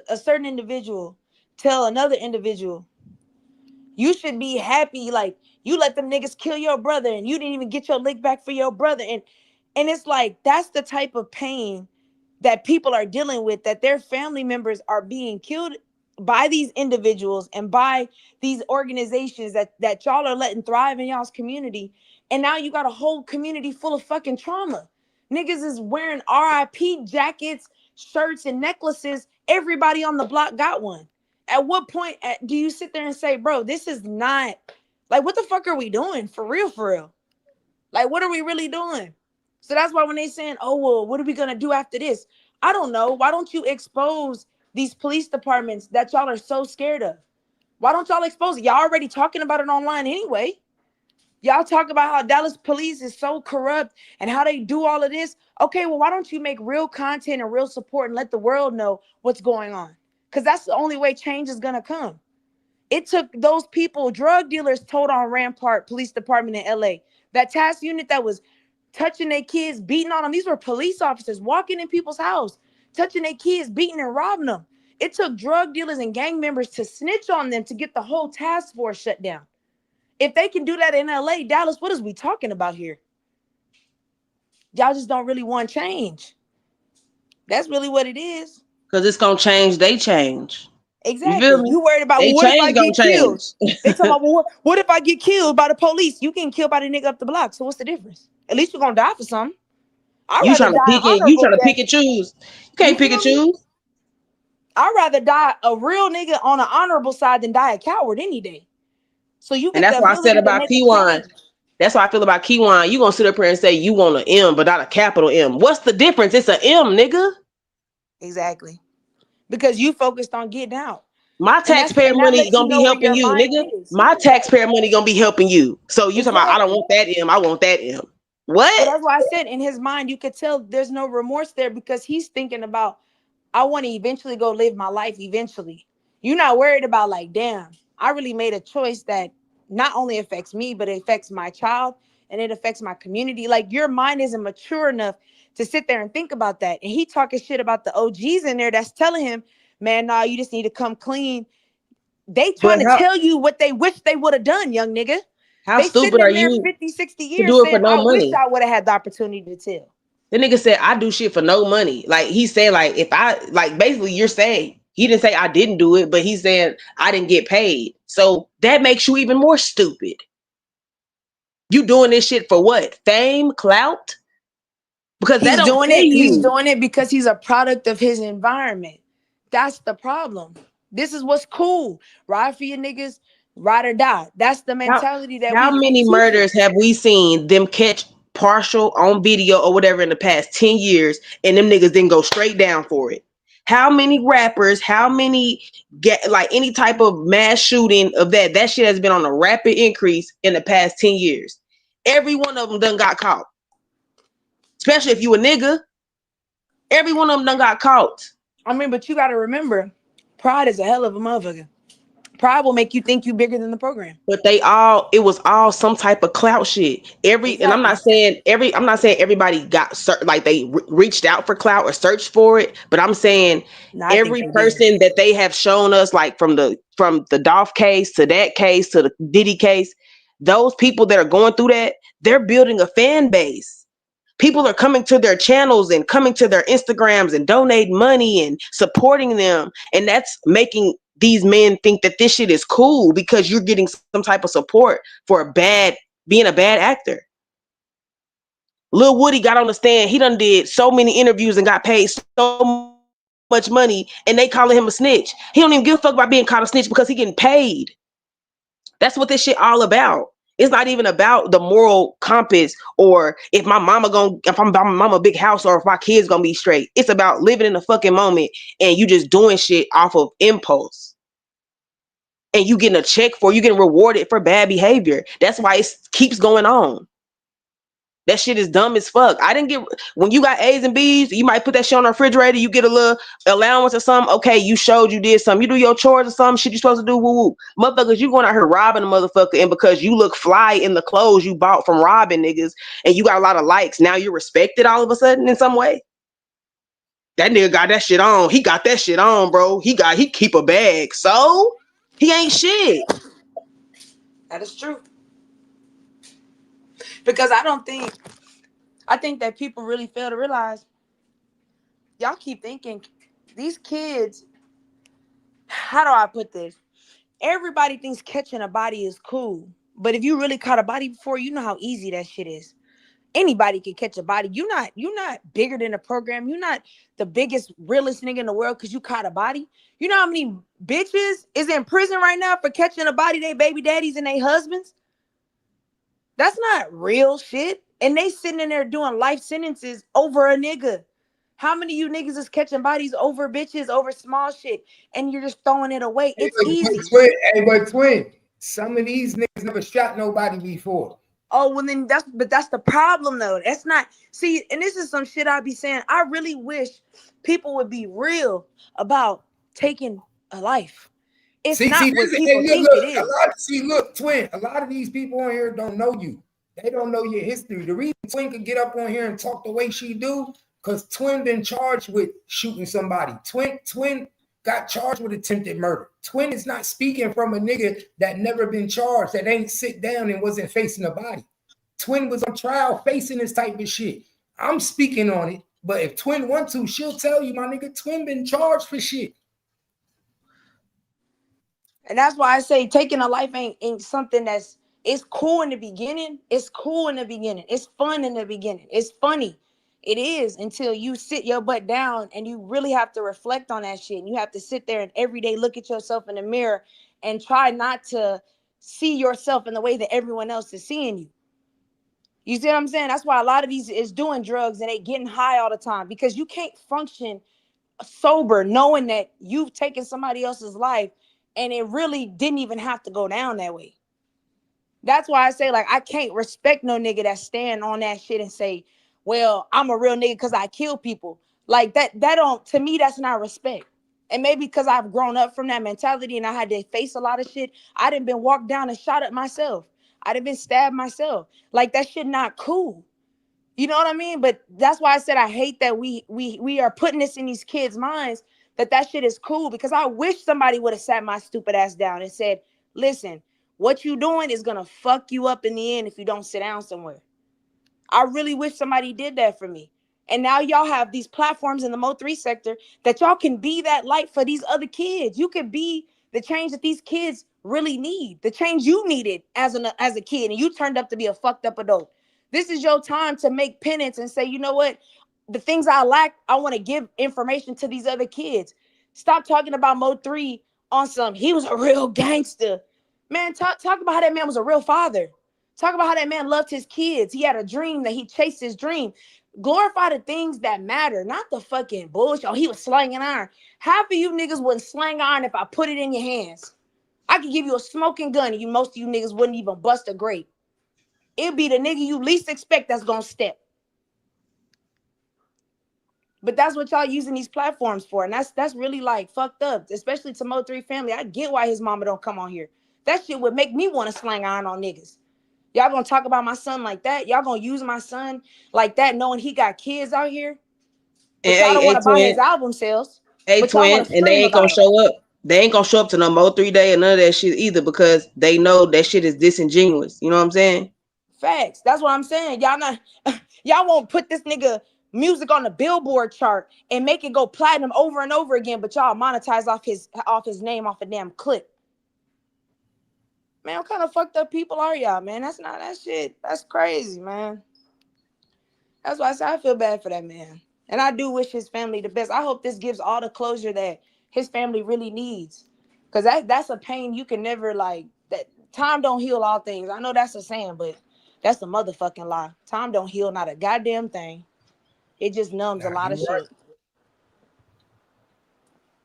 a certain individual tell another individual, you should be happy, like you let them niggas kill your brother and you didn't even get your lick back for your brother. And it's like, that's the type of pain that people are dealing with, that their family members are being killed by these individuals and by these organizations that y'all are letting thrive in y'all's community. And now you got a whole community full of fucking trauma. Niggas is wearing RIP jackets, shirts, and necklaces. Everybody on the block got one. At what point do you sit there and say, bro, this is not, like, what the fuck are we doing? For real, for real. Like, what are we really doing? So that's why when they saying, oh, well, what are we going to do after this? I don't know. Why don't you expose these police departments that y'all are so scared of? Why don't y'all expose it? Y'all already talking about it online anyway. Y'all talk about how Dallas police is so corrupt and how they do all of this. Okay, well, why don't you make real content and real support and let the world know what's going on? Because that's the only way change is going to come. It took those people, drug dealers told on Rampart Police Department in LA. That task unit that was touching their kids, beating on them. These were police officers walking in people's house, touching their kids, beating and robbing them. It took drug dealers and gang members to snitch on them to get the whole task force shut down. If they can do that in LA, Dallas, what is we talking about here? Y'all just don't really want change. That's really what it is. Because it's going to change, they change. Exactly. You worried about, well, what if I get killed? They talking about, well, what if I get killed by the police? You getting killed by the nigga up the block. So what's the difference? At least you're going to die for something. You trying to pick and choose. You can't pick and choose. I'd rather die a real nigga on an honorable side than die a coward any day. So you get, and that's what I said about Kiwan. That's what I feel about Kiwan. You gonna sit up here and say you want an M, but not a capital M. What's the difference? It's an M, nigga. Exactly. Because you focused on getting out. My taxpayer money gonna be helping you, nigga. My taxpayer money gonna be helping you. So you talking about, I don't want that M, I want that M. What? Well, that's why I said in his mind, you could tell there's no remorse there because he's thinking about, I want to eventually go live my life eventually. You're not worried about like, damn, I really made a choice that not only affects me, but it affects my child and it affects my community. Like your mind isn't mature enough to sit there and think about that. And he talking shit about the OGs in there that's telling him, man, nah, you just need to come clean. They trying to tell you what they wish they would have done, young nigga. How They stupid sitting are in there you 50, 60 to years do it for saying, no I wish money? I would have had the opportunity to tell. The nigga said, I do shit for no money. Like, he said, like, if I, like, basically, you're saying, he didn't say I didn't do it, but he said I didn't get paid. So that makes you even more stupid. You doing this shit for what? Fame? Clout? Because that He's don't doing pay it. He's you. doing it because he's a product of his environment. That's the problem. This is what's cool. Ride for your niggas, ride or die. That's the mentality that How we many teach murders them. have we seen them catch partial on video or whatever in the past 10 years and them niggas didn't go straight down for it? How many rappers, how many get like any type of mass shooting of that shit has been on a rapid increase in the past 10 years. Every one of them done got caught. Especially if you a nigga. Every one of them done got caught. I mean, but you got to remember, pride is a hell of a motherfucker. Pride will make you think you bigger than the program. But it was all some type of clout shit. And I'm not saying everybody got like they reached out for clout or searched for it, but I'm saying every person that they have shown us, like from the Dolph case to that case to the Diddy case, those people that are going through that, they're building a fan base. People are coming to their channels and coming to their Instagrams and donating money and supporting them. And that's making these men think that this shit is cool because you're getting some type of support for being a bad actor. Lil Woody got on the stand. He done did so many interviews and got paid so much money and they calling him a snitch. He don't even give a fuck about being called a snitch because he getting paid. That's what this shit all about. It's not even about the moral compass or if I'm buying my mama a big house or if my kids gonna be straight. It's about living in the fucking moment and you just doing shit off of impulse. And you getting a check you getting rewarded for bad behavior. That's why it keeps going on. That shit is dumb as fuck. When you got A's and B's, you might put that shit on the refrigerator, you get a little allowance or something. Okay, you showed you did something. You do your chores or something, shit you supposed to do, woo woo. Motherfuckers, you going out here robbing a motherfucker, and because you look fly in the clothes you bought from robbing niggas, and you got a lot of likes, now you're respected all of a sudden in some way? That nigga got that shit on. He got that shit on, bro. He keep a bag. So, he ain't shit. That is true. Because I think that people really fail to realize, y'all keep thinking these kids, how do I put this? Everybody thinks catching a body is cool. But if you really caught a body before, you know how easy that shit is. Anybody can catch a body. You're not bigger than the program. You're not the biggest, realest nigga in the world because you caught a body. You know how many bitches is in prison right now for catching a body, they baby daddies and they husbands? That's not real shit. And they sitting in there doing life sentences over a nigga. How many of you niggas is catching bodies over bitches, over small shit, and you're just throwing it away? It's easy. But twin, some of these niggas never shot nobody before. Oh, well then that's the problem though. That's not, see, and this is some shit I be saying. I really wish people would be real about taking a life. It's not what people think it is. Look, twin, a lot of these people on here don't know you. They don't know your history. The reason Twin could get up on here and talk the way she do, because Twin been charged with shooting somebody. Twin got charged with attempted murder. Twin is not speaking from a nigga that never been charged, that ain't sit down and wasn't facing a body. Twin was on trial facing this type of shit. I'm speaking on it, but if Twin want to, she'll tell you, my nigga, Twin been charged for shit. And that's why I say taking a life ain't something it's cool in the beginning. It's cool in the beginning. It's fun in the beginning. It's funny. It is until you sit your butt down and you really have to reflect on that shit. And you have to sit there and every day look at yourself in the mirror and try not to see yourself in the way that everyone else is seeing you. You see what I'm saying? That's why a lot of these is doing drugs and they getting high all the time, because you can't function sober knowing that you've taken somebody else's life and it really didn't even have to go down that way. That's why I say, like, I can't respect no nigga that stand on that shit and say, well, I'm a real nigga because I kill people. Like that don't, to me, that's not respect. And maybe because I've grown up from that mentality and I had to face a lot of shit, I done been walked down and shot at myself. I done been stabbed myself. Like, that shit not cool. You know what I mean? But that's why I said I hate that we are putting this in these kids' minds that shit is cool, because I wish somebody would have sat my stupid ass down and said, listen, what you doing is gonna fuck you up in the end if you don't sit down somewhere. I really wish somebody did that for me. And now y'all have these platforms in the Mo3 sector that y'all can be that light for these other kids. You can be the change that these kids really need, the change you needed as a kid, and you turned up to be a fucked up adult. This is your time to make penance and say, you know what? The things I lack, I want to give information to these other kids. Stop talking about Mo3 on some, he was a real gangster. Man, talk about how that man was a real father. Talk about how that man loved his kids. He had a dream that he chased his dream. Glorify the things that matter, not the fucking bullshit. Oh, he was slanging iron. Half of you niggas wouldn't slang iron if I put it in your hands. I could give you a smoking gun and most of you niggas wouldn't even bust a grape. It'd be the nigga you least expect that's gonna step. But that's what y'all using these platforms for. And that's really like fucked up, especially to Mo3 family. I get why his mama don't come on here. That shit would make me want to slang iron on niggas. Y'all gonna talk about my son like that? Y'all gonna use my son like that, knowing he got kids out here? But y'all don't want to buy his album sales. But y'all want to And they scream ain't gonna about him. show up. They ain't gonna show up to no Mo3 day or none of that shit either because they know that shit is disingenuous. You know what I'm saying? Facts. That's what I'm saying. Y'all won't put this nigga music on the Billboard chart and make it go platinum over and over again, but y'all monetize off his name off a damn clip. Man, what kind of fucked up people are y'all, man? That's not that shit. That's crazy, man. That's why I say I feel bad for that man. And I do wish his family the best. I hope this gives all the closure that his family really needs. Because that's a pain you can never, like, that time don't heal all things. I know that's a saying, but that's a motherfucking lie. Time don't heal not a goddamn thing. It just numbs a lot of shit.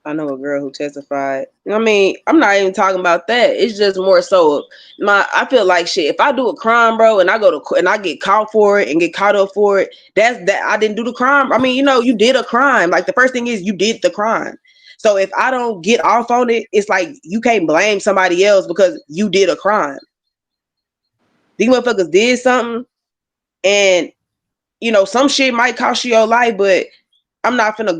I know a girl who testified. I mean, I'm not even talking about that. It's just more so I feel like shit. If I do a crime, bro, and I go to and I get caught for it and get caught up for it, that's that I didn't do the crime. I mean, you did a crime. Like the first thing is you did the crime. So if I don't get off on it, it's like you can't blame somebody else because you did a crime. These motherfuckers did something, and some shit might cost you your life, but I'm not finna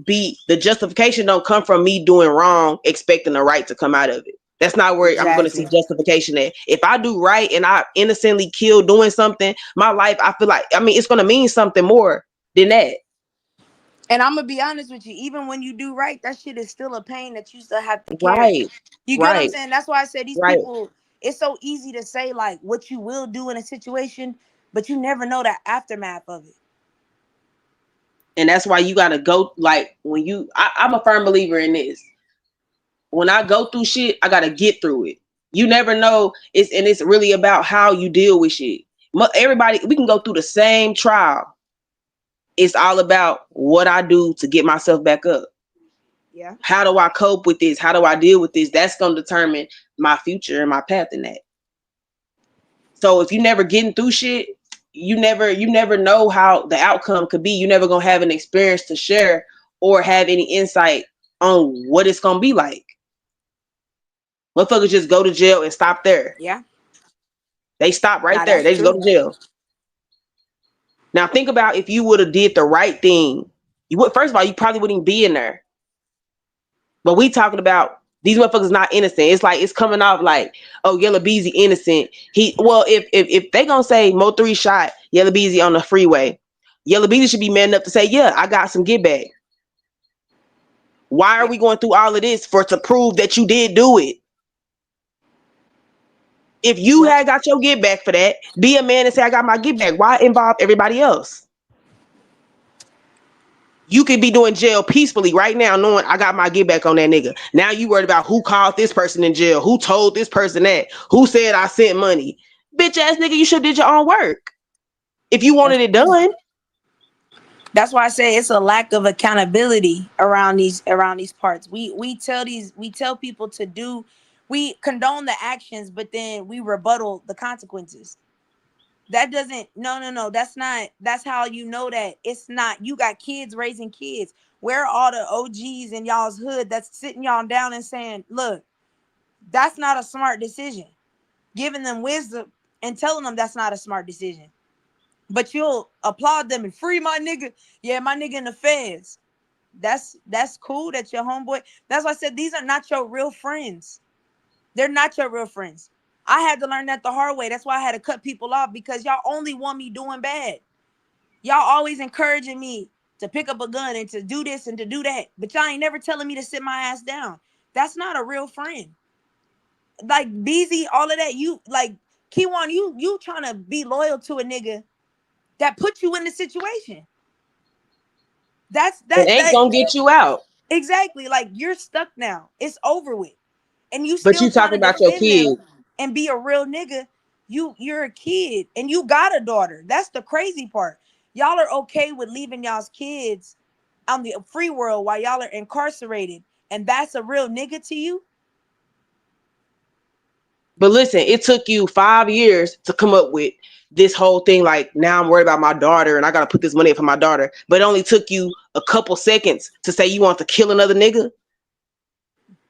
be the justification don't come from me doing wrong, expecting the right to come out of it. That's not where I'm gonna see justification at. If I do right and I innocently kill doing something, my life, I feel like, it's gonna mean something more than that. And I'm gonna be honest with you, even when you do right, that shit is still a pain that you still have to carry. Right. You get what I'm saying? That's why I said these people, it's so easy to say like what you will do in a situation, but you never know the aftermath of it. And that's why you gotta go, like, when I'm a firm believer in this. When I go through shit, I gotta get through it. You never know. It's really about how you deal with shit. Everybody, we can go through the same trial. It's all about what I do to get myself back up. Yeah. How do I cope with this? How do I deal with this? That's gonna determine my future and my path in that. So if you never getting through shit, you never know how the outcome could be. You never gonna have an experience to share or have any insight on what it's gonna be like. Motherfuckers just go to jail and stop there. Yeah. They stop right there. They just go to jail. Now think about if you would have did the right thing. First of all, you probably wouldn't be in there. But we talking about these motherfuckers not innocent. It's like it's coming off like, oh, Yella Beezy innocent. If they gonna say Mo3 shot Yella Beezy on the freeway, Yella Beezy should be man enough to say, yeah, I got some get back. Why are we going through all of this to prove that you did do it? If you had got your get back for that, be a man and say, I got my get back. Why involve everybody else? You could be doing jail peacefully right now knowing I got my get back on that nigga. Now you worried about who called this person in jail, who told this person that, who said I sent money. Bitch ass nigga, you should have did your own work. If you wanted it done. That's why I say it's a lack of accountability around these parts. We tell people to do, we condone the actions, but then we rebuttal the consequences. That doesn't, no, that's how you know that it's not, you got kids raising kids. Where are all the OGs in y'all's hood that's sitting y'all down and saying, look, that's not a smart decision. Giving them wisdom and telling them that's not a smart decision. But you'll applaud them and free my nigga. Yeah, my nigga in the feds. That's cool. That's your homeboy. That's why I said these are not your real friends. They're not your real friends. I had to learn that the hard way. That's why I had to cut people off, because y'all only want me doing bad. Y'all always encouraging me to pick up a gun and to do this and to do that. But y'all ain't never telling me to sit my ass down. That's not a real friend. Like Beezy, all of that. You like Kiwan, you trying to be loyal to a nigga that put you in the situation. That ain't gonna get you out. Exactly. Like you're stuck now. It's over with. And you But still you trying talking to about your defend kid. them and be a real nigga. You're a kid and you got a daughter. That's the crazy part. Y'all are okay with leaving y'all's kids on the free world while y'all are incarcerated, and that's a real nigga to you? But listen, it took you 5 years to come up with this whole thing. Like, now I'm worried about my daughter and I got to put this money up for my daughter. But it only took you a couple seconds to say you want to kill another nigga.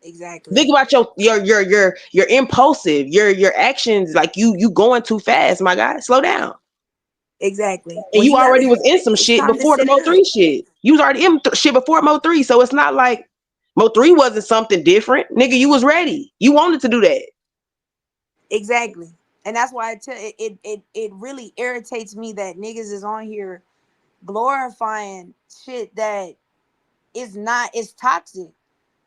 Exactly. Think about your impulsive, your actions. Like you going too fast, my guy. Slow down. Exactly. And Well, you already was in some shit before the Mo3 shit. You was already in shit before Mo3. So it's not like Mo3 wasn't something different. Nigga, you was ready. You wanted to do that. Exactly. And that's why it really irritates me that niggas is on here glorifying shit that is not, is toxic.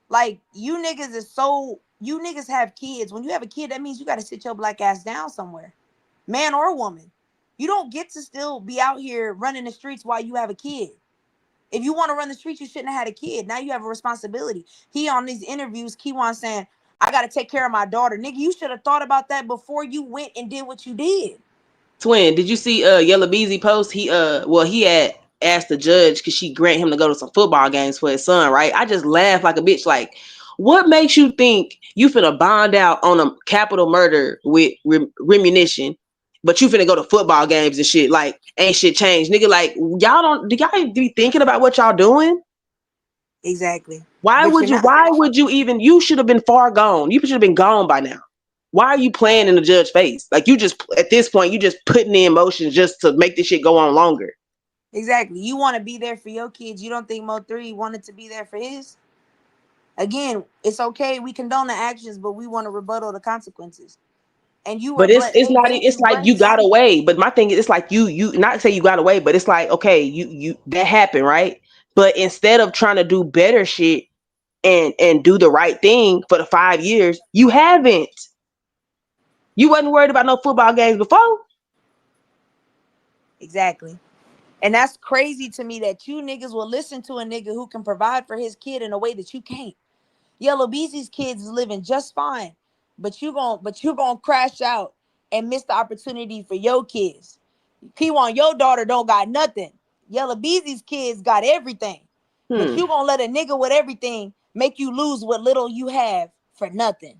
Like you niggas have kids. When you have a kid, that means you got to sit your black ass down somewhere, man or woman. You don't get to still be out here running the streets while you have a kid. If you want to run the streets, you shouldn't have had a kid. Now you have a responsibility. He on these interviews, Kiwan saying, I got to take care of my daughter. Nigga, you should have thought about that before you went and did what you did. Twin, did you see Yella Beezy post? He had asked the judge could she grant him to go to some football games for his son, right? I just laughed like a bitch. Like, what makes you think you finna bond out on a capital murder with remunition, but you finna go to football games and shit? Like, ain't shit changed, nigga. Like, do y'all be thinking about what y'all doing? Exactly. Why would you even, you should have been far gone. You should have been gone by now. Why are you playing in the judge's face? Like, you just, at this point, you just putting in emotions just to make this shit go on longer. Exactly. You want to be there for your kids. You don't think Mo3 wanted to be there for his? Again, it's okay. We condone the actions, but we want to rebuttal the consequences. And you were, But it's like you got away. But my thing is, it's like you not say you got away, but it's like, okay, you that happened, right? But instead of trying to do better shit and do the right thing for the 5 years, you haven't. You wasn't worried about no football games before. Exactly. And that's crazy to me that you niggas will listen to a nigga who can provide for his kid in a way that you can't. Yellow Beezy's kids is living just fine, but you gonna crash out and miss the opportunity for your kids. Kiwan, your daughter don't got nothing. Yellow Beezy's kids got everything. But you gonna let a nigga with everything make you lose what little you have for nothing.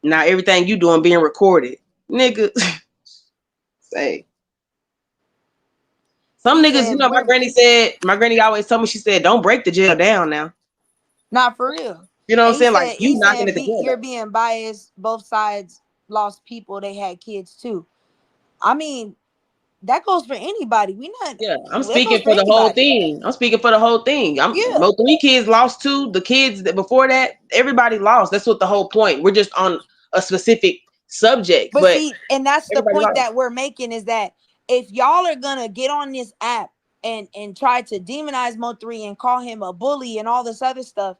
Now everything you doing being recorded, nigga. Say. Some niggas, you know, my granny always told me, she said, don't break the jail down now. Not for real. You know what I'm saying? Like, you knocking at the you're being biased. Both sides lost people. They had kids too. I mean, that goes for anybody. I'm speaking for the whole thing. Mo3 kids lost too. The kids that before that, everybody lost. That's what the whole point. We're just on a specific subject. But see, and that's the point that we're making, is that if y'all are gonna get on this app and try to demonize Mo3 and call him a bully and all this other stuff,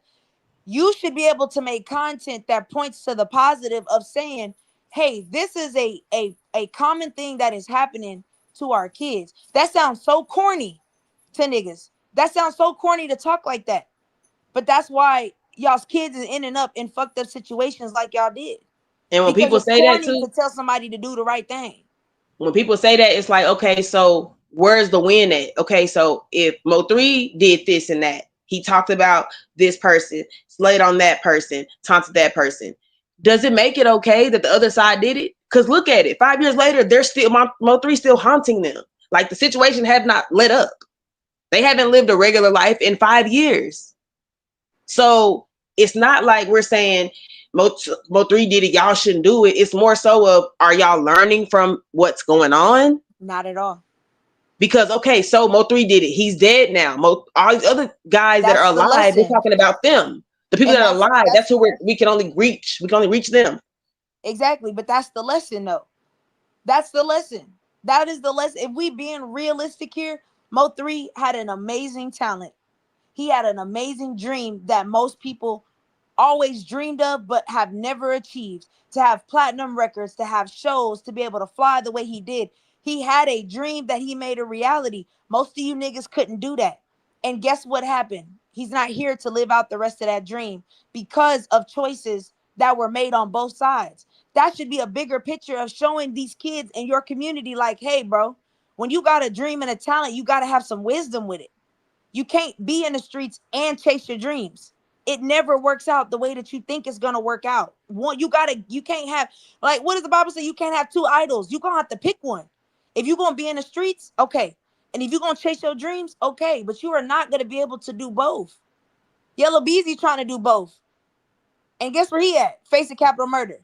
you should be able to make content that points to the positive of saying, hey, this is a common thing that is happening to our kids. That sounds so corny to niggas. That sounds so corny to talk like that. But that's why y'all's kids is ending up in fucked up situations like y'all did. And when people say that too, to tell somebody to do the right thing. When people say that, it's like, okay, so where's the win at? Okay, so if Mo3 did this and that, he talked about this person, slayed on that person, taunted that person. Does it make it okay that the other side did it? Because look at it, 5 years later, they're still, Mo3 still haunting them. Like, the situation have not let up. They haven't lived a regular life in 5 years. So it's not like we're saying Mo3 did it, y'all shouldn't do it. It's more so of, are y'all learning from what's going on? Not at all. Because, okay, so Mo3 did it. He's dead now. All these other guys that are alive, we're talking about them. The people And that are alive, that's who we can only reach. We can only reach them. Exactly, but that's the lesson, though. That's the lesson. That is the lesson. If we being realistic here, Mo3 had an amazing talent. He had an amazing dream that most people always dreamed of but have never achieved. To have platinum records, to have shows, to be able to fly the way he did. He had a dream that he made a reality. Most of you niggas couldn't do that. And guess what happened? He's not here to live out the rest of that dream because of choices that were made on both sides. That should be a bigger picture of showing these kids in your community like, hey, bro, when you got a dream and a talent, you got to have some wisdom with it. You can't be in the streets and chase your dreams. It never works out the way that you think it's gonna work out. You can't have, like, what does the Bible say? You can't have two idols. You're gonna have to pick one. If you're gonna be in the streets, okay. And if you're gonna chase your dreams, okay. But you are not gonna be able to do both. Yellow Beezy trying to do both. And guess where he at? Facing capital murder.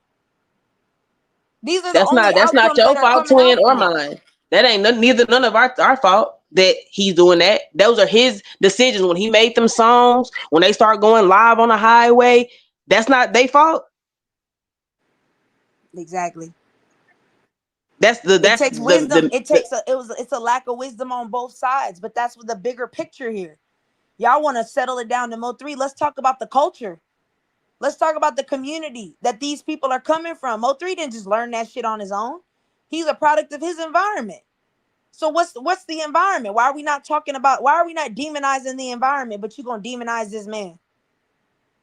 These are the only That's not outcomes your that are fault, coming twin, out or from it. mine. That ain't none of our fault that he's doing that. Those are his decisions when he made them songs. When they start going live on the highway, that's not their fault. Exactly. It takes wisdom. It's a lack of wisdom on both sides, but that's what the bigger picture here. Y'all want to settle it down to Mo3. Let's talk about the culture. Let's talk about the community that these people are coming from. Mo3 didn't just learn that shit on his own. He's a product of his environment. So what's the environment? Why are we not demonizing the environment, but you're gonna demonize this man?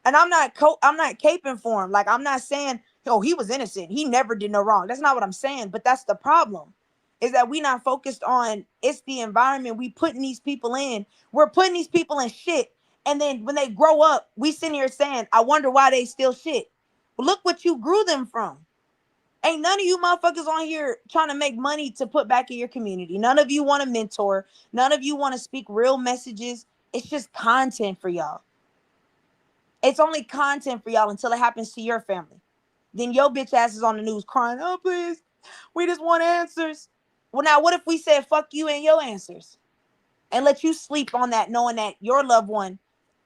And I'm not caping for him. Like, I'm not saying, oh, he was innocent. He never did no wrong. That's not what I'm saying. But that's the problem, is that we not focused on it's the environment we putting these people in. We're putting these people in shit. And then when they grow up, we sitting here saying, I wonder why they still shit. Well, look what you grew them from. Ain't none of you motherfuckers on here trying to make money to put back in your community. None of you want to mentor. None of you want to speak real messages. It's just content for y'all. It's only content for y'all until it happens to your family. Then your bitch ass is on the news crying, oh, please, we just want answers. Well, now, what if we said, fuck you and your answers? And let you sleep on that, knowing that your loved one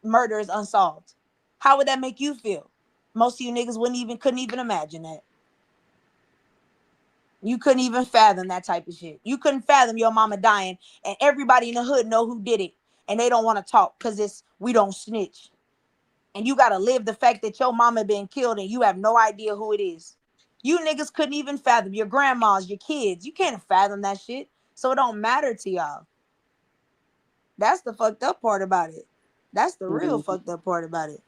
murder is unsolved. How would that make you feel? Most of you niggas couldn't even imagine that. You couldn't even fathom that type of shit. You couldn't fathom your mama dying and everybody in the hood know who did it. And they don't want to talk because we don't snitch. And you got to live the fact that your mama been killed and you have no idea who it is. You niggas couldn't even fathom. Your grandmas, your kids. You can't fathom that shit. So it don't matter to y'all. That's the fucked up part about it. That's the real fucked up part about it.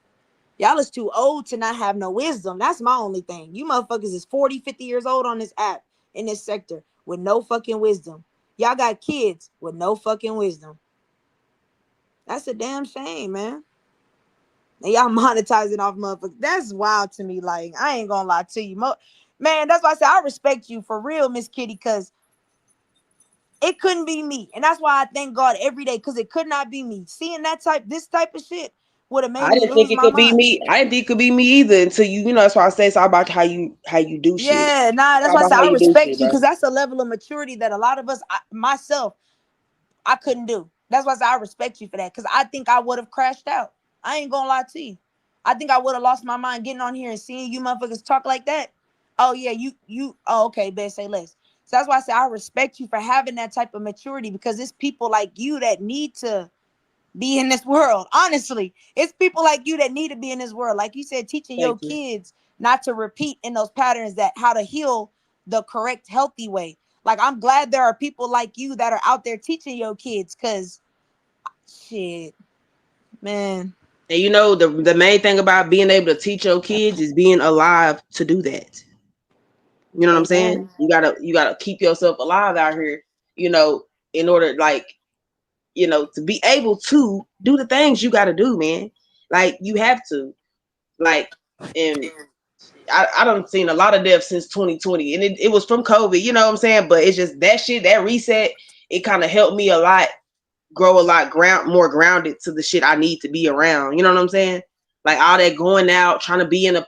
Y'all is too old to not have no wisdom. That's my only thing. You motherfuckers is 40, 50 years old on this app, in this sector, with no fucking wisdom. Y'all got kids with no fucking wisdom. That's a damn shame, man. And y'all monetizing off motherfuckers. That's wild to me. Like, I ain't gonna lie to you. Man, that's why I say I respect you for real, Miss Kitty, because it couldn't be me. And that's why I thank God every day, because it could not be me. Seeing this type of shit would have made I me didn't think lose it my could be mind. me. I didn't think it could be me either until that's why I say it's all about how you do shit. Yeah, nah, that's It's all why I about say how I you do respect shit, you, bro. because that's a level of maturity that a lot of us, myself, I couldn't do. That's why I say I respect you for that, because I think I would have crashed out. I ain't gonna lie to you. I think I would have lost my mind getting on here and seeing you motherfuckers talk like that. Oh yeah, oh, okay, best say less. So that's why I say I respect you for having that type of maturity, because it's people like you that need to be in this world. Honestly, it's people like you that need to be in this world. Like you said, teaching your kids not to repeat in those patterns, that how to heal the correct, healthy way. Like, I'm glad there are people like you that are out there teaching your kids, because shit, man. And the main thing about being able to teach your kids is being alive to do that. You know what I'm saying? You gotta keep yourself alive out here, in order, like, to be able to do the things you gotta do, man. Like, you have to. Like, and I don't seen a lot of deaths since 2020. And it was from COVID, you know what I'm saying? But it's just that shit, that reset, it kind of helped me a lot, grow a lot more grounded to the shit I need to be around. You know what I'm saying? Like, all that going out, trying to be in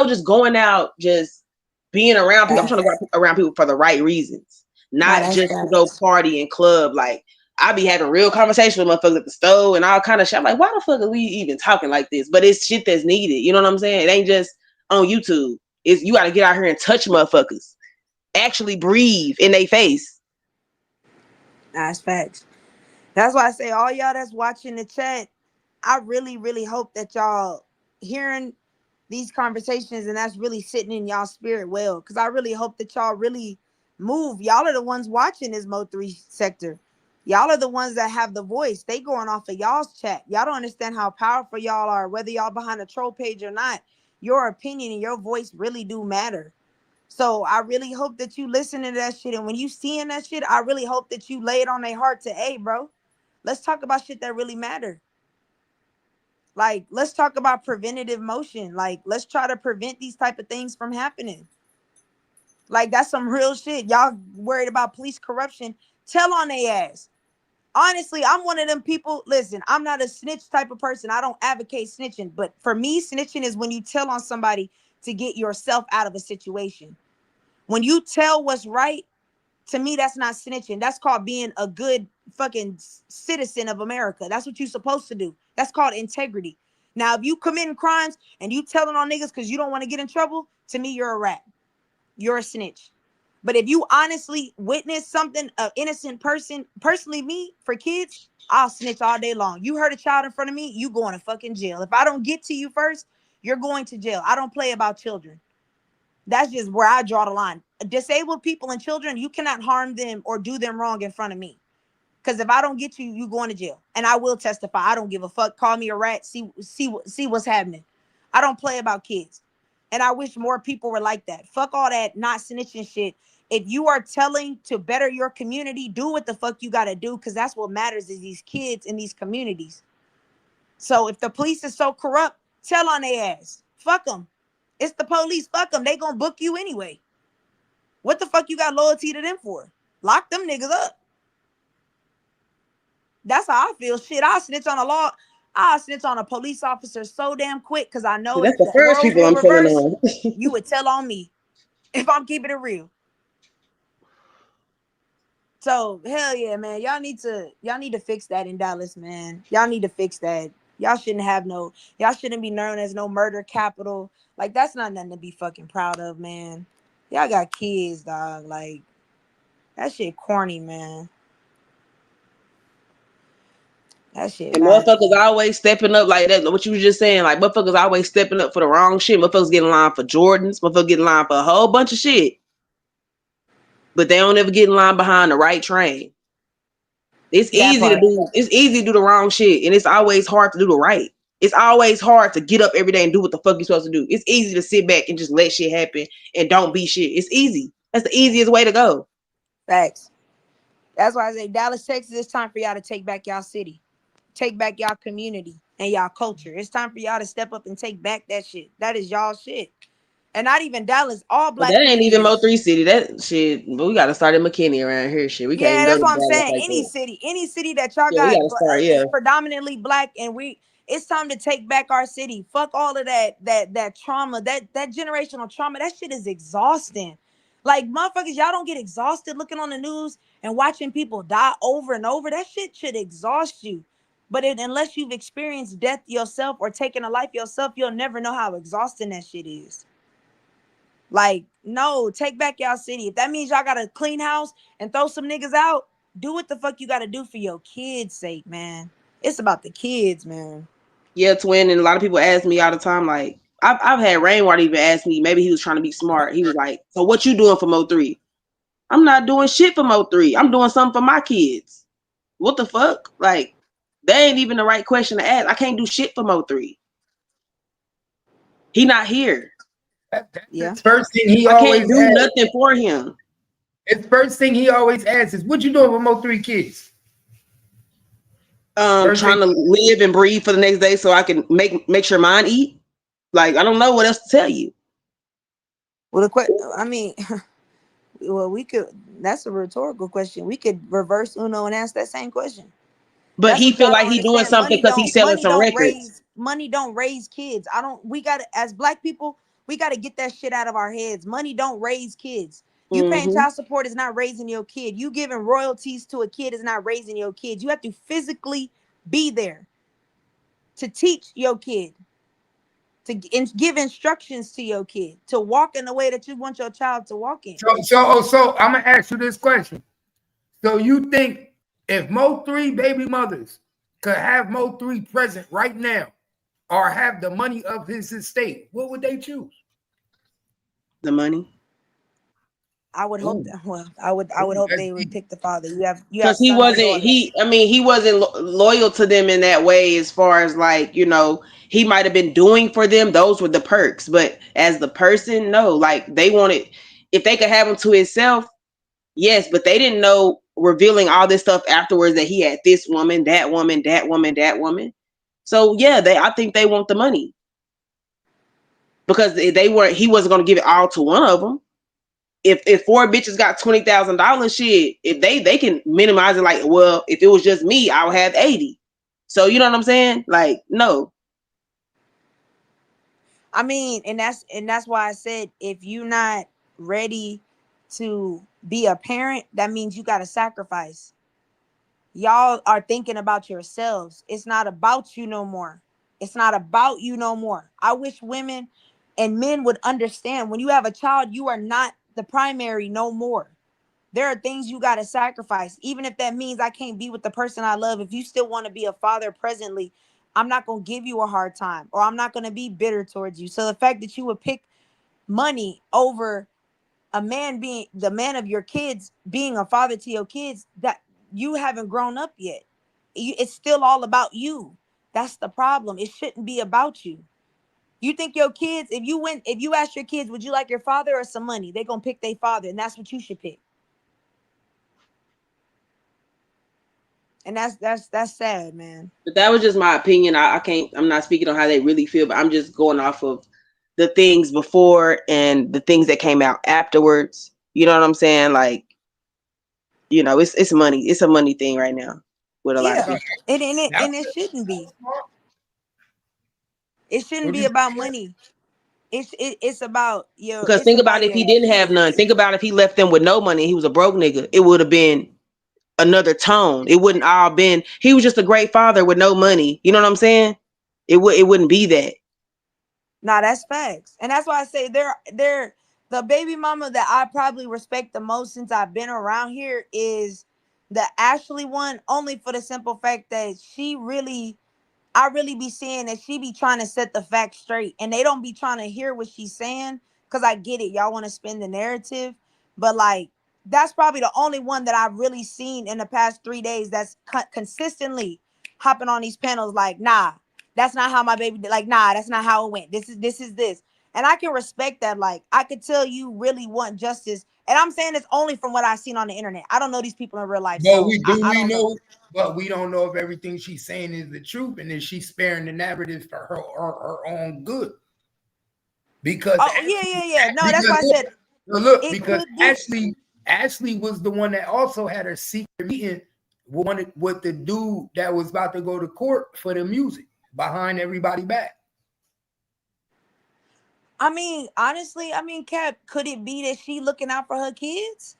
just going out, just being around people. I'm trying to go around people for the right reasons, not just to go party and club. Like, I be having real conversations with motherfuckers at the stove and all kind of shit. I'm like, why the fuck are we even talking like this? But it's shit that's needed. You know what I'm saying? It ain't just on YouTube. It's you got to get out here and touch motherfuckers. Actually breathe in their face. That's facts. That's why I say all y'all that's watching the chat, I really, really hope that y'all hearing these conversations and that's really sitting in y'all spirit well. Because I really hope that y'all really move. Y'all are the ones watching this Mo3 sector. Y'all are the ones that have the voice. They going off of y'all's chat. Y'all don't understand how powerful y'all are, whether y'all behind a troll page or not. Your opinion and your voice really do matter. So I really hope that you listen to that shit. And when you seeing that shit, I really hope that you lay it on their heart to, hey, bro, let's talk about shit that really matter. Like, let's talk about preventative motion. Like, let's try to prevent these type of things from happening. Like, that's some real shit. Y'all worried about police corruption. Tell on their ass. Honestly, I'm one of them people. Listen, I'm not a snitch type of person. I don't advocate snitching. But for me, snitching is when you tell on somebody to get yourself out of a situation. When you tell what's right, to me, that's not snitching. That's called being a good fucking citizen of America. That's what you're supposed to do. That's called integrity. Now, if you committing crimes and you telling on niggas because you don't want to get in trouble, to me, you're a rat. You're a snitch. But if you honestly witness something, an innocent person, personally me, for kids, I'll snitch all day long. You hurt a child in front of me, you going to fucking jail. If I don't get to you first, you're going to jail. I don't play about children. That's just where I draw the line. Disabled people and children, you cannot harm them or do them wrong in front of me. Because if I don't get you, you going to jail. And I will testify. I don't give a fuck. Call me a rat. See what's happening. I don't play about kids. And I wish more people were like that. Fuck all that not snitching shit. If you are telling to better your community, do what the fuck you got to do. Because that's what matters is these kids in these communities. So if the police is so corrupt, tell on their ass. Fuck them. It's the police. Fuck them. They gonna book you anyway. What the fuck you got loyalty to them for? Lock them niggas up. That's how I feel. Shit, I'll snitch on a law. I'll snitch on a police officer so damn quick because I know That's if the the first roles people were I'm telling reversed, on. you would tell on me if I'm keeping it real. So hell yeah, man. Y'all need to fix that in Dallas, man. Y'all need to fix that. Y'all shouldn't be known as no murder capital. Like, that's not nothing to be fucking proud of, man. Y'all got kids, dog. Like, that shit corny, man. That shit. And motherfuckers always stepping up like that. What you was just saying, like motherfuckers always stepping up for the wrong shit. Motherfuckers get in line for Jordans. Motherfuckers get in line for a whole bunch of shit. But they don't ever get in line behind the right train. It's easy to do the wrong shit. And it's always hard to do the right. It's always hard to get up every day and do what the fuck you're supposed to do. It's easy to sit back and just let shit happen and don't be shit. It's easy. That's the easiest way to go. Facts. That's why I say Dallas, Texas, it's time for y'all to take back y'all city. Take back y'all community and y'all culture. It's time for y'all to step up and take back that shit. That is y'all shit. And not even Dallas, all black But that ain't even communities. Mo3 City. That shit, but we gotta start in McKinney around here. Shit, we can't even go That's to what I'm Dallas saying. like that. Any city that y'all Yeah, we got gotta start. is Yeah, predominantly black, and it's time to take back our city. Fuck all of that trauma, that generational trauma. That shit is exhausting. Like, motherfuckers, y'all don't get exhausted looking on the news and watching people die over and over. That shit should exhaust you. But unless you've experienced death yourself or taken a life yourself, you'll never know how exhausting that shit is. Like, no, take back y'all city. If that means y'all got to clean house and throw some niggas out, do what the fuck you got to do for your kids' sake, man. It's about the kids, man. Yeah, twin. And a lot of people ask me all the time, like, I've had Rainwater even ask me, maybe he was trying to be smart. He was like, so what you doing for Mo3? I'm not doing shit for Mo3. I'm doing something for my kids. What the fuck? Like, that ain't even the right question to ask. I can't do shit for Mo3. He not here. That's first thing he I always can't do asks. nothing for him. It's first thing he always asks is, what you doing with Mo3 kids? Trying to live and breathe for the next day so I can make sure mine eat. Like, I don't know what else to tell you. Well, I mean, well, we could. That's a rhetorical question. We could reverse Uno and ask that same question. But That's he what feel y'all like don't he doing understand. something because he's selling some records. Money don't raise kids. We gotta, as black people, we gotta get that shit out of our heads. Money don't raise kids. You paying child support is not raising your kid. You giving royalties to a kid is not raising your kid. You have to physically be there to teach your kid, to give instructions to your kid, to walk in the way that you want your child to walk in. So I'm gonna ask you this question. So you think if Mo3 baby mothers could have Mo3 present right now, or have the money of his estate, what would they choose? The money. I would hope that, well, I would hope they would pick the father. You have because he wasn't he wasn't loyal to them in that way, as far as like, you know, he might have been doing for them, those were the perks, but as the person, no, like they wanted, if they could have him to himself, yes, but they didn't know, revealing all this stuff afterwards, that he had this woman, that woman, that woman, that woman. So yeah, I think they want the money, because he wasn't going to give it all to one of them. If 4 bitches got $20,000, shit, if they can minimize it, like, well, if it was just me, I would have 80. So you know what I'm saying? Like, no. I mean, and that's why I said, if you're not ready to be a parent, that means you got to sacrifice. Y'all are thinking about yourselves. It's not about you no more. It's not about you no more. I wish women and men would understand, when you have a child, you are not the primary no more. There are things you got to sacrifice, even if that means I can't be with the person I love. If you still want to be a father presently, I'm not going to give you a hard time, or I'm not going to be bitter towards you. So the fact that you would pick money over a man, being the man of your kids, being a father to your kids, that you haven't grown up yet. It's still all about you. That's the problem. It shouldn't be about you. You think your kids, if you ask your kids, would you like your father or some money? They're going to pick their father, and that's what you should pick. And that's sad, man. But that was just my opinion. I'm not speaking on how they really feel, but I'm just going off of the things before and the things that came out afterwards. You know what I'm saying? Like, you know, it's money. It's a money thing right now with a lot of people. And it shouldn't be. It shouldn't be about money. It's about your. Because think about if he didn't have none. Think about if he left them with no money. He was a broke nigga. It would have been another tone. It wouldn't all been. He was just a great father with no money. You know what I'm saying? It wouldn't be that. Nah, that's facts, and that's why I say they're the baby mama that I probably respect the most since I've been around here is the Ashley one, only for the simple fact that I really be seeing that she be trying to set the facts straight, and they don't be trying to hear what she's saying, because I get it. Y'all want to spin the narrative, but like, that's probably the only one that I've really seen in the past 3 days that's consistently hopping on these panels like, nah, that's not how my baby did. Like, nah, that's not how it went. This is this. And I can respect that. Like, I could tell you really want justice. And I'm saying this only from what I've seen on the internet. I don't know these people in real life. No, so we don't know, but we don't know if everything she's saying is the truth, and is she sparing the narrative for her own good? Because yeah. No, that's why I said. Look, because Ashley was the one that also had her secret meeting with the dude that was about to go to court for the music behind everybody back. I mean, honestly, Cap, could it be that she looking out for her kids?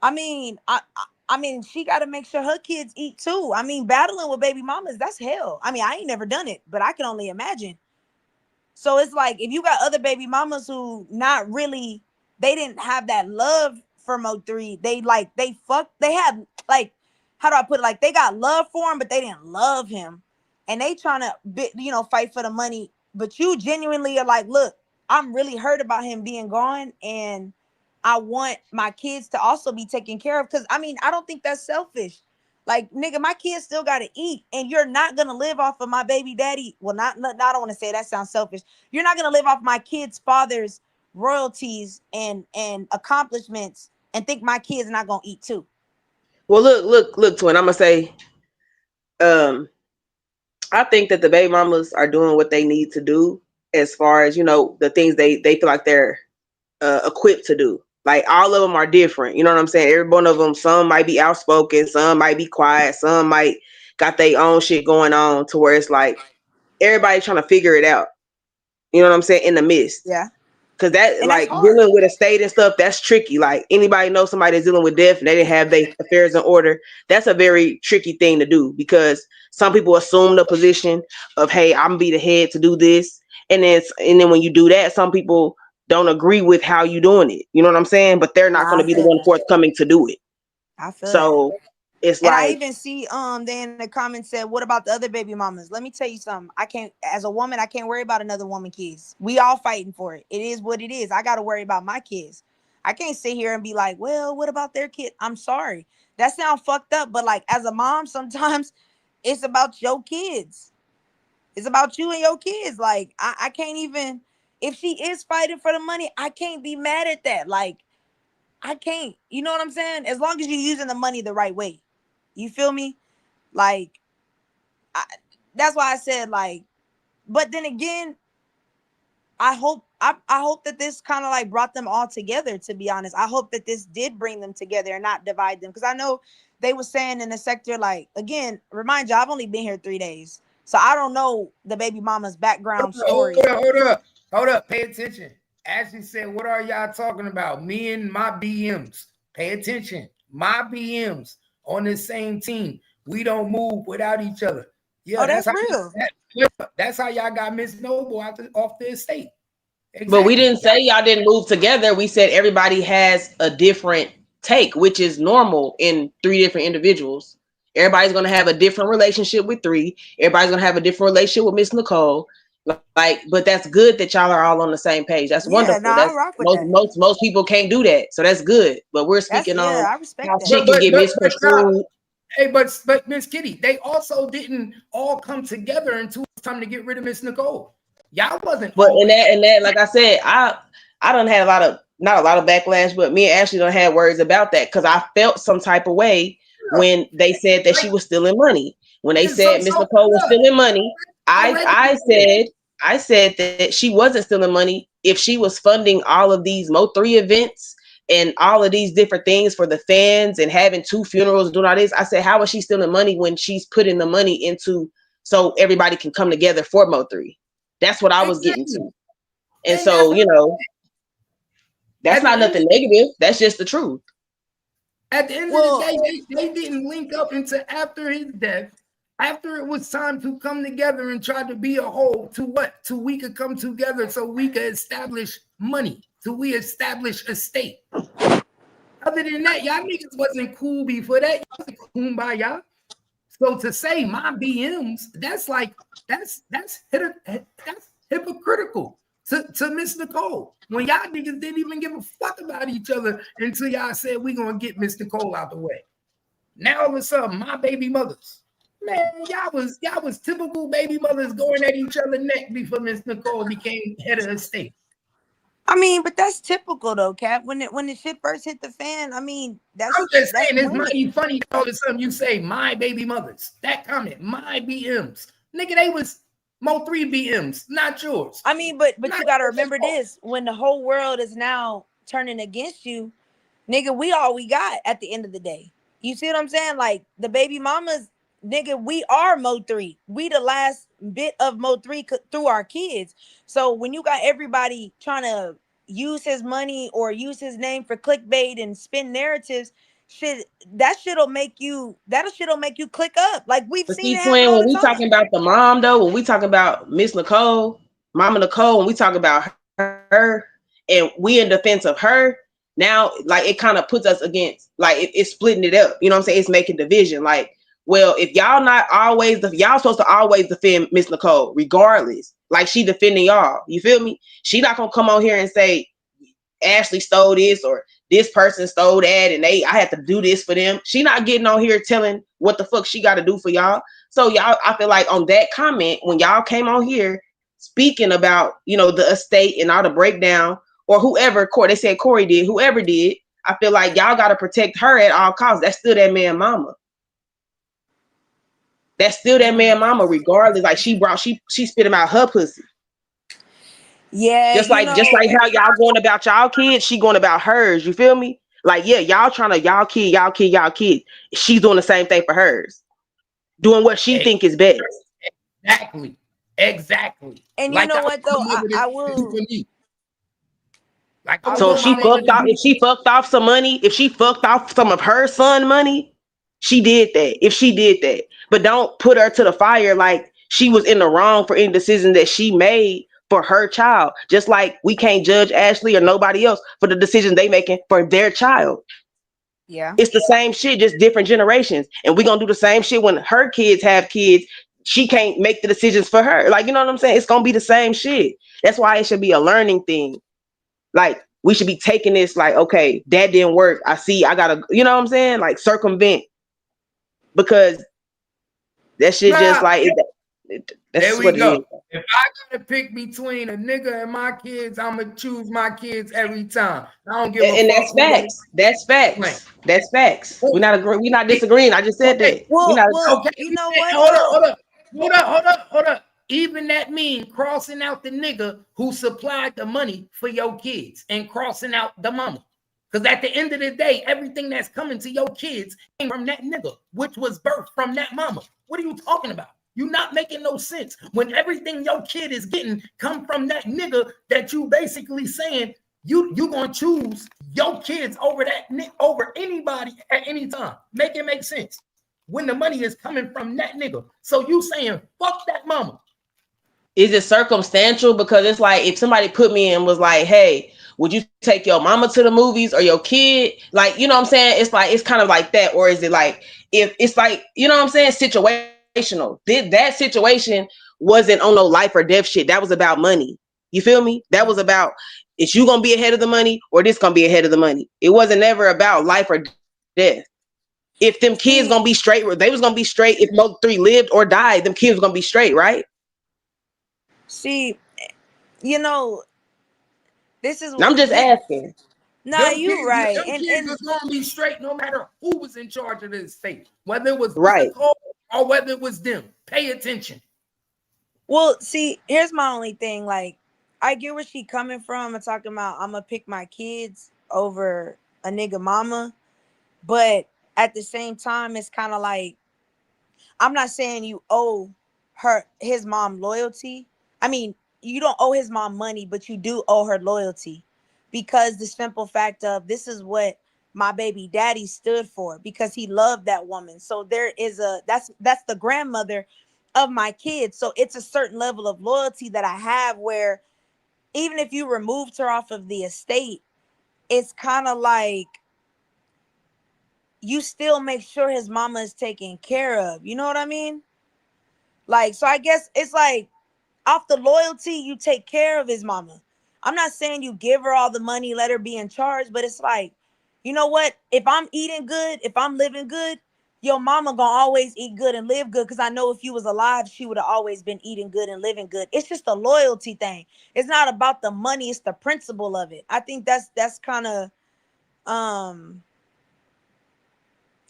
I mean, I mean, she got to make sure her kids eat too. I mean, battling with baby mamas, that's hell. I mean, I ain't never done it, but I can only imagine. So it's like, if you got other baby mamas who not really, they didn't have that love for Mo3. They had, like, how do I put it? Like, they got love for him, but they didn't love him. And they trying to, fight for the money. But you genuinely are like, look, I'm really hurt about him being gone, and I want my kids to also be taken care of. Because, I mean, I don't think that's selfish. Like, nigga, my kids still got to eat, and you're not going to live off of my baby daddy. Well, I don't want to say that sounds selfish. You're not going to live off my kid's father's royalties and accomplishments and think my kids not going to eat too. Well, look, twin, I'm going to say, I think that the baby mamas are doing what they need to do as far as, the things they feel like they're equipped to do. Like, all of them are different. You know what I'm saying? Every one of them, some might be outspoken, some might be quiet, some might got their own shit going on, to where it's like everybody trying to figure it out. You know what I'm saying? In the midst. Yeah. Cause that And like that's hard. dealing with a state and stuff, that's tricky. Like anybody knows somebody that's dealing with death and they didn't have their affairs in order. That's a very tricky thing to do because some people assume the position of, hey, I'm gonna be the head to do this. And then when you do that, some people don't agree with how you doing it. You know what I'm saying? But they're not Nah, gonna I be the feel one that. forthcoming to do it. I feel that. So it's And I like, even see they in the comments said, what about the other baby mamas? Let me tell you something. I can't, as a woman, I can't worry about another woman kids. We all fighting for it. It is what it is. I gotta worry about my kids. I can't sit here and be like, well, what about their kid? I'm sorry. That sounds fucked up, but like as a mom, sometimes it's about your kids. It's about you and your kids. Like, I can't even, if she is fighting for the money, I can't be mad at that. Like, I can't, you know what I'm saying? As long as you're using the money the right way. You feel me? Like, that's why I said, like, but then again, I hope that this kind of like brought them all together, to be honest. I hope that this did bring them together and not divide them. Because I know they were saying in the sector, like, again, remind you, I've only been here 3 days. So I don't know the baby mama's background story. Hold up. Pay attention. Ashley said, what are y'all talking about? Me and my BMs. Pay attention. My BMs on the same team. We don't move without each other. Yeah, that's real. That's how y'all got Miss Noble off the estate. Exactly. But we didn't say y'all didn't move together. We said everybody has a different take, which is normal in 3 different individuals. Everybody's gonna have a different relationship with 3. Everybody's gonna have a different relationship with Miss Nicole. Like, but that's good that y'all are all on the same page. That's wonderful. Nah, that's I rock with most people can't do that, so that's good. But we're speaking on I respect how that. she can get misconstrued. Hey, but Miss Kitty, they also didn't all come together until it's time to get rid of Miss Nicole. Y'all wasn't. But in that, like I said, I done had not a lot of backlash, but me and Ashley done had words about that because I felt some type of way when they said that she was stealing money. When they said Miss Nicole was stealing money, I said that she wasn't stealing money if she was funding all of these Mo3 events and all of these different things for the fans and having 2 funerals, doing all this. I said, how is she stealing money when she's putting the money into so everybody can come together for Mo3? That's what I was getting to. And so, you know, that's not nothing negative. That's just the truth. At the end of the day, they didn't link up until after his death. After it was time to come together and try to be a whole, to what? To we could come together so we could establish money, so we establish a state. Other than that, y'all niggas wasn't cool before that. Y'all wasn't kumbaya. So to say my BMs, that's hypocritical to Miss Nicole. When y'all niggas didn't even give a fuck about each other until y'all said we gonna get Miss Nicole out the way. Now all of a sudden, my baby mothers. Man, y'all was typical baby mothers going at each other neck before Miss Nicole became head of the state. I mean, but that's typical though, Cap. When the shit first hit the fan, I mean, I'm just saying it's mighty funny all of a sudden you say my baby mothers. That comment, my BMs. Nigga, they was Mo3 BMs, not yours. I mean, but you gotta remember this. When the whole world is now turning against you, nigga, we all we got at the end of the day. You see what I'm saying? Like the baby mamas, nigga, we are Mo3. We the last bit of Mo3 through our kids. So when you got everybody trying to use his money or use his name for clickbait and spin narratives, that'll make you click up. Like we've seen it happen all when the we time. talking about the mom though, when we talk about Miss Nicole, Mama Nicole, when we talk about her and we in defense of her, now like it kind of puts us against, like it's splitting it up. You know what I'm saying? It's making division. Like, well, if y'all not always y'all supposed to always defend Miss Nicole, regardless. Like she defending y'all. You feel me? She not gonna come on here and say Ashley stole this or this person stole that and I had to do this for them. She not getting on here telling what the fuck she got to do for y'all. So y'all, I feel like on that comment, when y'all came on here speaking about, you know, the estate and all the breakdown or whoever, they said Corey did, whoever did, I feel like y'all got to protect her at all costs. That's still that man mama. That's still that man mama, regardless. Like she spit him out her pussy. Yeah, just like how y'all going about y'all kids, she going about hers. You feel me? Like, yeah, y'all trying to y'all kid. She's doing the same thing for hers, doing what she think is best. Exactly. And like, you know what though, I will. Like, so if she fucked off some money, if she fucked off some of her son money, she did that. If she did that, but don't put her to the fire like she was in the wrong for any decision that she made for her child. Just like we can't judge Ashley or nobody else for the decisions they making for their child. Yeah. It's the same shit, just different generations. And we're gonna do the same shit when her kids have kids. She can't make the decisions for her. Like, you know what I'm saying? It's gonna be the same shit. That's why it should be a learning thing. Like, we should be taking this like, okay, that didn't work. I see, I gotta, you know what I'm saying? Like, circumvent. Because that shit just like, that's there we what go. it is. If I gotta pick between a nigga and my kids, I'm gonna choose my kids every time. I don't give a fuck. And that's facts. That's facts. That's facts. We're not disagreeing. I just said that. Okay, you know what? Hold up. Even that mean crossing out the nigga who supplied the money for your kids and crossing out the mama. Because at the end of the day, everything that's coming to your kids came from that nigga, which was birthed from that mama. What are you talking about? You're not making no sense when everything your kid is getting come from that nigga that you basically saying you gonna choose your kids over anybody at any time. Make it make sense when the money is coming from that nigga. So you saying fuck that mama. Is it circumstantial? Because it's like if somebody put me in was like, hey, would you take your mama to the movies or your kid? Like, you know what I'm saying? It's like, it's kind of like that. Or is it like, if it's like, you know what I'm saying? Situational. That situation wasn't on no life or death shit. That was about money. You feel me? That was about, is you gonna be ahead of the money or this gonna be ahead of the money? It wasn't ever about life or death. If them kids gonna be straight, they was gonna be straight. If Mo3 lived or died, them kids was gonna be straight, right? See, you know, this is. I'm just asking. Nah, you right. Them kids was gonna be straight no matter who was in charge of this state, whether it was right or whether it was them. Pay attention. Well, see, here's my only thing. Like, I get where she coming from. I'm talking about I'm gonna pick my kids over a nigga mama, but at the same time, it's kind of like I'm not saying you owe his mom loyalty. I mean, you don't owe his mom money, but you do owe her loyalty, because the simple fact of this is what my baby daddy stood for, because he loved that woman. So there is that's the grandmother of my kids. So it's a certain level of loyalty that I have where even if you removed her off of the estate, it's kind of like you still make sure his mama is taken care of. You know what I mean? Like, so I guess it's like off the loyalty, you take care of his mama. I'm not saying you give her all the money, let her be in charge, but it's like, you know what? If I'm eating good, if I'm living good, your mama gonna always eat good and live good, because I know if you was alive, she would have always been eating good and living good. It's just a loyalty thing. It's not about the money, it's the principle of it. I think that's kind of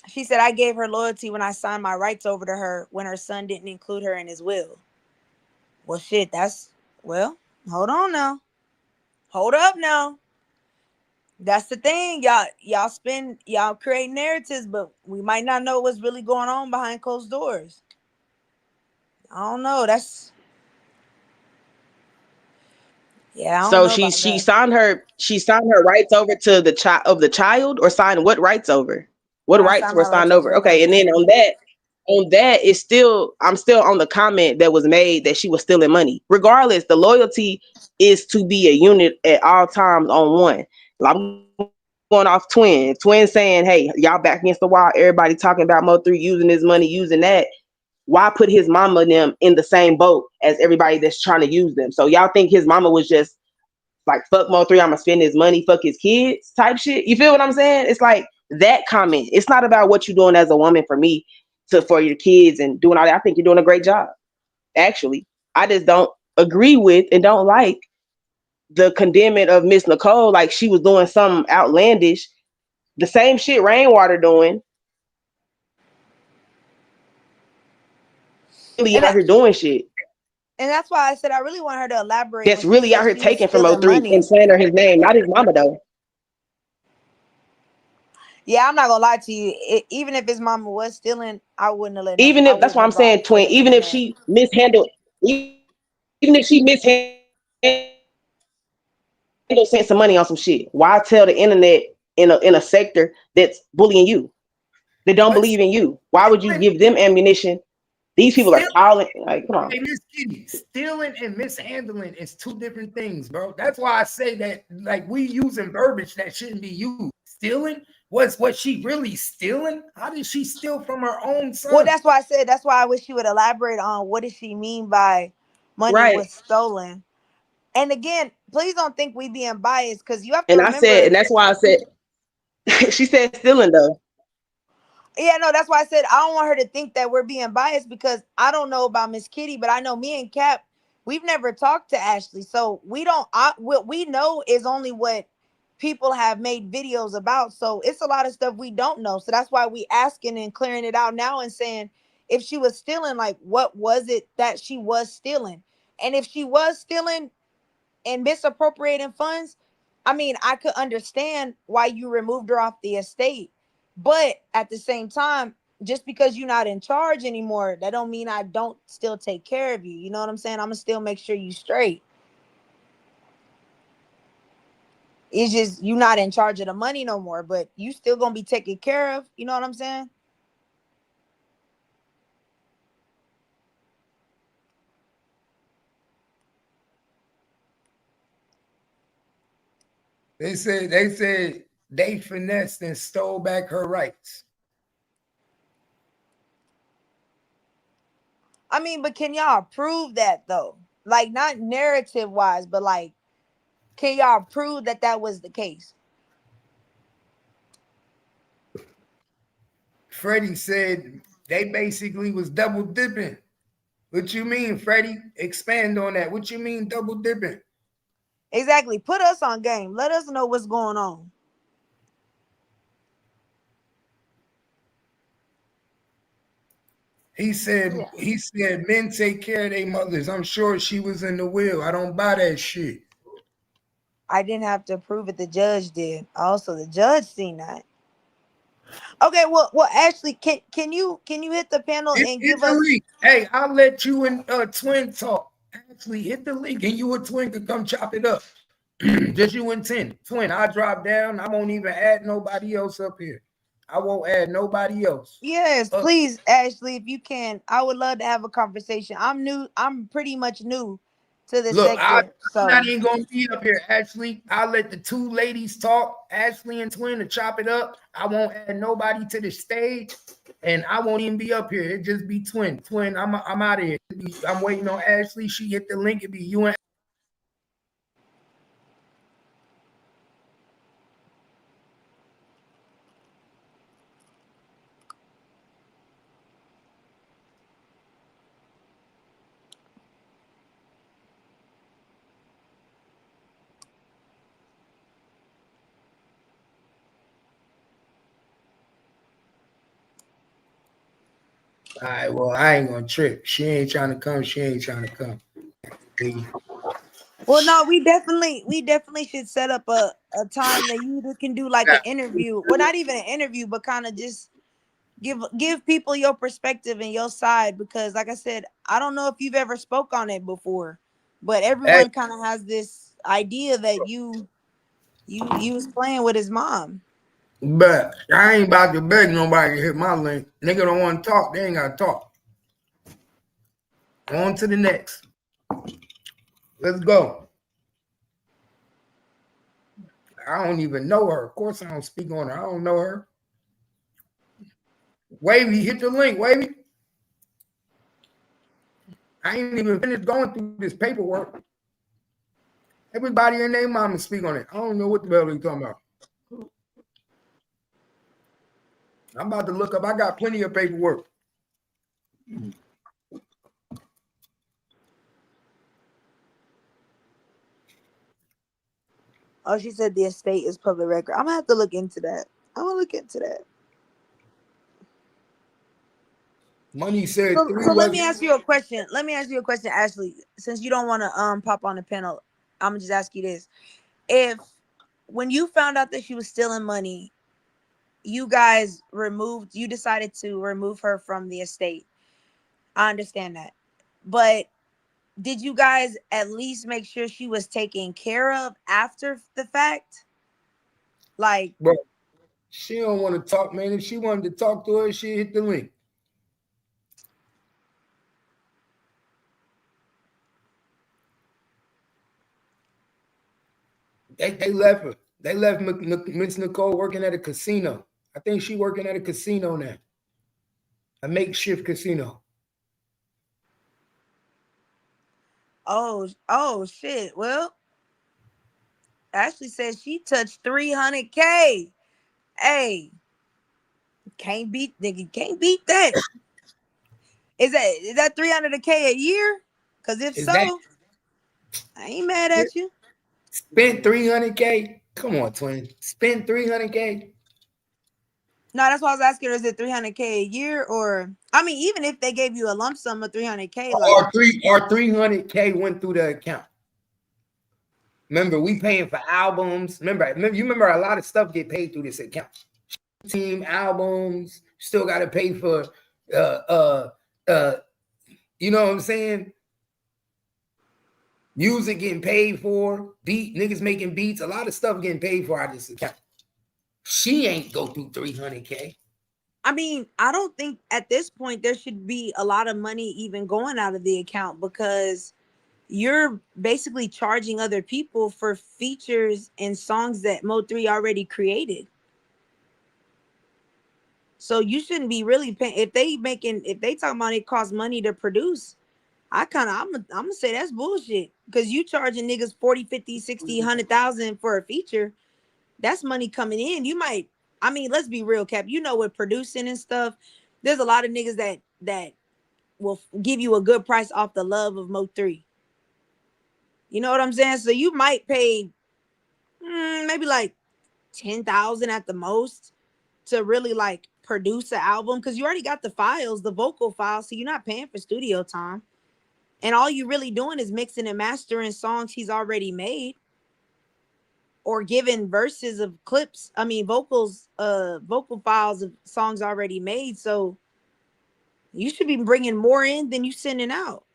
she said, I gave her loyalty when I signed my rights over to her when her son didn't include her in his will. Well, shit, hold on now. Hold up now. That's the thing. Y'all create narratives, but we might not know what's really going on behind closed doors. I don't know. I don't know. she signed her rights over to the child, or signed what rights over? What rights were signed over? Okay, and then on that is still, I'm still on the comment that was made that she was stealing money. Regardless, the loyalty is to be a unit at all times on one. I'm going off Twin saying, hey, y'all back against the wall, everybody talking about Mo3 using this money, using that. Why put his mama and them in the same boat as everybody that's trying to use them? So y'all think his mama was just like, fuck Mo3, I'm gonna spend his money, fuck his kids type shit? You feel what I'm saying? It's like that comment. It's not about what you're doing as a woman for me for your kids and doing all that. I think you're doing a great job. Actually, I just don't agree with and don't like the condemnment of Miss Nicole, like she was doing something outlandish. The same shit Rainwater doing. Really out here doing shit. And that's why I said I really want her to elaborate. That's really out here taking from Mo3 and saying his name, not his mama though. Yeah, I'm not gonna lie to you. Even if his mama was stealing, I wouldn't have let. Even if that's why I'm saying, Twin. Even if she mishandled, even if she mishandled go spend some money on some shit. Why tell the internet in a sector that's bullying you? They don't believe in you. Why would you give them ammunition? These people are calling. Like, come on. Hey, Miss Kitty, stealing and mishandling is two different things, bro. That's why I say that, like, we using verbiage that shouldn't be used. Stealing? Was she really stealing? How did she steal from her own son? Well, that's why I said, that's why I wish she would elaborate on what does she mean by money was stolen. And again, please don't think we being biased, because you have to remember. I said, and that's why I said, she said stealing though. Yeah, no, that's why I said I don't want her to think that we're being biased, because I don't know about Miss Kitty, but I know me and Cap, we've never talked to Ashley. So we don't, what we know is only what people have made videos about. So it's a lot of stuff we don't know. So that's why we asking and clearing it out now and saying, if she was stealing, like, what was it that she was stealing? And if she was stealing and misappropriating funds, I mean, I could understand why you removed her off the estate. But at the same time, just because you're not in charge anymore, that don't mean I don't still take care of you. You know what I'm saying? I'm gonna still make sure you straight. It's just you not in charge of the money no more, but you still gonna be taken care of. You know what I'm saying? They said they finessed and stole back her rights. I mean, but can y'all prove that though? Like, not narrative wise, but like, can y'all prove that that was the case? Freddie said they basically was double dipping. What you mean, Freddie? Expand on that. What you mean double dipping? Exactly. Put us on game. Let us know what's going on. He said men take care of their mothers. I'm sure she was in the will. I don't buy that shit. I didn't have to prove it. The judge did. Also, the judge seen that. Okay, well, Ashley, can you hit the panel and give us? Link. Hey, I'll let you and Twin talk. Ashley, hit the link, and you and Twin can come chop it up. Just you and Twin. I'll drop down. I won't even add nobody else up here. I won't add nobody else. Yes, please, Ashley, if you can. I would love to have a conversation. I'm new. I'm pretty much new to the sector. I'm not even gonna be up here, Ashley. I'll let the two ladies talk, Ashley and Twin, to chop it up. I won't add nobody to the stage, and I won't even be up here. It just be Twin. Twin, I'm out of here. I'm waiting on Ashley. She hit the link. It be you and. All right, well, I ain't gonna trip. She ain't trying to come. She ain't trying to come. Well, no, we definitely should set up a time that you can do like an interview. Well, not even an interview, but kind of just give people your perspective and your side, because like I said, I don't know if you've ever spoke on it before, but everyone kind of has this idea that you was playing with his mom. But I ain't about to beg nobody to hit my link. Nigga don't want to talk. They ain't got to talk. On to the next. Let's go. I don't even know her. Of course, I don't speak on her. I don't know her. Wavy, hit the link, Wavy. I ain't even finished going through this paperwork. Everybody and their mama speak on it. I don't know what the hell they talking about. I'm about to look up. I got plenty of paperwork. Oh, she said the estate is public record. I'm gonna have to look into that. Money said so let me ask you a question. Ashley. Since you don't want to pop on the panel, I'm gonna just ask you this: if when you found out that she was stealing money, you decided to remove her from the estate. I understand that, but did you guys at least make sure she was taken care of after the fact? Like, bro, she don't want to talk, man. If she wanted to talk to her, she hit the link. They left her. They left Miss Nicole working at a casino. I think she working at a casino now. A makeshift casino. Oh shit. Well, Ashley says she touched 300K. Hey, can't beat that. Is that 300K a year? Because if so, I ain't mad at you. Spent 300K. Come on, twin. Spent 300K. No, that's why I was asking her, is it 300K a year? Or, I mean, even if they gave you a lump sum of 300K, like, or 300K went through the account. Remember, we paying for albums. Remember a lot of stuff get paid through this account. Team albums, still got to pay for you know what I'm saying? Music getting paid for, niggas making beats, a lot of stuff getting paid for out of this account. She ain't go through 300K. I mean, I don't think at this point there should be a lot of money even going out of the account, because you're basically charging other people for features and songs that Mo3 already created. So you shouldn't be really paying. If they talking about it costs money to produce, I'm gonna say that's bullshit, because you charging niggas 40, 50, 60, 100,000 for a feature. That's money coming in. You might, I mean, let's be real, Cap. You know, with producing and stuff, there's a lot of niggas that will give you a good price off the love of Mo3. You know what I'm saying? So you might pay maybe like 10,000 at the most to really like produce an album, because you already got the files, the vocal files, so you're not paying for studio time. And all you really doing is mixing and mastering songs he's already made, or giving verses of clips. I mean, vocal files of songs already made. So you should be bringing more in than you sending out.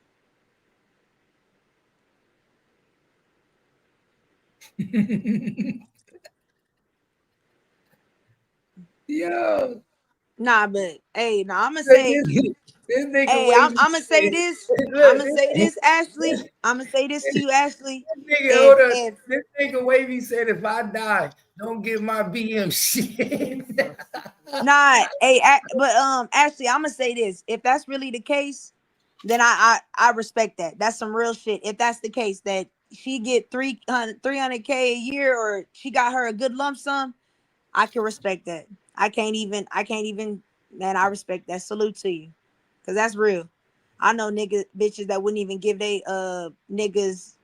Yo. Nah, but hey, I'm gonna say, hey, I'm gonna say this. I'm gonna say this, Ashley. I'm gonna say this to you, Ashley. This nigga Wavy said, if I die, don't give my BM shit. Nah, hey, but Ashley, I'm gonna say this. If that's really the case, then I respect that. That's some real shit. If that's the case, that she get 300K a year, or she got her a good lump sum, I can respect that. I can't even, man, I respect that. Salute to you. Cause that's real. I know bitches that wouldn't even give they niggas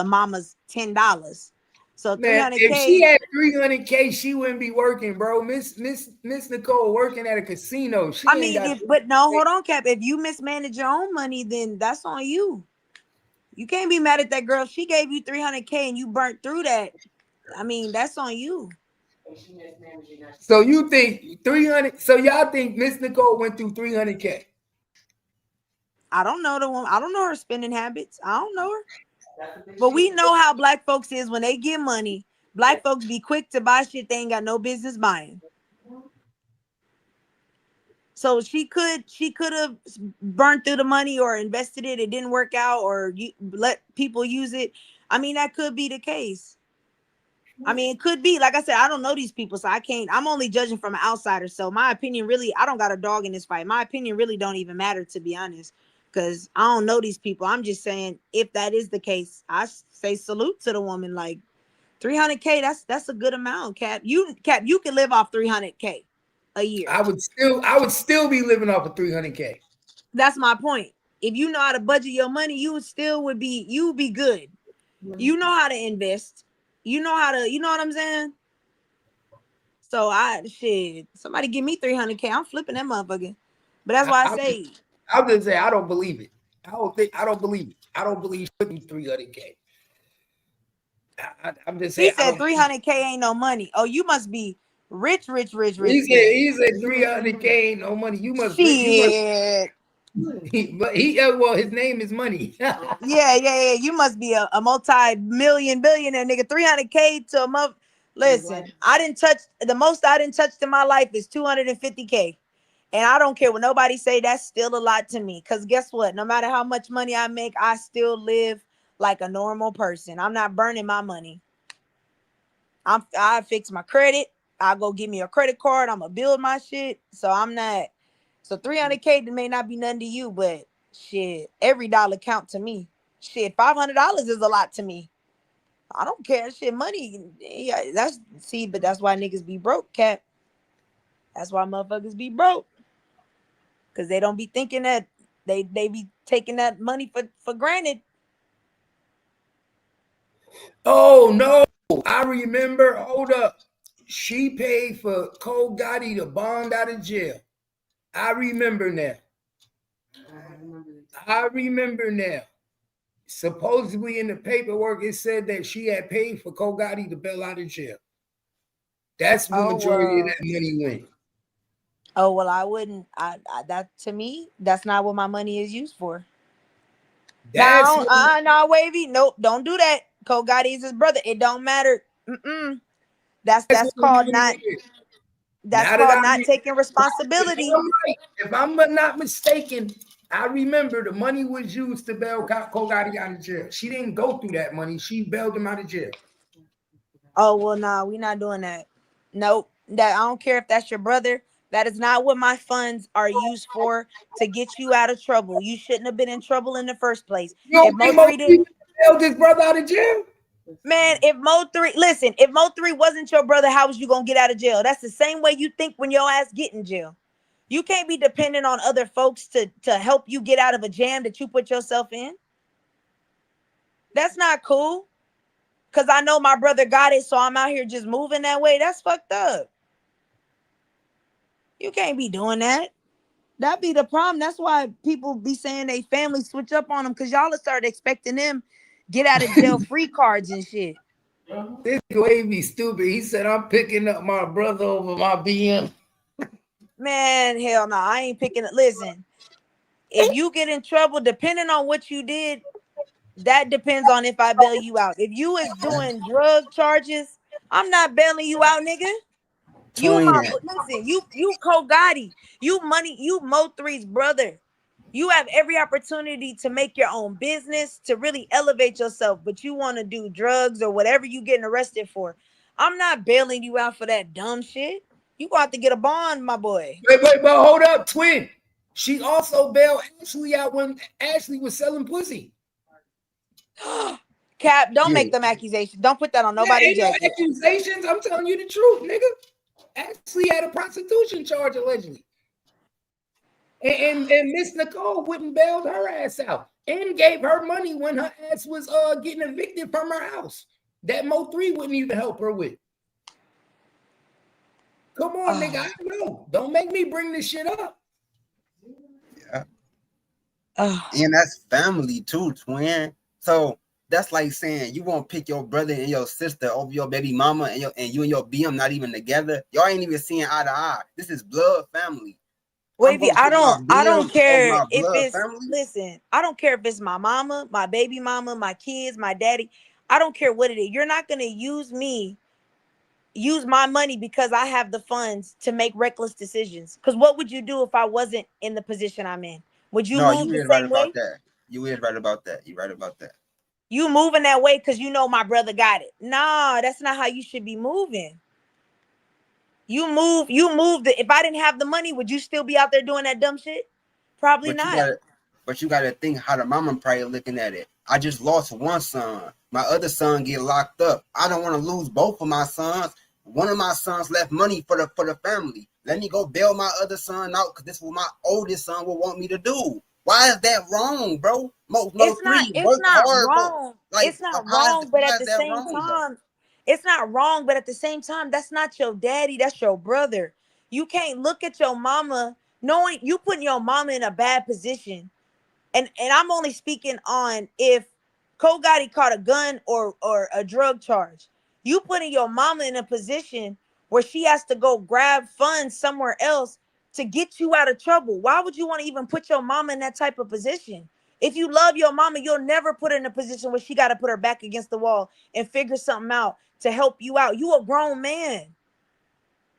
mamas $10. So 300K. If she had 300K, she wouldn't be working, bro. Miss Nicole working at a casino. But no, hold on, Cap. If you mismanage your own money, then that's on you. You can't be mad at that girl. If she gave you 300K and you burnt through that, I mean, that's on you. So you think 300? So y'all think Miss Nicole went through 300K? I don't know the woman. I don't know her spending habits. I don't know her. But we know how black folks is when they get money. Black folks be quick to buy shit they ain't got no business buying. So she could have burnt through the money or invested it. It didn't work out, or you let people use it. I mean, that could be the case. I mean, it could be. Like I said, I don't know these people, so I can't. I'm only judging from an outsider. So my opinion really, I don't got a dog in this fight. My opinion really don't even matter, to be honest, because I don't know these people. I'm just saying, if that is the case, I say salute to the woman. Like 300K, that's a good amount, Cap. You can live off 300K a year. I would still be living off of 300K. That's my point. If you know how to budget your money, you would be good. You know how to invest. You know what I'm saying? So somebody give me 300K, I'm flipping that motherfucker. But that's why I say, I'll just say I don't believe it. I don't believe it. I don't believe 300K. I'm just saying. He said 300K ain't no money. Oh, you must be rich. He said 300K ain't no money. You must. Shit. But his name is Money. Yeah. You must be a multi-million billionaire, nigga. 300K to a month. Listen, the most I didn't touch in my life is 250K. And I don't care what nobody say, that's still a lot to me. Because guess what? No matter how much money I make, I still live like a normal person. I'm not burning my money. I fix my credit. I'll go give me a credit card. I'm going to build my shit. So I'm not. So 300K may not be nothing to you, but shit, every dollar count to me. Shit, $500 is a lot to me. I don't care. Shit, money. Yeah, but that's why niggas be broke, Cap. That's why motherfuckers be broke. Because they don't be thinking that they be taking that money for granted. Oh no, I remember. Hold up. She paid for Cole Gotti to bond out of jail. I remember now. Supposedly in the paperwork, it said that she had paid for Cole Gotti to bail out of jail. That's where majority of that money went. Oh, well, I wouldn't. That to me, that's not what my money is used for. No, Wavy. Nope, don't do that. Cole Gotti is his brother. It don't matter. That's called not. That's called not taking responsibility. If I'm not mistaken, I remember the money was used to bail Cole Gotti out of jail. She didn't go through that money. She bailed him out of jail. Oh, well, nah, we're not doing that. Nope. That I don't care if that's your brother. That is not what my funds are used for, to get you out of trouble. You shouldn't have been in trouble in the first place. If Mo3 didn't bail his brother out of jail? Man, if Mo3 wasn't your brother, how was you gonna get out of jail? That's the same way you think when your ass get in jail. You can't be dependent on other folks to help you get out of a jam that you put yourself in. That's not cool. Cause I know my brother got it, so I'm out here just moving that way. That's fucked up. You can't be doing that. That be the problem. That's why people be saying they family switch up on them, because y'all start expecting them get out of jail free cards and shit. This way be stupid. He said, I'm picking up my brother over my BM. Man, hell no. I ain't picking it. Listen, if you get in trouble, depending on what you did, that depends on if I bail you out. If you is doing drug charges, I'm not bailing you out, nigga. Listen, you Cole Gotti, you Mo3's brother. You have every opportunity to make your own business, to really elevate yourself, but you want to do drugs or whatever you getting arrested for. I'm not bailing you out for that dumb shit. You gonna have to get a bond, my boy. Wait, but hold up, twin. She also bailed Ashley out when Ashley was selling pussy. Cap, don't make them accusations. Don't put that on nobody's jacket. No accusations. I'm telling you the truth, nigga. Ashley had a prostitution charge allegedly. And Miss Nicole wouldn't bail her ass out and gave her money when her ass was getting evicted from her house. That Mo3 wouldn't even help her with. Come on, nigga. I know. Don't make me bring this shit up. Yeah. And that's family too, twin. So that's like saying you won't pick your brother and your sister over your baby mama, and you and your BM not even together. Y'all ain't even seeing eye to eye. This is blood family. Wavy, I don't care if it's listen, I don't care if it's my mama, my baby mama, my kids, my daddy. I don't care what it is. You're not gonna use my money because I have the funds to make reckless decisions. Because what would you do if I wasn't in the position I'm in? Would you move the same way? You is right about that. You're right about that. You moving that way because you know my brother got it. Nah, that's not how you should be moving. You move. If I didn't have the money, would you still be out there doing that dumb shit? Probably not. But you gotta think how the mama probably looking at it. I just lost one son. My other son get locked up. I don't want to lose both of my sons. One of my sons left money for the family. Let me go bail my other son out because this is what my oldest son will want me to do. Why is that wrong, bro? It's not wrong. It's not wrong, but at the same time, it's not wrong, but at the same time, that's not your daddy, that's your brother. You can't look at your mama knowing you putting your mama in a bad position. And I'm only speaking on if Cole Gotti caught a gun or a drug charge. You putting your mama in a position where she has to go grab funds somewhere else to get you out of trouble. Why would you want to even put your mama in that type of position? If you love your mama, you'll never put her in a position where she got to put her back against the wall and figure something out to help you out. You a grown man.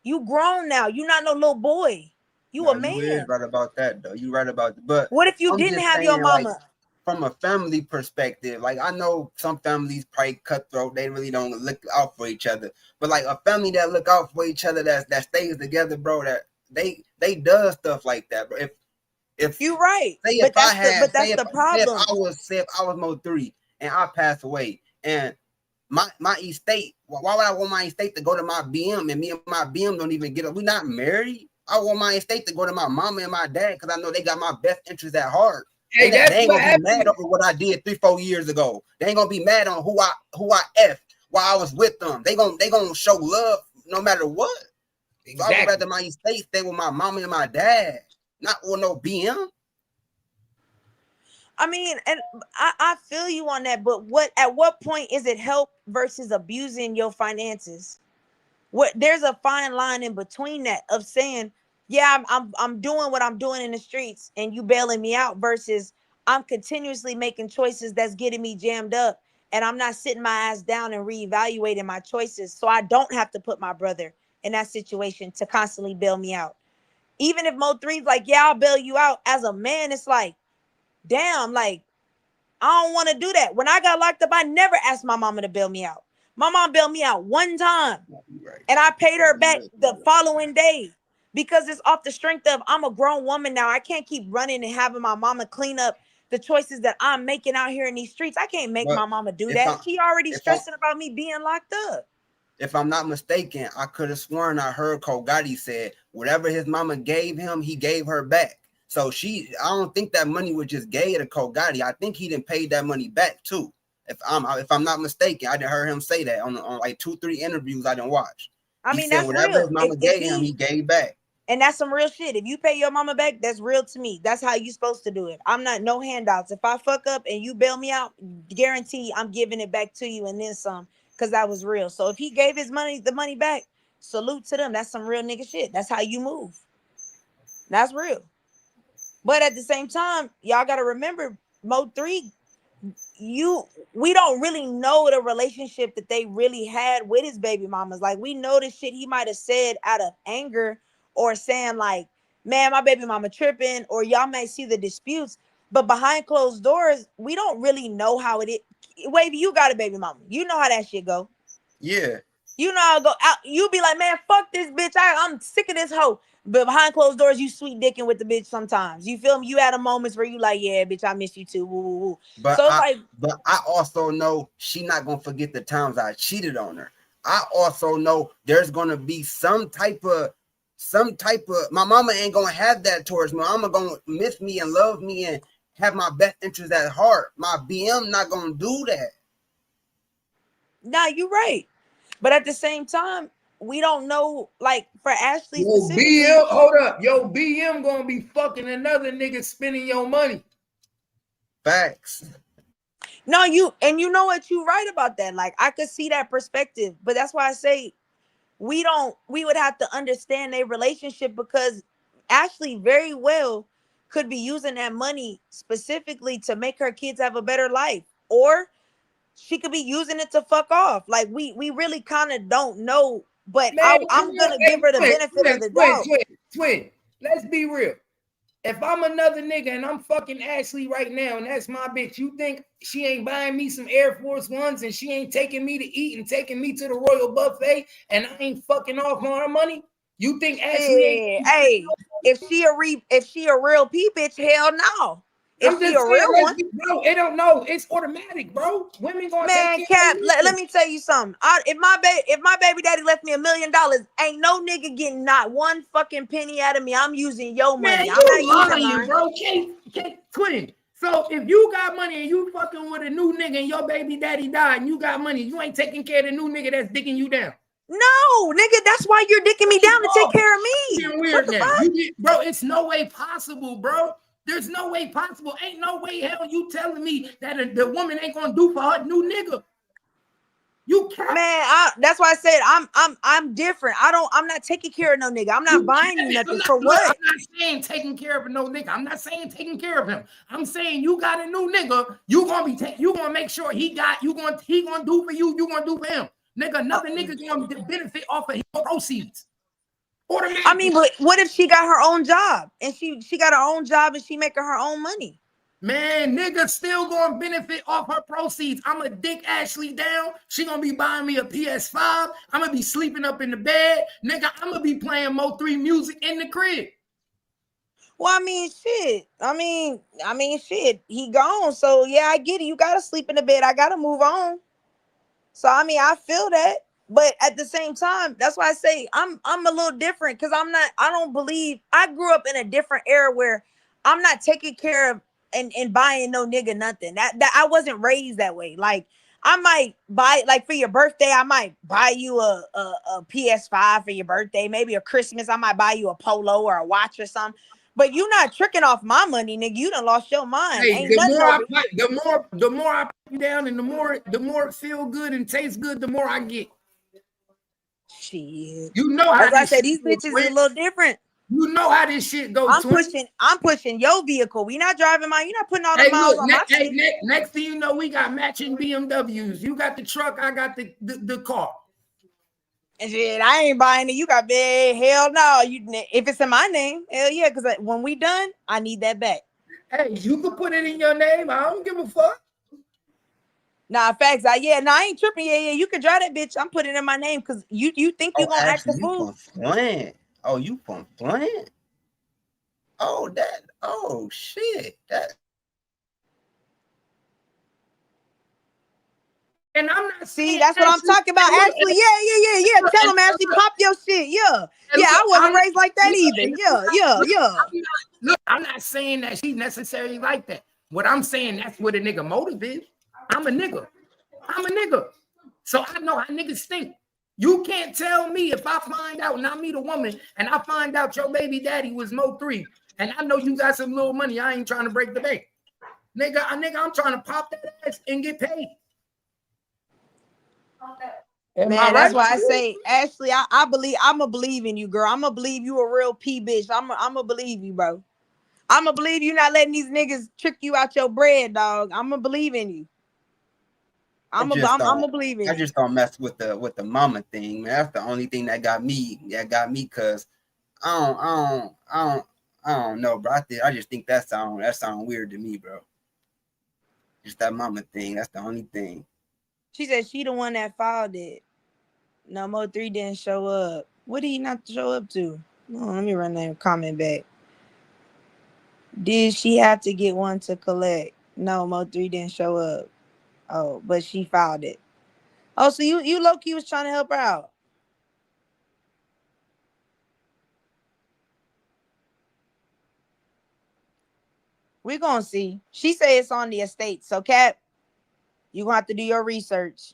You grown now. You not no little boy. You a man. You is right about that, though. You right about that. But what if you I'm didn't just have saying, your mama? Like, from a family perspective, like I know some families probably cutthroat. They really don't look out for each other. But like a family that look out for each other, that stays together, bro. That they does stuff like that, bro. If you're right, say but if I had, that's the problem. Say if I was Mo3 and I passed away, and my estate, why would I want my estate to go to my BM and me and my BM don't even get up? We're not married. I want my estate to go to my mama and my dad because I know they got my best interest at heart. Hey, they ain't gonna be mad over what I did 3-4 years ago. They ain't gonna be mad on who I effed while I was with them. They gonna show love no matter what. Exactly. So I would rather my estate stay with my mama and my dad, not with no BM. I mean, and I feel you on that, but at what point is it help versus abusing your finances? There's a fine line in between that of saying, yeah, I'm doing what I'm doing in the streets and you bailing me out versus I'm continuously making choices that's getting me jammed up and I'm not sitting my ass down and reevaluating my choices so I don't have to put my brother in that situation to constantly bail me out. Even if Mo3's like, yeah, I'll bail you out, as a man, it's like, damn, like, I don't want to do that. When I got locked up, I never asked my mama to bail me out. My mom bailed me out one time, and I paid her back the following day because it's off the strength of I'm a grown woman now. I can't keep running and having my mama clean up the choices that I'm making out here in these streets. I can't make my mama do that. She already stressing about me being locked up. If I'm not mistaken, I could have sworn I heard Kogati said whatever his mama gave him, he gave her back. So I don't think that money was just gave to Kogati. I think he didn't pay that money back too. If I'm not mistaken, I didn't heard him say that on like 2-3 interviews I didn't watch. I mean, that's whatever real. His mama gave him, he gave back. And that's some real shit. If you pay your mama back, that's real to me. That's how you supposed to do it. I'm not no handouts. If I fuck up and you bail me out, guarantee I'm giving it back to you and then some, because that was real. So if he gave the money back, salute to them. That's some real nigga shit. That's how you move. That's real. But at the same time, y'all got to remember, Mo3, we don't really know the relationship that they really had with his baby mamas. Like, we know the shit he might have said out of anger or saying like, man, my baby mama tripping, or y'all may see the disputes, but behind closed doors, we don't really know how it is. Wavy, you got a baby mama. You know how that shit go. Yeah. You know how it go out. You be like, man, fuck this bitch. I'm sick of this hoe. But behind closed doors, you sweet dicking with the bitch sometimes. You feel me? You had a moments where you like, yeah, bitch, I miss you too. Woo, woo, woo. But I also know she not gonna forget the times I cheated on her. I also know there's gonna be some type of my mama ain't gonna have that towards me. My mama gonna miss me and love me and have my best interest at heart. My BM not gonna do that. Nah, you're right. But at the same time, we don't know, like, for Ashley specifically. BM, hold up. Yo, BM gonna be fucking another nigga spending your money. Facts. No, you know what, you right about that. Like, I could see that perspective, but that's why I say we would have to understand their relationship, because Ashley very well could be using that money specifically to make her kids have a better life, or she could be using it to fuck off. Like, we really kind of don't know, but man, I'm gonna give her the benefit of the doubt. Twin, let's be real. If I'm another nigga and I'm fucking Ashley right now and that's my bitch, you think she ain't buying me some Air Force Ones and she ain't taking me to eat and taking me to the Royal Buffet and I ain't fucking off on her money? You think Ashley ain't? Hey, if she a real P bitch, hell no. If she a real one, bro, it don't know. It's automatic, bro. Women gonna take care Cap. Let me tell you something. If my baby daddy left me $1 million, ain't no nigga getting not one fucking penny out of me. I'm using your money. Man, I'm not using mine, bro. Twin. So if you got money and you fucking with a new nigga and your baby daddy died and you got money, you ain't taking care of the new nigga that's dicking you down. No, nigga, that's why you're dicking me down to take care of me. Weird now. Bro, it's no way possible, bro. There's no way possible. Ain't no way hell you telling me that the woman ain't gonna do for her new nigga. You can't. Man, that's why I said I'm different. I'm not taking care of no nigga. I'm not buying you nothing for what? I'm not saying taking care of no nigga. I'm not saying taking care of him. I'm saying you got a new nigga. You gonna make sure he gonna do for you. You gonna do for him, nigga. Another nigga gonna benefit off of his proceeds. I mean, but what if she got her own job and she got her own job and she making her own money? Man, nigga still gonna benefit off her proceeds. I'm gonna dick Ashley down. She gonna be buying me a PS5. I'm gonna be sleeping up in the bed. Nigga, I'm gonna be playing Mo3 music in the crib. Well, I mean, shit. I mean, shit. He gone. So yeah, I get it. You gotta sleep in the bed. I gotta move on. So I mean, I feel that. But at the same time, that's why I say I'm a little different because I don't believe I grew up in a different era where I'm not taking care of and buying no nigga nothing. That I wasn't raised that way. Like I might buy, like for your birthday, I might buy you a PS5 for your birthday. Maybe a Christmas, I might buy you a polo or a watch or something. But you not tricking off my money, nigga. You done lost your mind. Hey, Ain't the nothing more over here. the more I put you down, and the more it feel good and tastes good, the more I get. Shit. You know how as I said, these bitches is a little different. You know how this shit goes. I'm pushing your vehicle. We not driving mine. You're not putting all the miles on my shit. Next thing you know, we got matching BMWs. You got the truck, I got the car. And shit, I ain't buying it. You got big. Hell no. If it's in my name, hell yeah. Because when we done, I need that back. Hey, you can put it in your name. I don't give a fuck. Nah, facts. I ain't tripping. Yeah. You can drive that bitch. I'm putting it in my name because you think you gonna act the fool. Oh, you from Flint? Oh shit. And I'm not see. That's what I'm talking about. Ashley, yeah. Tell him, Ashley, pop your shit. Yeah. I wasn't raised like that either. Yeah. Look, I'm not saying that she's necessarily like that. What I'm saying, that's what a nigga motive is. I'm a nigga. So I know how niggas think. You can't tell me if I find out and I meet a woman and I find out your baby daddy was Mo3 and I know you got some little money, I ain't trying to break the bank. Nigga, I'm trying to pop that ass and get paid. Man, that's why I say, Ashley, I'ma believe in you, girl. I'ma believe you a real P bitch. I'ma believe you, bro. I'ma believe you not letting these niggas trick you out your bread, dog. I'ma believe in you. I'ma believe in you. I just don't mess with the mama thing, man. That's the only thing that got me because I don't know, bro. I just think that sound weird to me, bro. Just that mama thing. That's the only thing. She said she the one that filed it. No, Mo3 didn't show up. What did he not show up to? Oh, let me run that comment back. Did she have to get one to collect? No, Mo3 didn't show up. Oh, but she filed it. Oh, so you low-key was trying to help her out. We're gonna see. She say it's on the estate. So, Cap, you gonna have to do your research.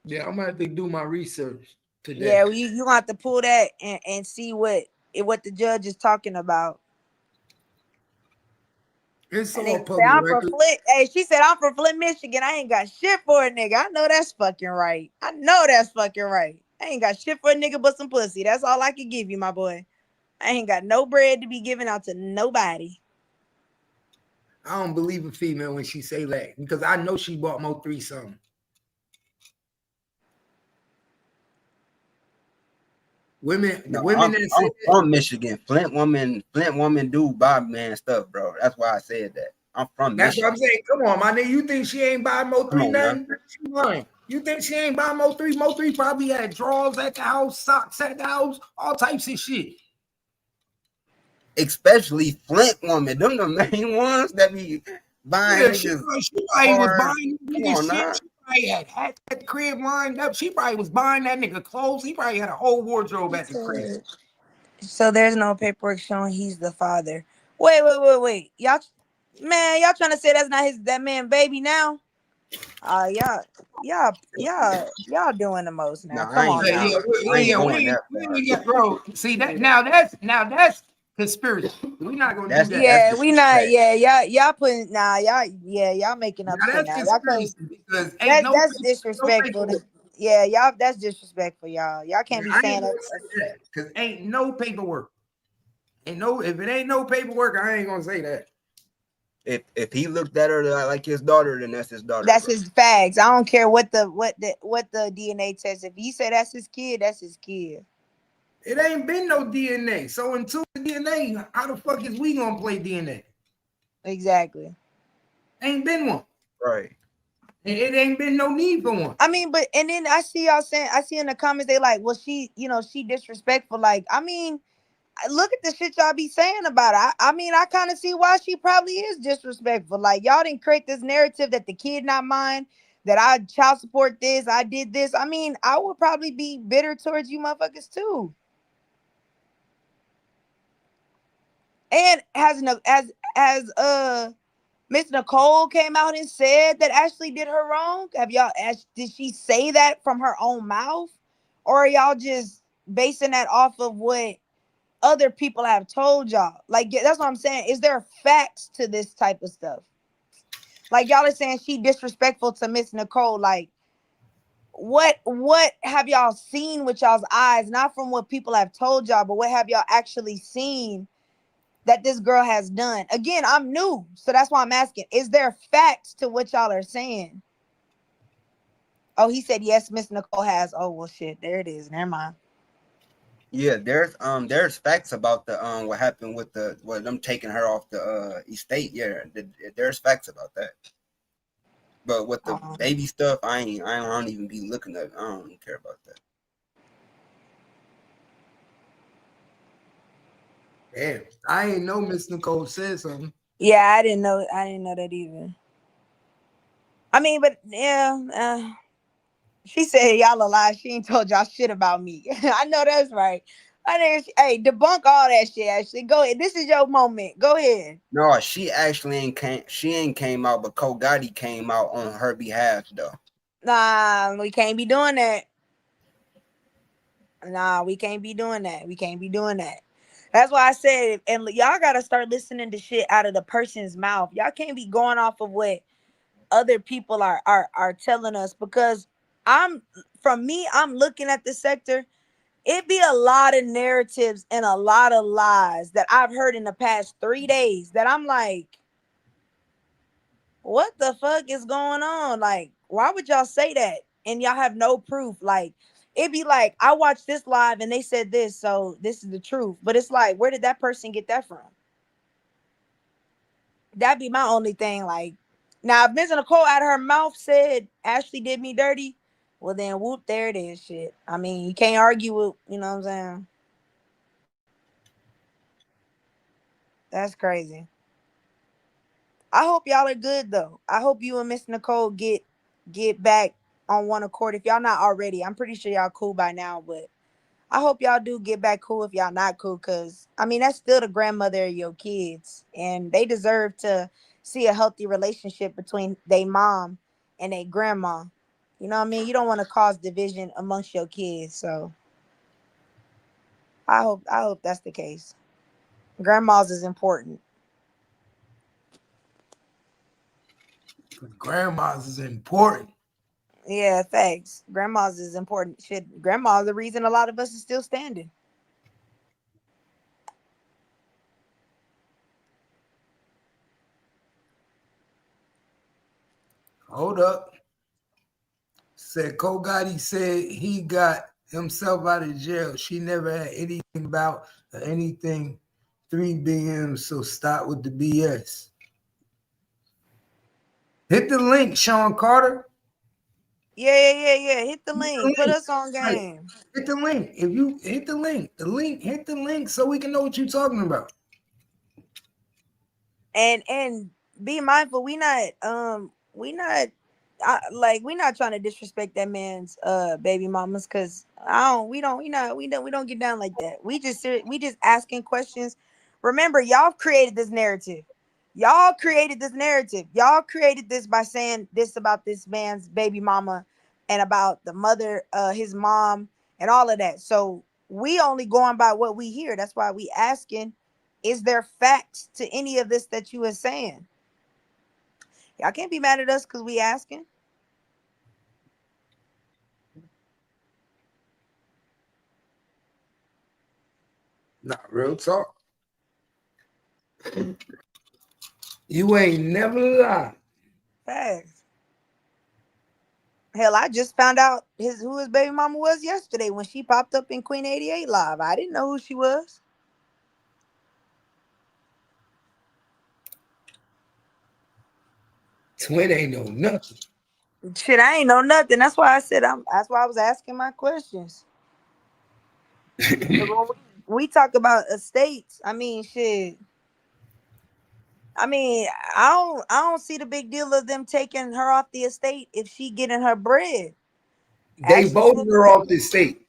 Yeah, I'm gonna have to do my research today. Yeah, you gonna have to pull that and see what the judge is talking about. It's all public record. Hey, she said I'm from Flint, Michigan. I ain't got shit for a nigga. I know that's fucking right. I ain't got shit for a nigga but some pussy. That's all I can give you, my boy. I ain't got no bread to be giving out to nobody. I don't believe a female when she say that because I know she bought Mo3 something. I'm from Michigan. Flint woman do buy man stuff, bro. That's why I said that. I'm from Michigan. That's what I'm saying. Come on, my nigga. You think she ain't buy Mo3 nothing? She lying. You think she ain't buy Mo3? Mo3 probably had drawers at the house, socks at the house, all types of shit. Especially Flint woman. Them the main ones that be buying. Yeah, she probably was buying nigga shit. She probably had hats at the crib lined up. She probably was buying that nigga clothes. He probably had a whole wardrobe at the crib. So there's no paperwork showing he's the father. Wait. Y'all trying to say that's not that man baby now? Y'all doing the most now. Come on now. Bro. See that now that's conspiracy. We're not gonna do that. Yeah, we not. Yeah, y'all putting y'all making up shit now. That's disrespectful. Yeah, y'all. That's disrespectful, y'all. Y'all can't be saying that. Because ain't no paperwork. If it ain't no paperwork, I ain't gonna say that. If he looked at her like his daughter, then that's his daughter. That's his facts. I don't care what the DNA test. If he said that's his kid, that's his kid. It ain't been no DNA. So until the DNA, how the fuck is we gonna play DNA? Exactly. Ain't been one. Right. It ain't been no need for one. I mean, but and then I see y'all saying, I see in the comments they like, well, she disrespectful. Like, I mean, look at the shit y'all be saying about her. I mean, I kind of see why she probably is disrespectful. Like, y'all didn't create this narrative that the kid not mine, that I child support this, I did this. I mean, I would probably be bitter towards you motherfuckers too. And as Miss Nicole came out and said that Ashley did her wrong. Did she say that from her own mouth? Or are y'all just basing that off of what other people have told y'all? Like, that's what I'm saying. Is there facts to this type of stuff? Like, y'all are saying she disrespectful to Miss Nicole. Like, what have y'all seen with y'all's eyes? Not from what people have told y'all, but what have y'all actually seen that this girl has done? Again, I'm new, so that's why I'm asking. Is there facts to what y'all are saying? Oh, he said yes, Miss Nicole has. Oh, well, shit, there it is. Never mind. Yeah, there's facts about the what happened with them taking her off the estate. Yeah, there's facts about that. But with the baby stuff, I don't even be looking at. I don't even care about that. Damn, I ain't know Miss Nicole said something. Yeah, I didn't know that either. I mean, but yeah, she said y'all a lie. She ain't told y'all shit about me. I know that's right. Hey, debunk all that shit. Actually, go ahead. This is your moment. Go ahead. No, she actually ain't came. She ain't came out, but Cole Gotti came out on her behalf, though. Nah, we can't be doing that. Nah, we can't be doing that. We can't be doing that. That's why I said, and y'all gotta start listening to shit out of the person's mouth. Y'all can't be going off of what other people are telling us, because I'm looking at the sector. It be a lot of narratives and a lot of lies that I've heard in the past 3 days that I'm like, what the fuck is going on? Like, why would y'all say that? And y'all have no proof. Like, it'd be like, I watched this live and they said this, so this is the truth. But it's like, where did that person get that from? That'd be my only thing. Like, now, if Miss Nicole out of her mouth said Ashley did me dirty, well then whoop, there it is. Shit. I mean, you can't argue with, you know what I'm saying? That's crazy. I hope y'all are good though. I hope you and Miss Nicole get back on one accord. If y'all not already, I'm pretty sure y'all cool by now, but I hope y'all do get back cool if y'all not cool, because I mean that's still the grandmother of your kids, and they deserve to see a healthy relationship between their mom and their grandma. You know what I mean? You don't want to cause division amongst your kids, so I hope that's the case. Grandmas is important. Grandmas is important. Yeah, thanks. Grandmas is important. Shit, grandma's the reason a lot of us is still standing. Hold up. Said Cole Gotti said he got himself out of jail. She never had anything about anything 3 BM, so stop with the BS. Hit the link, Sean Carter. Yeah. Hit the link. Put us on game. Right. Hit the link. If you hit the link, hit the link so we can know what you're talking about. And be mindful, we not trying to disrespect that man's baby mamas, because we don't get down like that. We just asking questions. Remember, y'all created this narrative. Y'all created this by saying this about this man's baby mama and about the mother, his mom, and all of that. So we only going by what we hear. That's why we asking, is there facts to any of this that you are saying? Y'all can't be mad at us because we asking. Not real talk. You ain't never lied. Facts. Hell, I just found out who his baby mama was yesterday when she popped up in Queen 88 Live. I didn't know who she was. Twin ain't know nothing. Shit, I ain't know nothing. That's why I said that's why I was asking my questions. When we talk about estates, I mean, shit. I mean, I don't see the big deal of them taking her off the estate if she getting her bread. They voted her off the estate.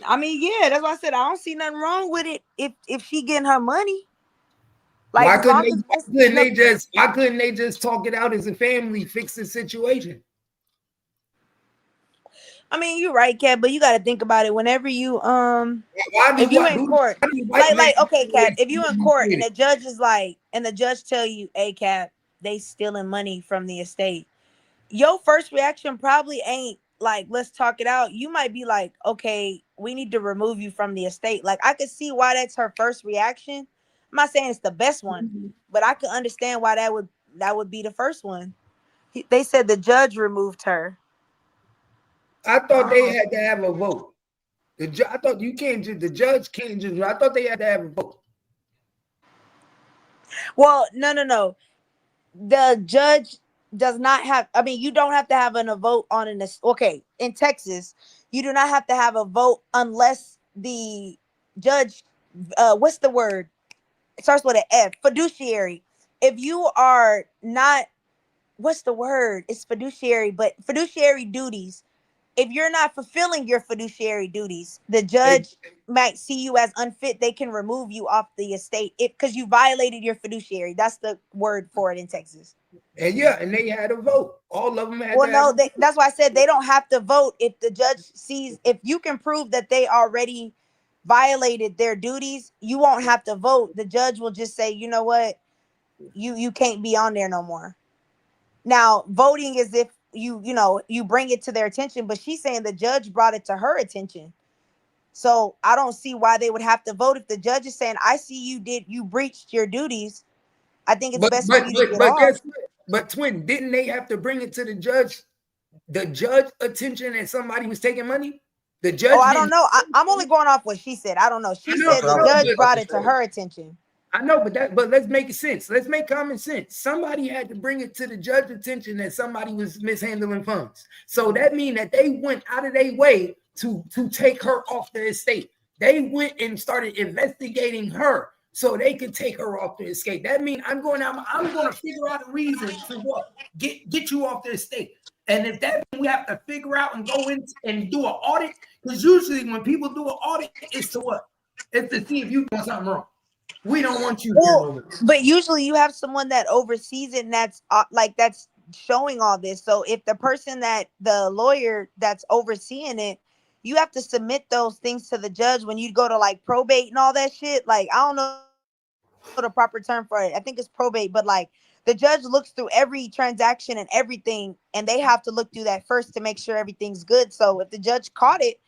I mean, yeah, that's why I said I don't see nothing wrong with it if she getting her money. Like, why couldn't they just talk it out as a family, fix the situation? I mean, you're right, Kat, but you got to think about it. Whenever you if you in court, okay, Kat, if you in court and the judge is like, and the judge tell you, hey, Kat, they stealing money from the estate, your first reaction probably ain't like, let's talk it out. You might be like, okay, we need to remove you from the estate. Like, I could see why that's her first reaction. I'm not saying it's the best one, but I could understand why that would be the first one. They said the judge removed her. I thought they had to have a vote. I thought you can't just, the judge can't just, I thought they had to have a vote. Well, no. The judge does not have, I mean, you don't have to have a vote on an, okay, in Texas, you do not have to have a vote unless the judge, what's the word? It starts with an F, fiduciary. If you are not, what's the word? It's fiduciary, but fiduciary duties. If you're not fulfilling your fiduciary duties, the judge might see you as unfit. They can remove you off the estate because you violated your fiduciary. That's the word for it in Texas. And yeah, and they had a vote. All of them had well, to no, have that's why I said they don't have to vote if the judge sees, if you can prove that they already violated their duties, you won't have to vote. The judge will just say, you know what, you can't be on there no more. Now, voting is if you bring it to their attention, but she's saying the judge brought it to her attention. So I don't see why they would have to vote if the judge is saying, I see you breached your duties. I think it's best for you to get off. But Twin, didn't they have to bring it to the judge attention that somebody was taking money? The judge. Oh, I don't know. I'm only going off what she said. I don't know. She said the judge brought it to her attention. I know, but let's make sense. Let's make common sense. Somebody had to bring it to the judge's attention that somebody was mishandling funds. So that means that they went out of their way to take her off the estate. They went and started investigating her so they could take her off the estate. That means I'm going to figure out a reason to what? Get you off the estate. And if that means we have to figure out and go in and do an audit, because usually when people do an audit, it's to what? It's to see if you doing something wrong. We don't want you. Well, but usually you have someone that oversees it and that's that's showing all this. So if the lawyer that's overseeing it, you have to submit those things to the judge when you go to like probate and all that shit. Like, I don't know the proper term for it. I think it's probate, but like the judge looks through every transaction and everything, and they have to look through that first to make sure everything's good. So if the judge caught it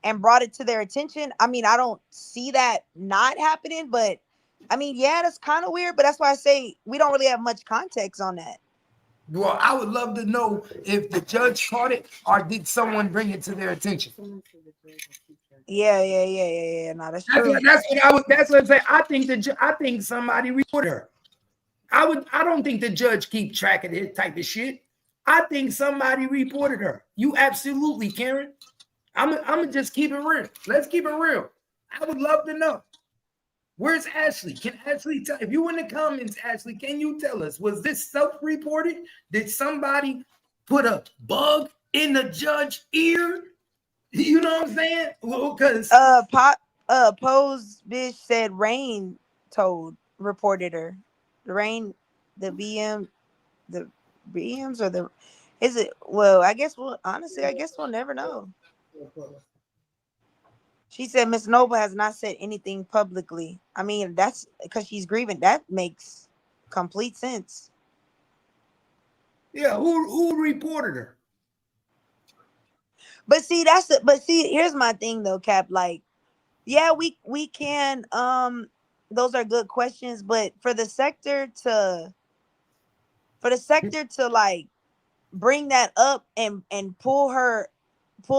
and brought it to their attention, I mean, I don't see that not happening, but I mean, yeah, that's kind of weird, but that's why I say we don't really have much context on that. Well, I would love to know if the judge caught it or did someone bring it to their attention. Yeah. No, that's true. That's what I'm saying. I think somebody reported her. I don't think the judge keep track of this type of shit. I think somebody reported her. You absolutely, Karen. I'm gonna just keep it real. Let's keep it real. I would love to know. Where's Ashley? Can Ashley tell? If you in the comments, Ashley, can you tell us? Was this self-reported? Did somebody put a bug in the judge's ear? You know what I'm saying? Well, because Pose bitch said Rain reported her. Rain, the BMs or the is it? Well, I guess we'll never know. She said Miss Noble has not said anything publicly. I mean, that's because she's grieving. That makes complete sense. Yeah, who reported her? But see, here's my thing though, Cap. Like, Yeah, we can. Those are good questions, but for the sector to like bring that up and pull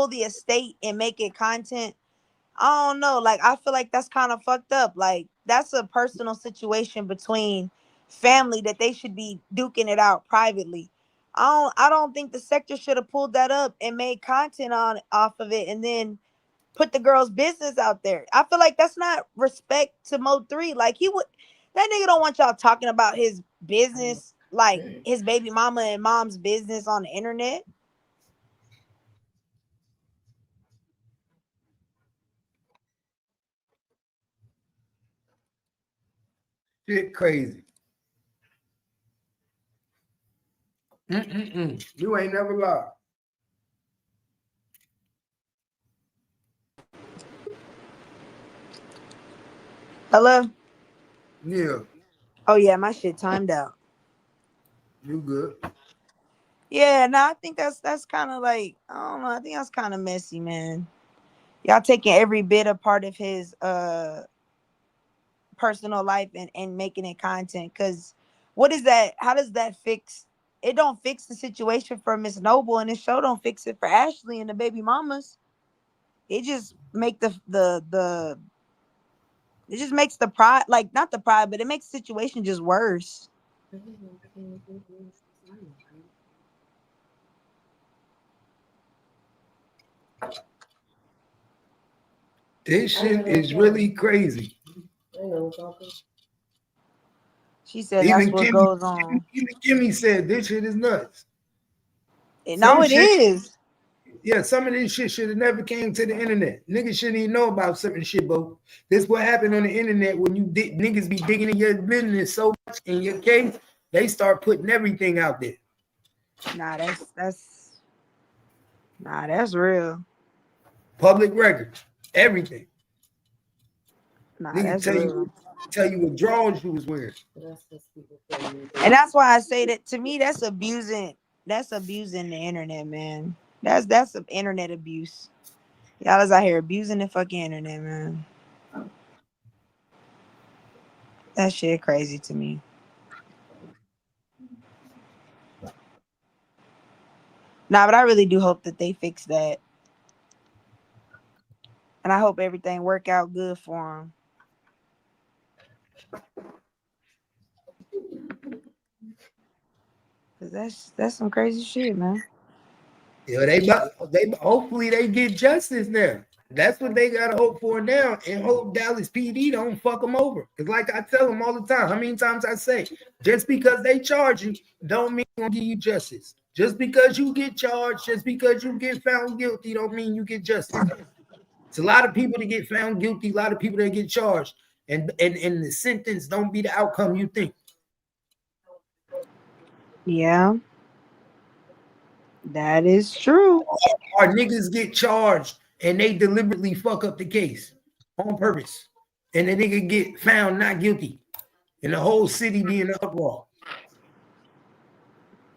the estate and make it content, I don't know. Like, I feel like that's kind of fucked up. Like, that's a personal situation between family that they should be duking it out privately. I don't think the sector should have pulled that up and made content on off of it and then put the girl's business out there. I feel like that's not respect to Mo3. Like, that nigga don't want y'all talking about his business, like his baby mama and mom's business on the internet. Shit crazy. You ain't never lied. Hello? Yeah. Oh yeah, my shit timed out. You good. Yeah, no, I think that's kind of like, I don't know, I think that's kind of messy, man. Y'all taking every bit a part of his personal life and making it content. Cause what is that? How does that fix? It don't fix the situation for Miss Noble, and the show don't fix it for Ashley and the baby mamas. It just make the it just makes the pride, like, not the pride, but it makes the situation just worse. This shit is really crazy. She said that's what goes on. Even Kimmy said this shit is nuts. No, it is. Yeah, some of this shit should have never came to the internet. Niggas shouldn't even know about certain shit, bro. This what happened on the internet when you niggas be digging in your business so much in your case, they start putting everything out there. Nah, that's real. Public record, everything. Nah, Nigga that's real. tell you what drawers you was wearing. And that's why I say that, to me, that's abusing the internet, man. That's some internet abuse. Y'all is out here abusing the fucking internet, man. That shit crazy to me. Nah, but I really do hope that they fix that. And I hope everything work out good for them. Cause that's some crazy shit, man. Yeah, they hopefully they get justice now. That's what they gotta hope for now, and hope Dallas PD don't fuck them over. Cause like I tell them all the time, how many times I say, just because they charge you, don't mean they'll give you justice. Just because you get charged, just because you get found guilty, don't mean you get justice. It's a lot of people that get found guilty, a lot of people that get charged, and the sentence don't be the outcome you think. Yeah. That is true. Our niggas get charged and they deliberately fuck up the case on purpose. And the nigga get found not guilty. And the whole city be in an uproar.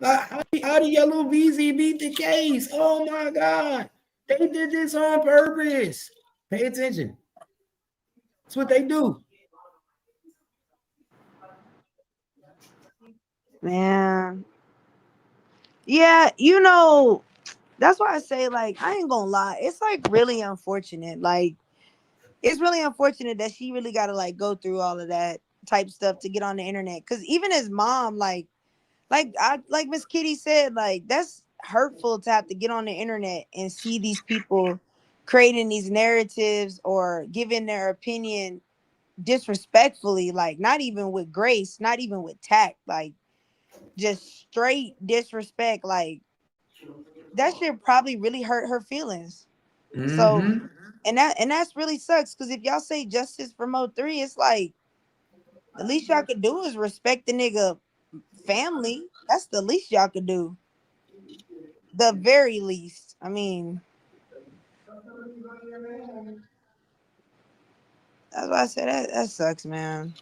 How did Yellow VZ beat the case? Oh my God. They did this on purpose. Pay attention. That's what they do. Man. Yeah, you know, that's why I say, like, I ain't gonna lie. It's like really unfortunate. Like, it's really unfortunate that she really gotta like go through all of that type stuff to get on the internet. Cause even his mom, like Miss Kitty said, like, that's hurtful to have to get on the internet and see these people creating these narratives or giving their opinion disrespectfully, like not even with grace, not even with tact, like just straight disrespect. Like, that shit probably really hurt her feelings. So, and that's really sucks, because if y'all say justice for Mo3, it's like the least y'all could do is respect the nigga family. That's the least y'all could do. The very least. I mean, that's why I said that sucks, man.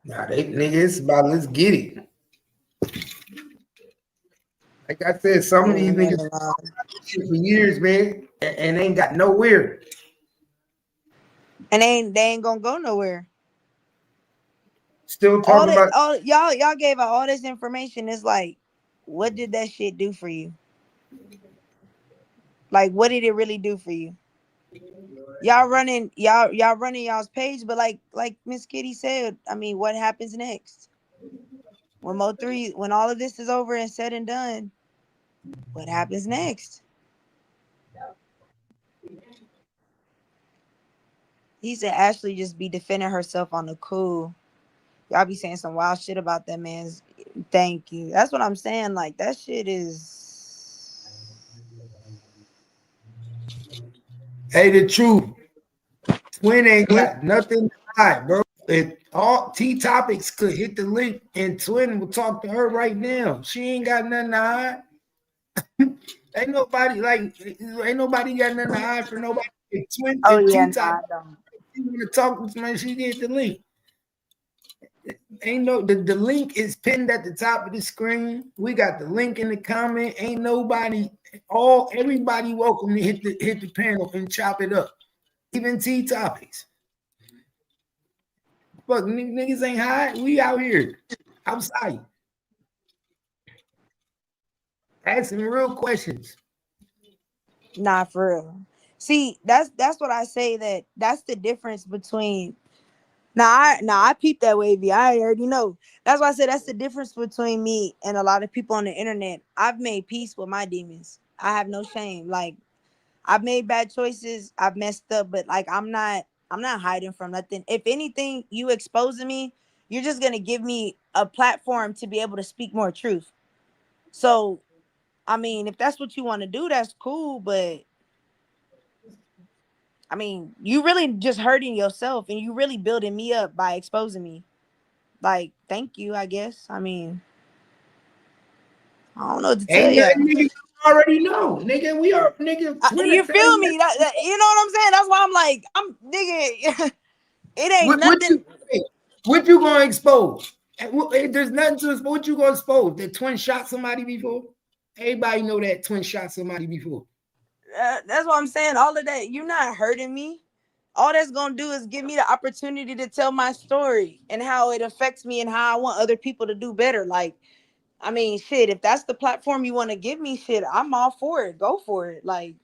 Nah, they niggas about let's get it. Like I said, some of these niggas shit for years, man. and ain't got nowhere. And they ain't gonna go nowhere. Still talking about y'all gave out all this information. It's like, what did that shit do for you? Like, what did it really do for you? Y'all running y'all's page, but like Miss Kitty said, I mean, what happens next? When Mo3, when all of this is over and said and done, what happens next? He said Ashley just be defending herself on the cool. Y'all be saying some wild shit about that man's. Thank you. That's what I'm saying. Like, that shit is. Hey, the truth. Twin ain't got nothing to hide, bro. If all T Topics could hit the link and Twin will talk to her right now. She ain't got nothing to hide. ain't nobody got nothing to hide for nobody. If Twin and T Topics want to talk with somebody, she get the link. Ain't no the link is pinned at the top of the screen. We got the link in the comment. Ain't nobody, everybody welcome to hit the panel and chop it up. Even T Topics. Fuck, niggas ain't high. We out here outside asking real questions. Nah, for real. See, that's what I say. That's the difference between. I peep that wavy. I already know. That's why I said that's the difference between me and a lot of people on the internet. I've made peace with my demons. I have no shame. Like, I've made bad choices. I've messed up, but like, I'm not hiding from nothing. If anything, you exposing me, you're just gonna give me a platform to be able to speak more truth. So, I mean, if that's what you want to do, that's cool. But I mean, you really just hurting yourself, and you really building me up by exposing me. Like, thank you, I guess. I mean, I don't know what to tell you. Nigga, already know, nigga. We are nigga. You feel me? That, you know what I'm saying? That's why I'm like, nigga. It ain't nothing. What you gonna expose? There's nothing to expose. What you gonna expose? That Twin shot somebody before? Everybody know that Twin shot somebody before. That's what I'm saying. All of that, you're not hurting me. All that's gonna do is give me the opportunity to tell my story and how it affects me and how I want other people to do better. Like, I mean, shit, if that's the platform you want to give me, shit, I'm all for it. Go for it. Like,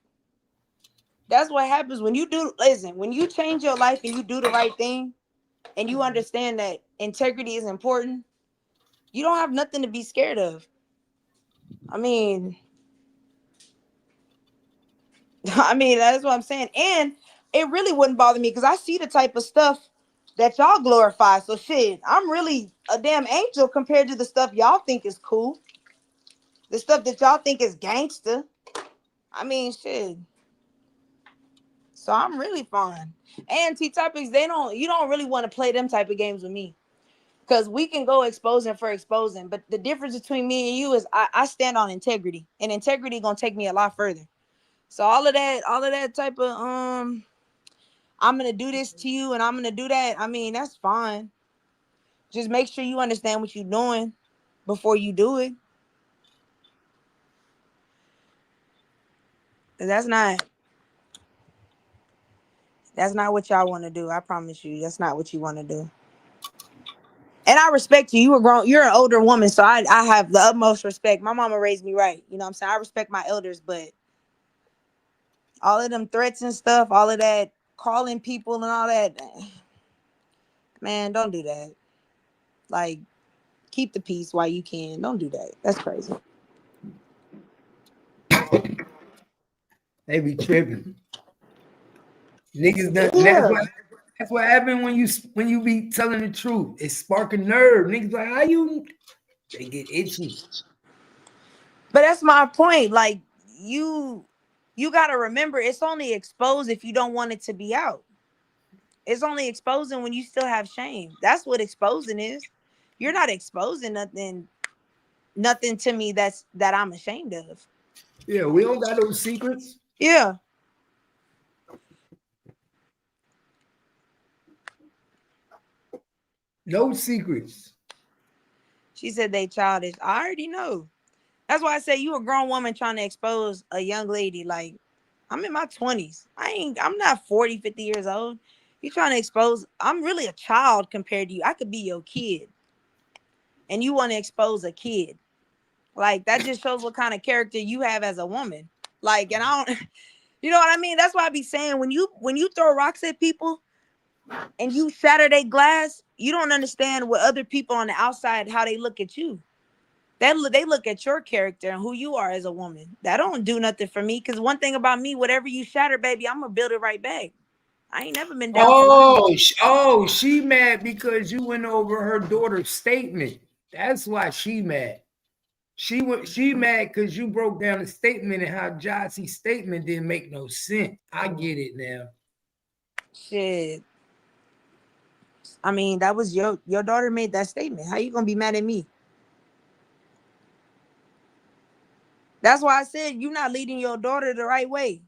that's what happens when you do. Listen, when you change your life and you do the right thing and you understand that integrity is important, you don't have nothing to be scared of. I mean, that's what I'm saying. And it really wouldn't bother me because I see the type of stuff that y'all glorify. So shit, I'm really a damn angel compared to the stuff y'all think is cool. The stuff that y'all think is gangster. I mean, shit. So I'm really fine. And T-Topics, you don't really want to play them type of games with me. Because we can go exposing for exposing. But the difference between me and you is I stand on integrity. And integrity gonna take me a lot further. So all of that type of I'm gonna do this to you and I'm gonna do that. I mean, that's fine. Just make sure you understand what you're doing before you do it. That's not what y'all want to do. I promise you, that's not what you want to do. And I respect you. You're an older woman, so I have the utmost respect. My mama raised me right. You know what I'm saying? I respect my elders, but all of them threats and stuff, all of that calling people and all that, man, don't do that. Like, keep the peace while you can. Don't do that. That's crazy. They be tripping. Niggas done, yeah. That's what happened when you be telling the truth. It spark a nerve. Niggas like, how you? They get itchy. But that's my point. Like, you gotta remember, it's only exposed if you don't want it to be out. It's only exposing when you still have shame. That's what exposing is. You're not exposing nothing to me that I'm ashamed of. Yeah, we don't got those secrets. Yeah. No secrets. She said they childish. I already know. That's why I say you a grown woman trying to expose a young lady. Like, I'm in my 20s. I'm not 40, 50 years old. You trying to expose, I'm really a child compared to you. I could be your kid. And you want to expose a kid. Like, that just shows what kind of character you have as a woman. Like, and I don't, you know what I mean? That's why I be saying, when you throw rocks at people and you shatter their glass, you don't understand what other people on the outside, how they look at you. They look at your character and who you are as a woman. That don't do nothing for me. Because one thing about me, whatever you shatter, baby, I'm going to build it right back. I ain't never been down for Oh, she mad because you went over her daughter's statement. That's why she mad. She mad because you broke down the statement and how Josie's statement didn't make no sense. I get it now. Shit. I mean, that was your daughter made that statement. How you gonna be mad at me? That's why I said you're not leading your daughter the right way.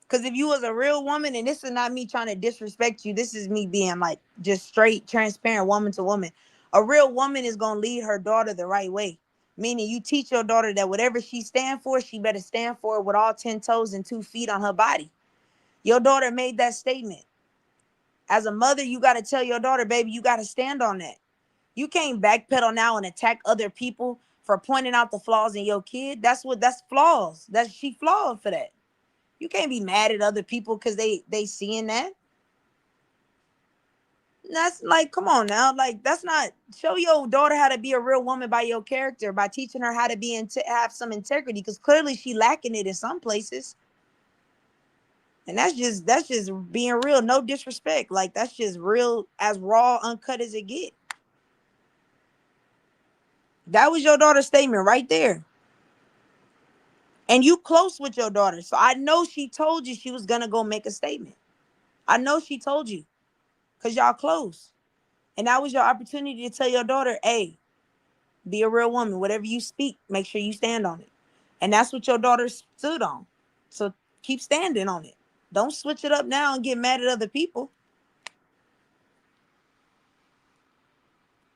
Because if you was a real woman, and this is not me trying to disrespect you, this is me being like just straight, transparent, woman to woman. A real woman is gonna lead her daughter the right way. Meaning you teach your daughter that whatever she stand for, she better stand for it with all 10 toes and 2 feet on her body. Your daughter made that statement. As a mother, you got to tell your daughter, baby, you got to stand on that. You can't backpedal now and attack other people for pointing out the flaws in your kid. That's flaws. She flawed for that. You can't be mad at other people because they seeing that. That's like, come on now. Like, that's not, show your daughter how to be a real woman by your character, by teaching her how to be have some integrity, because clearly she lacking it in some places. And that's just being real. No disrespect. Like, that's just real, as raw, uncut as it get. That was your daughter's statement right there. And you close with your daughter. So I know she told you she was going to go make a statement. I know she told you because y'all close. And that was your opportunity to tell your daughter, hey, be a real woman. Whatever you speak, make sure you stand on it. And that's what your daughter stood on. So keep standing on it. Don't switch it up now and get mad at other people.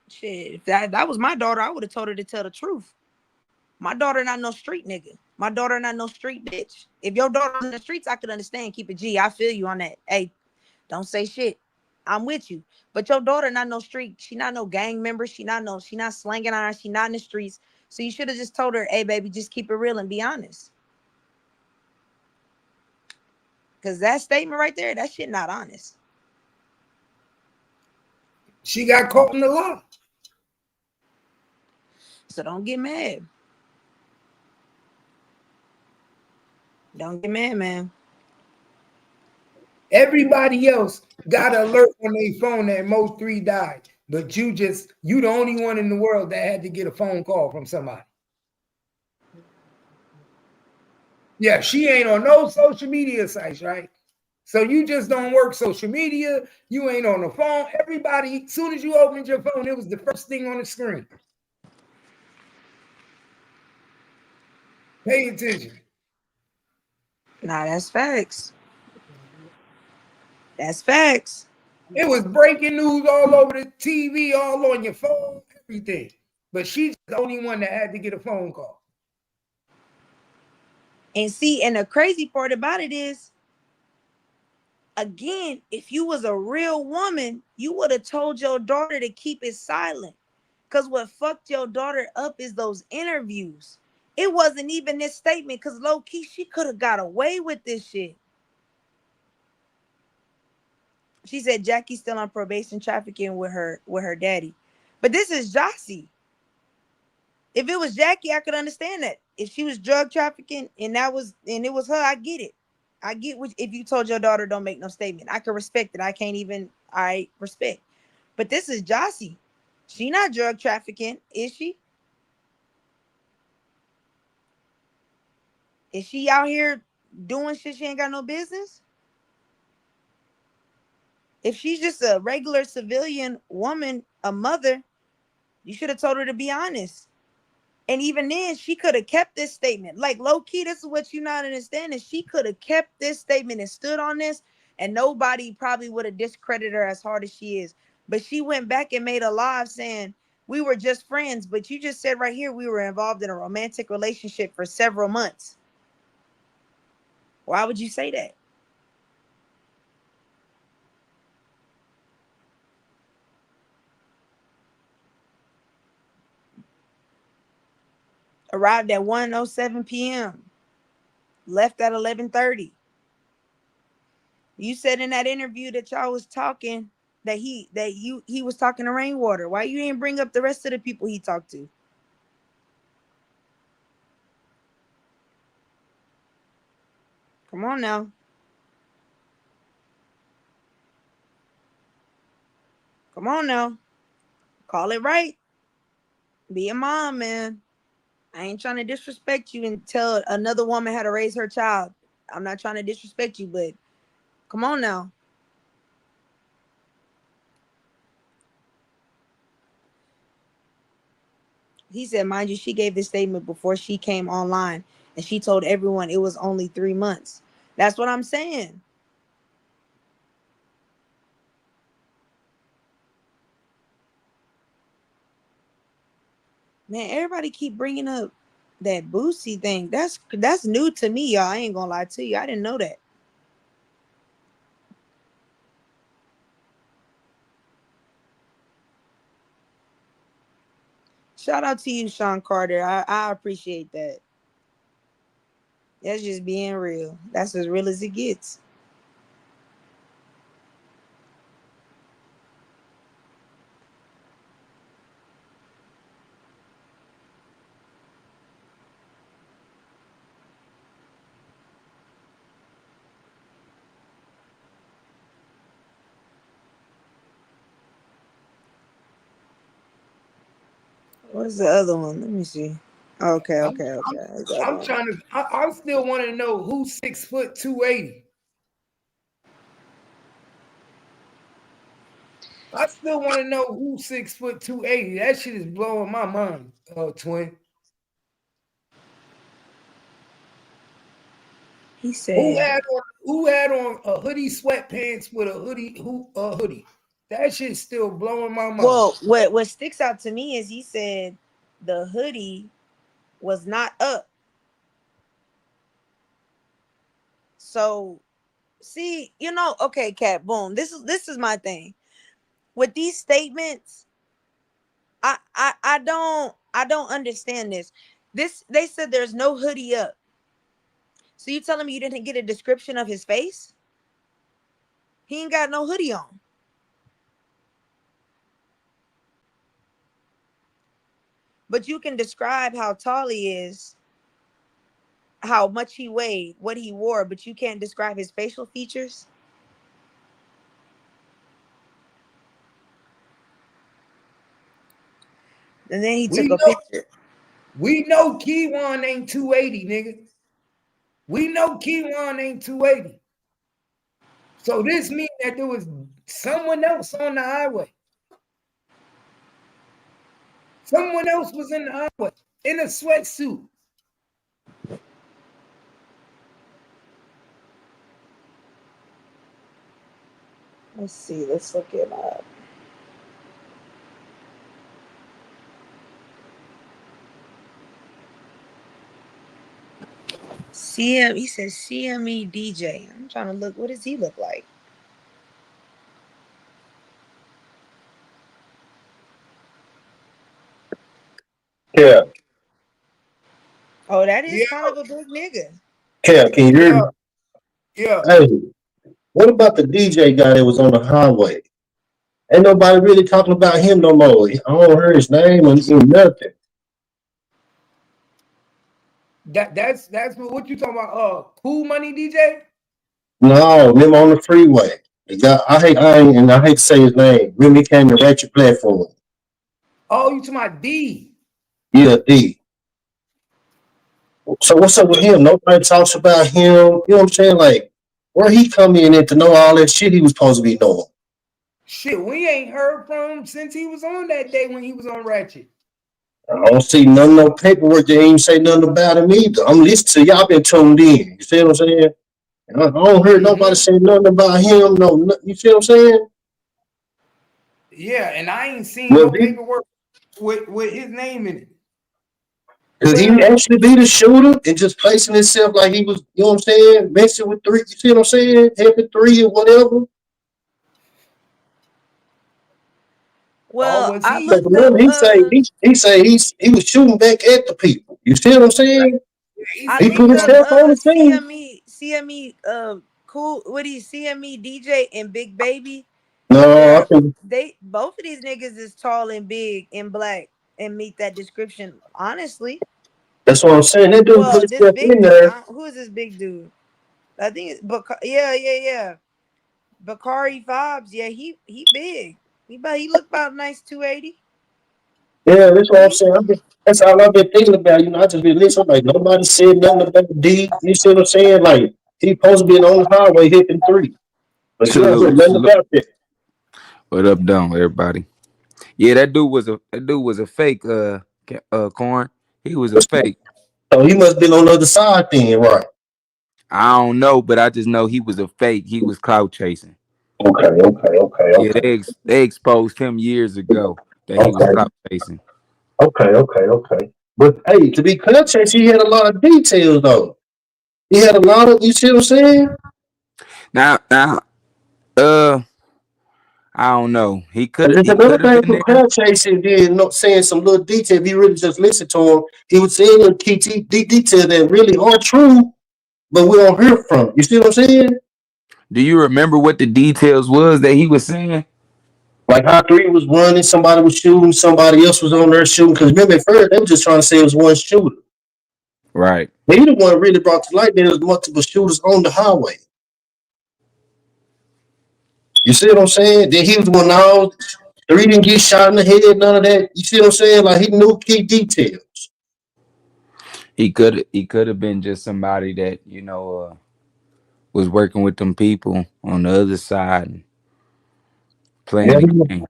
Shit, if that was my daughter, I would have told her to tell the truth. My daughter not no street nigga. My daughter not no street bitch. If your daughter's in the streets, I could understand. Keep it G. I feel you on that. Hey, don't say shit. I'm with you. But your daughter not no street. She not no gang member. She not slanging on her. She not in the streets. So you should have just told her, hey, baby, just keep it real and be honest. Because that statement right there, that shit not honest. She got caught in the law. So don't get mad. Don't get mad, man. Everybody else got an alert on their phone that Mo3 died. But you the only one in the world that had to get a phone call from somebody. Yeah, she ain't on no social media sites, right? So you just don't work social media. You ain't on the phone. Everybody, as soon as you opened your phone, it was the first thing on the screen. Pay attention. Nah, that's facts. That's facts. It was breaking news all over the TV, all on your phone, everything. But she's the only one that had to get a phone call. And see, and the crazy part about it is, again, if you was a real woman, you would have told your daughter to keep it silent. Because what fucked your daughter up is those interviews. It wasn't even this statement, because low-key, she could have got away with this shit. She said Jackie's still on probation trafficking with her daddy. But this is Josie. If it was Jackie, I could understand that. If she was drug trafficking and it was her, I get it. I get if you told your daughter don't make no statement. I can respect it. I respect. But this is Josie. She not drug trafficking, is she? Is she out here doing shit she ain't got no business? If she's just a regular civilian woman, a mother, you should have told her to be honest. And even then, she could have kept this statement. Like, low-key, this is what you're not understanding. She could have kept this statement and stood on this, and nobody probably would have discredited her as hard as she is. But she went back and made a live saying, we were just friends, but you just said right here we were involved in a romantic relationship for several months. Why would you say that? Arrived at 1:07 p.m. Left at 11:30. You said in that interview that y'all was talking that he was talking to Rainwater. Why you didn't bring up the rest of the people he talked to? Come on now. Come on now. Call it right. Be a mom, man. I ain't trying to disrespect you and tell another woman how to raise her child. I'm not trying to disrespect you, but come on now. He said, mind you, she gave this statement before she came online, and she told everyone it was only 3 months. That's what I'm saying. Man, everybody keep bringing up that Boosie thing. That's new to me, y'all. I ain't gonna lie to you. I didn't know that. Shout out to you, Sean Carter. I appreciate that. That's just being real. That's as real as it gets. What's the other one? Let me see. Okay. I'm trying to. I still want to know who's 6'2", 280. I still want to know who's 6'2", 280. That shit is blowing my mind, twin. He said, who had on a hoodie, sweatpants with a hoodie? That shit's still blowing my mind. Well, what sticks out to me is he said the hoodie was not up. So, see, okay, Cat, boom. This is my thing. With these statements, I don't understand this. They said there's no hoodie up. So you telling me you didn't get a description of his face? He ain't got no hoodie on. But you can describe how tall he is, how much he weighed, what he wore, but you can't describe his facial features. And then he took a picture. We know Kiwan ain't 280, nigga. We know Kiwan ain't 280. So this means that there was someone else on the highway. Someone else was in the highway in a sweatsuit. Let's see. Let's look it up. He says CME DJ. I'm trying to look. What does he look like? Yeah. Oh, that is kind of a big nigga. Yeah, can you hear me? Yeah. Hey, what about the DJ guy that was on the highway? Ain't nobody really talking about him no more. I don't hear his name or nothing. That's what you talking about? Cool Money DJ? No, him on the freeway. The guy, I hate to say his name. Really came to Ratchet Platform. Oh, you talking about D? Yeah, D. So what's up with him? Nobody talks about him. You know what I'm saying? Like, where he come in to know all that shit he was supposed to be knowing? Shit, we ain't heard from him since he was on that day when he was on Ratchet. I don't see none of no paperwork. They ain't say nothing about him either. I'm listening to y'all been tuned in. You see what I'm saying? I don't hear nobody say nothing about him. No, you see what I'm saying? Yeah, and I ain't seen no paperwork with his name in it. Could he actually be the shooter and just placing himself like he was, you know what I'm saying, messing with three, you see what I'm saying, helping three or whatever? Well, I Because looked up. remember, he was shooting back at the people. You see what I'm saying? I He put looked up himself on the scene. CME cool. What do you CME DJ and Big Baby? No, I think They both of these niggas is tall and big and black and meet that description. Honestly, that's what I'm saying. That dude put well, this himself big in dude. there. Who is this big dude? I think it's yeah. Bakari Vibes. Yeah, he big. He look about nice 280. Yeah, that's what I'm saying. That's all I've been thinking about. You know, I just been listening. Like nobody said nothing about D. You see what I'm saying? Like he supposed to be on the highway hitting three, but you don't hear Salute, nothing salute. about that. What up, down, everybody? Yeah, that dude was a fake. Corn. He was a fake. So he must have been on the other side then, right? I don't know, but I just know he was a fake. He was clout chasing. Yeah, Okay. they exposed him years ago that he was Okay. clout chasing. Okay. But hey, to be conscious, he had a lot of details though. He had a lot of, you see what I'm saying? Now, I don't know. He And could there's he another could have thing been from there. crowd chasing, then not saying some little detail. If you really just listen to him, he was saying little key detail that really are true, but we don't hear from. You see what I'm saying? Do you remember what the details was that he was saying? Like how three was running, somebody was shooting, somebody else was on there shooting. Because remember at first they were just trying to say it was one shooter. Right. He the one really brought to light there was multiple shooters on the highway. You see what I'm saying? Then he was the one now. Three didn't get shot in the head, none of that. You see what I'm saying? Like he knew key details. He could have been just somebody that was working with them people on the other side and playing Yeah, the game.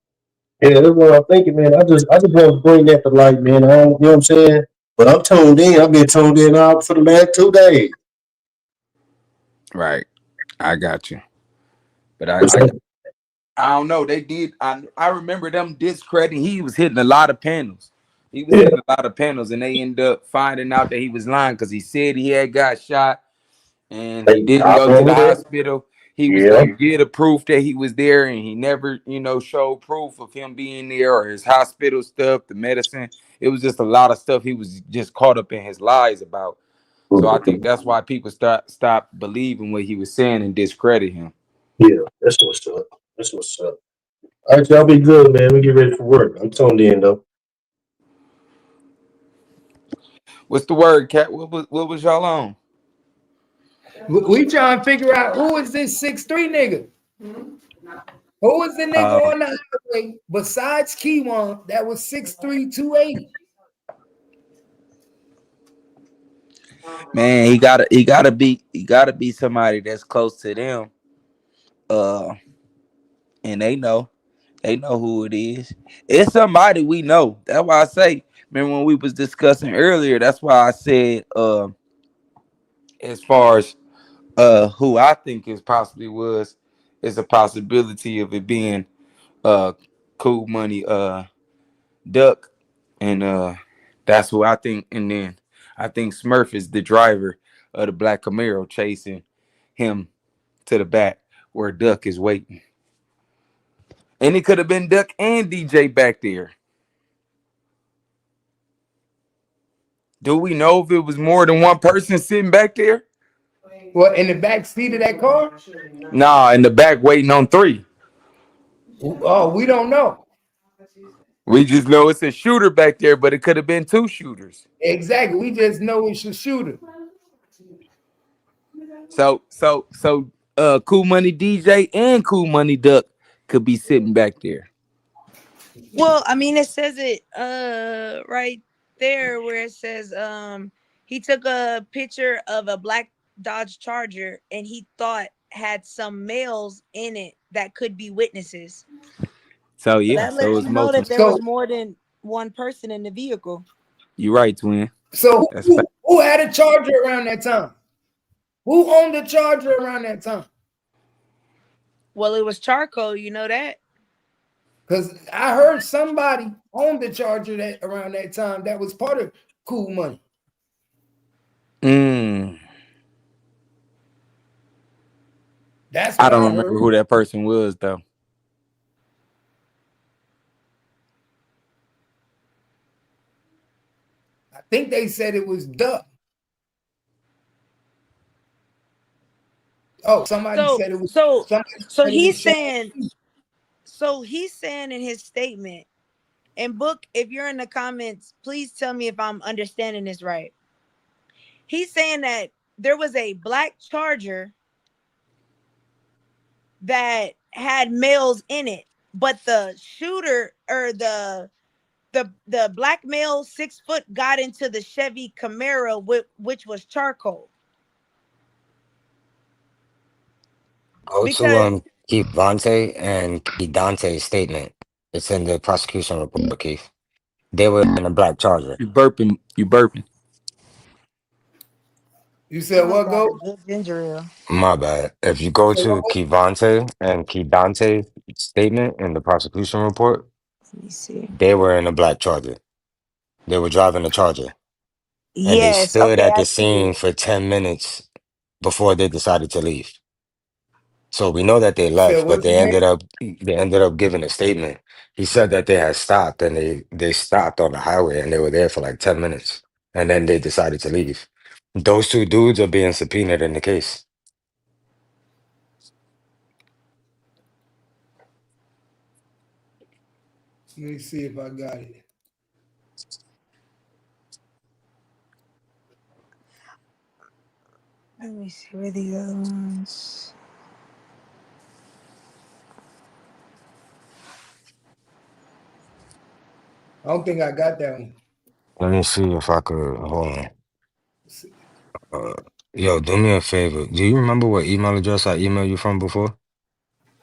yeah, that's what I'm thinking, man. I just want to bring that to light, man. I don't, you know what I'm saying? But I'm tuned in. I've been tuned in out for the last 2 days. Right. I got you. But But I don't know. They did. I remember them discrediting. He was hitting a lot of panels. He was yeah, hitting a lot of panels, and they ended up finding out that he was lying because he said he had got shot and he didn't I go to remember the that. hospital. He was Yeah, gonna get a proof that he was there, and he never, showed proof of him being there or his hospital stuff, the medicine. It was just a lot of stuff he was just caught up in his lies about. So I think that's why people stop believing what he was saying and discredit him. yeah, that's what's up. That's what's up. All right, y'all be good, man. We get ready for work. I'm tuned in though. What's the word, Cat? What was y'all on? We trying to figure out who is this 6'3" nigga? Who is the nigga on the highway besides Kiwan that was 6'3", 280? Man, he gotta be somebody that's close to them. And they know who it is. It's somebody we know. That's why I say, remember when we was discussing earlier, that's why I said as far as who I think is possibly is a possibility of it being uh Cool Money Duck, and that's who I think. And then I think Smurf is the driver of the black Camaro chasing him to the back where Duck is waiting. And it could have been Duck and DJ back there. Do we know if it was more than one person sitting back there? What, in the back seat of that car? Nah, in the back waiting on three. Oh, we don't know. We just know it's a shooter back there, but it could have been two shooters. Exactly. We just know it's a shooter. So Cool Money DJ and Cool Money Duck could be sitting back there. Well, I mean, it says it right there where it says he took a picture of a black Dodge Charger and he thought had some males in it that could be witnesses. So yeah, That so lets it's you know that multiple. there was more than one person in the vehicle. You're right, twin. So That's who had a Charger around that time? Who owned the Charger around that time? Well, it was charcoal, you know that? Because I heard somebody owned the Charger that around that time that was part of Cool Money. That's I what don't I remember heard. who that person was though. I think they said it was Duck. Oh, somebody said it was. So he's saying. So he's saying in his statement, and Book, if you're in the comments, please tell me if I'm understanding this right. He's saying that there was a black Charger that had males in it, but the shooter or the black male 6 foot got into the Chevy Camaro, which was charcoal. Go to Kevante and Dante's statement. It's in the prosecution report, Keith. They were in a black Charger. You burping. You said what, Go? Ginger ale. My bad. If you go to Kevante and Dante's statement in the prosecution report, let me see. They were in a black Charger. They were driving a Charger. And they Yes. stood Okay. at I the see scene it. for 10 minutes before they decided to leave. So we know that they left, but they ended up giving a statement. He said that they had stopped and they stopped on the highway and they were there for like 10 minutes. And then they decided to leave. Those two dudes are being subpoenaed in the case. Let me see if I got it. Let me see where the other ones. I don't think I got that one. Let me see if I could hold on. Yo, do me a favor. Do you remember what email address I emailed you from before?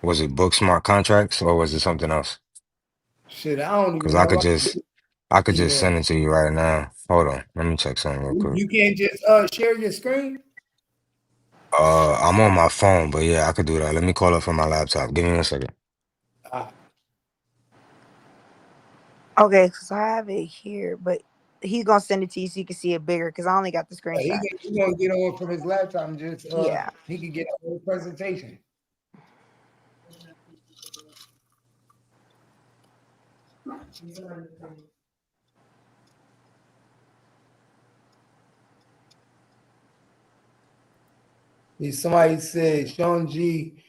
Was it Book Smart Contracts or was it something else? Shit, I don't even Because know. I could just send it to you right now. Hold on, let me check something real quick. You can't just share your screen? I'm on my phone, but yeah, I could do that. Let me call up from my laptop. Give me 1 second. Okay, because I have it here, but he's gonna send it to you so you can see it bigger. Because I only got the screenshot. He's gonna get on from his laptop and just yeah. He can get a whole presentation. Somebody said Sean G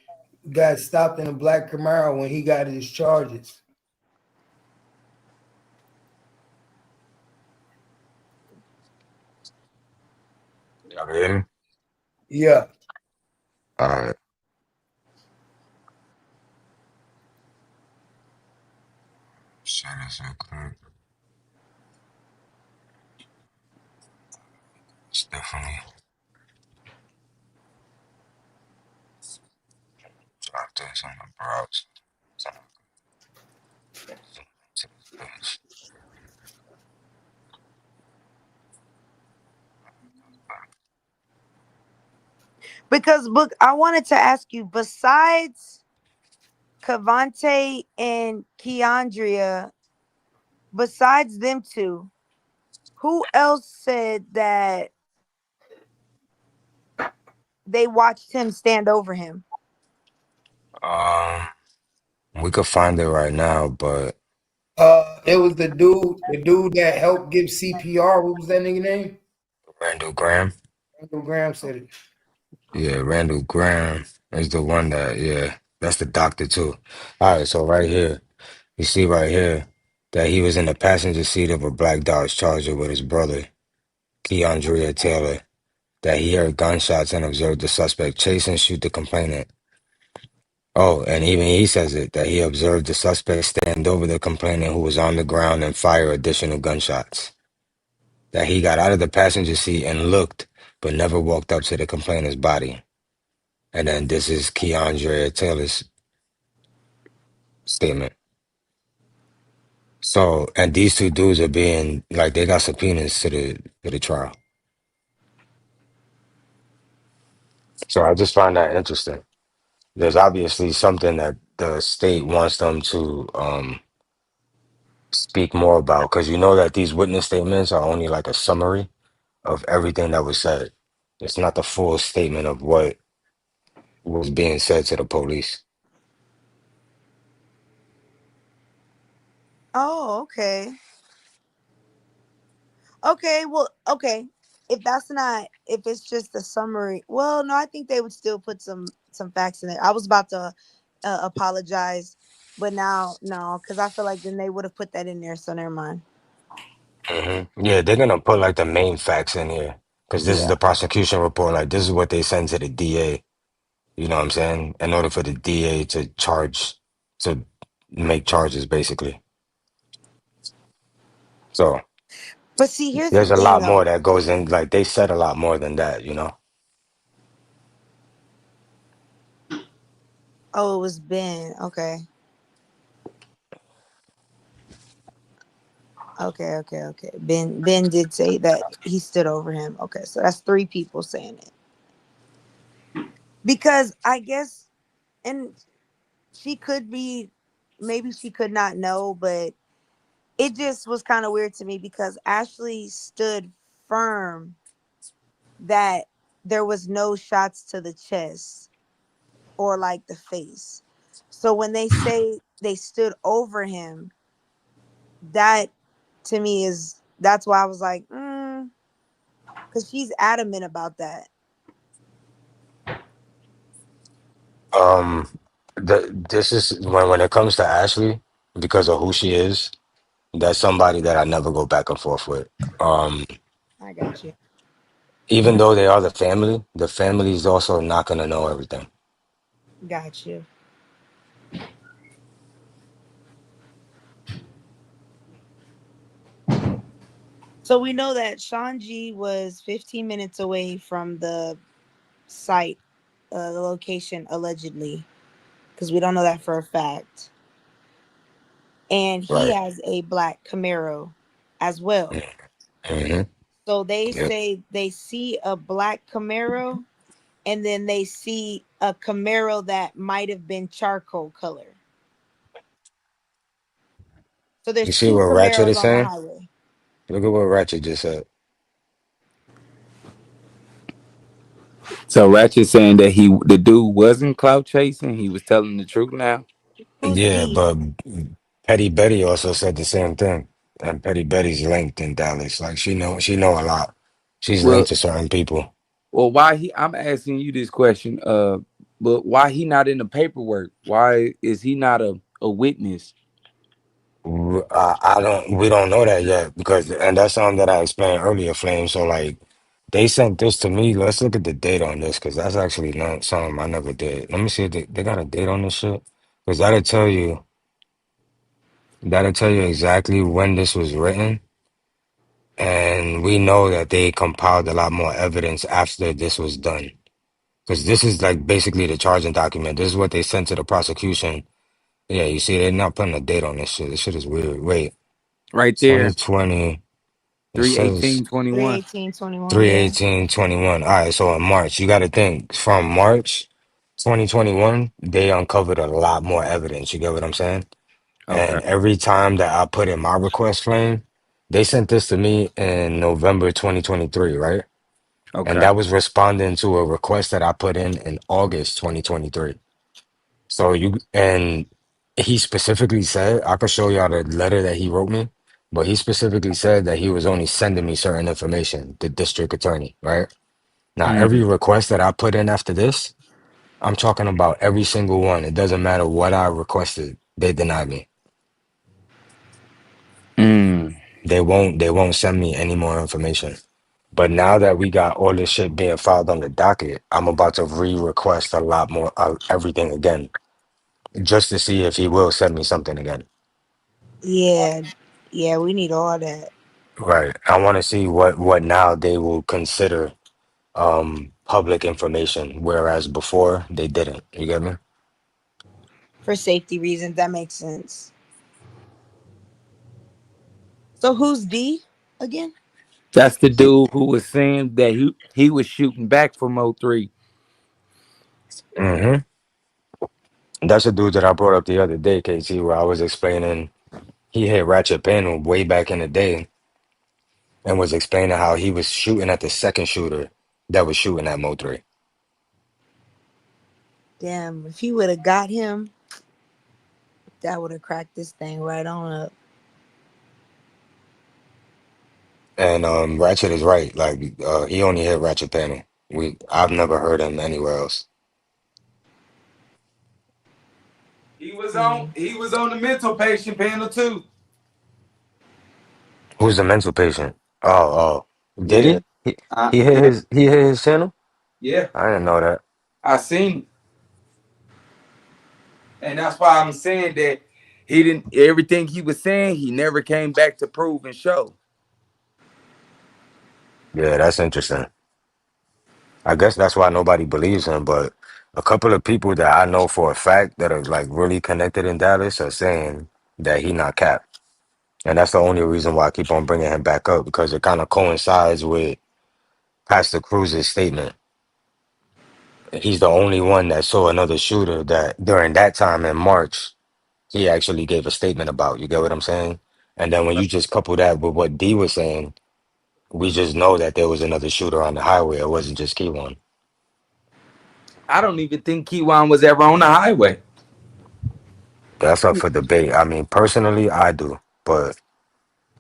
got stopped in a black Camaro when he got his charges. Y'all can hear me? Yeah. All right. Share this real quick. It's definitely drop this on the browser. Because Book, I wanted to ask you, besides Cavante and Keandria, besides them two, who else said that they watched him stand over him? We could find it right now, but It was the dude that helped give CPR. What was that nigga name? Randall Graham. Randall Graham said it. Yeah, Randall Graham is the one that's the doctor too. All right, so right here, you see right here that he was in the passenger seat of a black Dodge Charger with his brother, Keandria Taylor, that he heard gunshots and observed the suspect chase and shoot the complainant. Oh, and even he says it, that he observed the suspect stand over the complainant who was on the ground and fire additional gunshots. That he got out of the passenger seat and looked, but never walked up to the complainant's body. And then this is Keandria Taylor's statement. So, and these two dudes are being, like, they got subpoenas to the trial. So I just find that interesting. There's obviously something that the state wants them to speak more about, because you know that these witness statements are only like a summary of everything that was said. It's not the full statement of what was being said to the police. Oh, okay. Okay, well, okay. If that's not, if it's just a summary, well, no, I think they would still put some facts in there. I was about to apologize, but now no, because I feel like then they would have put that in there. So never mind. Yeah, they're gonna put like the main facts in here because this is Yeah, the prosecution report. Like this is what they send to the DA. You know what I'm saying? In order for the DA to make charges, basically. So but see, here's the there's a thing, lot more though. that goes in. Like they said a lot more than that. Oh, it was Ben. Okay, okay. Ben did say that he stood over him. Okay, so that's three people saying it. Because I guess, and she could be, maybe she could not know, but it just was kind of weird to me because Ashley stood firm that there was no shots to the chest or like the face. So when they say they stood over him, that to me is, that's why I was like, because she's adamant about that. Um, this is when it comes to Ashley, because of who she is. That's somebody that I never go back and forth with. Um, I got you. Even though they are the family is also not gonna know everything. Got you. So we know that Sean G was 15 minutes away from the site, the location allegedly, because we don't know that for a fact. And he Right. has a black Camaro as well. Mm-hmm. So they Yep. say they see a black Camaro and then they see a Camaro that might have been charcoal color. So You there's see two what Ratchet Camaros is on the saying? highway. Look at what Ratchet just said. So Ratchet saying that the dude wasn't clout chasing. He was telling the truth now. Who's Yeah, D? but Petty Betty also said the same thing. And Petty Betty's linked in Dallas. Like she know a lot. She's Well, linked to certain people. why he? I'm asking you this question. But why he not in the paperwork? Why is he not a witness? We don't know that yet because, and that's something that I explained earlier, Flame. So like, they sent this to me. Let's look at the date on this because that's actually not something I never did. Let me see if they got a date on this shit because that'll tell you exactly when this was written, and we know that they compiled a lot more evidence after this was done because this is like basically the charging document. This is what they sent to the prosecution. Yeah, you see, they're not putting a date on this shit. This shit is weird. Wait, Right there, 2020. It says 3/18/21. 3/18/21. Yeah. 3/18/21. All right, so in March, you got to think from March 2021, they uncovered a lot more evidence. You get what I'm saying? Okay. And every time that I put in my request flame, they sent this to me in November 2023, right? And Okay. that was responding to a request that I put in August 2023. So he specifically said, I could show y'all the letter that he wrote me, but he specifically said that he was only sending me certain information, the district attorney, right? Now, every Mm. request that I put in after this, I'm talking about every single one. It doesn't matter what I requested, they denied me. Mm. They won't send me any more information. But now that we got all this shit being filed on the docket, I'm about to re-request a lot more of everything again, just to see if he will send me something again. Yeah. Yeah, we need all that Right. I want to see what now they will consider public information, whereas before they didn't. You get me? for safety reasons. That makes sense. So who's D again? That's the dude who was saying that he was shooting back for Mo3. Mm-hmm. That's a dude that I brought up the other day, KT, where I was explaining he hit Ratchet Panel way back in the day and was explaining how he was shooting at the second shooter that was shooting at Mo3. Damn, if he would have got him, that would have cracked this thing right on up. And Ratchet is right. Like he only hit Ratchet Panel. I've never heard him anywhere else. He was on the mental patient panel too. Who's the mental patient? Oh. Did Yeah. he? He hit his channel? Yeah. I didn't know that. I seen it. And that's why I'm saying that he didn't everything he was saying, he never came back to prove and show. Yeah, that's interesting. I guess that's why nobody believes him, but a couple of people that I know for a fact that are like really connected in Dallas are saying that he not capped. And that's the only reason why I keep on bringing him back up, because it kind of coincides with Pastor Cruz's statement. He's the only one that saw another shooter that during that time in March, he actually gave a statement about. You get what I'm saying? And then when you just couple that with what D was saying, we just know that there was another shooter on the highway. It wasn't just Kiwan. I don't even think Kiwan was ever on the highway. That's up for debate. I mean, personally, I do, but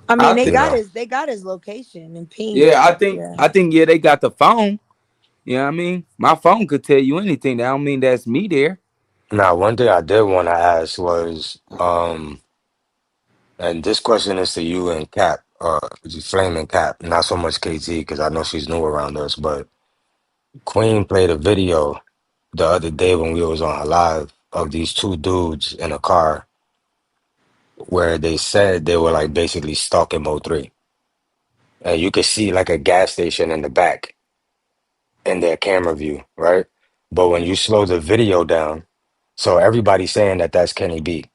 I mean, they you got know, his location and pinged Yeah, it. I think they got the phone. You know what I mean? My phone could tell you anything. That don't mean that's me there. now one thing I did want to ask was, and this question is to you and Cap, Flaming Cap, not so much KT because I know she's new around us, but Queen played a video the other day when we was on her live of these two dudes in a car where they said they were like basically stalking Mo3. And you could see like a gas station in the back in their camera view, right? But when you slow the video down, so everybody's saying that that's Kenny B.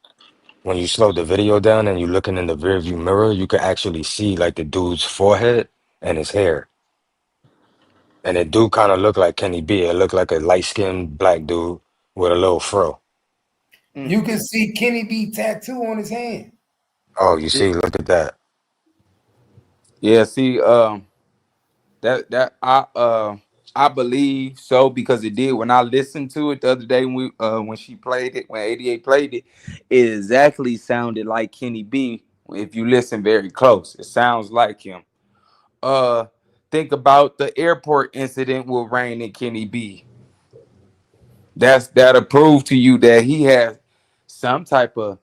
When you slow the video down and you're looking in the rear view mirror, you can actually see like the dude's forehead and his hair. And it do kind of look like Kenny B. It looked like a light-skinned black dude with a little fro. You can see Kenny B tattoo on his hand. Oh, you see, look at that. Yeah, see, that I believe so because it did when I listened to it the other day when she played it, when 88 played it, it exactly sounded like Kenny B. If you listen very close, it sounds like him. Think about the airport incident with Rain and Kenny B. That'll prove to you that he has some type of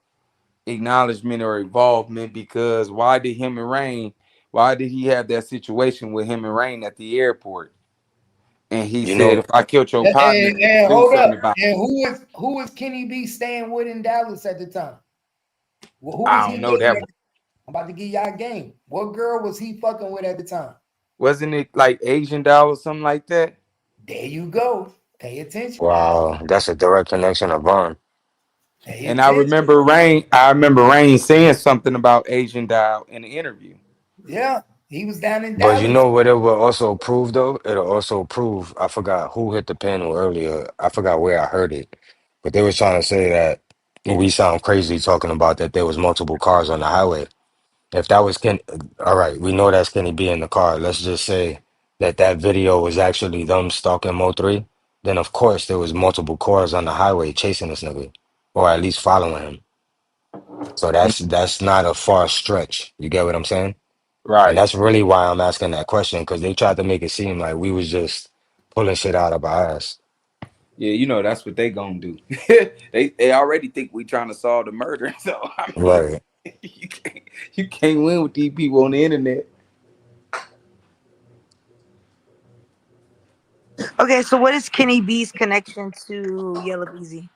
acknowledgement or involvement, because why did he have that situation with him and Rain at the airport? And he You said, know, if I killed your partner, And do hold up. something about it. And who was Kenny B staying with in Dallas at the time? Well, who was I he don't know living that. at? I'm about to give y'all a game. What girl was he fucking with at the time? Wasn't it like Asian doll or something like that? There you go. Pay attention. wow, that's a direct connection of Vaughn. Pay And I attention. remember Rain saying something about Asian doll in the interview. Yeah, he was down in But you Dallas. know what it will also prove though? It'll also prove, I forgot who hit the panel earlier. I forgot where I heard it. But they was trying to say that we sound crazy talking about that there was multiple cars on the highway. If that was Ken, all right, we know that's Kenny B in the car. Let's just say that that video was actually them stalking Mo3. Then of course there was multiple cars on the highway chasing this nigga, or at least following him. So that's not a far stretch. You get what I'm saying? And Right. that's really why I'm asking that question, because they tried to make it seem like we was just pulling shit out of our ass. Yeah, you know that's what they gonna do. they already think we trying to solve the murder. So I mean, Right. you can't win with these people on the internet. Okay, so what is Kenny B's connection to Yellow Beezy?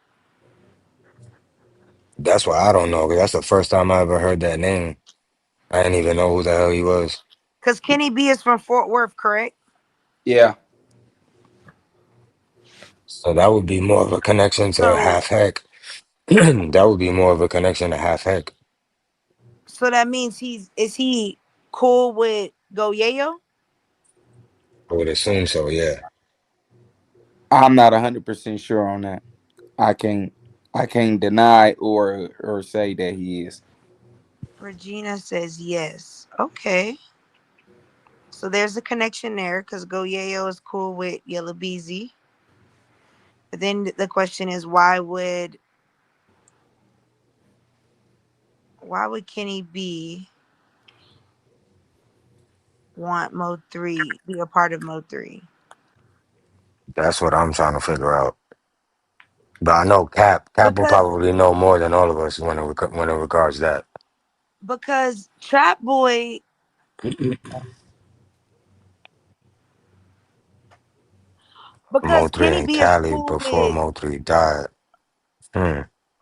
That's what I don't know, because that's the first time I ever heard that name. I didn't even know who the hell he was. Because Kenny B is from Fort Worth, correct? Yeah. So that would be more of a connection to So Half Heck. That would be more of a connection to Half Heck. that means is he cool with Go Yayo? I would assume so, yeah. I'm not 100% sure on that. I can't I can't deny or say that he is. Regina says yes. Okay. So there's a connection there because Go Yayo is cool with Yellow Beezy. But then the question is, why would Kenny B want Mo3 be a part of Mo3? That's what I'm trying to figure out. But I know Cap will Because probably know more than all of us when it regards that. Trap Boy, because Mo3 Kenny and B is Cali cool before with Mo3 died.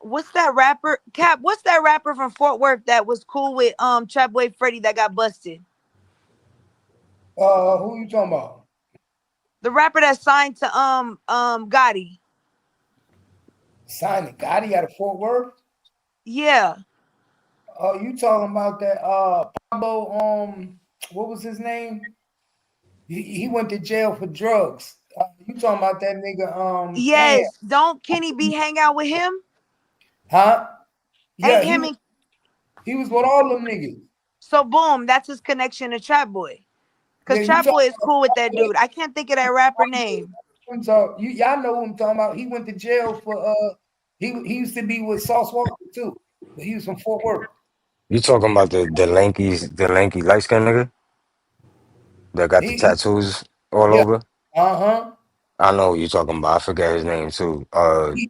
what's that rapper? Cap, what's that rapper from Fort Worth that was cool with Trap Boy Freddy that got busted? Who you talking about? The rapper that signed to Gotti. Signed to Gotti out of Fort Worth? Yeah. Oh, you talking about that Pablo, what was his name? He went to jail for drugs. You talking about that nigga damn. Yes. Don't Kenny B hang out with him? Huh? Ain't Yeah, him and he was with all them niggas. so boom, that's his connection to Trap Boy. Cause Yeah, you Trap talking Boy is about cool with that dude. I can't think of that rapper name. so y'all know who I'm talking about. He went to jail for he used to be with Sauce Walker too. But he was from Fort Worth. You talking about the lanky light skinned nigga that got the tattoos all Yeah. over? Uh-huh. I know what you're talking about. I forget his name too.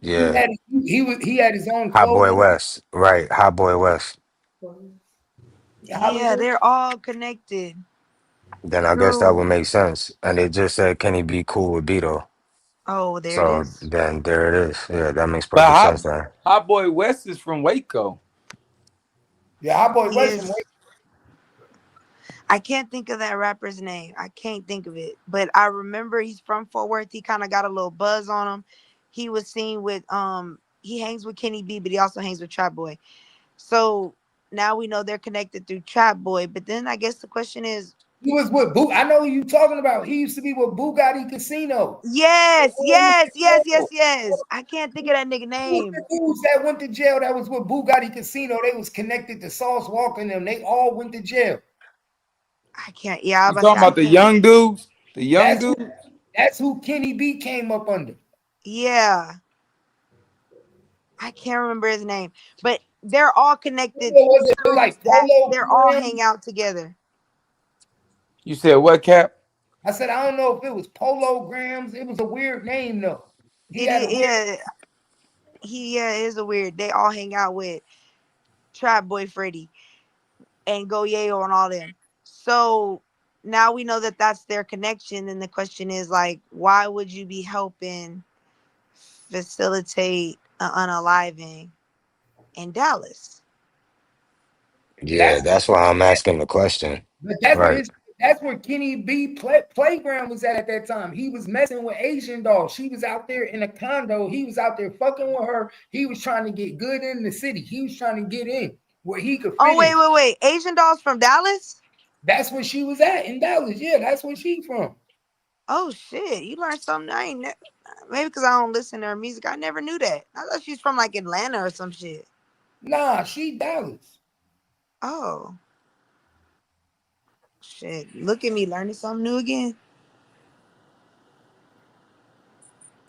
Yeah. He had his own Hot Boy clothing. West. Right. Hot Boy West. Yeah, Hollywood. they're all connected. Then I guess that would True. make sense. And they just said, can he be cool with Beto? Oh, there it So is. then there it is. Yeah, that makes But perfect sense then. Hot Boy West is from Waco. Yeah, Hot Boy He West from is. Waco. I can't think of that rapper's name. I can't think of it. But I remember he's from Fort Worth. He kind of got a little buzz on him. He was seen with he hangs with Kenny B, but he also hangs with Trap Boy. So now we know they're connected through Trap Boy. But then I guess the question is, He was with I know who you talking about. He used to be with Bugatti Casino. yes. I can't think of that nigga name. The dudes that went to jail that was with Bugatti Casino, they was connected to Sauce Walker and them. They all went to jail. I can't. Yeah, I You was about to talking say I about the can't. young dudes? The young dudes? That's who Kenny B came up under. Yeah, I can't remember his name, but they're all connected Was it through like that. Polo They're all Graham? hang out together. You said what, Cap? I said I don't know if it was Polo Grams. It was a weird name though. He It had a is. weird. Yeah, it is a weird. They all hang out with Trap Boy Freddy and Go Yayo and all them. So now we know that that's their connection, and the question is like, why would you be helping facilitate an unaliving in Dallas? Yeah, that's why I'm asking the question. But Right. that's where Kenny B playground was at that time. He was messing with Asian doll. She was out there in a condo. He was out there fucking with her. He was trying to get good in the city. He was trying to get in where he could Oh fit in. wait! Asian dolls from Dallas? That's where she was at in Dallas. Yeah, that's where she from. Oh shit! You learned something I ain't. Maybe because I don't listen to her music. I never knew that. I thought she's from like Atlanta or some shit. Nah, she Dallas. Oh shit! Look at me learning something new again.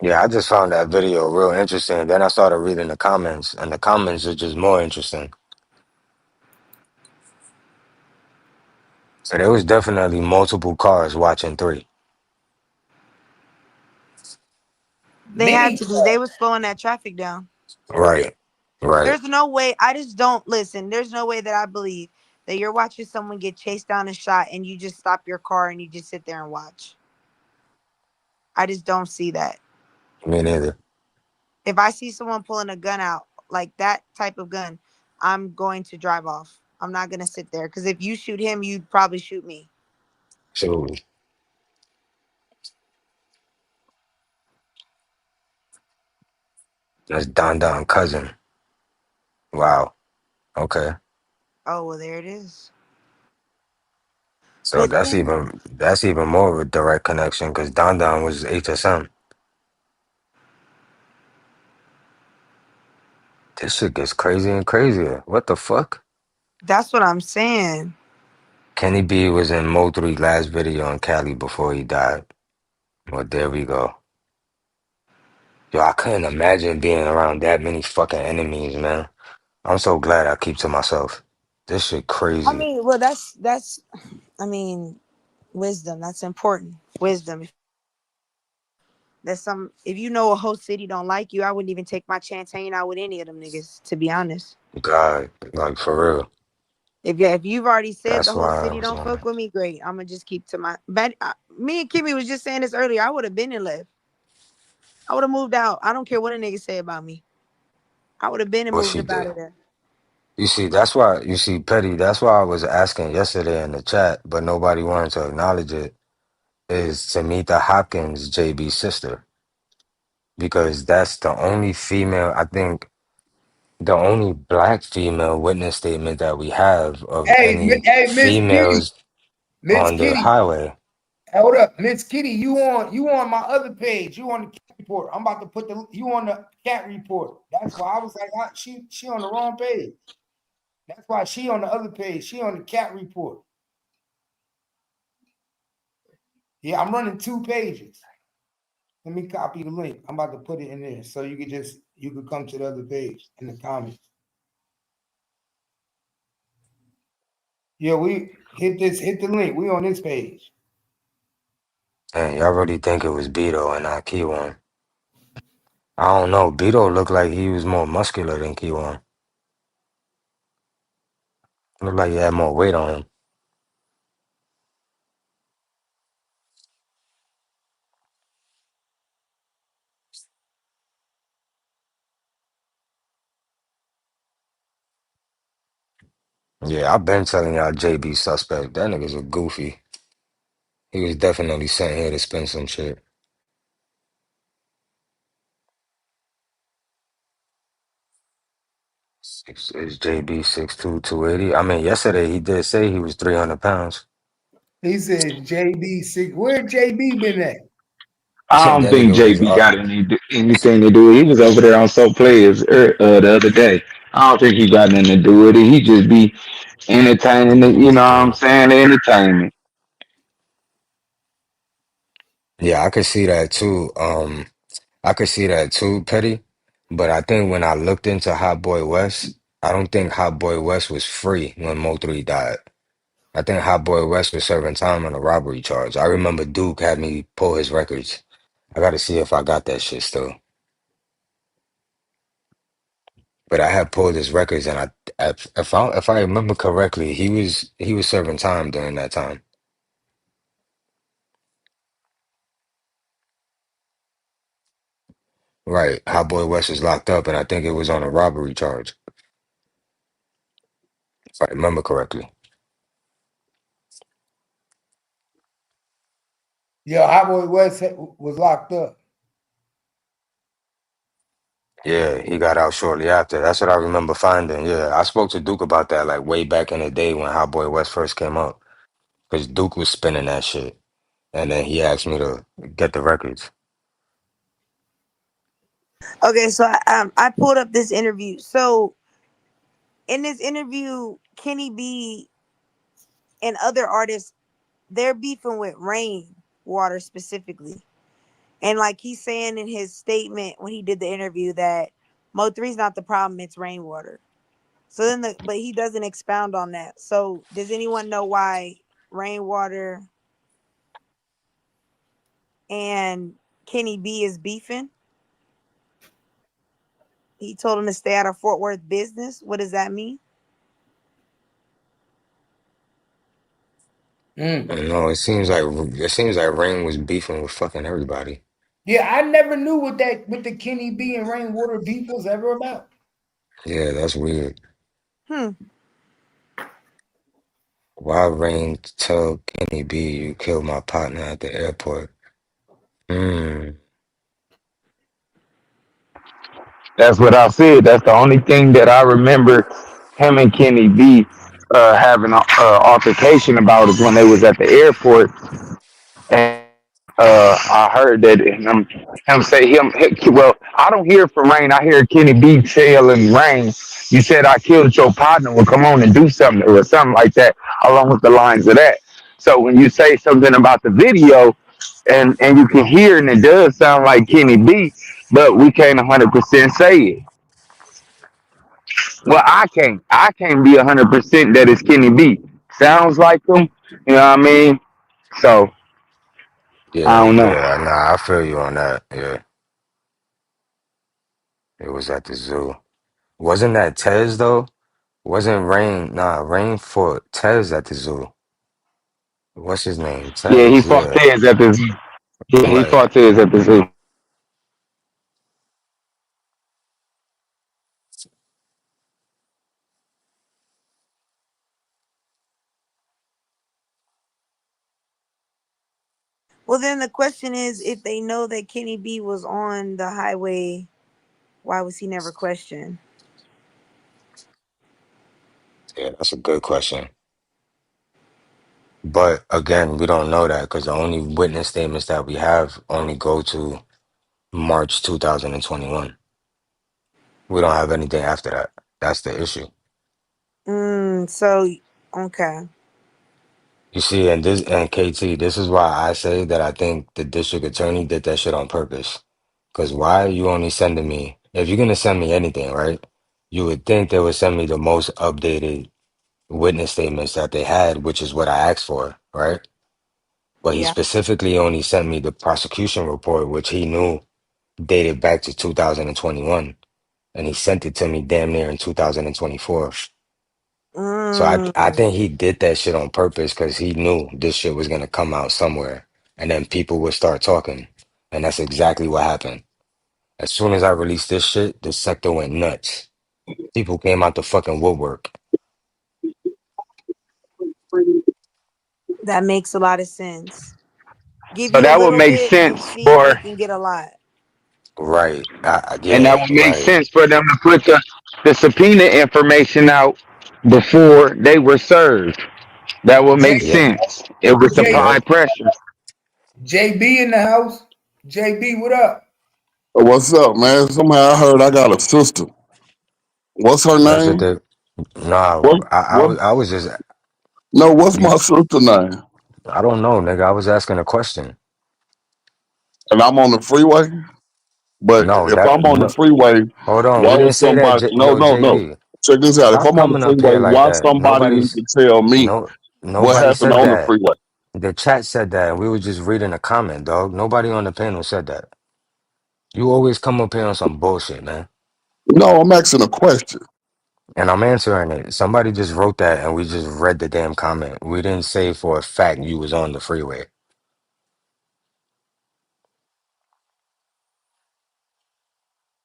Yeah, I just found that video real interesting. Then I started reading the comments, and the comments are just more interesting. So there was definitely multiple cars watching 3. They had Many. to be. They were slowing that traffic down. Right. Right. There's no way. I just don't listen. There's no way that I believe that you're watching someone get chased down and shot, and you just stop your car and you just sit there and watch. I just don't see that. Me neither. If I see someone pulling a gun out, like that type of gun, I'm going to drive off. I'm not gonna sit there because if you shoot him, you'd probably shoot me. So that's Don Don cousin. Wow. Okay. Oh well, there it is. So But that's even more of a direct connection because Don Don was HSM. This shit gets crazier and crazier. What the fuck? That's what I'm saying. Kenny B was in Mo3's last video in Cali before he died. Well, there we go. Yo, I couldn't imagine being around that many fucking enemies, man. I'm so glad I keep to myself. This shit I crazy. mean, well, I mean, wisdom. That's important. Wisdom. There's some. If you know a whole city don't like you, I wouldn't even take my chance hanging out with any of them niggas. To be honest. God, like for real. If you've already said the That's whole why I city was don't on fuck it. with me, great. I'm gonna just keep to my. But me and Kimmy was just saying this earlier. I would have been and left. I would have moved out. I don't care what a nigga say about me. I would have been and What moved she up out did. of there. You see, that's why, you see, Petty, that's why I was asking yesterday in the chat, but nobody wanted to acknowledge it, is Tamita Hopkins, JB's sister. Because that's the only female, I think, the only black female witness statement that we have of any Hey, Miss Kitty, females Miss on the Kitty, highway. hold up, Miss Kitty. You on my other page. You on the cat report. I'm about to put you on the cat report. That's why I was like, she on the wrong page. That's why she on the other page. She on the cat report. Yeah, I'm running 2 pages. Let me copy the link. I'm about to put it in there so you could come to the other page in the comments. Yeah, we hit the link. We on this page. And y'all really think it was Beto and not Kiwan. I don't know. Beto looked like he was more muscular than Kiwan. Looked like he had more weight on him. Yeah, I've been telling y'all JB suspect. That nigga's a goofy. He was definitely sent here to spend some shit. Is JB 6'2", 280? I mean, yesterday he did say he was 300 pounds. He said JB sick. Where JB been at? I don't That think nigga was JB got anything to do with it. He was over there on So Players the other day. I don't think he got nothing to do with it. He just be entertaining, you know what I'm saying? Entertainment. Yeah, I could see that too. I could see that too, Petty. But I think when I looked into Hot Boy West, I don't think Hot Boy West was free when Mo3 died. I think Hot Boy West was serving time on a robbery charge. I remember Duke had me pull his records. I got to see if I got that shit still. But I had pulled his records, and if I remember correctly, he was serving time during that time. Right, Hot Boy West was locked up, and I think it was on a robbery charge, if I remember correctly. Yeah, Hot Boy West was locked up. Yeah, he got out shortly after. That's what I remember finding. Yeah, I spoke to Duke about that like way back in the day when Hot Boy West first came up, because Duke was spinning that shit, and then he asked me to get the records. Okay, so I pulled up this interview. So in this interview, Kenny B and other artists, they're beefing with Rainwater specifically. And like he's saying in his statement when he did the interview that Mo3 is not the problem, it's Rainwater. So then but he doesn't expound on that. So does anyone know why Rainwater and Kenny B is beefing? He told him to stay out of Fort Worth business. What does that mean? No, it seems like Rain was beefing with fucking everybody. Yeah, I never knew what the Kenny B and Rainwater beef was ever about. Yeah, that's weird. Hmm. Why Rain tell Kenny B you killed my partner at the airport? Hmm. That's what I said. That's the only thing that I remember him and Kenny B having an altercation about is when they was at the airport. And I heard that him say well, I don't hear from Rain. I hear Kenny B telling Rain, you said I killed your partner. Well, come on and do something or something like that along with the lines of that. So when you say something about the video and you can hear and it does sound like Kenny B, but we can't 100% say it. Well, I can't be 100% that it's Kenny B. Sounds like him. You know what I mean? So I Yeah, don't know. yeah, nah, I feel you on that. Yeah, it was at the zoo. Wasn't that Tez though? Wasn't Rain? Nah, Rain fought Tez at the zoo. What's his name? Yeah, he Tez. fought Yeah, Tez at the zoo. Yeah, he right. fought Tez at the zoo. Well, then the question is, if they know that Kenny B was on the highway, why was he never questioned? Yeah, that's a good question. But again, we don't know that because the only witness statements that we have only go to March 2021. We don't have anything after that. That's the issue. So, okay. You see, and KT, this is why I say that I think the district attorney did that shit on purpose. Because why are you only sending me, if you're gonna send me anything, right? You would think they would send me the most updated witness statements that they had, which is what I asked for, right? But he Yeah. specifically only sent me the prosecution report, which he knew dated back to 2021. And he sent it to me damn near in 2024. So I think he did that shit on purpose because he knew this shit was gonna come out somewhere, and then people would start talking, and that's exactly what happened. As soon as I released this shit, the sector went nuts. People came out the fucking woodwork. That makes a lot of sense. Give So you a that would little make bit and sense see if for, you can get a lot. Right? and that Yeah. would make Right. sense for them to put the subpoena information out before they were served. That would make J, Yep. sense. It would J, supply Yep. pressure. JB in the house. JB, what up? What's up, man? Somehow I heard I got a sister. What's her That's what name? the. Nah, What? What? I was just. No, what's You, my sister name? I don't know, nigga. I was asking a question. And I'm on the freeway. But No, if I'm that on the no. freeway, Hold on. why We didn't would say that. somebody? No, Yo, no, no. JB, Check this out. If stop I'm on the coming up freeway, here like why that. somebody need to tell me what Nobody happened said on the that. freeway? The chat said that, and we were just reading a comment, dog. Nobody on the panel said that. You always come up here on some bullshit, man. No, I'm asking a question. And I'm answering it. Somebody just wrote that, and we just read the damn comment. We didn't say for a fact you was on the freeway.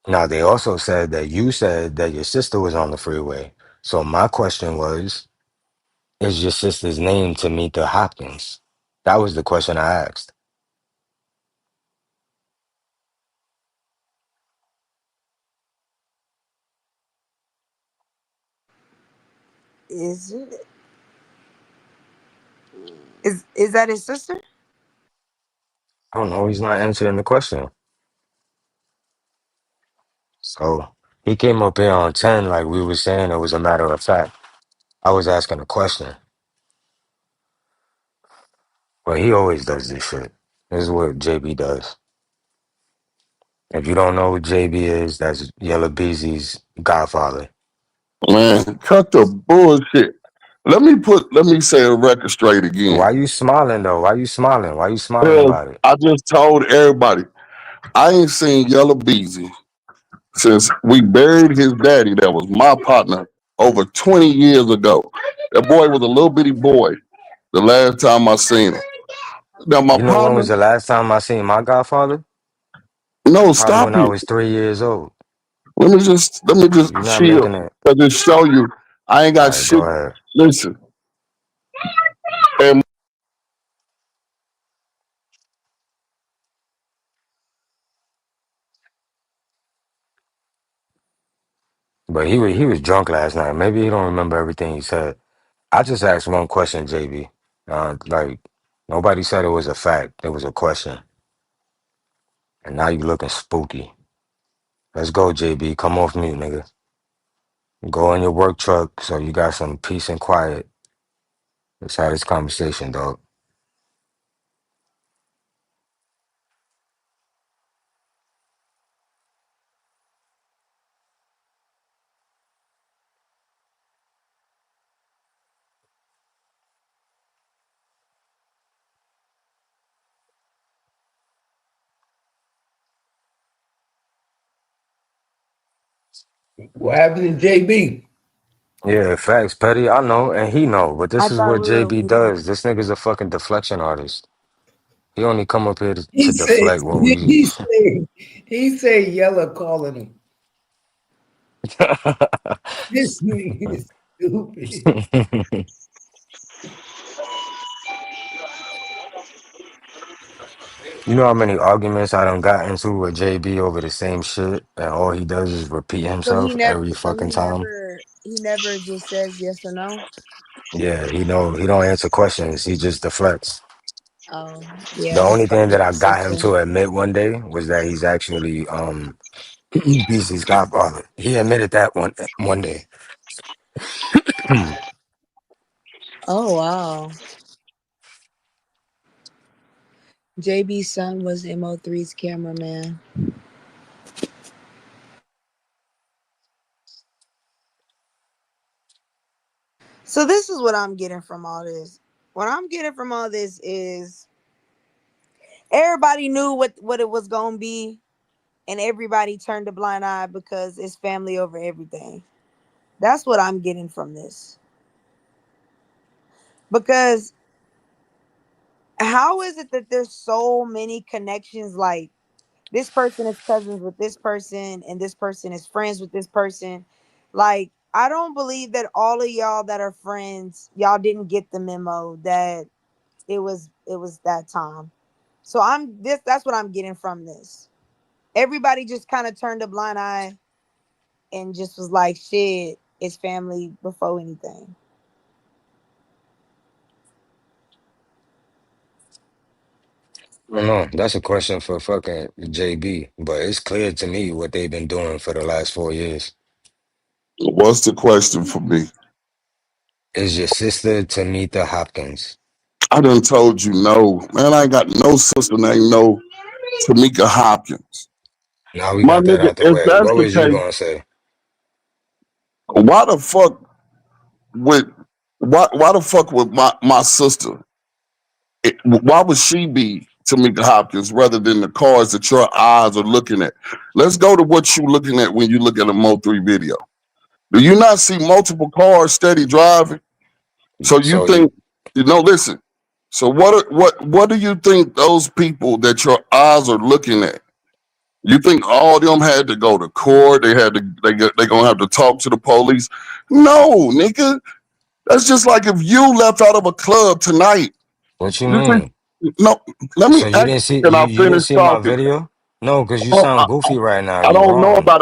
Now, they also said that you said that your sister was on the freeway. So my question was, is your sister's name Tamika Hopkins? That was the question I asked. Is it? Is that his sister? I don't know. He's not answering the question. So he came up here on 10 like we were saying it was a matter of fact. I was asking a question. But he always does this shit. This is what JB does. If you don't know who JB is, that's Yellow Beezy's godfather. Man, cut the bullshit. Let me say a record straight again. Why you smiling though? Why you smiling? Why you smiling Because about it? I just told everybody I ain't seen Yellow Beezy since we buried his daddy that was my partner over 20 years ago. That boy was a little bitty boy the last time I seen him. Now my You know when partner, was the last time I seen my godfather? no, Probably stop when I it. was 3 years old. Let me just You're not chill. making it. Cause it show you I ain't All got right, go shit. ahead. Listen, and But he was drunk last night. Maybe he don't remember everything he said. I just asked one question, JB. Like nobody said it was a fact. It was a question. And now you looking spooky. Let's go, JB. Come off mute, nigga. Go in your work truck so you got some peace and quiet. Let's have this conversation, dog. What happened to JB? Yeah, facts, Petty. I know, and he know, but I this is thought what we were. JB does. This nigga's a fucking deflection artist. He only come up here to He said, deflect what we. he said, Yella calling him. This nigga is stupid. You know how many arguments I done got into with JB over the same shit, and all he does is repeat So himself every so fucking time. he never just says yes or no. Yeah, he don't answer questions. He just deflects. Oh The yeah, that's only thing probably that I his got him sister. to admit one day was that he's actually BC's godfather. He admitted that one day. Oh wow. JB's son was Mo3's cameraman. So this is what I'm getting from all this. What I'm getting from all this is everybody knew what it was gonna be, and everybody turned a blind eye because it's family over everything. That's what I'm getting from this. Because how is it that there's so many connections? Like this person is cousins with this person, and this person is friends with this person. Like I don't believe that all of y'all that are friends, y'all didn't get the memo that it was that time. So that's what I'm getting from this. Everybody just kind of turned a blind eye and just was like, shit, it's family before anything. No, that's a question for fucking JB, but it's clear to me what they've been doing for the last 4 years. What's the question for me? Is your sister Tamita Hopkins? I done told you no, man. I ain't got no sister named no Tamika Hopkins. Now we My got that nigga, out the if way. that's What the was you case, gonna say? why the fuck would why the fuck would my sister? Why would she be Tamika Hopkins rather than the cars that your eyes are looking at? Let's go to what you looking at when you look at a Mo3 video. Do you not see multiple cars steady driving? So you So think, listen. So what do you think those people that your eyes are looking at? You think all of them had to go to court? They gonna have to talk to the police? No, nigga. That's just like if you left out of a club tonight. what you You think mean? no? Let me So you ask. didn't see Can I you didn't finish see my talking? video? No, because you Oh, sound goofy right now. I You don't know wrong.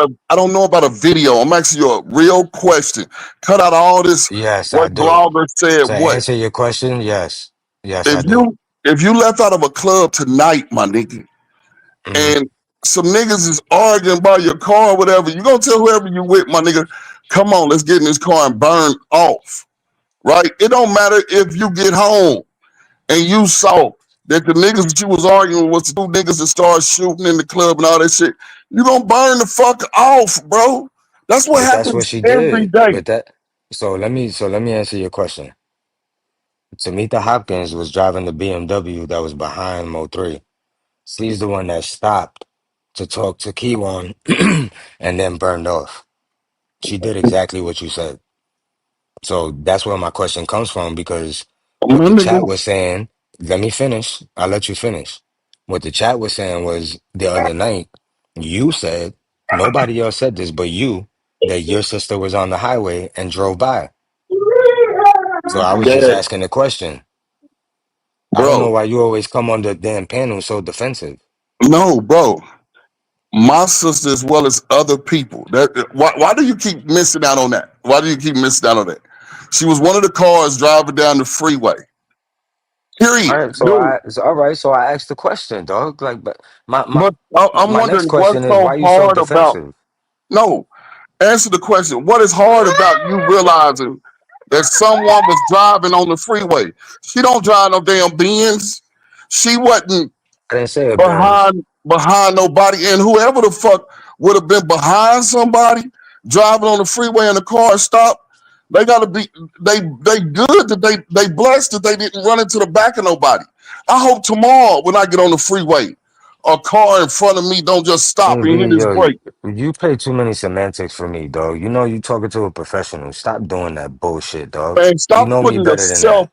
about a video. I'm asking you a real question. Cut out all this. Yes, I What do. blogger said To what? answer your question, yes. Yes, I If do. you left out of a club tonight, my nigga, Hmm. and some niggas is arguing about your car or whatever, you gonna tell whoever you with, my nigga, come on, let's get in this car and burn off. Right? It don't matter if you get home and you saw that the niggas that you was arguing was the two niggas that started shooting in the club and all that shit. You gonna burn the fuck off, bro. That's what But that's what happens she every did. day. But that so let me answer your question. Tamita Hopkins was driving the BMW that was behind Mo3. She's the one that stopped to talk to Kiwan and then burned off. She did exactly what you said. So that's where my question comes from because what My the nigga, chat was saying, let me finish. I'll let you finish. What the chat was saying was the other night, you said, nobody else said this but you, that your sister was on the highway and drove by. So I was just that, asking the question. I don't know bro, why you always come on the damn panel so defensive. no, bro. My sister as well as other people. Why do you keep missing out on that? Why do you keep missing out on that? She was one of the cars driving down the freeway. Period. Dude. All right. So I asked the question, dog. Like, but But I'm my next wondering what's question is, so why you so hard about. defensive? No, answer the question. What is hard about you realizing that someone was driving on the freeway? She don't drive no damn Benz. She wasn't I didn't say a Benz. behind nobody, and whoever the fuck would have been behind somebody driving on the freeway and the car stopped. They gotta be they good that they blessed that they didn't run into the back of nobody. I hope tomorrow when I get on the freeway, a car in front of me don't just stop and hit his Yo, brake. you play too many semantics for me, dog. You know you talking to a professional. Stop doing that bullshit, dog. Man, You know me better than that.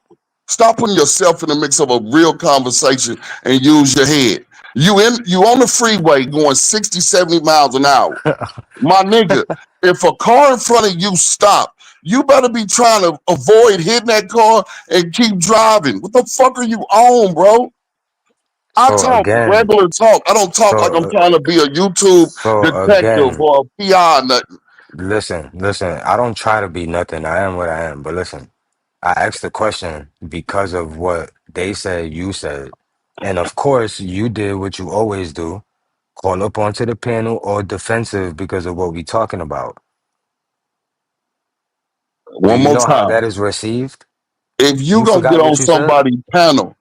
stop putting yourself in the mix of a real conversation and use your head. You on the freeway going 60, 70 miles an hour. My nigga, if a car in front of you stop, you better be trying to avoid hitting that car and keep driving. What the fuck are you on, bro? I So talk again, regular talk. I don't talk like I'm so trying to be a YouTube so detective again, or a PI or nothing. listen. I don't try to be nothing. I am what I am. But listen, I asked the question because of what they said, you said, and of course you did what you always do: call up onto the panel or defensive because of what we talking about. Do One you more know how time. that is received? If you You gonna get forgot on what you said? somebody's panel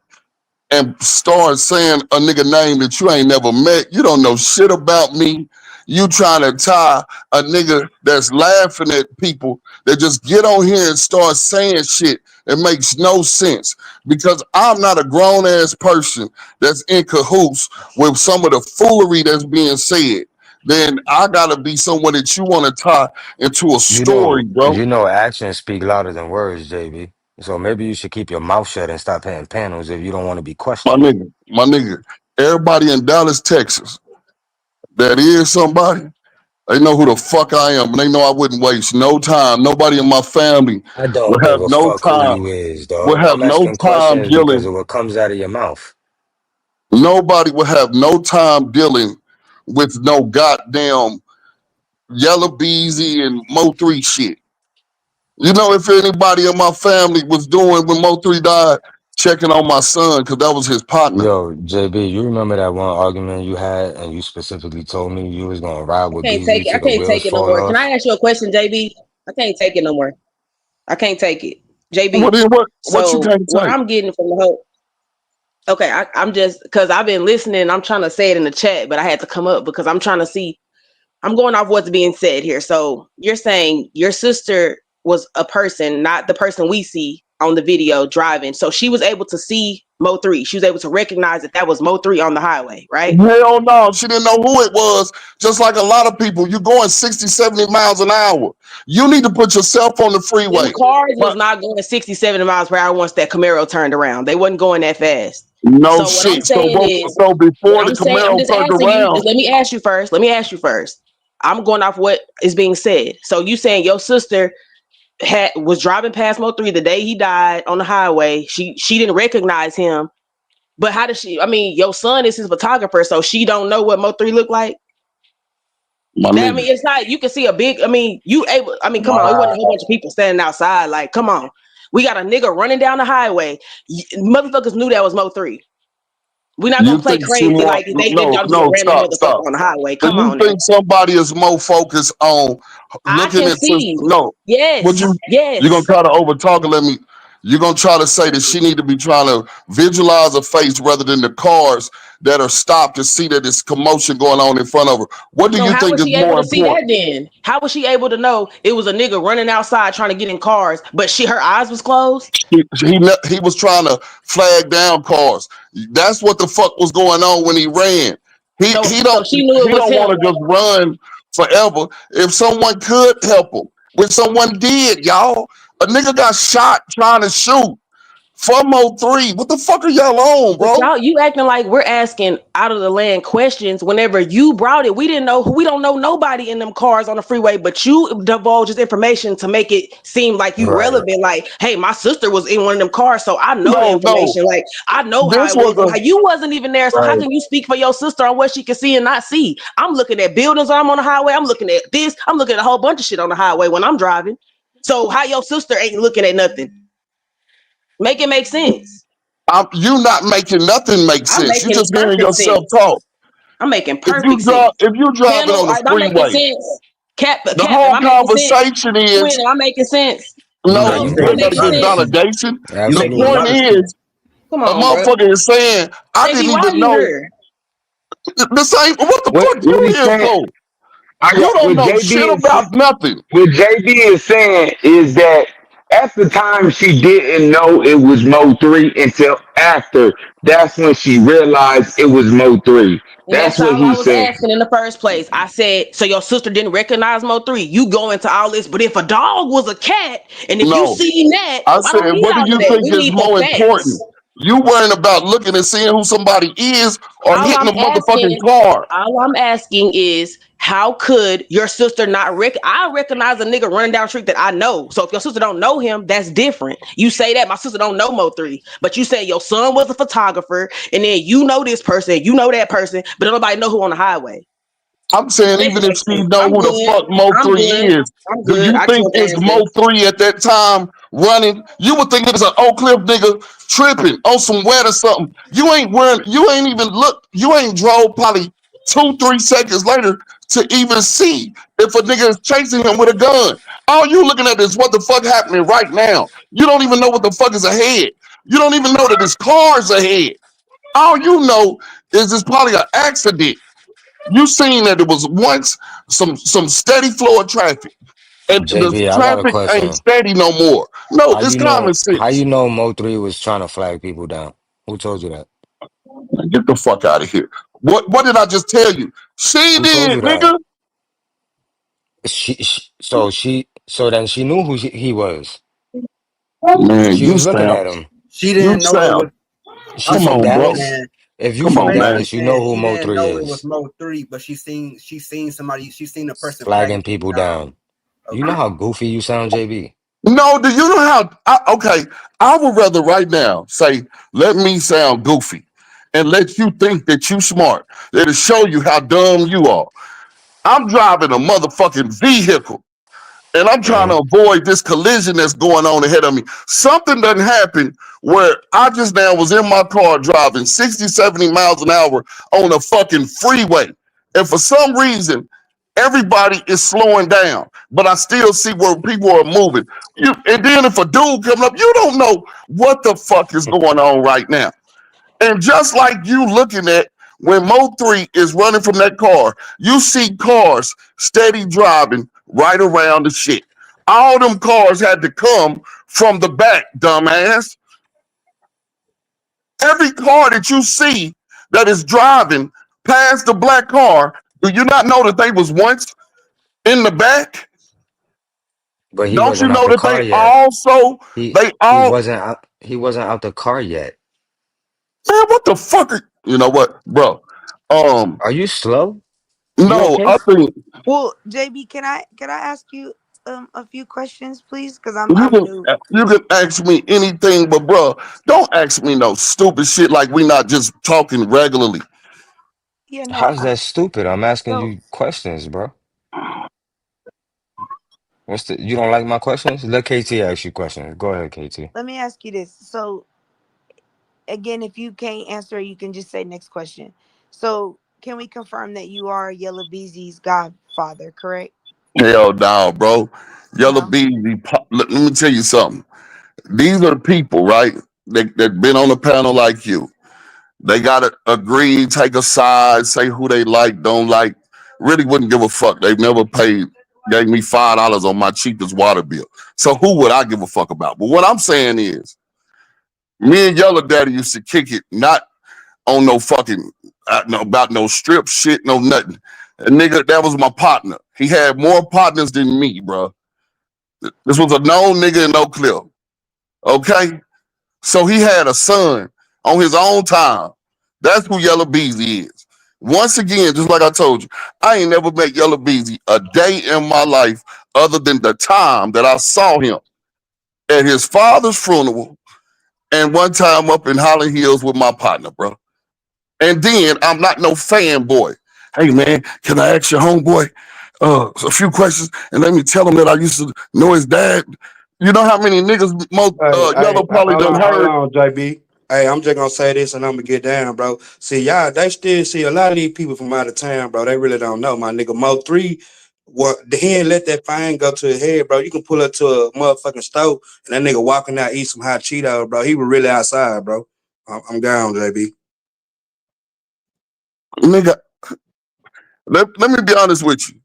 and start saying a nigga name that you ain't never met, you don't know shit about me. You trying to tie a nigga that's laughing at people that just get on here and start saying shit that makes no sense. Because I'm not a grown ass person that's in cahoots with some of the foolery that's being said. Then I gotta be someone that you want to tie into a story, bro. You know, actions speak louder than words, JB. So maybe you should keep your mouth shut and stop hitting panels if you don't want to be questioned. My nigga, everybody in Dallas, Texas, that is somebody. They know who the fuck I am, and they know I wouldn't waste no time. Nobody in my family I would don't have give a no fuck who time. you is, Would dog. have I'm no asking time questions because dealing. of what comes out of your mouth. Nobody would have no time dealing with no goddamn Yellow Beezy and Mo3 shit. You know, if anybody in my family was doing when Mo3 died, checking on my son because that was his partner. Yo, JB, you remember that one argument you had and you specifically told me you was gonna ride with Can't take BZ it. I till the can't wheels take it no fall more. Can I off? ask you a question, JB? I can't take it no more. I can't take it. JB. What you So can't what take? I'm getting from the whole okay, I'm just because I've been listening, I'm trying to say it in the chat, but I had to come up because I'm trying to see, I'm going off what's being said here. So you're saying your sister was a person, not the person we see on the video driving. So she was able to see Mo3. She was able to recognize that was Mo3 on the highway, right? Hell no, she didn't know who it was. Just like a lot of people, you're going 60, 70 miles an hour. You need to put yourself on the Them freeway. cars was not going 60, 70 miles per hour once that Camaro turned around. They wasn't going that fast. No So what I'm shit. So, saying is, so what before the I'm saying, I'm Camaro just turned asking you, around, just let me ask you first. Let me ask you first. I'm going off what is being said. So you saying your sister was driving past Mo3 the day he died on the highway. She didn't recognize him. But how does she? I mean, your son is his photographer, so she don't know what Mo3 looked like. my I nigga. mean, it's not. You can see a big. I mean, come on. It wasn't a whole bunch of people standing outside. Like, come on. We got a nigga running down the highway. Motherfuckers knew that was Mo3. We're not You gonna play think she crazy more? like they think No, I'm just a no, random stop, motherfucker stop. on the highway. Do Come you on now. think somebody is more focused on I looking can at? see. No, Yes. would you? Yes. You're gonna try to over talk and let me. You're gonna try to say that she need to be trying to visualize a face rather than the cars that are stopped to see that there's commotion going on in front of her. What do So you how think was is she able more to see that important? then? How was she able to know it was a nigga running outside trying to get in cars, but her eyes was closed? He was trying to flag down cars. That's what the fuck was going on when he ran. He So he don't she knew it he was don't want him. to just run forever. If someone could help him, when someone did, y'all, a nigga got shot trying to shoot from Mo3. What the fuck are y'all on, But bro? you acting like we're asking out of the land questions. Whenever you brought it, we don't know nobody in them cars on the freeway, but you divulge this information to make it seem like you Right. relevant. Like, hey, my sister was in one of them cars, so I know the No. information. Like, I know how This it was was. How you wasn't even there, so how right. can you speak for your sister on what she can see and not see? I'm looking at buildings when I'm on the highway. I'm looking at this. I'm looking at a whole bunch of shit on the highway when I'm driving. So how your sister ain't looking at nothing? Make it make sense. You not making nothing make I'm sense. You making just hearing perfect yourself sense. talk. I'm making perfect sense. If you driving Kendall, on the am I making freeway, sense? Cap, the am whole I making sense? conversation is Quinn, am I making sense? No, no. you Am I They making better making get perfect sense? sense. validation. You The making a Absolutely. point lot of sense. is, Come a on, bro. motherfucker is saying, I didn't JB, why are even you know here? the same. What the fuck What you he's here saying, for? You don't what know shit JB is about nothing. what JB is saying is that at the time she didn't know it was Mo3 until after. That's when she realized it was Mo3. And That's that's what all I he's was saying. asking in the first place. I said, so your sister didn't recognize Mo3. You go into all this, but if a dog was a cat, and if you No. seen that, I I said, don't need what do all of you that. think We is need the more important? facts. You worrying about looking and seeing who somebody is or All hitting I'm a motherfucking asking, car? all I'm asking is, how could your sister not I recognize a nigga running down the street that I know. So if your sister don't know him, that's different. You say that my sister don't know Mo3, but you say your son was a photographer, and then you know this person, you know that person, but don't nobody know who on the highway. I'm saying Make it even if make she sense. know I'm who the good. fuck I'm good. Mo3 is, I'm do good. you I just think want to it's ask that. Mo3 at that time running? You would think it was an Oak Cliff nigga tripping on some wet or something. You ain't wearing, you ain't even look, you ain't drove probably 2-3 seconds later to even see if a nigga is chasing him with a gun. All you looking at is what the fuck happening right now. You don't even know what the fuck is ahead. You don't even know that there's cars ahead. All you know is it's probably an accident. You seen that it was once some steady flow of traffic, and the JB, I got a traffic ain't question. steady no more. No, How it's you common know how sense. you know Mo3 was trying to flag people down? Who told you that? Man, get the fuck out of here. What did I just tell you? She Who told did, you that? nigga. So then she knew who he was. Man, She was looking at him. She you didn't know it was. sound. She I'm Come gonna from on, be bro. Dallas? saying. If you Come She from on, man. basically Dallas, you know saying who she didn't know Mo3 it was is. Mo3, but she seen somebody. She seen a person Flagging flagging people people down. down. You know Okay. how goofy you sound, JB? No, do you know how? Okay, I would rather right now say, let me sound goofy and let you think that you smart. It'll show you how dumb you are. I'm driving a motherfucking vehicle and I'm trying Hmm. to avoid this collision that's going on ahead of me. Something doesn't happen where I just now was in my car driving 60, 70 miles an hour on a fucking freeway. And for some reason, everybody is slowing down, but I still see where people are moving. And then if a dude coming up, you don't know what the fuck is going on right now. And just like you looking at when Mo3 is running from that car, you see cars steady driving right around the shit. All them cars had to come from the back, dumbass. Every car that you see that is driving past the black car, do you not know that they was once in the back? But he Don't you wasn't out know the that car they yet. also, they all, He wasn't out the car yet. man, what the fuck? You know what, bro? Are you slow? You No, okay? I think Well, JB, can I ask you a few questions, please? Because you I'm can new. you can ask me anything, but bro, don't ask me no stupid shit like we not just talking regularly. Yeah, no. How's that stupid? I'm asking So you questions, bro. You don't like my questions? Let KT ask you questions. Go ahead, KT. let me ask you this. So again, if you can't answer, you can just say next question. So can we confirm that you are Yellow Beezy's godfather, correct? Hell no, bro. Yellow No. Beezy. Let me tell you something. These are people, right? That been on a panel like you. They gotta agree, take a side, say who they like, don't like. Really wouldn't give a fuck. They've never gave me $5 on my cheapest water bill. So who would I give a fuck about? But what I'm saying is, me and Yellow Daddy used to kick it, not on no fucking no, about no strip shit, no nothing. A nigga, that was my partner. He had more partners than me, bro. This was a known nigga in Oak Cliff. Okay? So he had a son on his own time. That's who Yellow Beezy is. Once again, just like I told you, I ain't never met Yellow Beezy a day in my life other than the time that I saw him at his father's funeral and one time up in Holland Hills with my partner, bro. And then I'm not no fanboy. Hey man, can I ask your homeboy a few questions and let me tell him that I used to know his dad? You know how many niggas Hey, Yellow probably hold done on, heard? JB. Hey, I'm just gonna say this and I'm gonna get down, bro. See, y'all, they still see a lot of these people from out of town, bro. They really don't know. My nigga Mo3, what he ain't let that fine go to his head, bro. You can pull up to a motherfucking store and that nigga walking out eat some hot Cheetos, bro. He was really outside, bro. I'm gone, JB. Nigga, let me be honest with you.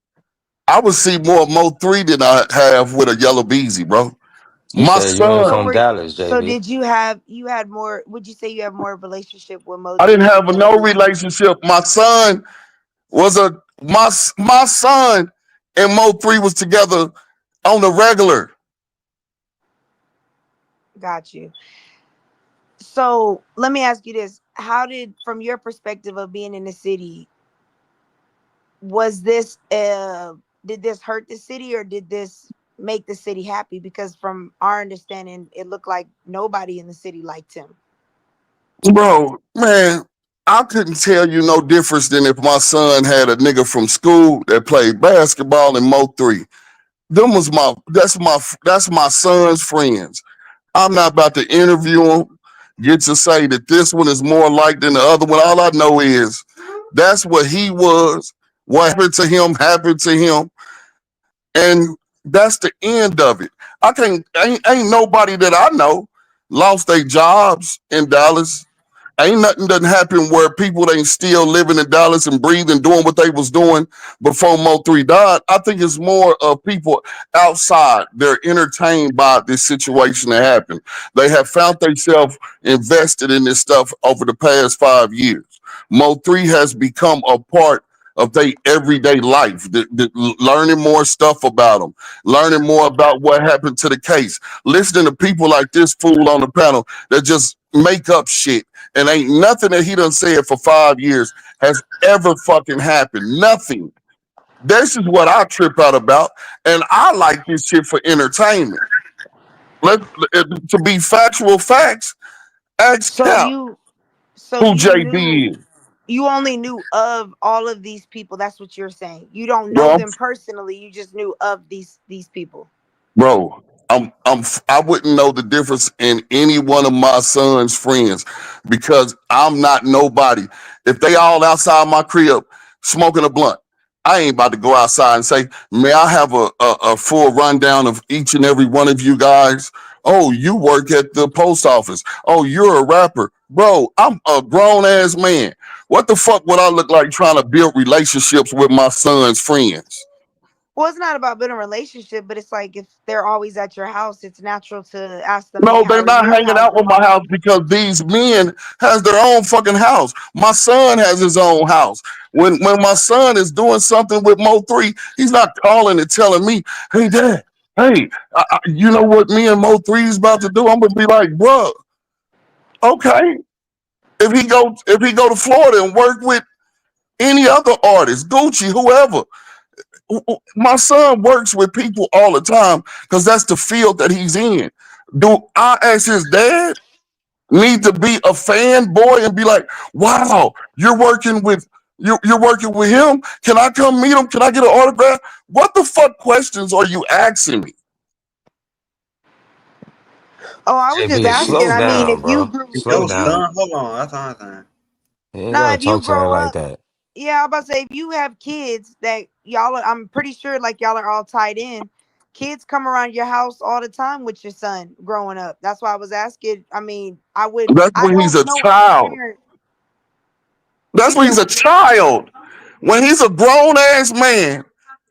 I would see more Mo3 than I have with a Yellow Beezy, bro. You My said you ain't son, So from were Dallas, so JB. did you had more? Would you say you have more of a relationship with I didn't Mo3 than have Yellow no Beezy? relationship. My son was my son and Mo3 was together on the regular. Got you. So let me ask you this: how did, from your perspective of being in the city, was this did this hurt the city or did this make the city happy? Because from our understanding, it looked like nobody in the city liked him. Bro, man, I couldn't tell you no difference than if my son had a nigga from school that played basketball in Mo3. Them was that's my son's friends. I'm not about to interview him, get to say that this one is more like than the other one. All I know is that's what he was. What happened to him, and that's the end of it. I can't ain't nobody that I know lost their jobs in Dallas. Ain't nothing doesn't happen where people ain't still living in Dallas and breathing, doing what they was doing before Mo3 died. I think it's more of people outside. They're entertained by this situation that happened. They have found themselves invested in this stuff over the past 5 years. Mo3 has become a part of their everyday life, learning more stuff about them, learning more about what happened to the case, listening to people like this fool on the panel that just make up shit and ain't nothing that he done said for 5 years has ever fucking happened. Nothing. This is what I trip out about, and I like this shit for entertainment. Let to be factual facts. Ask So Cap you so who you knew JB is, you only knew of all of these people. That's what you're saying. You don't know bro. them personally. You just knew of these people. Bro, I wouldn't know the difference in any one of my son's friends because I'm not nobody. If they all outside my crib smoking a blunt, I ain't about to go outside and say, may I have a full rundown of each and every one of you guys? Oh, you work at the post office. Oh, you're a rapper. Bro, I'm a grown ass man. What the fuck would I look like trying to build relationships with my son's friends? Well, it's not about building a relationship, but it's like if they're always at your house, it's natural to ask them, "Hey, No, how they're are not you? hanging How's out your with my house mom?" because these men has their own fucking house. My son has his own house. When my son is doing something with Mo3, he's not calling and telling me, "Hey, Dad, hey, you know what me and Mo3 is about to do?" I'm gonna be like, "Bro, okay." If he go to Florida and work with any other artist, Gucci, whoever, my son works with people all the time because that's the field that he's in. Do I, as his dad, need to be a fanboy and be like, wow, you're working with him? Can I come meet him? Can I get an autograph? What the fuck questions are you asking me? Oh, I was just JB, asking. slow I mean, down, if you bro. grew, That Slow if was you down. son. Hold on, that's all I'm saying. You ain't nah, gotta if you talk to her grow like up, that. yeah, I'm about to say if you have kids that y'all, I'm pretty sure like y'all are all tied in. Kids come around your house all the time with your son growing up. That's why I was asking. I mean, That's I when he's don't a know any child. parent. That's You when said he's a what? child. When he's a grown ass man,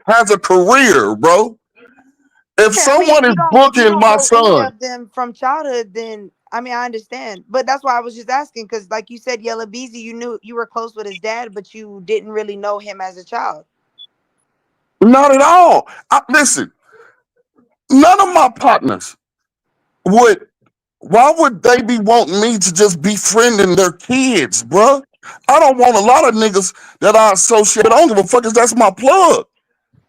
has a career, bro. If Okay, I mean, someone is if you booking don't my know any son, of them from childhood, then I mean, I understand. But that's why I was just asking because, like you said, Yella Beezy, you knew you were close with his dad, but you didn't really know him as a child. not at all. Listen, none of my partners would. Why would they be wanting me to just befriending their kids, bruh? I don't want a lot of niggas that I associate. I don't give a fuck if that's my plug.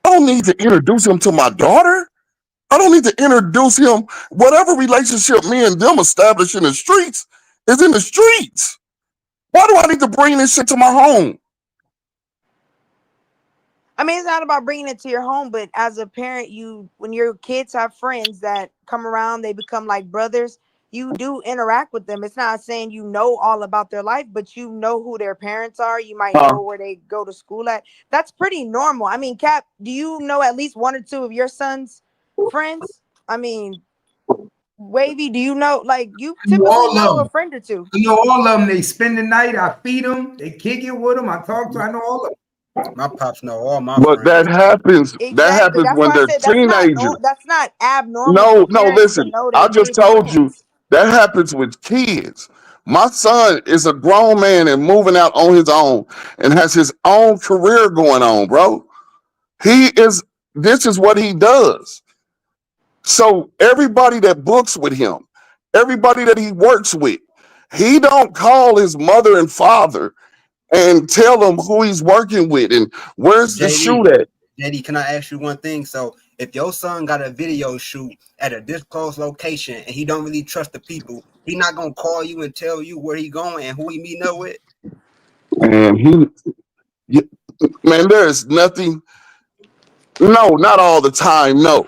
I don't need to introduce him to my daughter. I don't need to introduce him. Whatever relationship me and them establish in the streets is in the streets. Why do I need to bring this shit to my home? I mean, it's not about bringing it to your home, but as a parent, when your kids have friends that come around, they become like brothers. you do interact with them. It's not saying you know all about their life, but you know who their parents are. You might know where they go to school at. That's pretty normal. I mean, Cap, do you know at least one or two of your son's friends? I mean, Wavy, do you know, like, you I know typically all of know a them. friend or two? I know all of them. They spend the night. I feed them. They kick it with them. I talk to. I know all of them. My pops know all my But that friends. happens. That Exactly. happens That's when why I they're said teenagers. that's not abnormal for No, parents to listen. know their I just kids' told you friends. that happens with kids. My son is a grown man and moving out on his own and has his own career going on, bro. He is, this is what he does. So everybody that books with him, everybody that he works with, he don't call his mother and father and tell them who he's working with and where's the shoot at. JD, can I ask you one thing? So if your son got a video shoot at a disclosed location and he don't really trust the people, he not gonna call you and tell you where he going and who he meeting up with? Man, man, there is nothing. No, not all the time. No,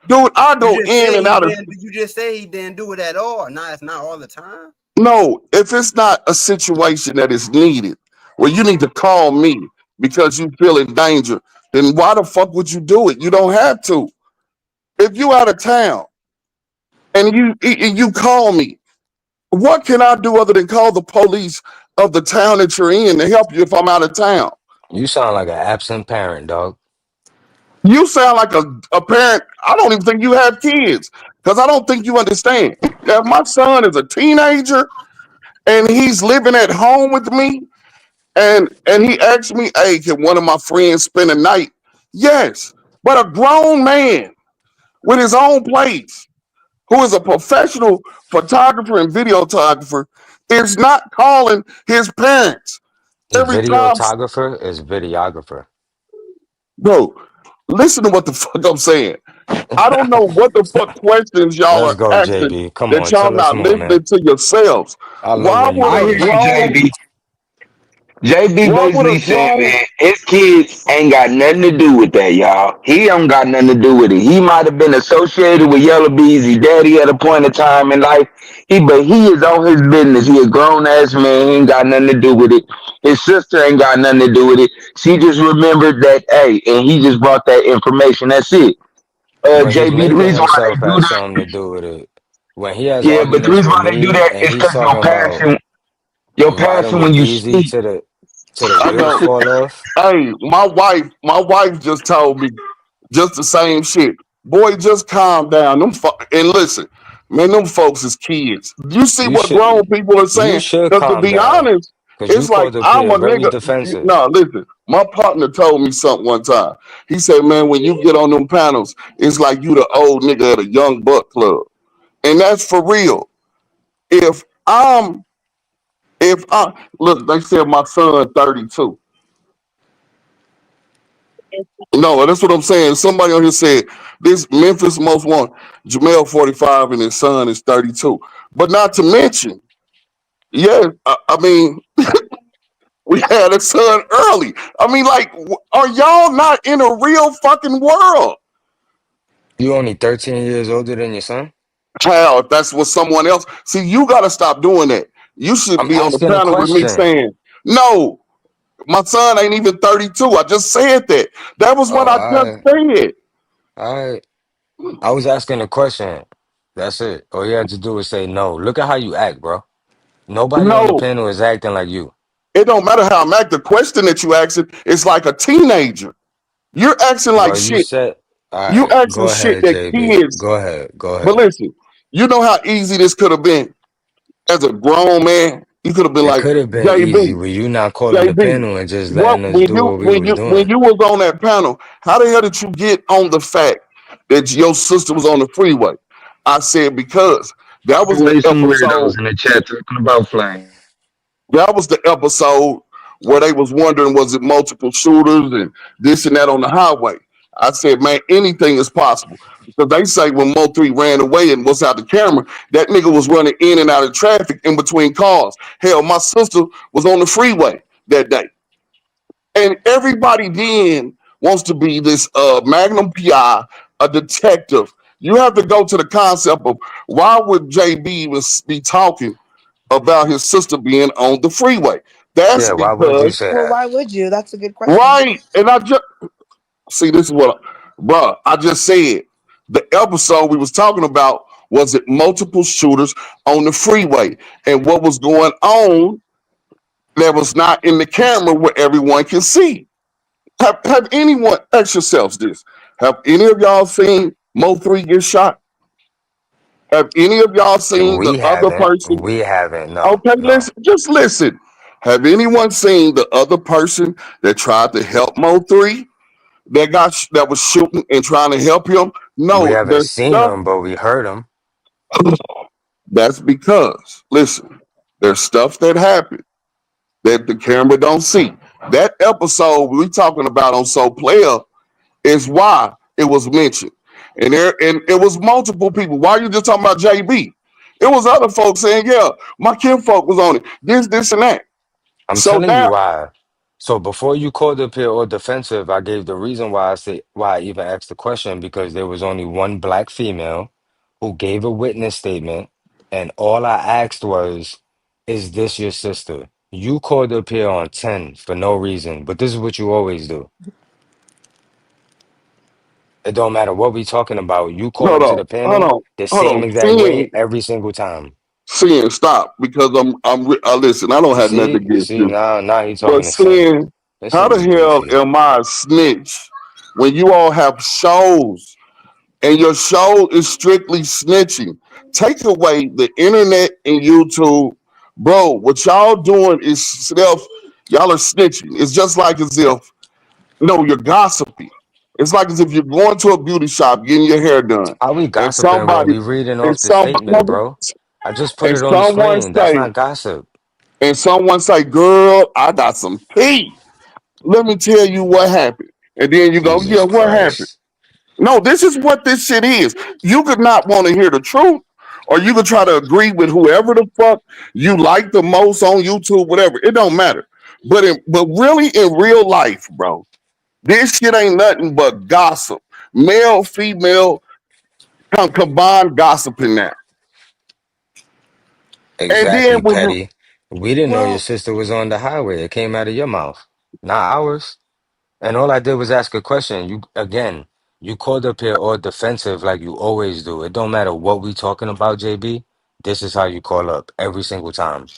dude, I go in and out of. You just say he didn't do it at all. No, it's not all the time. No, if it's not a situation that is needed, where you need to call me because you feel in danger, then why the fuck would you do it? You don't have to. If you out of town and you call me, what can I do other than call the police of the town that you're in to help you if I'm out of town? You sound like an absent parent, dog. You sound like a parent. I don't even think you have kids because I don't think you understand. If my son is a teenager and he's living at home with me and he asked me, hey, can one of my friends spend a night? Yes. But a grown man with his own place who is a professional photographer and videographer is not calling his parents every time. Videographer is videographer. Bro, listen to what the fuck I'm saying. I don't know what the fuck questions y'all Let's are go, asking JB. Come that on, y'all tell us not more, man. listening to yourselves. I love Why when you would I a hear do you, that. grown, JB. JB why would a basically saying, grown, man, his kids ain't got nothing to do with that, y'all. He don't got nothing to do with it. He might have been associated with Yellow Beezy daddy at a point in time in life. But he is on his business. He a grown ass man. He ain't got nothing to do with it. His sister ain't got nothing to do with it. She just remembered that, hey, and he just brought that information. That's it. When he JB, the making reason why himself they do have that, something to do with it. When he has yeah, but the arguments reason with why they do me that and is he's because talking about your riding passion with when you Easy speak. to the I wheels know. fall off. Hey, my wife just told me just the same shit. Boy, just calm down. And listen, man, them folks is kids. You see You what should grown people are you saying? should Because to calm be down. honest, Cause you it's like supposed to I'm appear a very nigga. defensive. No, listen, my partner told me something one time. He said, man, when you get on them panels, it's like you the old nigga at a young buck club. And that's for real. If I'm if I look, they said my son 32. No, that's what I'm saying. Somebody on here said this Memphis most want Jamel 45 and his son is 32. But not to mention, yeah, I mean, we had a son early. I mean, like, are y'all not in a real fucking world? You only 13 years older than your son? Hell, if that's what someone else see, you gotta stop doing that. You should I'm be on the asking a panel with me question. saying, no, my son ain't even 32. I just said that. That was what I just Oh, said. I I was asking a question. That's it. All you had to do was say no. Look at how you act, bro. Nobody on the No, panel is acting like you. it don't matter how I'm acting. The question that you asking is like a teenager. You're acting like Bro, you shit. said, all You right, asking go shit ahead, that JB. kids. Go ahead. Go But ahead. listen, you know how easy this could have been as a grown man. You could have been It like, could have been easy JB, with you not calling the JB. panel and just What letting us do what we was when doing. you was on that panel? How the hell did you get on the fact that your sister was on the freeway? I said because that was the Always some episode. weirdos in the chat talking about flame. That was the episode where they was wondering was it multiple shooters and this and that on the highway. I said, man, anything is possible because they say when Mo3 ran away and was out the camera, that nigga was running in and out of traffic in between cars. Hell, my sister was on the freeway that day, and everybody then wants to be this Magnum PI, a detective, You have to go to the concept of why would JB even be talking about his sister being on the freeway? That's Yeah, why would you because say Well, that? why would you? That's a good question. right, and I just see this is what, bruh, I just said. The episode we was talking about was it multiple shooters on the freeway and what was going on that was not in the camera where everyone can see. Have anyone ask yourselves this? Have any of y'all seen Mo3 get shot? Have any of y'all seen the We other haven't. person? We haven't. No, Okay, no. listen, just listen. Have anyone seen the other person that tried to help Mo3 that was shooting and trying to help him? We No, haven't there's seen stuff. them, but we heard them. That's because, listen, there's stuff that happened that the camera don't see. That episode we talking about on So Player is why it was mentioned. And it was multiple people. Why are you just talking about JB? It was other folks saying, yeah, my kinfolk was on it. This, and that. I'm So telling you now, why. So before you called up here or defensive, I gave the reason why I even asked the question because there was only one black female who gave a witness statement, and all I asked was, "Is this your sister?" You called up here on 10 for no reason, but this is what you always do. It don't matter what we talking about. You call hold into on, the hold panel on, the hold same on. exact way every single time. Stop because listen, I don't have nothing against See, you. now he But talking to sin. seeing, This how the nigga's hell goofy. am I a snitch when you all have shows and your show is strictly snitching? Take away the internet and YouTube, bro. What y'all doing is y'all are snitching. It's just like as if no, you're gossiping. It's like as if you're going to a beauty shop getting your hair done, How we and gossiping when somebody we reading and off the some statement, bro? I just put and it on the someone screen. That's say not gossip. girl, I got some tea. Let me tell you what happened. And then you go, yeah, Jesus what happened? Christ. No, this is what this shit is. You could not want to hear the truth, or you could try to agree with whoever the fuck you like the most on YouTube, whatever. It don't matter. But really in real life, bro, this shit ain't nothing but gossip. Male, female, combined gossiping now. And then Exactly, when you petty. We didn't know your Well, sister was on the highway. It came out of your mouth, not ours. And all I did was ask a question. You called up here all defensive like you always do. It don't matter what we talking about, JB. This is how you call up every single time.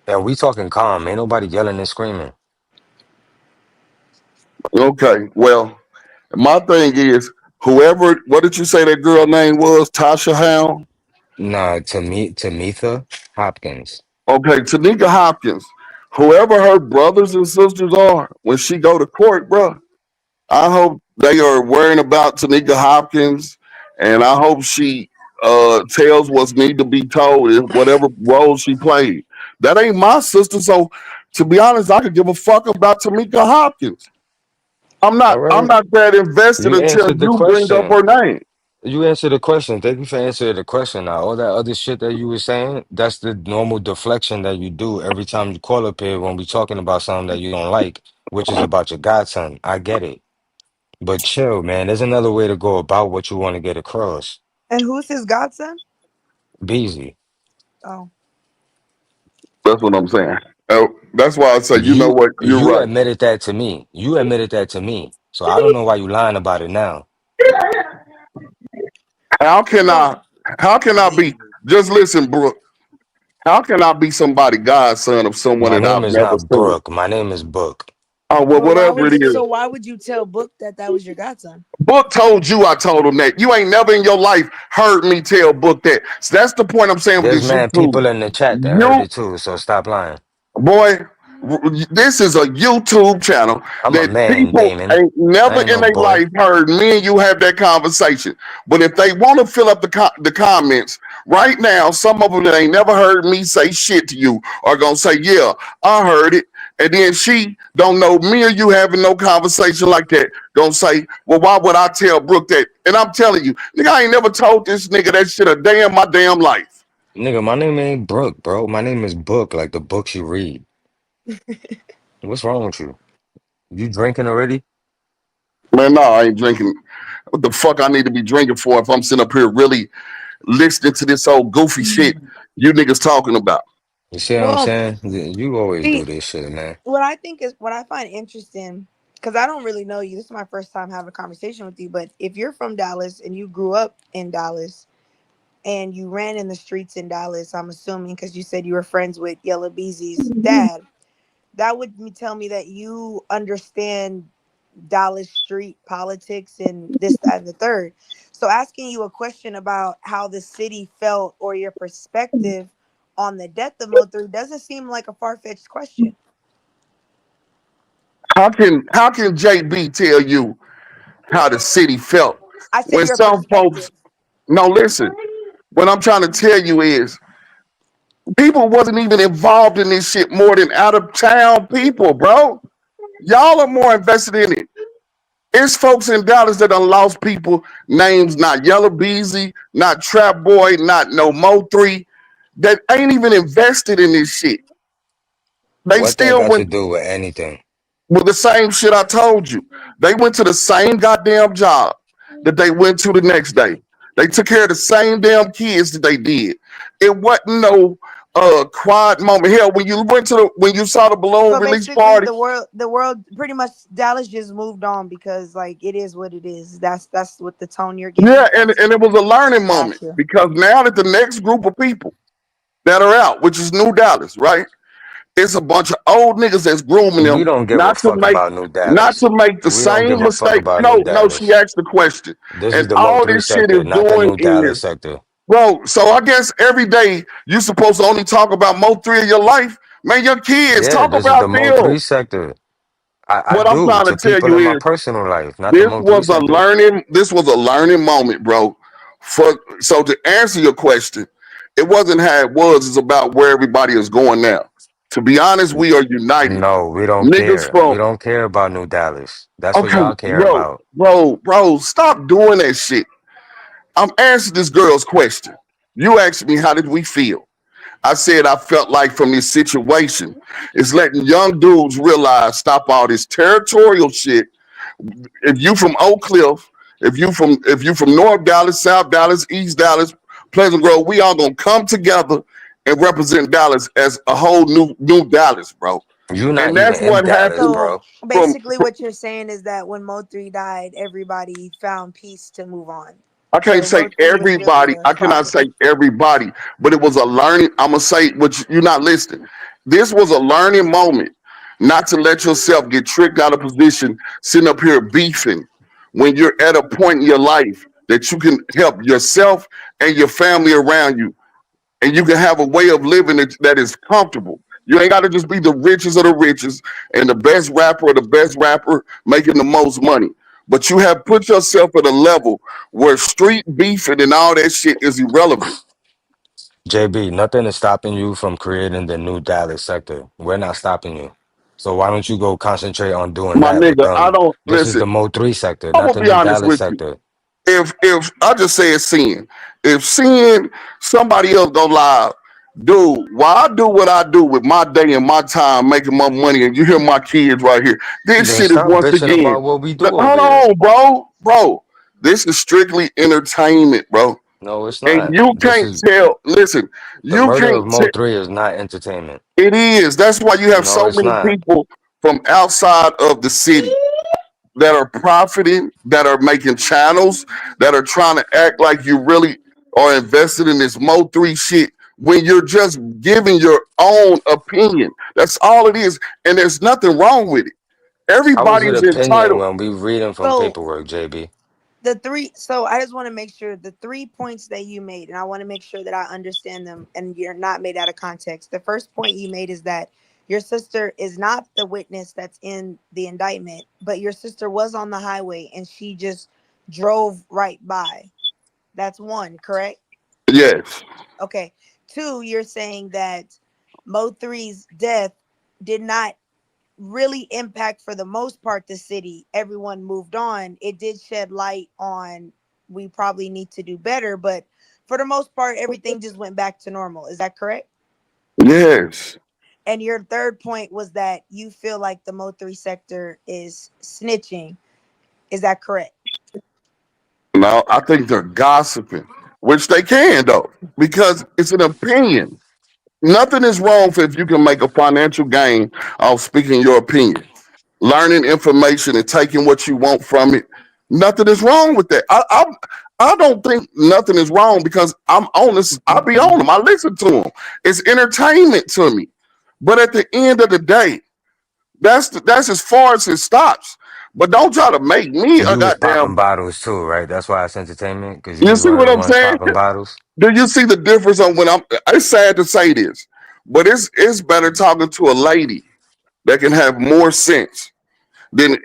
And we talking calm. Ain't nobody yelling and screaming. okay, well, my thing is whoever, what did you say that girl name was? Tasha Hound? Nah, Tamitha Hopkins. Okay, Tanika Hopkins. Whoever her brothers and sisters are when she go to court, bro, I hope they are worrying about Tanika Hopkins, and I hope she tells what's need to be told in whatever role she played. That ain't my sister, so to be honest, I could give a fuck about Tamika Hopkins. I'm All not. I'm right. not that invested You until answered the you bring up question. her name. You answered the question. Thank you for answering the question. Now, all that other shit that you were saying, that's the normal deflection that you do every time you call up here when we talking about something that you don't like, which is about your godson. I get it. But chill, man. There's another way to go about what you want to get across. and who's his godson? Beezy. Oh, That's what I'm saying. That's why I say, you know You what, you're you right. admitted that to me. You admitted that to me. So I don't know why you lying about it now. How can so I? How can I be? Just listen, Brooke. How can I be somebody godson of someone My that name I've is never not seen? Brooke. My name is Book. Oh well, but why whatever would it you? is. So why would you tell Book that that was your godson? Book told you I told him that. You ain't never in your life heard me tell Book that. So that's the point I'm saying with There's this man YouTube. people in the chat that heard You it too, so stop lying. boy, this is a YouTube channel I'm a that man, people Damon. ain't I never ain't in no their boy. life heard me and you have that conversation. But if they want to fill up the comments right now, some of them that ain't never heard me say shit to you are gonna say, "Yeah, I heard it." And then she don't know me or you having no conversation like that. Gonna say, "Well, why would I tell Brooke that?" And I'm telling you, nigga, I ain't never told this nigga that shit a day in my damn life. Nigga, my name ain't Brooke, bro. My name is Book, like the books you read. What's wrong with you? You drinking already? Man, no, I ain't drinking. What the fuck I need to be drinking for if I'm sitting up here really listening to this old goofy shit you niggas talking about? You see what I'm Well, saying? You always do see, this shit, man. what I think is what I find interesting, because I don't really know you. This is my first time having a conversation with you. But if you're from Dallas and you grew up in Dallas and you ran in the streets in Dallas, I'm assuming because you said you were friends with Yellow Beezy's dad, that would tell me that you understand Dallas street politics and this, that, and the third. So asking you a question about how the city felt or your perspective on the death of Mo3 doesn't seem like a far-fetched question. How can JB tell you how the city felt I said when your some perspective. folks no listen? What I'm trying to tell you is people wasn't even involved in this shit more than out of town people, bro. Y'all are more invested in it. It's folks in Dallas that done lost people names, not Yellow Beezy, not Trap Boy, not no Mo3, that ain't even invested in this shit. They What that still got to went do with anything? with the same shit I told you. They went to the same goddamn job that they went to the next day. They took care of the same damn kids that they did. It wasn't no quiet moment. Hell, when you saw the balloon So release basically party, the world pretty much Dallas just moved on because like it is what it is. That's what the tone you're yeah, getting. That's and it was a learning moment gotcha. because now that the next group of people that are out, which is New Dallas, right? It's a bunch of old niggas that's grooming We them don't give a not to fuck make about New not Dallas. to make the We don't give same a fuck mistake. about New No, no, she Dallas. asked the question. This is And the all Mo3 this shit is sector, not the doing New is, Dallas sector. bro, so I guess every day you supposed to only talk about Mo3 of your life. Man, your kids, Yeah, talk this is the about them. Mo3 sector. I What I'm do trying to to tell people you in my is personal life, not the this Mo3 was a sector. learning moment, bro. So to answer your question, it wasn't how it was, it's about where everybody is going now. To be honest, we are united. No, we don't Niggas care. We from don't care about New Dallas. That's what okay, y'all care about. bro, stop doing that shit. I'm answering this girl's question. You asked me how did we feel. I said I felt like from this situation, it's letting young dudes realize stop all this territorial shit. If you from Oak Cliff, if you from North Dallas, South Dallas, East Dallas, Pleasant Grove, we all gonna come together and represent Dallas as a whole new Dallas, bro. You're not And even that's in what Dallas, happened So bro. from basically what you're saying is that when Mo3 died, everybody found peace to move on. I can't So say Mo3 was really everybody. the I cannot father. say everybody, but it was a learning. I'm gonna say what you're not listening. This was a learning moment, not to let yourself get tricked out of position, sitting up here beefing when you're at a point in your life that you can help yourself and your family around you, and you can have a way of living that is comfortable. You ain't got to just be the richest of the richest and the best rapper or the best rapper making the most money. But you have put yourself at a level where street beefing and all that shit is irrelevant. JB, nothing is stopping you from creating the New Dallas sector. We're not stopping you. So why don't you go concentrate on doing My that with nigga, I them? don't This is listen. the Mo3 sector, I'm not gonna the be New honest Dallas with you. sector. If I just say it's sin, if sin somebody else go live, dude, why I do what I do with my day and my time making my money, and you hear my kids right here. This Then shit is stop once bitching again. about what we Look, do over hold here. on, bro. This is strictly entertainment, bro. No, it's And not. you This can't is tell. Listen, the you murder can't of tell. Mo3 is not entertainment. It is. That's why you have No, so it's many not. people from outside of the city that are profiting, that are making channels, that are trying to act like you really are invested in this Mo3 shit when you're just giving your own opinion. That's all it is. And there's nothing wrong with it. How is it Everybody's opinion entitled. when we reading from So paperwork, JB? so I just want to make sure the 3 points that you made, and I want to make sure that I understand them and you're not made out of context. The first point you made is that your sister is not the witness that's in the indictment, but your sister was on the highway and she just drove right by. That's one, correct? Yes. Okay. Two, you're saying that Mo3's death did not really impact for the most part the city. Everyone moved on. It did shed light on we probably need to do better, but for the most part everything just went back to normal. Is that correct? Yes. And your third point was that you feel like the Mo3 sector is snitching. Is that correct? No, I think they're gossiping, which they can though, because it's an opinion. Nothing is wrong if you can make a financial gain off speaking your opinion, learning information and taking what you want from it. Nothing is wrong with that. I don't think nothing is wrong because I'm honest. I be on them. I listen to them. It's entertainment to me. But at the end of the day, that's as far as it stops. But don't try to make me a You was popping goddamn. bottles too, right? That's why it's entertainment, because you You was see one of what the I'm ones saying? popping bottles. Do you see the difference on when I'm? It's sad to say this, but it's better talking to a lady that can have more sense than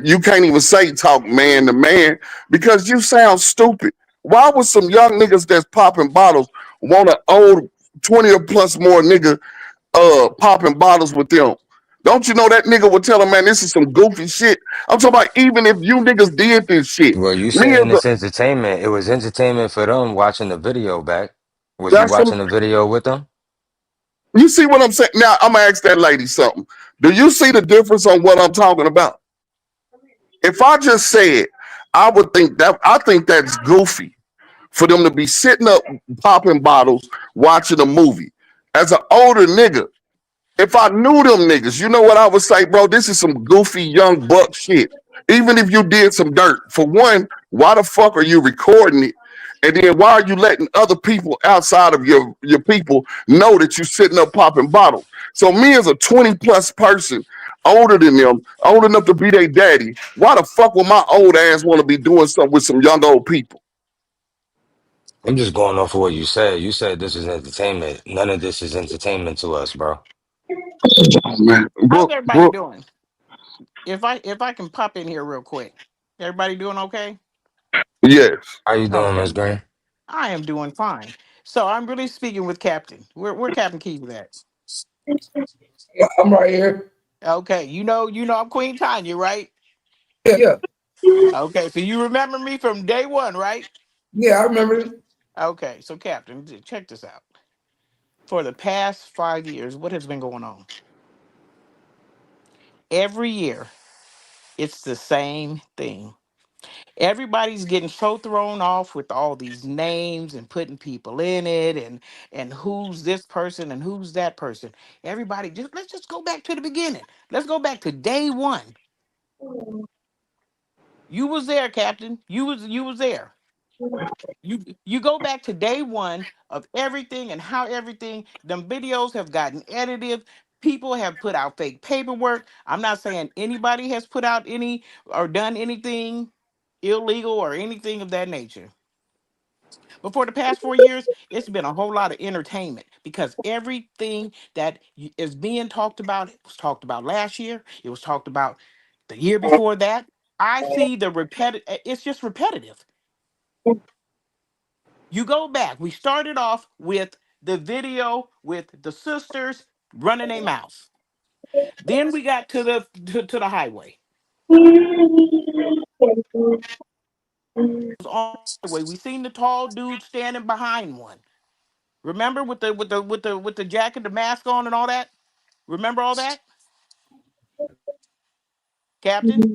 you can't even say talk man to man because you sound stupid. Why would some young niggas that's popping bottles want an old 20 or plus more nigga popping bottles with them? Don't you know that nigga would tell them, man, this is some goofy shit. I'm talking about even if you niggas did this shit. Well, you Me as saying a it's entertainment. It was entertainment for them watching the video back. Was you that's some watching the video with them? you see what I'm saying? Now I'm gonna ask that lady something. Do you see the difference on what I'm talking about? If I just said I think that's goofy for them to be sitting up popping bottles watching a movie. As an older nigga, if I knew them niggas, you know what I would say, bro? This is some goofy young buck shit. Even if you did some dirt. For one, why the fuck are you recording it? And then why are you letting other people outside of your people know that you're sitting up popping bottles? So me as a 20 plus person, older than them, old enough to be their daddy, why the fuck would my old ass want to be doing something with some young old people? I'm just going off of what you said. You said this is entertainment. None of this is entertainment to us, bro. Oh, man. How's Brooke, everybody Brooke, doing? If I can pop in here real quick, everybody doing okay? yes. How you doing, Okay, Miss Green? I am doing fine. So I'm really speaking with Captain. Where Captain Keys at? I'm right here. Okay, you know I'm Queen Tanya, right? Yeah, Okay, so you remember me from day one, right? yeah, I remember. Okay, so Captain, check this out. For the past 5 years, what has been going on? Every year, it's the same thing. Everybody's getting so thrown off with all these names and putting people in it and who's this person and who's that person. Everybody just let's just go back to the beginning. Let's go back to day one. You was there, Captain. You was there. You go back to day one of everything and how everything them videos have gotten edited. People have put out fake paperwork. I'm not saying anybody has put out any or done anything illegal or anything of that nature. But for the past 4 years, it's been a whole lot of entertainment because everything that is being talked about, it was talked about last year. It was talked about the year before that. I see the repetitive. It's just repetitive. You go back. We started off with the video with the sisters running their mouths. Then we got to the highway. On the highway, we seen the tall dude standing behind one. Remember with the jacket, the mask on, and all that. Remember all that, Captain?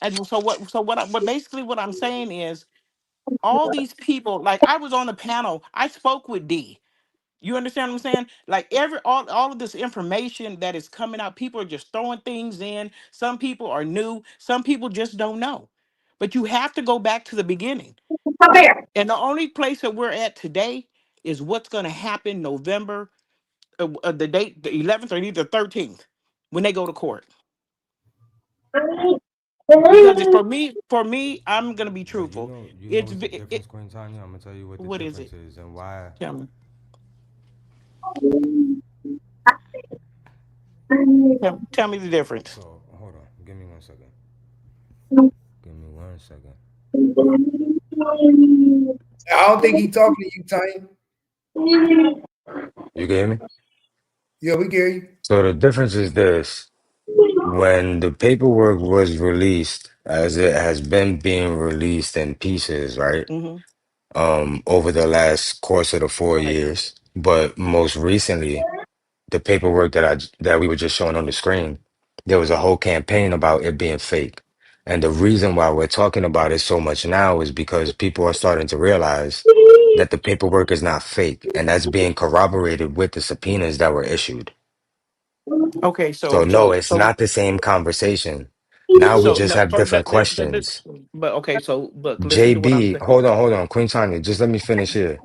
And so what? So what? But basically, what I'm saying is, all these people. Like I was on the panel. I spoke with D. You understand what I'm saying? Like all of this information that is coming out, people are just throwing things in. Some people are new. Some people just don't know. But you have to go back to the beginning. And the only place that we're at today is what's going to happen November, the date, the 11th or either 13th, when they go to court. Because it's for me, I'm gonna be But you truthful. know, you know It's what's the v- difference, Queen Tanya? I'm gonna tell you what the what is difference it? is and why. Tell me. Tell me the difference. So hold on, give me 1 second. Give me 1 second. I don't think he talking to you, Tanya. You get me? Yeah, we hear you. So the difference is this. When the paperwork was released, as it has been being released in pieces, right? Mm-hmm. Over the last course of the 4 years, but most recently, the paperwork that we were just showing on the screen. There was a whole campaign about it being fake. And the reason why we're talking about it so much now is because people are starting to realize that the paperwork is not fake, and that's being corroborated with the subpoenas that were issued. Okay, So no, it's not the same conversation. Now we just no, have different questions. but okay, so but listen to what I'm JB, saying. hold on, Queen Tanya, just let me finish here.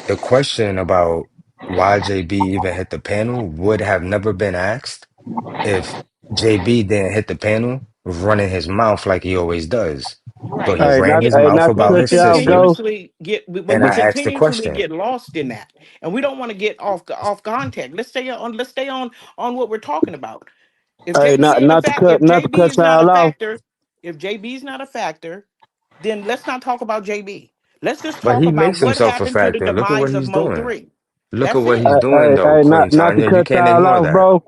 The question about why JB even hit the panel would have never been asked if JB didn't hit the panel running his mouth like he always does. So Right. he ran his mouth But about we his sister, and I asked the continuously question. get lost in that, and we don't want to get off contact. Let's stay on what we're talking about. If Hey, JB ain't a fact, if not to JB cut is not a y'all off. factor, if JB is not a factor, then let's not talk about JB. Let's just But talk he about makes what himself a happened to the factor. Look at what demise of he's doing. Mo3. Look at That's what it. he's doing, though, Queen Not to Tanya. You cut can't y'all ignore off, that. bro.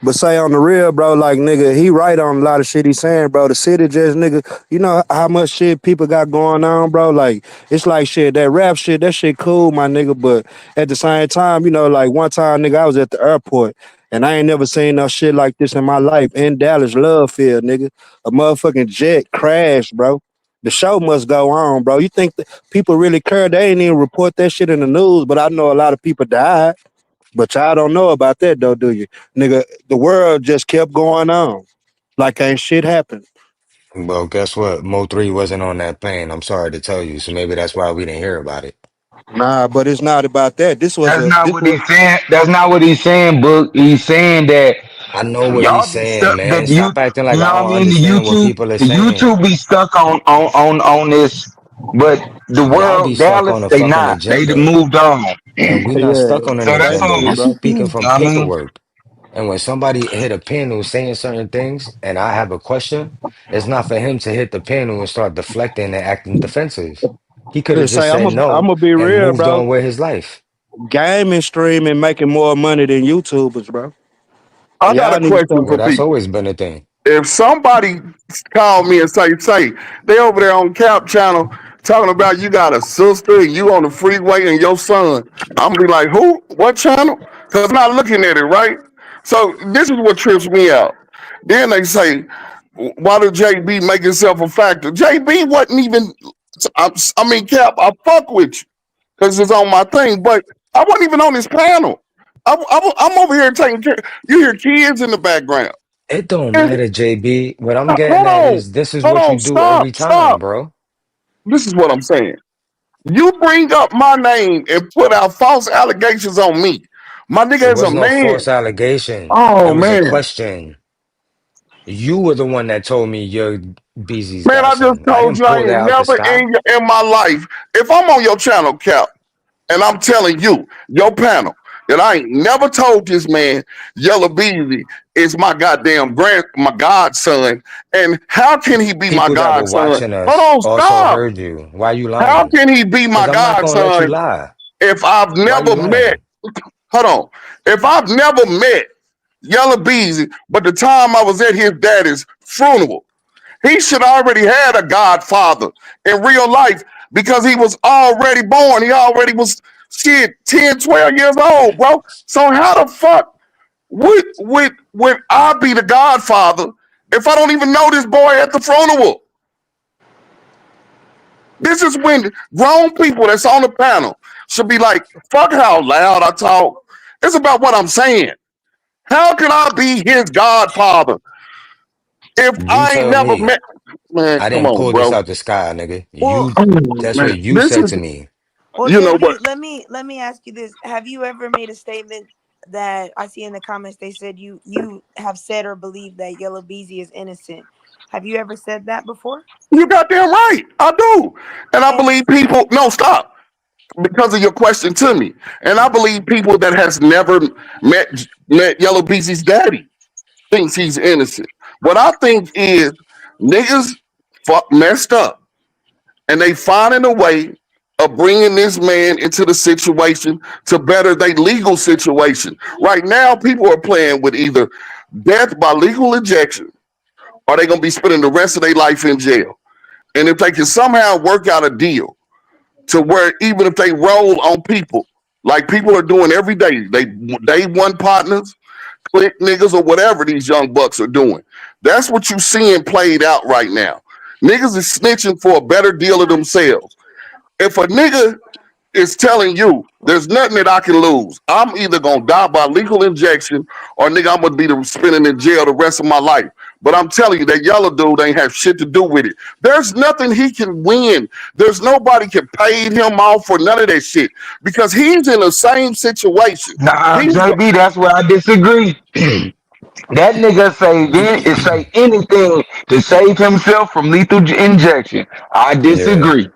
But say on the real, bro, like nigga, he right on a lot of shit he's saying, bro. The city just nigga, you know how much shit people got going on, bro. Like it's like shit, that rap shit, that shit cool, my nigga. But at the same time, you know, like one time, nigga, I was at the airport and I ain't never seen no shit like this in my life in Dallas Love Field, nigga. A motherfucking jet crashed, bro. The show must go on, bro. You think that people really care? They ain't even report that shit in the news, but I know a lot of people died. But y'all don't know about that though, do you? Nigga, the world just kept going on. Like ain't shit happened. Well, guess what? Mo3 wasn't on that plane. I'm sorry to tell you. So maybe that's why we didn't hear about it. Nah, but it's not about that. That's not what he's saying. That's not what he's saying, Book. He's saying that I know what he's y'all be saying, stuck. man. That Stop acting you like I know what I don't mean. understand what people are The saying. YouTube be stuck on this, but the Y'all be world, stuck Dallas, on a they fucking not. They done agenda. moved on. And we not Yeah, stuck on an So that's agenda. all. basically, We bro. speaking You know from what I mean? paperwork. And when somebody hit a panel saying certain things and I have a question, it's not for him to hit the panel and start deflecting and acting defensive. He could have Just just say said I'm no gonna be and real, moved bro. on with his life. Gaming streaming making more money than YouTubers, bro. I And got a y'all need to question start. Well, for that's people. always been a thing. If somebody call me and say they over there on Cap Channel talking about you got a sister and you on the freeway and your son, I'm gonna be like, who? What channel? Because I'm not looking at it, right? So this is what trips me out. Then they say, why did JB make himself a factor? JB wasn't even. I mean, Cap, I fuck with you because it's on my thing, but I wasn't even on his panel. I'm over here taking care. You hear kids in the background. It don't And matter, JB. What I'm getting hold at on, is this is hold what you on, do every time, stop. bro. This is what I'm saying. You bring up my name and put out false allegations on me. My It nigga is a was no man. false allegation. It Oh was a man. question. You were the one that told me you're Beezy's Man, I just godson. I told didn't you I pull that ain't out the never sky. in my life. If I'm on your channel, Cap, and I'm telling you, your panel, that I ain't never told this man Yellow Beezy is my godson. And how can he be my People that were godson? watching Hold us on, also stop. heard you. Why you How lying? can he be my Because I'm not gonna let you godson lie. if I've Why you never met? lying? Hold on. If I've never met Yellow Beezy, but the time I was at his daddy's funeral, he should already had a godfather in real life because he was already born. He already was shit 10, 12 years old, bro. So how the fuck would I be the godfather if I don't even know this boy at the funeral? This is when grown people that's on the panel should be like, fuck how loud I talk. It's about what I'm saying. How can I be his godfather if You I ain't tell never me. met? Man, I come didn't on, pull this bro. out the sky, nigga. Well, You Oh, that's what man, you this said is, to me. well, you know what? JB, let me ask you this: have you ever made a statement that I see in the comments? They said you have said or believed that Yellow Beezy is innocent. Have you ever said that before? You got damn right. I do. And I And believe people, no, stop, because of your question to me. And I believe people that has never met Yellow Beezy's daddy thinks he's innocent. What I think is niggas messed up and they finding a way of bringing this man into the situation to better their legal situation. Right now, people are playing with either death by legal ejection or they're going to be spending the rest of their life in jail. And if they can somehow work out a deal to where even if they roll on people, like people are doing every day, they day one partners, click niggas or whatever these young bucks are doing. That's what you seeing played out right now. Niggas is snitching for a better deal of themselves. If a nigga is telling you there's nothing that I can lose, I'm either gonna die by lethal injection or nigga, I'm gonna be spending in jail the rest of my life. But I'm telling you, that yellow dude ain't have shit to do with it. There's nothing he can win. There's nobody can pay him off for none of that shit because he's in the same situation. Nah, He's JB, that's where I disagree. That nigga say anything to save himself from lethal injection. I Yeah. disagree.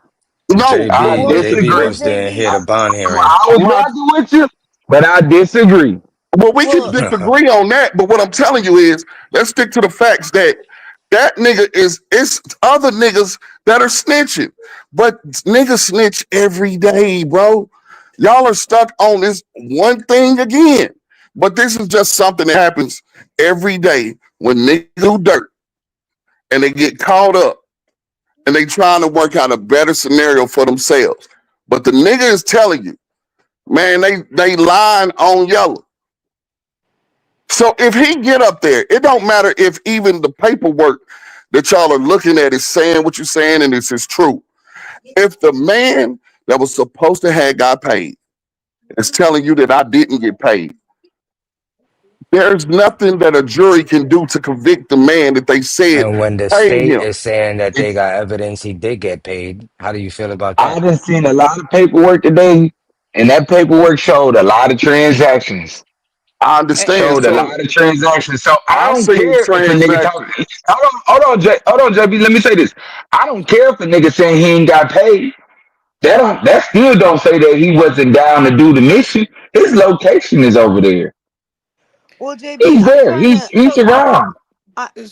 no. I JB, Well, JB disagree. well, wants to hear JB. the bond hearing. I was I'm not. rocking with you, but I disagree. Well, we could Well, disagree on that, but what I'm telling you is, let's stick to the facts that that nigga is. It's other niggas that are snitching, but niggas snitch every day, bro. Y'all are stuck on this one thing again, but this is just something that happens every day when niggas do dirt and they get caught up and they trying to work out a better scenario for themselves. But the nigga is telling you, man, they lying on yellow. So if he get up there, it don't matter if even the paperwork that y'all are looking at is saying what you're saying and this is true. If the man that was supposed to have got paid is telling you that I didn't get paid, there's nothing that a jury can do to convict the man that they said And when the paid state him. is saying that they got evidence he did get paid, how do you feel about I that? done seen a lot of paperwork today, and that paperwork showed a lot of transactions. I understand. Showed a So lot of transactions. So I I've don't seen care if a nigga talk. transactions. Hold on, JB. Let me say this. I don't care if a nigga saying he ain't got paid. That still don't say that he wasn't down to do the mission. His location is over there. well, JB. He's I'm there. trying to. He's around.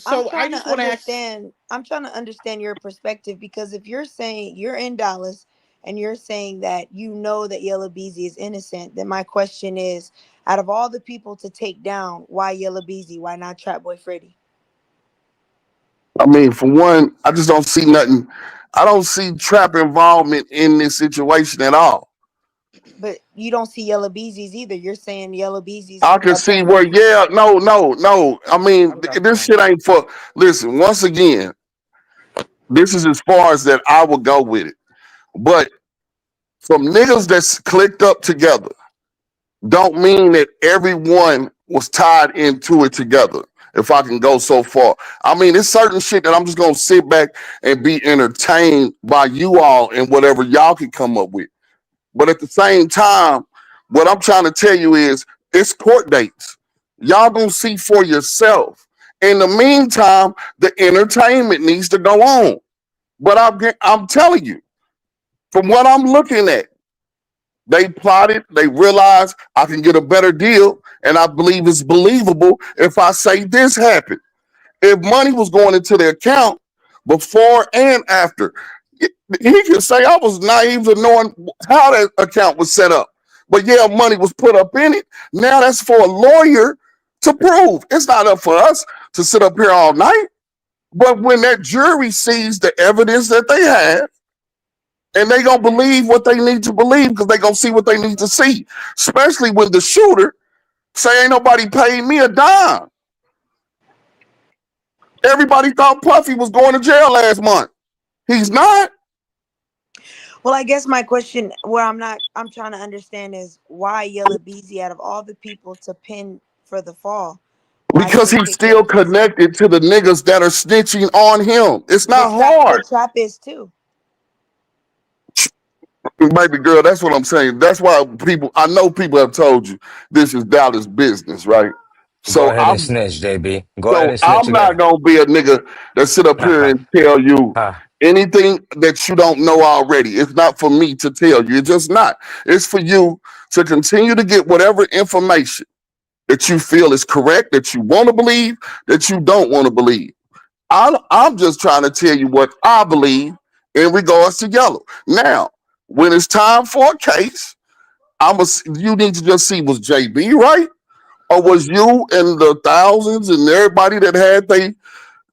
I'm So I trying to just want to ask. understand. I'm trying to understand your perspective because if you're saying you're in Dallas and you're saying that you know that Yellow Beezy is innocent, then my question is, out of all the people to take down, why Yellow Beezy? Why not Trap Boy Freddy? I mean, for one, I just don't see nothing. I don't see trap involvement in this situation at all. But you don't see Yellow Beezy's either. You're saying Yellow Beezy's I can see where, apparently. yeah, no. I mean, this shit ain't for. Listen, once again, this is as far as that I would go with it. But from niggas that's clicked up together, don't mean that everyone was tied into it together. If I can go so far, I mean, it's certain shit that I'm just gonna sit back and be entertained by you all and whatever y'all can come up with. But at the same time, what I'm trying to tell you is it's court dates. Y'all gonna see for yourself. In the meantime, the entertainment needs to go on. But I'm telling you, from what I'm looking at, they plotted, they realized I can get a better deal, and I believe it's believable if I say this happened. If money was going into the account before and after, he can say I was naive to knowing how that account was set up. But yeah, money was put up in it. Now that's for a lawyer to prove. It's not up for us to sit up here all night. But when that jury sees the evidence that they have, and they gonna believe what they need to believe because they gonna see what they need to see. Especially when the shooter say ain't nobody paid me a dime. Everybody thought Puffy was going to jail last month. He's not. Well, I guess my question, where I'm trying to understand is why Yellow Beezy, out of all the people to pin for the fall, why did Because they he's pick still Yellow Beezy? connected to the niggas that are snitching on him. It's not hard. But Trap is too. Baby girl, that's what I'm saying. That's why I know people have told you this is Dallas business, right? Go So ahead and I'm snitch, JB. Go ahead so and snitch I'm not again. gonna be a nigga that sit up here and tell you anything that you don't know already. It's not for me to tell you. It's just not. It's for you to continue to get whatever information that you feel is correct, that you want to believe, that you don't want to believe. I'm just trying to tell you what I believe in regards to Yellow. Now, when it's time for a case, you need to just see, was JB right? Or was you and the thousands and everybody that had their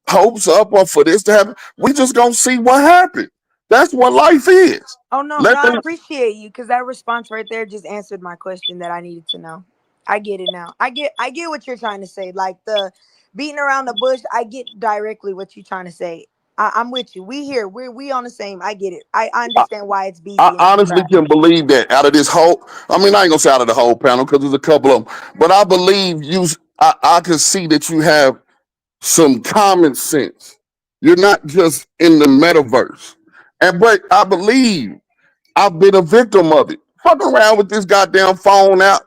hopes up or for this to happen? We just gonna see what happened. That's what life is. Oh no, Let I them. appreciate you because that response right there just answered my question that I needed to know. I get it now. I get what you're trying to say. Like the beating around the bush, I get directly what you're trying to say. I'm with you. We here. We on the same. I get it. I understand why it's I BZ and it's honestly trash. can believe that out of this whole, I mean, I ain't gonna say out of the whole panel because there's a couple of them, but I believe I can see that you have some common sense. You're not just in the metaverse. But I believe I've been a victim of it. Fuck around with this goddamn phone app,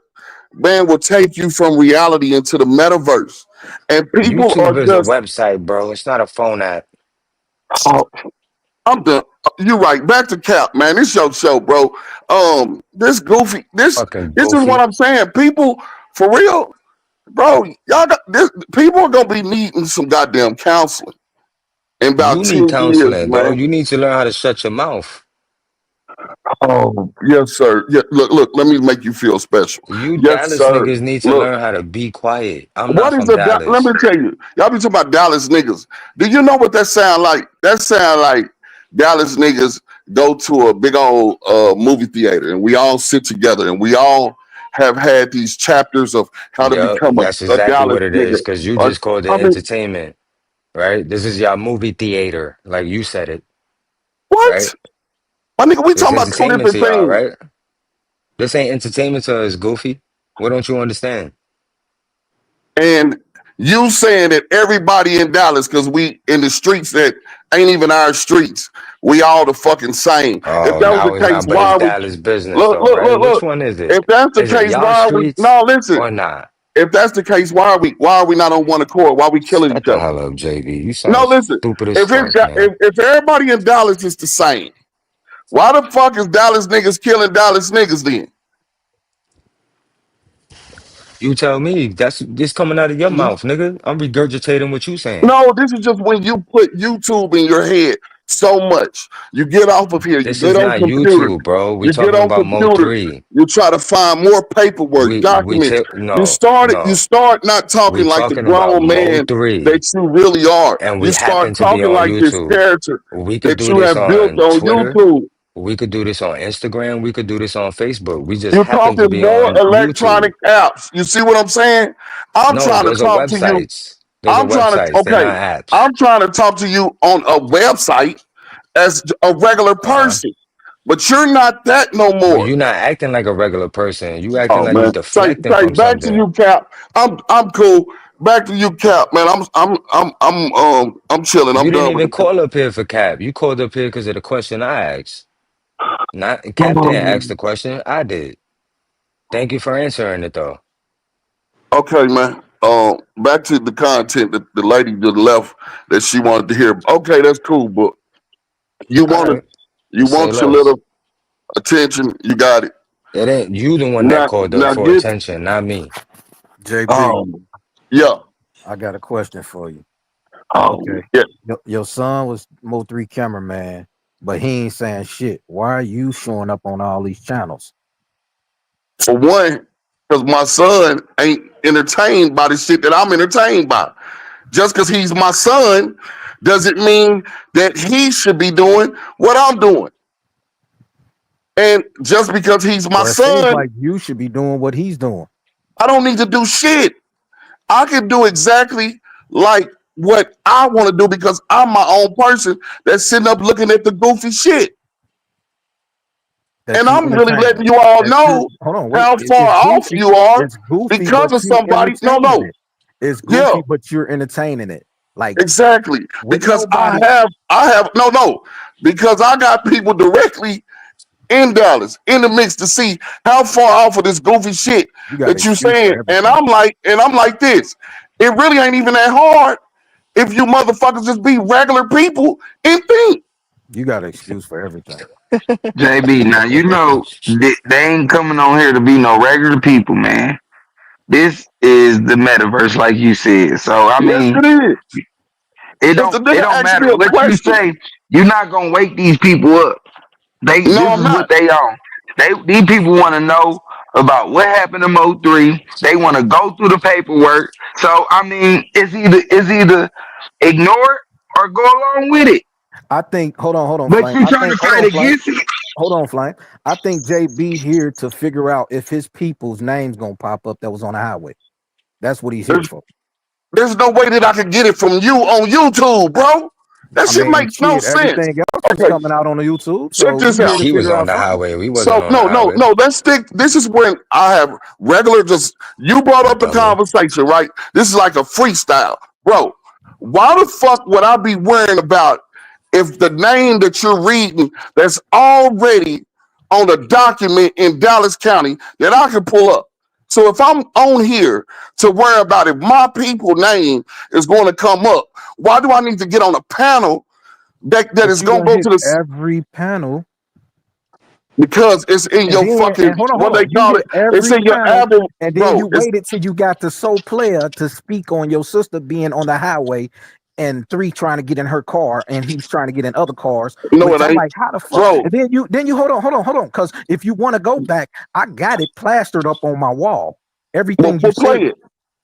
man, will take you from reality into the metaverse. And people are YouTube is a just, website, bro. It's not a phone app. oh, I'm done. You're right. Back to Cap, man. This your show, bro. This goofy. Fucking This is what goofy. I'm saying. People, for real, bro. Y'all got this. People are gonna be needing some goddamn counseling in You about need 10 years, counseling, bro. man. You need to learn how to shut your mouth. Oh, yes, sir. Yeah, look. Let me make you feel special. You Yes, Dallas sir. niggas need to Look. learn how to be quiet. I'm not What is from a let me Dallas. tell you, y'all be talking about Dallas niggas. Do you know what that sound like? That sound like Dallas niggas go to a big old movie theater and we all sit together and we all have had these chapters of how to Yup, become that's a exactly Dallas what it nigga. is, because you Or, just called it I mean, entertainment, right? This is your movie theater, like you said it, right? what? My nigga, we It's talking about two entertainment to different y'all, things. right? This ain't entertainment to us, Goofy. What don't you understand? And you saying that everybody in Dallas, because we in the streets that ain't even our streets, we all the fucking same. If Oh, that was now the it's case, not, but why it's are we Dallas business look, though, look, right? look, Which look? one is it? If that's the Is it case, y'all why are we streets no listen. or not? If that's the case, why are we not on one accord? Why are we killing Shut each the other? hell up, JB. You No, sound listen. stupid as If it's fuck, man. if everybody in Dallas is the same, why the fuck is Dallas niggas killing Dallas niggas then? You tell me. That's this coming out of your You mouth, nigga. I'm regurgitating what you saying. No, this is just when you put YouTube in your head so much. You get off of here, you This get is on not computers, YouTube, bro. We you get talking on about computers, Mo3. you try to find more paperwork, We documents. take no, You no. start not We talking like the talking about grown man Mo3, that you really are. and You we start happen to be talking on like this YouTube. character We could that do you this have built on on Twitter. YouTube. We could do this on Instagram. We could do this on Facebook. We just You're happen talking to be more on YouTube. electronic apps. You see what I'm saying? I'm No, trying to those are talk to you. websites. Those are websites. They're Okay. not apps. I'm trying to talk to you on a website as a regular Uh-huh. person, but you're not that no But more. you're not acting like a regular person. You acting Oh like you man, deflecting say from back to something. you, Cap. I'm cool. Back to you, Cap. Man, I'm chilling. You I'm didn't done with even the. call up here for Cap. You called up here because of the question I asked. Not Cap didn't ask the question. I did. Thank you for answering it though. Okay, man. Back to the content that the lady just left that she wanted to hear. Okay, that's cool, but you All wanted right. you Say want your less. little attention. You got it. It ain't you the one that Now, called up now for get. attention, not me. JB, Yeah. I got a question for you. Oh, Okay. yeah. Your son was Mo3 cameraman, but he ain't saying shit. Why are you showing up on all these channels? For one, because my son ain't entertained by the shit that I'm entertained by. Just because he's my son doesn't mean that he should be doing what I'm doing. And just because he's my Well, it seems son, like you should be doing what he's doing. I don't need to do shit. I can do exactly like what I want to do because I'm my own person that's sitting up looking at the goofy shit. That And you I'm really entertaining. letting you all That you know hold on, wait. how far It's off goofy. you are It's goofy, because but of you somebody. No, entertaining no. it. It's Yeah, goofy, but you're entertaining it. Like exactly. with Because nobody. no. Because I got people directly in Dallas in the mix to see how far off of this goofy shit You got an that you excuse saying. for And everything. I'm like this. It really ain't even that hard if you motherfuckers just be regular people and think. You got an excuse for everything. JB, now you know they ain't coming on here to be no regular people, man. This is the metaverse, like you said. So I Yes, mean, it is. If the it nigga don't asks matter me a what you question, say. You're not gonna wake these people up. no, This I'm is what not. they on. These people want to know about what happened to Mo3. They want to go through the paperwork. So I mean, it's either ignore it or go along with it. I think hold on, But Flame. you I trying think to hold fight on, Flame. against it? hold on, Flame. I think JB here to figure out if his people's name's gonna pop up that was on the highway. That's what he's here for. There's no way that I can get it from you on YouTube, bro. That I shit mean, makes no shit, sense. everything else is Okay, coming out on the YouTube, check so this we here out. to She was figure on out the something. highway. We wasn't So on the highway. no. Let's stick. This is when I have regular. Just you brought up the Dummy. conversation, right? This is like a freestyle, bro. Why the fuck would I be worrying about if the name that you're reading that's already on a document in Dallas County that I can pull up? So if I'm on here to worry about if my people name is going to come up, why do I need to get on a panel that But is you going to gonna go hit to the every panel, because it's in and your then fucking and hold what on, they you call hit it. It's every in your panel, album, and then bro. you It's waited till you got the sole player to speak on your sister being on the highway, and 3 trying to get in her car, and he's trying to get in other cars. no, Which it I'm ain't, like, how the fuck? bro. And then you hold on, because if you want to go back, I got it plastered up on my wall. Everything you Well, said.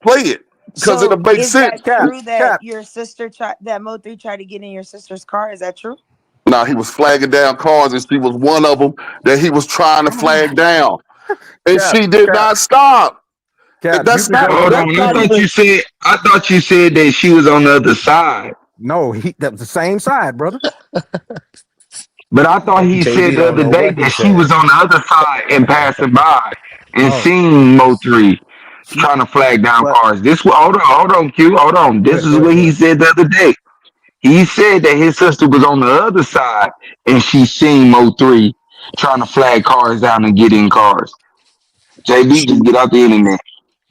play it, because it'll So make is sense. that Cap, true that cap. your sister tried that Mo3 tried to get in your sister's car? Is that true? Now he was flagging down cars, and she was one of them that he was trying to flag down, and Cap, she did cap, not stop. cap. You That's could not. go. Hold You That's on. could not go. even. I thought you said that she was on the other side. No, that was the same side, brother. But I thought he said JB the don't other know day what he that she said. was on the other side and passing by and No, seen Mo3 she. trying to flag down But cars. Hold on, Q, hold on. go This ahead, is go ahead, what go he ahead. said the other day. He said that his sister was on the other side and she seen Mo3 trying to flag cars down and get in cars. JB, She, just get out the internet.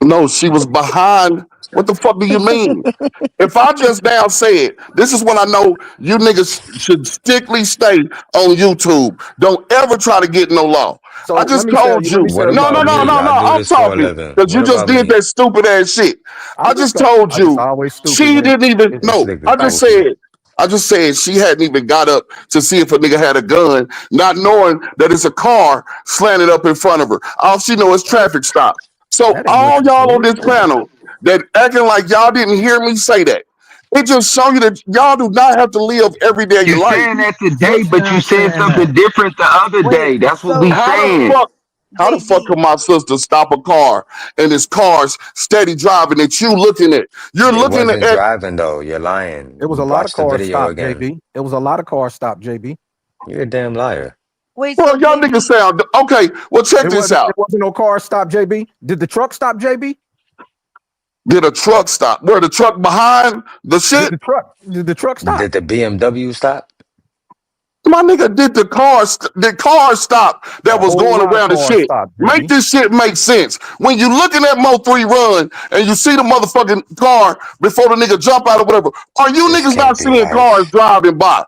no, she was behind. What the fuck do you mean? If I just now said, this is when I know you niggas should strictly stay on YouTube. Don't ever try to get no law. I So let just me tell told you. Let me you. What tell you about something, me? JB. I do I'm this for a talking living. because you What just about did me? that stupid ass shit. I just told I just you always stupid, she man. didn't even This no. nigga goofy. I just said she hadn't even got up to see if a nigga had a gun, not knowing that it's a car slanted up in front of her. All she know is traffic stop. So That ain't what all you y'all on said. this panel that acting like y'all didn't hear me say that, it just show you that y'all do not have to live every day of You your life. saying that today, What but you town said saying something that? different the other Wait, day. That's what we so How the saying. so fuck? How the fuck JB, can my sister stop a car and this car's steady driving that you looking at? You're They looking wasn't at. driving though. You're lying. It was a lot of Watch the cars video stopped, again. JB. It was a lot of cars stopped, JB. You're a damn liar. wait, so Well, y'all niggas JB, sound okay. Well, check this It out. wasn't no car stopped, JB. Did the truck stop, JB? Did a truck stop? Where the truck behind the shit? Did the truck stop? Did the BMW stop? My nigga did the car stop that A was whole going lot of around the cars shit. stopped, Make JB. this shit make sense. When you looking at Mo3 run and you see the motherfucking car before the nigga jump out or whatever, are you This niggas not can't be seeing cars life. driving by?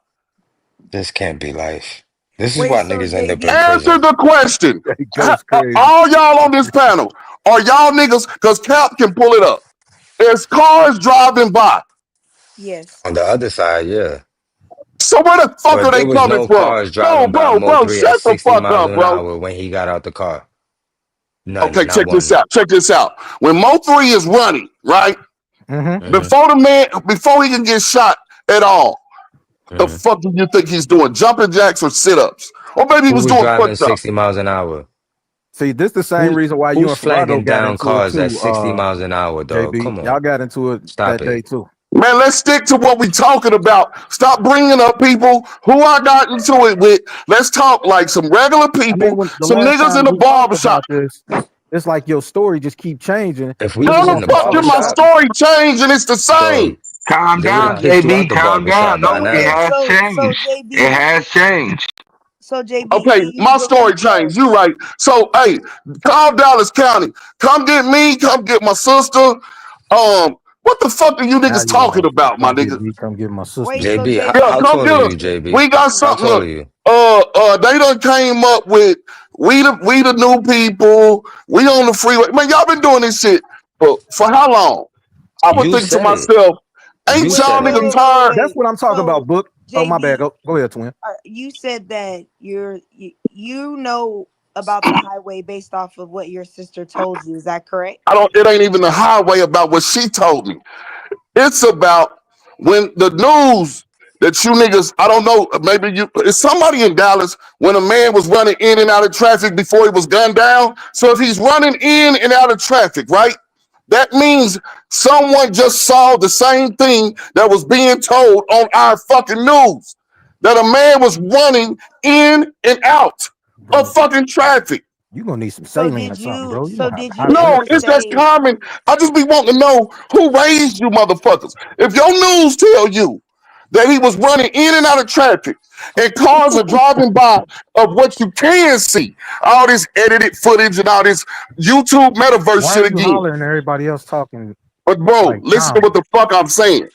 This can't be life. This is wait, why so niggas end up in JB, Answer prison. the question. It goes crazy. All y'all on this panel, are y'all niggas, because Cap can pull it up. There's cars driving by. yes. On the other side, yeah. So where the fuck But are there they was coming no from? cars Bro, driving by bro, Mo3 at shut the 60 fuck miles up, an bro. hour when he got out the car. Okay, None, not check this one. out. Check this out. When Mo3 is running, right? Mm-hmm. Hmm. Before he can get shot at all, the Hmm. fuck do you think he's doing? Jumping jacks or sit-ups? Or maybe he Who was was doing driving push-ups. 60 miles an hour? See, this the same Who's reason why you who's and Ferrago flagging got down into it cars at too, 60 miles an hour, dog? JB. Come Y'all on. got into it Stop that day it. too. Man, let's stick to what we talking about. Stop bringing up people who I got into it with. Let's talk like some regular I mean, people, when the some last niggas in time the we talked barbershop. about this, it's like your story just keep changing. If we Then you How was the in want the some fuck did other my stuff. barbershop, story change and it's the same? dog, Calm they would down, have kicked you out JB. the Calm down. barbershop by No, it Wait, now. has so changed. It JB, has changed. so JB, do Okay, you my story believe that? changed. You right. So, hey, call Dallas County. Come get me. Come get my sister. What the fuck are you Now niggas you want talking to say, about, my come get nigga? me, come get my sister. Wait, so JB, Yeah, how JB, come tall are get you, us. JB? We got How something. tall are Look, you? they done came up with we the new people. We on the freeway. Man, y'all been doing this shit for how long? I would You think to said it. myself, ain't You wait, y'all said wait, it. niggas wait, wait, wait, tired? That's wait. what I'm talking about, So Book. Oh, my bad. JB, Go ahead, twin. you said that you know about the highway based off of what your sister told you. Is that correct? It ain't even the highway about what she told me. It's about when the news that you niggas, I don't know, maybe you, is somebody in Dallas when a man was running in and out of traffic before he was gunned down? So if he's running in and out of traffic, right? That means someone just saw the same thing that was being told on our fucking news. That a man was running in and out of fucking traffic. You gonna need some So saline or did something, you? bro. You So gonna have did high you No, ever blood it's pressure. just say? common. I just be wanting to know who raised you motherfuckers. If your news tell you that he was running in and out of traffic and cars are driving by of what you can see, all this edited footage and all this YouTube metaverse Why shit are you again. hollering and everybody else talking But bro, like listen to calm? what the fuck I'm saying.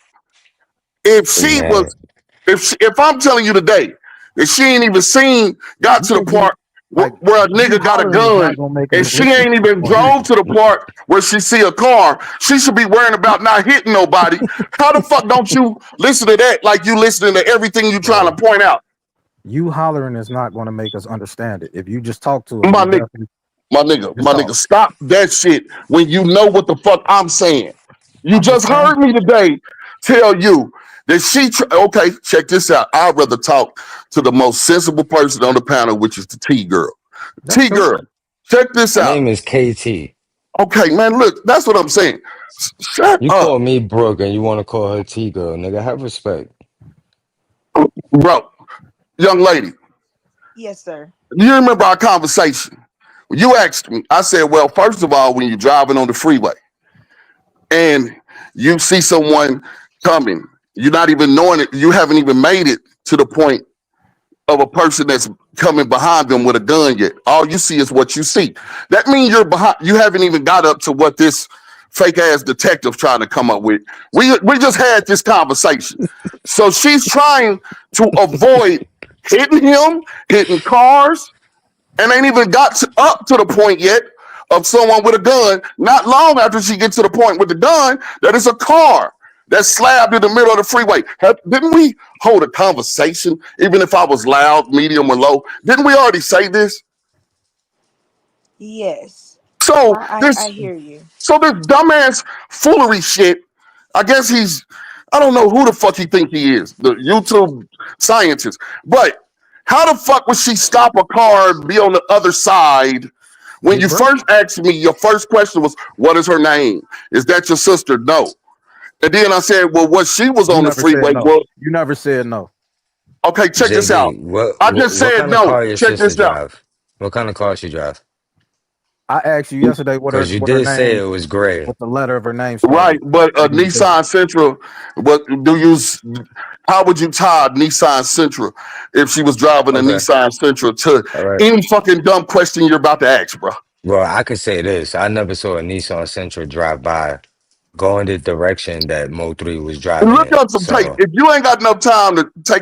If He she was, mad. if I'm telling you today that she ain't even got You to the can't be part like where a you nigga got a hollering is gun not gonna make and us she listen ain't even or hear drove you. to the part where she see a car, she should be worrying about not hitting nobody. How the fuck don't you listen to that like you listening to everything you trying Bro, to point out? you hollering is not gonna make us understand it. If you just talk to him, My we nigga, definitely just my talk. nigga, stop that shit when you know what the fuck I'm saying. You I'm just just saying heard me today tell you that okay, check this out. I'd rather talk to the most sensible person on the panel, which is the T girl. that's T cool. girl, check this Her out. name is KT. Okay, man, look, that's what I'm saying. Shut You up, call me Brooke and you want to call her T girl, nigga. Have respect. bro. Young lady, Yes, sir. you remember our conversation? When you asked me, I said, well, first of all, when you're driving on the freeway and you see someone coming, you're not even knowing it, you haven't even made it to the point of a person that's coming behind them with a gun yet. All you see is what you see. That means you're behind, you haven't even got up to what this fake ass detective trying to come up with. We just had this conversation. So she's trying to avoid hitting him, hitting cars, and ain't even up to the point yet of someone with a gun. Not long after she gets to the point with the gun, that is a car that's slabbed in the middle of the freeway. Didn't we hold a conversation, even if I was loud, medium, or low? Didn't we already say this? Yes. So I this, hear you. so this dumbass foolery shit. I guess I don't know who the fuck he think he is, the YouTube scientist. But how the fuck would she stop a car and be on the other side? When Big you bro. first asked me, your first question was, what is her name? Is that your sister? No. And then I said, well, what she was You on the never said freeway no. was, You never said no. okay, check this out. JB, what, I what just what said kind of no. car your Check sister this out. drive? What kind of car she drive? I asked you yesterday Because you what her did say it name, was gray. what the letter of her name started Right, with. but a You didn't say it. Nissan Sentra, what do you, how would you tie a Nissan Sentra if she was driving a Okay. Nissan Sentra to All right. any fucking dumb question you're about to ask, bro? Well, I could say this. I never saw a Nissan Sentra drive by going the direction that Mo3 was driving Look it. up some tape. So If you ain't got enough time to take